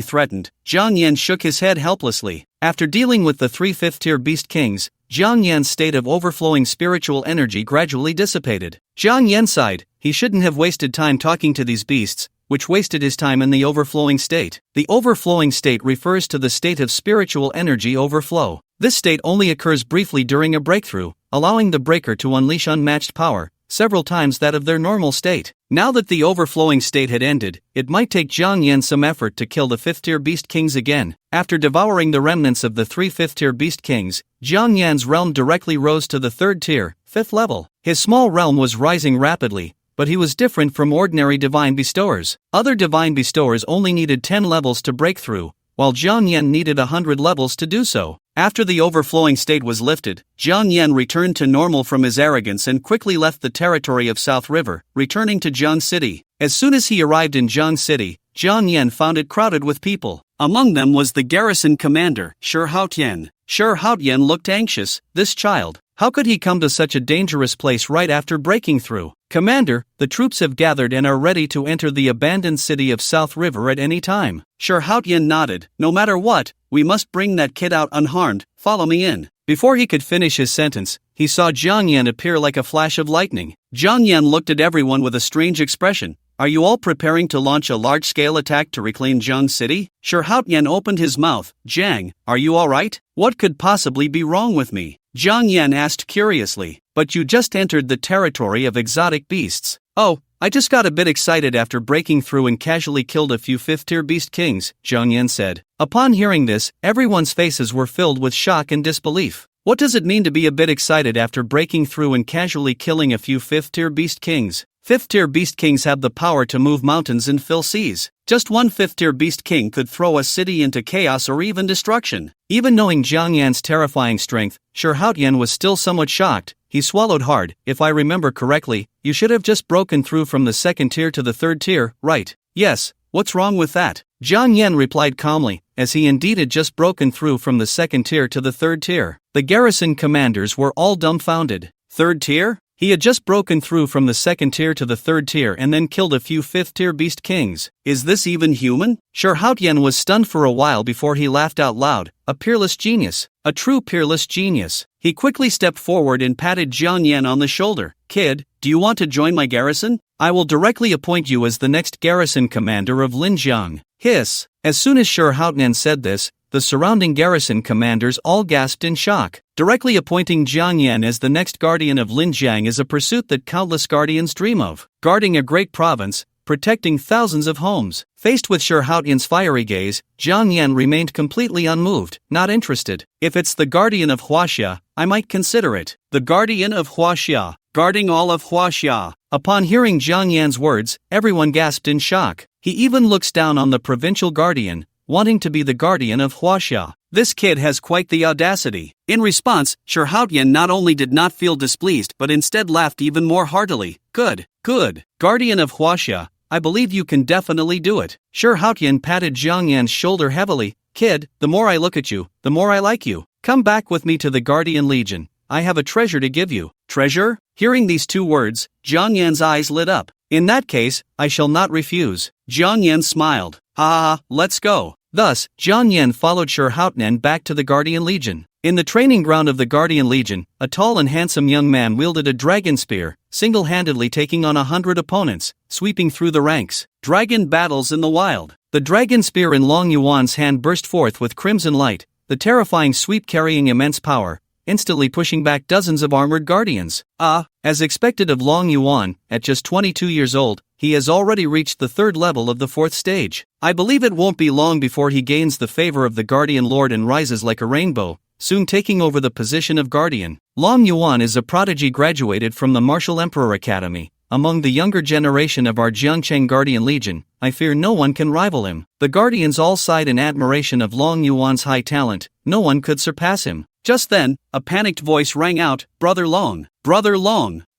threatened. Jiang Yan shook his head helplessly. After dealing with the 3 fifth-tier beast kings, Jiang Yan's state of overflowing spiritual energy gradually dissipated. Jiang Yan sighed. He shouldn't have wasted time talking to these beasts, which wasted his time in the overflowing state. The overflowing state refers to the state of spiritual energy overflow. This state only occurs briefly during a breakthrough, allowing the breaker to unleash unmatched power, several times that of their normal state. Now that the overflowing state had ended, it might take Jiang Yan some effort to kill the fifth-tier beast kings again. After devouring the remnants of the 3 fifth-tier beast kings, Jiang Yan's realm directly rose to the 3rd tier, 5th level. His small realm was rising rapidly, but he was different from ordinary divine bestowers. Other divine bestowers only needed 10 levels to break through, while Jiang Yan needed 100 levels to do so. After the overflowing state was lifted, Jiang Yan returned to normal from his arrogance and quickly left the territory of South River, returning to Jiang City. As soon as he arrived in Jiang City, Jiang Yan found it crowded with people. Among them was the garrison commander, Sssss-Level. Sssss-Level looked anxious. This child, how could he come to such a dangerous place right after breaking through? Commander, the troops have gathered and are ready to enter the abandoned city of South River at any time. Sssss-Level nodded. No matter what, we must bring that kid out unharmed. Follow me in. Before he could finish his sentence, he saw Jiang Yan appear like a flash of lightning. Jiang Yan looked at everyone with a strange expression. Are you all preparing to launch a large-scale attack to reclaim Jiang City? Sssss-Level opened his mouth. Jiang, are you alright? What could possibly be wrong with me? Jiang Yan asked curiously. But you just entered the territory of exotic beasts. Oh, I just got a bit excited after breaking through and casually killed a few fifth-tier beast kings, Jiang Yan said. Upon hearing this, everyone's faces were filled with shock and disbelief. What does it mean to be a bit excited after breaking through and casually killing a few fifth-tier beast kings? Fifth-tier beast kings have the power to move mountains and fill seas. Just one fifth-tier beast king could throw a city into chaos or even destruction. Even knowing Jiang Yan's terrifying strength, Sssss-Level was still somewhat shocked. He swallowed hard. If I remember correctly, you should have just broken through from the 2nd tier to the 3rd tier, right? Yes, what's wrong with that? Jiang Yan replied calmly, as he indeed had just broken through from the 2nd tier to the 3rd tier. The garrison commanders were all dumbfounded. 3rd tier? He had just broken through from the 2nd tier to the 3rd tier and then killed a few 5th-tier beast kings. Is this even human? Sssss-Level was stunned for a while before he laughed out loud. A peerless genius. A true peerless genius. He quickly stepped forward and patted Jiang Yan on the shoulder. Kid, do you want to join my garrison? I will directly appoint you as the next garrison commander of Linjiang. Hiss. As soon as Sssss-Level said this, the surrounding garrison commanders all gasped in shock. Directly appointing Jiang Yan as the next guardian of Linjiang is a pursuit that countless guardians dream of. Guarding a great province, protecting thousands of homes. Faced with Shurhautian's fiery gaze, Jiang Yan remained completely unmoved, not interested. If it's the Guardian of Huaxia, I might consider it. The Guardian of Huaxia, guarding all of Huaxia. Upon hearing Jiang Yan's words, everyone gasped in shock. He even looks down on the provincial guardian, wanting to be the guardian of Huaxia. This kid has quite the audacity. In response, Shurhautian not only did not feel displeased but instead laughed even more heartily. Good. Guardian of Huaxia, I believe you can definitely do it. Shurhautian patted Jiang Yan's shoulder heavily. Kid, the more I look at you, the more I like you. Come back with me to the Guardian Legion. I have a treasure to give you. Treasure? Hearing these two words, Jiang Yan's eyes lit up. In that case, I shall not refuse. Jiang Yan smiled. Ha, let's go. Thus, Jiang Yan followed Shurhautian back to the Guardian Legion. In the training ground of the Guardian Legion, a tall and handsome young man wielded a dragon spear, single-handedly taking on 100 opponents, sweeping through the ranks. Dragon battles in the wild. The dragon spear in Long Yuan's hand burst forth with crimson light, the terrifying sweep carrying immense power, instantly pushing back dozens of armored guardians. As expected of Long Yuan, at just 22 years old, he has already reached the third level of the fourth stage. I believe it won't be long before he gains the favor of the Guardian Lord and rises like a rainbow, soon taking over the position of Guardian. Long Yuan is a prodigy graduated from the Martial Emperor Academy. Among the younger generation of our Jiangcheng Guardian Legion, I fear no one can rival him. The Guardians all sighed in admiration of Long Yuan's high talent. No one could surpass him. Just then, a panicked voice rang out, Brother Long,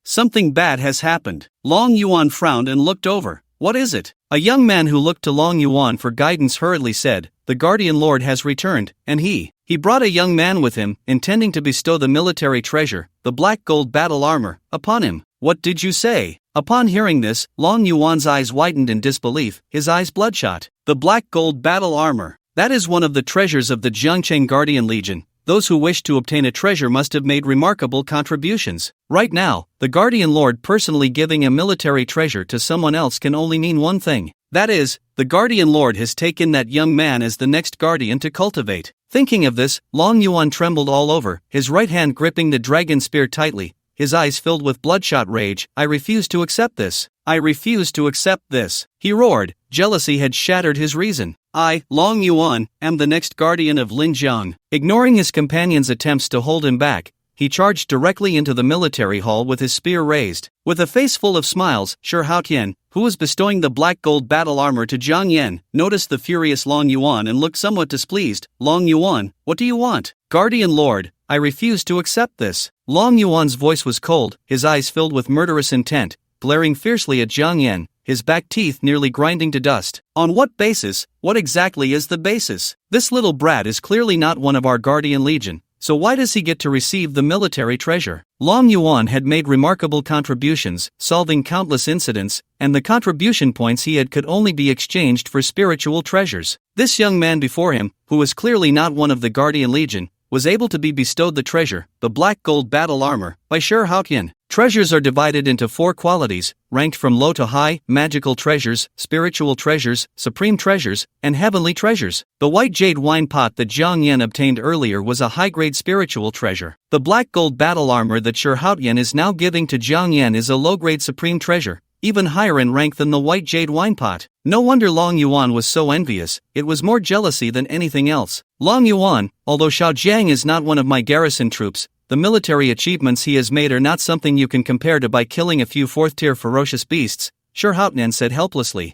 something bad has happened. Long Yuan frowned and looked over. What is it? A young man who looked to Long Yuan for guidance hurriedly said, the Guardian Lord has returned, and he brought a young man with him, intending to bestow the military treasure, the black gold battle armor, upon him. What did you say? Upon hearing this, Long Yuan's eyes widened in disbelief, his eyes bloodshot. The black gold battle armor. That is one of the treasures of the Jiangcheng Guardian Legion. Those who wish to obtain a treasure must have made remarkable contributions. Right now, the Guardian Lord personally giving a military treasure to someone else can only mean one thing. That is, the Guardian Lord has taken that young man as the next guardian to cultivate. Thinking of this, Long Yuan trembled all over, his right hand gripping the dragon spear tightly, his eyes filled with bloodshot rage. I refuse to accept this. I refuse to accept this. He roared. Jealousy had shattered his reason. I, Long Yuan, am the next guardian of Linjiang. Ignoring his companion's attempts to hold him back, he charged directly into the military hall with his spear raised. With a face full of smiles, Shurhautian, who was bestowing the black gold battle armor to Jiang Yan, noticed the furious Long Yuan and looked somewhat displeased. Long Yuan, what do you want? Guardian Lord, I refuse to accept this. Long Yuan's voice was cold, his eyes filled with murderous intent, glaring fiercely at Jiang Yan, his back teeth nearly grinding to dust. On what basis? What exactly is the basis? This little brat is clearly not one of our Guardian Legion. So why does he get to receive the military treasure? Long Yuan had made remarkable contributions, solving countless incidents, and the contribution points he had could only be exchanged for spiritual treasures. This young man before him, who was clearly not one of the Guardian Legion, was able to be bestowed the treasure, the black gold battle armor, by Shurhautian. Treasures are divided into 4 qualities, ranked from low to high: magical treasures, spiritual treasures, supreme treasures, and heavenly treasures. The white jade wine pot that Jiang Yan obtained earlier was a high-grade spiritual treasure. The black gold battle armor that Shurhautian is now giving to Jiang Yan is a low-grade supreme treasure, even higher in rank than the white jade wine pot. No wonder Long Yuan was so envious. It was more jealousy than anything else. Long Yuan, although Xiao Jiang is not one of my garrison troops, the military achievements he has made are not something you can compare to by killing a few 4th-tier ferocious beasts, Shurhautian said helplessly.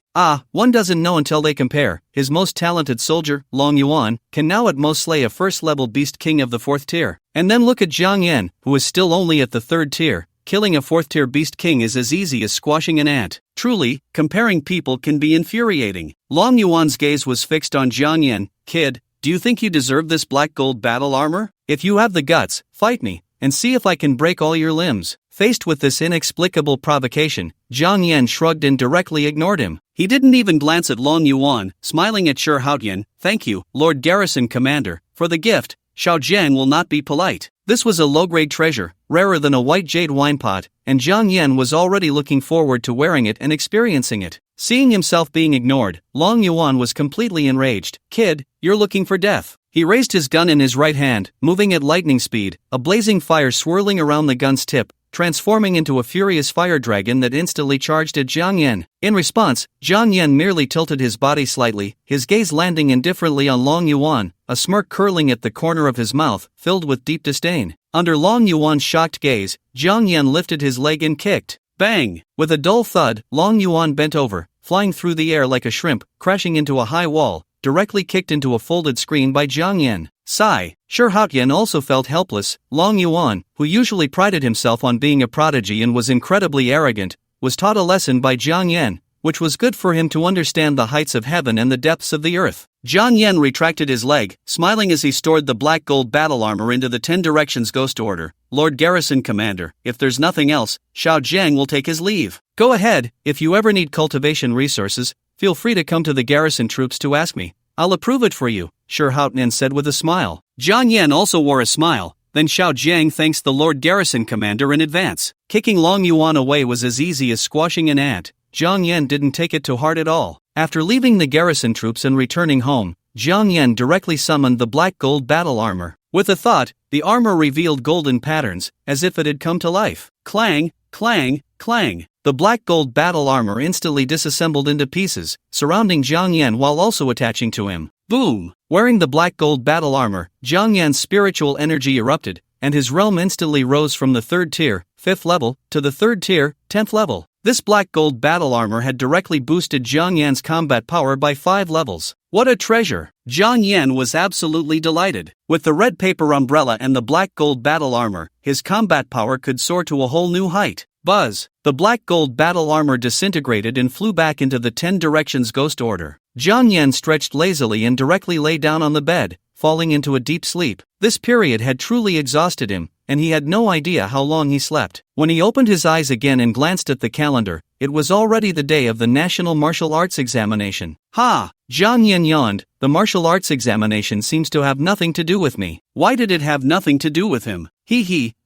One doesn't know until they compare. His most talented soldier, Long Yuan, can now at most slay a first-level beast king of the 4th tier. And then look at Jiang Yan, who is still only at the 3rd tier. Killing a 4th-tier beast king is as easy as squashing an ant. Truly, comparing people can be infuriating. Long Yuan's gaze was fixed on Jiang Yan. Kid, do you think you deserve this black gold battle armor? If you have the guts, fight me, and see if I can break all your limbs. Faced with this inexplicable provocation, Jiang Yan shrugged and directly ignored him. He didn't even glance at Long Yuan, smiling at Shurhautian. Thank you, Lord Garrison Commander, for the gift. Xiao Jiang will not be polite. This was a low-grade treasure, rarer than a white jade wine pot, and Jiang Yan was already looking forward to wearing it and experiencing it. Seeing himself being ignored, Long Yuan was completely enraged. Kid, you're looking for death. He raised his gun in his right hand, moving at lightning speed, a blazing fire swirling around the gun's tip, transforming into a furious fire dragon that instantly charged at Jiang Yan. In response, Jiang Yan merely tilted his body slightly, his gaze landing indifferently on Long Yuan, a smirk curling at the corner of his mouth, filled with deep disdain. Under Long Yuan's shocked gaze, Jiang Yan lifted his leg and kicked. Bang! With a dull thud, Long Yuan bent over, flying through the air like a shrimp, crashing into a high wall, directly kicked into a folded screen by Jiang Yan. Sigh. Sure, Yan also felt helpless. Long Yuan, who usually prided himself on being a prodigy and was incredibly arrogant, was taught a lesson by Jiang Yan, which was good for him to understand the heights of heaven and the depths of the earth. Jiang Yan retracted his leg, smiling as he stored the black gold battle armor into the 10 Directions Ghost Order. Lord Garrison Commander, if there's nothing else, Xiao Jiang will take his leave. Go ahead, if you ever need cultivation resources, feel free to come to the garrison troops to ask me. I'll approve it for you, Shi Haotian said with a smile. Jiang Yan also wore a smile, then Xiao Jiang thanks the Lord Garrison Commander in advance. Kicking Long Yuan away was as easy as squashing an ant. Jiang Yan didn't take it to heart at all. After leaving the garrison troops and returning home, Jiang Yan directly summoned the black gold battle armor. With a thought, the armor revealed golden patterns, as if it had come to life. Clang, clang, clang. The black gold battle armor instantly disassembled into pieces, surrounding Jiang Yan while also attaching to him. Boom! Wearing the black gold battle armor, Jiang Yan's spiritual energy erupted, and his realm instantly rose from the 3rd tier, 5th level, to the 3rd tier, 10th level. This black gold battle armor had directly boosted Jiang Yan's combat power by 5 levels. What a treasure! Jiang Yan was absolutely delighted. With the red paper umbrella and the black gold battle armor, his combat power could soar to a whole new height. Buzz! The black gold battle armor disintegrated and flew back into the 10 Directions Ghost Order. Jiang Yan stretched lazily and directly lay down on the bed, falling into a deep sleep. This period had truly exhausted him, and he had no idea how long he slept. When he opened his eyes again and glanced at the calendar, it was already the day of the National Martial Arts Examination. Ha! Jiang Yan yawned. The martial arts examination seems to have nothing to do with me. Why did it have nothing to do with him?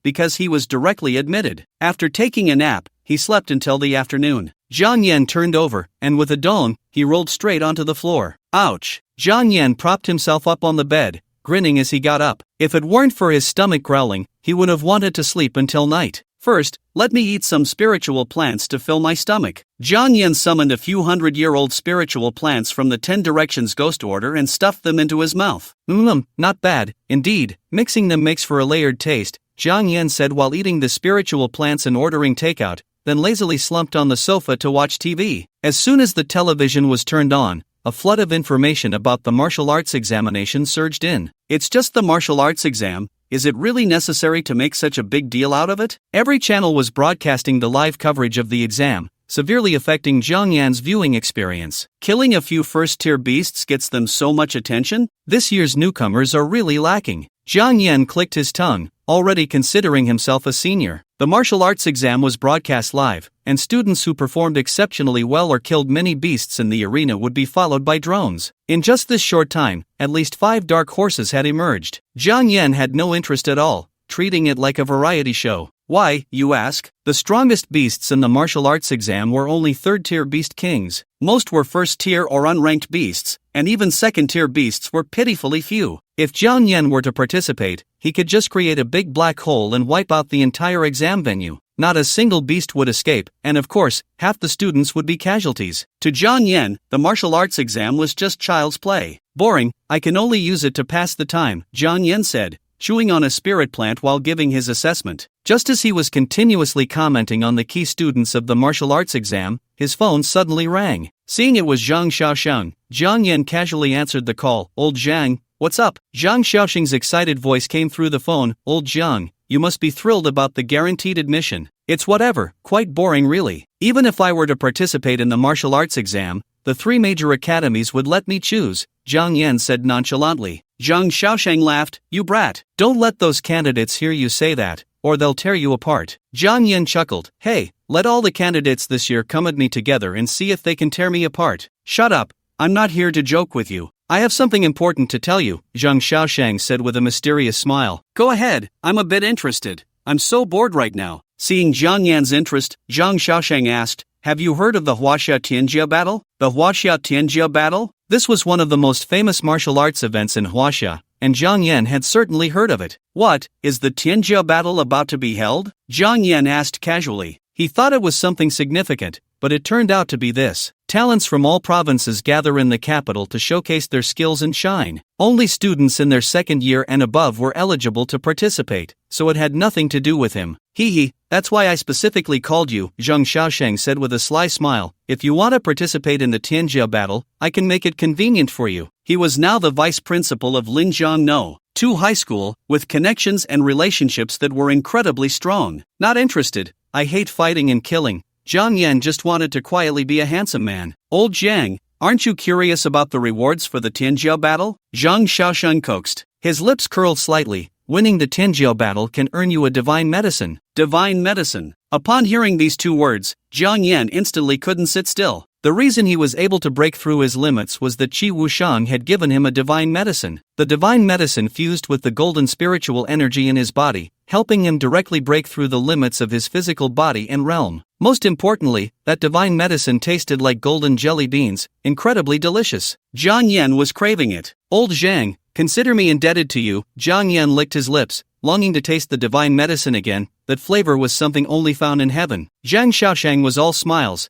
Because he was directly admitted. After taking a nap, he slept until the afternoon. Jiang Yan turned over, and with a dong, he rolled straight onto the floor. Ouch! Jiang Yan propped himself up on the bed, grinning as he got up. If it weren't for his stomach growling, he would have wanted to sleep until night. First, let me eat some spiritual plants to fill my stomach. Jiang Yan summoned a few 100-year-old spiritual plants from the 10 Directions Ghost Order and stuffed them into his mouth. Not bad, indeed. Mixing them makes for a layered taste, Jiang Yan said while eating the spiritual plants and ordering takeout, then lazily slumped on the sofa to watch TV. As soon as the television was turned on, a flood of information about the martial arts examination surged in. It's just the martial arts exam. Is it really necessary to make such a big deal out of it? Every channel was broadcasting the live coverage of the exam, severely affecting Jiang Yan's viewing experience. Killing a few first-tier beasts gets them so much attention? This year's newcomers are really lacking. Jiang Yan clicked his tongue, already considering himself a senior. The martial arts exam was broadcast live, and students who performed exceptionally well or killed many beasts in the arena would be followed by drones. In just this short time, at least 5 dark horses had emerged. Jiang Yan had no interest at all, treating it like a variety show. Why, you ask? The strongest beasts in the martial arts exam were only 3rd-tier beast kings. Most were 1st-tier or unranked beasts, and even 2nd-tier beasts were pitifully few. If Jiang Yan were to participate, he could just create a big black hole and wipe out the entire exam venue. Not a single beast would escape, and of course, half the students would be casualties. To Jiang Yan, the martial arts exam was just child's play. Boring, I can only use it to pass the time, Jiang Yan said, chewing on a spirit plant while giving his assessment. Just as he was continuously commenting on the key students of the martial arts exam, his phone suddenly rang. Seeing it was Zhang Xiaosheng, Jiang Yan casually answered the call. Old Zhang, what's up? Zhang Xiaosheng's excited voice came through the phone. Old Zhang, you must be thrilled about the guaranteed admission. It's whatever, quite boring really. Even if I were to participate in the martial arts exam, the 3 major academies would let me choose, Jiang Yan said nonchalantly. Zhang Xiaosheng laughed. You brat. Don't let those candidates hear you say that, or they'll tear you apart. Jiang Yan chuckled. Hey, let all the candidates this year come at me together and see if they can tear me apart. Shut up, I'm not here to joke with you. I have something important to tell you, Zhang Xiaosheng said with a mysterious smile. Go ahead, I'm a bit interested. I'm so bored right now. Seeing Jiang Yan's interest, Zhang Xiaosheng asked, have you heard of the Huaxia Tianjia battle? The Huaxia Tianjia battle? This was one of the most famous martial arts events in Huaxia, and Zhang Yan had certainly heard of it. What, is the Tianjia battle about to be held? Zhang Yan asked casually. He thought it was something significant, but it turned out to be this. Talents from all provinces gather in the capital to showcase their skills and shine. Only students in their second year and above were eligible to participate, so it had nothing to do with him. Hee, that's why I specifically called you, Zhang Xiaosheng said with a sly smile. If you want to participate in the Tianjia battle, I can make it convenient for you. He was now the vice principal of Linjiang No 2 High School, with connections and relationships that were incredibly strong. Not interested. I hate fighting and killing. Zhang Yan just wanted to quietly be a handsome man. Old Zhang, aren't you curious about the rewards for the Tianjia battle? Zhang Xiaosheng coaxed. His lips curled slightly. Winning the Tianjia battle can earn you a divine medicine. Divine medicine. Upon hearing these 2 words, Zhang Yan instantly couldn't sit still. The reason he was able to break through his limits was that Qi Wushang had given him a divine medicine. The divine medicine fused with the golden spiritual energy in his body, helping him directly break through the limits of his physical body and realm. Most importantly, that divine medicine tasted like golden jelly beans, incredibly delicious. Zhang Yan was craving it. Old Zhang, consider me indebted to you. Zhang Yan licked his lips, longing to taste the divine medicine again. That flavor was something only found in heaven. Zhang Xiaosheng was all smiles.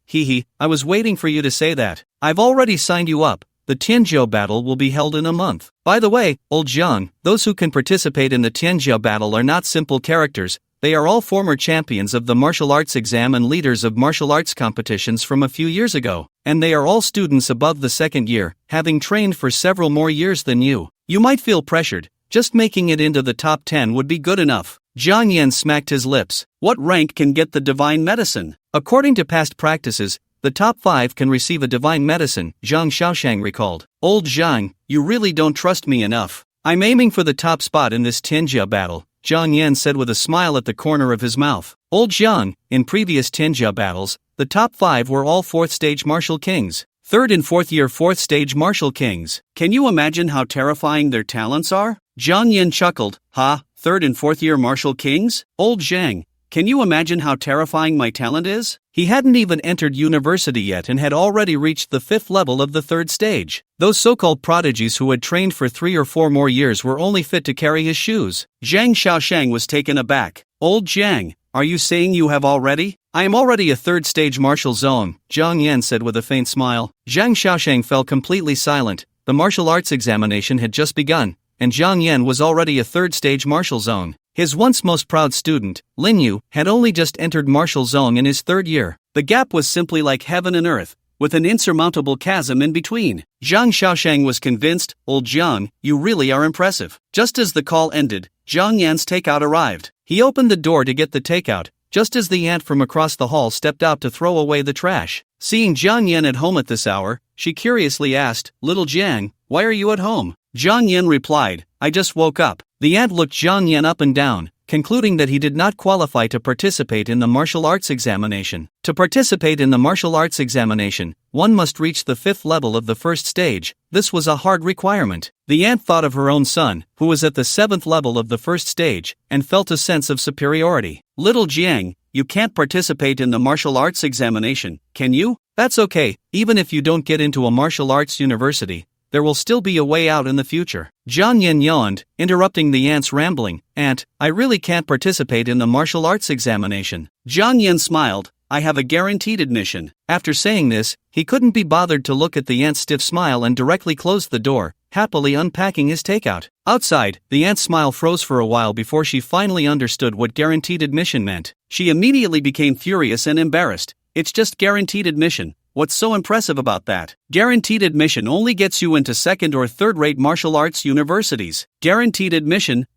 I was waiting for you to say that. I've already signed you up. The Tianjia battle will be held in a month. By the way, old Zhang, those who can participate in the Tianjia battle are not simple characters. They are all former champions of the martial arts exam and leaders of martial arts competitions from a few years ago. And they are all students above the second year, having trained for several more years than you. You might feel pressured. Just making it into the top 10 would be good enough. Zhang Yan smacked his lips. What rank can get the divine medicine? According to past practices, the top 5 can receive a divine medicine, Zhang Xiaosheng recalled. Old Zhang, you really don't trust me enough. I'm aiming for the top spot in this Tianjia battle, Zhang Yan said with a smile at the corner of his mouth. Old Zhang, in previous Tianjia battles, the top 5 were all 4th stage martial kings. 3rd and 4th year 4th stage martial kings. Can you imagine how terrifying their talents are? Zhang Yan chuckled. 3rd and 4th year martial kings? Old Zhang, can you imagine how terrifying my talent is? He hadn't even entered university yet and had already reached the 5th level of the 3rd stage. Those so-called prodigies who had trained for 3 or 4 more years were only fit to carry his shoes. Zhang Xiaosheng was taken aback. Old Zhang, are you saying you have already? I am already a 3rd stage martial zone, Zhang Yan said with a faint smile. Zhang Xiaosheng fell completely silent. The martial arts examination had just begun, and Zhang Yan was already a 3rd stage martial zone. His once most proud student, Lin Yu, had only just entered martial zone in his 3rd year. The gap was simply like heaven and earth, with an insurmountable chasm in between. Zhang Xiaosheng was convinced. Old Zhang, you really are impressive. Just as the call ended, Zhang Yan's takeout arrived. He opened the door to get the takeout, just as the aunt from across the hall stepped out to throw away the trash. Seeing Zhang Yan at home at this hour, she curiously asked, Little Zhang, why are you at home? Zhang Yan replied, I just woke up. The aunt looked Zhang Yan up and down, concluding that he did not qualify to participate in the martial arts examination. To participate in the martial arts examination, one must reach the 5th level of the 1st stage. This was a hard requirement. The aunt thought of her own son, who was at the 7th level of the 1st stage, and felt a sense of superiority. Little Jiang, you can't participate in the martial arts examination, can you? That's okay, even if you don't get into a martial arts university, there will still be a way out in the future. Zhang Yan yawned, interrupting the aunt's rambling. Aunt, I really can't participate in the martial arts examination. Zhang Yan smiled. I have a guaranteed admission. After saying this, he couldn't be bothered to look at the aunt's stiff smile and directly closed the door, happily unpacking his takeout. Outside, the aunt's smile froze for a while before she finally understood what guaranteed admission meant. She immediately became furious and embarrassed. It's just guaranteed admission. What's so impressive about that? Guaranteed admission only gets you into 2nd or 3rd-rate martial arts universities. Guaranteed admission?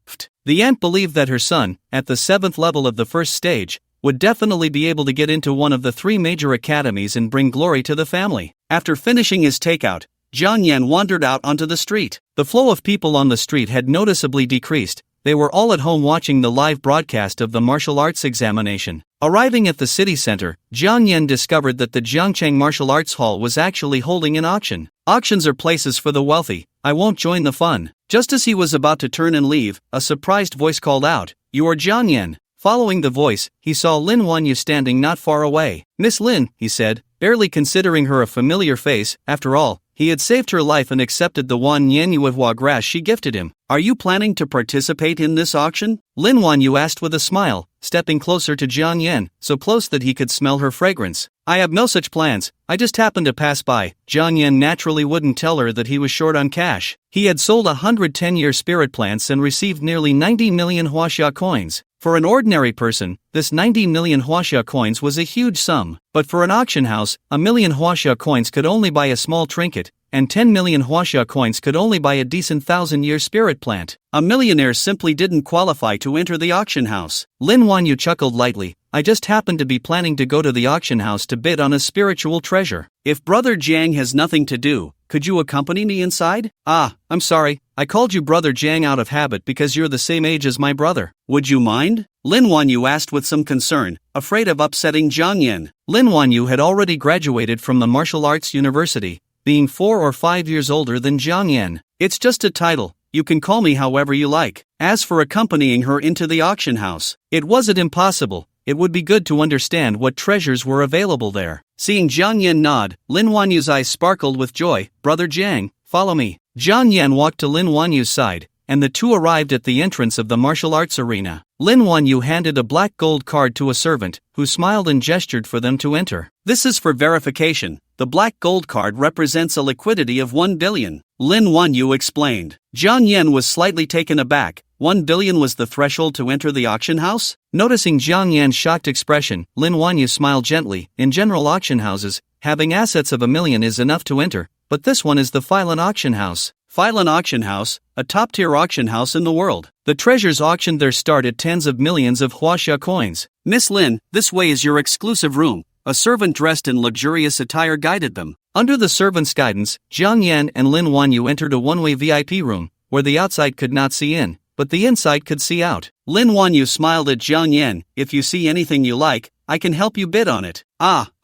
The aunt believed that her son, at the 7th level of the 1st stage, would definitely be able to get into one of the 3 major academies and bring glory to the family. After finishing his takeout, Zhang Yan wandered out onto the street. The flow of people on the street had noticeably decreased. They were all at home watching the live broadcast of the martial arts examination. Arriving at the city center, Zhang Yan discovered that the Jiangcheng Martial Arts Hall was actually holding an auction. Auctions are places for the wealthy. I won't join the fun. Just as he was about to turn and leave, a surprised voice called out, You are Zhang Yan. Following the voice, he saw Lin Wanyu standing not far away. Miss Lin, he said, barely considering her a familiar face. After all, he had saved her life and accepted the Wan Yanyu of Hua grass she gifted him. Are you planning to participate in this auction? Lin Wanyu asked with a smile, stepping closer to Jiang Yan, so close that he could smell her fragrance. I have no such plans, I just happened to pass by. Jiang Yan naturally wouldn't tell her that he was short on cash. He had sold 110-year spirit plants and received nearly 90 million huaxia coins. For an ordinary person, this 90 million huaxia coins was a huge sum, but for an auction house, 1 million huaxia coins could only buy a small trinket, and 10 million huaxia coins could only buy a decent 1,000-year spirit plant. A millionaire simply didn't qualify to enter the auction house. Lin Wanyu chuckled lightly. I just happened to be planning to go to the auction house to bid on a spiritual treasure. If Brother Jiang has nothing to do, could you accompany me inside? I'm sorry, I called you Brother Jiang out of habit because you're the same age as my brother. Would you mind? Lin Wanyu asked with some concern, afraid of upsetting Jiang Yan. Lin Wanyu had already graduated from the martial arts university, being 4 or 5 years older than Jiang Yan. It's just a title, you can call me however you like. As for accompanying her into the auction house, it wasn't impossible. It would be good to understand what treasures were available there. Seeing Jiang Yan nod, Lin Wanyu's eyes sparkled with joy. Brother Jiang, follow me. Jiang Yan walked to Lin Wanyu's side, and the two arrived at the entrance of the martial arts arena. Lin Wanyu handed a black gold card to a servant, who smiled and gestured for them to enter. This is for verification. The black gold card represents a liquidity of 1 billion. Lin Wanyu explained. Jiang Yan was slightly taken aback. 1 billion was the threshold to enter the auction house? Noticing Jiang Yan's shocked expression, Lin Wanyu smiled gently. In general auction houses, having assets of 1 million is enough to enter, but this one is the Phylan auction house. Phylan auction house, a top-tier auction house in the world. The treasures auctioned there start at tens of millions of huaxia coins. Miss Lin, this way is your exclusive room. A servant dressed in luxurious attire guided them. Under the servant's guidance, Jiang Yan and Lin Wanyu entered a one-way VIP room, where the outside could not see in, but the inside could see out. Lin Wanyu smiled at Jiang Yan. If you see anything you like, I can help you bid on it.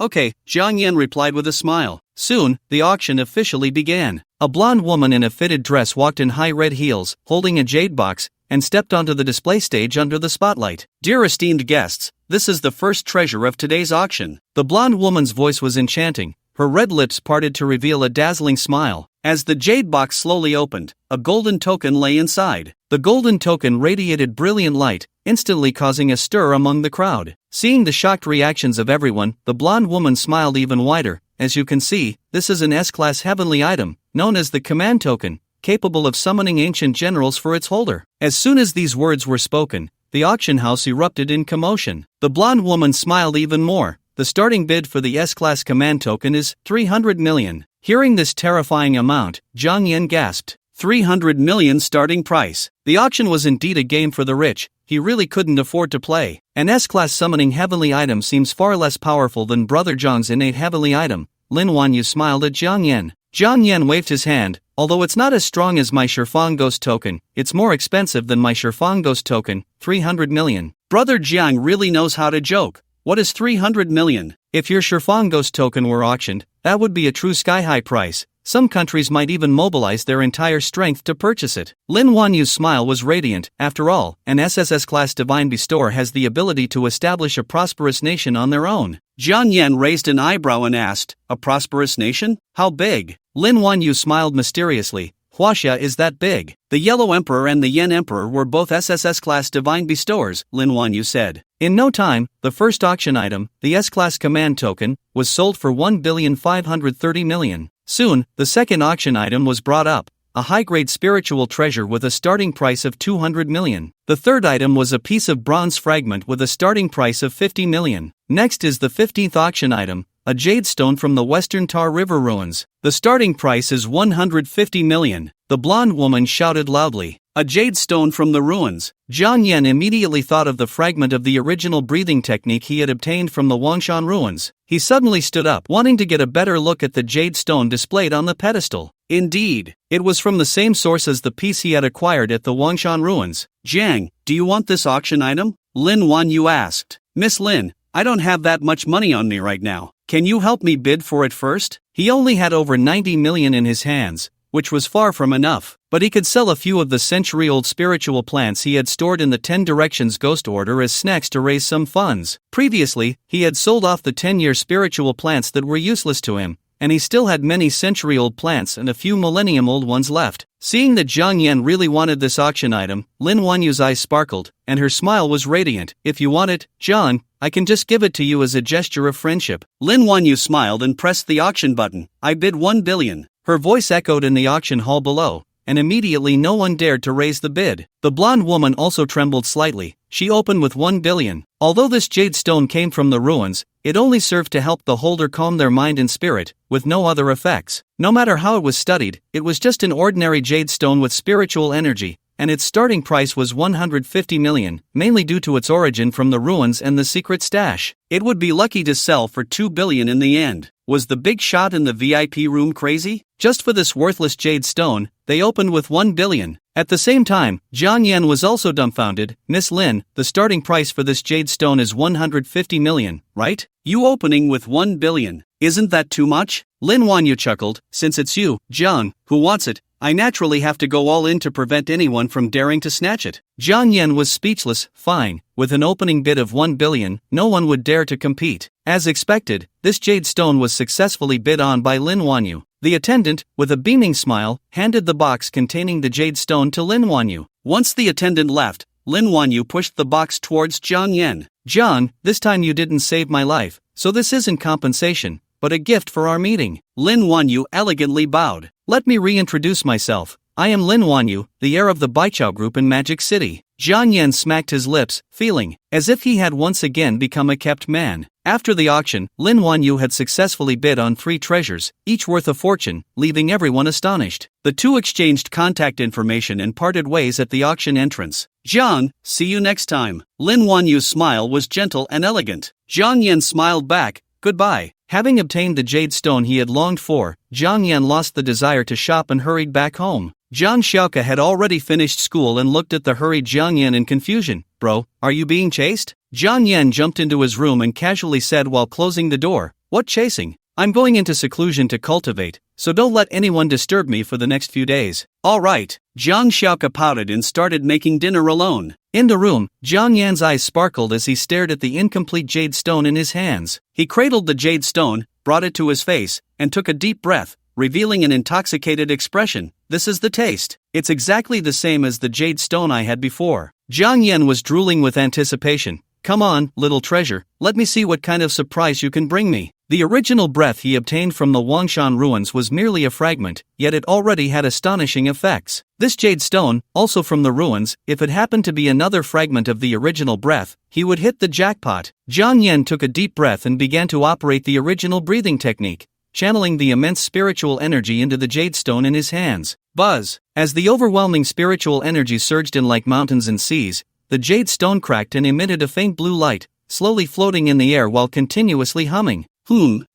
Okay, Jiang Yan replied with a smile. Soon, the auction officially began. A blonde woman in a fitted dress walked in high red heels, holding a jade box, and stepped onto the display stage under the spotlight. Dear esteemed guests, this is the first treasure of today's auction. The blonde woman's voice was enchanting. Her red lips parted to reveal a dazzling smile. As the jade box slowly opened, a golden token lay inside. The golden token radiated brilliant light, instantly causing a stir among the crowd. Seeing the shocked reactions of everyone, the blonde woman smiled even wider. As you can see, this is an S-class heavenly item, known as the command token, capable of summoning ancient generals for its holder. As soon as these words were spoken, the auction house erupted in commotion. The blonde woman smiled even more. The starting bid for the S-class command token is 300 million. Hearing this terrifying amount, Jiang Yan gasped. 300 million starting price. The auction was indeed a game for the rich. He really couldn't afford to play. An S-class summoning heavenly item seems far less powerful than Brother Zhang's innate heavenly item. Lin Wanyu smiled at Jiang Yan. Jiang Yan waved his hand. Although it's not as strong as my Shifang Ghost token, it's more expensive than my Shifang Ghost token, 300 million. Brother Jiang really knows how to joke. What is 300 million? If your Shifang Ghost token were auctioned, that would be a true sky-high price. Some countries might even mobilize their entire strength to purchase it. Lin Wanyu's smile was radiant. After all, an SSS-class divine bestower has the ability to establish a prosperous nation on their own. Jiang Yan raised an eyebrow and asked, a prosperous nation? How big? Lin Wanyu smiled mysteriously. Huaxia is that big. The Yellow Emperor and the Yen Emperor were both SSS-class divine bestowers, Lin Wanyu said. In no time, the first auction item, the S-class command token, was sold for 1,530 million. Soon, the second auction item was brought up, a high-grade spiritual treasure with a starting price of 200 million. The third item was a piece of bronze fragment with a starting price of 50 million. Next is the 15th auction item, a jade stone from the Western Tar River ruins. The starting price is 150 million. The blonde woman shouted loudly. A jade stone from the ruins. Jiang Yan immediately thought of the fragment of the original breathing technique he had obtained from the Wangshan ruins. He suddenly stood up, wanting to get a better look at the jade stone displayed on the pedestal. Indeed, it was from the same source as the piece he had acquired at the Wangshan ruins. Jiang, do you want this auction item? Lin Wanyu asked. Miss Lin, I don't have that much money on me right now. Can you help me bid for it first? He only had over 90 million in his hands, which was far from enough, but he could sell a few of the century-old spiritual plants he had stored in the 10 Directions Ghost Order as snacks to raise some funds. Previously, he had sold off the 10-year spiritual plants that were useless to him, and he still had many century-old plants and a few millennium-old ones left. Seeing that Jiang Yan really wanted this auction item, Lin Huanyu's eyes sparkled, and her smile was radiant. If you want it, John, I can just give it to you as a gesture of friendship. Lin Huanyu smiled and pressed the auction button. I bid 1 billion. Her voice echoed in the auction hall below, and immediately no one dared to raise the bid. The blonde woman also trembled slightly. She opened with 1 billion. Although this jade stone came from the ruins, it only served to help the holder calm their mind and spirit, with no other effects. No matter how it was studied, it was just an ordinary jade stone with spiritual energy, and its starting price was 150 million, mainly due to its origin from the ruins and the secret stash. It would be lucky to sell for 2 billion in the end. Was the big shot in the VIP room crazy? Just for this worthless jade stone, they opened with 1 billion. At the same time, Jiang Yan was also dumbfounded. Miss Lin, the starting price for this jade stone is 150 million, right? You opening with 1 billion. Isn't that too much? Lin Huanyu chuckled. Since it's you, Jiang, who wants it, I naturally have to go all in to prevent anyone from daring to snatch it. Jiang Yan was speechless. Fine, with an opening bid of 1 billion, no one would dare to compete. As expected, this jade stone was successfully bid on by Lin Huanyu. The attendant, with a beaming smile, handed the box containing the jade stone to Lin Huanyu. Once the attendant left, Lin Huanyu pushed the box towards Jiang Yan. John, this time you didn't save my life, so this isn't compensation, but a gift for our meeting. Lin Huanyu elegantly bowed. Let me reintroduce myself. I am Lin Huanyu, the heir of the Baichao group in Magic City. Jiang Yan smacked his lips, feeling as if he had once again become a kept man. After the auction, Lin Huanyu had successfully bid on 3 treasures, each worth a fortune, leaving everyone astonished. The two exchanged contact information and parted ways at the auction entrance. Jiang, see you next time. Lin Huanyu's smile was gentle and elegant. Jiang Yan smiled back, goodbye. Having obtained the jade stone he had longed for, Jiang Yan lost the desire to shop and hurried back home. Zhang Xiaoke had already finished school and looked at the hurried Jiang Yan in confusion. Bro, are you being chased? Jiang Yan jumped into his room and casually said while closing the door, what chasing? I'm going into seclusion to cultivate, so don't let anyone disturb me for the next few days. Alright, Zhang Xiaoke pouted and started making dinner alone. In the room, Jiang Yan's eyes sparkled as he stared at the incomplete jade stone in his hands. He cradled the jade stone, brought it to his face, and took a deep breath, revealing an intoxicated expression. This is the taste. It's exactly the same as the jade stone I had before. Jiang Yan was drooling with anticipation. Come on, little treasure, let me see what kind of surprise you can bring me. The original breath he obtained from the Wangshan ruins was merely a fragment, yet it already had astonishing effects. This jade stone, also from the ruins, if it happened to be another fragment of the original breath, he would hit the jackpot. Jiang Yan took a deep breath and began to operate the original breathing technique, channeling the immense spiritual energy into the jade stone in his hands. Buzz! As the overwhelming spiritual energy surged in like mountains and seas, the jade stone cracked and emitted a faint blue light, slowly floating in the air while continuously humming.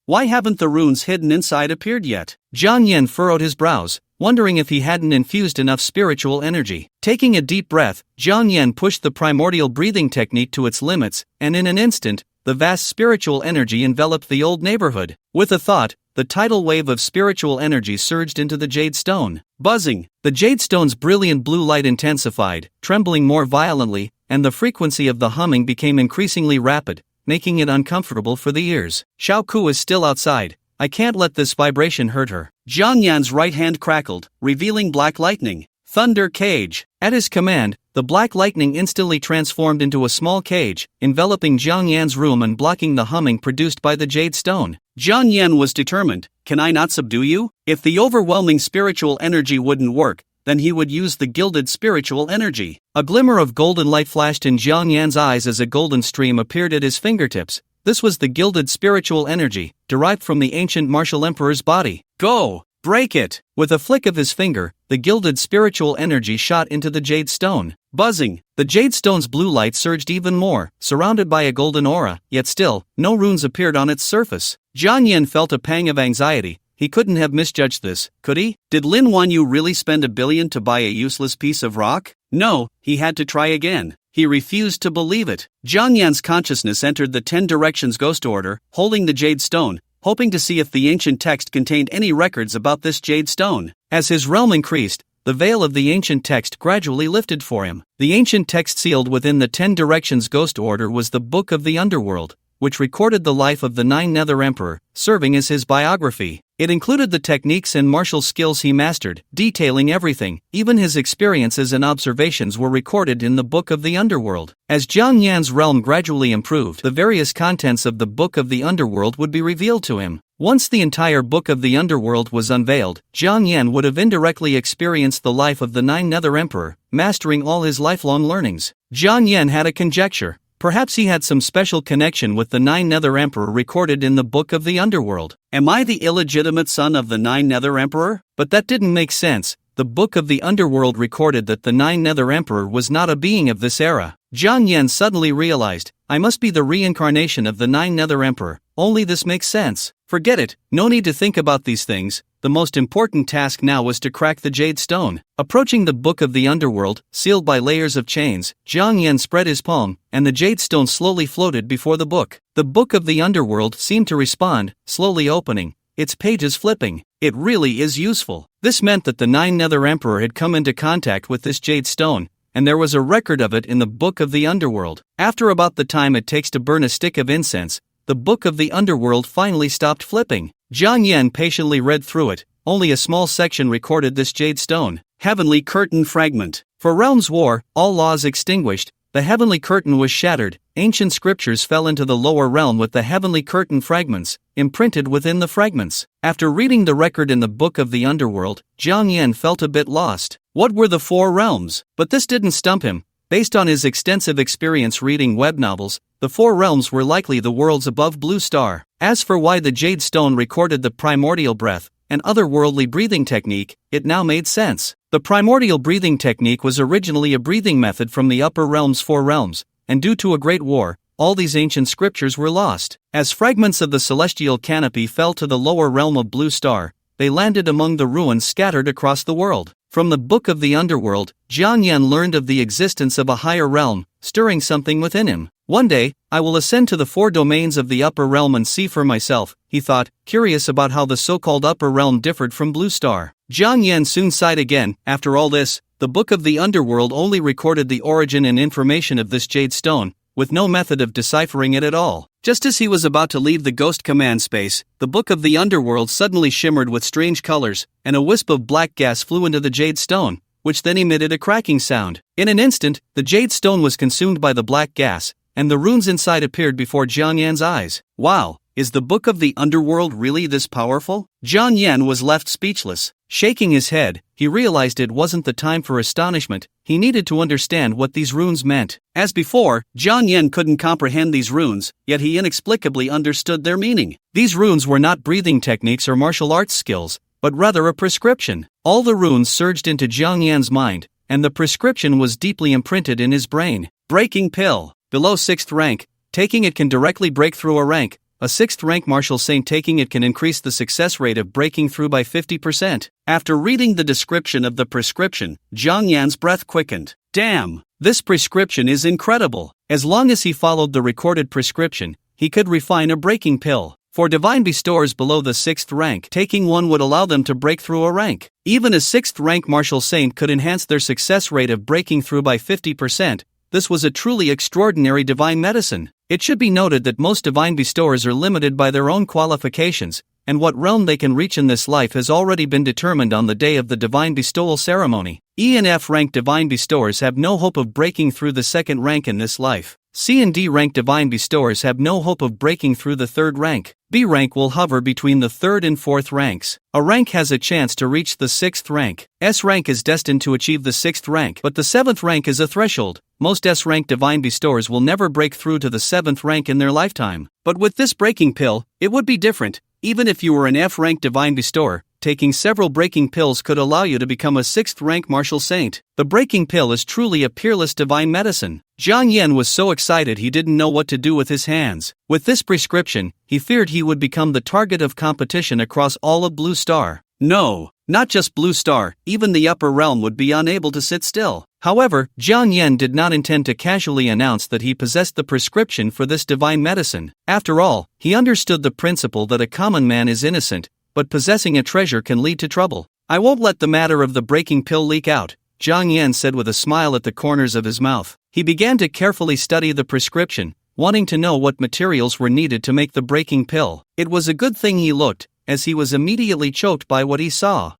Why haven't the runes hidden inside appeared yet? Jiang Yan furrowed his brows, wondering if he hadn't infused enough spiritual energy. Taking a deep breath, Jiang Yan pushed the primordial breathing technique to its limits, and in an instant, the vast spiritual energy enveloped the old neighborhood. With a thought, the tidal wave of spiritual energy surged into the jade stone. Buzzing! The jade stone's brilliant blue light intensified, trembling more violently, and the frequency of the humming became increasingly rapid, making it uncomfortable for the ears. Xiao Ku is still outside. I can't let this vibration hurt her. Jiang Yan's right hand crackled, revealing black lightning. Thunder cage. At his command, the black lightning instantly transformed into a small cage, enveloping Jiang Yan's room and blocking the humming produced by the jade stone. Jiang Yan was determined. Can I not subdue you? If the overwhelming spiritual energy wouldn't work, then he would use the gilded spiritual energy. A glimmer of golden light flashed in Jiang Yan's eyes as a golden stream appeared at his fingertips. This was the gilded spiritual energy, derived from the ancient martial emperor's body. Go! Break it! With a flick of his finger, the gilded spiritual energy shot into the jade stone. Buzzing! The jade stone's blue light surged even more, surrounded by a golden aura, yet still, no runes appeared on its surface. Jiang Yan felt a pang of anxiety. He couldn't have misjudged this, could he? Did Lin Huanyu really spend 1 billion to buy a useless piece of rock? No, he had to try again. He refused to believe it. Jiang Yan's consciousness entered the 10 Directions Ghost Order, holding the jade stone, hoping to see if the ancient text contained any records about this jade stone. As his realm increased, the veil of the ancient text gradually lifted for him. The ancient text sealed within the 10 Directions Ghost Order was the Book of the Underworld, which recorded the life of the 9 Nether Emperor, serving as his biography. It included the techniques and martial skills he mastered, detailing everything. Even his experiences and observations were recorded in the Book of the Underworld. As Jiang Yan's realm gradually improved, the various contents of the Book of the Underworld would be revealed to him. Once the entire Book of the Underworld was unveiled, Jiang Yan would have indirectly experienced the life of the 9 Nether Emperor, mastering all his lifelong learnings. Jiang Yan had a conjecture. Perhaps he had some special connection with the 9 Nether Emperor recorded in the Book of the Underworld. Am I the illegitimate son of the 9 Nether Emperor? But that didn't make sense. The Book of the Underworld recorded that the 9 Nether Emperor was not a being of this era. Jiang Yan suddenly realized, I must be the reincarnation of the 9 Nether Emperor. Only this makes sense. Forget it, no need to think about these things. The most important task now was to crack the Jade Stone. Approaching the Book of the Underworld, sealed by layers of chains, Jiang Yan spread his palm, and the Jade Stone slowly floated before the book. The Book of the Underworld seemed to respond, slowly opening, its pages flipping. It really is useful. This meant that the 9 Nether Emperor had come into contact with this Jade Stone, and there was a record of it in the Book of the Underworld. After about the time it takes to burn a stick of incense, the Book of the Underworld finally stopped flipping. Jiang Yan patiently read through it. Only a small section recorded this Jade Stone. Heavenly Curtain Fragment. For Realms War, all laws extinguished, the Heavenly Curtain was shattered. Ancient scriptures fell into the lower realm with the Heavenly Curtain fragments imprinted within the fragments. After reading the record in the Book of the Underworld, Jiang Yan felt a bit lost. What were the 4 realms? But this didn't stump him. Based on his extensive experience reading web novels, the 4 realms were likely the worlds above Blue Star. As for why the Jade Stone recorded the primordial breath, an otherworldly breathing technique, it now made sense. The primordial breathing technique was originally a breathing method from the upper realm's 4 realms, and due to a great war, all these ancient scriptures were lost. As fragments of the celestial canopy fell to the lower realm of Blue Star, they landed among the ruins scattered across the world. From the Book of the Underworld, Jiang Yan learned of the existence of a higher realm, stirring something within him. One day, I will ascend to the 4 domains of the upper realm and see for myself, he thought, curious about how the so-called upper realm differed from Blue Star. Jiang Yan soon sighed again. After all this, the Book of the Underworld only recorded the origin and information of this Jade Stone, with no method of deciphering it at all. Just as he was about to leave the Ghost Command space, the Book of the Underworld suddenly shimmered with strange colors, and a wisp of black gas flew into the Jade Stone, which then emitted a cracking sound. In an instant, the Jade Stone was consumed by the black gas, and the runes inside appeared before Jiang Yan's eyes. Wow, is the Book of the Underworld really this powerful? Jiang Yan was left speechless. Shaking his head, he realized it wasn't the time for astonishment. He needed to understand what these runes meant. As before, Jiang Yan couldn't comprehend these runes, yet he inexplicably understood their meaning. These runes were not breathing techniques or martial arts skills, but rather a prescription. All the runes surged into Jiang Yan's mind, and the prescription was deeply imprinted in his brain. Breaking Pill. Below 6th rank, taking it can directly break through a rank. A 6th rank martial saint taking it can increase the success rate of breaking through by 50%. After reading the description of the prescription, Jiang Yan's breath quickened. Damn, this prescription is incredible. As long as he followed the recorded prescription, he could refine a breaking pill. For divine bestowers below the 6th rank, taking one would allow them to break through a rank. Even a 6th rank martial saint could enhance their success rate of breaking through by 50%. This was a truly extraordinary divine medicine. It should be noted that most divine bestowers are limited by their own qualifications, and what realm they can reach in this life has already been determined on the day of the divine bestowal ceremony. E and F rank divine bestowers have no hope of breaking through the 2nd rank in this life. C and D rank divine bestowers have no hope of breaking through the 3rd rank. B rank will hover between the 3rd and 4th ranks. A rank has a chance to reach the 6th rank. S rank is destined to achieve the 6th rank, but the 7th rank is a threshold. Most S rank divine bestowers will never break through to the 7th rank in their lifetime. But with this breaking pill, it would be different. Even if you were an F rank divine bestower, taking several breaking pills could allow you to become a 6th rank martial saint. The breaking pill is truly a peerless divine medicine. Jiang Yan was so excited he didn't know what to do with his hands. With this prescription, he feared he would become the target of competition across all of Blue Star. No, not just Blue Star, even the upper realm would be unable to sit still. However, Jiang Yan did not intend to casually announce that he possessed the prescription for this divine medicine. After all, he understood the principle that a common man is innocent, but possessing a treasure can lead to trouble. I won't let the matter of the breaking pill leak out, Jiang Yan said with a smile at the corners of his mouth. He began to carefully study the prescription, wanting to know what materials were needed to make the breaking pill. It was a good thing he looked, as he was immediately choked by what he saw.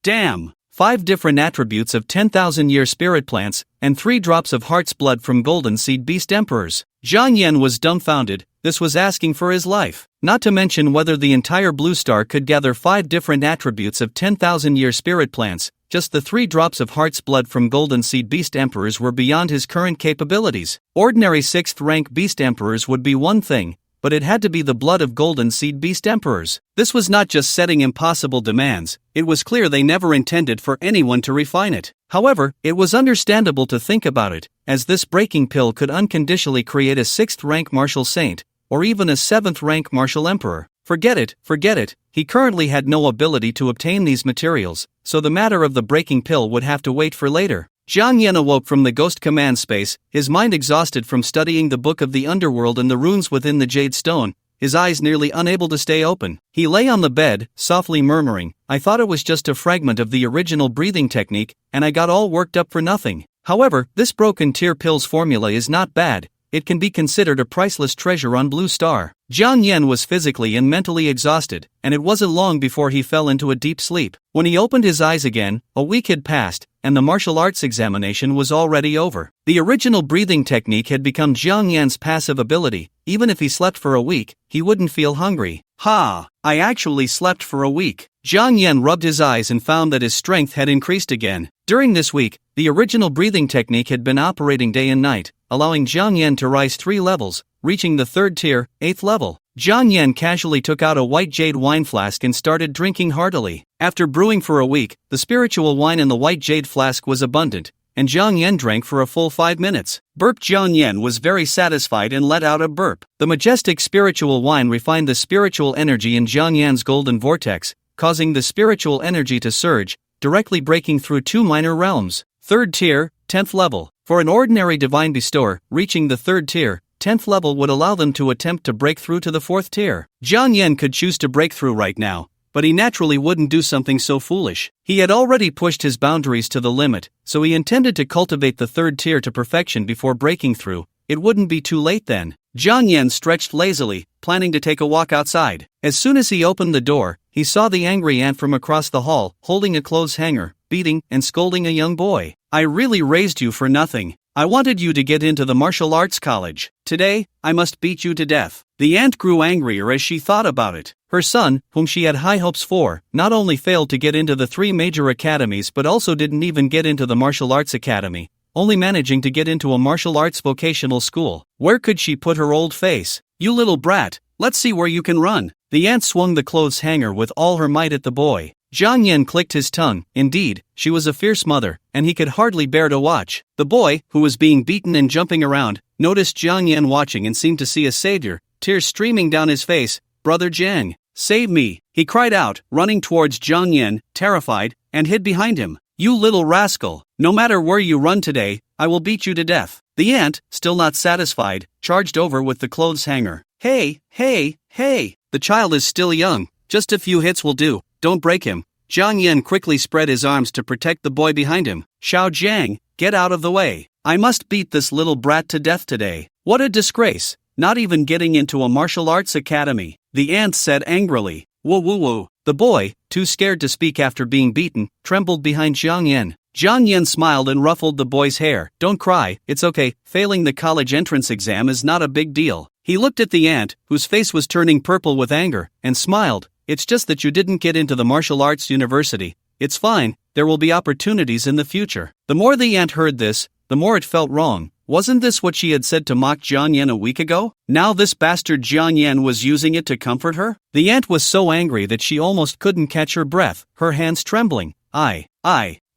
Damn! 5 different attributes of 10,000-year spirit plants, and 3 drops of heart's blood from golden seed beast emperors. Jiang Yan was dumbfounded. This was asking for his life. Not to mention whether the entire blue star could gather 5 different attributes of 10,000-year spirit plants. Just the 3 drops of heart's blood from golden seed beast emperors were beyond his current capabilities. Ordinary 6th rank beast emperors would be one thing, but it had to be the blood of golden seed beast emperors. This was not just setting impossible demands, it was clear they never intended for anyone to refine it. However, it was understandable to think about it, as this breaking pill could unconditionally create a 6th rank martial saint, or even a 7th rank martial emperor. Forget it, he currently had no ability to obtain these materials, so the matter of the breaking pill would have to wait for later. Jiang Yan awoke from the ghost command space, his mind exhausted from studying the book of the underworld and the runes within the jade stone, his eyes nearly unable to stay open. He lay on the bed, softly murmuring, I thought it was just a fragment of the original breathing technique, and I got all worked up for nothing. However, this broken tear pills formula is not bad. It can be considered a priceless treasure on Blue Star. Jiang Yan was physically and mentally exhausted, and it wasn't long before he fell into a deep sleep. When he opened his eyes again, a week had passed, and the martial arts examination was already over. The original breathing technique had become Jiang Yan's passive ability. Even if he slept for a week, he wouldn't feel hungry. I actually slept for a week. Jiang Yan rubbed his eyes and found that his strength had increased again. During this week, the original breathing technique had been operating day and night, allowing Jiang Yan to rise 3 levels, reaching the 3rd tier, 8th level. Jiang Yan casually took out a white jade wine flask and started drinking heartily. After brewing for a week, the spiritual wine in the white jade flask was abundant, and Jiang Yan drank for a full 5 minutes. Jiang Yan was very satisfied and let out a burp. The majestic spiritual wine refined the spiritual energy in Jiang Yan's golden vortex, causing the spiritual energy to surge, directly breaking through 2 minor realms. 3rd tier, 10th level. For an ordinary divine bestower, reaching the 3rd tier, 10th level would allow them to attempt to break through to the 4th tier. Jiang Yan could choose to break through right now, but he naturally wouldn't do something so foolish. He had already pushed his boundaries to the limit, so he intended to cultivate the 3rd tier to perfection before breaking through. It wouldn't be too late then. Jiang Yan stretched lazily, planning to take a walk outside. As soon as he opened the door, he saw the angry ant from across the hall, holding a clothes hanger, beating and scolding a young boy. I really raised you for nothing. I wanted you to get into the martial arts college. Today, I must beat you to death. The ant grew angrier as she thought about it. Her son, whom she had high hopes for, not only failed to get into the 3 major academies but also didn't even get into the martial arts academy, only managing to get into a martial arts vocational school. Where could she put her old face? You little brat, let's see where you can run. The ant swung the clothes hanger with all her might at the boy. Jiang Yan clicked his tongue. Indeed, she was a fierce mother, and he could hardly bear to watch. The boy, who was being beaten and jumping around, noticed Jiang Yan watching and seemed to see a savior, tears streaming down his face. Brother Jiang, save me, he cried out, running towards Jiang Yan, terrified, and hid behind him. You little rascal, no matter where you run today, I will beat you to death. The ant, still not satisfied, charged over with the clothes hanger. Hey, the child is still young, just a few hits will do. Don't break him. Jiang Yan quickly spread his arms to protect the boy behind him. Xiao Jiang, get out of the way. I must beat this little brat to death today. What a disgrace. Not even getting into a martial arts academy. The ant said angrily. Woo. The boy, too scared to speak after being beaten, trembled behind Jiang Yan. Jiang Yan smiled and ruffled the boy's hair. Don't cry, it's okay, failing the college entrance exam is not a big deal. He looked at the ant, whose face was turning purple with anger, and smiled. It's just that you didn't get into the martial arts university. It's fine, there will be opportunities in the future. The more the ant heard this, the more it felt wrong. Wasn't this what she had said to mock Jiang Yan a week ago? Now this bastard Jiang Yan was using it to comfort her? The ant was so angry that she almost couldn't catch her breath, her hands trembling. I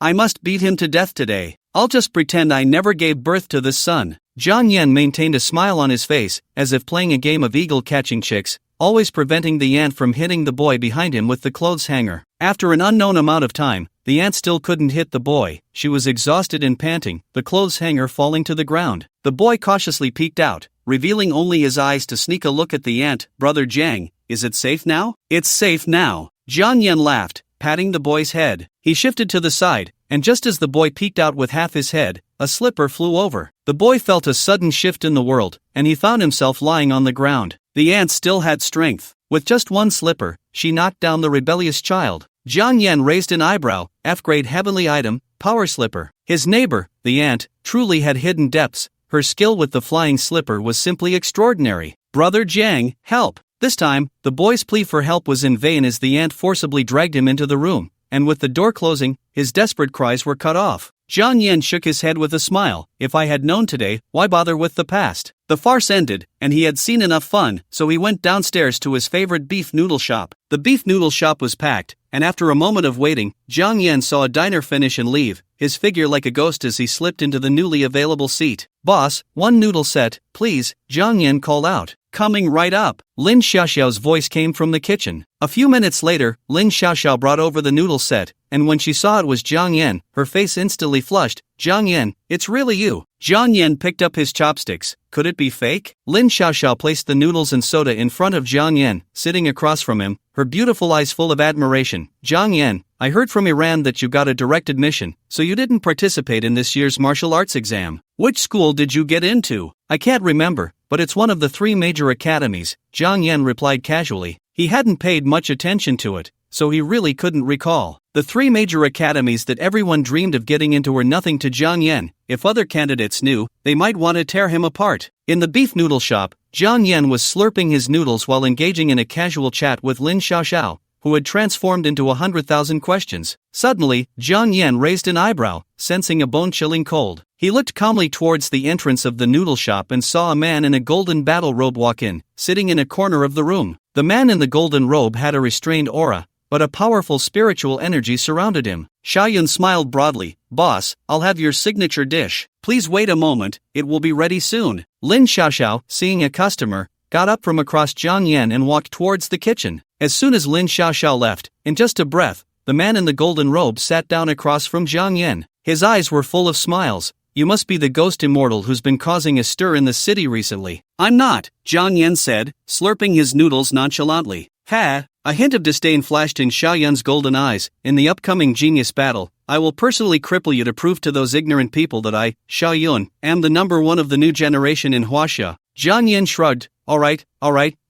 must beat him to death today. I'll just pretend I never gave birth to this son. Jiang Yan maintained a smile on his face, as if playing a game of eagle-catching chicks, always preventing the ant from hitting the boy behind him with the clothes hanger. After an unknown amount of time, the ant still couldn't hit the boy. She was exhausted and panting, the clothes hanger falling to the ground. The boy cautiously peeked out, revealing only his eyes to sneak a look at the ant. Brother Jiang, is it safe now? It's safe now. Jiang Yan laughed, patting the boy's head. He shifted to the side, and just as the boy peeked out with half his head, a slipper flew over. The boy felt a sudden shift in the world, and he found himself lying on the ground. The ant still had strength. With just one slipper, she knocked down the rebellious child. Jiang Yan raised an eyebrow. F-grade heavenly item, power slipper. His neighbor, the ant, truly had hidden depths. Her skill with the flying slipper was simply extraordinary. Brother Jiang, help! This time, the boy's plea for help was in vain as the ant forcibly dragged him into the room, and with the door closing, his desperate cries were cut off. Jiang Yan shook his head with a smile. If I had known today, why bother with the past? The farce ended, and he had seen enough fun, so he went downstairs to his favorite beef noodle shop. The beef noodle shop was packed, and after a moment of waiting, Jiang Yan saw a diner finish and leave, his figure like a ghost as he slipped into the newly available seat. Boss, one noodle set, please, Jiang Yan called out. Coming right up. Lin Xiaoxiao's voice came from the kitchen. A few minutes later, Lin Xiaoxiao brought over the noodle set, and when she saw it was Jiang Yan, her face instantly flushed. Jiang Yan, it's really you. Jiang Yan picked up his chopsticks. Could it be fake? Lin Xiaoxiao placed the noodles and soda in front of Jiang Yan, sitting across from him, her beautiful eyes full of admiration. Jiang Yan, I heard from Iran that you got a direct admission, so you didn't participate in this year's martial arts exam. Which school did you get into? I can't remember, but it's one of the 3 major academies, Jiang Yan replied casually. He hadn't paid much attention to it, so he really couldn't recall. The 3 major academies that everyone dreamed of getting into were nothing to Jiang Yan. If other candidates knew, they might want to tear him apart. In the beef noodle shop, Jiang Yan was slurping his noodles while engaging in a casual chat with Lin Xiaoxiao, who had transformed into 100,000 questions. Suddenly, Jiang Yan raised an eyebrow, sensing a bone-chilling cold. He looked calmly towards the entrance of the noodle shop and saw a man in a golden battle robe walk in, sitting in a corner of the room. The man in the golden robe had a restrained aura, but a powerful spiritual energy surrounded him. Xiaoyun smiled broadly. Boss, I'll have your signature dish. Please wait a moment, it will be ready soon. Lin Xiaoxiao, seeing a customer, got up from across Jiang Yan and walked towards the kitchen. As soon as Lin Xiaoxiao left, in just a breath, the man in the golden robe sat down across from Jiang Yan. His eyes were full of smiles. You must be the ghost immortal who's been causing a stir in the city recently. I'm not, Jiang Yan said, slurping his noodles nonchalantly. Ha! A hint of disdain flashed in Xiaoyun's golden eyes. In the upcoming genius battle, I will personally cripple you to prove to those ignorant people that I, Xiaoyun, am the number 1 of the new generation in Huaxia. Jiang Yan shrugged. Alright,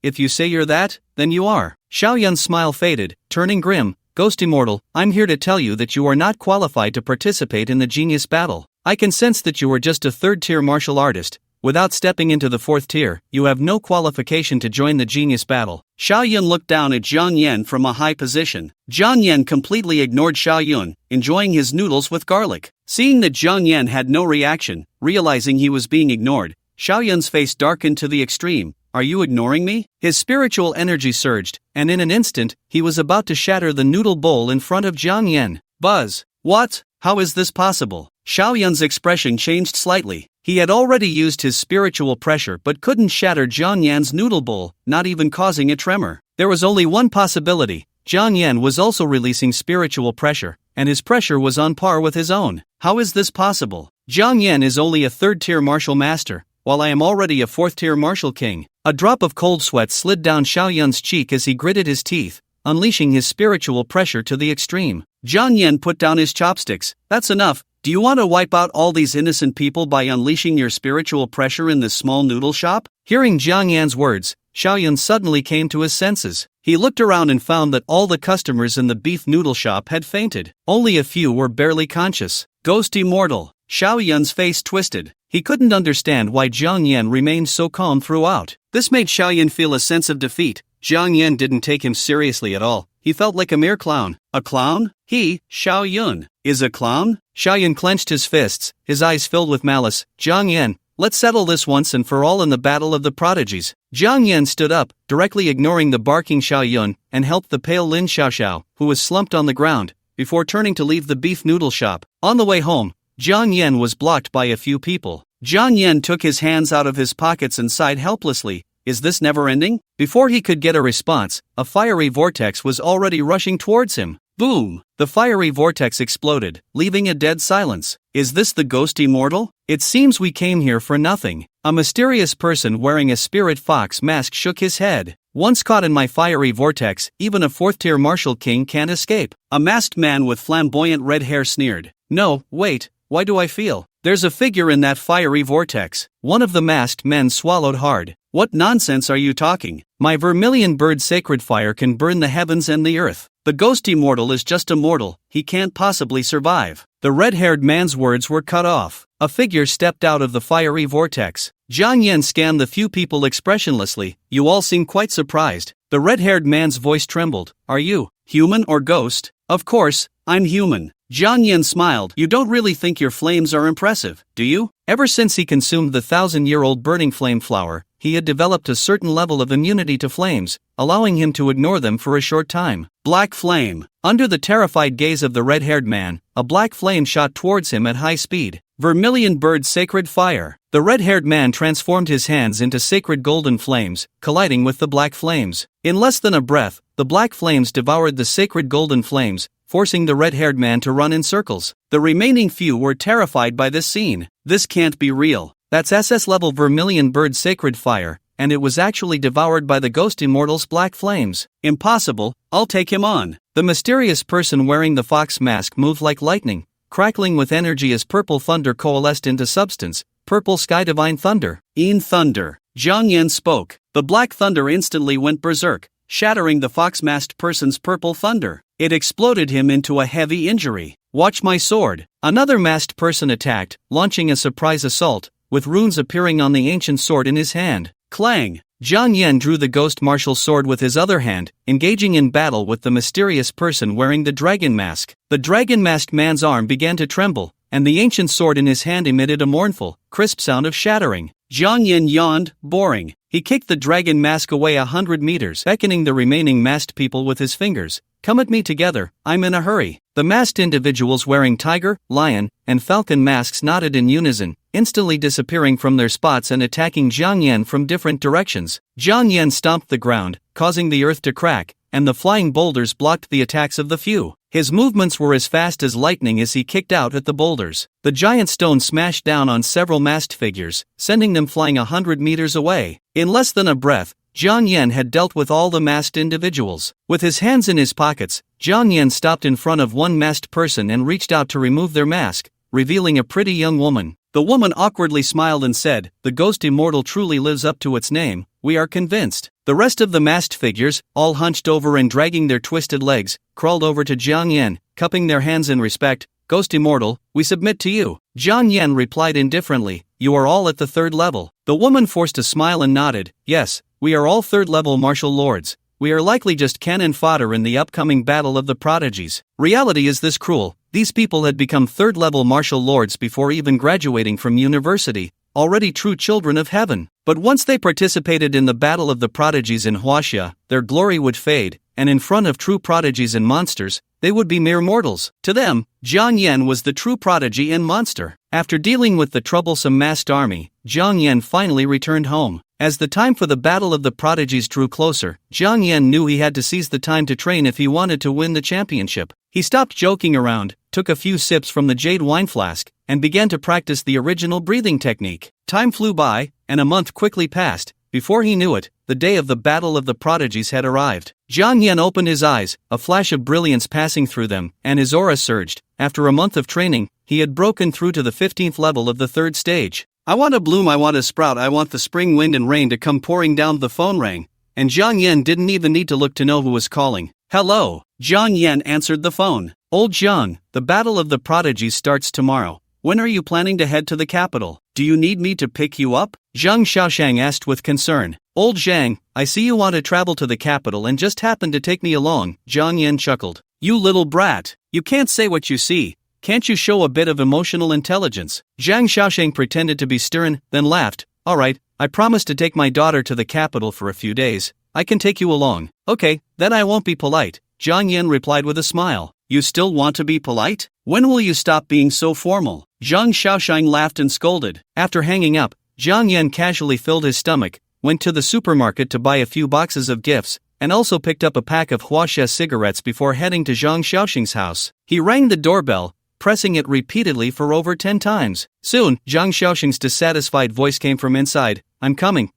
if you say you're that, then you are. Xiaoyun's smile faded, turning grim. Ghost Immortal, I'm here to tell you that you are not qualified to participate in the genius battle. I can sense that you are just a 3rd-tier martial artist. Without stepping into the 4th tier, you have no qualification to join the genius battle. Xiaoyun looked down at Jiang Yan from a high position. Jiang Yan completely ignored Xiaoyun, enjoying his noodles with garlic. Seeing that Jiang Yan had no reaction, realizing he was being ignored, Xiaoyun's face darkened to the extreme. Are you ignoring me? His spiritual energy surged, and in an instant, he was about to shatter the noodle bowl in front of Jiang Yan. Buzz! What? How is this possible? Xiaoyun's expression changed slightly. He had already used his spiritual pressure but couldn't shatter Jiang Yan's noodle bowl, not even causing a tremor. There was only one possibility. Jiang Yan was also releasing spiritual pressure, and his pressure was on par with his own. How is this possible? Jiang Yan is only a 3rd-tier martial master, while I am already a 4th-tier martial king. A drop of cold sweat slid down Xiaoyun's cheek as he gritted his teeth, unleashing his spiritual pressure to the extreme. Jiang Yan put down his chopsticks. That's enough. Do you want to wipe out all these innocent people by unleashing your spiritual pressure in this small noodle shop? Hearing Jiang Yan's words, Xiaoyun suddenly came to his senses. He looked around and found that all the customers in the beef noodle shop had fainted. Only a few were barely conscious. Ghost Immortal. Xiaoyun's face twisted. He couldn't understand why Jiang Yan remained so calm throughout. This made Xiaoyun feel a sense of defeat. Jiang Yan didn't take him seriously at all. He felt like a mere clown. A clown? He, Xiaoyun, is a clown? Xiaoyun clenched his fists, his eyes filled with malice. Jiang Yan, let's settle this once and for all in the battle of the prodigies. Jiang Yan stood up, directly ignoring the barking Xiaoyun, and helped the pale Lin Xiaoxiao, who was slumped on the ground, before turning to leave the beef noodle shop. On the way home, Jiang Yan was blocked by a few people. Jiang Yan took his hands out of his pockets and sighed helplessly. Is this never ending? Before he could get a response, a fiery vortex was already rushing towards him. Boom! The fiery vortex exploded, leaving a dead silence. Is this the ghost immortal? It seems we came here for nothing. A mysterious person wearing a spirit fox mask shook his head. Once caught in my fiery vortex, even a 4th-tier martial king can't escape. A masked man with flamboyant red hair sneered. No, wait, why do I feel There's a figure in that fiery vortex. One of the masked men swallowed hard. What nonsense are you talking? My vermilion bird sacred fire can burn the heavens and the earth. The ghost immortal is just a mortal, he can't possibly survive. The red-haired man's words were cut off. A figure stepped out of the fiery vortex. Jiang Yan scanned the few people expressionlessly. You all seem quite surprised. The red-haired man's voice trembled. Are you human or ghost? Of course, I'm human. Jiang Yan smiled. You don't really think your flames are impressive, do you? Ever since he consumed the 1,000-year-old burning flame flower, he had developed a certain level of immunity to flames, allowing him to ignore them for a short time. Black flame. Under the terrified gaze of the red-haired man, a black flame shot towards him at high speed. Vermilion bird sacred fire. The red-haired man transformed his hands into sacred golden flames, colliding with the black flames. In less than a breath, the black flames devoured the sacred golden flames, forcing the red-haired man to run in circles. The remaining few were terrified by this scene. This can't be real. That's SS-level vermilion bird sacred fire, and it was actually devoured by the ghost immortal's black flames. Impossible, I'll take him on. The mysterious person wearing the fox mask moved like lightning, crackling with energy as purple thunder coalesced into substance. Purple sky divine thunder. In thunder. Jiang Yan spoke. The black thunder instantly went berserk, shattering the fox-masked person's purple thunder. It exploded him into a heavy injury. Watch my sword. Another masked person attacked, launching a surprise assault, with runes appearing on the ancient sword in his hand. Clang! Jiang Yan drew the ghost martial sword with his other hand, engaging in battle with the mysterious person wearing the dragon mask. The dragon-masked man's arm began to tremble, and the ancient sword in his hand emitted a mournful, crisp sound of shattering. Jiang Yan yawned, boring. He kicked the dragon mask away 100 meters, beckoning the remaining masked people with his fingers. Come at me together, I'm in a hurry. The masked individuals wearing tiger, lion, and falcon masks nodded in unison, instantly disappearing from their spots and attacking Jiang Yan from different directions. Jiang Yan stomped the ground, causing the earth to crack, and the flying boulders blocked the attacks of the few. His movements were as fast as lightning as he kicked out at the boulders. The giant stone smashed down on several masked figures, sending them flying 100 meters away. In less than a breath, Jiang Yan had dealt with all the masked individuals. With his hands in his pockets, Jiang Yan stopped in front of one masked person and reached out to remove their mask, revealing a pretty young woman. The woman awkwardly smiled and said, "The ghost immortal truly lives up to its name, we are convinced." The rest of the masked figures, all hunched over and dragging their twisted legs, crawled over to Jiang Yan, cupping their hands in respect. "Ghost immortal, we submit to you." Jiang Yan replied indifferently, "You are all at the 3rd level." The woman forced a smile and nodded, "Yes, we are all 3rd level martial lords. We are likely just cannon fodder in the upcoming battle of the prodigies." Reality is this cruel. These people had become 3rd level martial lords before even graduating from university, already true children of heaven. But once they participated in the battle of the prodigies in Huaxia, their glory would fade, and in front of true prodigies and monsters, they would be mere mortals. To them, Jiang Yan was the true prodigy and monster. After dealing with the troublesome masked army, Jiang Yan finally returned home. As the time for the battle of the prodigies drew closer, Jiang Yan knew he had to seize the time to train if he wanted to win the championship. He stopped joking around, took a few sips from the jade wine flask, and began to practice the original breathing technique. Time flew by, and a month quickly passed. Before he knew it, the day of the battle of the prodigies had arrived. Jiang Yan opened his eyes, a flash of brilliance passing through them, and his aura surged. After a month of training, he had broken through to the 15th level of the 3rd stage. "I want to bloom, I want to sprout, I want the spring wind and rain to come pouring down." The phone rang, and Jiang Yan didn't even need to look to know who was calling. "Hello." Jiang Yan answered the phone. "Old Jiang, the battle of the prodigies starts tomorrow. When are you planning to head to the capital? Do you need me to pick you up?" Zhang Xiaoshang asked with concern. "Old Zhang, I see you want to travel to the capital and just happen to take me along." Jiang Yan chuckled. "You little brat, you can't say what you see. Can't you show a bit of emotional intelligence?" Zhang Xiaoshang pretended to be stern, then laughed. "All right, I promise to take my daughter to the capital for a few days. I can take you along." "Okay, then I won't be polite," Jiang Yan replied with a smile. "You still want to be polite? When will you stop being so formal?" Zhang Xiaoshang laughed and scolded. After hanging up, Jiang Yan casually filled his stomach, went to the supermarket to buy a few boxes of gifts, and also picked up a pack of Huaxia cigarettes before heading to Zhang Xiaoshang's house. He rang the doorbell, pressing it repeatedly for over 10 times. Soon, Zhang Xiaoshang's dissatisfied voice came from inside. I'm coming,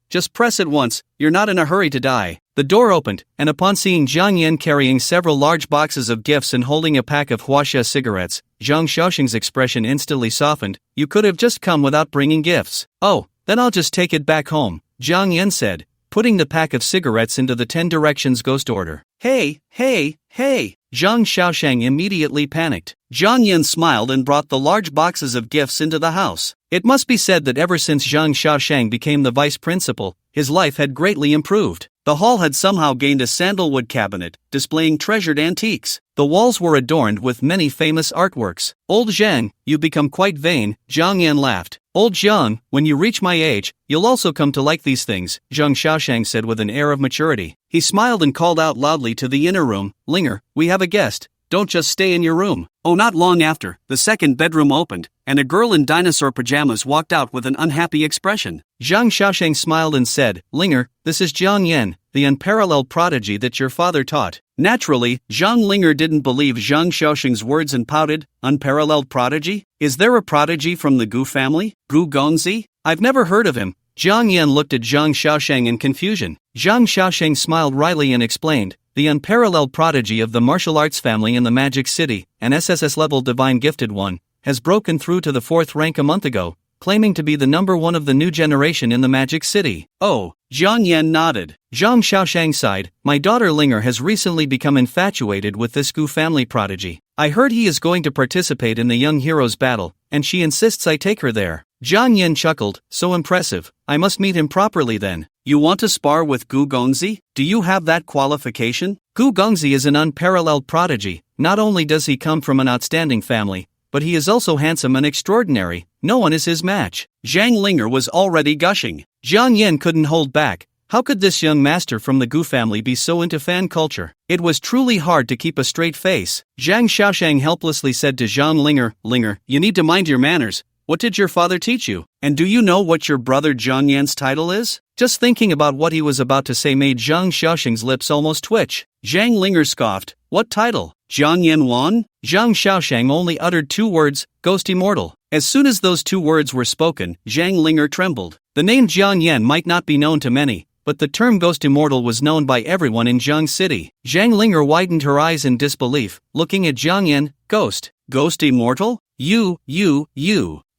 just press it once, you're not in a hurry to die." The door opened, and upon seeing Jiang Yan carrying several large boxes of gifts and holding a pack of Huaxia cigarettes, Zhang Xiaoxing's expression instantly softened. "You could have just come without bringing gifts." "Oh, then I'll just take it back home," Jiang Yan said, putting the pack of cigarettes into the 10 directions ghost order. "Hey, hey, hey!" Zhang Xiaoxing immediately panicked. Jiang Yan smiled and brought the large boxes of gifts into the house. It must be said that ever since Zhang Xiaoxing became the vice principal, his life had greatly improved. The hall had somehow gained a sandalwood cabinet, displaying treasured antiques. The walls were adorned with many famous artworks. "Old Zhang, you've become quite vain," Jiang Yan laughed. "Old Zhang, when you reach my age, you'll also come to like these things," Zhang Xiaoxing said with an air of maturity. He smiled and called out loudly to the inner room, "Linger, we have a guest. Don't just stay in your room." Oh, not long after, the second bedroom opened, and a girl in dinosaur pajamas walked out with an unhappy expression. Zhang Xiaoxing smiled and said, "Linger, this is Jiang Yan, the unparalleled prodigy that your father taught." Naturally, Zhang Linger didn't believe Zhang Xiaoxing's words and pouted, "Unparalleled prodigy? Is there a prodigy from the Gu family? Gu Gongzi? I've never heard of him." Jiang Yan looked at Zhang Xiaoxing in confusion. Zhang Xiaoxing smiled wryly and explained, "The unparalleled prodigy of the martial arts family in the Magic City, an SSS-Level divine gifted one, has broken through to the 4th rank a month ago, claiming to be the number 1 of the new generation in the Magic City." "Oh," Jiang Yan nodded. Zhang Xiaoxing sighed, "My daughter Linger has recently become infatuated with this Gu family prodigy. I heard he is going to participate in the Young Heroes battle, and she insists I take her there." Jiang Yan chuckled, "So impressive, I must meet him properly then." "You want to spar with Gu Gongzi? Do you have that qualification?" Gu Gongzi is an unparalleled prodigy. Not only does he come from an outstanding family, but he is also handsome and extraordinary. No one is his match. Zhang Linger was already gushing. Jiang Yan couldn't hold back. How could this young master from the Gu family be so into fan culture? It was truly hard to keep a straight face. Zhang Xiaoxing helplessly said to Zhang Linger, "Linger, you need to mind your manners. What did your father teach you? And do you know what your brother Jiang Yan's title is?" Just thinking about what he was about to say made Zhang Xiaoxing's lips almost twitch. Zhang Linger scoffed, "What title? Jiang Yan Wan?" Zhang Xiaoxing only uttered 2 words, "Ghost Immortal." As soon as those 2 words were spoken, Zhang Linger trembled. The name Jiang Yan might not be known to many, but the term Ghost Immortal was known by everyone in Jiang City. Zhang Linger widened her eyes in disbelief, looking at Jiang Yan. "Ghost? Ghost Immortal? You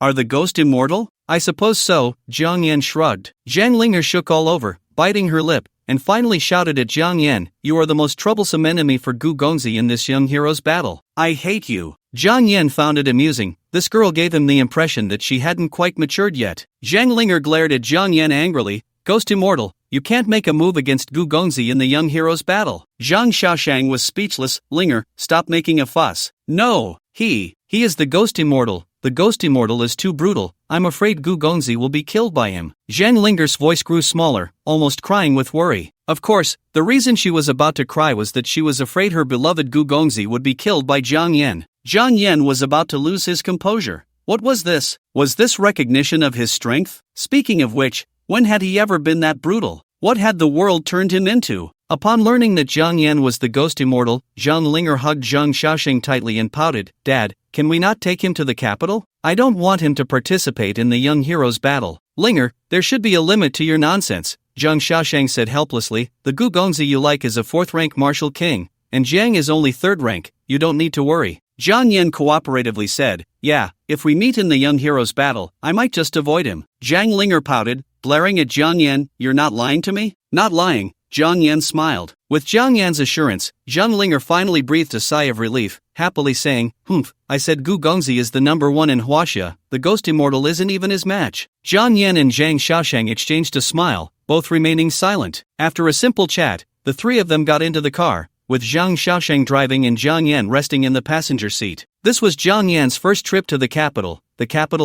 are the Ghost Immortal?" "I suppose so," Jiang Yan shrugged. Zhang Linger shook all over, biting her lip, and finally shouted at Jiang Yan, "You are the most troublesome enemy for Gu Gongzi in this Young Heroes battle. I hate you." Jiang Yan found it amusing. This girl gave him the impression that she hadn't quite matured yet. Zhang Linger glared at Jiang Yan angrily. "Ghost Immortal, you can't make a move against Gu Gongzi in the Young Heroes battle." Zhang Xiaoxing was speechless. "Linger, stop making a fuss. No, he is the Ghost Immortal. The Ghost Immortal is too brutal. I'm afraid Gu Gongzi will be killed by him." Zhang Linger's voice grew smaller, almost crying with worry. Of course, the reason she was about to cry was that she was afraid her beloved Gu Gongzi would be killed by Jiang Yan. Jiang Yan was about to lose his composure. What was this? Was this recognition of his strength? Speaking of which, when had he ever been that brutal? What had the world turned him into? Upon learning that Jiang Yan was the Ghost Immortal, Zhang Linger hugged Zhang Xiaoxing tightly and pouted, "Dad, can we not take him to the capital? I don't want him to participate in the Young Heroes battle." "Linger, there should be a limit to your nonsense," Zhang Xiaoxing said helplessly. "The Gu Gongzi you like is a 4th-rank martial king, and Jiang is only 3rd rank. You don't need to worry." Jiang Yan cooperatively said, "Yeah, if we meet in the Young Heroes battle, I might just avoid him." Zhang Linger pouted, glaring at Jiang Yan, "You're not lying to me?" "Not lying." Jiang Yan smiled. With Jiang Yan's assurance, Zhang Linger finally breathed a sigh of relief, happily saying, "Humph, I said Gu Gongzi is the number 1 in Huaxia, the Ghost Immortal isn't even his match." Jiang Yan and Zhang Xiaoxing exchanged a smile, both remaining silent. After a simple chat, the 3 of them got into the car, with Zhang Xiaoxing driving and Jiang Yan resting in the passenger seat. This was Jiang Yan's first trip to the capital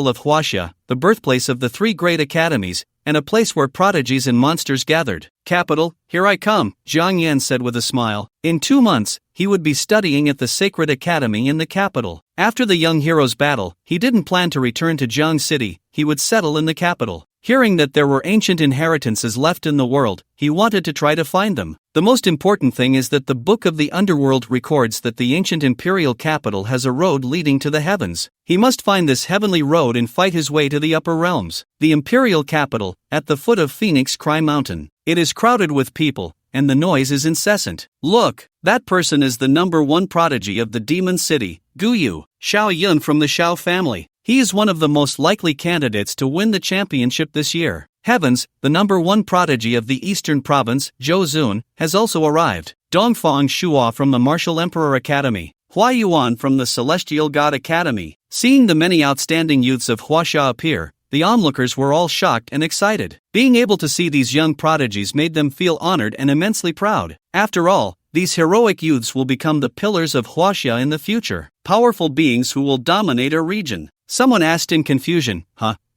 of Huaxia, the birthplace of the 3 great academies, and a place where prodigies and monsters gathered. "Capital, here I come," Jiang Yan said with a smile. In 2 months, he would be studying at the Sacred Academy in the capital. After the Young Heroes battle, he didn't plan to return to Jiang City, he would settle in the capital. Hearing that there were ancient inheritances left in the world, he wanted to try to find them. The most important thing is that the Book of the Underworld records that the ancient imperial capital has a road leading to the heavens. He must find this heavenly road and fight his way to the upper realms. The imperial capital, at the foot of Phoenix Cry Mountain. It is crowded with people, and the noise is incessant. Look, that person is the #1 prodigy of the Demon City, Guyu, Xiao Yun from the Xiao family. He is one of the most likely candidates to win the championship this year. Heavens, the #1 prodigy of the Eastern Province, Zhou Zun, has also arrived. Dongfang Shuo from the Martial Emperor Academy. Hua Yuan from the Celestial God Academy. Seeing the many outstanding youths of Huaxia appear, the onlookers were all shocked and excited. Being able to see these young prodigies made them feel honored and immensely proud. After all, these heroic youths will become the pillars of Huaxia in the future, powerful beings who will dominate a region. Someone asked in confusion,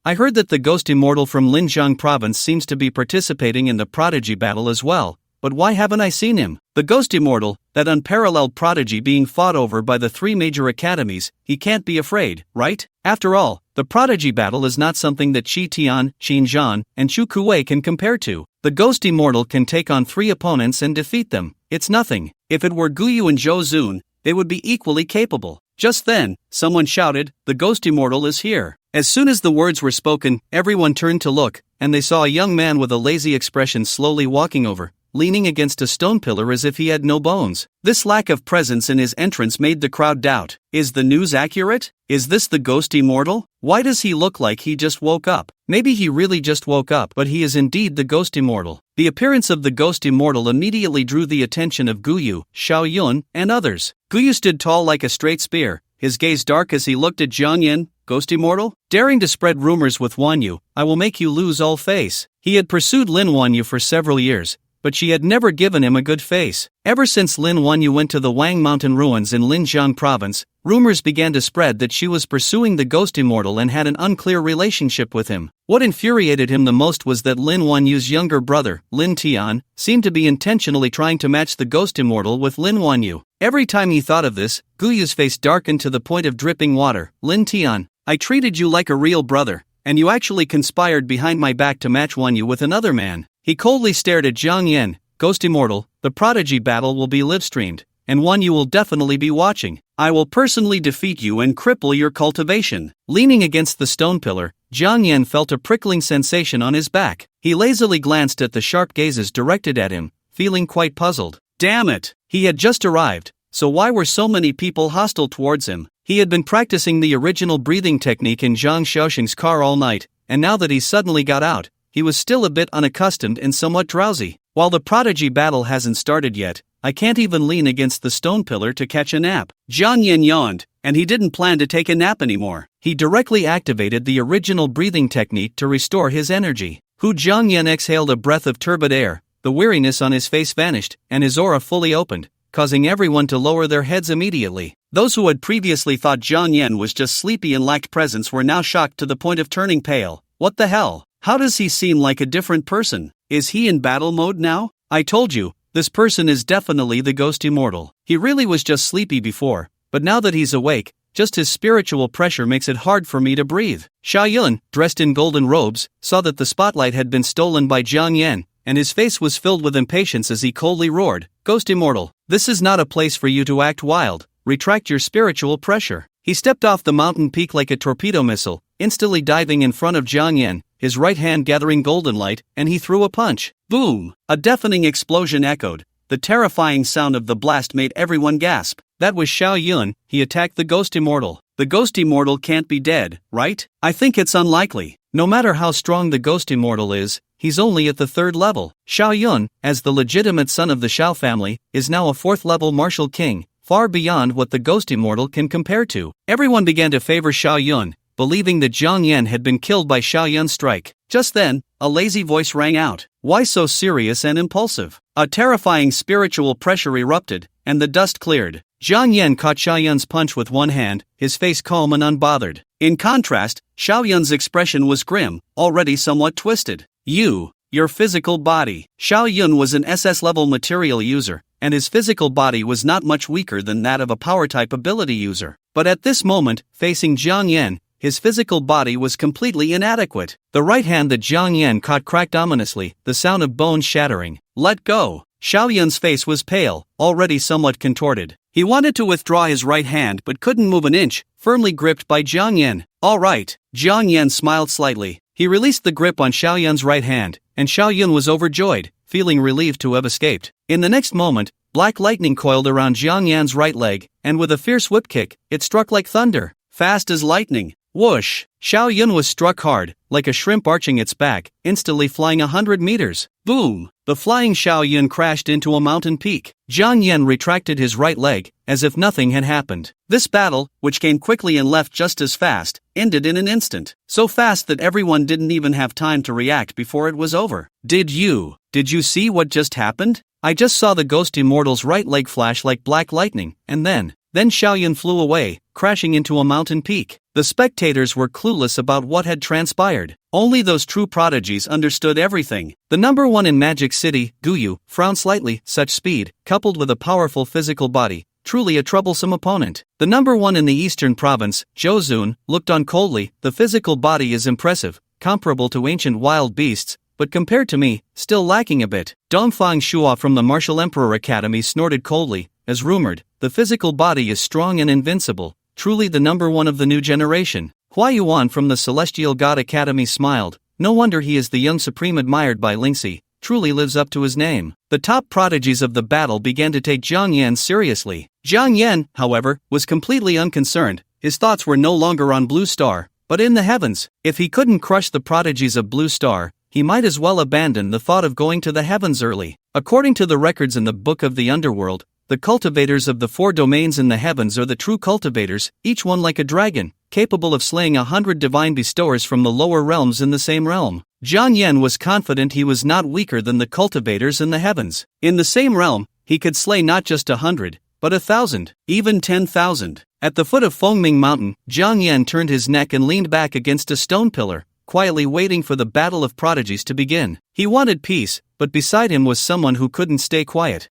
I heard that the ghost immortal from Linjiang province seems to be participating in the prodigy battle as well, but why haven't I seen him? The ghost immortal, that unparalleled prodigy being fought over by the 3 major academies, he can't be afraid, right? After all, the prodigy battle is not something that Qi Tian, Qin Zhan, and Chu Kuwei can compare to. The ghost immortal can take on 3 opponents and defeat them. It's nothing. If it were Guyu and Zhou Zun, they would be equally capable. Just then, someone shouted, "The ghost immortal is here." As soon as the words were spoken, everyone turned to look, and they saw a young man with a lazy expression slowly walking over, leaning against a stone pillar as if he had no bones. This lack of presence in his entrance made the crowd doubt. Is the news accurate? Is this the ghost immortal? Why does he look like he just woke up? Maybe he really just woke up, but he is indeed the ghost immortal. The appearance of the ghost immortal immediately drew the attention of Guyu, Xiao Yun, and others. Guyu stood tall like a straight spear, his gaze dark as he looked at Zhang Yan. Ghost immortal? Daring to spread rumors with Wanyu, I will make you lose all face. He had pursued Lin Wanyu for several years, but she had never given him a good face. Ever since Lin Wanyu went to the Wang Mountain ruins in Linjiang province, rumors began to spread that she was pursuing the ghost immortal and had an unclear relationship with him. What infuriated him the most was that Lin Wanyu's younger brother, Lin Tian, seemed to be intentionally trying to match the ghost immortal with Lin Wanyu. Every time he thought of this, Guyu's face darkened to the point of dripping water. Lin Tian, I treated you like a real brother, and you actually conspired behind my back to match Wanyu with another man. He coldly stared at Zhang Yan. Ghost immortal, the prodigy battle will be live-streamed, and Wanyu will definitely be watching. I will personally defeat you and cripple your cultivation. Leaning against the stone pillar, Zhang Yan felt a prickling sensation on his back. He lazily glanced at the sharp gazes directed at him, feeling quite puzzled. Damn it! He had just arrived, so why were so many people hostile towards him? He had been practicing the original breathing technique in Zhang Xiaoxing's car all night, and now that he suddenly got out, he was still a bit unaccustomed and somewhat drowsy. While the prodigy battle hasn't started yet, I can't even lean against the stone pillar to catch a nap. Zhang Yan yawned, and he didn't plan to take a nap anymore. He directly activated the original breathing technique to restore his energy. Zhang Yan exhaled a breath of turbid air, the weariness on his face vanished, and his aura fully opened, causing everyone to lower their heads immediately. Those who had previously thought Zhang Yan was just sleepy and lacked presence were now shocked to the point of turning pale. What the hell? How does he seem like a different person? Is he in battle mode now? I told you, this person is definitely the ghost immortal. He really was just sleepy before, but now that he's awake, just his spiritual pressure makes it hard for me to breathe. Xiao Yun, dressed in golden robes, saw that the spotlight had been stolen by Zhang Yan, and his face was filled with impatience as he coldly roared, Ghost immortal, this is not a place for you to act wild. Retract your spiritual pressure. He stepped off the mountain peak like a torpedo missile, instantly diving in front of Zhang Yan, his right hand gathering golden light, and he threw a punch. Boom! A deafening explosion echoed. The terrifying sound of the blast made everyone gasp. That was Xiao Yun. He attacked the ghost immortal. The ghost immortal can't be dead, right? I think it's unlikely. No matter how strong the ghost immortal is, he's only at the 3rd level. Xiao Yun, as the legitimate son of the Xiao family, is now a 4th level martial king, far beyond what the ghost immortal can compare to. Everyone began to favor Xiao Yun, believing that Zhang Yan had been killed by Xiao Yun's strike. Just then, a lazy voice rang out. Why so serious and impulsive? A terrifying spiritual pressure erupted, and the dust cleared. Zhang Yan caught Xiao Yun's punch with one hand, his face calm and unbothered. In contrast, Xiao Yun's expression was grim, already somewhat twisted. Your physical body. Xiao Yun was an SS-level material user, and his physical body was not much weaker than that of a power-type ability user. But at this moment, facing Zhang Yan, his physical body was completely inadequate. The right hand that Zhang Yan caught cracked ominously, the sound of bones shattering. Let go. Xiao Yun's face was pale, already somewhat contorted. He wanted to withdraw his right hand but couldn't move an inch, firmly gripped by Zhang Yan. All right. Zhang Yan smiled slightly. He released the grip on Xiao Yun's right hand, and Xiao Yun was overjoyed, feeling relieved to have escaped. In the next moment, black lightning coiled around Jiang Yan's right leg, and with a fierce whip kick, it struck like thunder, fast as lightning. Whoosh! Xiao Yun was struck hard, like a shrimp arching its back, instantly flying 100 meters. Boom! The flying Xiao Yun crashed into a mountain peak. Jiang Yan retracted his right leg, as if nothing had happened. This battle, which came quickly and left just as fast, ended in an instant. So fast that everyone didn't even have time to react before it was over. Did you see what just happened? I just saw the ghost immortal's right leg flash like black lightning, and then Xiao Yun flew away, crashing into a mountain peak. The spectators were clueless about what had transpired. Only those true prodigies understood everything. The number one in Magic City, Guyu, frowned slightly. Such speed, coupled with a powerful physical body, truly a troublesome opponent. The number one in the eastern province, Zhou, looked on coldly. The physical body is impressive, comparable to ancient wild beasts, but compared to me, still lacking a bit. Dongfang Shua from the Martial Emperor Academy snorted coldly. As rumored, the physical body is strong and invincible, truly the number one of the new generation. Hua Yuan from the Celestial God Academy smiled. No wonder he is the young supreme admired by Lingxi, truly lives up to his name. The top prodigies of the battle began to take Jiang Yan seriously. Jiang Yan, however, was completely unconcerned. His thoughts were no longer on Blue Star, but in the heavens. If he couldn't crush the prodigies of Blue Star, he might as well abandon the thought of going to the heavens early. According to the records in the Book of the Underworld, the cultivators of the 4 domains in the heavens are the true cultivators, each one like a dragon, capable of slaying 100 divine bestowers from the lower realms in the same realm. Jiang Yan was confident he was not weaker than the cultivators in the heavens. In the same realm, he could slay not just 100, but 1,000, even 10,000. At the foot of Fengming Mountain, Jiang Yan turned his neck and leaned back against a stone pillar, quietly waiting for the battle of prodigies to begin. He wanted peace, but beside him was someone who couldn't stay quiet.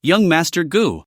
Young Master Gu.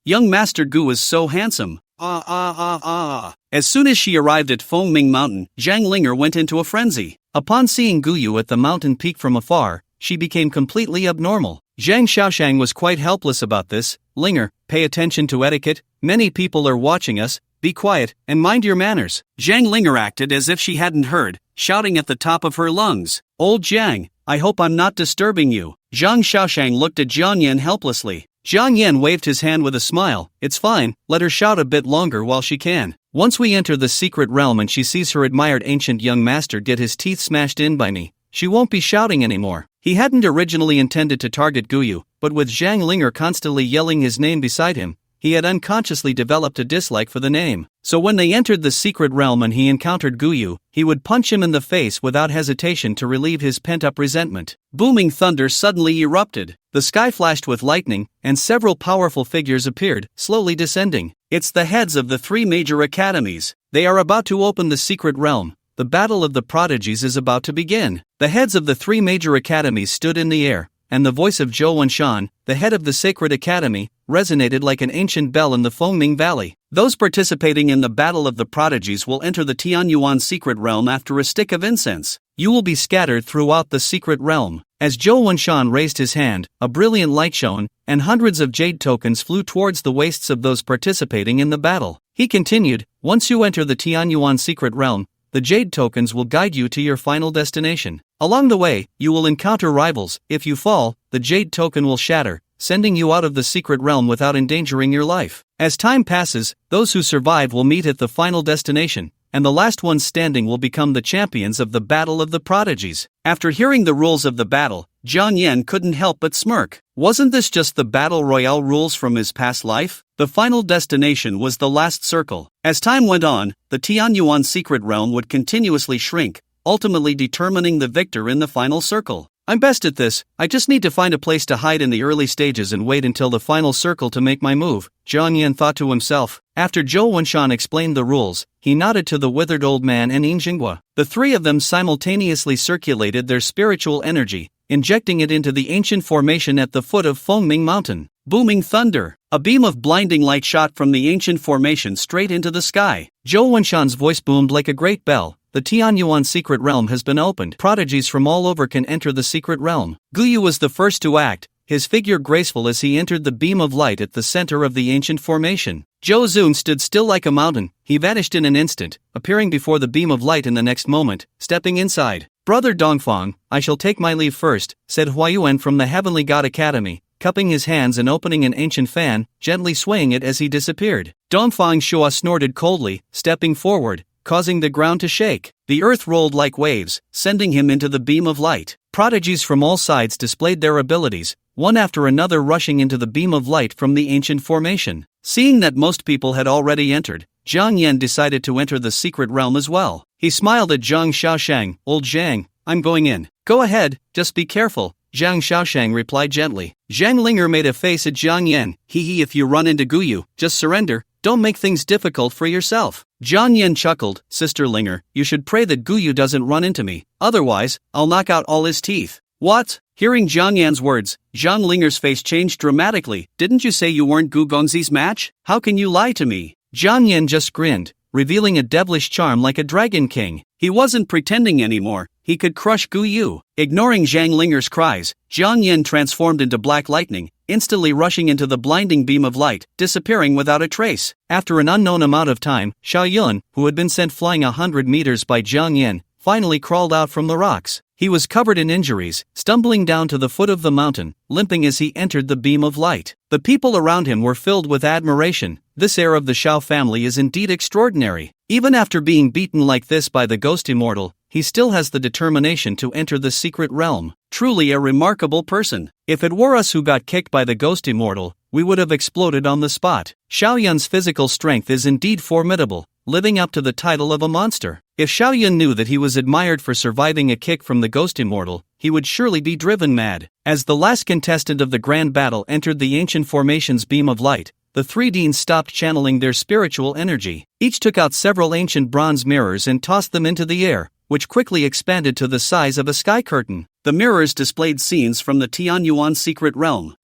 Young Master Gu was so handsome. As soon as she arrived at Fengming Mountain, Zhang Linger went into a frenzy. Upon seeing Guyu at the mountain peak from afar, she became completely abnormal. Zhang Xiaoshang was quite helpless about this. Linger, pay attention to etiquette. Many people are watching us. Be quiet, and mind your manners. Zhang Linger acted as if she hadn't heard, shouting at the top of her lungs. Old Zhang, I hope I'm not disturbing you. Zhang Xiaoshang looked at Jiang Yan helplessly. Jiang Yan waved his hand with a smile. It's fine, let her shout a bit longer while she can. Once we enter the secret realm and she sees her admired ancient young master get his teeth smashed in by me, she won't be shouting anymore. He hadn't originally intended to target Guyu, but with Zhang Linger constantly yelling his name beside him, he had unconsciously developed a dislike for the name. So when they entered the secret realm and he encountered Guyu, he would punch him in the face without hesitation to relieve his pent-up resentment. Booming thunder suddenly erupted. The sky flashed with lightning, and several powerful figures appeared, slowly descending. It's the heads of the 3 major academies. They are about to open the secret realm. The battle of the prodigies is about to begin. The heads of the 3 major academies stood in the air, and the voice of Zhou Wenshan, the head of the Sacred Academy, resonated like an ancient bell in the Fengming Valley. Those participating in the Battle of the Prodigies will enter the Tianyuan secret realm after a stick of incense. You will be scattered throughout the secret realm. As Zhou Wenshan raised his hand, a brilliant light shone, and hundreds of jade tokens flew towards the waists of those participating in the battle. He continued, once you enter the Tianyuan secret realm, the jade tokens will guide you to your final destination. Along the way, you will encounter rivals. If you fall, the jade token will shatter, sending you out of the secret realm without endangering your life. As time passes, those who survive will meet at the final destination, and the last ones standing will become the champions of the Battle of the Prodigies. After hearing the rules of the battle, Jiang Yan couldn't help but smirk. Wasn't this just the Battle Royale rules from his past life? The final destination was the last circle. As time went on, the Tianyuan secret realm would continuously shrink, ultimately determining the victor in the final circle. I'm best at this, I just need to find a place to hide in the early stages and wait until the final circle to make my move, Jiang Yan thought to himself. After Zhou Wenshan explained the rules, he nodded to the withered old man and Yin Jinghua. The 3 of them simultaneously circulated their spiritual energy, injecting it into the ancient formation at the foot of Fengming Mountain. Booming thunder. A beam of blinding light shot from the ancient formation straight into the sky. Zhou Wenshan's voice boomed like a great bell. The Tianyuan secret realm has been opened. Prodigies from all over can enter the secret realm. Guyu was the first to act, his figure graceful as he entered the beam of light at the center of the ancient formation. Zhou Zun stood still like a mountain. He vanished in an instant, appearing before the beam of light in the next moment, stepping inside. Brother Dongfang, I shall take my leave first, said Huayuan from the Heavenly God Academy, cupping his hands and opening an ancient fan, gently swaying it as he disappeared. Dongfang Shua snorted coldly, stepping forward, causing the ground to shake. The earth rolled like waves, sending him into the beam of light. Prodigies from all sides displayed their abilities, one after another rushing into the beam of light from the ancient formation. Seeing that most people had already entered, Zhang Yan decided to enter the secret realm as well. He smiled at Zhang Xiaoshang. Old Zhang, I'm going in. Go ahead, just be careful, Zhang Xiaoshang replied gently. Zhang Linger made a face at Zhang Yan. Hee if you run into Guyu, just surrender, don't make things difficult for yourself. Zhang Yan chuckled, Sister Linger, you should pray that Guyu doesn't run into me, otherwise, I'll knock out all his teeth. What? Hearing Zhang Yan's words, Zhang Linger's face changed dramatically. Didn't you say you weren't Gu Gongzi's match? How can you lie to me? Zhang Yan just grinned, revealing a devilish charm like a dragon king. He wasn't pretending anymore, he could crush Gu Yu. Ignoring Zhang Linger's cries, Zhang Yan transformed into black lightning, instantly rushing into the blinding beam of light, disappearing without a trace. After an unknown amount of time, Xiao Yun, who had been sent flying 100 meters by Zhang Yan, finally crawled out from the rocks. He was covered in injuries, stumbling down to the foot of the mountain, limping as he entered the beam of light. The people around him were filled with admiration. This heir of the Xiao family is indeed extraordinary. Even after being beaten like this by the ghost immortal, he still has the determination to enter the secret realm. Truly a remarkable person. If it were us who got kicked by the ghost immortal, we would have exploded on the spot. Xiao Yun's physical strength is indeed formidable, living up to the title of a monster. If Xiao Yun knew that he was admired for surviving a kick from the ghost immortal, he would surely be driven mad. As the last contestant of the grand battle entered the ancient formation's beam of light, the three deans stopped channeling their spiritual energy. Each took out several ancient bronze mirrors and tossed them into the air, which quickly expanded to the size of a sky curtain. The mirrors displayed scenes from the Tianyuan secret realm.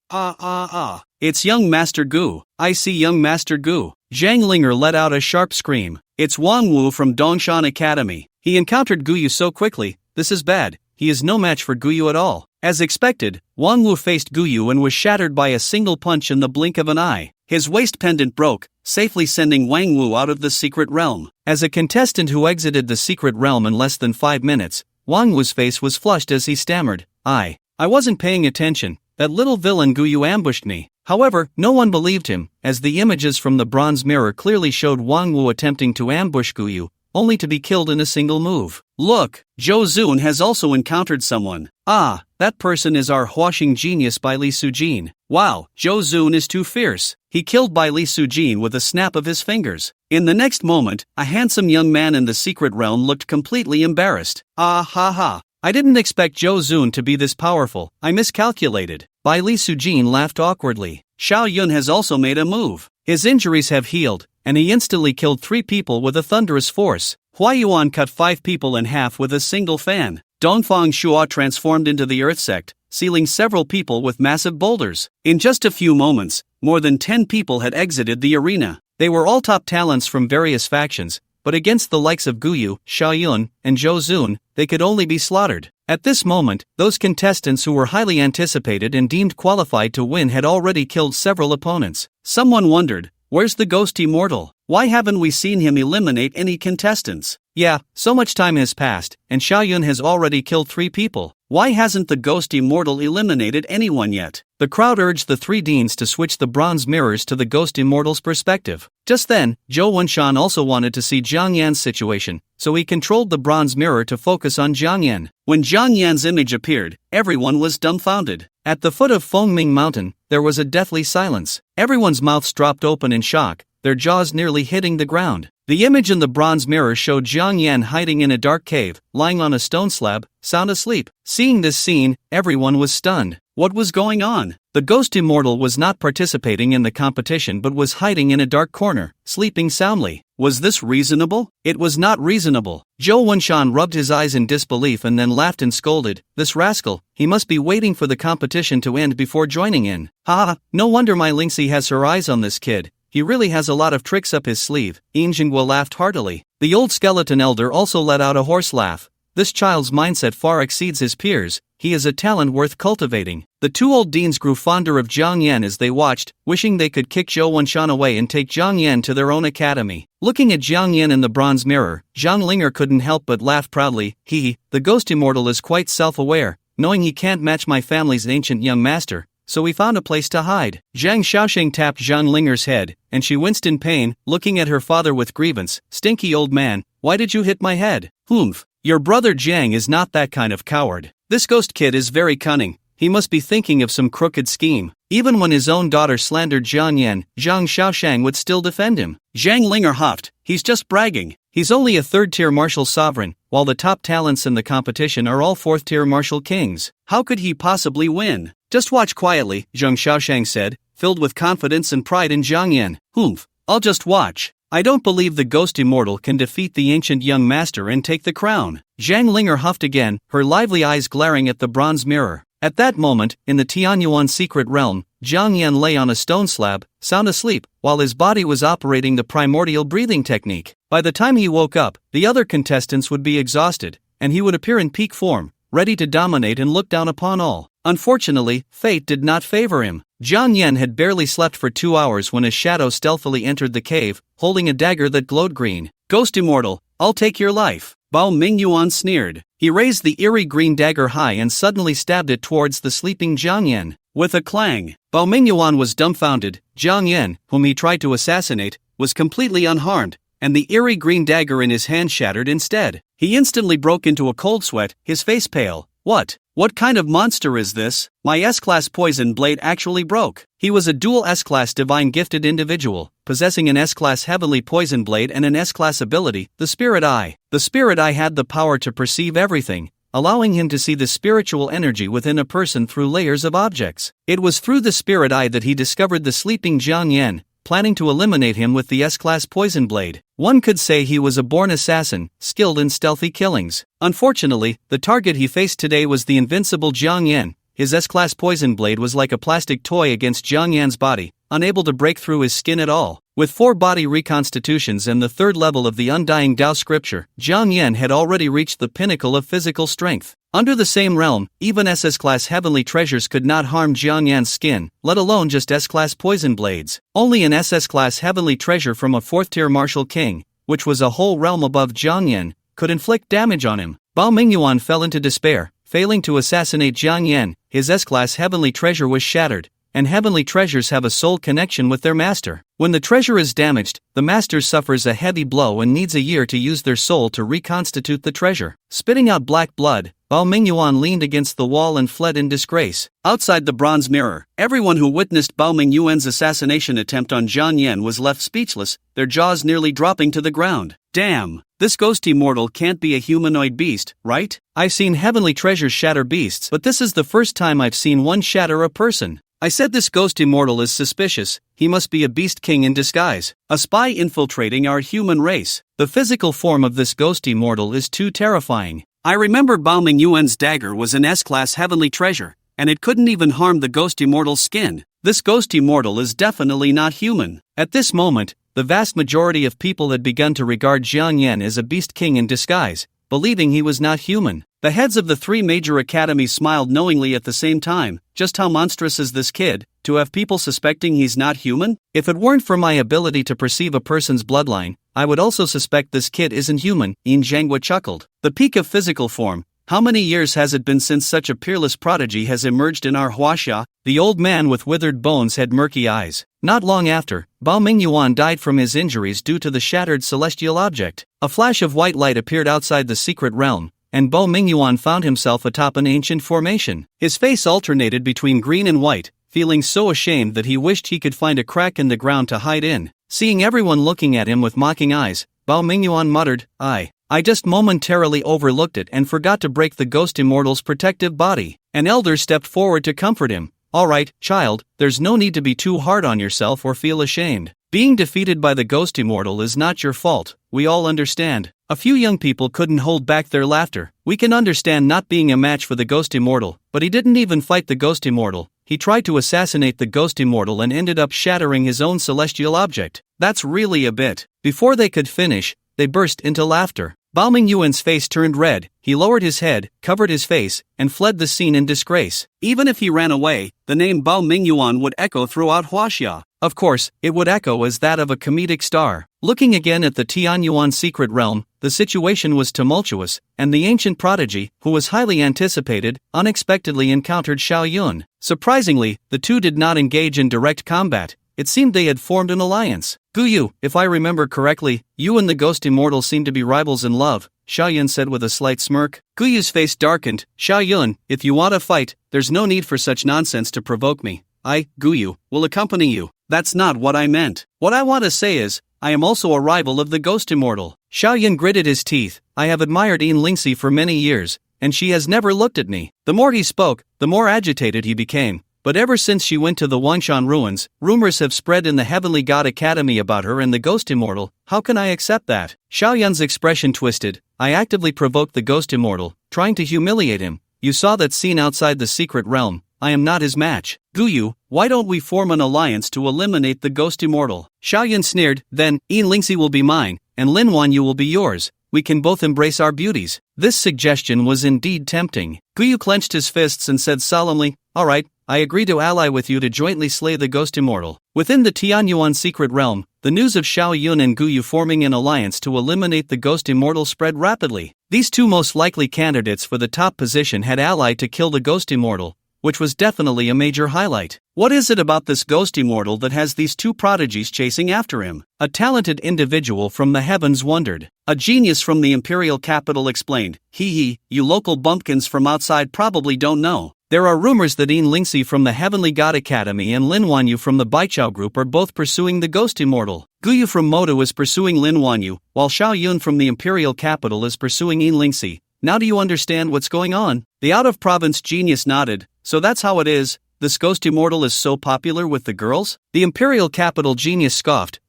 It's young Master Gu. I see young Master Gu. Zhang Linger let out a sharp scream. It's Wang Wu from Dongshan Academy. He encountered Guyu so quickly, this is bad, he is no match for Guyu at all. As expected, Wang Wu faced Guyu and was shattered by a single punch in the blink of an eye. His waist pendant broke, safely sending Wang Wu out of the secret realm. As a contestant who exited the secret realm in less than 5 minutes, Wang Wu's face was flushed as he stammered, I wasn't paying attention, that little villain Guyu ambushed me. However, no one believed him, as the images from the bronze mirror clearly showed Wang Wu attempting to ambush Guyu, only to be killed in a single move. Look, Zhou Zun has also encountered someone. That person is our Huaxing genius Bai Li Sujin. Wow, Zhou Zun is too fierce. He killed Bai Li Sujin with a snap of his fingers. In the next moment, a handsome young man in the secret realm looked completely embarrassed. I didn't expect Zhou Zun to be this powerful, I miscalculated. Bai Li Sujin laughed awkwardly. Xiao Yun has also made a move. His injuries have healed, and he instantly killed 3 people with a thunderous force. Huayuan cut 5 people in half with a single fan. Dongfang Shua transformed into the Earth Sect, sealing several people with massive boulders. In just a few moments, more than 10 people had exited the arena. They were all top talents from various factions, but against the likes of Guyu, Xiao Yun, and Zhou Zun, they could only be slaughtered. At this moment, those contestants who were highly anticipated and deemed qualified to win had already killed several opponents. Someone wondered, where's the ghost immortal? Why haven't we seen him eliminate any contestants? Yeah, so much time has passed, and Xiao Yun has already killed 3 people. Why hasn't the ghost immortal eliminated anyone yet? The crowd urged the 3 deans to switch the bronze mirrors to the ghost immortal's perspective. Just then, Zhou Wenshan also wanted to see Zhang Yan's situation, so he controlled the bronze mirror to focus on Zhang Yan. When Zhang Yan's image appeared, everyone was dumbfounded. At the foot of Fengming Mountain, there was a deathly silence. Everyone's mouths dropped open in shock, their jaws nearly hitting the ground. The image in the bronze mirror showed Zhang Yan hiding in a dark cave, lying on a stone slab, sound asleep. Seeing this scene, everyone was stunned. What was going on? The ghost immortal was not participating in the competition but was hiding in a dark corner, sleeping soundly. Was this reasonable? It was not reasonable. Zhou Wenshan rubbed his eyes in disbelief and then laughed and scolded, this rascal, he must be waiting for the competition to end before joining in. No wonder my Lingxi has her eyes on this kid. He really has a lot of tricks up his sleeve. Yin Jinghua laughed heartily. The old skeleton elder also let out a hoarse laugh. This child's mindset far exceeds his peers. he is a talent worth cultivating. The two old deans grew fonder of Jiang Yan as they watched, wishing they could kick Zhou Wenshan away and take Jiang Yan to their own academy. Looking at Jiang Yan in the bronze mirror, Zhang Linger couldn't help but laugh proudly. The ghost immortal is quite self-aware, knowing he can't match my family's ancient young master, so he found a place to hide. Zhang Xiaosheng tapped Zhang Linger's head, and she winced in pain, looking at her father with grievance. Stinky old man, why did you hit my head? Humph. Your brother Jiang is not that kind of coward. This ghost kid is very cunning. He must be thinking of some crooked scheme. Even when his own daughter slandered Jiang Yan, Zhang Xiaosheng would still defend him. Zhang Linger huffed. He's just bragging. He's only a third-tier martial sovereign, while the top talents in the competition are all fourth-tier martial kings. How could he possibly win? Just watch quietly, Zhang Xiaosheng said, filled with confidence and pride in Jiang Yan. Humph. I'll just watch. I don't believe the ghost immortal can defeat the ancient young master and take the crown. Zhang Linger huffed again, her lively eyes glaring at the bronze mirror. At that moment, in the Tianyuan secret realm, Jiang Yan lay on a stone slab, sound asleep, while his body was operating the primordial breathing technique. By the time he woke up, the other contestants would be exhausted, and he would appear in peak form, ready to dominate and look down upon all. Unfortunately, fate did not favor him. Jiang Yan had barely slept for 2 hours when a shadow stealthily entered the cave, holding a dagger that glowed green. Ghost immortal, I'll take your life. Bao Mingyuan sneered. He raised the eerie green dagger high and suddenly stabbed it towards the sleeping Jiang Yan. With a clang, Bao Mingyuan was dumbfounded. Jiang Yan, whom he tried to assassinate, was completely unharmed, and the eerie green dagger in his hand shattered instead. He instantly broke into a cold sweat, his face pale. What kind of monster is this? My S-Class poison blade actually broke. He was a dual S-Class divine gifted individual, possessing an S-Class heavenly poison blade and an S-Class ability, the Spirit Eye. The Spirit Eye had the power to perceive everything, allowing him to see the spiritual energy within a person through layers of objects. It was through the Spirit Eye that he discovered the sleeping Jiang Yan, planning to eliminate him with the S-Class poison blade. One could say he was a born assassin, skilled in stealthy killings. Unfortunately, the target he faced today was the invincible Jiang Yan. His S-Class poison blade was like a plastic toy against Jiang Yan's body, unable to break through his skin at all. With 4 body reconstitutions and the 3rd level of the Undying Tao scripture, Jiang Yan had already reached the pinnacle of physical strength. Under the same realm, even SS-Class heavenly treasures could not harm Jiang Yan's skin, let alone just S-Class poison blades. Only an SS-Class heavenly treasure from a 4th-tier martial king, which was a whole realm above Jiang Yan, could inflict damage on him. Bao Mingyuan fell into despair, failing to assassinate Jiang Yan. His S-Class heavenly treasure was shattered, and heavenly treasures have a soul connection with their master. When the treasure is damaged, the master suffers a heavy blow and needs a year to use their soul to reconstitute the treasure. Spitting out black blood, Bao Mingyuan leaned against the wall and fled in disgrace. Outside the bronze mirror, everyone who witnessed Bao Mingyuan's assassination attempt on Jiang Yan was left speechless, their jaws nearly dropping to the ground. Damn, this ghost immortal can't be a humanoid beast, right? I've seen heavenly treasures shatter beasts, but this is the first time I've seen one shatter a person. I said this ghost immortal is suspicious. He must be a beast king in disguise, a spy infiltrating our human race. The physical form of this ghost immortal is too terrifying. I remember Bao Mingyuan's dagger was an S-Class heavenly treasure, and it couldn't even harm the ghost immortal's skin. This ghost immortal is definitely not human. At this moment, the vast majority of people had begun to regard Jiang Yan as a beast king in disguise, believing he was not human. The heads of the 3 major academies smiled knowingly at the same time. Just how monstrous is this kid, to have people suspecting he's not human? If it weren't for my ability to perceive a person's bloodline, I would also suspect this kid isn't human, Yin Zhanghua chuckled. The peak of physical form. How many years has it been since such a peerless prodigy has emerged in our Huaxia? The old man with withered bones had murky eyes. Not long after, Bao Mingyuan died from his injuries due to the shattered celestial object. A flash of white light appeared outside the secret realm, and Bao Mingyuan found himself atop an ancient formation. His face alternated between green and white, feeling so ashamed that he wished he could find a crack in the ground to hide in. Seeing everyone looking at him with mocking eyes, Bao Mingyuan muttered, I just momentarily overlooked it and forgot to break the ghost immortal's protective body. An elder stepped forward to comfort him. All right, child, there's no need to be too hard on yourself or feel ashamed. Being defeated by the ghost immortal is not your fault, we all understand. A few young people couldn't hold back their laughter. We can understand not being a match for the ghost immortal, but he didn't even fight the ghost immortal. He tried to assassinate the ghost immortal and ended up shattering his own celestial object. That's really a bit. Before they could finish, they burst into laughter. Bao Mingyuan's face turned red, he lowered his head, covered his face, and fled the scene in disgrace. Even if he ran away, the name Bao Mingyuan would echo throughout Huaxia. Of course, it would echo as that of a comedic star. Looking again at the Tianyuan secret realm, the situation was tumultuous, and the ancient prodigy, who was highly anticipated, unexpectedly encountered Xiao Yun. Surprisingly, the two did not engage in direct combat. It seemed they had formed an alliance. Guyu, if I remember correctly, you and the ghost immortal seem to be rivals in love, Xiao Yun said with a slight smirk. Guyu's face darkened. Xiao Yun, if you want to fight, there's no need for such nonsense to provoke me. I, Guyu, will accompany you. That's not what I meant. What I want to say is, I am also a rival of the ghost immortal. Xiao Yun gritted his teeth. I have admired Yin Lingxi for many years, and she has never looked at me. The more he spoke, the more agitated he became. But ever since she went to the Wangshan ruins, rumors have spread in the Heavenly God Academy about her and the Ghost Immortal. How can I accept that? Xiao Yun's expression twisted. I actively provoked the Ghost Immortal, trying to humiliate him. You saw that scene outside the secret realm. I am not his match. Guyu, why don't we form an alliance to eliminate the Ghost Immortal? Xiao Yun sneered. Then, Yin Lingxi will be mine, and Lin Wanyu will be yours. We can both embrace our beauties. This suggestion was indeed tempting. Guyu clenched his fists and said solemnly, all right, I agree to ally with you to jointly slay the Ghost Immortal. Within the Tianyuan secret realm, the news of Xiao Yun and Guyu forming an alliance to eliminate the Ghost Immortal spread rapidly. These two most likely candidates for the top position had allied to kill the Ghost Immortal, which was definitely a major highlight. What is it about this Ghost Immortal that has these two prodigies chasing after him? A talented individual from the heavens wondered. A genius from the imperial capital explained, you local bumpkins from outside probably don't know. There are rumors that Yin Lingxi from the Heavenly God Academy and Lin Wanyu from the Baichao group are both pursuing the Ghost Immortal. Guyu from Moto is pursuing Lin Wanyu, while Xiao Yun from the imperial capital is pursuing Yin Lingxi. Now do you understand what's going on? The out-of-province genius nodded. So that's how it is, this Ghost Immortal is so popular with the girls? The imperial capital genius scoffed.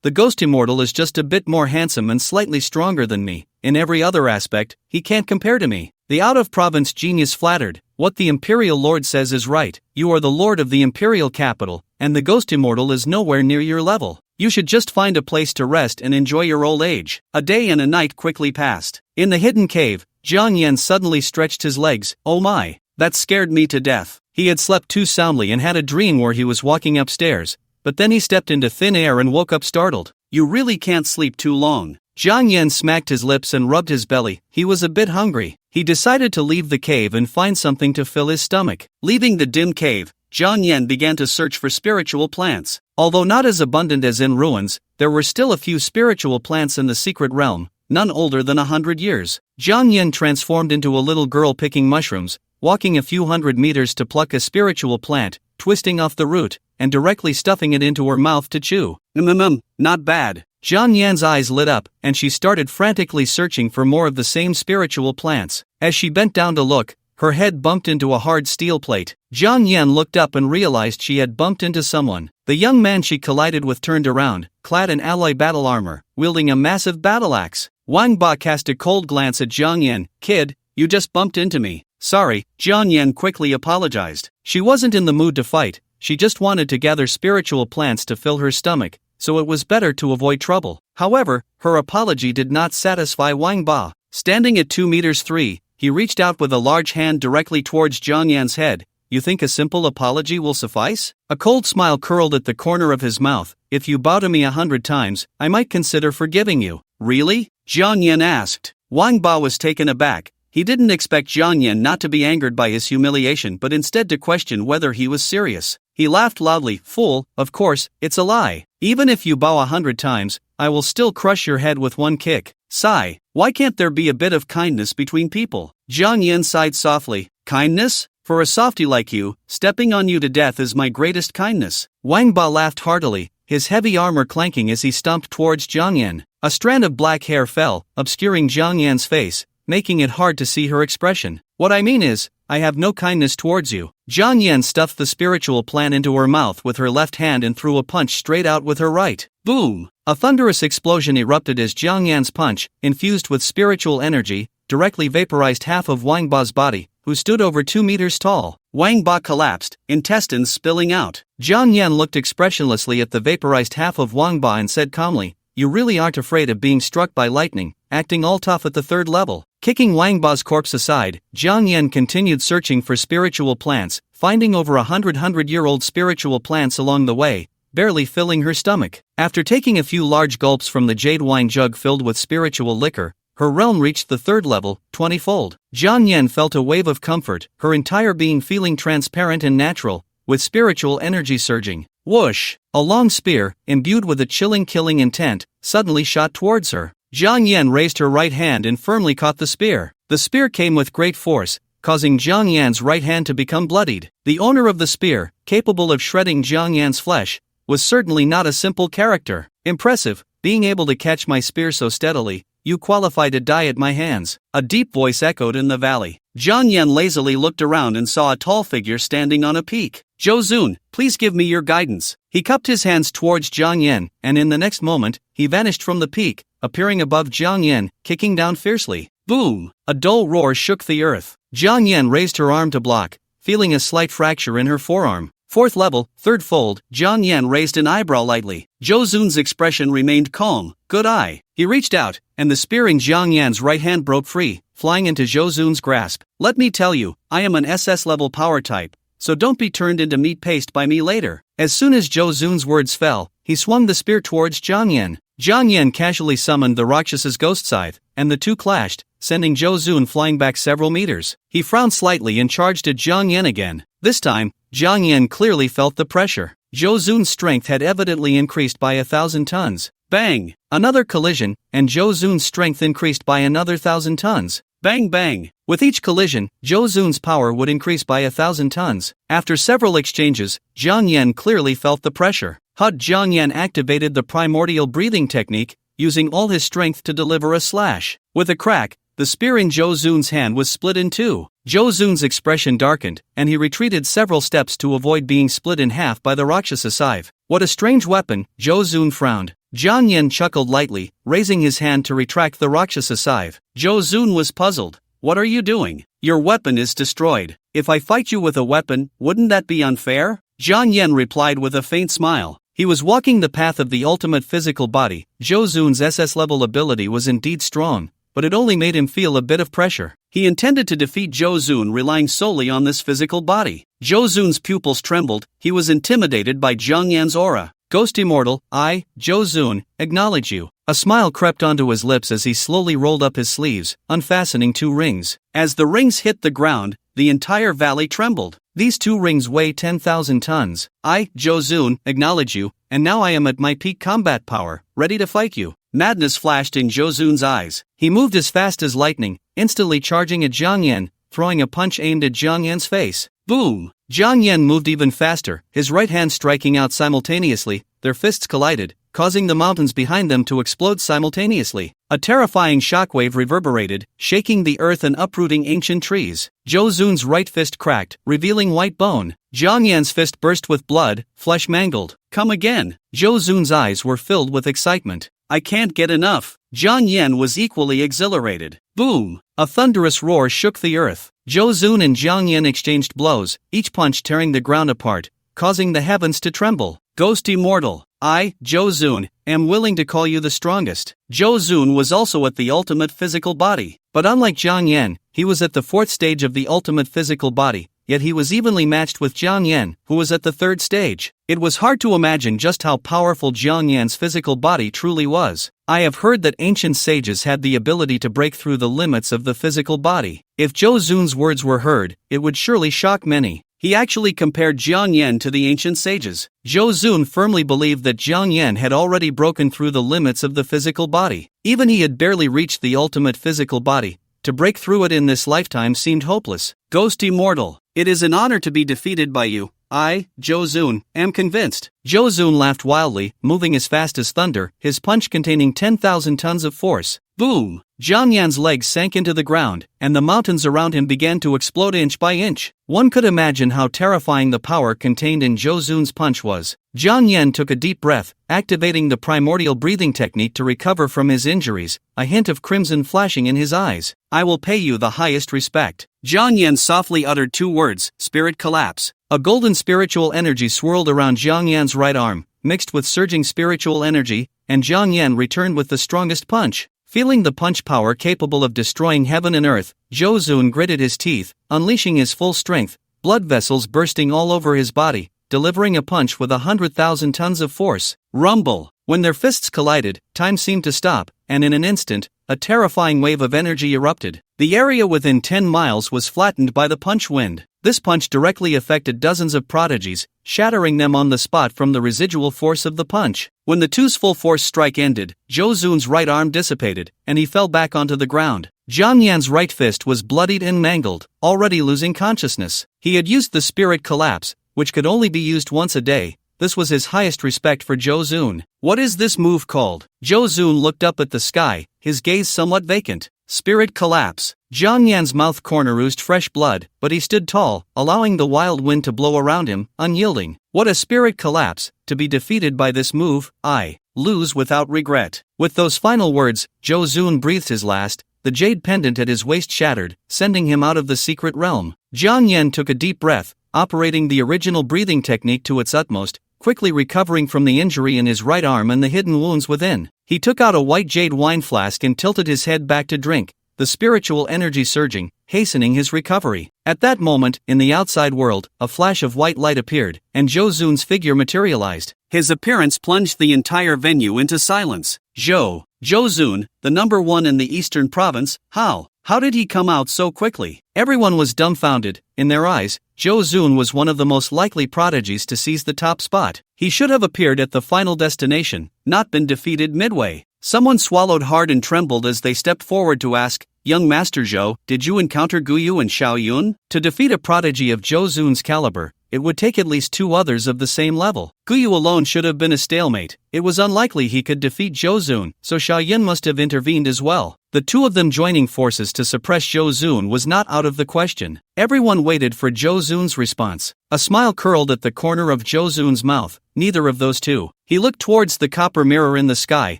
The Ghost Immortal is just a bit more handsome and slightly stronger than me. In every other aspect, he can't compare to me. The out-of-province genius flattered. What the imperial lord says is right. You are the lord of the imperial capital, and the Ghost Immortal is nowhere near your level. You should just find a place to rest and enjoy your old age. A day and a night quickly passed. In the hidden cave, Jiang Yan suddenly stretched his legs. Oh my, that scared me to death. He had slept too soundly and had a dream where he was walking upstairs, but then he stepped into thin air and woke up startled. You really can't sleep too long. Jiang Yan smacked his lips and rubbed his belly. He was a bit hungry. He decided to leave the cave and find something to fill his stomach. Leaving the dim cave, Jiang Yan began to search for spiritual plants. Although not as abundant as in ruins, there were still a few spiritual plants in the secret realm, none older than 100 years. Jiang Yan transformed into a little girl picking mushrooms, walking a few hundred meters to pluck a spiritual plant, twisting off the root, and directly stuffing it into her mouth to chew. Not bad. Jiang Yan's eyes lit up, and she started frantically searching for more of the same spiritual plants. As she bent down to look, her head bumped into a hard steel plate. Jiang Yan looked up and realized she had bumped into someone. The young man she collided with turned around, clad in alloy battle armor, wielding a massive battle axe. Wang Ba cast a cold glance at Jiang Yan. Kid, you just bumped into me. Sorry, Jiang Yan quickly apologized. She wasn't in the mood to fight, she just wanted to gather spiritual plants to fill her stomach, so it was better to avoid trouble. However, her apology did not satisfy Wang Ba. Standing at 2 meters 3, he reached out with a large hand directly towards Jiang Yan's head. You think a simple apology will suffice? A cold smile curled at the corner of his mouth. If you bow to me 100 times, I might consider forgiving you. Really? Jiang Yan asked. Wang Ba was taken aback. He didn't expect Jiang Yan not to be angered by his humiliation but instead to question whether he was serious. He laughed loudly. Fool, of course, it's a lie. Even if you bow 100 times, I will still crush your head with one kick. Sigh, why can't there be a bit of kindness between people? Jiang Yan sighed softly. Kindness? For a softy like you, stepping on you to death is my greatest kindness. Wang Ba laughed heartily, his heavy armor clanking as he stomped towards Jiang Yan. A strand of black hair fell, obscuring Jiang Yan's face, making it hard to see her expression. What I mean is, I have no kindness towards you. Jiang Yan stuffed the spiritual plant into her mouth with her left hand and threw a punch straight out with her right. Boom! A thunderous explosion erupted as Jiang Yan's punch, infused with spiritual energy, directly vaporized half of Wang Ba's body, who stood over 2 meters tall. Wang Ba collapsed, intestines spilling out. Jiang Yan looked expressionlessly at the vaporized half of Wang Ba and said calmly, you really aren't afraid of being struck by lightning, acting all tough at the 3rd level. Kicking Wang Ba's corpse aside, Jiang Yan continued searching for spiritual plants, finding over 100-year-old spiritual plants along the way, barely filling her stomach. After taking a few large gulps from the jade wine jug filled with spiritual liquor, her realm reached the 3rd level, 20-fold. Jiang Yan felt a wave of comfort, her entire being feeling transparent and natural, with spiritual energy surging. Whoosh! A long spear, imbued with a chilling killing intent, suddenly shot towards her. Jiang Yan raised her right hand and firmly caught the spear. The spear came with great force, causing Jiang Yan's right hand to become bloodied. The owner of the spear, capable of shredding Jiang Yan's flesh, was certainly not a simple character. Impressive, being able to catch my spear so steadily. You qualify to die at my hands. A deep voice echoed in the valley. Jiang Yan lazily looked around and saw a tall figure standing on a peak. Zhou Zun, please give me your guidance. He cupped his hands towards Jiang Yan, and in the next moment, he vanished from the peak, appearing above Jiang Yan, kicking down fiercely. Boom! A dull roar shook the earth. Jiang Yan raised her arm to block, feeling a slight fracture in her forearm. 4th level, 3rd fold, Jiang Yan raised an eyebrow lightly. Zhou Zun's expression remained calm. Good eye. He reached out, and the spear in Jiang Yan's right hand broke free, flying into Zhou Zun's grasp. Let me tell you, I am an SS-level power type, so don't be turned into meat paste by me later. As soon as Zhou Zun's words fell, he swung the spear towards Jiang Yan. Jiang Yan casually summoned the Rakshas's ghost scythe, and the two clashed, sending Zhou Zun flying back several meters. He frowned slightly and charged at Jiang Yan again. This time, Jiang Yan clearly felt the pressure. Zhou Zun's strength had evidently increased by 1,000 tons. Bang! Another collision, and Zhou Zun's strength increased by another 1,000 tons. Bang bang! With each collision, Zhou Zun's power would increase by 1,000 tons. After several exchanges, Jiang Yan clearly felt the pressure. Jiang Yan activated the primordial breathing technique, using all his strength to deliver a slash. With a crack, the spear in Zhou Zun's hand was split in two. Zhou Zun's expression darkened, and he retreated several steps to avoid being split in half by the Rakshasa scythe. What a strange weapon, Zhou Zun frowned. Jiang Yan chuckled lightly, raising his hand to retract the Rakshasa scythe. Zhou Zun was puzzled. What are you doing? Your weapon is destroyed. If I fight you with a weapon, wouldn't that be unfair? Jiang Yan replied with a faint smile. He was walking the path of the ultimate physical body. Zhou Zun's SS-level ability was indeed strong, but it only made him feel a bit of pressure. He intended to defeat Zhou Zun relying solely on this physical body. Zhou Zun's pupils trembled, he was intimidated by Jiang Yan's aura. Ghost Immortal, I, Zhou Zun, acknowledge you. A smile crept onto his lips as he slowly rolled up his sleeves, unfastening two rings. As the rings hit the ground, the entire valley trembled. These two rings weigh 10,000 tons. I, Zhou Zun, acknowledge you, and now I am at my peak combat power, ready to fight you. Madness flashed in Zhou Zun's eyes. He moved as fast as lightning, instantly charging at Jiang Yan, throwing a punch aimed at Jiang Yan's face. Boom! Jiang Yan moved even faster, his right hand striking out simultaneously. Their fists collided, causing the mountains behind them to explode simultaneously. A terrifying shockwave reverberated, shaking the earth and uprooting ancient trees. Zhou Zun's right fist cracked, revealing white bone. Jiang Yan's fist burst with blood, flesh mangled. Come again! Zhou Zun's eyes were filled with excitement. I can't get enough. Jiang Yan was equally exhilarated. Boom! A thunderous roar shook the earth. Zhou Zun and Jiang Yan exchanged blows, each punch tearing the ground apart, causing the heavens to tremble. Ghost Immortal, I, Zhou Zun, am willing to call you the strongest. Zhou Zun was also at the ultimate physical body, but unlike Jiang Yan, he was at the fourth stage of the ultimate physical body, yet he was evenly matched with Jiang Yan, who was at the third stage. It was hard to imagine just how powerful Jiang Yan's physical body truly was. I have heard that ancient sages had the ability to break through the limits of the physical body. If Zhou Zun's words were heard, it would surely shock many. He actually compared Jiang Yan to the ancient sages. Zhou Zun firmly believed that Jiang Yan had already broken through the limits of the physical body. Even he had barely reached the ultimate physical body. To break through it in this lifetime seemed hopeless. Ghost Immortal, it is an honor to be defeated by you. I, Zhou Zun, am convinced. Zhou Zun laughed wildly, moving as fast as thunder, his punch containing 10,000 tons of force. Boom! Jiang Yan's legs sank into the ground, and the mountains around him began to explode inch by inch. One could imagine how terrifying the power contained in Zhou Zun's punch was. Jiang Yan took a deep breath, activating the primordial breathing technique to recover from his injuries, a hint of crimson flashing in his eyes. I will pay you the highest respect. Jiang Yan softly uttered two words, spirit collapse. A golden spiritual energy swirled around Jiang Yan's right arm, mixed with surging spiritual energy, and Zhang Yan returned with the strongest punch. Feeling the punch power capable of destroying heaven and earth, Zhou Zun gritted his teeth, unleashing his full strength, blood vessels bursting all over his body, delivering a punch with 100,000 tons of force. Rumble! When their fists collided, time seemed to stop, and in an instant, a terrifying wave of energy erupted. The area within 10 miles was flattened by the punch wind. This punch directly affected dozens of prodigies, shattering them on the spot from the residual force of the punch. When the two's full force strike ended, Zhou Zun's right arm dissipated, and he fell back onto the ground. Zhang Yan's right fist was bloodied and mangled, already losing consciousness. He had used the spirit collapse, which could only be used once a day. This was his highest respect for Zhou Zun. What is this move called? Zhou Zun looked up at the sky, his gaze somewhat vacant. Spirit collapse. Zhang Yan's mouth corner oozed fresh blood, but he stood tall, allowing the wild wind to blow around him, unyielding. What a spirit collapse! To be defeated by this move, I lose without regret. With those final words, Zhou Zun breathed his last. The jade pendant at his waist shattered, sending him out of the secret realm. Zhang Yan took a deep breath, operating the original breathing technique to its utmost, quickly recovering from the injury in his right arm and the hidden wounds within. He took out a white jade wine flask and tilted his head back to drink, the spiritual energy surging, hastening his recovery. At that moment, in the outside world, a flash of white light appeared, and Zhou Zun's figure materialized. His appearance plunged the entire venue into silence. Zhou Zun, the number one in the eastern province, how did he come out so quickly? Everyone was dumbfounded. In their eyes, Zhou Zun was one of the most likely prodigies to seize the top spot. He should have appeared at the final destination, not been defeated midway. Someone swallowed hard and trembled as they stepped forward to ask, "Young Master Zhou, did you encounter Guyu and Xiaoyun?" To defeat a prodigy of Zhou Zun's caliber, it would take at least two others of the same level. Guyu alone should have been a stalemate. It was unlikely he could defeat Zhou Zun, so Xiaoyun must have intervened as well. The two of them joining forces to suppress Zhou Zun was not out of the question. Everyone waited for Zhou Zun's response. A smile curled at the corner of Zhou Zun's mouth. Neither of those two. He looked towards the copper mirror in the sky,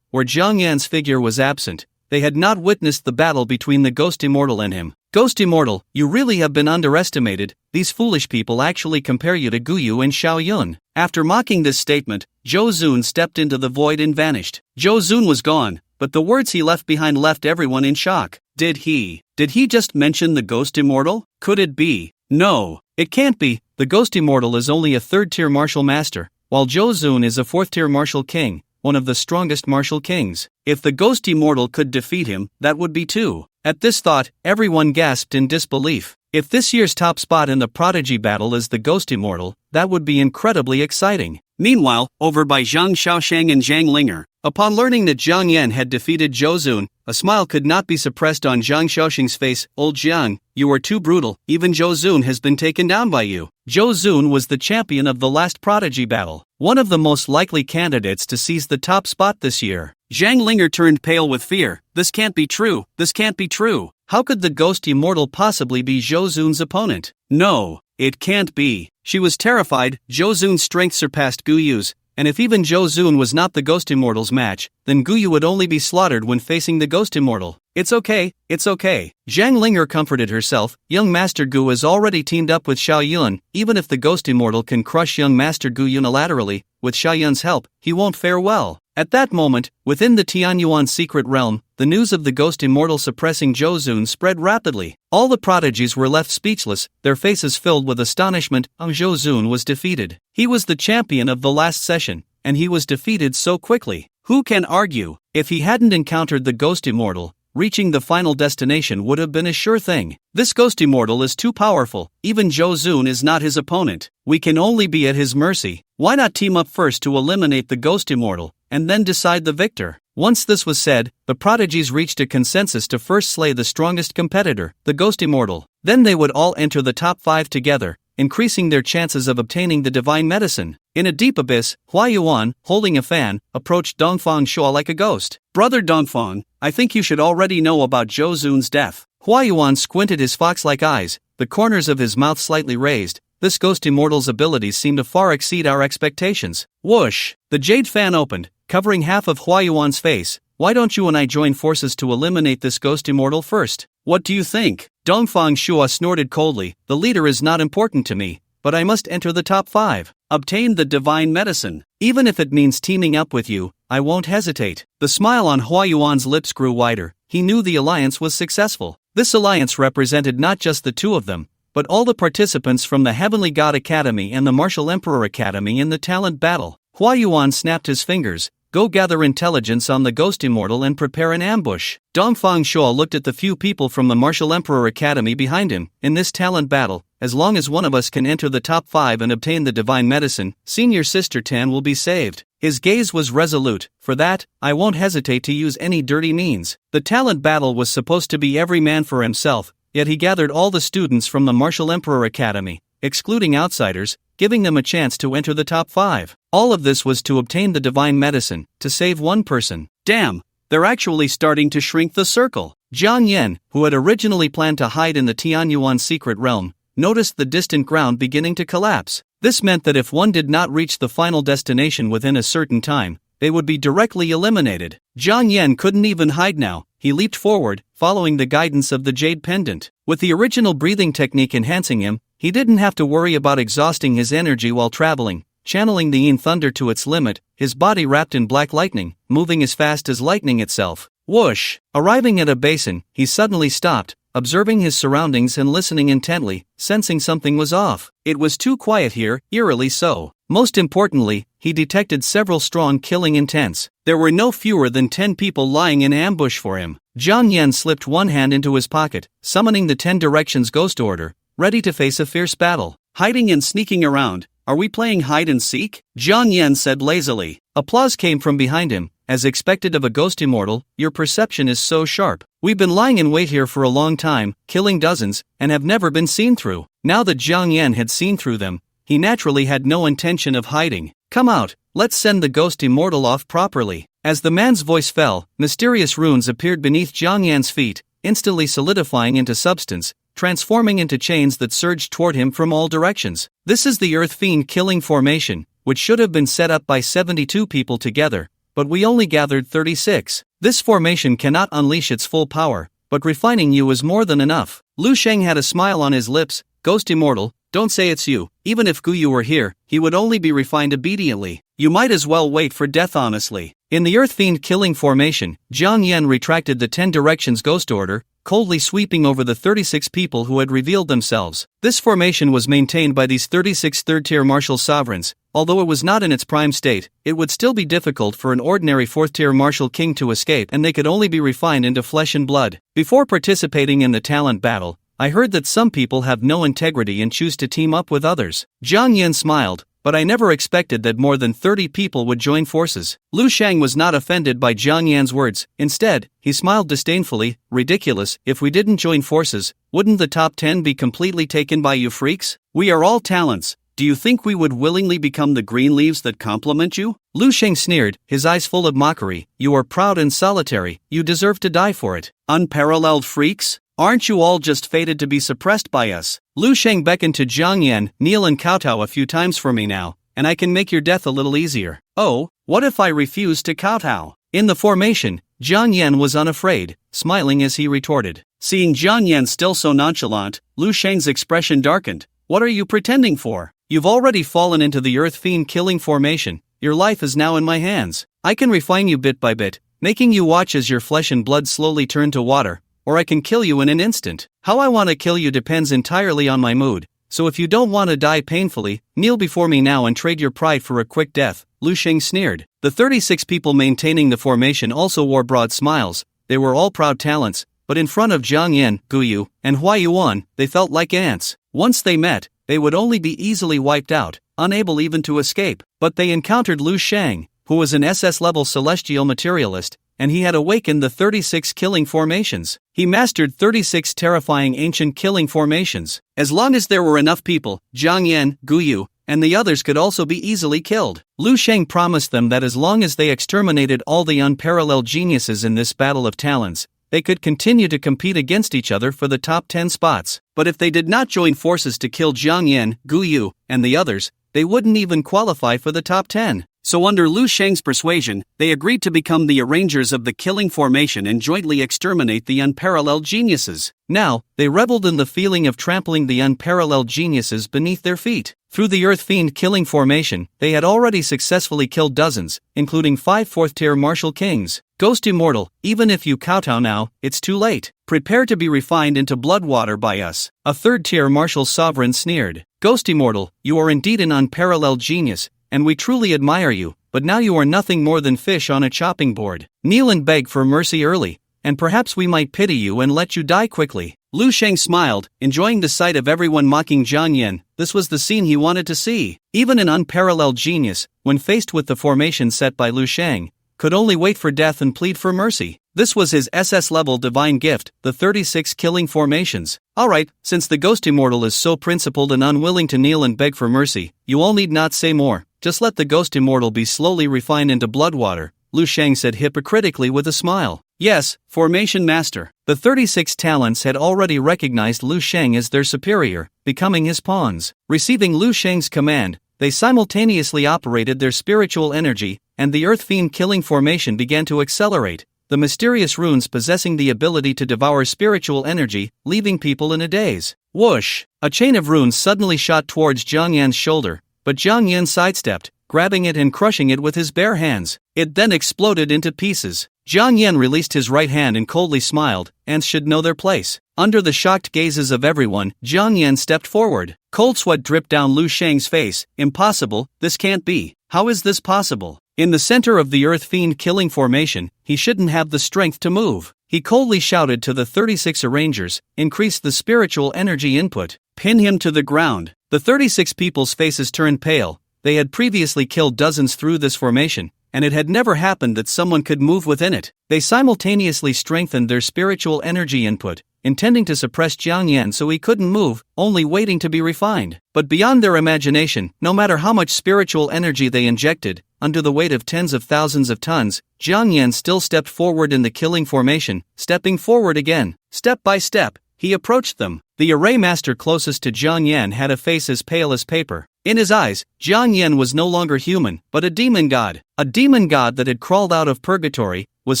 where Zhang Yan's figure was absent. They had not witnessed the battle between the Ghost Immortal and him. Ghost Immortal, you really have been underestimated. These foolish people actually compare you to Guyu and Xiaoyun. After mocking this statement, Zhou Zun stepped into the void and vanished. Zhou Zun was gone, but the words he left behind left everyone in shock. Did he just mention the Ghost Immortal? Could it be? No, it can't be. The Ghost Immortal is only a third-tier martial master, while Zhou Zun is a fourth-tier martial king, one of the strongest martial kings. If the Ghost Immortal could defeat him, that would be two. At this thought, everyone gasped in disbelief. If this year's top spot in the Prodigy battle is the Ghost Immortal, that would be incredibly exciting. Meanwhile, over by Zhang Xiaosheng and Zhang Linger, upon learning that Zhang Yan had defeated Zhou Zun, a smile could not be suppressed on Zhang Xiaosheng's face. Old Zhang, you are too brutal, even Zhou Zun has been taken down by you. Zhou Zun was the champion of the last Prodigy battle, one of the most likely candidates to seize the top spot this year. Zhang Linger turned pale with fear. This can't be true, this can't be true. How could the Ghost Immortal possibly be Zhou Zun's opponent? No, it can't be. She was terrified. Zhou Zun's strength surpassed Guyu's, and if even Zhou Zun was not the Ghost Immortal's match, then Guyu would only be slaughtered when facing the Ghost Immortal. It's okay, it's okay. Zhang Linger comforted herself. Young Master Gu has already teamed up with Xiaoyun. Even if the Ghost Immortal can crush young Master Gu unilaterally, with Xiaoyun's help, he won't fare well. At that moment, within the Tianyuan secret realm, the news of the Ghost Immortal suppressing Zhou Zun spread rapidly. All the prodigies were left speechless, their faces filled with astonishment. Zhou Zun was defeated. He was the champion of the last session, and he was defeated so quickly. Who can argue? If he hadn't encountered the Ghost Immortal, reaching the final destination would have been a sure thing. This Ghost Immortal is too powerful. Even Zhou Zun is not his opponent. We can only be at his mercy. Why not team up first to eliminate the Ghost Immortal, and then decide the victor? Once this was said, the prodigies reached a consensus to first slay the strongest competitor, the Ghost Immortal. Then they would all enter the top 5 together, increasing their chances of obtaining the divine medicine. In a deep abyss, Hua Yuan, holding a fan, approached Dongfang Shua like a ghost. Brother Dongfang, I think you should already know about Zhou Zun's death. Hua Yuan squinted his fox-like eyes, the corners of his mouth slightly raised. This Ghost Immortal's abilities seem to far exceed our expectations. Whoosh! The jade fan opened, covering half of Hua Yuan's face. Why don't you and I join forces to eliminate this Ghost Immortal first? What do you think? Dongfang Shua snorted coldly. The leader is not important to me, but I must enter the top 5. obtain the divine medicine. Even if it means teaming up with you, I won't hesitate. The smile on Hua Yuan's lips grew wider. He knew the alliance was successful. This alliance represented not just the two of them, but all the participants from the Heavenly God Academy and the Martial Emperor Academy in the talent battle. Hua Yuan snapped his fingers. Go gather intelligence on the Ghost Immortal and prepare an ambush. Dongfang Shuo looked at the few people from the Martial Emperor Academy behind him. In this talent battle, as long as one of us can enter the top 5 and obtain the divine medicine, Senior Sister Tan will be saved. His gaze was resolute. For that, I won't hesitate to use any dirty means. The talent battle was supposed to be every man for himself, yet he gathered all the students from the Martial Emperor Academy, excluding outsiders, giving them a chance to enter the top 5. All of this was to obtain the divine medicine, to save one person. Damn, they're actually starting to shrink the circle. Jiang Yan, who had originally planned to hide in the Tianyuan secret realm, noticed the distant ground beginning to collapse. This meant that if one did not reach the final destination within a certain time, they would be directly eliminated. Jiang Yan couldn't even hide now. He leaped forward, following the guidance of the jade pendant. With the original breathing technique enhancing him, he didn't have to worry about exhausting his energy while traveling. Channeling the Yin Thunder to its limit, his body wrapped in black lightning, moving as fast as lightning itself. Whoosh! Arriving at a basin, he suddenly stopped, observing his surroundings and listening intently, sensing something was off. It was too quiet here, eerily so. Most importantly, he detected several strong killing intents. There were no fewer than 10 people lying in ambush for him. Jiang Yan slipped one hand into his pocket, summoning the 10 Directions Ghost Order, ready to face a fierce battle. Hiding and sneaking around. Are we playing hide and seek? Jiang Yan said lazily. Applause came from behind him. As expected of a ghost immortal, your perception is so sharp. We've been lying in wait here for a long time, killing dozens, and have never been seen through. Now that Jiang Yan had seen through them, he naturally had no intention of hiding. Come out, let's send the ghost immortal off properly. As the man's voice fell, mysterious runes appeared beneath Jiang Yan's feet, instantly solidifying into substance, transforming into chains that surged toward him from all directions. This is the Earth Fiend killing formation, which should have been set up by 72 people together, but we only gathered 36. This formation cannot unleash its full power, but refining you is more than enough. Lu Sheng had a smile on his lips. Ghost Immortal, don't say it's you. Even if Guyu were here, he would only be refined obediently. You might as well wait for death honestly. In the Earth Fiend killing formation, Jiang Yan retracted the 10 Directions Ghost Order, coldly sweeping over the 36 people who had revealed themselves. This formation was maintained by these 36 third-tier martial sovereigns. Although it was not in its prime state, it would still be difficult for an ordinary 4th-tier martial king to escape, and they could only be refined into flesh and blood. Before participating in the talent battle, I heard that some people have no integrity and choose to team up with others. Jiang Yan smiled, but I never expected that more than 30 people would join forces. Lu Sheng was not offended by Jiang Yan's words. Instead, he smiled disdainfully. Ridiculous, if we didn't join forces, wouldn't the top 10 be completely taken by you freaks? We are all talents. Do you think we would willingly become the green leaves that complement you? Lu Sheng sneered, his eyes full of mockery. You are proud and solitary, you deserve to die for it. Unparalleled freaks? Aren't you all just fated to be suppressed by us? Lu Sheng beckoned to Jiang Yan. Kneel and kowtow a few times for me now, and I can make your death a little easier. Oh, what if I refuse to kowtow? In the formation, Jiang Yan was unafraid, smiling as he retorted. Seeing Jiang Yan still so nonchalant, Lu Sheng's expression darkened. What are you pretending for? You've already fallen into the Earth Fiend killing formation. Your life is now in my hands. I can refine you bit by bit, making you watch as your flesh and blood slowly turn to water, or I can kill you in an instant. How I want to kill you depends entirely on my mood, so if you don't want to die painfully, kneel before me now and trade your pride for a quick death. Lu Sheng sneered. The 36 people maintaining the formation also wore broad smiles. They were all proud talents, but in front of Jiang Yan, Guyu, and Hua Yuan, they felt like ants. Once they met, they would only be easily wiped out, unable even to escape. But they encountered Lu Sheng, who was an SS-level celestial materialist, and he had awakened the 36 killing formations. He mastered 36 terrifying ancient killing formations. As long as there were enough people, Jiang Yan, Guyu, and the others could also be easily killed. Lu Sheng promised them that as long as they exterminated all the unparalleled geniuses in this battle of talents, they could continue to compete against each other for the top 10 spots. But if they did not join forces to kill Jiang Yan, Guyu, and the others, they wouldn't even qualify for the top 10. So under Lu Sheng's persuasion, they agreed to become the arrangers of the killing formation and jointly exterminate the unparalleled geniuses. Now, they reveled in the feeling of trampling the unparalleled geniuses beneath their feet. Through the Earth Fiend killing formation, they had already successfully killed dozens, including 5 4th-tier martial kings. Ghost Immortal, even if you kowtow now, it's too late. Prepare to be refined into blood water by us. A 3rd-tier martial sovereign sneered. Ghost Immortal, you are indeed an unparalleled genius, and we truly admire you, but now you are nothing more than fish on a chopping board. Kneel and beg for mercy early, and perhaps we might pity you and let you die quickly. Lu Sheng smiled, enjoying the sight of everyone mocking Jiang Yan. This was the scene he wanted to see. Even an unparalleled genius, when faced with the formation set by Lu Sheng, could only wait for death and plead for mercy. This was his SS-level divine gift, the 36 killing formations. Alright, since the Ghost Immortal is so principled and unwilling to kneel and beg for mercy, you all need not say more. Just let the Ghost Immortal be slowly refined into blood water, Lu Sheng said hypocritically with a smile. Yes, Formation Master. The 36 talents had already recognized Lu Sheng as their superior, becoming his pawns. Receiving Lu Sheng's command, they simultaneously operated their spiritual energy, and the Earth Fiend killing formation began to accelerate, the mysterious runes possessing the ability to devour spiritual energy, leaving people in a daze. Whoosh! A chain of runes suddenly shot towards Jiang Yan's shoulder, but Jiang Yan sidestepped, grabbing it and crushing it with his bare hands. It then exploded into pieces. Jiang Yan released his right hand and coldly smiled, ants should know their place. Under the shocked gazes of everyone, Jiang Yan stepped forward. Cold sweat dripped down Lu Sheng's face. Impossible, this can't be. How is this possible? In the center of the Earth Fiend killing formation, he shouldn't have the strength to move. He coldly shouted to the 36 arrangers, increase the spiritual energy input, pin him to the ground. The 36 people's faces turned pale. They had previously killed dozens through this formation, and it had never happened that someone could move within it. They simultaneously strengthened their spiritual energy input, intending to suppress Jiang Yan so he couldn't move, only waiting to be refined. But beyond their imagination, no matter how much spiritual energy they injected, under the weight of tens of thousands of tons, Jiang Yan still stepped forward in the killing formation, stepping forward again. Step by step, he approached them. The array master closest to Jiang Yan had a face as pale as paper. In his eyes, Jiang Yan was no longer human, but a demon god. A demon god that had crawled out of purgatory, was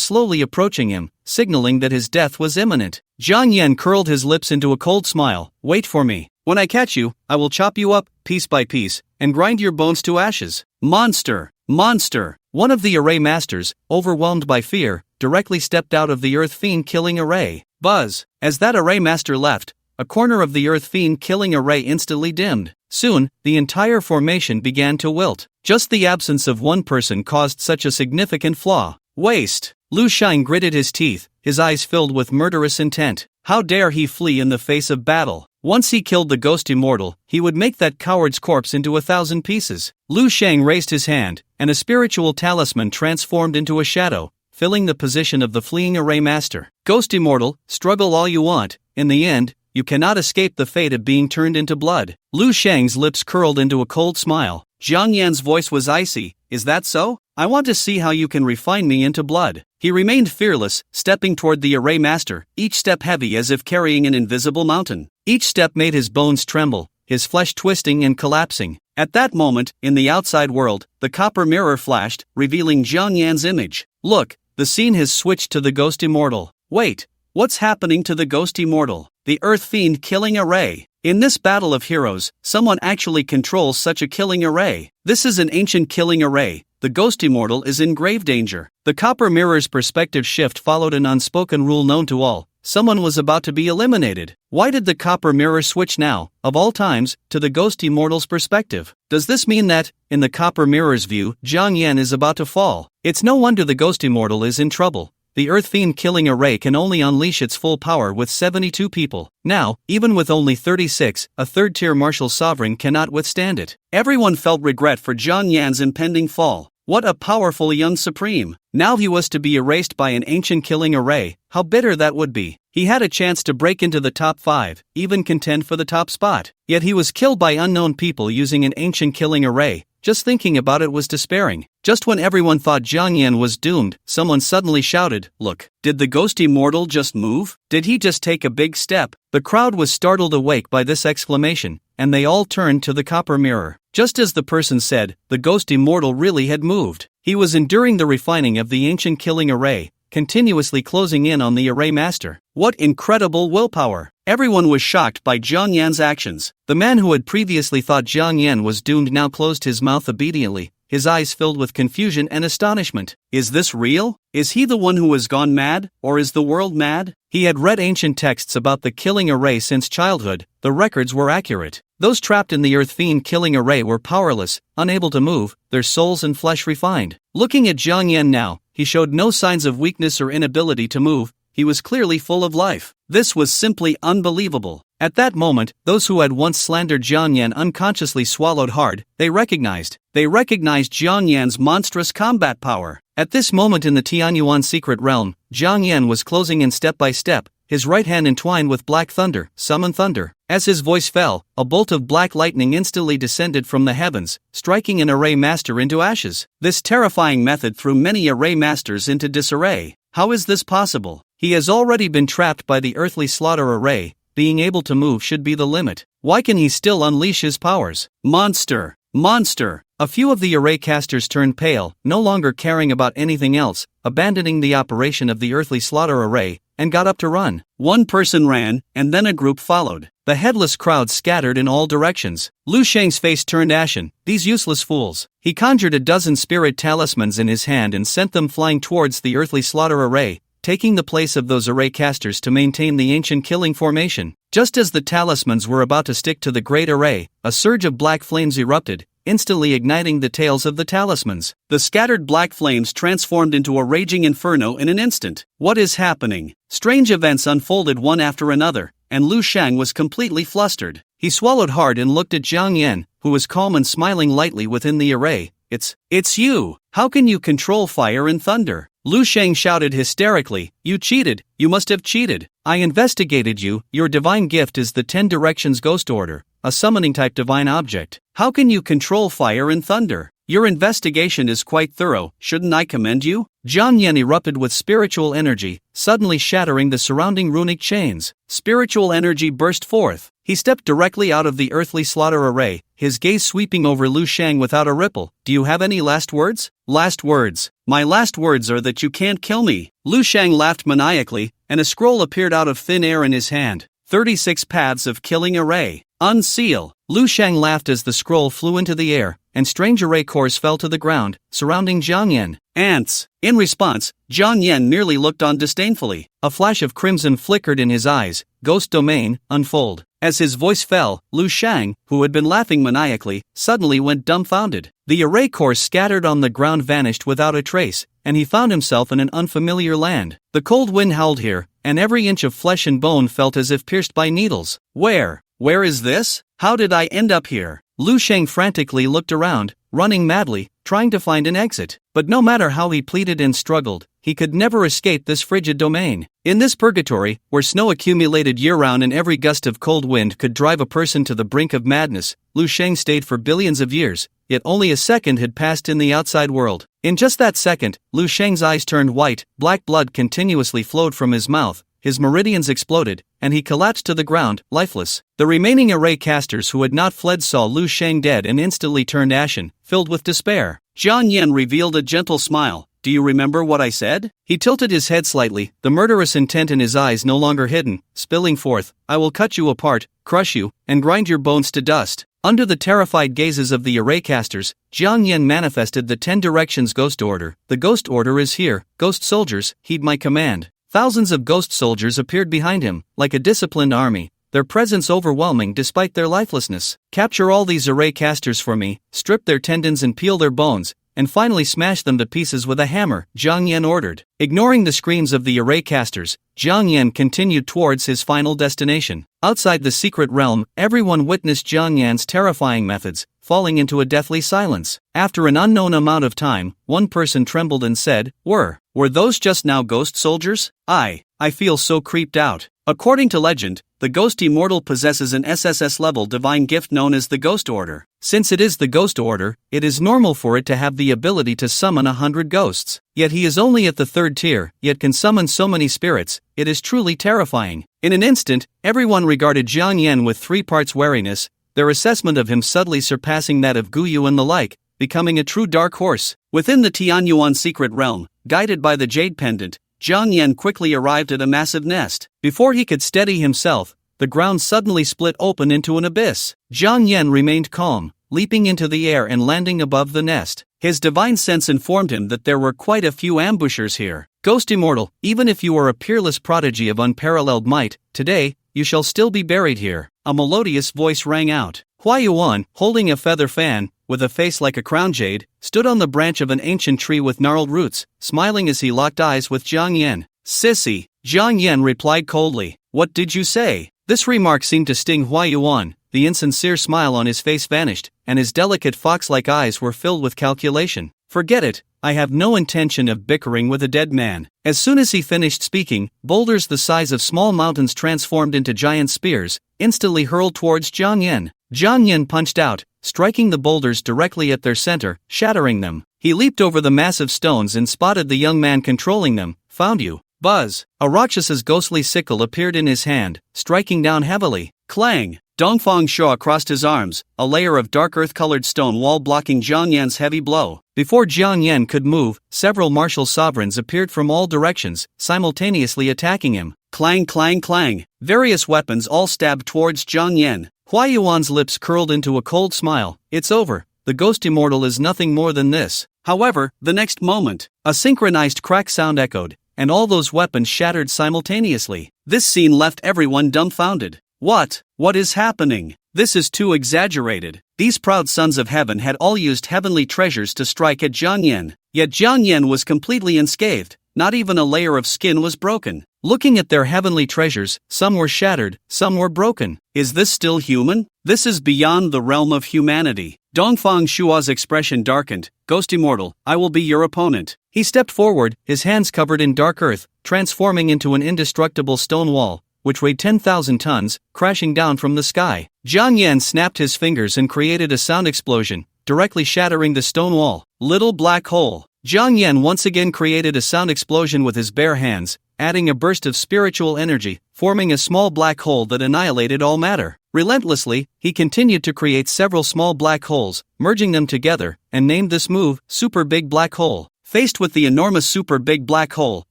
slowly approaching him, signaling that his death was imminent. Jiang Yan curled his lips into a cold smile. Wait for me. When I catch you, I will chop you up, piece by piece, and grind your bones to ashes. Monster! Monster! One of the array masters, overwhelmed by fear, directly stepped out of the Earth Fiend killing array. Buzz! As that array master left, a corner of the Earth Fiend killing array instantly dimmed. Soon, the entire formation began to wilt. Just the absence of one person caused such a significant flaw. Waste! Lu Sheng gritted his teeth, his eyes filled with murderous intent. How dare he flee in the face of battle? Once he killed the Ghost Immortal, he would make that coward's corpse into 1,000 pieces. Lu Sheng raised his hand, and a spiritual talisman transformed into a shadow, filling the position of the fleeing array master. Ghost Immortal, struggle all you want, in the end, you cannot escape the fate of being turned into blood. Lu Sheng's lips curled into a cold smile. Jiang Yan's voice was icy. Is that so? I want to see how you can refine me into blood. He remained fearless, stepping toward the array master, each step heavy as if carrying an invisible mountain. Each step made his bones tremble, his flesh twisting and collapsing. At that moment, in the outside world, the copper mirror flashed, revealing Jiang Yan's image. Look, the scene has switched to the Ghost Immortal. Wait, what's happening to the Ghost Immortal? The Earth Fiend killing array. In this battle of heroes, someone actually controls such a killing array. This is an ancient killing array. The Ghost Immortal is in grave danger. The copper mirror's perspective shift followed an unspoken rule known to all. Someone was about to be eliminated. Why did the copper mirror switch now, of all times, to the Ghost Immortal's perspective? Does this mean that, in the copper mirror's view, Jiang Yan is about to fall? It's no wonder the Ghost Immortal is in trouble. The Earth Fiend killing array can only unleash its full power with 72 people. Now, even with only 36, a third-tier martial sovereign cannot withstand it. Everyone felt regret for Jiang Yan's impending fall. What a powerful young supreme. Now he was to be erased by an ancient killing array. How bitter that would be. He had a chance to break into the top 5, even contend for the top spot. Yet he was killed by unknown people using an ancient killing array. Just thinking about it was despairing. Just when everyone thought Jiang Yan was doomed, someone suddenly shouted, "Look, did the ghost immortal just move? Did he just take a big step?" The crowd was startled awake by this exclamation, and they all turned to the copper mirror. Just as the person said, the ghost immortal really had moved. He was enduring the refining of the ancient killing array, continuously closing in on the array master. What incredible willpower! Everyone was shocked by Jiang Yan's actions. The man who had previously thought Jiang Yan was doomed now closed his mouth obediently, his eyes filled with confusion and astonishment. Is this real? Is he the one who has gone mad, or is the world mad? He had read ancient texts about the killing array since childhood. The records were accurate. Those trapped in the Earth Fiend killing array were powerless, unable to move, their souls and flesh refined. Looking at Jiang Yan now, he showed no signs of weakness or inability to move. He was clearly full of life. This was simply unbelievable. At that moment, those who had once slandered Jiang Yan unconsciously swallowed hard. They recognized Jiang Yan's monstrous combat power. At this moment in the Tianyuan secret realm, Jiang Yan was closing in step by step, his right hand entwined with black thunder, summon thunder. As his voice fell, a bolt of black lightning instantly descended from the heavens, striking an array master into ashes. This terrifying method threw many array masters into disarray. How is this possible? He has already been trapped by the earthly slaughter array. Being able to move should be the limit. Why can he still unleash his powers? Monster! Monster! A few of the array casters turned pale, no longer caring about anything else, abandoning the operation of the earthly slaughter array, and got up to run. One person ran, and then a group followed. The headless crowd scattered in all directions. Lu Shang's face turned ashen. These useless fools. He conjured a dozen spirit talismans in his hand and sent them flying towards the earthly slaughter array, taking the place of those array casters to maintain the ancient killing formation. Just as the talismans were about to stick to the great array, a surge of black flames erupted, instantly igniting the tails of the talismans. The scattered black flames transformed into a raging inferno in an instant. What is happening? Strange events unfolded one after another, and Lu Shang was completely flustered. He swallowed hard and looked at Jiang Yan, who was calm and smiling lightly within the array. It's you! How can you control fire and thunder? Lu Shang shouted hysterically, "You cheated, you must have cheated. I investigated you, your divine gift is the 10 Directions Ghost Order, a summoning-type divine object. How can you control fire and thunder? Your investigation is quite thorough, shouldn't I commend you?" Jiang Yan erupted with spiritual energy, suddenly shattering the surrounding runic chains. Spiritual energy burst forth. He stepped directly out of the earthly slaughter array, his gaze sweeping over Lu Shang without a ripple. "Do you have any last words?" "Last words? My last words are that you can't kill me." Lu Shang laughed maniacally, and a scroll appeared out of thin air in his hand. 36 Paths of Killing Array. Unseal. Lu Shang laughed as the scroll flew into the air, and strange array cores fell to the ground, surrounding Jiang Yan. Ants. In response, Jiang Yan merely looked on disdainfully. A flash of crimson flickered in his eyes. Ghost Domain, unfold. As his voice fell, Lu Shang, who had been laughing maniacally, suddenly went dumbfounded. The array cores scattered on the ground vanished without a trace, and he found himself in an unfamiliar land. The cold wind howled here, and every inch of flesh and bone felt as if pierced by needles. Where is this? How did I end up here? Lu Shang frantically looked around, running madly, trying to find an exit. But no matter how he pleaded and struggled, he could never escape this frigid domain. In this purgatory, where snow accumulated year-round and every gust of cold wind could drive a person to the brink of madness, Lu Shang stayed for billions of years, yet only a second had passed in the outside world. In just that second, Lu Shang's eyes turned white, black blood continuously flowed from his mouth, his meridians exploded, and he collapsed to the ground, lifeless. The remaining array casters who had not fled saw Lu Shang dead and instantly turned ashen, filled with despair. Jiang Yan revealed a gentle smile. "Do you remember what I said?" He tilted his head slightly, the murderous intent in his eyes no longer hidden, spilling forth, "I will cut you apart, crush you, and grind your bones to dust." Under the terrified gazes of the array casters, Jiang Yan manifested the 10 Directions Ghost Order. "The Ghost Order is here, ghost soldiers, heed my command." Thousands of ghost soldiers appeared behind him, like a disciplined army, their presence overwhelming despite their lifelessness. "Capture all these array casters for me, strip their tendons and peel their bones, and finally smash them to pieces with a hammer," Jiang Yan ordered. Ignoring the screams of the array casters, Jiang Yan continued towards his final destination. Outside the secret realm, everyone witnessed Jiang Yan's terrifying methods, falling into a deathly silence. After an unknown amount of time, one person trembled and said, Were those just now ghost soldiers? I feel so creeped out." According to legend, the ghost immortal possesses an SSSS-level divine gift known as the Ghost Order. Since it is the Ghost Order, it is normal for it to have the ability to summon 100 ghosts. Yet he is only at the 3rd tier, yet can summon so many spirits. It is truly terrifying. In an instant, everyone regarded Jiang Yan with 3 parts wariness, their assessment of him subtly surpassing that of Guyu and the like, becoming a true dark horse. Within the Tianyuan secret realm, guided by the Jade Pendant, Jiang Yan quickly arrived at a massive nest. Before he could steady himself, the ground suddenly split open into an abyss. Jiang Yan remained calm, leaping into the air and landing above the nest. His divine sense informed him that there were quite a few ambushers here. Ghost Immortal, even if you are a peerless prodigy of unparalleled might, today, you shall still be buried here. A melodious voice rang out. Hua Yuan, holding a feather fan, with a face like a crown jade, stood on the branch of an ancient tree with gnarled roots, smiling as he locked eyes with Jiang Yan. Sissy, Jiang Yan replied coldly. What did you say? This remark seemed to sting Hua Yuan. The insincere smile on his face vanished, and his delicate fox-like eyes were filled with calculation. Forget it, I have no intention of bickering with a dead man. As soon as he finished speaking, boulders the size of small mountains transformed into giant spears, instantly hurled towards Jiang Yan. Jiang Yan punched out, striking the boulders directly at their center, shattering them. He leaped over the massive stones and spotted the young man controlling them. Found you. Buzz! A Rakshas's ghostly sickle appeared in his hand, striking down heavily. Clang! Dongfang Shua crossed his arms, a layer of dark earth-colored stone wall blocking Jiang Yan's heavy blow. Before Jiang Yan could move, several martial sovereigns appeared from all directions, simultaneously attacking him. Clang clang clang! Various weapons all stabbed towards Jiang Yan. Hua Yuan's lips curled into a cold smile. It's over. The Ghost Immortal is nothing more than this. However, the next moment, a synchronized crack sound echoed, and all those weapons shattered simultaneously. This scene left everyone dumbfounded. What is happening? This is too exaggerated. These proud sons of heaven had all used heavenly treasures to strike at Jiang Yan. Yet Jiang Yan was completely unscathed. Not even a layer of skin was broken. Looking at their heavenly treasures, some were shattered, some were broken. Is this still human? This is beyond the realm of humanity. Dongfang Shua's expression darkened. Ghost Immortal, I will be your opponent. He stepped forward, his hands covered in dark earth, transforming into an indestructible stone wall, which weighed 10,000 tons, crashing down from the sky. Jiang Yan snapped his fingers and created a sound explosion, directly shattering the stone wall. Little black hole. Jiang Yan once again created a sound explosion with his bare hands, adding a burst of spiritual energy, forming a small black hole that annihilated all matter. Relentlessly, he continued to create several small black holes, merging them together, and named this move, Super Big Black Hole. Faced with the enormous Super Big Black Hole,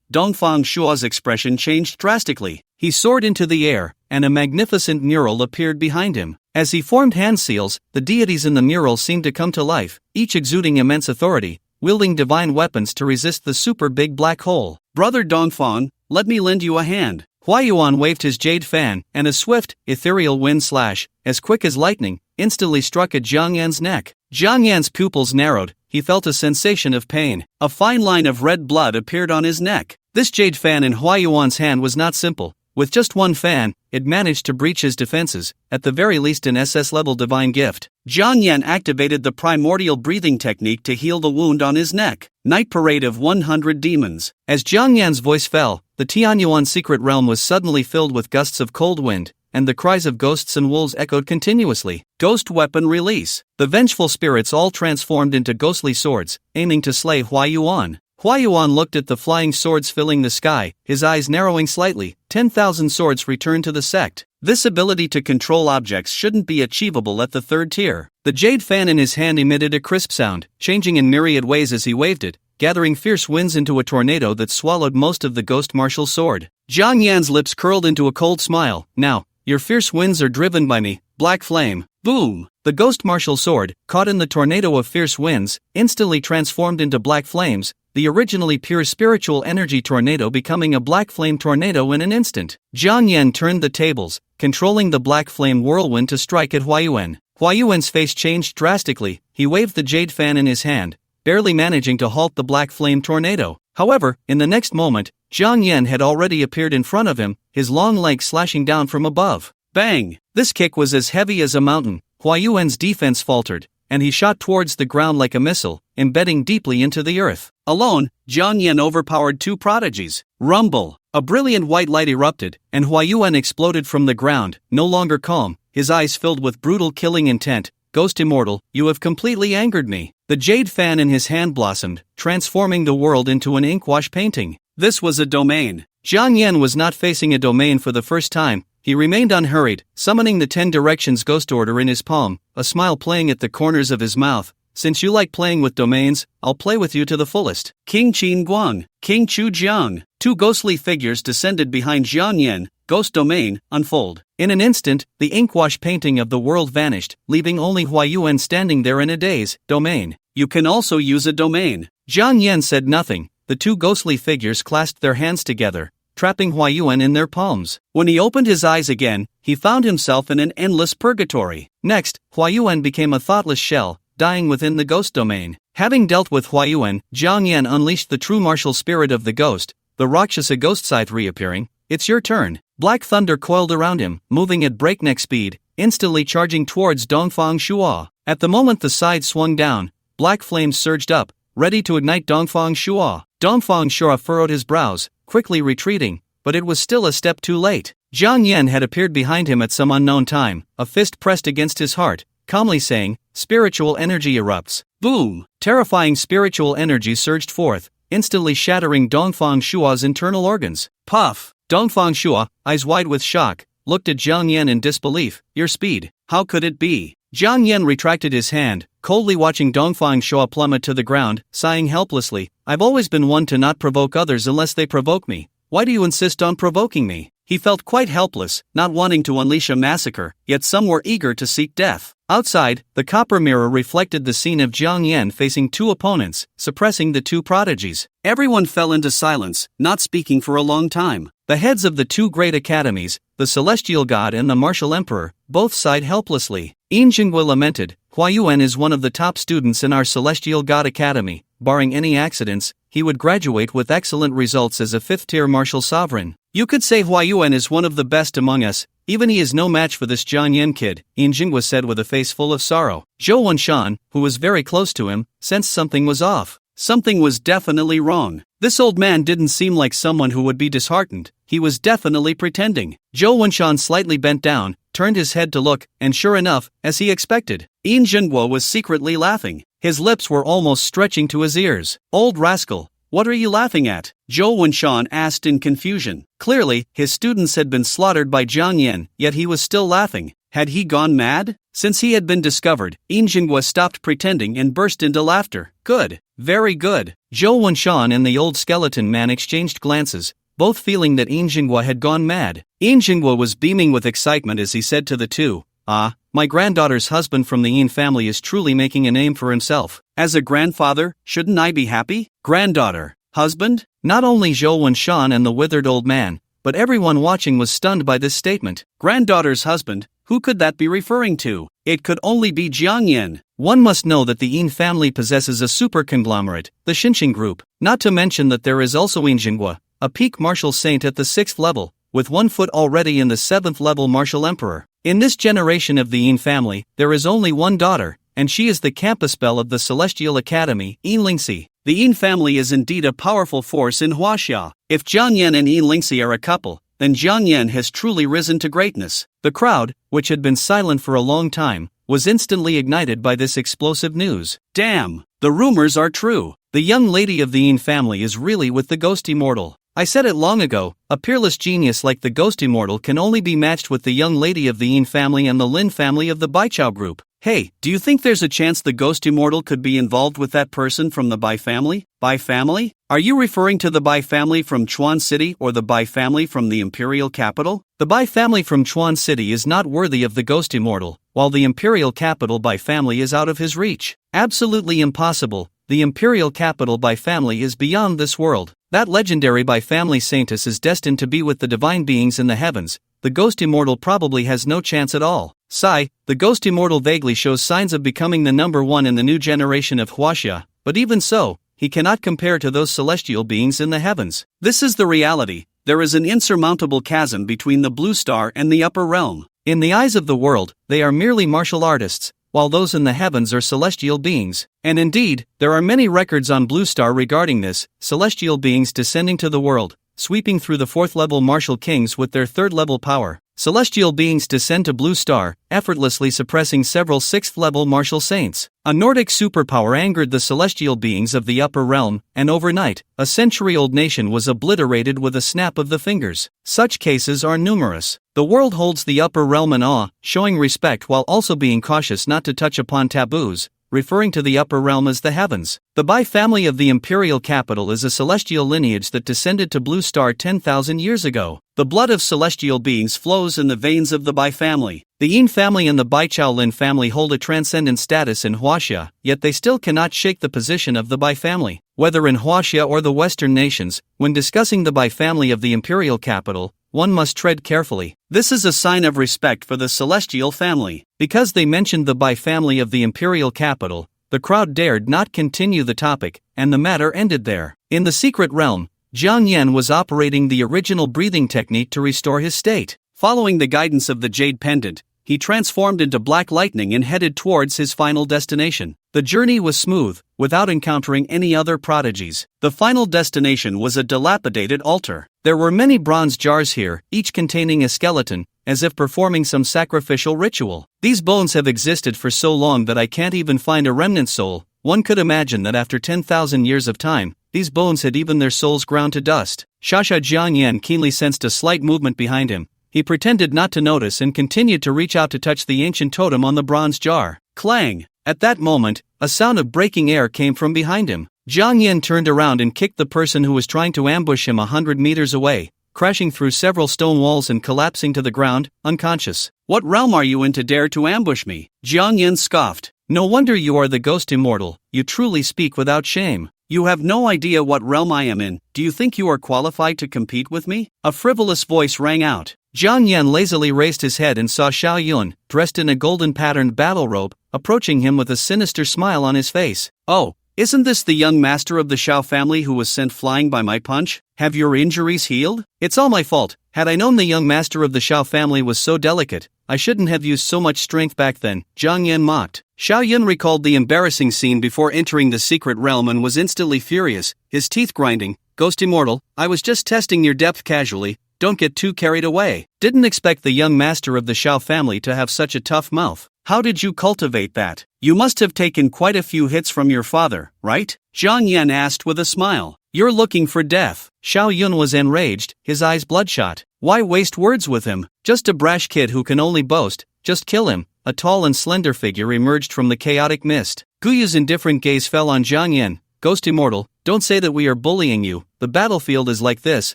Dongfang Shua's expression changed drastically. He soared into the air, and a magnificent mural appeared behind him. As he formed hand seals, the deities in the mural seemed to come to life, each exuding immense authority, wielding divine weapons to resist the Super Big Black Hole. Brother Dongfang, let me lend you a hand. Hua Yuan waved his jade fan, and a swift, ethereal wind slash, as quick as lightning, instantly struck at Jiang Yan's neck. Jiang Yan's pupils narrowed, he felt a sensation of pain. A fine line of red blood appeared on his neck. This jade fan in Hua Yuan's hand was not simple. With just one fan, it managed to breach his defenses, at the very least an SS-level divine gift. Jiang Yan activated the primordial breathing technique to heal the wound on his neck. Night Parade of 100 Demons. As Jiang Yan's voice fell, the Tianyuan secret realm was suddenly filled with gusts of cold wind, and the cries of ghosts and wolves echoed continuously. Ghost weapon release. The vengeful spirits all transformed into ghostly swords, aiming to slay Hua Yuan. Hua Yuan looked at the flying swords filling the sky, his eyes narrowing slightly. 10,000 swords returned to the sect. This ability to control objects shouldn't be achievable at the 3rd tier. The jade fan in his hand emitted a crisp sound, changing in myriad ways as he waved it, gathering fierce winds into a tornado that swallowed most of the ghost martial sword. Jiang Yan's lips curled into a cold smile. Now, your fierce winds are driven by me. Black flame. Boom! The ghost martial sword, caught in the tornado of fierce winds, instantly transformed into black flames, the originally pure spiritual energy tornado becoming a black flame tornado in an instant. Jiang Yan turned the tables, controlling the black flame whirlwind to strike at Hua Yuan. Hua Yuan's face changed drastically. He waved the jade fan in his hand, barely managing to halt the black flame tornado. However, in the next moment, Jiang Yan had already appeared in front of him, his long legs slashing down from above. Bang! This kick was as heavy as a mountain. Hua Yuan's defense faltered, and he shot towards the ground like a missile, embedding deeply into the earth. Alone, Jiang Yan overpowered two prodigies. Rumble! A brilliant white light erupted, and Huayuan exploded from the ground, no longer calm, his eyes filled with brutal killing intent. Ghost Immortal, you have completely angered me. The jade fan in his hand blossomed, transforming the world into an inkwash painting. This was a domain. Jiang Yan was not facing a domain for the first time. He remained unhurried, summoning the 10 Directions Ghost Order in his palm, a smile playing at the corners of his mouth. Since you like playing with domains, I'll play with you to the fullest. King Qin Guang, King Chu Jiang. Two ghostly figures descended behind Jiang Yan. Ghost domain, unfold. In an instant, the inkwash painting of the world vanished, leaving only Huayuan standing there in a daze. Domain. You can also use a domain. Jiang Yan said nothing. The two ghostly figures clasped their hands together, trapping Huayuan in their palms. When he opened his eyes again, he found himself in an endless purgatory. Next, Huayuan became a thoughtless shell, dying within the ghost domain. Having dealt with Huayuan, Jiang Yan unleashed the true martial spirit of the ghost, the Rakshasa ghost scythe reappearing. It's your turn. Black thunder coiled around him, moving at breakneck speed, instantly charging towards Dongfang Shua. At the moment the scythe swung down, black flames surged up, ready to ignite Dongfang Shua. Dongfang Shua furrowed his brows, quickly retreating, but it was still a step too late. Jiang Yan had appeared behind him at some unknown time, a fist pressed against his heart, calmly saying, "Spiritual energy erupts." Boom! Terrifying spiritual energy surged forth, instantly shattering Dongfang Shua's internal organs. Puff! Dongfang Shua, eyes wide with shock, looked at Jiang Yan in disbelief. Your speed, how could it be? Jiang Yan retracted his hand, coldly watching Dongfang Shua plummet to the ground, sighing helplessly. I've always been one to not provoke others unless they provoke me. Why do you insist on provoking me? He felt quite helpless, not wanting to unleash a massacre, yet some were eager to seek death. Outside, the copper mirror reflected the scene of Jiang Yan facing two opponents, suppressing the two prodigies. Everyone fell into silence, not speaking for a long time. The heads of the two great academies, the Celestial God and the Martial Emperor, both sighed helplessly. Yin Jingwa lamented, Huayuan is one of the top students in our Celestial God Academy. Barring any accidents, he would graduate with excellent results as a 5th-tier martial sovereign. You could say Huayuan is one of the best among us. Even he is no match for this Jiang Yan kid, Yin Jingwa said with a face full of sorrow. Zhou Wenshan, who was very close to him, sensed something was off. Something was definitely wrong. This old man didn't seem like someone who would be disheartened. He was definitely pretending. Zhou Wenshan slightly bent down, turned his head to look, and sure enough, as he expected, Yin Jingwa was secretly laughing. His lips were almost stretching to his ears. Old rascal, what are you laughing at? Zhou Wenshan asked in confusion. Clearly, his students had been slaughtered by Jiang Yan, yet he was still laughing. Had he gone mad? Since he had been discovered, Yin Jingwa stopped pretending and burst into laughter. Good. Very good. Zhou Wenshan and the old skeleton man exchanged glances, both feeling that Yin Jingwa had gone mad. Yin Jingwa was beaming with excitement as he said to the two, "Ah, my granddaughter's husband from the Yin family is truly making a name for himself. As a grandfather, shouldn't I be happy? Granddaughter, husband?" Not only Zhou Wenshan and the withered old man, but everyone watching was stunned by this statement. Granddaughter's husband, who could that be referring to? It could only be Jiang Yan. One must know that the Yin family possesses a super conglomerate, the Xinxing group, not to mention that there is also Yin Jingwa, a peak martial saint at the 6th level, with 1 foot already in the 7th level martial emperor. In this generation of the Yin family, there is only one daughter, and she is the campus belle of the Celestial Academy, Yin Lingxi. The Yin family is indeed a powerful force in Huaxia. If Jiang Yan and Yin Lingxi are a couple, then Jiang Yan has truly risen to greatness. The crowd, which had been silent for a long time, was instantly ignited by this explosive news. Damn, the rumors are true. The young lady of the Yin family is really with the Ghost Immortal. I said it long ago, a peerless genius like the Ghost Immortal can only be matched with the young lady of the Yin family and the Lin family of the Baichao group. Hey, do you think there's a chance the Ghost Immortal could be involved with that person from the Bai family? Bai family? Are you referring to the Bai family from Chuan City or the Bai family from the Imperial Capital? The Bai family from Chuan City is not worthy of the Ghost Immortal, while the Imperial Capital Bai family is out of his reach. Absolutely impossible. The Imperial Capital Bai family is beyond this world. That legendary Bai family saintess is destined to be with the divine beings in the heavens. The Ghost Immortal probably has no chance at all. Sigh, the Ghost Immortal vaguely shows signs of becoming the number one in the new generation of Huaxia, but even so, he cannot compare to those celestial beings in the heavens. This is the reality. There is an insurmountable chasm between the blue star and the upper realm. In the eyes of the world, they are merely martial artists, while those in the heavens are celestial beings. And indeed, there are many records on Blue Star regarding this, celestial beings descending to the world, sweeping through the 4th level martial kings with their 3rd level power. Celestial beings descend to Blue Star, effortlessly suppressing several 6th level martial saints. A Nordic superpower angered the celestial beings of the upper realm, and overnight, a century-old nation was obliterated with a snap of the fingers. Such cases are numerous. The world holds the upper realm in awe, showing respect while also being cautious not to touch upon taboos, referring to the upper realm as the heavens. The Bai family of the imperial capital is a celestial lineage that descended to Blue Star 10,000 years ago. The blood of celestial beings flows in the veins of the Bai family. The Yin family and the Bai Chaolin family hold a transcendent status in Huaxia, yet they still cannot shake the position of the Bai family. Whether in Huaxia or the Western nations, when discussing the Bai family of the imperial capital, one must tread carefully. This is a sign of respect for the celestial family. Because they mentioned the Bai family of the imperial capital, the crowd dared not continue the topic, and the matter ended there. In the secret realm, Jiang Yan was operating the original breathing technique to restore his state. Following the guidance of the Jade Pendant, he transformed into black lightning and headed towards his final destination. The journey was smooth, without encountering any other prodigies. The final destination was a dilapidated altar. There were many bronze jars here, each containing a skeleton, as if performing some sacrificial ritual. These bones have existed for so long that I can't even find a remnant soul. One could imagine that after 10,000 years of time, these bones had even their souls ground to dust. Shasha Jiang Yan keenly sensed a slight movement behind him. He pretended not to notice and continued to reach out to touch the ancient totem on the bronze jar. Clang! At that moment, a sound of breaking air came from behind him. Jiang Yan turned around and kicked the person who was trying to ambush him 100 meters away, crashing through several stone walls and collapsing to the ground, unconscious. What realm are you in to dare to ambush me? Jiang Yan scoffed. No wonder you are the ghost immortal, you truly speak without shame. You have no idea what realm I am in. Do you think you are qualified to compete with me? A frivolous voice rang out. Jiang Yan lazily raised his head and saw Xiao Yun, dressed in a golden patterned battle robe, approaching him with a sinister smile on his face. Oh, isn't this the young master of the Xiao family who was sent flying by my punch? Have your injuries healed? It's all my fault. Had I known the young master of the Xiao family was so delicate, I shouldn't have used so much strength back then, Jiang Yan mocked. Xiao Yun recalled the embarrassing scene before entering the secret realm and was instantly furious, his teeth grinding. Ghost Immortal, I was just testing your depth casually, don't get too carried away. Didn't expect the young master of the Xiao family to have such a tough mouth. How did you cultivate that? You must have taken quite a few hits from your father, right? Jiang Yan asked with a smile. You're looking for death. Xiao Yun was enraged, his eyes bloodshot. Why waste words with him? Just a brash kid who can only boast. Just kill him. A tall and slender figure emerged from the chaotic mist. Guyu's indifferent gaze fell on Jiang Yan. Ghost Immortal, don't say that we are bullying you. The battlefield is like this.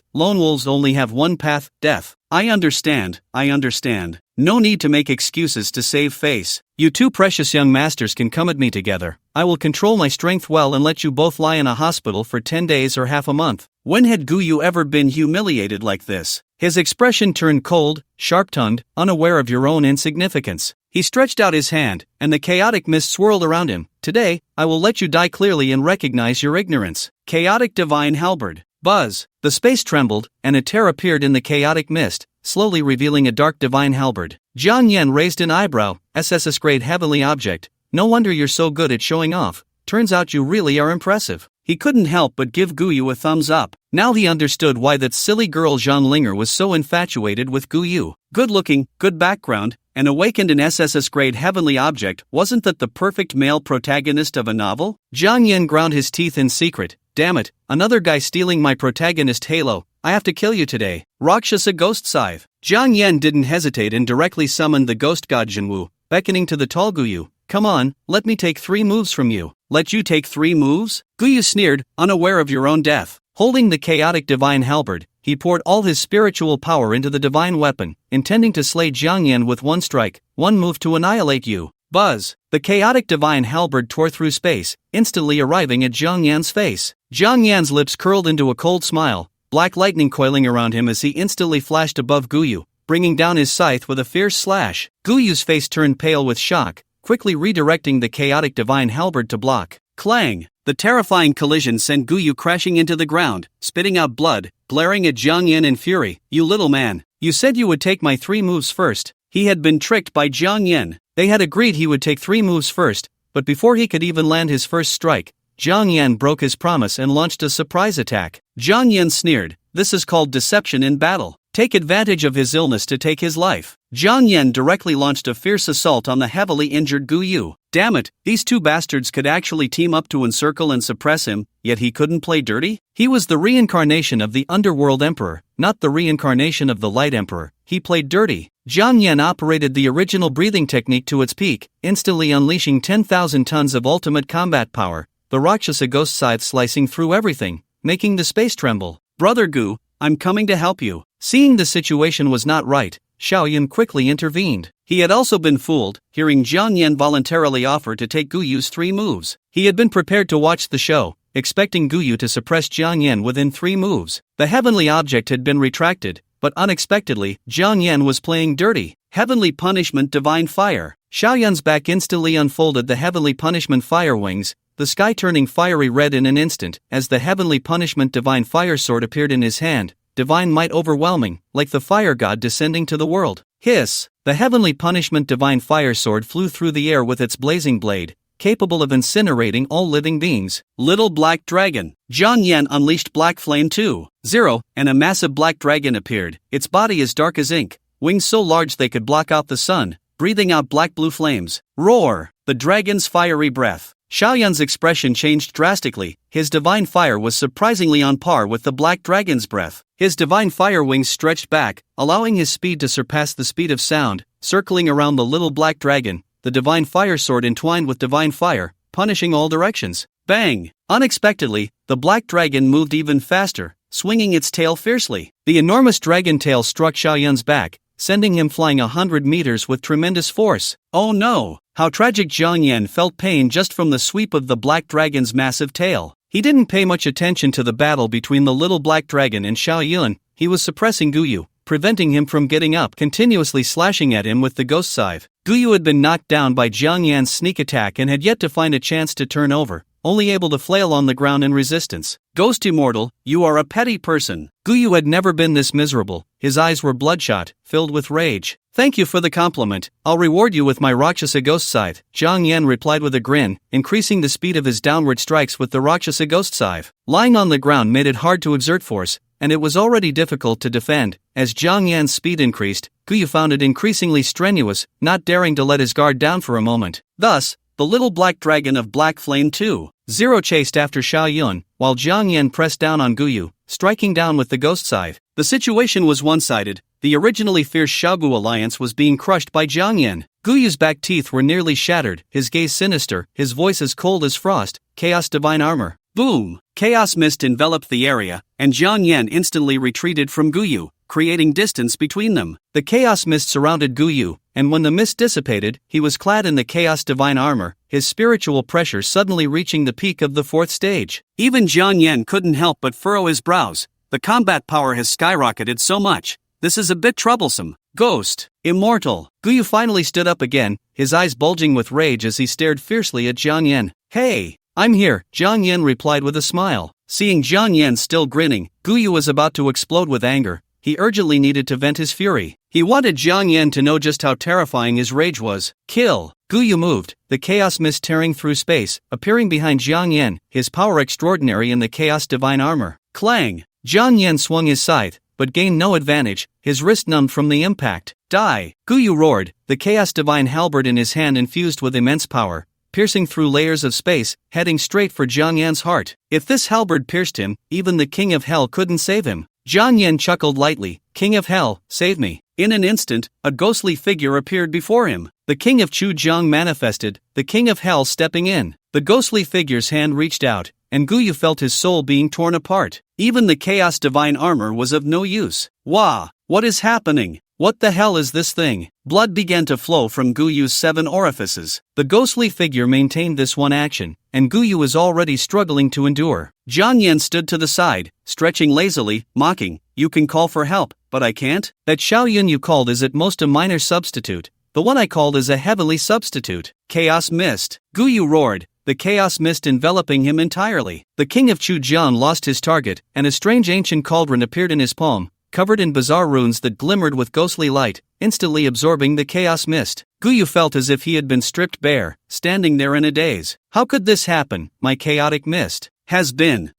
Lone wolves only have one path, death. I understand. No need to make excuses to save face. You two precious young masters can come at me together. I will control my strength well and let you both lie in a hospital for 10 days or half a month. When had Guyu ever been humiliated like this? His expression turned cold, sharp-tongued, unaware of your own insignificance. He stretched out his hand, and the chaotic mist swirled around him. Today, I will let you die clearly and recognize your ignorance. Chaotic Divine Halberd. Buzz. The space trembled, and a tear appeared in the chaotic mist, slowly revealing a dark divine halberd. Jiang Yan raised an eyebrow. SSS-grade heavenly object. No wonder you're so good at showing off. Turns out you really are impressive. He couldn't help but give Guyu a thumbs up. Now he understood why that silly girl Zhang Linger was so infatuated with Guyu. Good looking, good background, and awakened an SSS-grade heavenly object. Wasn't that the perfect male protagonist of a novel? Jiang Yan ground his teeth in secret. Damn it, another guy stealing my protagonist halo. I have to kill you today. Rakshasa Ghost Scythe. Jiang Yan didn't hesitate and directly summoned the ghost god Jinwu, beckoning to the tall Guyu. Come on, let me take 3 moves from you. Let you take 3 moves? Guyu sneered, unaware of your own death. Holding the chaotic divine halberd, he poured all his spiritual power into the divine weapon, intending to slay Jiang Yan with 1 strike, 1 move to annihilate you. Buzz! The chaotic divine halberd tore through space, instantly arriving at Jiang Yan's face. Jiang Yan's lips curled into a cold smile, black lightning coiling around him as he instantly flashed above Guyu, bringing down his scythe with a fierce slash. Guyu's face turned pale with shock, quickly redirecting the chaotic divine halberd to block. Clang! The terrifying collision sent Guyu crashing into the ground, spitting out blood, glaring at Jiang Yan in fury. You little man, you said you would take my 3 moves first. He had been tricked by Jiang Yan. They had agreed he would take 3 moves first, but before he could even land his first strike, Jiang Yan broke his promise and launched a surprise attack. Jiang Yan sneered, "This is called deception in battle. Take advantage of his illness to take his life." Jiang Yan directly launched a fierce assault on the heavily injured Gu Yu. Damn it, these 2 bastards could actually team up to encircle and suppress him, yet he couldn't play dirty? He was the reincarnation of the Underworld Emperor, not the reincarnation of the Light Emperor. He played dirty. Jiang Yan operated the original breathing technique to its peak, instantly unleashing 10,000 tons of ultimate combat power, the Rakshasa ghost scythe slicing through everything, making the space tremble. "Brother Gu, I'm coming to help you." Seeing the situation was not right, Xiaoyun quickly intervened. He had also been fooled, hearing Jiang Yan voluntarily offer to take Gu Yu's 3 moves. He had been prepared to watch the show, expecting Gu Yu to suppress Jiang Yan within 3 moves. The heavenly object had been retracted, but unexpectedly, Jiang Yan was playing dirty. Heavenly Punishment Divine Fire. Xiaoyun's back instantly unfolded the Heavenly Punishment Fire Wings, the sky turning fiery red in an instant, as the Heavenly Punishment Divine Fire Sword appeared in his hand, divine might overwhelming, like the fire god descending to the world. Hiss! The Heavenly Punishment Divine Fire Sword flew through the air with its blazing blade, capable of incinerating all living beings. Little Black Dragon. Jiang Yan unleashed Black Flame 2.0, and a massive black dragon appeared. Its body as dark as ink, wings so large they could block out the sun, breathing out black-blue flames. Roar! The dragon's fiery breath. Xiaoyun's expression changed drastically. His divine fire was surprisingly on par with the black dragon's breath. His divine fire wings stretched back, allowing his speed to surpass the speed of sound, circling around the little black dragon, the divine fire sword entwined with divine fire, punishing all directions. Bang! Unexpectedly, the black dragon moved even faster, swinging its tail fiercely. The enormous dragon tail struck Xiaoyun's back, sending him flying 100 meters with tremendous force. Oh no! How tragic! Jiang Yan felt pain just from the sweep of the black dragon's massive tail. He didn't pay much attention to the battle between the little black dragon and Xiaoyun. He was suppressing Gu Yu, preventing him from getting up, continuously slashing at him with the ghost scythe. Gu Yu had been knocked down by Jiang Yan's sneak attack and had yet to find a chance to turn over, only able to flail on the ground in resistance. "Ghost Immortal, you are a petty person." Gu Yu had never been this miserable. His eyes were bloodshot, filled with rage. "Thank you for the compliment. I'll reward you with my Rakshasa ghost scythe." Jiang Yan replied with a grin, increasing the speed of his downward strikes with the Rakshasa ghost scythe. Lying on the ground made it hard to exert force, and it was already difficult to defend. As Jiang Yan's speed increased, Gu Yu found it increasingly strenuous, not daring to let his guard down for a moment. Thus, the little black dragon of Black Flame 2.0 chased after Xiaoyun, while Jiang Yan pressed down on Gu Yu, striking down with the ghost scythe. The situation was one-sided. The originally fierce Xiaogu alliance was being crushed by Jiang Yan. Gu Yu's back teeth were nearly shattered, his gaze sinister, his voice as cold as frost. Chaos Divine Armor. Boom! Chaos mist enveloped the area, and Jiang Yan instantly retreated from Gu Yu, creating distance between them. The chaos mist surrounded Gu Yu, and when the mist dissipated, he was clad in the Chaos Divine Armor, his spiritual pressure suddenly reaching the peak of the 4th stage. Even Jiang Yan couldn't help but furrow his brows. The combat power has skyrocketed so much. This is a bit troublesome. Ghost. Immortal. Gu Yu finally stood up again, his eyes bulging with rage as he stared fiercely at Jiang Yan. "Hey, I'm here," Jiang Yan replied with a smile. Seeing Jiang Yan still grinning, Gu Yu was about to explode with anger. He urgently needed to vent his fury. He wanted Jiang Yan to know just how terrifying his rage was. Kill! Gu Yu moved, the chaos mist tearing through space, appearing behind Jiang Yan, his power extraordinary in the Chaos Divine Armor. Clang! Jiang Yan swung his scythe, but gained no advantage, his wrist numbed from the impact. Die! Gu Yu roared, the Chaos Divine halberd in his hand infused with immense power, piercing through layers of space, heading straight for Jiang Yan's heart. If this halberd pierced him, even the King of Hell couldn't save him. Jiang Yan chuckled lightly. "King of Hell, save me." In an instant, a ghostly figure appeared before him. The King of Chujiang manifested, the King of Hell stepping in. The ghostly figure's hand reached out, and Gu Yu felt his soul being torn apart. Even the Chaos Divine Armor was of no use. Wah! What is happening? What the hell is this thing? Blood began to flow from Gu Yu's 7 orifices. The ghostly figure maintained this one action, and Gu Yu was already struggling to endure. Jiang Yan stood to the side, stretching lazily, mocking, "You can call for help, but I can't? That Xiaoyun you called is at most a minor substitute. The one I called is a heavenly substitute." Chaos Mist. Gu Yu roared, the chaos mist enveloping him entirely. The King of Chujiang lost his target, and a strange ancient cauldron appeared in his palm, covered in bizarre runes that glimmered with ghostly light, instantly absorbing the chaos mist. Guyu felt as if he had been stripped bare, standing there in a daze. How could this happen? My chaotic mist has been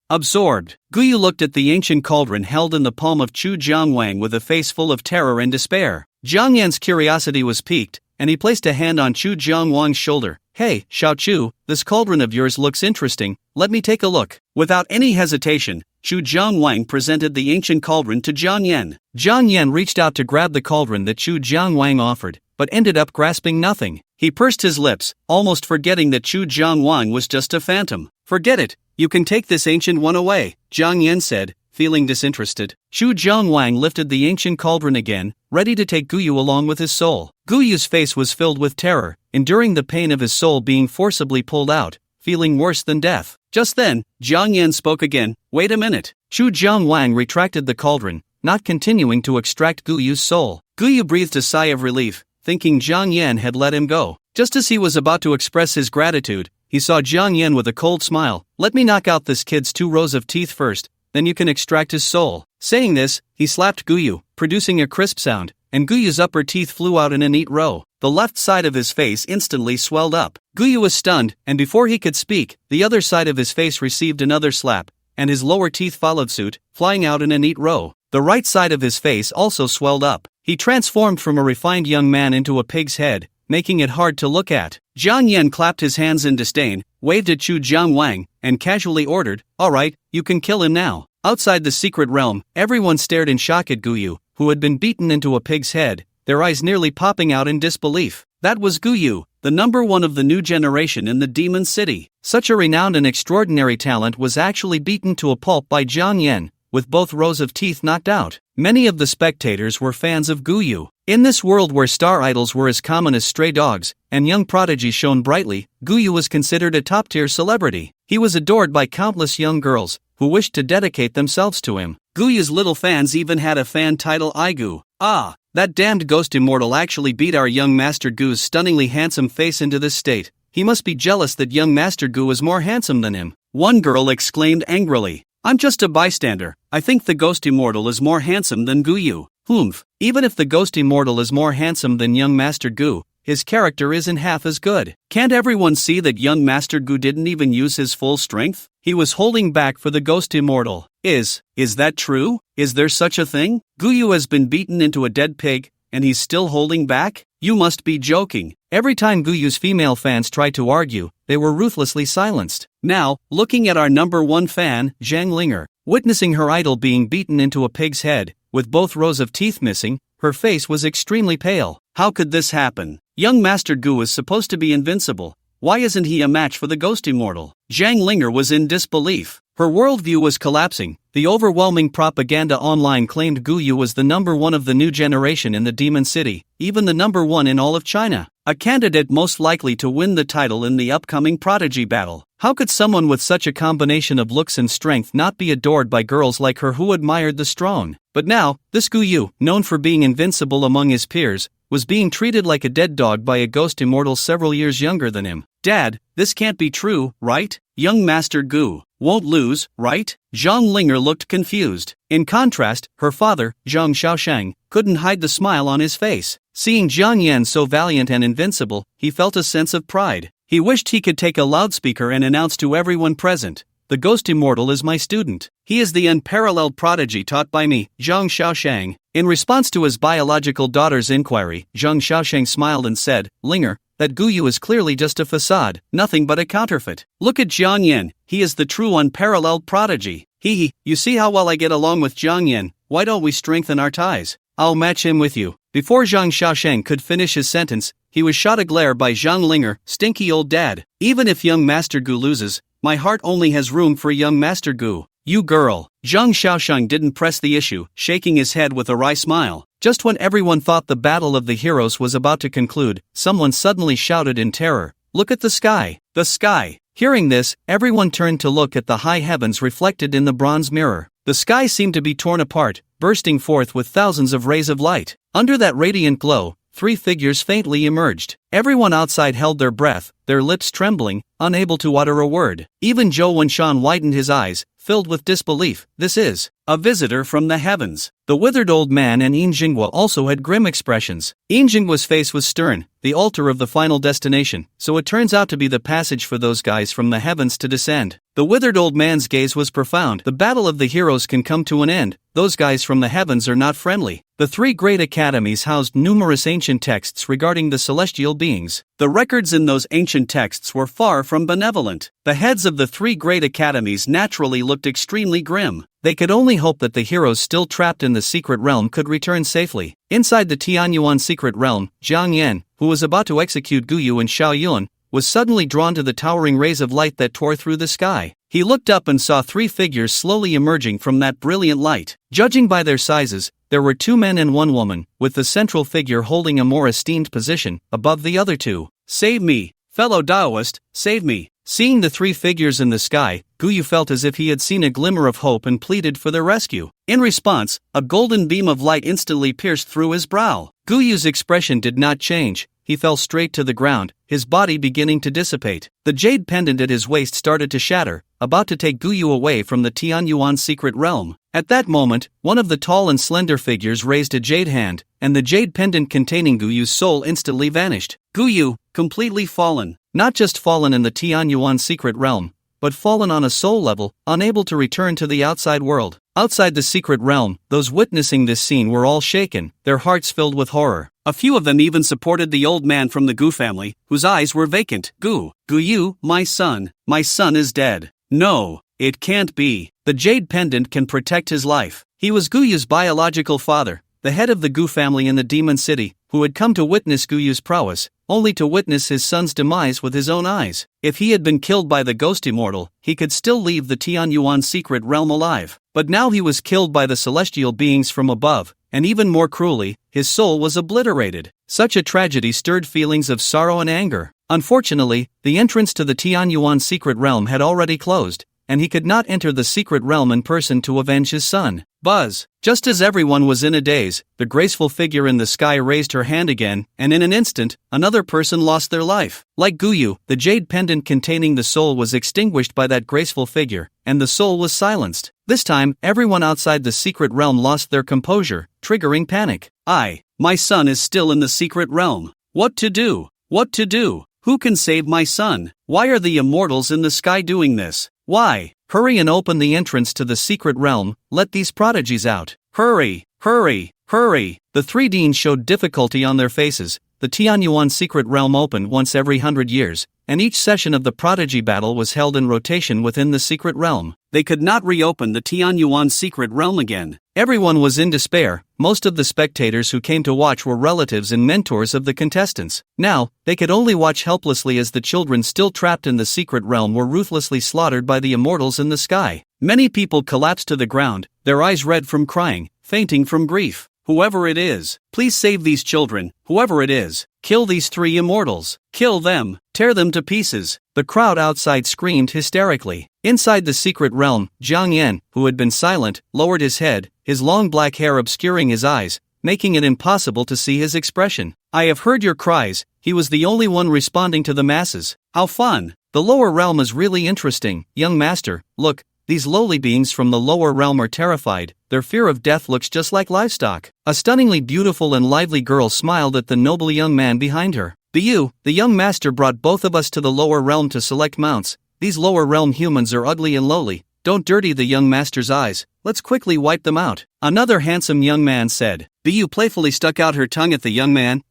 absorbed. Guyu looked at the ancient cauldron held in the palm of Chu Jiangwang with a face full of terror and despair. Jiang Yan's curiosity was piqued, and he placed a hand on Chu Jiangwang's shoulder. Hey, Xiao Chu, this cauldron of yours looks interesting, let me take a look. Without any hesitation, Chu Jiangwang presented the ancient cauldron to Jiang Yan. Jiang Yan reached out to grab the cauldron that Chu Jiangwang offered, but ended up grasping nothing. He pursed his lips, almost forgetting that Chu Jiangwang was just a phantom. Forget it, you can take this ancient one away, Jiang Yan said, feeling disinterested. Chu Jiangwang lifted the ancient cauldron again, ready to take Guyu along with his soul. Guyu's face was filled with terror, enduring the pain of his soul being forcibly pulled out, feeling worse than death. Just then, Jiang Yan spoke again. Wait a minute. Chu Jiangwang retracted the cauldron, not continuing to extract Guyu's soul. Guyu breathed a sigh of relief, thinking Jiang Yan had let him go. Just as he was about to express his gratitude, he saw Jiang Yan with a cold smile. Let me knock out this kid's 2 rows of teeth first, then you can extract his soul. Saying this, he slapped Guyu, producing a crisp sound, and Guyu's upper teeth flew out in a neat row. The left side of his face instantly swelled up. Guyu was stunned, and before he could speak, the other side of his face received another slap, and his lower teeth followed suit, flying out in a neat row. The right side of his face also swelled up. He transformed from a refined young man into a pig's head, making it hard to look at. Jiang Yan clapped his hands in disdain, waved at Chu Jiangwang, and casually ordered, "All right, you can kill him now." Outside the secret realm, everyone stared in shock at Guyu, who had been beaten into a pig's head, their eyes nearly popping out in disbelief. That was Guyu, the number 1 of the new generation in the Demon City. Such a renowned and extraordinary talent was actually beaten to a pulp by Jiang Yan, with both rows of teeth knocked out. Many of the spectators were fans of Guyu. In this world where star idols were as common as stray dogs, and young prodigies shone brightly, Guyu was considered a top-tier celebrity. He was adored by countless young girls, who wished to dedicate themselves to him. Guyu's little fans even had a fan title Aigu. Ah, that damned ghost immortal actually beat our young Master Gu's stunningly handsome face into this state. He must be jealous that young Master Gu is more handsome than him. One girl exclaimed angrily. I'm just a bystander. I think the ghost immortal is more handsome than Guyu. Humph, even if the ghost immortal is more handsome than young Master Gu, his character isn't half as good. Can't everyone see that young Master Gu didn't even use his full strength? He was holding back for the ghost immortal. Is that true? Is there such a thing? Guyu has been beaten into a dead pig, and he's still holding back? You must be joking. Every time Guyu's female fans tried to argue, they were ruthlessly silenced. Now, looking at our number 1 fan, Zhang Linger, witnessing her idol being beaten into a pig's head, with both rows of teeth missing, her face was extremely pale. How could this happen? Young Master Gu is supposed to be invincible. Why isn't he a match for the ghost immortal? Zhang Linger was in disbelief. Her worldview was collapsing. The overwhelming propaganda online claimed Guyu was the number 1 of the new generation in the Demon City, even the number 1 in all of China, a candidate most likely to win the title in the upcoming prodigy battle. How could someone with such a combination of looks and strength not be adored by girls like her who admired the strong? But now, this Guyu, known for being invincible among his peers, was being treated like a dead dog by a ghost immortal several years younger than him. Dad, this can't be true, right? Young Master Gu won't lose, right? Zhang Linger looked confused. In contrast, her father, Zhang Xiaoshang, couldn't hide the smile on his face. Seeing Jiang Yan so valiant and invincible, he felt a sense of pride. He wished he could take a loudspeaker and announce to everyone present, "The ghost immortal is my student. He is the unparalleled prodigy taught by me, Zhang Xiaoshang." In response to his biological daughter's inquiry, Zhang Xiaoshang smiled and said, Linger, that Guyu is clearly just a facade, nothing but a counterfeit. Look at Jiang Yan, he is the true unparalleled prodigy. You see how well I get along with Jiang Yan, why don't we strengthen our ties? I'll match him with you. Before Zhang Xiaoshang could finish his sentence, he was shot a glare by Zhang Linger, stinky old dad. Even if young Master Gu loses, my heart only has room for young Master Gu. You girl. Zhang Xiaoshang didn't press the issue, shaking his head with a wry smile. Just when everyone thought the battle of the heroes was about to conclude, someone suddenly shouted in terror, "Look at the sky! The sky!" Hearing this, everyone turned to look at the high heavens reflected in the bronze mirror. The sky seemed to be torn apart, bursting forth with thousands of rays of light. Under that radiant glow, three figures faintly emerged. Everyone outside held their breath, their lips trembling, unable to utter a word. Even Zhou Wenshan widened his eyes, filled with disbelief. This is a visitor from the heavens. The withered old man and Yin Jinghua also had grim expressions. Yin Jinghua's face was stern, the altar of the final destination, so it turns out to be the passage for those guys from the heavens to descend. The withered old man's gaze was profound. The battle of the heroes can come to an end. Those guys from the heavens are not friendly. The three great academies housed numerous ancient texts regarding the celestial beings. The records in those ancient texts were far from benevolent. The heads of the three great academies naturally looked extremely grim. They could only hope that the heroes still trapped in the secret realm could return safely. Inside the Tianyuan secret realm, Jiang Yan, who was about to execute Guyu and Xiao Yun, was suddenly drawn to the towering rays of light that tore through the sky. He looked up and saw three figures slowly emerging from that brilliant light. Judging by their sizes, there were two men and one woman, with the central figure holding a more esteemed position above the other two. "Save me, fellow Taoist, save me." Seeing the three figures in the sky, Guyu felt as if he had seen a glimmer of hope and pleaded for their rescue. In response, a golden beam of light instantly pierced through his brow. Guyu's expression did not change. He fell straight to the ground, his body beginning to dissipate. The jade pendant at his waist started to shatter, about to take Guyu away from the Tianyuan secret realm. At that moment, one of the tall and slender figures raised a jade hand, and the jade pendant containing Guyu's soul instantly vanished. Guyu, completely fallen. Not just fallen in the Tianyuan secret realm, but fallen on a soul level, unable to return to the outside world. Outside the secret realm, those witnessing this scene were all shaken, their hearts filled with horror. A few of them even supported the old man from the Gu family, whose eyes were vacant. Guyu, my son is dead. No, it can't be. The jade pendant can protect his life. He was Guyu's biological father, the head of the Gu family in the Demon City, who had come to witness Guyu's prowess, only to witness his son's demise with his own eyes. If he had been killed by the ghost immortal, he could still leave the Tianyuan secret realm alive. But now he was killed by the celestial beings from above, and even more cruelly, his soul was obliterated. Such a tragedy stirred feelings of sorrow and anger. Unfortunately, the entrance to the Tianyuan secret realm had already closed, and he could not enter the secret realm in person to avenge his son. Buzz! Just as everyone was in a daze, the graceful figure in the sky raised her hand again, and in an instant, another person lost their life. Like Guyu, the jade pendant containing the soul was extinguished by that graceful figure, and the soul was silenced. This time, everyone outside the secret realm lost their composure, triggering panic. My son is still in the secret realm. What to do? What to do? Who can save my son? Why are the immortals in the sky doing this? Why? Hurry and open the entrance to the secret realm, let these prodigies out. Hurry, hurry, hurry. The three deans showed difficulty on their faces. The Tianyuan secret realm opened once every 100 years, and each session of the prodigy battle was held in rotation within the secret realm. They could not reopen the Tianyuan secret realm again. Everyone was in despair. Most of the spectators who came to watch were relatives and mentors of the contestants. Now, they could only watch helplessly as the children still trapped in the secret realm were ruthlessly slaughtered by the immortals in the sky. Many people collapsed to the ground, their eyes red from crying, fainting from grief. Whoever it is, please save these children. Whoever it is, kill these three immortals. Kill them, tear them to pieces. The crowd outside screamed hysterically. Inside the secret realm, Jiang Yan, who had been silent, lowered his head, his long black hair obscuring his eyes, making it impossible to see his expression. I have heard your cries. He was the only one responding to the masses. How fun! The lower realm is really interesting, young master. Look, these lowly beings from the lower realm are terrified. Their fear of death looks just like livestock. A stunningly beautiful and lively girl smiled at the noble young man behind her. The young master brought both of us to the lower realm to select mounts. These lower realm humans are ugly and lowly. Don't dirty the young master's eyes. Let's quickly wipe them out. Another handsome young man said. Bu playfully stuck out her tongue at the young man.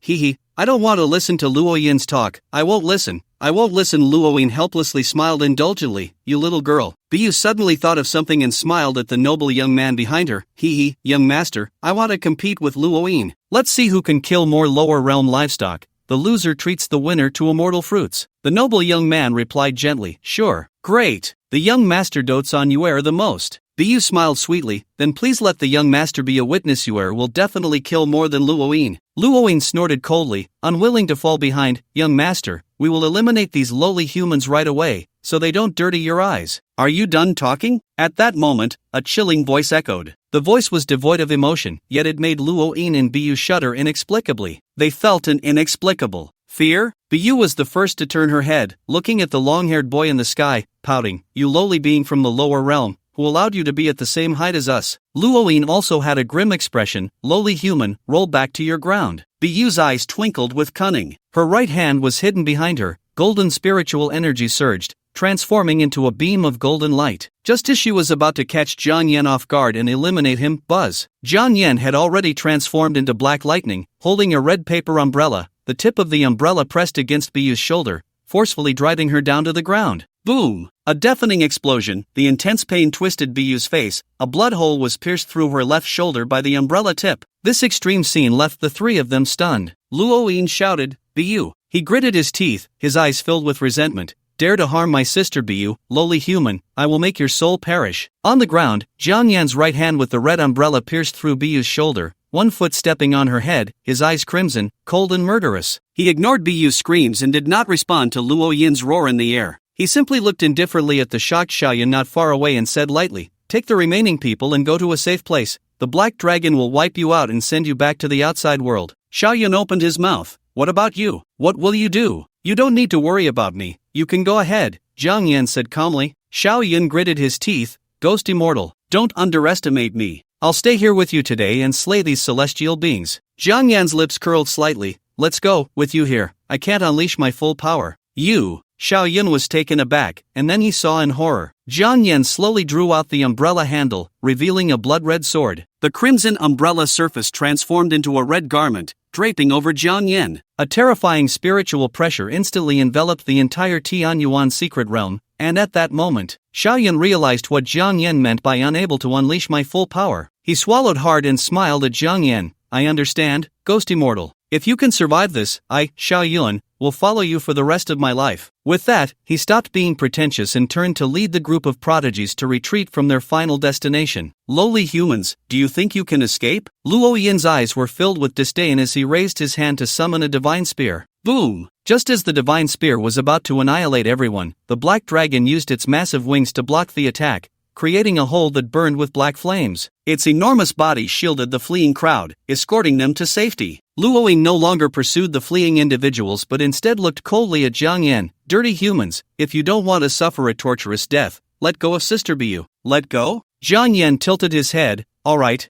I don't want to listen to Luo Yin's talk. I won't listen. Luo Yin helplessly smiled indulgently. You little girl. Bu suddenly thought of something and smiled at the noble young man behind her. Young master, I want to compete with Luo Yin. Let's see who can kill more lower realm livestock. The loser treats the winner to immortal fruits. The noble young man replied gently. Sure. Great. The young master dotes on Yuer the most. Bu smiled sweetly. Then please let the young master be a witness. Yuer will definitely kill more than Luo Yin. Luo Yin snorted coldly, unwilling to fall behind. Young master, we will eliminate these lowly humans right away, so they don't dirty your eyes. Are you done talking? At that moment, a chilling voice echoed. The voice was devoid of emotion, yet it made Luo-in and Bu shudder inexplicably. They felt an inexplicable fear. Bu was the first to turn her head, looking at the long-haired boy in the sky, pouting, "You lowly being from the lower realm, who allowed you to be at the same height as us?" Luo-in also had a grim expression, "Lowly human, roll back to your ground." Bu's eyes twinkled with cunning. Her right hand was hidden behind her, golden spiritual energy surged, transforming into a beam of golden light. Just as she was about to catch Jiang Yan off guard and eliminate him, buzz! Jiang Yan had already transformed into black lightning, holding a red paper umbrella, the tip of the umbrella pressed against Bu's shoulder, forcefully driving her down to the ground. Boom! A deafening explosion, the intense pain twisted Bu's face, a blood hole was pierced through her left shoulder by the umbrella tip. This extreme scene left the three of them stunned. Luo-in shouted, "Bu!" He gritted his teeth, his eyes filled with resentment. "Dare to harm my sister Bu, lowly human, I will make your soul perish." On the ground, Jiang Yan's right hand with the red umbrella pierced through Bu's shoulder, one foot stepping on her head, his eyes crimson, cold and murderous. He ignored Bu's screams and did not respond to Luo-yin's roar in the air. He simply looked indifferently at the shocked Xiaoyan not far away and said lightly, "Take the remaining people and go to a safe place. The black dragon will wipe you out and send you back to the outside world." Xiaoyan opened his mouth. "What about you? What will you do?" "You don't need to worry about me, you can go ahead," Jiang Yan said calmly. Xiaoyan gritted his teeth, "Ghost immortal, don't underestimate me. I'll stay here with you today and slay these celestial beings." Jiang Yan's lips curled slightly. "Let's go, with you here, I can't unleash my full power." "You?" Xiaoyan was taken aback, and then he saw in horror. Jiang Yan slowly drew out the umbrella handle, revealing a blood-red sword. The crimson umbrella surface transformed into a red garment, draping over Jiang Yan. A terrifying spiritual pressure instantly enveloped the entire Tianyuan secret realm, and at that moment, Xiaoyan realized what Jiang Yan meant by unable to unleash my full power. He swallowed hard and smiled at Jiang Yan. "I understand, Ghost Immortal. If you can survive this, I, Xiaoyan, will follow you for the rest of my life." With that, he stopped being pretentious and turned to lead the group of prodigies to retreat from their final destination. "Lowly humans, do you think you can escape?" Luo-yin's eyes were filled with disdain as he raised his hand to summon a divine spear. Boom! Just as the divine spear was about to annihilate everyone, the black dragon used its massive wings to block the attack, creating a hole that burned with black flames. Its enormous body shielded the fleeing crowd, escorting them to safety. Luo-yin no longer pursued the fleeing individuals but instead looked coldly at Jiang Yan. "Dirty humans, if you don't want to suffer a torturous death, let go of Sister Bu." "Let go?" Jiang Yan tilted his head. "Alright,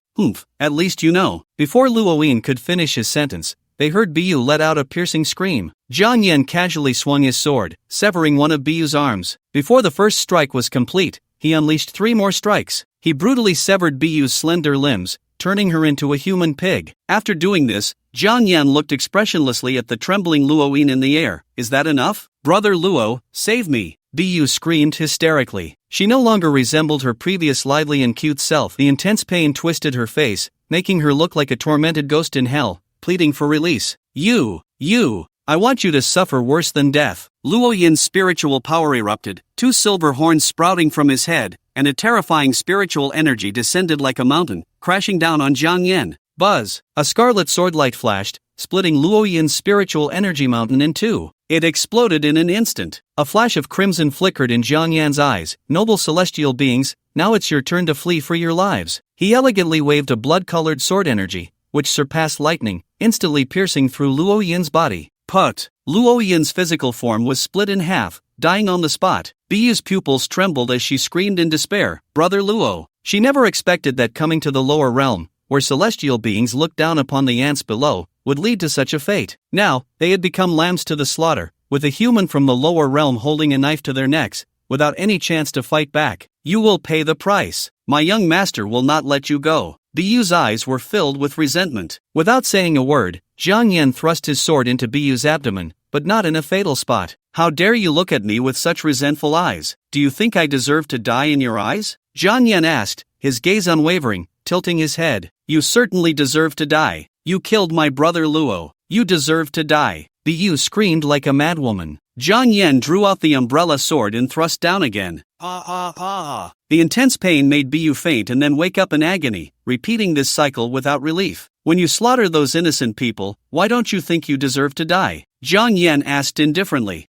at least you know." Before Luo-yin could finish his sentence, they heard Bu let out a piercing scream. Jiang Yan casually swung his sword, severing one of Bu's arms. Before the first strike was complete, he unleashed 3 more strikes. He brutally severed Bu's slender limbs, turning her into a human pig. After doing this, Jiang Yan looked expressionlessly at the trembling Luo-yin in the air. "Is that enough? Brother Luo, save me!" Bu screamed hysterically. She no longer resembled her previous lively and cute self. The intense pain twisted her face, making her look like a tormented ghost in hell, pleading for release. You, I want you to suffer worse than death." Luo-yin's spiritual power erupted, 2 silver horns sprouting from his head, and a terrifying spiritual energy descended like a mountain, crashing down on Jiang Yan. Buzz! A scarlet sword light flashed, splitting Luo-yin's spiritual energy mountain in 2. It exploded in an instant. A flash of crimson flickered in Jiang Yan's eyes. "Noble celestial beings, now it's your turn to flee for your lives." He elegantly waved a blood-colored sword energy, which surpassed lightning, instantly piercing through Luo-yin's body. Put! Luo-yin's physical form was split in half, dying on the spot. Bu's pupils trembled as she screamed in despair, "Brother Luo!" She never expected that coming to the lower realm, where celestial beings looked down upon the ants below, would lead to such a fate. Now, they had become lambs to the slaughter, with a human from the lower realm holding a knife to their necks, without any chance to fight back. "You will pay the price. My young master will not let you go." Bu's eyes were filled with resentment. Without saying a word, Jiang Yan thrust his sword into Bu's abdomen, but not in a fatal spot. "How dare you look at me with such resentful eyes? Do you think I deserve to die in your eyes?" Jiang Yan asked, his gaze unwavering, tilting his head. "You certainly deserve to die. You killed my brother Luo. You deserve to die." Bu screamed like a madwoman. Jiang Yan drew out the umbrella sword and thrust down again. The intense pain made Bu faint and then wake up in agony, repeating this cycle without relief. "When you slaughter those innocent people, why don't you think you deserve to die?" Jiang Yan asked indifferently.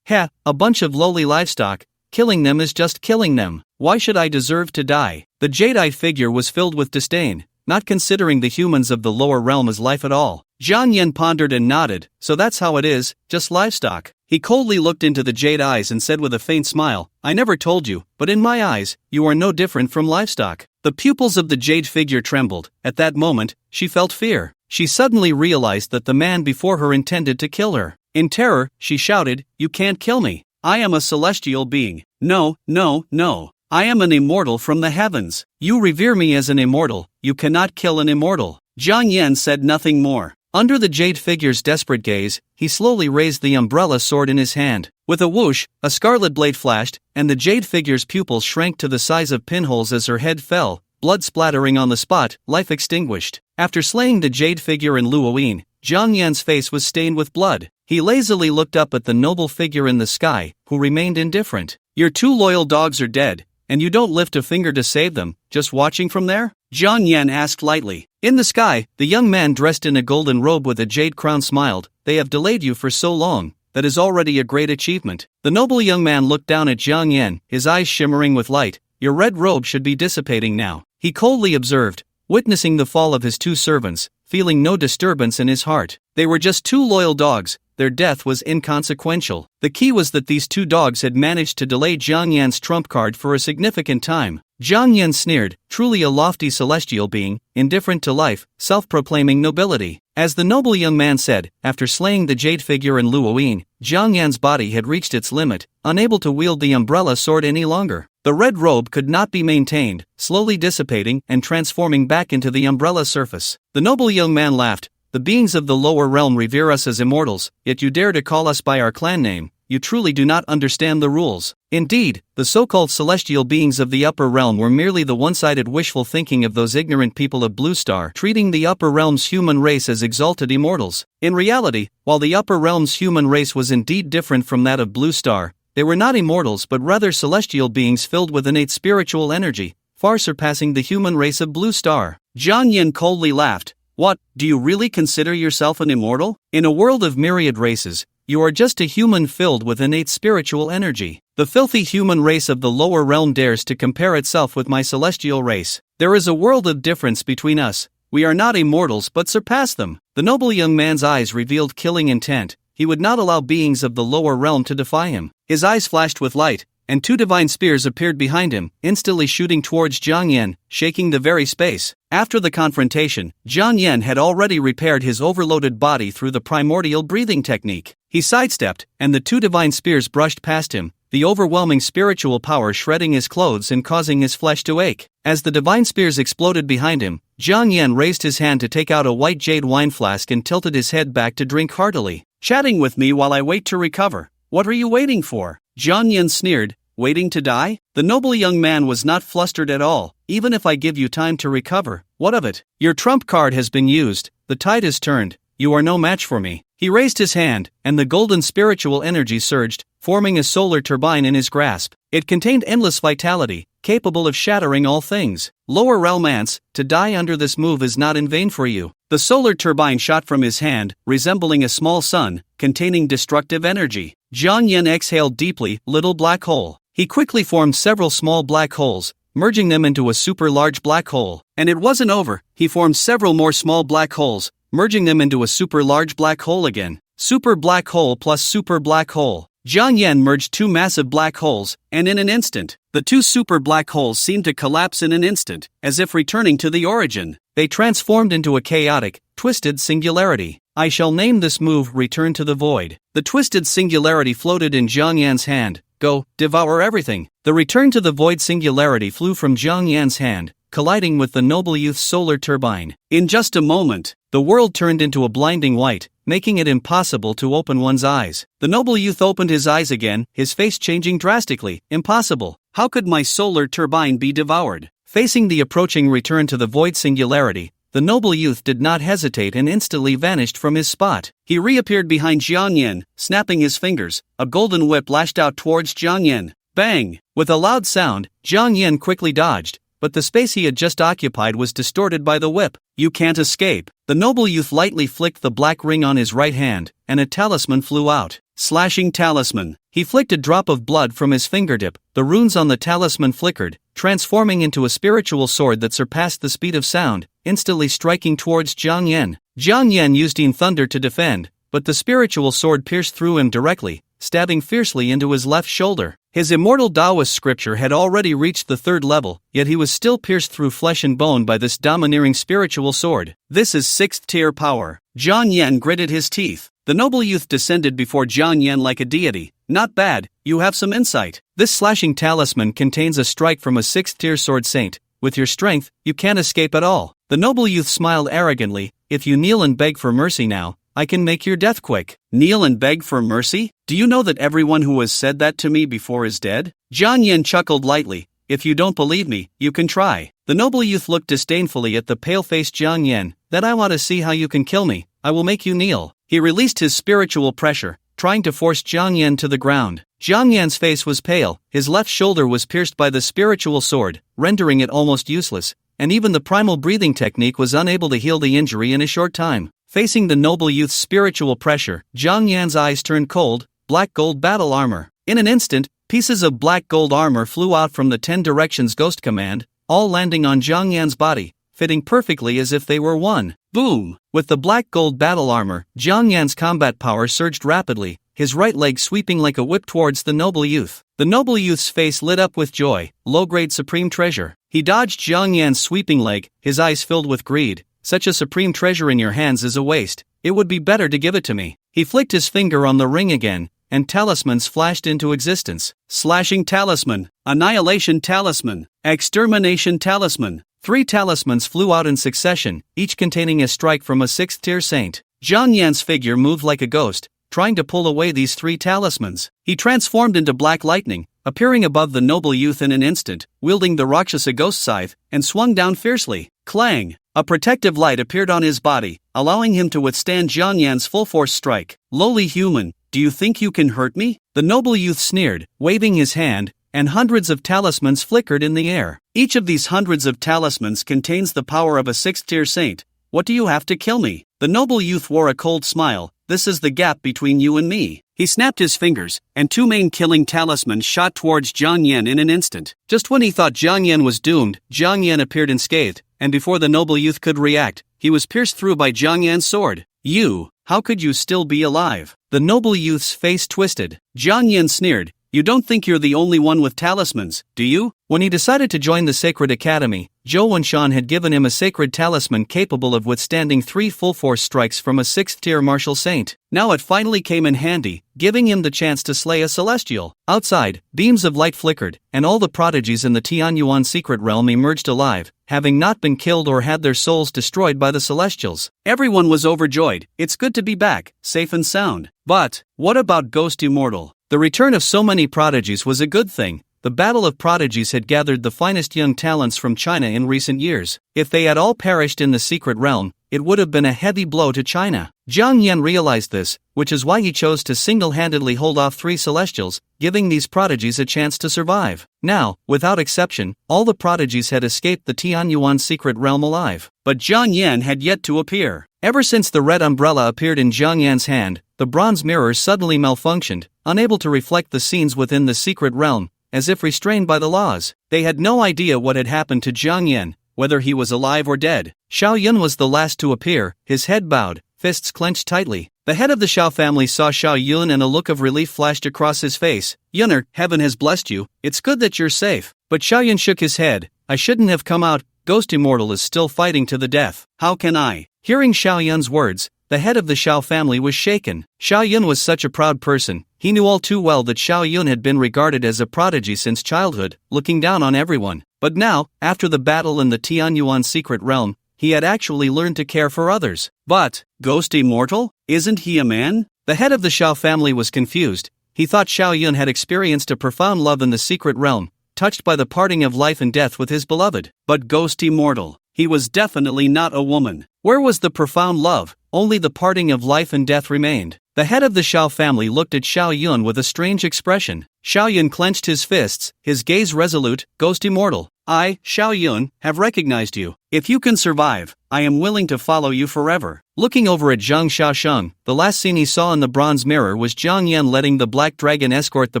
"A bunch of lowly livestock, killing them is just killing them." Why should I deserve to die? The jadeite figure was filled with disdain, not considering the humans of the lower realm as life at all. Jiang Yan pondered and nodded. So that's how it is, just livestock. He coldly looked into the jade eyes and said with a faint smile, I never told you, but in my eyes, you are no different from livestock. The pupils of the jade figure trembled. At that moment, she felt fear. She suddenly realized that the man before her intended to kill her. In terror, she shouted, You can't kill me. I am a celestial being. No, no, no. I am an immortal from the heavens. You revere me as an immortal. You cannot kill an immortal. Jiang Yan said nothing more. Under the jade figure's desperate gaze, he slowly raised the umbrella sword in his hand. With a whoosh, a scarlet blade flashed, and the jade figure's pupils shrank to the size of pinholes as her head fell, blood splattering on the spot, life extinguished. After slaying the jade figure in Luoyin, Jiang Yan's face was stained with blood. He lazily looked up at the noble figure in the sky, who remained indifferent. Your 2 loyal dogs are dead, and you don't lift a finger to save them, just watching from there? Jiang Yan asked lightly. In the sky, the young man dressed in a golden robe with a jade crown smiled. They have delayed you for so long. That is already a great achievement. The noble young man looked down at Jiang Yan, his eyes shimmering with light. Your red robe should be dissipating now. He coldly observed, witnessing the fall of his 2 servants, feeling no disturbance in his heart. They were just 2 loyal dogs. Their death was inconsequential. The key was that these 2 dogs had managed to delay Jiang Yan's trump card for a significant time. Jiang Yan sneered, truly a lofty celestial being, indifferent to life, self-proclaiming nobility. As the noble young man said, after slaying the jade figure in Luoyin, Jiang Yan's body had reached its limit, unable to wield the umbrella sword any longer. The red robe could not be maintained, slowly dissipating and transforming back into the umbrella surface. The noble young man laughed. The beings of the lower realm revere us as immortals, yet you dare to call us by our clan name. You truly do not understand the rules. Indeed, the so-called celestial beings of the upper realm were merely the one-sided wishful thinking of those ignorant people of Blue Star, treating the upper realm's human race as exalted immortals. In reality, while the upper realm's human race was indeed different from that of Blue Star, they were not immortals but rather celestial beings filled with innate spiritual energy, far surpassing the human race of Blue Star. Jiang Yan coldly laughed. What, do you really consider yourself an immortal? In a world of myriad races, you are just a human filled with innate spiritual energy. The filthy human race of the lower realm dares to compare itself with my celestial race. There is a world of difference between us. We are not immortals but surpass them. The noble young man's eyes revealed killing intent. He would not allow beings of the lower realm to defy him. His eyes flashed with light, and 2 divine spears appeared behind him, instantly shooting towards Jiang Yan, shaking the very space. After the confrontation, Jiang Yan had already repaired his overloaded body through the primordial breathing technique. He sidestepped, and the 2 divine spears brushed past him, the overwhelming spiritual power shredding his clothes and causing his flesh to ache. As the divine spears exploded behind him, Jiang Yan raised his hand to take out a white jade wine flask and tilted his head back to drink heartily. Chatting with me while I wait to recover. What are you waiting for? Jiang Yan sneered. Waiting to die? The noble young man was not flustered at all. Even if I give you time to recover, what of it? Your trump card has been used. The tide has turned. You are no match for me. He raised his hand, and the golden spiritual energy surged, forming a solar turbine in his grasp. It contained endless vitality, capable of shattering all things. Lower realm ants, to die under this move is not in vain for you. The solar turbine shot from his hand, resembling a small sun, containing destructive energy. Jiang Yan exhaled deeply, little black hole. He quickly formed several small black holes, merging them into a super large black hole. And it wasn't over. He formed several more small black holes, merging them into a super large black hole again. Super black hole plus super black hole. Jiang Yan merged 2 massive black holes, and in an instant, the 2 super black holes seemed to collapse in an instant, as if returning to the origin. They transformed into a chaotic, twisted singularity. I shall name this move Return to the Void. The twisted singularity floated in Jiang Yan's hand. Go, devour everything. The Return to the Void singularity flew from Jiang Yan's hand, colliding with the noble youth's solar turbine. In just a moment, the world turned into a blinding white, making it impossible to open one's eyes. The noble youth opened his eyes again, his face changing drastically. Impossible. How could my solar turbine be devoured? Facing the approaching Return to the Void singularity, the noble youth did not hesitate and instantly vanished from his spot. He reappeared behind Jiang Yan, snapping his fingers. A golden whip lashed out towards Jiang Yan. Bang! With a loud sound, Jiang Yan quickly dodged, but the space he had just occupied was distorted by the whip. You can't escape. The noble youth lightly flicked the black ring on his right hand, and a talisman flew out. Slashing talisman. He flicked a drop of blood from his fingertip. The runes on the talisman flickered, transforming into a spiritual sword that surpassed the speed of sound, instantly striking towards Jiang Yan. Jiang Yan used thunder to defend, but the spiritual sword pierced through him directly, stabbing fiercely into his left shoulder. His immortal Taoist scripture had already reached the 3rd level, yet he was still pierced through flesh and bone by this domineering spiritual sword. This is 6th tier power. Jiang Yan gritted his teeth. The noble youth descended before Jiang Yan like a deity. Not bad, you have some insight. This slashing talisman contains a strike from a 6th tier sword saint. With your strength, you can't escape at all. The noble youth smiled arrogantly. If you kneel and beg for mercy now, I can make your death quick. Kneel and beg for mercy? Do you know that everyone who has said that to me before is dead? Jiang Yan chuckled lightly. If you don't believe me, you can try. The noble youth looked disdainfully at the pale-faced Jiang Yan. That I want to see how you can kill me. I will make you kneel. He released his spiritual pressure, trying to force Jiang Yan to the ground. Jiang Yan's face was pale, his left shoulder was pierced by the spiritual sword, rendering it almost useless, and even the primal breathing technique was unable to heal the injury in a short time. Facing the noble youth's spiritual pressure, Jiang Yan's eyes turned cold. Black gold battle armor. In an instant, pieces of black gold armor flew out from the 10 directions ghost command, all landing on Jiang Yan's body, fitting perfectly as if they were one. Boom! With the black gold battle armor, Jiang Yan's combat power surged rapidly, his right leg sweeping like a whip towards the noble youth. The noble youth's face lit up with joy. Low-grade supreme treasure. He dodged Jiang Yan's sweeping leg, his eyes filled with greed. Such a supreme treasure in your hands is a waste. It would be better to give it to me. He flicked his finger on the ring again, and talismans flashed into existence. Slashing talisman, annihilation talisman, extermination talisman. 3 talismans flew out in succession, each containing a strike from a 6th tier saint. Jiang Yan's figure moved like a ghost, trying to pull away these 3 talismans. He transformed into black lightning, appearing above the noble youth in an instant, wielding the Rakshasa ghost scythe, and swung down fiercely. Clang! A protective light appeared on his body, allowing him to withstand Jiang Yan's full-force strike. Lowly human, do you think you can hurt me? The noble youth sneered, waving his hand, and hundreds of talismans flickered in the air. Each of these hundreds of talismans contains the power of a 6th tier saint. What do you have to kill me? The noble youth wore a cold smile. This is the gap between you and me. He snapped his fingers, and 2 main killing talismans shot towards Jiang Yan in an instant. Just when he thought Jiang Yan was doomed, Jiang Yan appeared unscathed, and before the noble youth could react, he was pierced through by Jiang Yan's sword. You, how could you still be alive? The noble youth's face twisted. Jiang Yan sneered. You don't think you're the only one with talismans, do you? When he decided to join the Sacred Academy, Zhou Wenshan had given him a sacred talisman capable of withstanding 3 full-force strikes from a 6th tier martial saint. Now it finally came in handy, giving him the chance to slay a celestial. Outside, beams of light flickered, and all the prodigies in the Tianyuan secret realm emerged alive, having not been killed or had their souls destroyed by the celestials. Everyone was overjoyed. It's good to be back, safe and sound. But, what about Ghost Immortal? The return of so many prodigies was a good thing. The Battle of Prodigies had gathered the finest young talents from China in recent years. If they had all perished in the secret realm, it would have been a heavy blow to China. Jiang Yan realized this, which is why he chose to single-handedly hold off 3 celestials, giving these prodigies a chance to survive. Now, without exception, all the prodigies had escaped the Tianyuan secret realm alive. But Jiang Yan had yet to appear. Ever since the red umbrella appeared in Jiang Yan's hand, the bronze mirror suddenly malfunctioned, unable to reflect the scenes within the secret realm, as if restrained by the laws. They had no idea what had happened to Jiang Yan, whether he was alive or dead. Xiao Yun was the last to appear, his head bowed, fists clenched tightly. The head of the Xiao family saw Xiao Yun and a look of relief flashed across his face. Yunner, heaven has blessed you, it's good that you're safe. But Xiao Yun shook his head. I shouldn't have come out, Ghost Immortal is still fighting to the death. How can I? Hearing Xiao Yun's words, the head of the Xiao family was shaken. Xiao Yun was such a proud person. He knew all too well that Xiao Yun had been regarded as a prodigy since childhood, looking down on everyone. But now, after the battle in the Tianyuan secret realm, he had actually learned to care for others. But, Ghost Immortal? Isn't he a man? The head of the Xiao family was confused. He thought Xiao Yun had experienced a profound love in the secret realm, touched by the parting of life and death with his beloved. But Ghost Immortal, He was definitely not a woman. Where was the profound love? Only the parting of life and death remained. The head of the Xiao family looked at Xiao Yun with a strange expression. Xiao Yun clenched his fists, his gaze resolute. Ghost immortal. I, Xiao Yun, have recognized you. If you can survive, I am willing to follow you forever. Looking over at Zhang Xiaosheng, the last scene he saw in the bronze mirror was Zhang Yan letting the black dragon escort the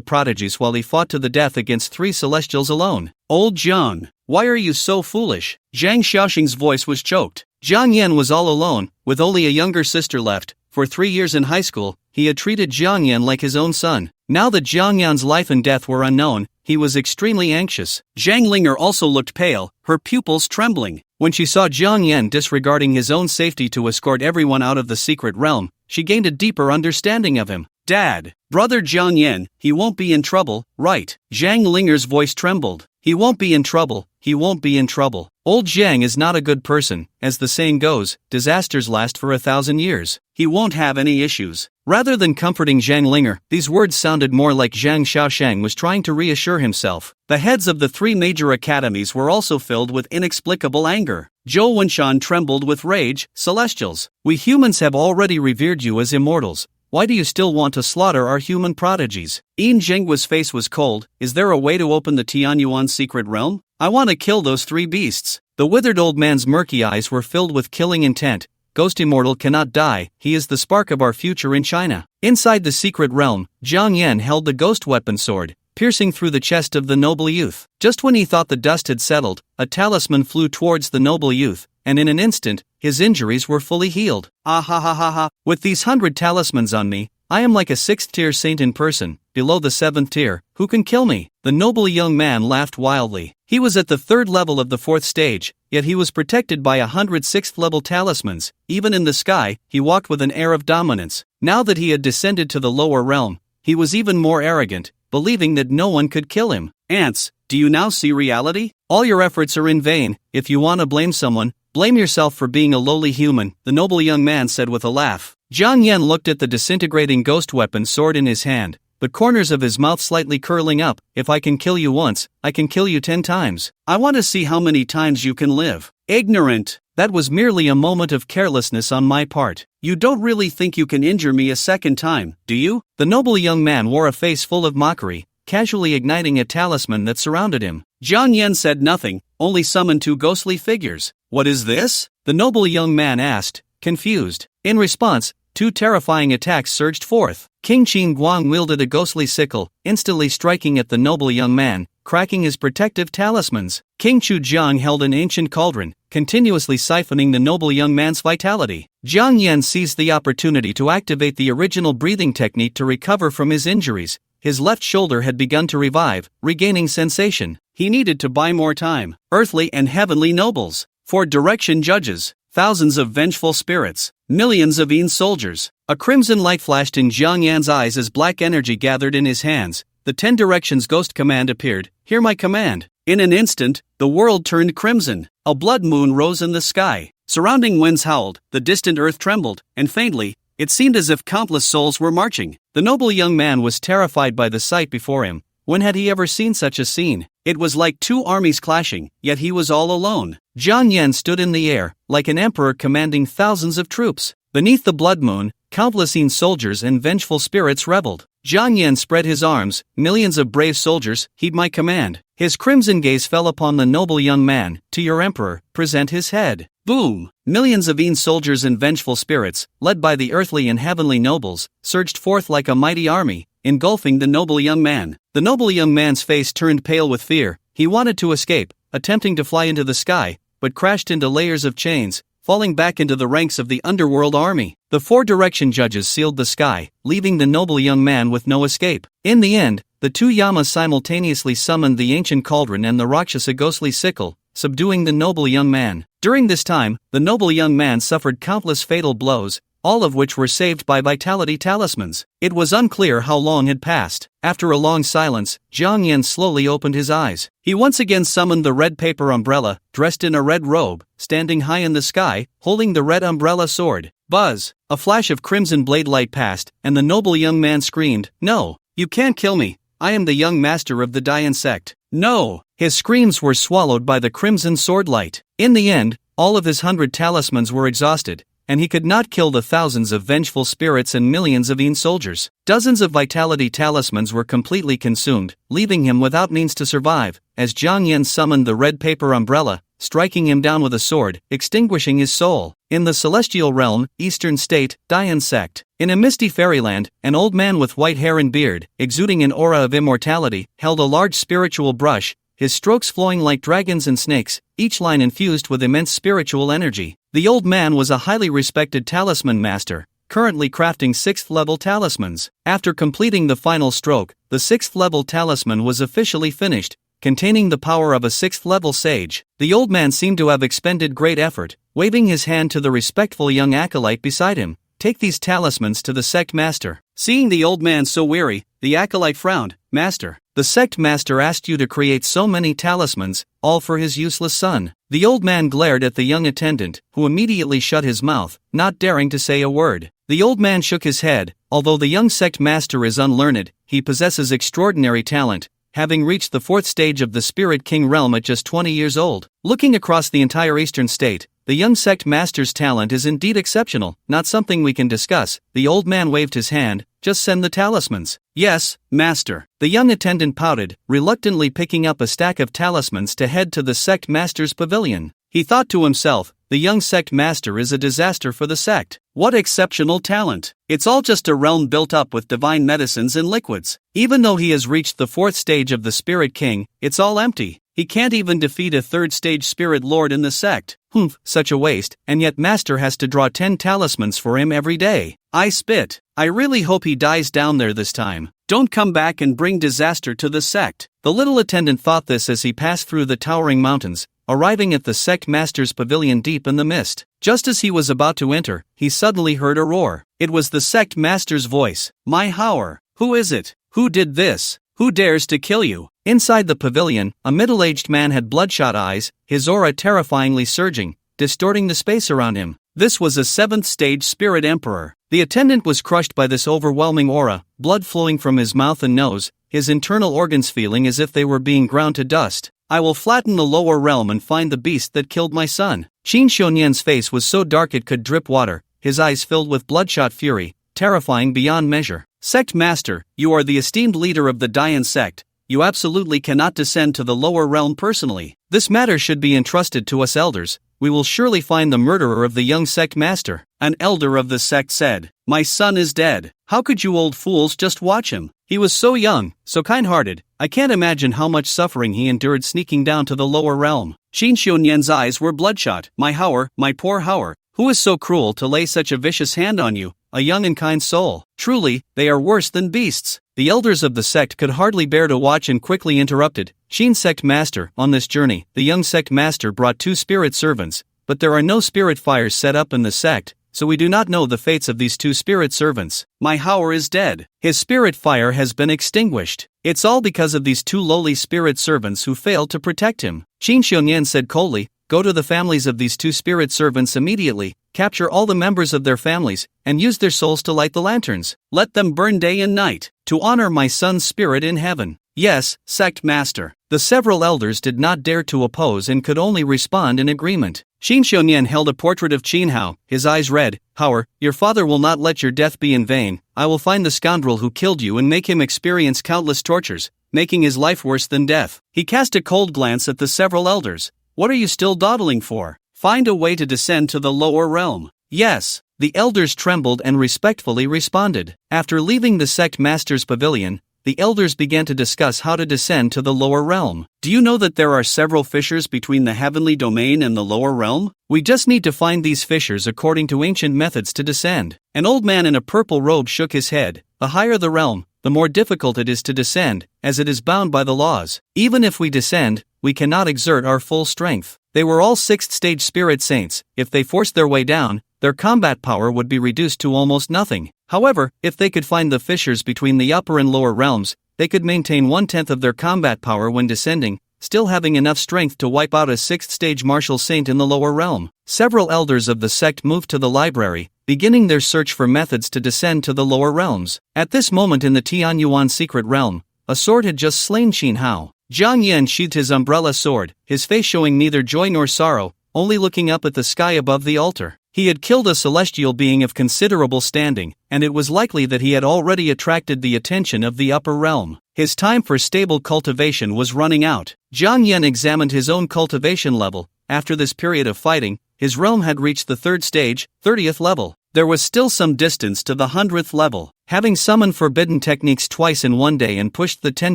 prodigies while he fought to the death against 3 celestials alone. Old Zhang, why are you so foolish? Zhang Xiaosheng's voice was choked. Zhang Yan was all alone, with only a younger sister left. For 3 years in high school, he had treated Zhang Yan like his own son. Now that Zhang Yan's life and death were unknown, he was extremely anxious. Zhang Linger also looked pale, her pupils trembling. When she saw Zhang Yan disregarding his own safety to escort everyone out of the secret realm, she gained a deeper understanding of him. Dad, brother Zhang Yan, he won't be in trouble, right? Zhang Linger's voice trembled. He won't be in trouble, he won't be in trouble. Old Zhang is not a good person, as the saying goes, disasters last for 1,000 years. He won't have any issues. Rather than comforting Zhang Linger, these words sounded more like Zhang Xiaosheng was trying to reassure himself. The heads of the 3 major academies were also filled with inexplicable anger. Zhou Wenshan trembled with rage. Celestials, we humans have already revered you as immortals. Why do you still want to slaughter our human prodigies? Yin Zhengguo's face was cold. Is there a way to open the Tianyuan secret realm? I want to kill those 3 beasts. The withered old man's murky eyes were filled with killing intent. Ghost Immortal cannot die, he is the spark of our future in China. Inside the secret realm, Zhang Yan held the ghost weapon sword, piercing through the chest of the noble youth. Just when he thought the dust had settled, a talisman flew towards the noble youth, and in an instant, his injuries were fully healed. Ah ha ha ha ha, with these 100 talismans on me, I am like a 6th tier saint in person. Below the 7th tier, who can kill me? The noble young man laughed wildly. He was at the 3rd level of the 4th stage, yet he was protected by 100 6th level talismans. Even in the sky, he walked with an air of dominance. Now that he had descended to the lower realm, he was even more arrogant, believing that no one could kill him. Ants, do you now see reality? All your efforts are in vain. If you want to blame someone, blame yourself for being a lowly human, the noble young man said with a laugh. Zhang Yan looked at the disintegrating ghost weapon sword in his hand, the corners of his mouth slightly curling up. If I can kill you once, I can kill you 10 times. I want to see how many times you can live. Ignorant. That was merely a moment of carelessness on my part. You don't really think you can injure me a 2nd time, do you? The noble young man wore a face full of mockery, casually igniting a talisman that surrounded him. Zhang Yan said nothing, only summoned 2 ghostly figures. What is this? The noble young man asked, confused. In response, 2 terrifying attacks surged forth. King Qin Guang wielded a ghostly sickle, instantly striking at the noble young man, cracking his protective talismans. King Chu Jiang held an ancient cauldron, continuously siphoning the noble young man's vitality. Zhang Yan seized the opportunity to activate the original breathing technique to recover from his injuries. His left shoulder had begun to revive, regaining sensation. He needed to buy more time. Earthly and heavenly nobles, 4 direction judges, thousands of vengeful spirits, millions of Yin soldiers. A crimson light flashed in Zhang Yan's eyes as black energy gathered in his hands. The 10 directions ghost command appeared. Hear my command. In an instant, the world turned crimson. A blood moon rose in the sky. Surrounding winds howled, the distant earth trembled, and faintly, it seemed as if countless souls were marching. The noble young man was terrified by the sight before him. When had he ever seen such a scene? It was like 2 armies clashing, yet he was all alone. Zhang Yan stood in the air, like an emperor commanding thousands of troops. Beneath the blood moon, countless Yin soldiers and vengeful spirits reveled. Zhang Yan spread his arms. Millions of brave soldiers, heed my command. His crimson gaze fell upon the noble young man. To your emperor, present his head. Boom! Millions of Yin soldiers and vengeful spirits, led by the earthly and heavenly nobles, surged forth like a mighty army, engulfing the noble young man. The noble young man's face turned pale with fear. He wanted to escape, attempting to fly into the sky, but crashed into layers of chains, falling back into the ranks of the underworld army. The 4 direction judges sealed the sky, leaving the noble young man with no escape. In the end, the 2 Yamas simultaneously summoned the ancient cauldron and the Rakshasa ghostly sickle, subduing the noble young man. During this time, the noble young man suffered countless fatal blows, all of which were saved by vitality talismans. It was unclear how long had passed. After a long silence, Zhang Yan slowly opened his eyes. He once again summoned the red paper umbrella, dressed in a red robe, standing high in the sky, holding the red umbrella sword. Buzz! A flash of crimson blade light passed, and the noble young man screamed, "No! You can't kill me! I am the young master of the Dayan sect. No!" His screams were swallowed by the crimson sword light. In the end, All of his 100 talismans were exhausted, and he could not kill the thousands of vengeful spirits and millions of soldiers. Dozens of vitality talismans were completely consumed, leaving him without means to survive, as Jiang Yan summoned the red paper umbrella, striking him down with a sword, extinguishing his soul. In the celestial realm, eastern state, Dian sect. In a misty fairyland, an old man with white hair and beard, exuding an aura of immortality, held a large spiritual brush, his strokes flowing like dragons and snakes, each line infused with immense spiritual energy. The old man was a highly respected talisman master, currently crafting 6th level talismans. After completing the final stroke, the 6th level talisman was officially finished, containing the power of a 6th level sage. The old man seemed to have expended great effort, waving his hand to the respectful young acolyte beside him. Take these talismans to the sect master. Seeing the old man so weary, the acolyte frowned. Master, the sect master asked you to create so many talismans, all for his useless son. The old man glared at the young attendant, who immediately shut his mouth, not daring to say a word. The old man shook his head. Although the young sect master is unlearned, he possesses extraordinary talent, having reached the 4th stage of the Spirit King realm at just 20 years old. Looking across the entire eastern state, the young sect master's talent is indeed exceptional, not something we can discuss. The old man waved his hand. Just send the talismans. Yes, master. The young attendant pouted, reluctantly picking up a stack of talismans to head to the sect master's pavilion. He thought to himself, the young sect master is a disaster for the sect. What exceptional talent! It's all just a realm built up with divine medicines and liquids. Even though he has reached the 4th stage of the Spirit King, it's all empty. He can't even defeat a 3rd stage spirit lord in the sect. Such a waste, and yet master has to draw 10 talismans for him every day. I spit. I really hope he dies down there this time. Don't come back and bring disaster to the sect. The little attendant thought this as he passed through the towering mountains, arriving at the sect master's pavilion deep in the mist. Just as he was about to enter, he suddenly heard a roar. It was the sect master's voice. My Hour, who is it? Who did this? Who dares to kill you? Inside the pavilion, a middle-aged man had bloodshot eyes, his aura terrifyingly surging, distorting the space around him. This was a 7th stage spirit emperor. The attendant was crushed by this overwhelming aura, blood flowing from his mouth and nose, his internal organs feeling as if they were being ground to dust. I will flatten the lower realm and find the beast that killed my son. Qin Shonyan's face was so dark it could drip water, his eyes filled with bloodshot fury, terrifying beyond measure. Sect master, you are the esteemed leader of the Dian sect. You absolutely cannot descend to the lower realm personally. This matter should be entrusted to us elders. We will surely find the murderer of the young sect master. An elder of the sect said, my son is dead. How could you old fools just watch him? He was so young, so kind-hearted. I can't imagine how much suffering he endured sneaking down to the lower realm. Qin Shonyan's eyes were bloodshot. My Hour, my poor Hour, who is so cruel to lay such a vicious hand on you, a young and kind soul? Truly, they are worse than beasts. The elders of the sect could hardly bear to watch and quickly interrupted. Qin sect master, on this journey, the young sect master brought 2 spirit servants, but there are no spirit fires set up in the sect, so we do not know the fates of these 2 spirit servants. My Hour is dead. His spirit fire has been extinguished. It's all because of these 2 lowly spirit servants who failed to protect him. Qin Shonyan said coldly, go to the families of these 2 spirit servants immediately, capture all the members of their families, and use their souls to light the lanterns. Let them burn day and night, to honor my son's spirit in heaven. Yes, sect master. The several elders did not dare to oppose and could only respond in agreement. Qin Shonyan held a portrait of Qin Hao, his eyes red. Hour, your father will not let your death be in vain. I will find the scoundrel who killed you and make him experience countless tortures, making his life worse than death. He cast a cold glance at the several elders. What are you still dawdling for? Find a way to descend to the lower realm. Yes. The elders trembled and respectfully responded. After leaving the sect master's pavilion, the elders began to discuss how to descend to the lower realm. Do you know that there are several fissures between the heavenly domain and the lower realm? We just need to find these fissures according to ancient methods to descend. An old man in a purple robe shook his head. The higher the realm, the more difficult it is to descend, as it is bound by the laws. Even if we descend, we cannot exert our full strength. They were all 6th stage spirit saints. If they forced their way down, their combat power would be reduced to almost nothing. However, if they could find the fissures between the upper and lower realms, they could maintain 1/10 of their combat power when descending, still having enough strength to wipe out a 6th stage martial saint in the lower realm. Several elders of the sect moved to the library, beginning their search for methods to descend to the lower realms. At this moment in the Tianyuan secret realm, a sword had just slain Qin Hao. Jiang Yan sheathed his umbrella sword, his face showing neither joy nor sorrow, only looking up at the sky above the altar. He had killed a celestial being of considerable standing, and it was likely that he had already attracted the attention of the upper realm. His time for stable cultivation was running out. Jiang Yan examined his own cultivation level. After this period of fighting, his realm had reached the 3rd stage, 30th level. There was still some distance to the 100th level. Having summoned forbidden techniques twice in one day and pushed the 10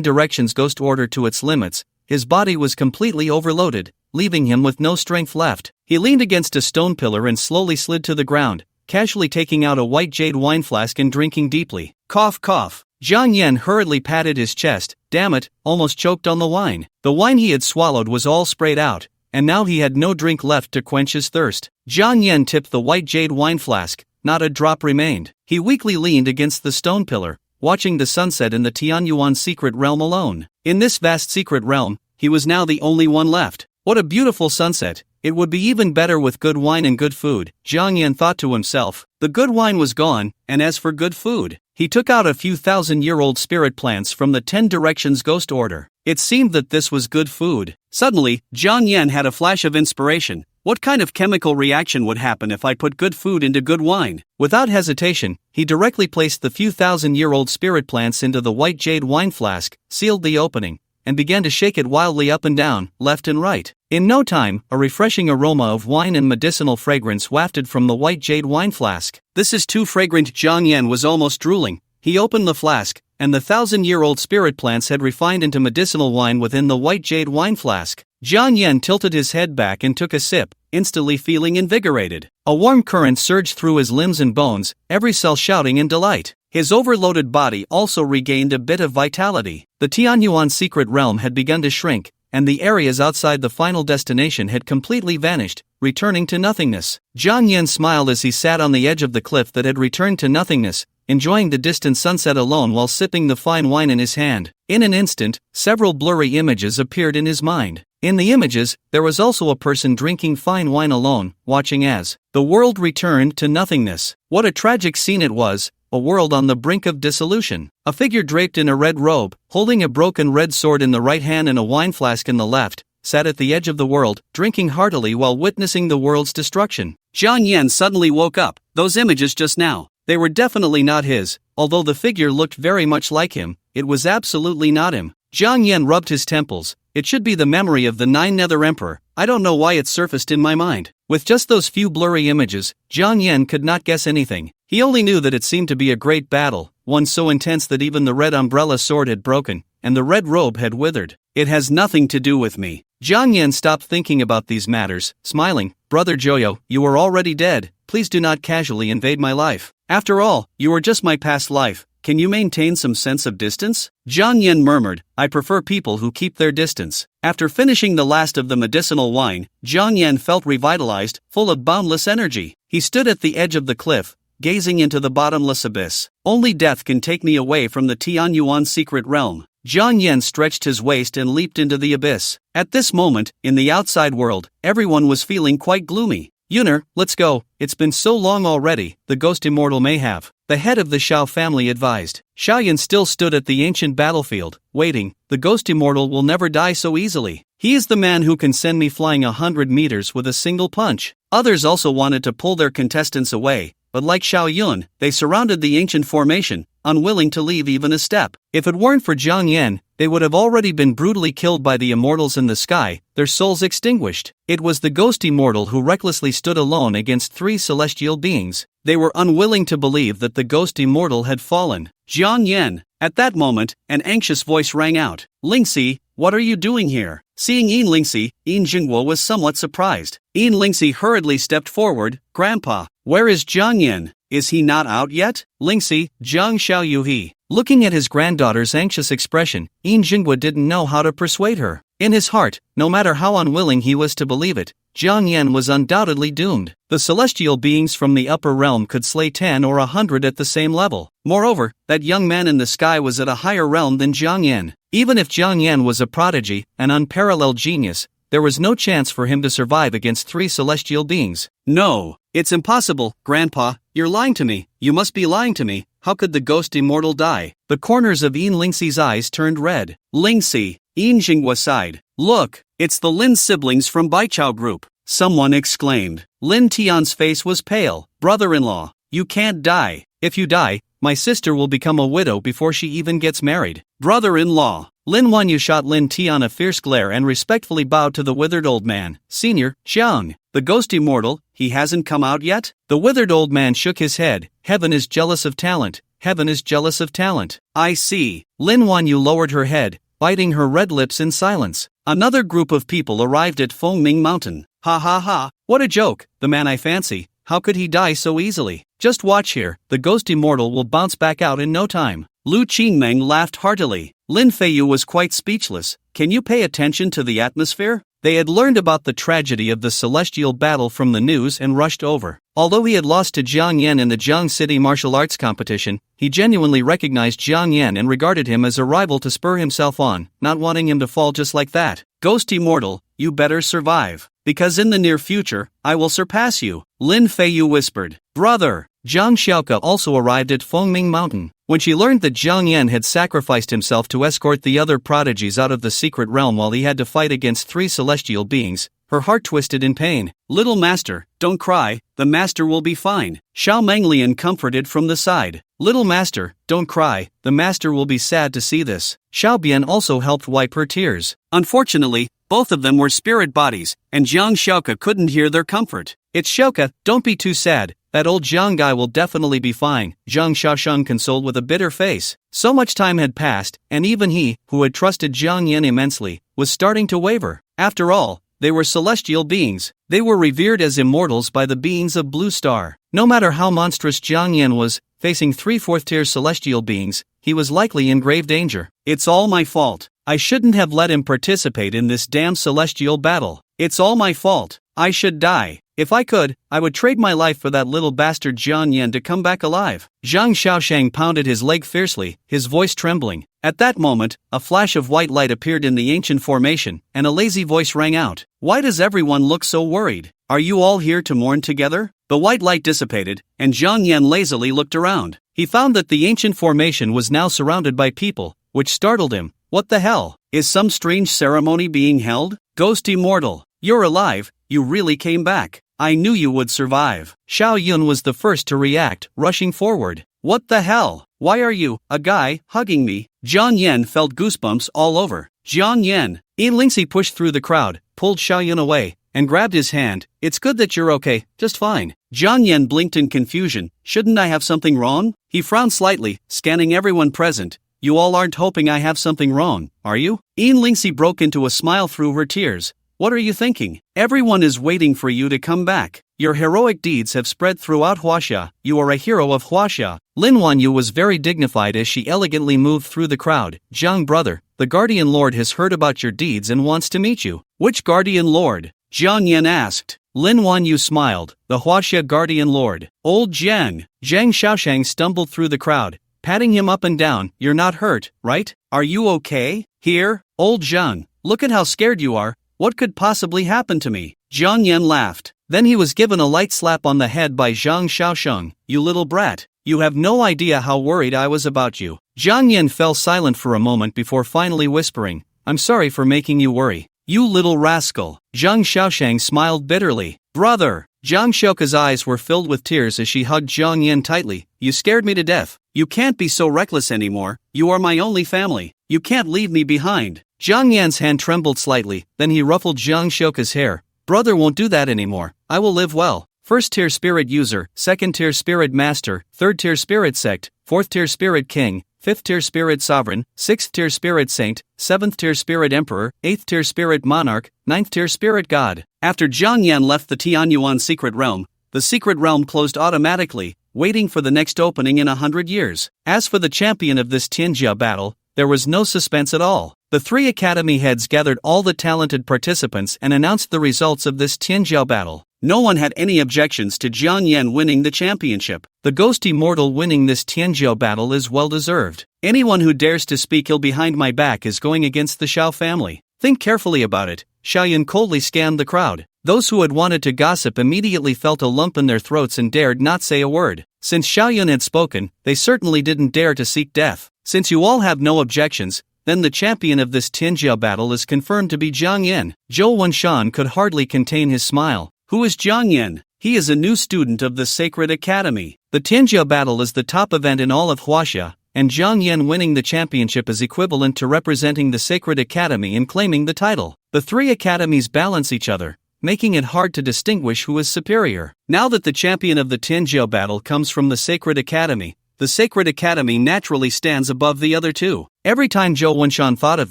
directions ghost order to its limits, his body was completely overloaded, leaving him with no strength left. He leaned against a stone pillar and slowly slid to the ground, casually taking out a white jade wine flask and drinking deeply. Cough cough. Jiang Yan hurriedly patted his chest. Damn it, almost choked on the wine. The wine he had swallowed was all sprayed out, and now he had no drink left to quench his thirst. Jiang Yan tipped the white jade wine flask. Not a drop remained. He weakly leaned against the stone pillar, watching the sunset in the Tianyuan secret realm alone. In this vast secret realm, he was now the only one left. What a beautiful sunset. It would be even better with good wine and good food, Jiang Yan thought to himself. The good wine was gone, and as for good food, he took out a few thousand-year-old spirit plants from the 10 Directions Ghost Order. It seemed that this was good food. Suddenly, Jiang Yan had a flash of inspiration. What kind of chemical reaction would happen if I put good food into good wine? Without hesitation, he directly placed the few thousand-year-old spirit plants into the white jade wine flask, sealed the opening, and began to shake it wildly up and down, left and right. In no time, a refreshing aroma of wine and medicinal fragrance wafted from the white jade wine flask. This is too fragrant. Jiang Yan was almost drooling. He opened the flask, and the 1,000-year-old spirit plants had refined into medicinal wine within the white jade wine flask. Jiang Yan tilted his head back and took a sip, instantly feeling invigorated. A warm current surged through his limbs and bones, every cell shouting in delight. His overloaded body also regained a bit of vitality. The Tianyuan secret realm had begun to shrink, and the areas outside the final destination had completely vanished, returning to nothingness. Jiang Yan smiled as he sat on the edge of the cliff that had returned to nothingness, enjoying the distant sunset alone while sipping the fine wine in his hand. In an instant, several blurry images appeared in his mind. In the images, there was also a person drinking fine wine alone, watching as the world returned to nothingness. What a tragic scene it was, a world on the brink of dissolution. A figure draped in a red robe, holding a broken red sword in the right hand and a wine flask in the left, sat at the edge of the world, drinking heartily while witnessing the world's destruction. Jiang Yan suddenly woke up. Those images just now, they were definitely not his. Although the figure looked very much like him, it was absolutely not him. Jiang Yan rubbed his temples. It should be the memory of the 9 Nether Emperor. I don't know why it surfaced in my mind. With just those few blurry images, Jiang Yan could not guess anything. He only knew that it seemed to be a great battle, one so intense that even the red umbrella sword had broken, and the red robe had withered. It has nothing to do with me. Jiang Yan stopped thinking about these matters, smiling. Brother Joyo, you are already dead. Please do not casually invade my life. After all, you are just my past life. Can you maintain some sense of distance? Jiang Yan murmured, I prefer people who keep their distance. After finishing the last of the medicinal wine, Jiang Yan felt revitalized, full of boundless energy. He stood at the edge of the cliff, gazing into the bottomless abyss. Only death can take me away from the Tianyuan secret realm. Jiang Yan stretched his waist and leaped into the abyss. At this moment, in the outside world, everyone was feeling quite gloomy. Yuner, let's go, it's been so long already, the ghost immortal may have. The head of the Shao family advised. Xiaoyan still stood at the ancient battlefield, waiting. The ghost immortal will never die so easily. He is the man who can send me flying 100 meters with a single punch. Others also wanted to pull their contestants away, but like Xiaoyun, they surrounded the ancient formation, unwilling to leave even a step. If it weren't for Jiang Yan, they would have already been brutally killed by the immortals in the sky, their souls extinguished. It was the ghost immortal who recklessly stood alone against 3 celestial beings. They were unwilling to believe that the ghost immortal had fallen. Jiang Yan. At that moment, an anxious voice rang out. Lingxi, what are you doing here? Seeing Yin Lingxi, Yin Jingguo was somewhat surprised. Yin Lingxi hurriedly stepped forward. Grandpa, where is Jiang Yan? Is he not out yet? Lingxi, Jiang Xiaoyuhe. Looking at his granddaughter's anxious expression, Yin Jingguo didn't know how to persuade her. In his heart, no matter how unwilling he was to believe it, Jiang Yan was undoubtedly doomed. The celestial beings from the upper realm could slay 10 or 100 at the same level. Moreover, that young man in the sky was at a higher realm than Jiang Yan. Even if Jiang Yan was a prodigy, an unparalleled genius, there was no chance for him to survive against 3 celestial beings. No, it's impossible, Grandpa, you're lying to me, you must be lying to me. How could the ghost immortal die? The corners of Yin Lingxi's eyes turned red. Lingxi, Yin Jingguo sighed. Look, it's the Lin siblings from Baichao group. someone exclaimed. Lin Tian's face was pale. Brother-in-law, you can't die. If you die, my sister will become a widow before she even gets married. Brother-in-law. Lin Wanyu shot Lin Tian a fierce glare and respectfully bowed to the withered old man. Senior, Xiang, the ghost immortal, he hasn't come out yet? The withered old man shook his head. Heaven is jealous of talent. Heaven is jealous of talent. I see. Lin Wanyu lowered her head, biting her red lips in silence. Another group of people arrived at Fengming Mountain. Ha ha ha, what a joke, the man I fancy. How could he die so easily? Just watch here, the ghost immortal will bounce back out in no time. Lu Qingmeng laughed heartily. Lin Feiyu was quite speechless. Can you pay attention to the atmosphere? They had learned about the tragedy of the celestial battle from the news and rushed over. Although he had lost to Jiang Yan in the Jiang City martial arts competition, he genuinely recognized Jiang Yan and regarded him as a rival to spur himself on, not wanting him to fall just like that. Ghost immortal, you better survive. Because in the near future, I will surpass you, Lin Feiyu whispered. Brother! Zhang Xiaoke also arrived at Fengming Mountain. When she learned that Jiang Yan had sacrificed himself to escort the other prodigies out of the secret realm while he had to fight against 3 celestial beings, her heart twisted in pain. Little master, don't cry, the master will be fine. Xiao Menglian comforted from the side. Little master, don't cry, the master will be sad to see this. Xiao Bian also helped wipe her tears. Unfortunately, both of them were spirit bodies, and Zhang Xiaoke couldn't hear their comfort. It's Xiaoke, don't be too sad. That old Jiang guy will definitely be fine, Zhang Xiaosheng consoled with a bitter face. So much time had passed, and even he, who had trusted Jiang Yan immensely, was starting to waver. After all, they were celestial beings. They were revered as immortals by the beings of Blue Star. No matter how monstrous Jiang Yan was, facing 3 4th-tier celestial beings, he was likely in grave danger. It's all my fault. I shouldn't have let him participate in this damn celestial battle. It's all my fault. I should die. If I could, I would trade my life for that little bastard Jiang Yan to come back alive. Zhang Xiaosheng pounded his leg fiercely, his voice trembling. At that moment, a flash of white light appeared in the ancient formation, and a lazy voice rang out. Why does everyone look so worried? Are you all here to mourn together? The white light dissipated, and Jiang Yan lazily looked around. He found that the ancient formation was now surrounded by people, which startled him. What the hell? Is some strange ceremony being held? Ghost immortal, you're alive, you really came back. I knew you would survive. Xiao Yun was the first to react, rushing forward. What the hell? Why are you, a guy, hugging me? Jiang Yan felt goosebumps all over. Jiang Yan. Lingxi pushed through the crowd, pulled Xiao Yun away, and grabbed his hand. It's good that you're okay, just fine. Jiang Yan blinked in confusion. Shouldn't I have something wrong? He frowned slightly, scanning everyone present. You all aren't hoping I have something wrong, are you? Lingxi broke into a smile through her tears. What are you thinking? Everyone is waiting for you to come back. Your heroic deeds have spread throughout Huaxia. You are a hero of Huaxia. Lin Wanyu was very dignified as she elegantly moved through the crowd. Jiang brother, the Guardian Lord has heard about your deeds and wants to meet you. Which Guardian Lord? Jiang Yan asked. Lin Wanyu smiled. The Huaxia Guardian Lord. Old Jiang. Zhang Xiaosheng stumbled through the crowd, patting him up and down. You're not hurt, right? Are you okay? Here, old Zhang. Look at how scared you are. What could possibly happen to me? Jiang Yan laughed. Then he was given a light slap on the head by Zhang Xiaosheng. You little brat. You have no idea how worried I was about you. Jiang Yan fell silent for a moment before finally whispering, I'm sorry for making you worry. You little rascal. Zhang Xiaosheng smiled bitterly. Brother. Zhang Xiaoke's eyes were filled with tears as she hugged Jiang Yan tightly. You scared me to death. You can't be so reckless anymore. You are my only family. You can't leave me behind. Jiang Yan's hand trembled slightly, then he ruffled Zhang Xiaoke's hair. Brother won't do that anymore. I will live well. 1st tier spirit user, 2nd tier spirit master, 3rd tier spirit sect, 4th tier spirit king, 5th tier spirit sovereign, 6th tier spirit saint, 7th tier spirit emperor, 8th tier spirit monarch, 9th tier spirit god. After Jiang Yan left the Tianyuan secret realm, the secret realm closed automatically, waiting for the next opening in 100 years. As for the champion of this Tianjia battle, there was no suspense at all. The 3 academy heads gathered all the talented participants and announced the results of this Tianjiao battle. No one had any objections to Jiang Yan winning the championship. The ghost immortal winning this Tianjiao battle is well deserved. Anyone who dares to speak ill behind my back is going against the Xiao family. Think carefully about it. Xiao Yun coldly scanned the crowd. Those who had wanted to gossip immediately felt a lump in their throats and dared not say a word. Since Xiao Yun had spoken, they certainly didn't dare to seek death. Since you all have no objections, Then the champion of this Tianjia battle is confirmed to be Jiang Yan. Zhou Wenshan could hardly contain his smile. Who is Jiang Yan? He is a new student of the Sacred Academy. The Tianjia battle is the top event in all of Huaxia, and Jiang Yan winning the championship is equivalent to representing the Sacred Academy and claiming the title. The three academies balance each other, making it hard to distinguish who is superior. Now that the champion of the Tianjia battle comes from the Sacred Academy, the Sacred Academy naturally stands above the other two. Every time Zhou Wenshan thought of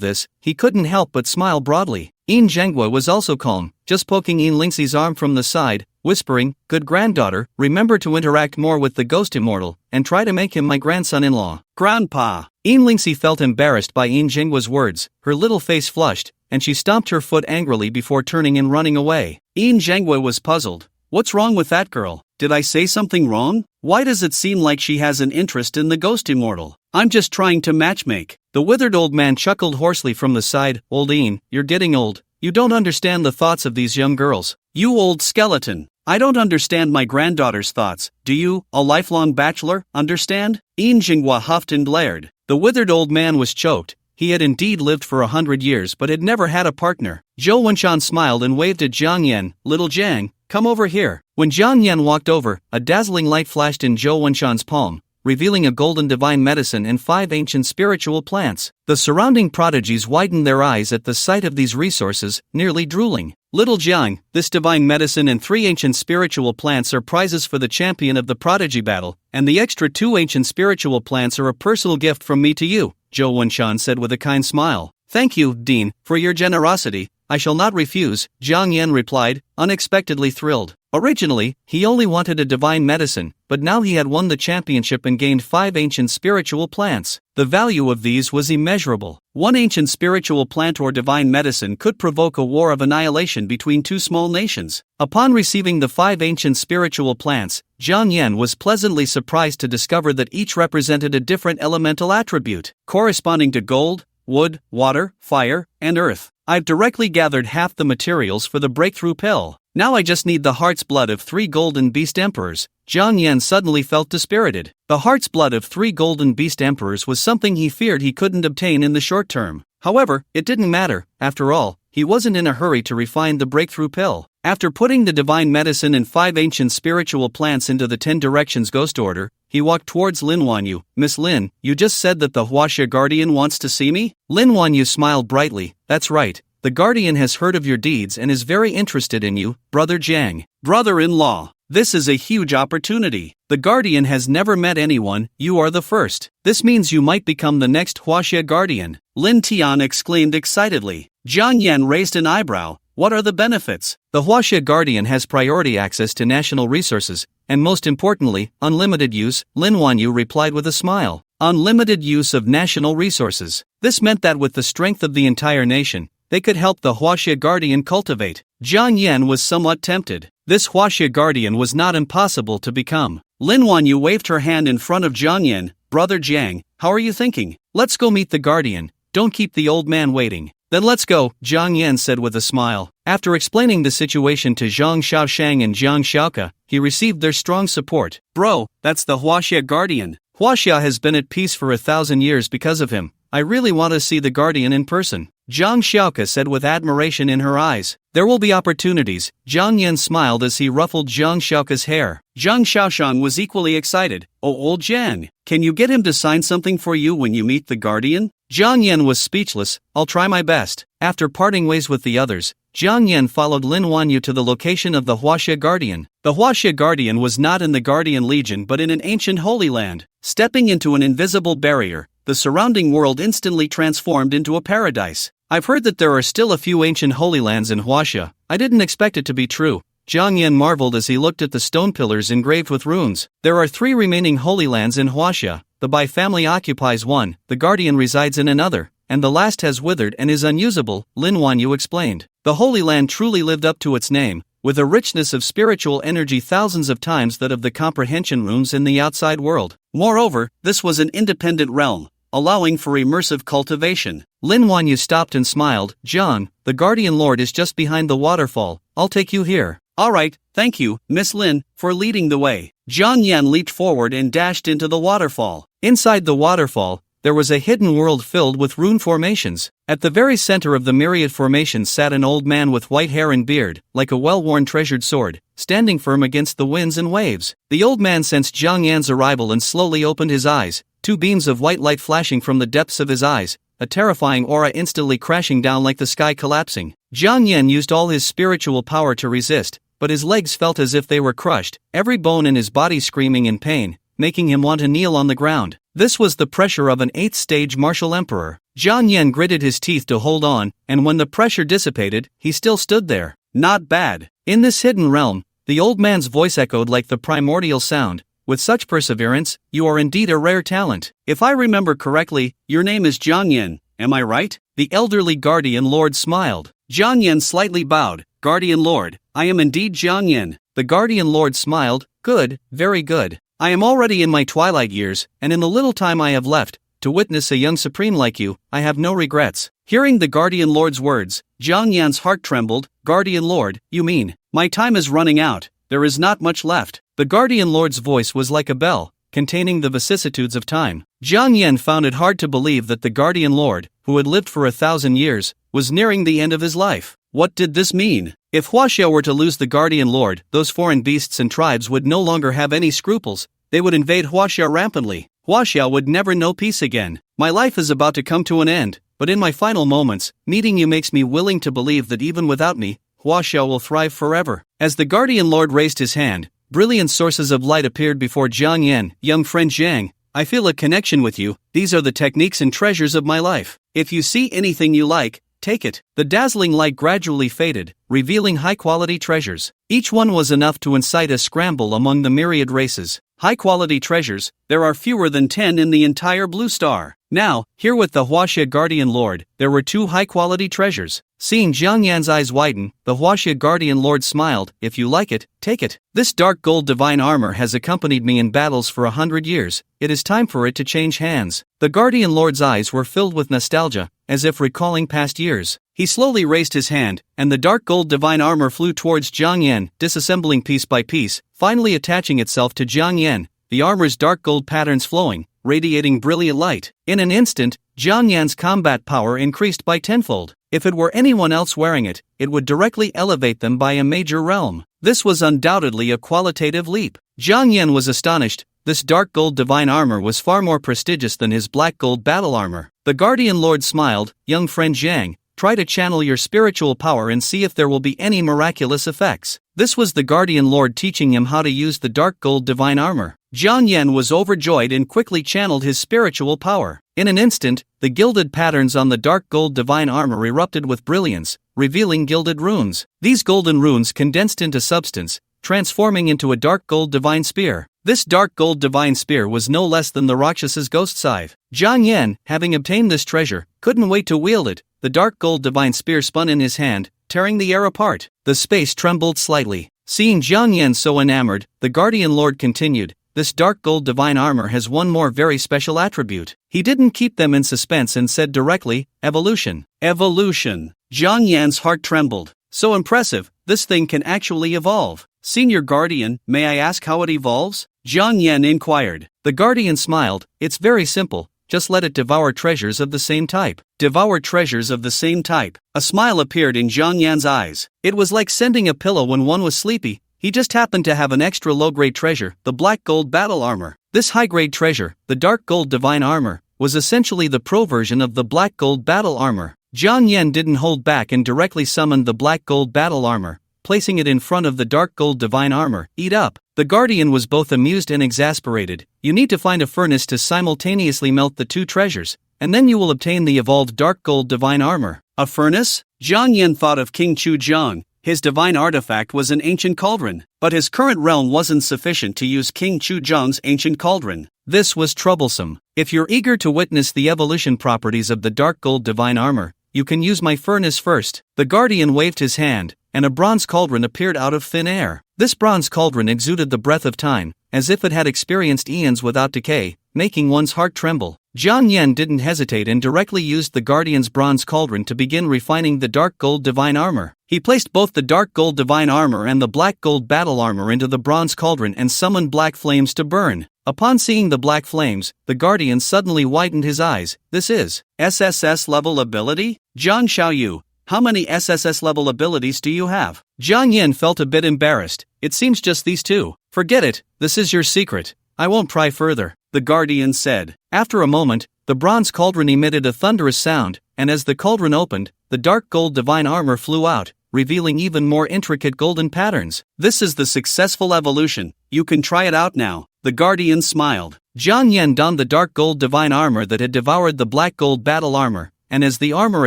this, he couldn't help but smile broadly. Yin Zhenghua was also calm, just poking Yin Lingxi's arm from the side, whispering, "Good granddaughter, remember to interact more with the ghost immortal, and try to make him my grandson-in-law." "Grandpa!" Yin Lingxi felt embarrassed by Yin Zhenghua's words, her little face flushed, and she stomped her foot angrily before turning and running away. Yin Zhenghua was puzzled. What's wrong with that girl? Did I say something wrong? Why does it seem like she has an interest in the ghost immortal? I'm just trying to matchmake. The withered old man chuckled hoarsely from the side. "Old Yin, you're getting old. You don't understand the thoughts of these young girls. You old skeleton. I don't understand my granddaughter's thoughts. Do you, a lifelong bachelor, understand?" Yin Zhenghua huffed and glared. The withered old man was choked. He had indeed lived for 100 years but had never had a partner. Zhou Wenshan smiled and waved at Jiang Yan. "Little Jiang, come over here." When Jiang Yan walked over, a dazzling light flashed in Zhou Wenshan's palm, revealing a golden divine medicine and 5 ancient spiritual plants. The surrounding prodigies widened their eyes at the sight of these resources, nearly drooling. "Little Jiang, this divine medicine and 3 ancient spiritual plants are prizes for the champion of the prodigy battle, and the extra 2 ancient spiritual plants are a personal gift from me to you," Zhou Wenshan said with a kind smile. "Thank you, Dean, for your generosity. I shall not refuse," Jiang Yan replied, unexpectedly thrilled. Originally, he only wanted a divine medicine, but now he had won the championship and gained 5 ancient spiritual plants. The value of these was immeasurable. 1 ancient spiritual plant or divine medicine could provoke a war of annihilation between 2 small nations. Upon receiving the 5 ancient spiritual plants, Jiang Yan was pleasantly surprised to discover that each represented a different elemental attribute, corresponding to gold, wood, water, fire, and earth. "I've directly gathered half the materials for the breakthrough pill. Now I just need the heart's blood of 3 golden beast emperors." Jiang Yan suddenly felt dispirited. The heart's blood of 3 golden beast emperors was something he feared he couldn't obtain in the short term. However, it didn't matter. After all, he wasn't in a hurry to refine the breakthrough pill. After putting the divine medicine and 5 ancient spiritual plants into the 10 Directions Ghost Order, he walked towards Lin Wanyu. "Miss Lin, you just said that the Huaxia Guardian wants to see me?" Lin Wanyu smiled brightly. "That's right. The Guardian has heard of your deeds and is very interested in you, Brother Jiang." "Brother-in-law, this is a huge opportunity. The Guardian has never met anyone, you are the first. This means you might become the next Huaxia Guardian," Lin Tian exclaimed excitedly. Jiang Yan raised an eyebrow. "What are the benefits?" "The Huaxia Guardian has priority access to national resources, and most importantly, unlimited use," Lin Wanyu replied with a smile. Unlimited use of national resources. This meant that with the strength of the entire nation, they could help the Huaxia Guardian cultivate. Jiang Yan was somewhat tempted. This Huaxia Guardian was not impossible to become. Lin Wanyu waved her hand in front of Jiang Yan. "Brother Jiang, how are you thinking? Let's go meet the Guardian. Don't keep the old man waiting." "Then let's go," Jiang Yan said with a smile. After explaining the situation to Zhang Xiaoshang and Jiang Xiaoke, he received their strong support. "Bro, that's the Huaxia Guardian. Huaxia has been at peace for 1,000 years because of him. I really want to see the Guardian in person," Jiang Xiaoke said with admiration in her eyes. "There will be opportunities," Jiang Yan smiled as he ruffled Jiang Xiaoke's hair. Zhang Xiaoshang was equally excited. "Oh, old Jiang, can you get him to sign something for you when you meet the Guardian?" Jiang Yan was speechless. "I'll try my best." After parting ways with the others, Jiang Yan followed Lin Wanyu to the location of the Huaxia Guardian. The Huaxia Guardian was not in the Guardian Legion but in an ancient holy land. Stepping into an invisible barrier, the surrounding world instantly transformed into a paradise. "I've heard that there are still a few ancient holy lands in Huaxia. I didn't expect it to be true." Jiang Yan marveled as he looked at the stone pillars engraved with runes. "There are 3 remaining holy lands in Huaxia. The Bai family occupies one, the Guardian resides in another, and the last has withered and is unusable," Lin Wanyu explained. The Holy Land truly lived up to its name, with a richness of spiritual energy thousands of times that of the comprehension rooms in the outside world. Moreover, this was an independent realm, allowing for immersive cultivation. Lin Wanyu stopped and smiled. "John, the Guardian Lord is just behind the waterfall. I'll take you here." "Alright, thank you, Miss Lin, for leading the way." Jiang Yan leaped forward and dashed into the waterfall. Inside the waterfall, there was a hidden world filled with rune formations. At the very center of the myriad formations sat an old man with white hair and beard, like a well-worn treasured sword, standing firm against the winds and waves. The old man sensed Jiang Yan's arrival and slowly opened his eyes, two beams of white light flashing from the depths of his eyes, a terrifying aura instantly crashing down like the sky collapsing. Jiang Yan used all his spiritual power to resist, but his legs felt as if they were crushed, every bone in his body screaming in pain, making him want to kneel on the ground. This was the pressure of an 8th-stage martial emperor. Jiang Yan gritted his teeth to hold on, and when the pressure dissipated, he still stood there. Not bad. In this hidden realm, the old man's voice echoed like the primordial sound. With such perseverance, you are indeed a rare talent. If I remember correctly, your name is Jiang Yan, am I right? The elderly guardian lord smiled. Jiang Yan slightly bowed. Guardian lord, I am indeed Jiang Yan. The guardian lord smiled. Good, very good. I am already in my twilight years, and in the little time I have left, to witness a young supreme like you, I have no regrets. Hearing the guardian lord's words, Jiang Yan's heart trembled. Guardian lord, you mean, my time is running out, there is not much left. The guardian lord's voice was like a bell, containing the vicissitudes of time. Jiang Yan found it hard to believe that the guardian lord, who had lived for 1,000 years, was nearing the end of his life. What did this mean? If Huaxia were to lose the guardian lord, those foreign beasts and tribes would no longer have any scruples. They would invade Huaxia rampantly. Huaxia would never know peace again. My life is about to come to an end, but in my final moments, meeting you makes me willing to believe that even without me, Huaxia will thrive forever. As the guardian lord raised his hand, brilliant sources of light appeared before Jiang Yan. Young friend Jiang, I feel a connection with you. These are the techniques and treasures of my life. If you see anything you like, take it. The dazzling light gradually faded, revealing high-quality treasures. Each one was enough to incite a scramble among the myriad races. High-quality treasures, there are fewer than 10 in the entire Blue Star. Now, here with the Huaxia Guardian Lord, there were 2 high-quality treasures. Seeing Jiang Yan's eyes widen, the Huaxia Guardian Lord smiled. If you like it, take it. This dark gold divine armor has accompanied me in battles for 100 years. It is time for it to change hands. The Guardian Lord's eyes were filled with nostalgia, as if recalling past years. He slowly raised his hand, and the dark gold divine armor flew towards Jiang Yan, disassembling piece by piece, finally attaching itself to Jiang Yan, the armor's dark gold patterns flowing, radiating brilliant light. In an instant, Jiang Yan's combat power increased by tenfold. If it were anyone else wearing it, it would directly elevate them by a major realm. This was undoubtedly a qualitative leap. Jiang Yan was astonished. This dark gold divine armor was far more prestigious than his black gold battle armor. The Guardian Lord smiled. Young friend Jiang, try to channel your spiritual power and see if there will be any miraculous effects. This was the Guardian Lord teaching him how to use the dark gold divine armor. Jiang Yan was overjoyed and quickly channeled his spiritual power. In an instant, the gilded patterns on the dark gold divine armor erupted with brilliance, revealing gilded runes. These golden runes condensed into substance, transforming into a dark gold divine spear. This dark gold divine spear was no less than the Rakshasa's ghost scythe. Jiang Yan, having obtained this treasure, couldn't wait to wield it. The dark gold divine spear spun in his hand, tearing the air apart. The space trembled slightly. Seeing Jiang Yan so enamored, the Guardian Lord continued, this dark gold divine armor has one more very special attribute. He didn't keep them in suspense and said directly, evolution. Evolution. Jiang Yan's heart trembled. So impressive, this thing can actually evolve. Senior Guardian, may I ask how it evolves? Jiang Yan inquired. The Guardian smiled. It's very simple, just let it devour treasures of the same type. Devour treasures of the same type. A smile appeared in Jiang Yan's eyes. It was like sending a pillow when one was sleepy. He just happened to have an extra low-grade treasure, the black gold battle armor. This high-grade treasure, the dark gold divine armor, was essentially the pro version of the black gold battle armor. Jiang Yan didn't hold back and directly summoned the black gold battle armor, placing it in front of the dark gold divine armor. Eat up. The Guardian was both amused and exasperated. You need to find a furnace to simultaneously melt the 2 treasures, and then you will obtain the evolved dark gold divine armor. A furnace? Jiang Yan thought of King Chu Zhang. His divine artifact was an ancient cauldron, but his current realm wasn't sufficient to use King Chu Zhang's ancient cauldron. This was troublesome. If you're eager to witness the evolution properties of the dark gold divine armor, you can use my furnace first. The Guardian waved his hand, and a bronze cauldron appeared out of thin air. This bronze cauldron exuded the breath of time, as if it had experienced eons without decay, making one's heart tremble. Jiang Yan didn't hesitate and directly used the Guardian's bronze cauldron to begin refining the dark gold divine armor. He placed both the dark gold divine armor and the black gold battle armor into the bronze cauldron and summoned black flames to burn. Upon seeing the black flames, the guardian suddenly widened his eyes. This is SSS level ability? Zhang Xiaoyu, how many SSS level abilities do you have? Jiang Yin felt a bit embarrassed. It seems just these two. Forget it, this is your secret. I won't pry further, the guardian said. After a moment, the bronze cauldron emitted a thunderous sound, and as the cauldron opened, the dark gold divine armor flew out, revealing even more intricate golden patterns. This is the successful evolution. You can try it out now. The guardian smiled. Jiang Yan donned the dark gold divine armor that had devoured the black gold battle armor, and as the armor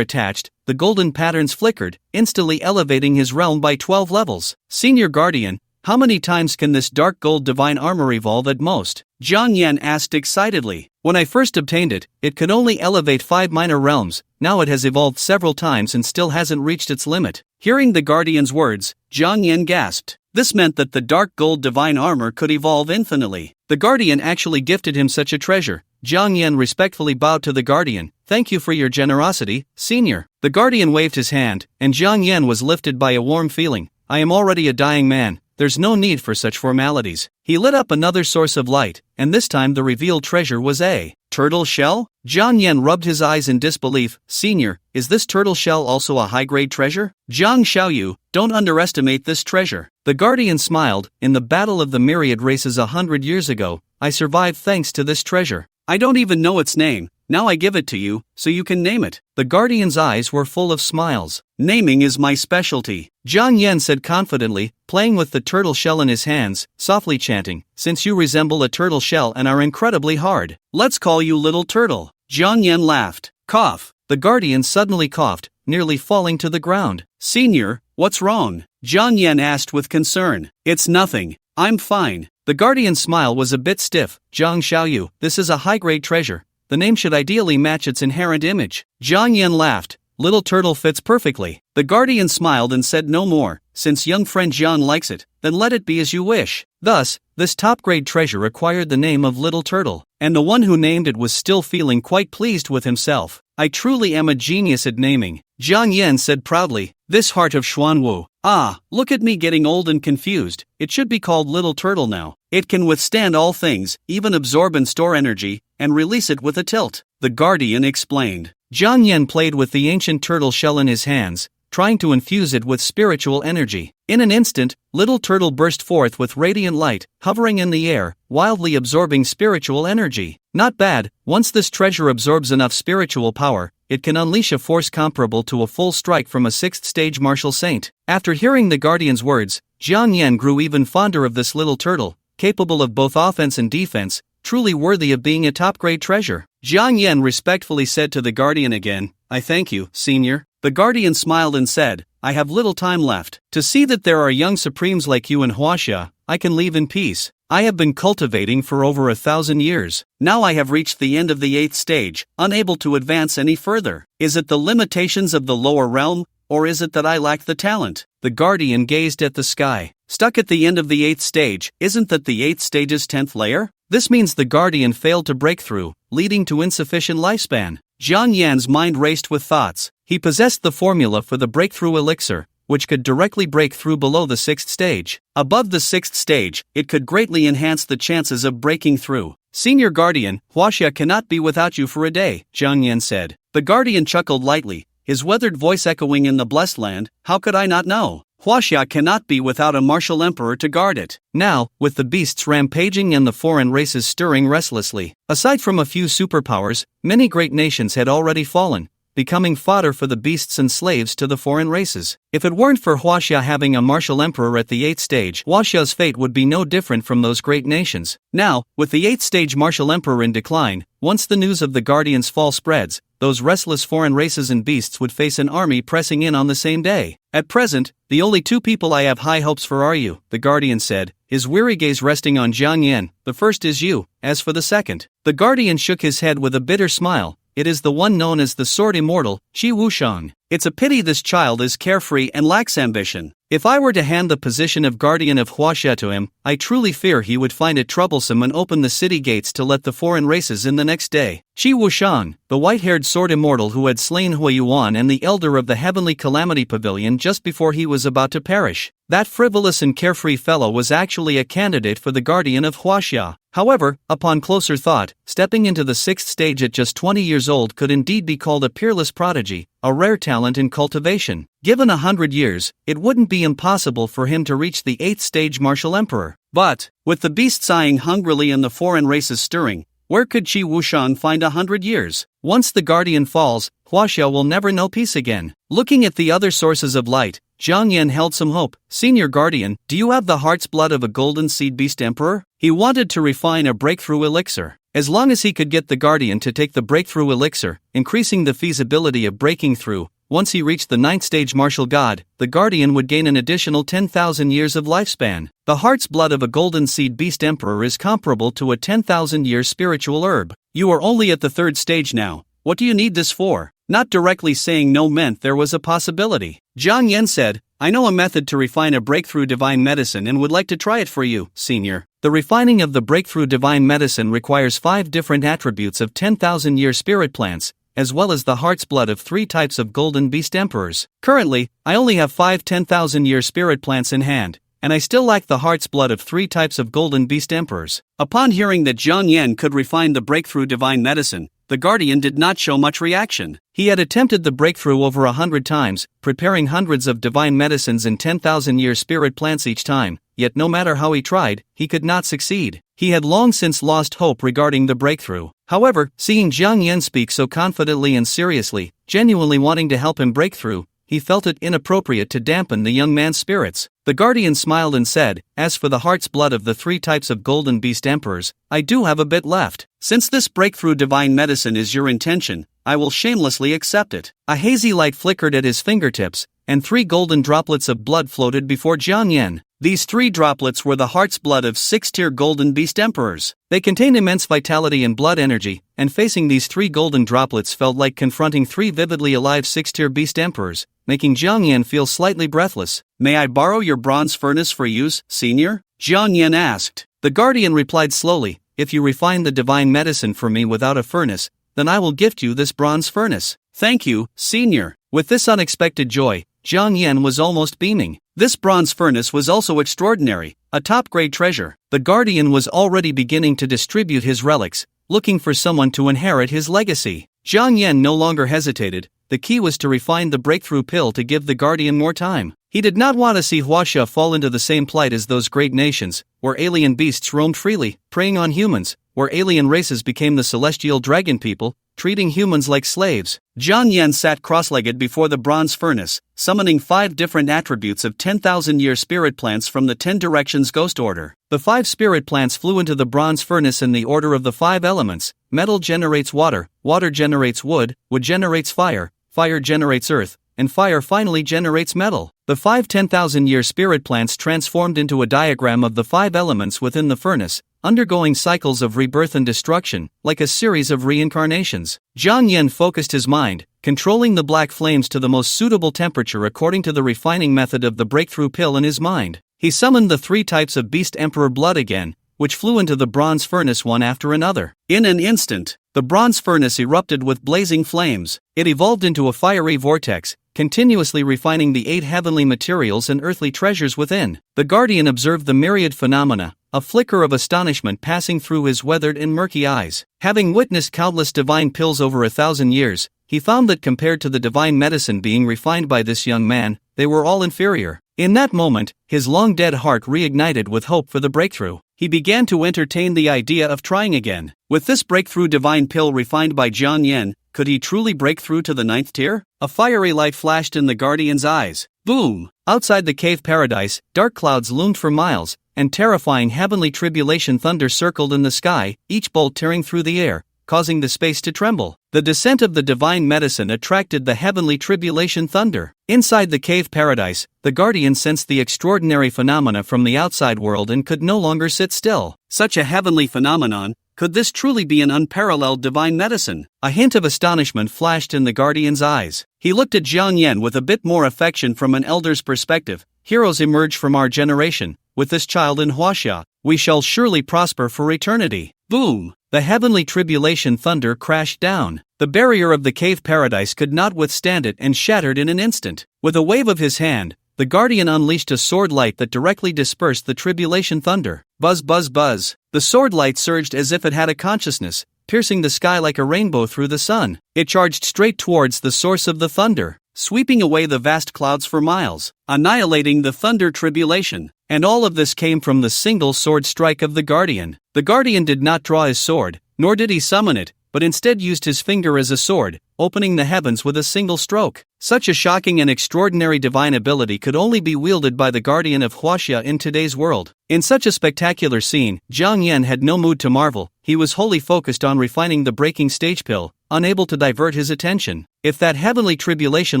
attached, the golden patterns flickered, instantly elevating his realm by 12 levels. Senior Guardian, how many times can this dark gold divine armor evolve at most? Jiang Yan asked excitedly. When I first obtained it, it could only elevate 5 minor realms. Now it has evolved several times and still hasn't reached its limit. Hearing the guardian's words, Jiang Yan gasped. This meant that the dark gold divine armor could evolve infinitely. The guardian actually gifted him such a treasure. Jiang Yan respectfully bowed to the guardian. Thank you for your generosity, senior. The guardian waved his hand, and Jiang Yan was lifted by a warm feeling. I am already a dying man. There's no need for such formalities. He lit up another source of light, and this time the revealed treasure was a turtle shell? Jiang Yan rubbed his eyes in disbelief. Senior, is this turtle shell also a high-grade treasure? Zhang Xiaoyu, don't underestimate this treasure. The guardian smiled. In the battle of the myriad races 100 years ago, I survived thanks to this treasure. I don't even know its name. Now I give it to you, so you can name it. The guardian's eyes were full of smiles. Naming is my specialty, Jiang Yan said confidently, playing with the turtle shell in his hands, softly chanting, since you resemble a turtle shell and are incredibly hard, let's call you Little Turtle. Jiang Yan laughed. Cough. The guardian suddenly coughed, nearly falling to the ground. Senior, what's wrong? Jiang Yan asked with concern. It's nothing. I'm fine. The guardian's smile was a bit stiff. Zhang Xiaoyu, this is a high-grade treasure. The name should ideally match its inherent image. Jiang Yan laughed. Little Turtle fits perfectly. The guardian smiled and said no more. Since young friend Jiang likes it, then let it be as you wish. Thus, this top-grade treasure acquired the name of Little Turtle, and the one who named it was still feeling quite pleased with himself. I truly am a genius at naming, Jiang Yan said proudly. This heart of Xuanwu. Ah, look at me getting old and confused. It should be called Little Turtle now. It can withstand all things, even absorb and store energy, and release it with a tilt, the guardian explained. Jiang Yan played with the ancient turtle shell in his hands, trying to infuse it with spiritual energy. In an instant, Little Turtle burst forth with radiant light, hovering in the air, wildly absorbing spiritual energy. Not bad. Once this treasure absorbs enough spiritual power, it can unleash a force comparable to a full strike from a 6th stage martial saint. After hearing the guardian's words, Jiang Yan grew even fonder of this little turtle, capable of both offense and defense, truly worthy of being a top-grade treasure. Jiang Yan respectfully said to the guardian again, I thank you, senior. The guardian smiled and said, I have little time left. To see that there are young supremes like you in Huaxia, I can leave in peace. I have been cultivating for over 1,000 years. Now I have reached the end of the 8th stage, unable to advance any further. Is it the limitations of the lower realm, or is it that I lack the talent? The guardian gazed at the sky. Stuck at the end of the 8th stage, isn't that the 8th stage's 10th layer? This means the guardian failed to break through, leading to insufficient lifespan. Jiang Yan's mind raced with thoughts. He possessed the formula for the breakthrough elixir, which could directly break through below the 6th stage. Above the 6th stage, it could greatly enhance the chances of breaking through. Senior Guardian, Huaxia cannot be without you for a day, Jiang Yan said. The guardian chuckled lightly, his weathered voice echoing in the blessed land. How could I not know? Huaxia cannot be without a martial emperor to guard it. Now, with the beasts rampaging and the foreign races stirring restlessly, aside from a few superpowers, many great nations had already fallen, becoming fodder for the beasts and slaves to the foreign races. If it weren't for Huaxia having a martial emperor at the 8th stage, Huaxia's fate would be no different from those great nations. Now, with the 8th stage martial emperor in decline, once the news of the guardian's fall spreads, those restless foreign races and beasts would face an army pressing in on the same day. At present, the only two people I have high hopes for are you, the guardian said, his weary gaze resting on Jiang Yan. The first is you, as for the second. The guardian shook his head with a bitter smile. It is the one known as the Sword Immortal, Qi Wushang. It's a pity this child is carefree and lacks ambition. If I were to hand the position of guardian of Huaxia to him, I truly fear he would find it troublesome and open the city gates to let the foreign races in the next day. Qi Wushang, the white-haired Sword Immortal who had slain Hui Yuan and the elder of the Heavenly Calamity Pavilion just before he was about to perish. That frivolous and carefree fellow was actually a candidate for the guardian of Huaxia. However, upon closer thought, stepping into the 6th stage at just 20 years old could indeed be called a peerless prodigy, a rare talent in cultivation. Given 100 years, it wouldn't be impossible for him to reach the 8th stage martial emperor. But, with the beast sighing hungrily and the foreign races stirring, where could Qi Wuxian find 100 years? Once the guardian falls, Huaxia will never know peace again. Looking at the other sources of light, Zhang Yan held some hope. Senior Guardian, do you have the heart's blood of a golden seed beast emperor? He wanted to refine a breakthrough elixir. As long as he could get the Guardian to take the breakthrough elixir, increasing the feasibility of breaking through, once he reached the 9th stage martial god, the Guardian would gain an additional 10,000 years of lifespan. The heart's blood of a golden seed beast emperor is comparable to a 10,000-year spiritual herb. You are only at the 3rd stage now. What do you need this for? Not directly saying no meant there was a possibility. Zhang Yan said, I know a method to refine a breakthrough divine medicine and would like to try it for you, senior. The refining of the breakthrough divine medicine requires 5 different attributes of 10,000-year spirit plants, as well as the heart's blood of 3 types of golden beast emperors. Currently, I only have 5 10,000-year spirit plants in hand, and I still lack the heart's blood of 3 types of golden beast emperors. Upon hearing that Zhang Yan could refine the breakthrough divine medicine, the Guardian did not show much reaction. He had attempted the breakthrough over 100 times, preparing hundreds of divine medicines in 10,000-year spirit plants each time, yet no matter how he tried, he could not succeed. He had long since lost hope regarding the breakthrough. However, seeing Zhang Yan speak so confidently and seriously, genuinely wanting to help him break through, he felt it inappropriate to dampen the young man's spirits. The Guardian smiled and said, as for the heart's blood of the 3 types of golden beast emperors, I do have a bit left. Since this breakthrough divine medicine is your intention, I will shamelessly accept it. A hazy light flickered at his fingertips, and 3 golden droplets of blood floated before Zhang Yan. These 3 droplets were the heart's blood of 6th-tier golden beast emperors. They contained immense vitality and blood energy, and facing these 3 golden droplets felt like confronting 3 vividly alive 6th-tier beast emperors, making Zhang Yan feel slightly breathless. May I borrow your bronze furnace for use, senior? Zhang Yan asked. The Guardian replied slowly, if you refine the divine medicine for me without a furnace, then I will gift you this bronze furnace. Thank you, senior. With this unexpected joy, Zhang Yan was almost beaming. This bronze furnace was also extraordinary, a top-grade treasure. The Guardian was already beginning to distribute his relics, looking for someone to inherit his legacy. Zhang Yan no longer hesitated. The key was to refine the breakthrough pill to give the Guardian more time. He did not want to see Huaxia fall into the same plight as those great nations, where alien beasts roamed freely, preying on humans, where alien races became the celestial dragon people, treating humans like slaves. Zhang Yan sat cross-legged before the bronze furnace, summoning 5 different attributes of 10,000-year spirit plants from the 10 Directions Ghost Order. The 5 spirit plants flew into the bronze furnace in the order of the 5 elements. Metal generates water, water generates wood, wood generates fire, fire generates earth, and fire finally generates metal. The 5 10,000-year spirit plants transformed into a diagram of the 5 elements within the furnace, undergoing cycles of rebirth and destruction, like a series of reincarnations. Zhang Yan focused his mind, controlling the black flames to the most suitable temperature according to the refining method of the breakthrough pill in his mind. He summoned the 3 types of beast emperor blood again, which flew into the bronze furnace one after another. In an instant, the bronze furnace erupted with blazing flames. It evolved into a fiery vortex, continuously refining the 8 heavenly materials and earthly treasures within. The Guardian observed the myriad phenomena, a flicker of astonishment passing through his weathered and murky eyes. Having witnessed countless divine pills over 1,000 years, he found that compared to the divine medicine being refined by this young man, they were all inferior. In that moment, his long-dead heart reignited with hope for the breakthrough. He began to entertain the idea of trying again. With this breakthrough divine pill refined by Zhang Yan, could he truly break through to the 9th tier? A fiery light flashed in the Guardian's eyes. Boom! Outside the cave paradise, dark clouds loomed for miles, and terrifying heavenly tribulation thunder circled in the sky, each bolt tearing through the air, causing the space to tremble. The descent of the divine medicine attracted the heavenly tribulation thunder. Inside the cave paradise, the Guardian sensed the extraordinary phenomena from the outside world and could no longer sit still. Such a heavenly phenomenon, could this truly be an unparalleled divine medicine? A hint of astonishment flashed in the Guardian's eyes. He looked at Zhang Yan with a bit more affection from an elder's perspective. Heroes emerge from our generation. With this child in Huaxia, we shall surely prosper for eternity. Boom! The heavenly tribulation thunder crashed down. The barrier of the cave paradise could not withstand it and shattered in an instant. With a wave of his hand, the Guardian unleashed a sword light that directly dispersed the tribulation thunder. Buzz buzz buzz. The sword light surged as if it had a consciousness, piercing the sky like a rainbow through the sun. It charged straight towards the source of the thunder, sweeping away the vast clouds for miles, annihilating the thunder tribulation. And all of this came from the single sword strike of the Guardian. The Guardian did not draw his sword, nor did he summon it, but instead used his finger as a sword, opening the heavens with a single stroke. Such a shocking and extraordinary divine ability could only be wielded by the Guardian of Huaxia in today's world. In such a spectacular scene, Jiang Yan had no mood to marvel. He was wholly focused on refining the breaking stage pill, unable to divert his attention. If that heavenly tribulation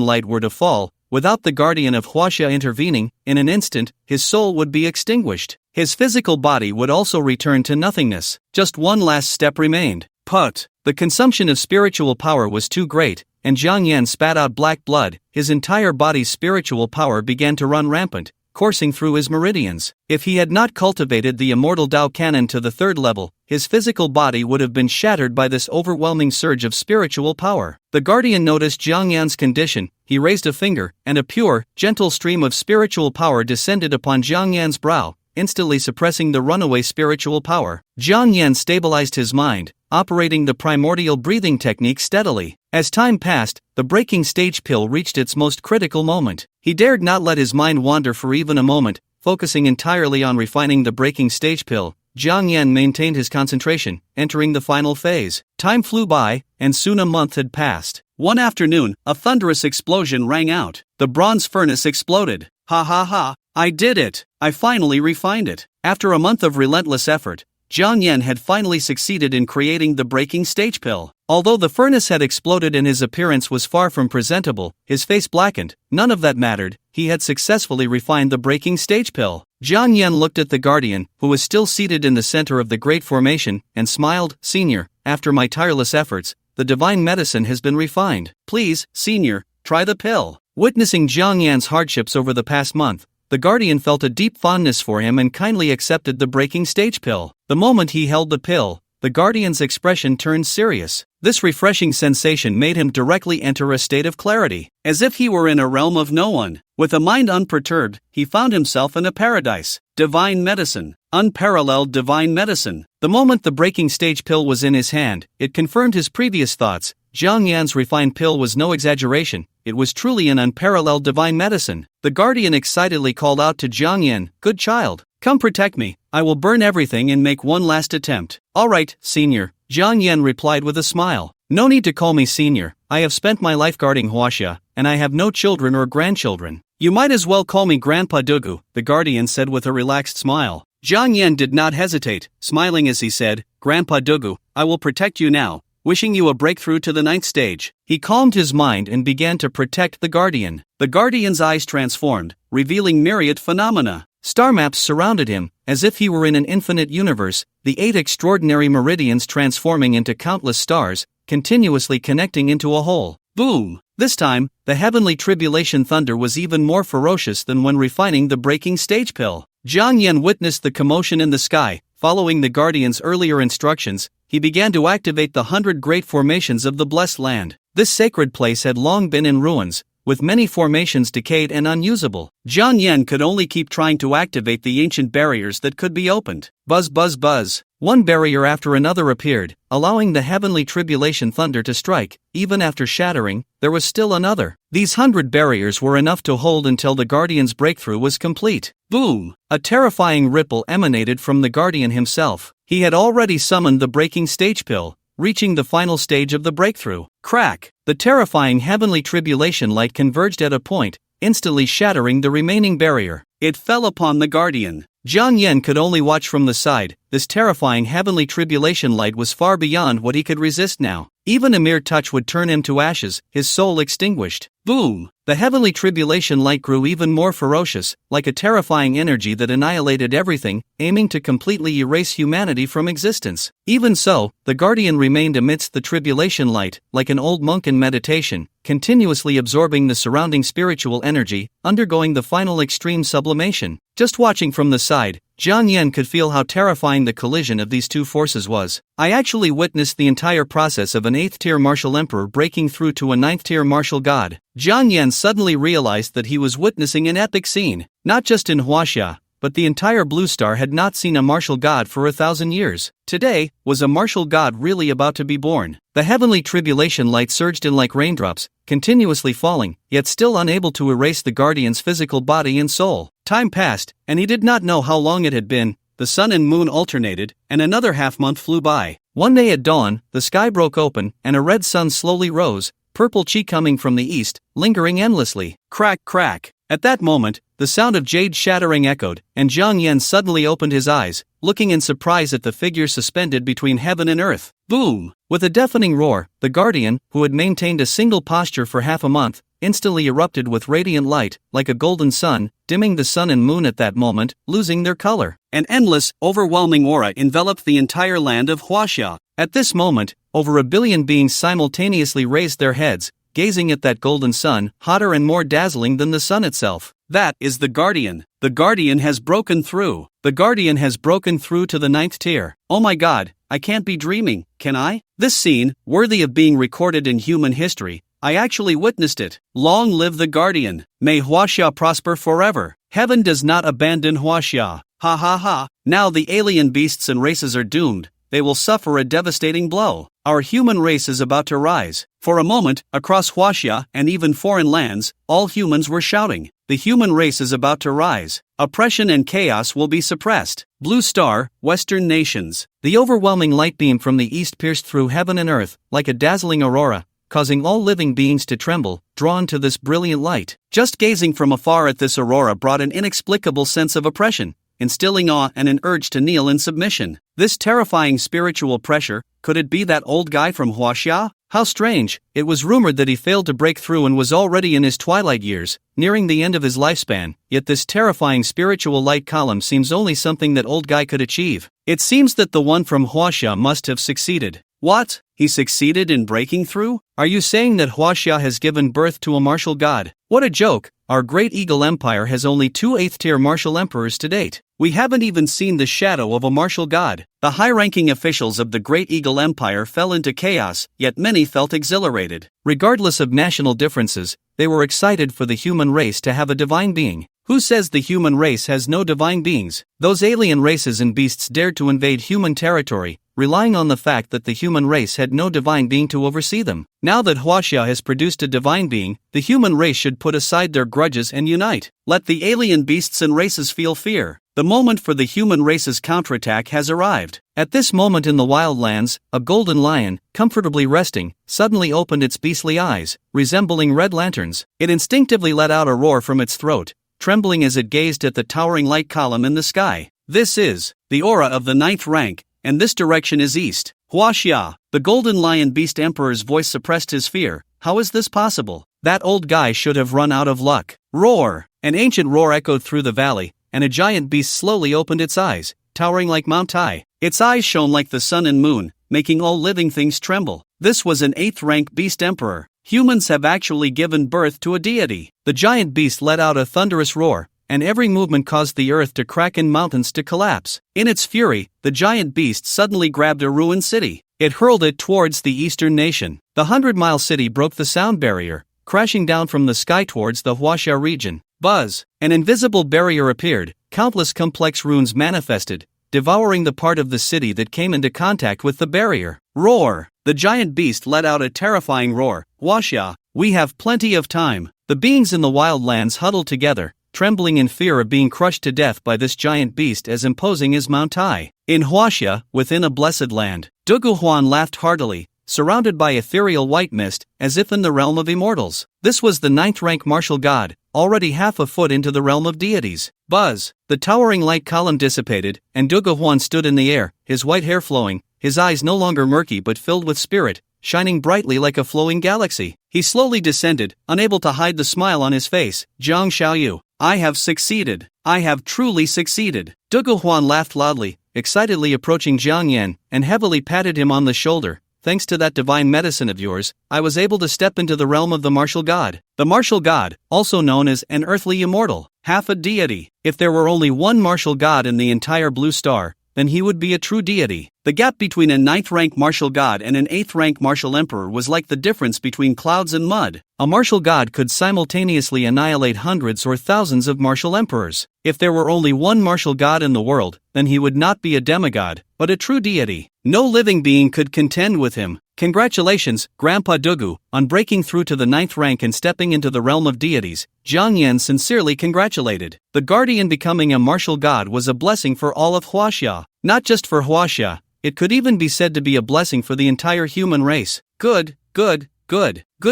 light were to fall, without the Guardian of Huaxia intervening, in an instant, his soul would be extinguished. His physical body would also return to nothingness. Just one last step remained. Put. The consumption of spiritual power was too great, and Jiang Yan spat out black blood. His entire body's spiritual power began to run rampant, coursing through his meridians. If he had not cultivated the immortal Dao Canon to the 3rd level, his physical body would have been shattered by this overwhelming surge of spiritual power. The Guardian noticed Jiang Yan's condition. He raised a finger, and a pure, gentle stream of spiritual power descended upon Jiang Yan's brow, instantly suppressing the runaway spiritual power. Jiang Yan stabilized his mind, operating the primordial breathing technique steadily. As time passed, the breaking stage pill reached its most critical moment. He dared not let his mind wander for even a moment, focusing entirely on refining the breaking stage pill. Jiang Yan maintained his concentration, entering the final phase. Time flew by, and soon a month had passed. One afternoon, a thunderous explosion rang out. The bronze furnace exploded. Ha ha ha, I did it! I finally refined it. After a month of relentless effort, Jiang Yan had finally succeeded in creating the breaking stage pill. Although the furnace had exploded and his appearance was far from presentable, his face blackened, none of that mattered. He had successfully refined the breaking stage pill. Jiang Yan looked at the Guardian, who was still seated in the center of the Great Formation, and smiled. Senior, after my tireless efforts, the divine medicine has been refined. Please, Senior, try the pill. Witnessing Jiang Yan's hardships over the past month, the Guardian felt a deep fondness for him and kindly accepted the breaking stage pill. The moment he held the pill, the Guardian's expression turned serious. This refreshing sensation made him directly enter a state of clarity, as if he were in a realm of no one. With a mind unperturbed, he found himself in a paradise. Divine medicine. Unparalleled divine medicine. The moment the breaking stage pill was in his hand, it confirmed his previous thoughts. Jiang Yan's refined pill was no exaggeration. It was truly an unparalleled divine medicine. The Guardian excitedly called out to Jiang Yan, "Good child, come protect me. I will burn everything and make one last attempt." "All right, Senior," Jiang Yan replied with a smile. "No need to call me Senior. I have spent my life guarding Huaxia, and I have no children or grandchildren. You might as well call me Grandpa Dugu," the Guardian said with a relaxed smile. Jiang Yan did not hesitate, smiling as he said, "Grandpa Dugu, I will protect you now, wishing you a breakthrough to the 9th stage." He calmed his mind and began to protect the Guardian. The Guardian's eyes transformed, revealing myriad phenomena. Star maps surrounded him, as if he were in an infinite universe, the 8 extraordinary meridians transforming into countless stars, continuously connecting into a whole. Boom! This time, the heavenly tribulation thunder was even more ferocious than when refining the breaking stage pill. Jiang Yan witnessed the commotion in the sky. Following the Guardian's earlier instructions, he began to activate the 100 great formations of the Blessed Land. This sacred place had long been in ruins, with many formations decayed and unusable. Jiang Yan could only keep trying to activate the ancient barriers that could be opened. Buzz buzz buzz. One barrier after another appeared, allowing the heavenly tribulation thunder to strike. Even after shattering, there was still another. These 100 barriers were enough to hold until the Guardian's breakthrough was complete. Boom! A terrifying ripple emanated from the Guardian himself. He had already summoned the breaking stage pill, reaching the final stage of the breakthrough. Crack! The terrifying heavenly tribulation light converged at a point, instantly shattering the remaining barrier. It fell upon the Guardian. Jiang Yan could only watch from the side. This terrifying heavenly tribulation light was far beyond what he could resist now. Even a mere touch would turn him to ashes, his soul extinguished. Boom! The heavenly tribulation light grew even more ferocious, like a terrifying energy that annihilated everything, aiming to completely erase humanity from existence. Even so, the Guardian remained amidst the tribulation light, like an old monk in meditation, continuously absorbing the surrounding spiritual energy, undergoing the final extreme sublimation. Just watching from the side, Jiang Yan could feel how terrifying the collision of these two forces was. I actually witnessed the entire process of an 8th-tier martial emperor breaking through to a 9th-tier martial god. Jiang Yan suddenly realized that he was witnessing an epic scene. Not just in Huaxia, but the entire blue star had not seen a martial god for 1,000 years. Today, was a martial god really about to be born? The heavenly tribulation light surged in like raindrops, continuously falling, yet still unable to erase the guardian's physical body and soul. Time passed, and he did not know how long it had been. The sun and moon alternated, and another half-month flew by. One day at dawn, the sky broke open, and a red sun slowly rose, purple chi coming from the east, lingering endlessly. Crack, crack. At that moment, the sound of jade shattering echoed, and Jiang Yan suddenly opened his eyes, looking in surprise at the figure suspended between heaven and earth. Boom! With a deafening roar, the guardian, who had maintained a single posture for half a month, instantly erupted with radiant light, like a golden sun, dimming the sun and moon at that moment, losing their color. An endless, overwhelming aura enveloped the entire land of Huaxia. At this moment, over 1 billion beings simultaneously raised their heads, gazing at that golden sun, hotter and more dazzling than the sun itself. That is the Guardian. The Guardian has broken through. The Guardian has broken through to the 9th tier. Oh my god, I can't be dreaming, can I? This scene, worthy of being recorded in human history, I actually witnessed it. Long live the Guardian. May Huaxia prosper forever. Heaven does not abandon Huaxia. Ha ha ha. Now the alien beasts and races are doomed. They will suffer a devastating blow. Our human race is about to rise. For a moment, across Huaxia and even foreign lands, all humans were shouting, the human race is about to rise. Oppression and chaos will be suppressed. Blue Star, Western nations. The overwhelming light beam from the east pierced through heaven and earth, like a dazzling aurora, causing all living beings to tremble, drawn to this brilliant light. Just gazing from afar at this aurora brought an inexplicable sense of oppression, instilling awe and an urge to kneel in submission. This terrifying spiritual pressure, could it be that old guy from Huaxia? How strange, it was rumored that he failed to break through and was already in his twilight years, nearing the end of his lifespan, yet this terrifying spiritual light column seems only something that old guy could achieve. It seems that the one from Huaxia must have succeeded. What? He succeeded in breaking through? Are you saying that Huaxia has given birth to a martial god? What a joke! Our great Eagle Empire has only 2 8th-tier martial emperors to date. We haven't even seen the shadow of a martial god. The high-ranking officials of the great Eagle Empire fell into chaos, yet many felt exhilarated. Regardless of national differences, they were excited for the human race to have a divine being. Who says the human race has no divine beings? Those alien races and beasts dared to invade human territory, relying on the fact that the human race had no divine being to oversee them. Now that Huaxia has produced a divine being, the human race should put aside their grudges and unite. Let the alien beasts and races feel fear. The moment for the human race's counterattack has arrived. At this moment in the wildlands, a golden lion, comfortably resting, suddenly opened its beastly eyes, resembling red lanterns. It instinctively let out a roar from its throat, trembling as it gazed at the towering light column in the sky. This is the aura of the 9th rank, and this direction is east. Huaxia, the golden lion beast emperor's voice suppressed his fear. How is this possible? That old guy should have run out of luck. Roar! An ancient roar echoed through the valley, and a giant beast slowly opened its eyes, towering like Mount Tai. Its eyes shone like the sun and moon, making all living things tremble. This was an 8th rank beast emperor. Humans have actually given birth to a deity. The giant beast let out a thunderous roar, and every movement caused the earth to crack and mountains to collapse. In its fury, the giant beast suddenly grabbed a ruined city. It hurled it towards the eastern nation. The 100-mile city broke the sound barrier, crashing down from the sky towards the Huaxia region. Buzz! An invisible barrier appeared, countless complex runes manifested, devouring the part of the city that came into contact with the barrier. Roar! The giant beast let out a terrifying roar. Huaxia, we have plenty of time. The beings in the wildlands huddled together, trembling in fear of being crushed to death by this giant beast as imposing as Mount Tai. In Huaxia, within a blessed land, Duguhuan laughed heartily, surrounded by ethereal white mist, as if in the realm of immortals. This was the 9th rank martial god, already half a foot into the realm of deities. Buzz! The towering light column dissipated, and Duguhuan stood in the air, his white hair flowing, his eyes no longer murky but filled with spirit, shining brightly like a flowing galaxy. He slowly descended, unable to hide the smile on his face. Zhang Xiaoyu, I have succeeded. I have truly succeeded. Duguhuan laughed loudly, excitedly approaching Jiang Yan, and heavily patted him on the shoulder. Thanks to that divine medicine of yours, I was able to step into the realm of the martial god. The martial god, also known as an earthly immortal, half a deity. If there were only one martial god in the entire blue star, then he would be a true deity. The gap between a 9th rank martial god and an 8th rank martial emperor was like the difference between clouds and mud. A martial god could simultaneously annihilate hundreds or thousands of martial emperors. If there were only one martial god in the world, then he would not be a demigod, but a true deity. No living being could contend with him. Congratulations, Grandpa Dugu, on breaking through to the 9th rank and stepping into the realm of deities. Jiang Yan sincerely congratulated. The guardian becoming a martial god was a blessing for all of Huaxia. Not just for Huaxia, it could even be said to be a blessing for the entire human race. Good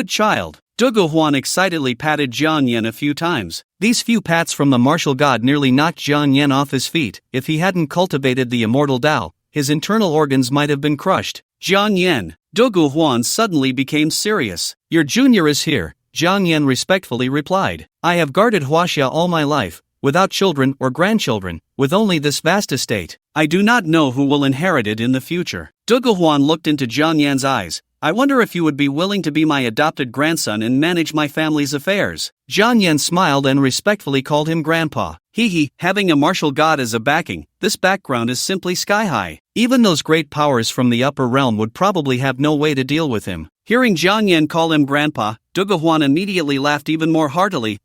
child. Dugu Huan excitedly patted Jiang Yan a few times. These few pats from the martial god nearly knocked Jiang Yan off his feet. If he hadn't cultivated the immortal Tao, his internal organs might have been crushed. Jiang Yan. Dugu Huan suddenly became serious. Your junior is here, Jiang Yan respectfully replied. I have guarded Huaxia all my life, without children or grandchildren, with only this vast estate. I do not know who will inherit it in the future. Dugu Huan looked into Jiang Yan's eyes. I wonder if you would be willing to be my adopted grandson and manage my family's affairs. Jiang Yan smiled and respectfully called him grandpa. Having a martial god as a backing, this background is simply sky high. Even those great powers from the upper realm would probably have no way to deal with him. Hearing Jiang Yan call him grandpa, Dugu Huan immediately laughed even more heartily.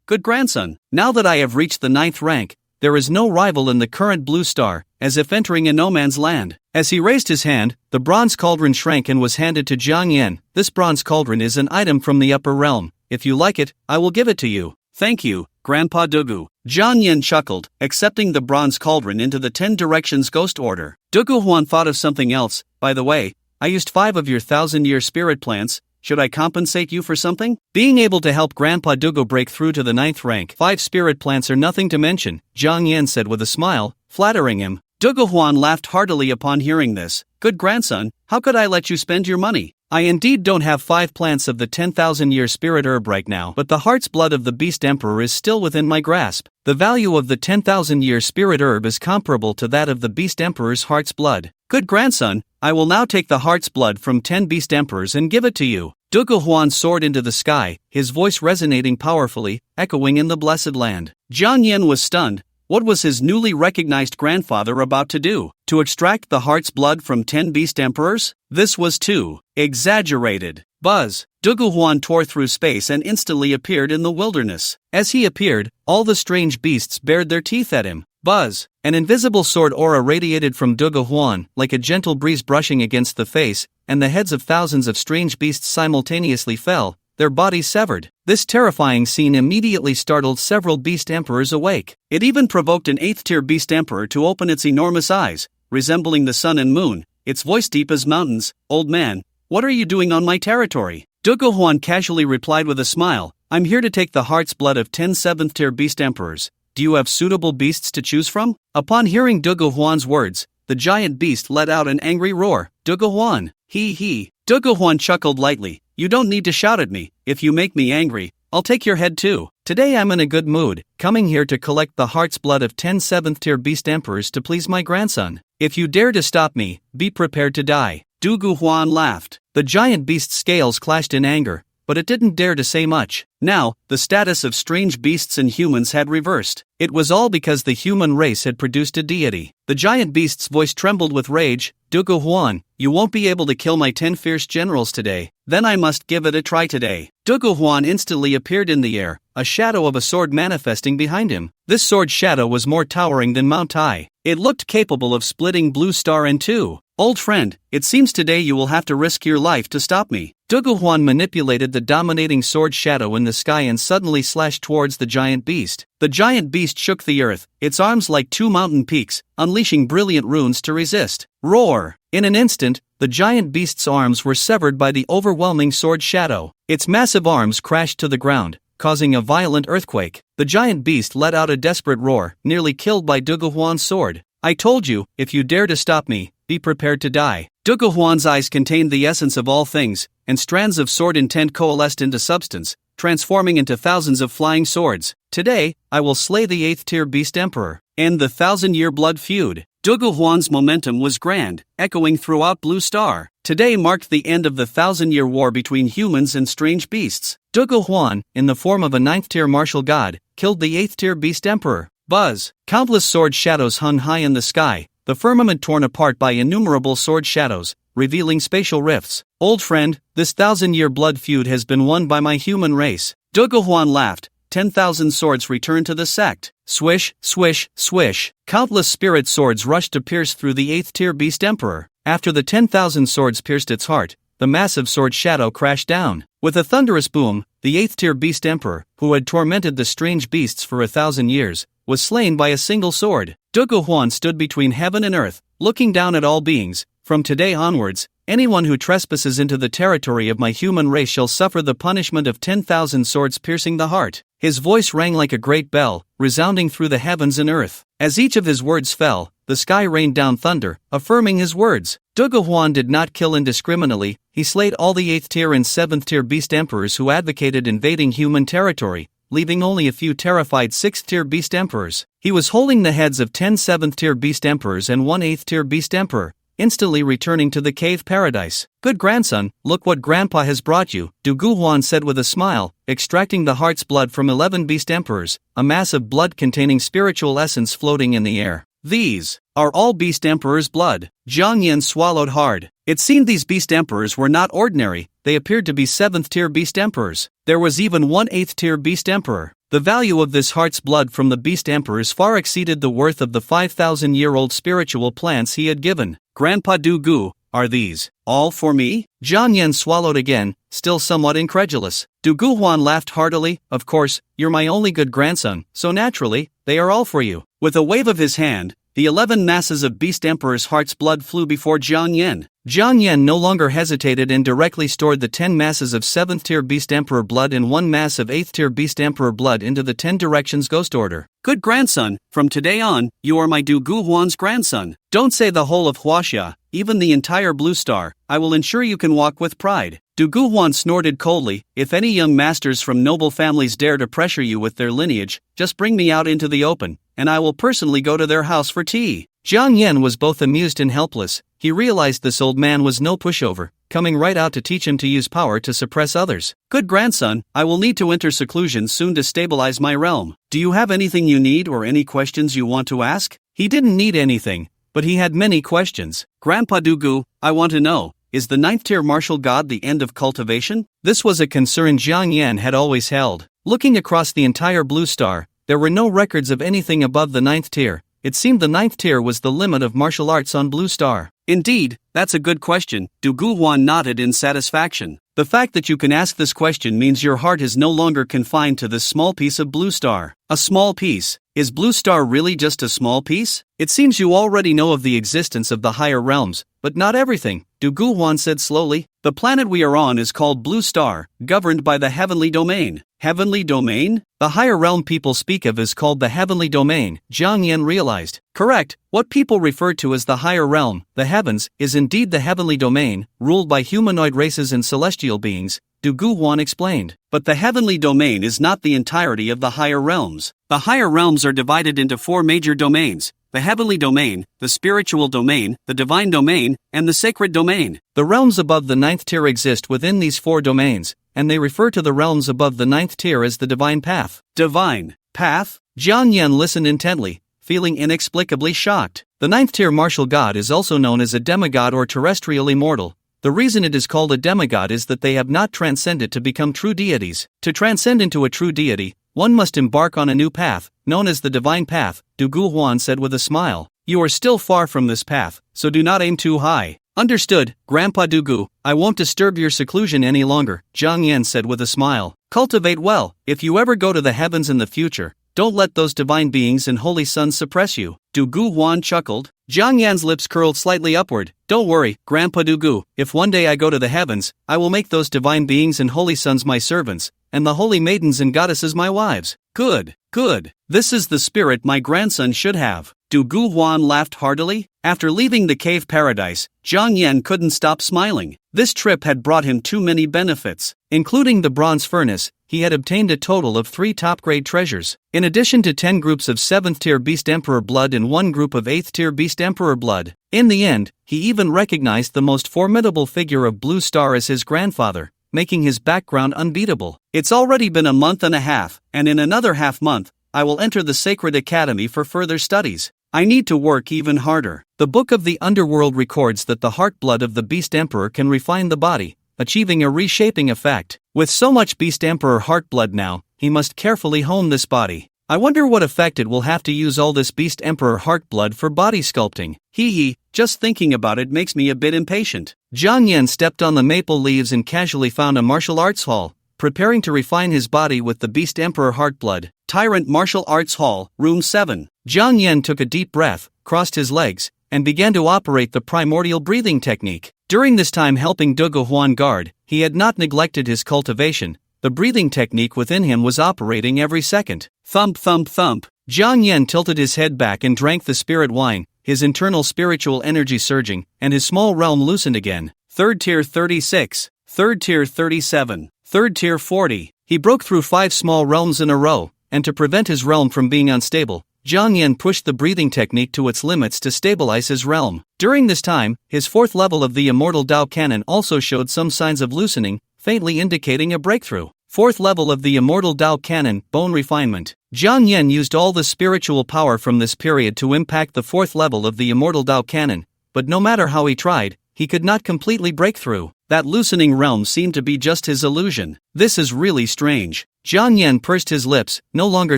Good grandson. Now that I have reached the 9th rank, there is no rival in the current blue star, as if entering a no man's land. As he raised his hand, the bronze cauldron shrank and was handed to Jiang Yan. This bronze cauldron is an item from the upper realm. If you like it, I will give it to you. Thank you, Grandpa Dugu. Jiang Yan chuckled, accepting the bronze cauldron into the 10 Directions Ghost Order. Dugu Huan thought of something else. By the way, I used 5 of your 1,000-year spirit plants. Should I compensate you for something? Being able to help Grandpa Dugu break through to the 9th rank, 5 spirit plants are nothing to mention, Jiang Yan said with a smile, flattering him. Dugu Huan laughed heartily upon hearing this. Good grandson, how could I let you spend your money? I indeed don't have 5 plants of the 10,000-year spirit herb right now, but the heart's blood of the Beast Emperor is still within my grasp. The value of the 10,000-year spirit herb is comparable to that of the Beast Emperor's heart's blood. Good grandson, I will now take the heart's blood from 10 Beast Emperors and give it to you. Dugu Huan soared into the sky, his voice resonating powerfully, echoing in the blessed land. Jiang Yan was stunned. What was his newly recognized grandfather about to do? To extract the heart's blood from 10 Beast Emperors? This was too exaggerated. Buzz! Dugu Huan tore through space and instantly appeared in the wilderness. As he appeared, all the strange beasts bared their teeth at him. Buzz! An invisible sword aura radiated from Dugu Huan, like a gentle breeze brushing against the face, and the heads of thousands of strange beasts simultaneously fell, their bodies severed. This terrifying scene immediately startled several Beast Emperors awake. It even provoked an 8th-tier Beast Emperor to open its enormous eyes, resembling the sun and moon, its voice deep as mountains. Old man, what are you doing on my territory? Dugu Huan casually replied with a smile. I'm here to take the heart's blood of 10 7th-tier Beast Emperors. Do you have suitable beasts to choose from? Upon hearing Dugu Huan's words, the giant beast let out an angry roar. Dugu Huan, Dugu Huan chuckled lightly. You don't need to shout at me. If you make me angry, I'll take your head too. Today I'm in a good mood, coming here to collect the heart's blood of 10 7th-tier Beast Emperors to please my grandson. If you dare to stop me, be prepared to die. Dugu Huan laughed. The giant beast's scales clashed in anger, but it didn't dare to say much. Now, the status of strange beasts and humans had reversed. It was all because the human race had produced a deity. The giant beast's voice trembled with rage. Dugu Huan, you won't be able to kill my 10 fierce generals today. Then I must give it a try today. Dugu Huan instantly appeared in the air, a shadow of a sword manifesting behind him. This sword shadow was more towering than Mount Tai. It looked capable of splitting Blue Star in two. Old friend, it seems today you will have to risk your life to stop me. Dugu Huan manipulated the dominating sword shadow in the sky and suddenly slashed towards the giant beast. The giant beast shook the earth, its arms like 2 mountain peaks, unleashing brilliant runes to resist. Roar! In an instant, the giant beast's arms were severed by the overwhelming sword shadow. Its massive arms crashed to the ground, causing a violent earthquake. The giant beast let out a desperate roar, nearly killed by Dugu Huan's sword. I told you, if you dare to stop me, be prepared to die. Dugu Huan's eyes contained the essence of all things, and strands of sword intent coalesced into substance, transforming into thousands of flying swords. Today, I will slay the 8th-tier Beast Emperor, end the 1,000-year blood feud. Dugu Huan's momentum was grand, echoing throughout Blue Star. Today marked the end of the 1,000-year war between humans and strange beasts. Dugu Huan, in the form of a 9th-tier martial god, killed the 8th-tier Beast Emperor. Buzz! Countless sword shadows hung high in the sky. the firmament torn apart by innumerable sword shadows, revealing spatial rifts. Old friend, this 1,000-year blood feud has been won by my human race. Duguhuan laughed. 10,000 swords returned to the sect. Swish, swish, swish. Countless spirit swords rushed to pierce through the 8th-tier beast emperor. After the 10,000 swords pierced its heart, the massive sword shadow crashed down. With a thunderous boom, the 8th-tier beast emperor, who had tormented the strange beasts for 1,000 years, was slain by a single sword. Duguhuan stood between heaven and earth, looking down at all beings. From today onwards, anyone who trespasses into the territory of my human race shall suffer the punishment of 10,000 swords piercing the heart. His voice rang like a great bell, resounding through the heavens and earth. As each of his words fell, the sky rained down thunder, affirming his words. Duguhuan did not kill indiscriminately, he slayed all the 8th-tier and 7th-tier beast emperors who advocated invading human territory, leaving only a few terrified 6th-tier beast emperors. He was holding the heads of 10 7th-tier beast emperors and 1 8th-tier beast emperor, instantly returning to the cave paradise. Good grandson, look what grandpa has brought you, Duguhuan said with a smile, extracting the heart's blood from 11 beast emperors, a mass of blood containing spiritual essence floating in the air. These are all beast emperors' blood. Zhang Yan swallowed hard. It seemed these beast emperors were not ordinary, they appeared to be 7th-tier beast emperors. There was even 1 8th-tier beast emperor. The value of this heart's blood from the beast emperors far exceeded the worth of the 5,000-year-old spiritual plants he had given. Grandpa Dugu, are these all for me? Zhang Yan swallowed again, still somewhat incredulous. Duguhuan laughed heartily. Of course, you're my only good grandson, so naturally, they are all for you. With a wave of his hand, the 11 masses of Beast Emperor's heart's blood flew before Zhang Yan. Zhang Yan no longer hesitated and directly stored the 10 masses of 7th-tier Beast Emperor blood and 1 mass of 8th-tier Beast Emperor blood into the 10 Directions Ghost Order. Good grandson, from today on, you are my Duguhuan's grandson. Don't say the whole of Huaxia, even the entire Blue Star, I will ensure you can walk with pride. Duguhuan snorted coldly, if any young masters from noble families dare to pressure you with their lineage, just bring me out into the open, and I will personally go to their house for tea. Zhang Yan was both amused and helpless. He realized this old man was no pushover, coming right out to teach him to use power to suppress others. Good grandson, I will need to enter seclusion soon to stabilize my realm. Do you have anything you need or any questions you want to ask? He didn't need anything, but he had many questions. Grandpa Dugu, I want to know, is the 9th-tier martial god the end of cultivation? This was a concern Zhang Yan had always held. Looking across the entire Blue Star, there were no records of anything above the 9th tier. It seemed the 9th tier was the limit of martial arts on Blue Star. Indeed, that's a good question, Duguhuan nodded in satisfaction. The fact that you can ask this question means your heart is no longer confined to this small piece of Blue Star. A small piece? Is Blue Star really just a small piece? It seems you already know of the existence of the higher realms, but not everything, Duguhuan said slowly. The planet we are on is called Blue Star, governed by the Heavenly Domain. Heavenly Domain? The higher realm people speak of is called the Heavenly Domain, Zhang Yan realized. Correct, what people refer to as the higher realm, the heavens, is indeed the Heavenly Domain, ruled by humanoid races and celestial beings, Duguhuan explained. But the Heavenly Domain is not the entirety of the higher realms. The higher realms are divided into 4 major domains: the Heavenly Domain, the Spiritual Domain, the Divine Domain, and the Sacred Domain. The realms above the 9th tier exist within these 4 domains, and they refer to the realms above the 9th tier as the Divine Path. Divine Path? Zhang Yan listened intently, feeling inexplicably shocked. The 9th tier martial god is also known as a demigod or terrestrial immortal. The reason it is called a demigod is that they have not transcended to become true deities. To transcend into a true deity, one must embark on a new path, known as the Divine Path, Duguhuan said with a smile. You are still far from this path, so do not aim too high. Understood, Grandpa Dugu, I won't disturb your seclusion any longer, Zhang Yan said with a smile. Cultivate well, if you ever go to the heavens in the future, don't let those divine beings and holy sons suppress you. Duguhuan chuckled. Zhang Yan's lips curled slightly upward. Don't worry, Grandpa Dugu, if one day I go to the heavens, I will make those divine beings and holy sons my servants, and the holy maidens and goddesses my wives. Good, good. This is the spirit my grandson should have. Duguhuan laughed heartily. After leaving the cave paradise, Zhang Yan couldn't stop smiling. This trip had brought him too many benefits. Including the bronze furnace, he had obtained a total of 3 top-grade treasures. In addition to 10 groups of 7th-tier Beast Emperor blood and 1 group of 8th-tier Beast Emperor blood. In the end, he even recognized the most formidable figure of Blue Star as his grandfather, making his background unbeatable. It's already been a month and a half, and in another half month, I will enter the Sacred Academy for further studies. I need to work even harder. The Book of the Underworld records that the heart blood of the Beast Emperor can refine the body, achieving a reshaping effect. With so much Beast Emperor heart blood now, he must carefully hone this body. I wonder what effect it will have to use all this Beast Emperor heart blood for body sculpting. Hee, just thinking about it makes me a bit impatient. Jiang Yan stepped on the maple leaves and casually found a martial arts hall, preparing to refine his body with the Beast Emperor heart blood. Tyrant Martial Arts Hall, Room 7. Jiang Yan took a deep breath, crossed his legs, and began to operate the primordial breathing technique. During this time helping Duge Huan guard, he had not neglected his cultivation. The breathing technique within him was operating every second. Thump thump thump. Jiang Yan tilted his head back and drank the spirit wine, his internal spiritual energy surging, and his small realm loosened again. Third tier 36, third tier 37, third tier 40. He broke through 5 small realms in a row, and to prevent his realm from being unstable, Jiang Yan pushed the breathing technique to its limits to stabilize his realm. During this time, his 4th level of the Immortal Dao Cannon also showed some signs of loosening, faintly indicating a breakthrough. 4th level of the Immortal Dao Cannon, Bone Refinement. Jiang Yan used all the spiritual power from this period to impact the 4th level of the Immortal Dao Cannon, but no matter how he tried, he could not completely break through. That loosening realm seemed to be just his illusion. This is really strange. Jiang Yan pursed his lips, no longer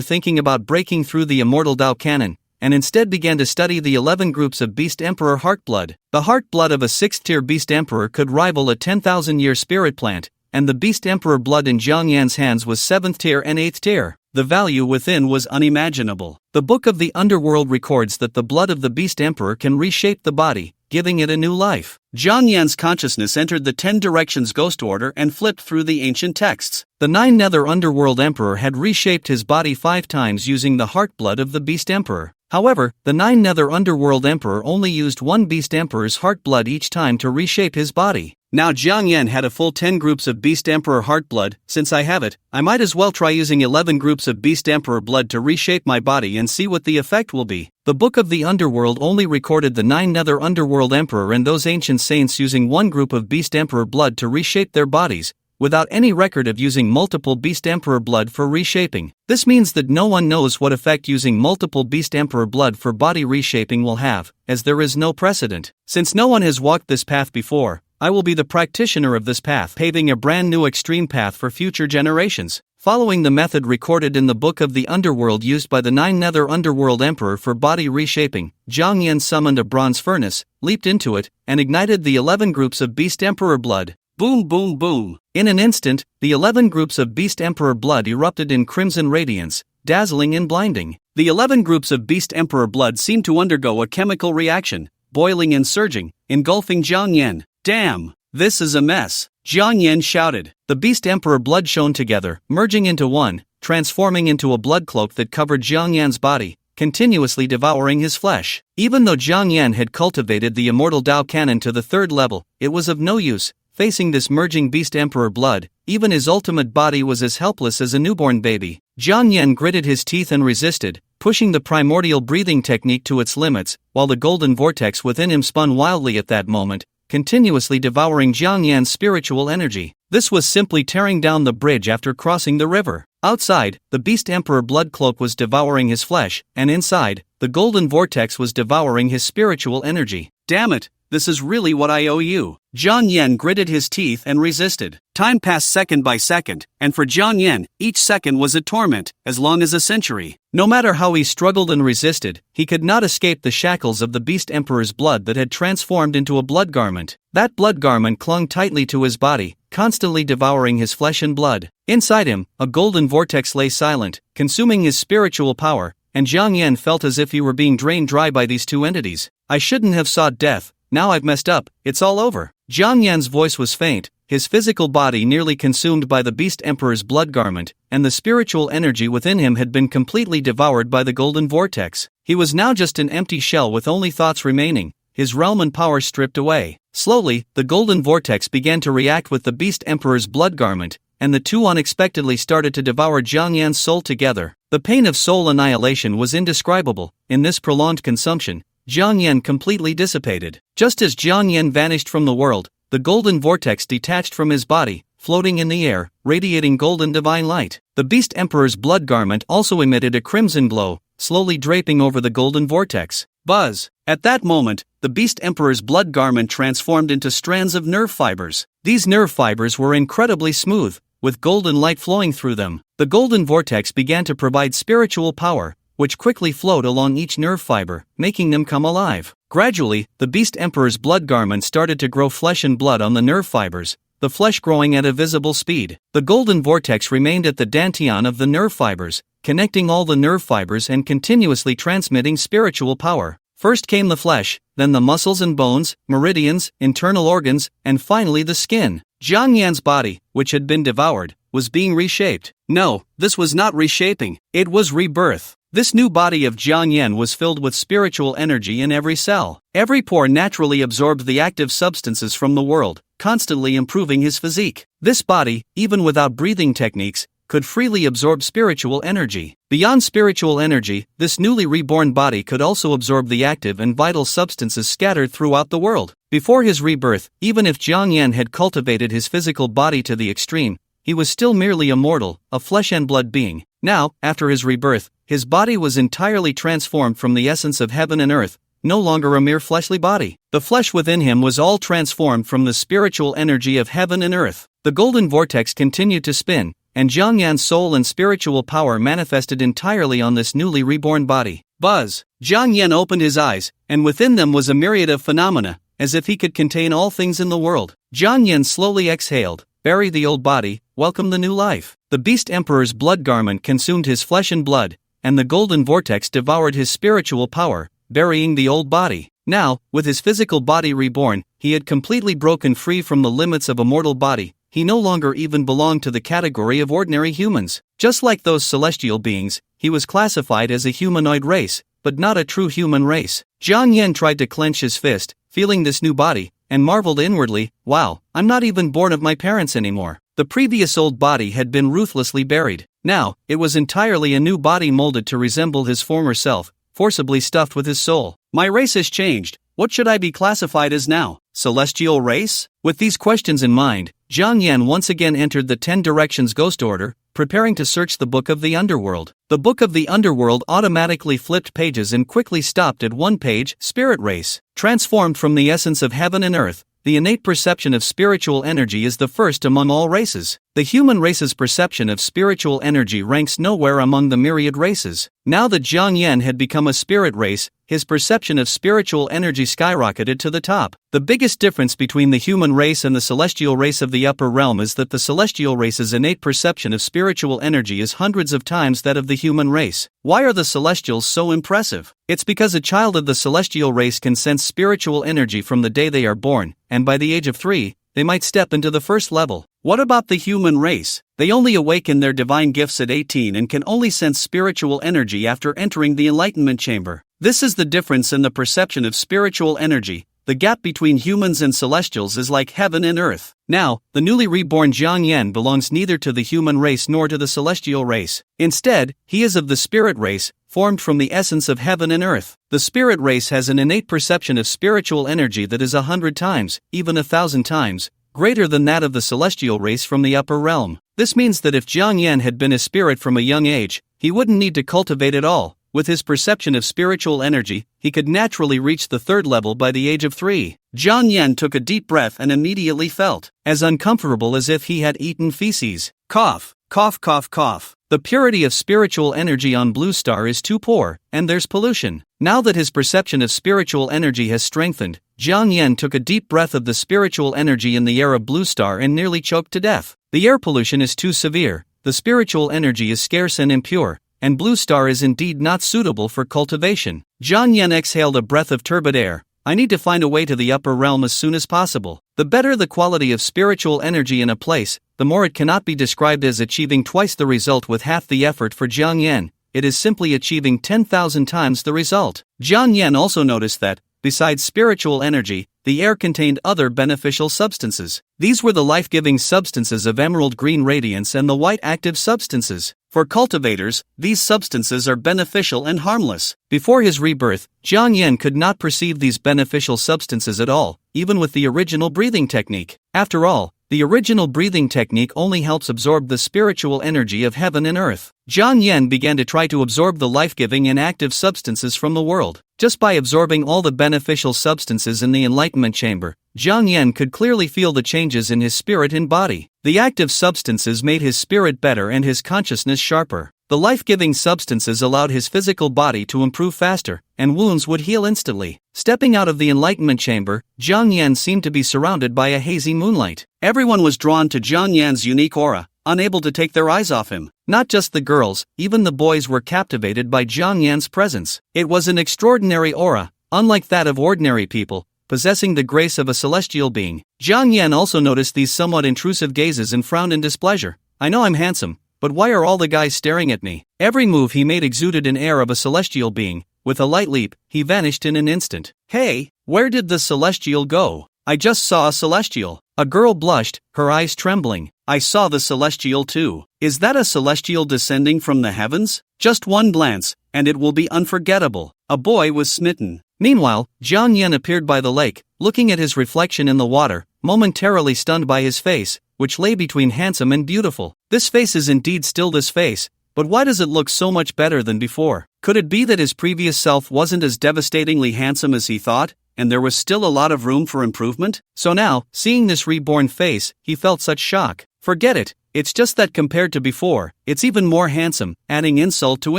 thinking about breaking through the Immortal Dao Cannon, and instead began to study the 11 groups of Beast Emperor heart blood. The heart blood of a 6th-tier Beast Emperor could rival a 10,000-year spirit plant, and the Beast Emperor blood in Jiang Yan's hands was 7th tier and 8th tier. The value within was unimaginable. The Book of the Underworld records that the blood of the Beast Emperor can reshape the body, giving it a new life. Jiang Yan's consciousness entered the 10 Directions Ghost Order and flipped through the ancient texts. The 9 Nether Underworld Emperor had reshaped his body 5 times using the heart blood of the Beast Emperor. However, the 9 Nether Underworld Emperor only used 1 Beast Emperor's heart blood each time to reshape his body. Now Jiang Yan had a full 10 groups of Beast Emperor heart blood. Since I have it, I might as well try using 11 groups of Beast Emperor blood to reshape my body and see what the effect will be. The Book of the Underworld only recorded the 9 Nether Underworld Emperor and those ancient saints using 1 group of Beast Emperor blood to reshape their bodies, without any record of using multiple Beast Emperor blood for reshaping. This means that no one knows what effect using multiple Beast Emperor blood for body reshaping will have, as there is no precedent. Since no one has walked this path before, I will be the practitioner of this path, paving a brand new extreme path for future generations. Following the method recorded in the Book of the Underworld used by the 9 Nether Underworld Emperor for body reshaping, Jiang Yan summoned a bronze furnace, leaped into it, and ignited the 11 groups of Beast Emperor blood. Boom boom boom. In an instant, the 11 groups of Beast Emperor blood erupted in crimson radiance, dazzling and blinding. The 11 groups of Beast Emperor blood seemed to undergo a chemical reaction, boiling and surging, engulfing Jiang Yan. Damn, this is a mess. Jiang Yan shouted. The Beast Emperor blood shone together, merging into one, transforming into a blood cloak that covered Jiang Yan's body, continuously devouring his flesh. Even though Jiang Yan had cultivated the Immortal Dao Cannon to the 3rd level, it was of no use. Facing this merging Beast Emperor blood, even his ultimate body was as helpless as a newborn baby. Jiang Yan gritted his teeth and resisted, pushing the primordial breathing technique to its limits, while the golden vortex within him spun wildly at that moment, continuously devouring Jiang Yan's spiritual energy. This was simply tearing down the bridge after crossing the river. Outside, the Beast Emperor blood cloak was devouring his flesh, and inside, the golden vortex was devouring his spiritual energy. Damn it, this is really what I owe you. Jiang Yan gritted his teeth and resisted. Time passed second by second, and for Jiang Yan, each second was a torment, as long as a century. No matter how he struggled and resisted, he could not escape the shackles of the Beast Emperor's blood that had transformed into a blood garment. That blood garment clung tightly to his body, constantly devouring his flesh and blood. Inside him, a golden vortex lay silent, consuming his spiritual power, and Jiang Yan felt as if he were being drained dry by these two entities. I shouldn't have sought death. Now I've messed up, it's all over. Jiang Yan's voice was faint, his physical body nearly consumed by the Beast Emperor's blood garment, and the spiritual energy within him had been completely devoured by the golden vortex. He was now just an empty shell with only thoughts remaining, his realm and power stripped away. Slowly, the golden vortex began to react with the Beast Emperor's blood garment, and the two unexpectedly started to devour Jiang Yan's soul together. The pain of soul annihilation was indescribable. In this prolonged consumption, Jiang Yan completely dissipated. Just as Jiang Yan vanished from the world, the golden vortex detached from his body, floating in the air, radiating golden divine light. The Beast Emperor's blood garment also emitted a crimson glow, slowly draping over the golden vortex. Buzz! At that moment, the Beast Emperor's blood garment transformed into strands of nerve fibers. These nerve fibers were incredibly smooth, with golden light flowing through them. The golden vortex began to provide spiritual power, which quickly flowed along each nerve fiber, making them come alive. Gradually, the Beast Emperor's blood garment started to grow flesh and blood on the nerve fibers, the flesh growing at a visible speed. The golden vortex remained at the dantian of the nerve fibers, connecting all the nerve fibers and continuously transmitting spiritual power. First came the flesh, then the muscles and bones, meridians, internal organs, and finally the skin. Jiang Yan's body, which had been devoured, was being reshaped. No, this was not reshaping, it was rebirth. This new body of Jiang Yan was filled with spiritual energy in every cell. Every pore naturally absorbed the active substances from the world, constantly improving his physique. This body, even without breathing techniques, could freely absorb spiritual energy. Beyond spiritual energy, this newly reborn body could also absorb the active and vital substances scattered throughout the world. Before his rebirth, even if Jiang Yan had cultivated his physical body to the extreme, he was still merely a mortal, a flesh and blood being. Now, after his rebirth, his body was entirely transformed from the essence of heaven and earth, no longer a mere fleshly body. The flesh within him was all transformed from the spiritual energy of heaven and earth. The golden vortex continued to spin, and Jiang Yan's soul and spiritual power manifested entirely on this newly reborn body. Buzz! Jiang Yan opened his eyes, and within them was a myriad of phenomena, as if he could contain all things in the world. Jiang Yan slowly exhaled, bury the old body, welcome the new life. The Beast Emperor's blood garment consumed his flesh and blood, and the golden vortex devoured his spiritual power, burying the old body. Now, with his physical body reborn, he had completely broken free from the limits of a mortal body. He no longer even belonged to the category of ordinary humans. Just like those celestial beings, he was classified as a humanoid race, but not a true human race. Jiang Yan tried to clench his fist, feeling this new body, and marveled inwardly, wow, I'm not even born of my parents anymore. The previous old body had been ruthlessly buried. Now, it was entirely a new body molded to resemble his former self, forcibly stuffed with his soul. My race has changed. What should I be classified as now? Celestial race? With these questions in mind, Jiang Yan once again entered the 10 Directions Ghost Order, preparing to search the Book of the Underworld. The Book of the Underworld automatically flipped pages and quickly stopped at one page, Spirit Race. Transformed from the essence of heaven and earth, the innate perception of spiritual energy is the first among all races. The human race's perception of spiritual energy ranks nowhere among the myriad races. Now that Jiang Yan had become a spirit race, his perception of spiritual energy skyrocketed to the top. The biggest difference between the human race and the celestial race of the upper realm is that the celestial race's innate perception of spiritual energy is hundreds of times that of the human race. Why are the celestials so impressive? It's because a child of the celestial race can sense spiritual energy from the day they are born, and by the age of 3, they might step into the first level. What about the human race? They only awaken their divine gifts at 18 and can only sense spiritual energy after entering the enlightenment chamber. This is the difference in the perception of spiritual energy. The gap between humans and celestials is like heaven and earth. Now, the newly reborn Jiang Yan belongs neither to the human race nor to the celestial race. Instead, he is of the spirit race, formed from the essence of heaven and earth. The spirit race has an innate perception of spiritual energy that is 100 times, even 1,000 times, greater than that of the celestial race from the upper realm. This means that if Jiang Yan had been a spirit from a young age, he wouldn't need to cultivate it all. With his perception of spiritual energy, he could naturally reach the 3rd level by the age of 3. Jiang Yan took a deep breath and immediately felt as uncomfortable as if he had eaten feces. Cough, cough, cough, cough. The purity of spiritual energy on Blue Star is too poor, and there's pollution. Now that his perception of spiritual energy has strengthened, Jiang Yan took a deep breath of the spiritual energy in the air of Blue Star and nearly choked to death. The air pollution is too severe, the spiritual energy is scarce and impure, and Blue Star is indeed not suitable for cultivation. Jiang Yan exhaled a breath of turbid air. I need to find a way to the upper realm as soon as possible. The better the quality of spiritual energy in a place, the more it cannot be described as achieving twice the result with half the effort for Jiang Yan. It is simply achieving 10,000 times the result. Jiang Yan also noticed that, besides spiritual energy, the air contained other beneficial substances. These were the life-giving substances of emerald green radiance and the white active substances. For cultivators, these substances are beneficial and harmless. Before his rebirth, Jiang Yan could not perceive these beneficial substances at all, even with the original breathing technique. After all, The original breathing technique only helps absorb the spiritual energy of heaven and earth. Jiang Yan began to try to absorb the life-giving and active substances from the world. Just by absorbing all the beneficial substances in the enlightenment chamber, Jiang Yan could clearly feel the changes in his spirit and body. The active substances made his spirit better and his consciousness sharper. The life-giving substances allowed his physical body to improve faster, and wounds would heal instantly. Stepping out of the enlightenment chamber, Jiang Yan seemed to be surrounded by a hazy moonlight. Everyone was drawn to Jiang Yan's unique aura, unable to take their eyes off him. Not just the girls, even the boys were captivated by Jiang Yan's presence. It was an extraordinary aura, unlike that of ordinary people, possessing the grace of a celestial being. Jiang Yan also noticed these somewhat intrusive gazes and frowned in displeasure. I know I'm handsome, but why are all the guys staring at me? Every move he made exuded an air of a celestial being. With a light leap, he vanished in an instant. Hey, where did the celestial go? I just saw a celestial. A girl blushed, her eyes trembling. I saw the celestial too. Is that a celestial descending from the heavens? Just one glance, and it will be unforgettable. A boy was smitten. Meanwhile, Jiang Yan appeared by the lake, looking at his reflection in the water, momentarily stunned by his face, which lay between handsome and beautiful. This face is indeed still this face, but why does it look so much better than before? Could it be that his previous self wasn't as devastatingly handsome as he thought, and there was still a lot of room for improvement? So now, seeing this reborn face, he felt such shock. Forget it, it's just that compared to before, it's even more handsome, adding insult to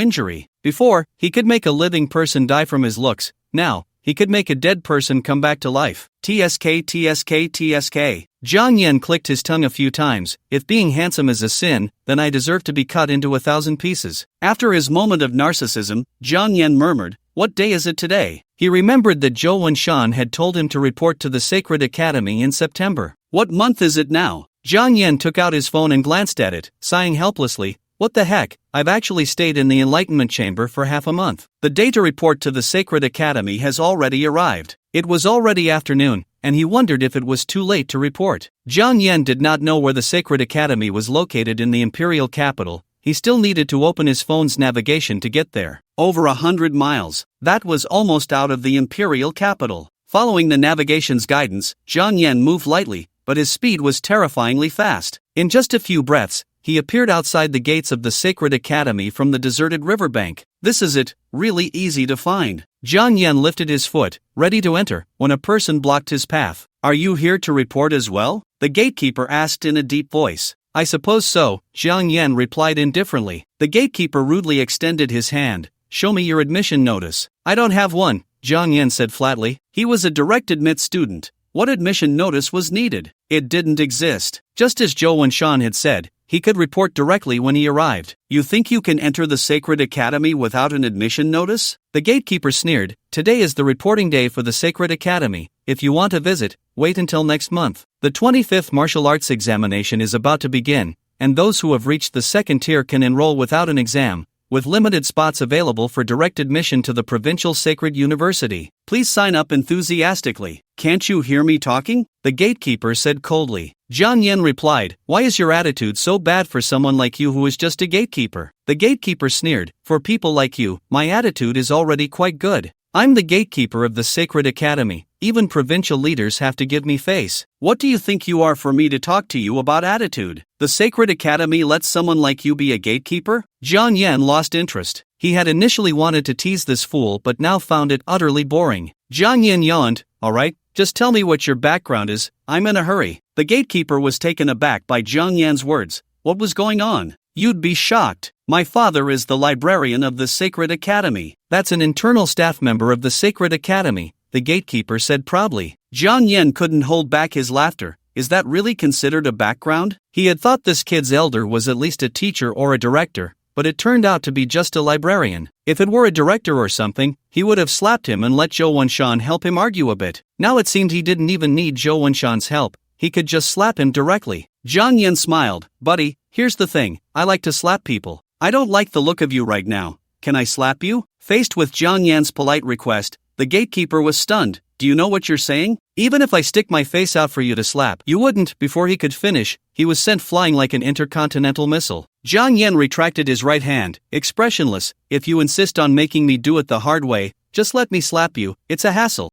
injury. Before, he could make a living person die from his looks. Now, he could make a dead person come back to life. TSK, TSK, TSK. Jiang Yan clicked his tongue a few times. If being handsome is a sin, then I deserve to be cut into 1,000 pieces. After his moment of narcissism, Jiang Yan murmured, what day is it today? He remembered that Zhou Wenshan had told him to report to the Sacred Academy in September. What month is it now? Jiang Yan took out his phone and glanced at it, sighing helplessly. What the heck, I've actually stayed in the Enlightenment Chamber for half a month. The day to report to the Sacred Academy has already arrived. It was already afternoon, and he wondered if it was too late to report. Jiang Yan did not know where the Sacred Academy was located in the imperial capital. He still needed to open his phone's navigation to get there. Over 100 miles. That was almost out of the imperial capital. Following the navigation's guidance, Jiang Yan moved lightly, but his speed was terrifyingly fast. In just a few breaths, he appeared outside the gates of the Sacred Academy from the deserted riverbank. This is it, really easy to find. Jiang Yan lifted his foot, ready to enter, when a person blocked his path. Are you here to report as well? The gatekeeper asked in a deep voice. I suppose so, Jiang Yan replied indifferently. The gatekeeper rudely extended his hand. Show me your admission notice. I don't have one, Jiang Yan said flatly. He was a direct admit student. What admission notice was needed? It didn't exist. Just as Zhou Wenshan had said, he could report directly when he arrived. You think you can enter the Sacred Academy without an admission notice? The gatekeeper sneered. Today is the reporting day for the Sacred Academy. If you want a visit, wait until next month. The 25th martial arts examination is about to begin, and those who have reached the second tier can enroll without an exam, with limited spots available for direct admission to the Provincial Sacred University. Please sign up enthusiastically. Can't you hear me talking? The gatekeeper said coldly. Jiang Yan replied, why is your attitude so bad for someone like you who is just a gatekeeper? The gatekeeper sneered, for people like you, my attitude is already quite good. I'm the gatekeeper of the Sacred Academy. Even provincial leaders have to give me face. What do you think you are for me to talk to you about attitude? The Sacred Academy lets someone like you be a gatekeeper? Jiang Yan lost interest. He had initially wanted to tease this fool but now found it utterly boring. Jiang Yan yawned. Alright, just tell me what your background is, I'm in a hurry. The gatekeeper was taken aback by Jiang Yan's words. What was going on? You'd be shocked. My father is the librarian of the Sacred Academy. That's an internal staff member of the Sacred Academy, the gatekeeper said proudly. Jiang Yan couldn't hold back his laughter. Is that really considered a background? He had thought this kid's elder was at least a teacher or a director, but it turned out to be just a librarian. If it were a director or something, he would have slapped him and let Zhou Wenshan help him argue a bit. Now it seemed he didn't even need Zhou Wenshan's help. He could just slap him directly. Jiang Yan smiled. Buddy, here's the thing, I like to slap people. I don't like the look of you right now. Can I slap you? Faced with Jiang Yan's polite request, the gatekeeper was stunned. Do you know what you're saying? Even if I stick my face out for you to slap, you wouldn't. Before he could finish, he was sent flying like an intercontinental missile. Jiang Yan retracted his right hand, expressionless. If you insist on making me do it the hard way, just let me slap you, it's a hassle.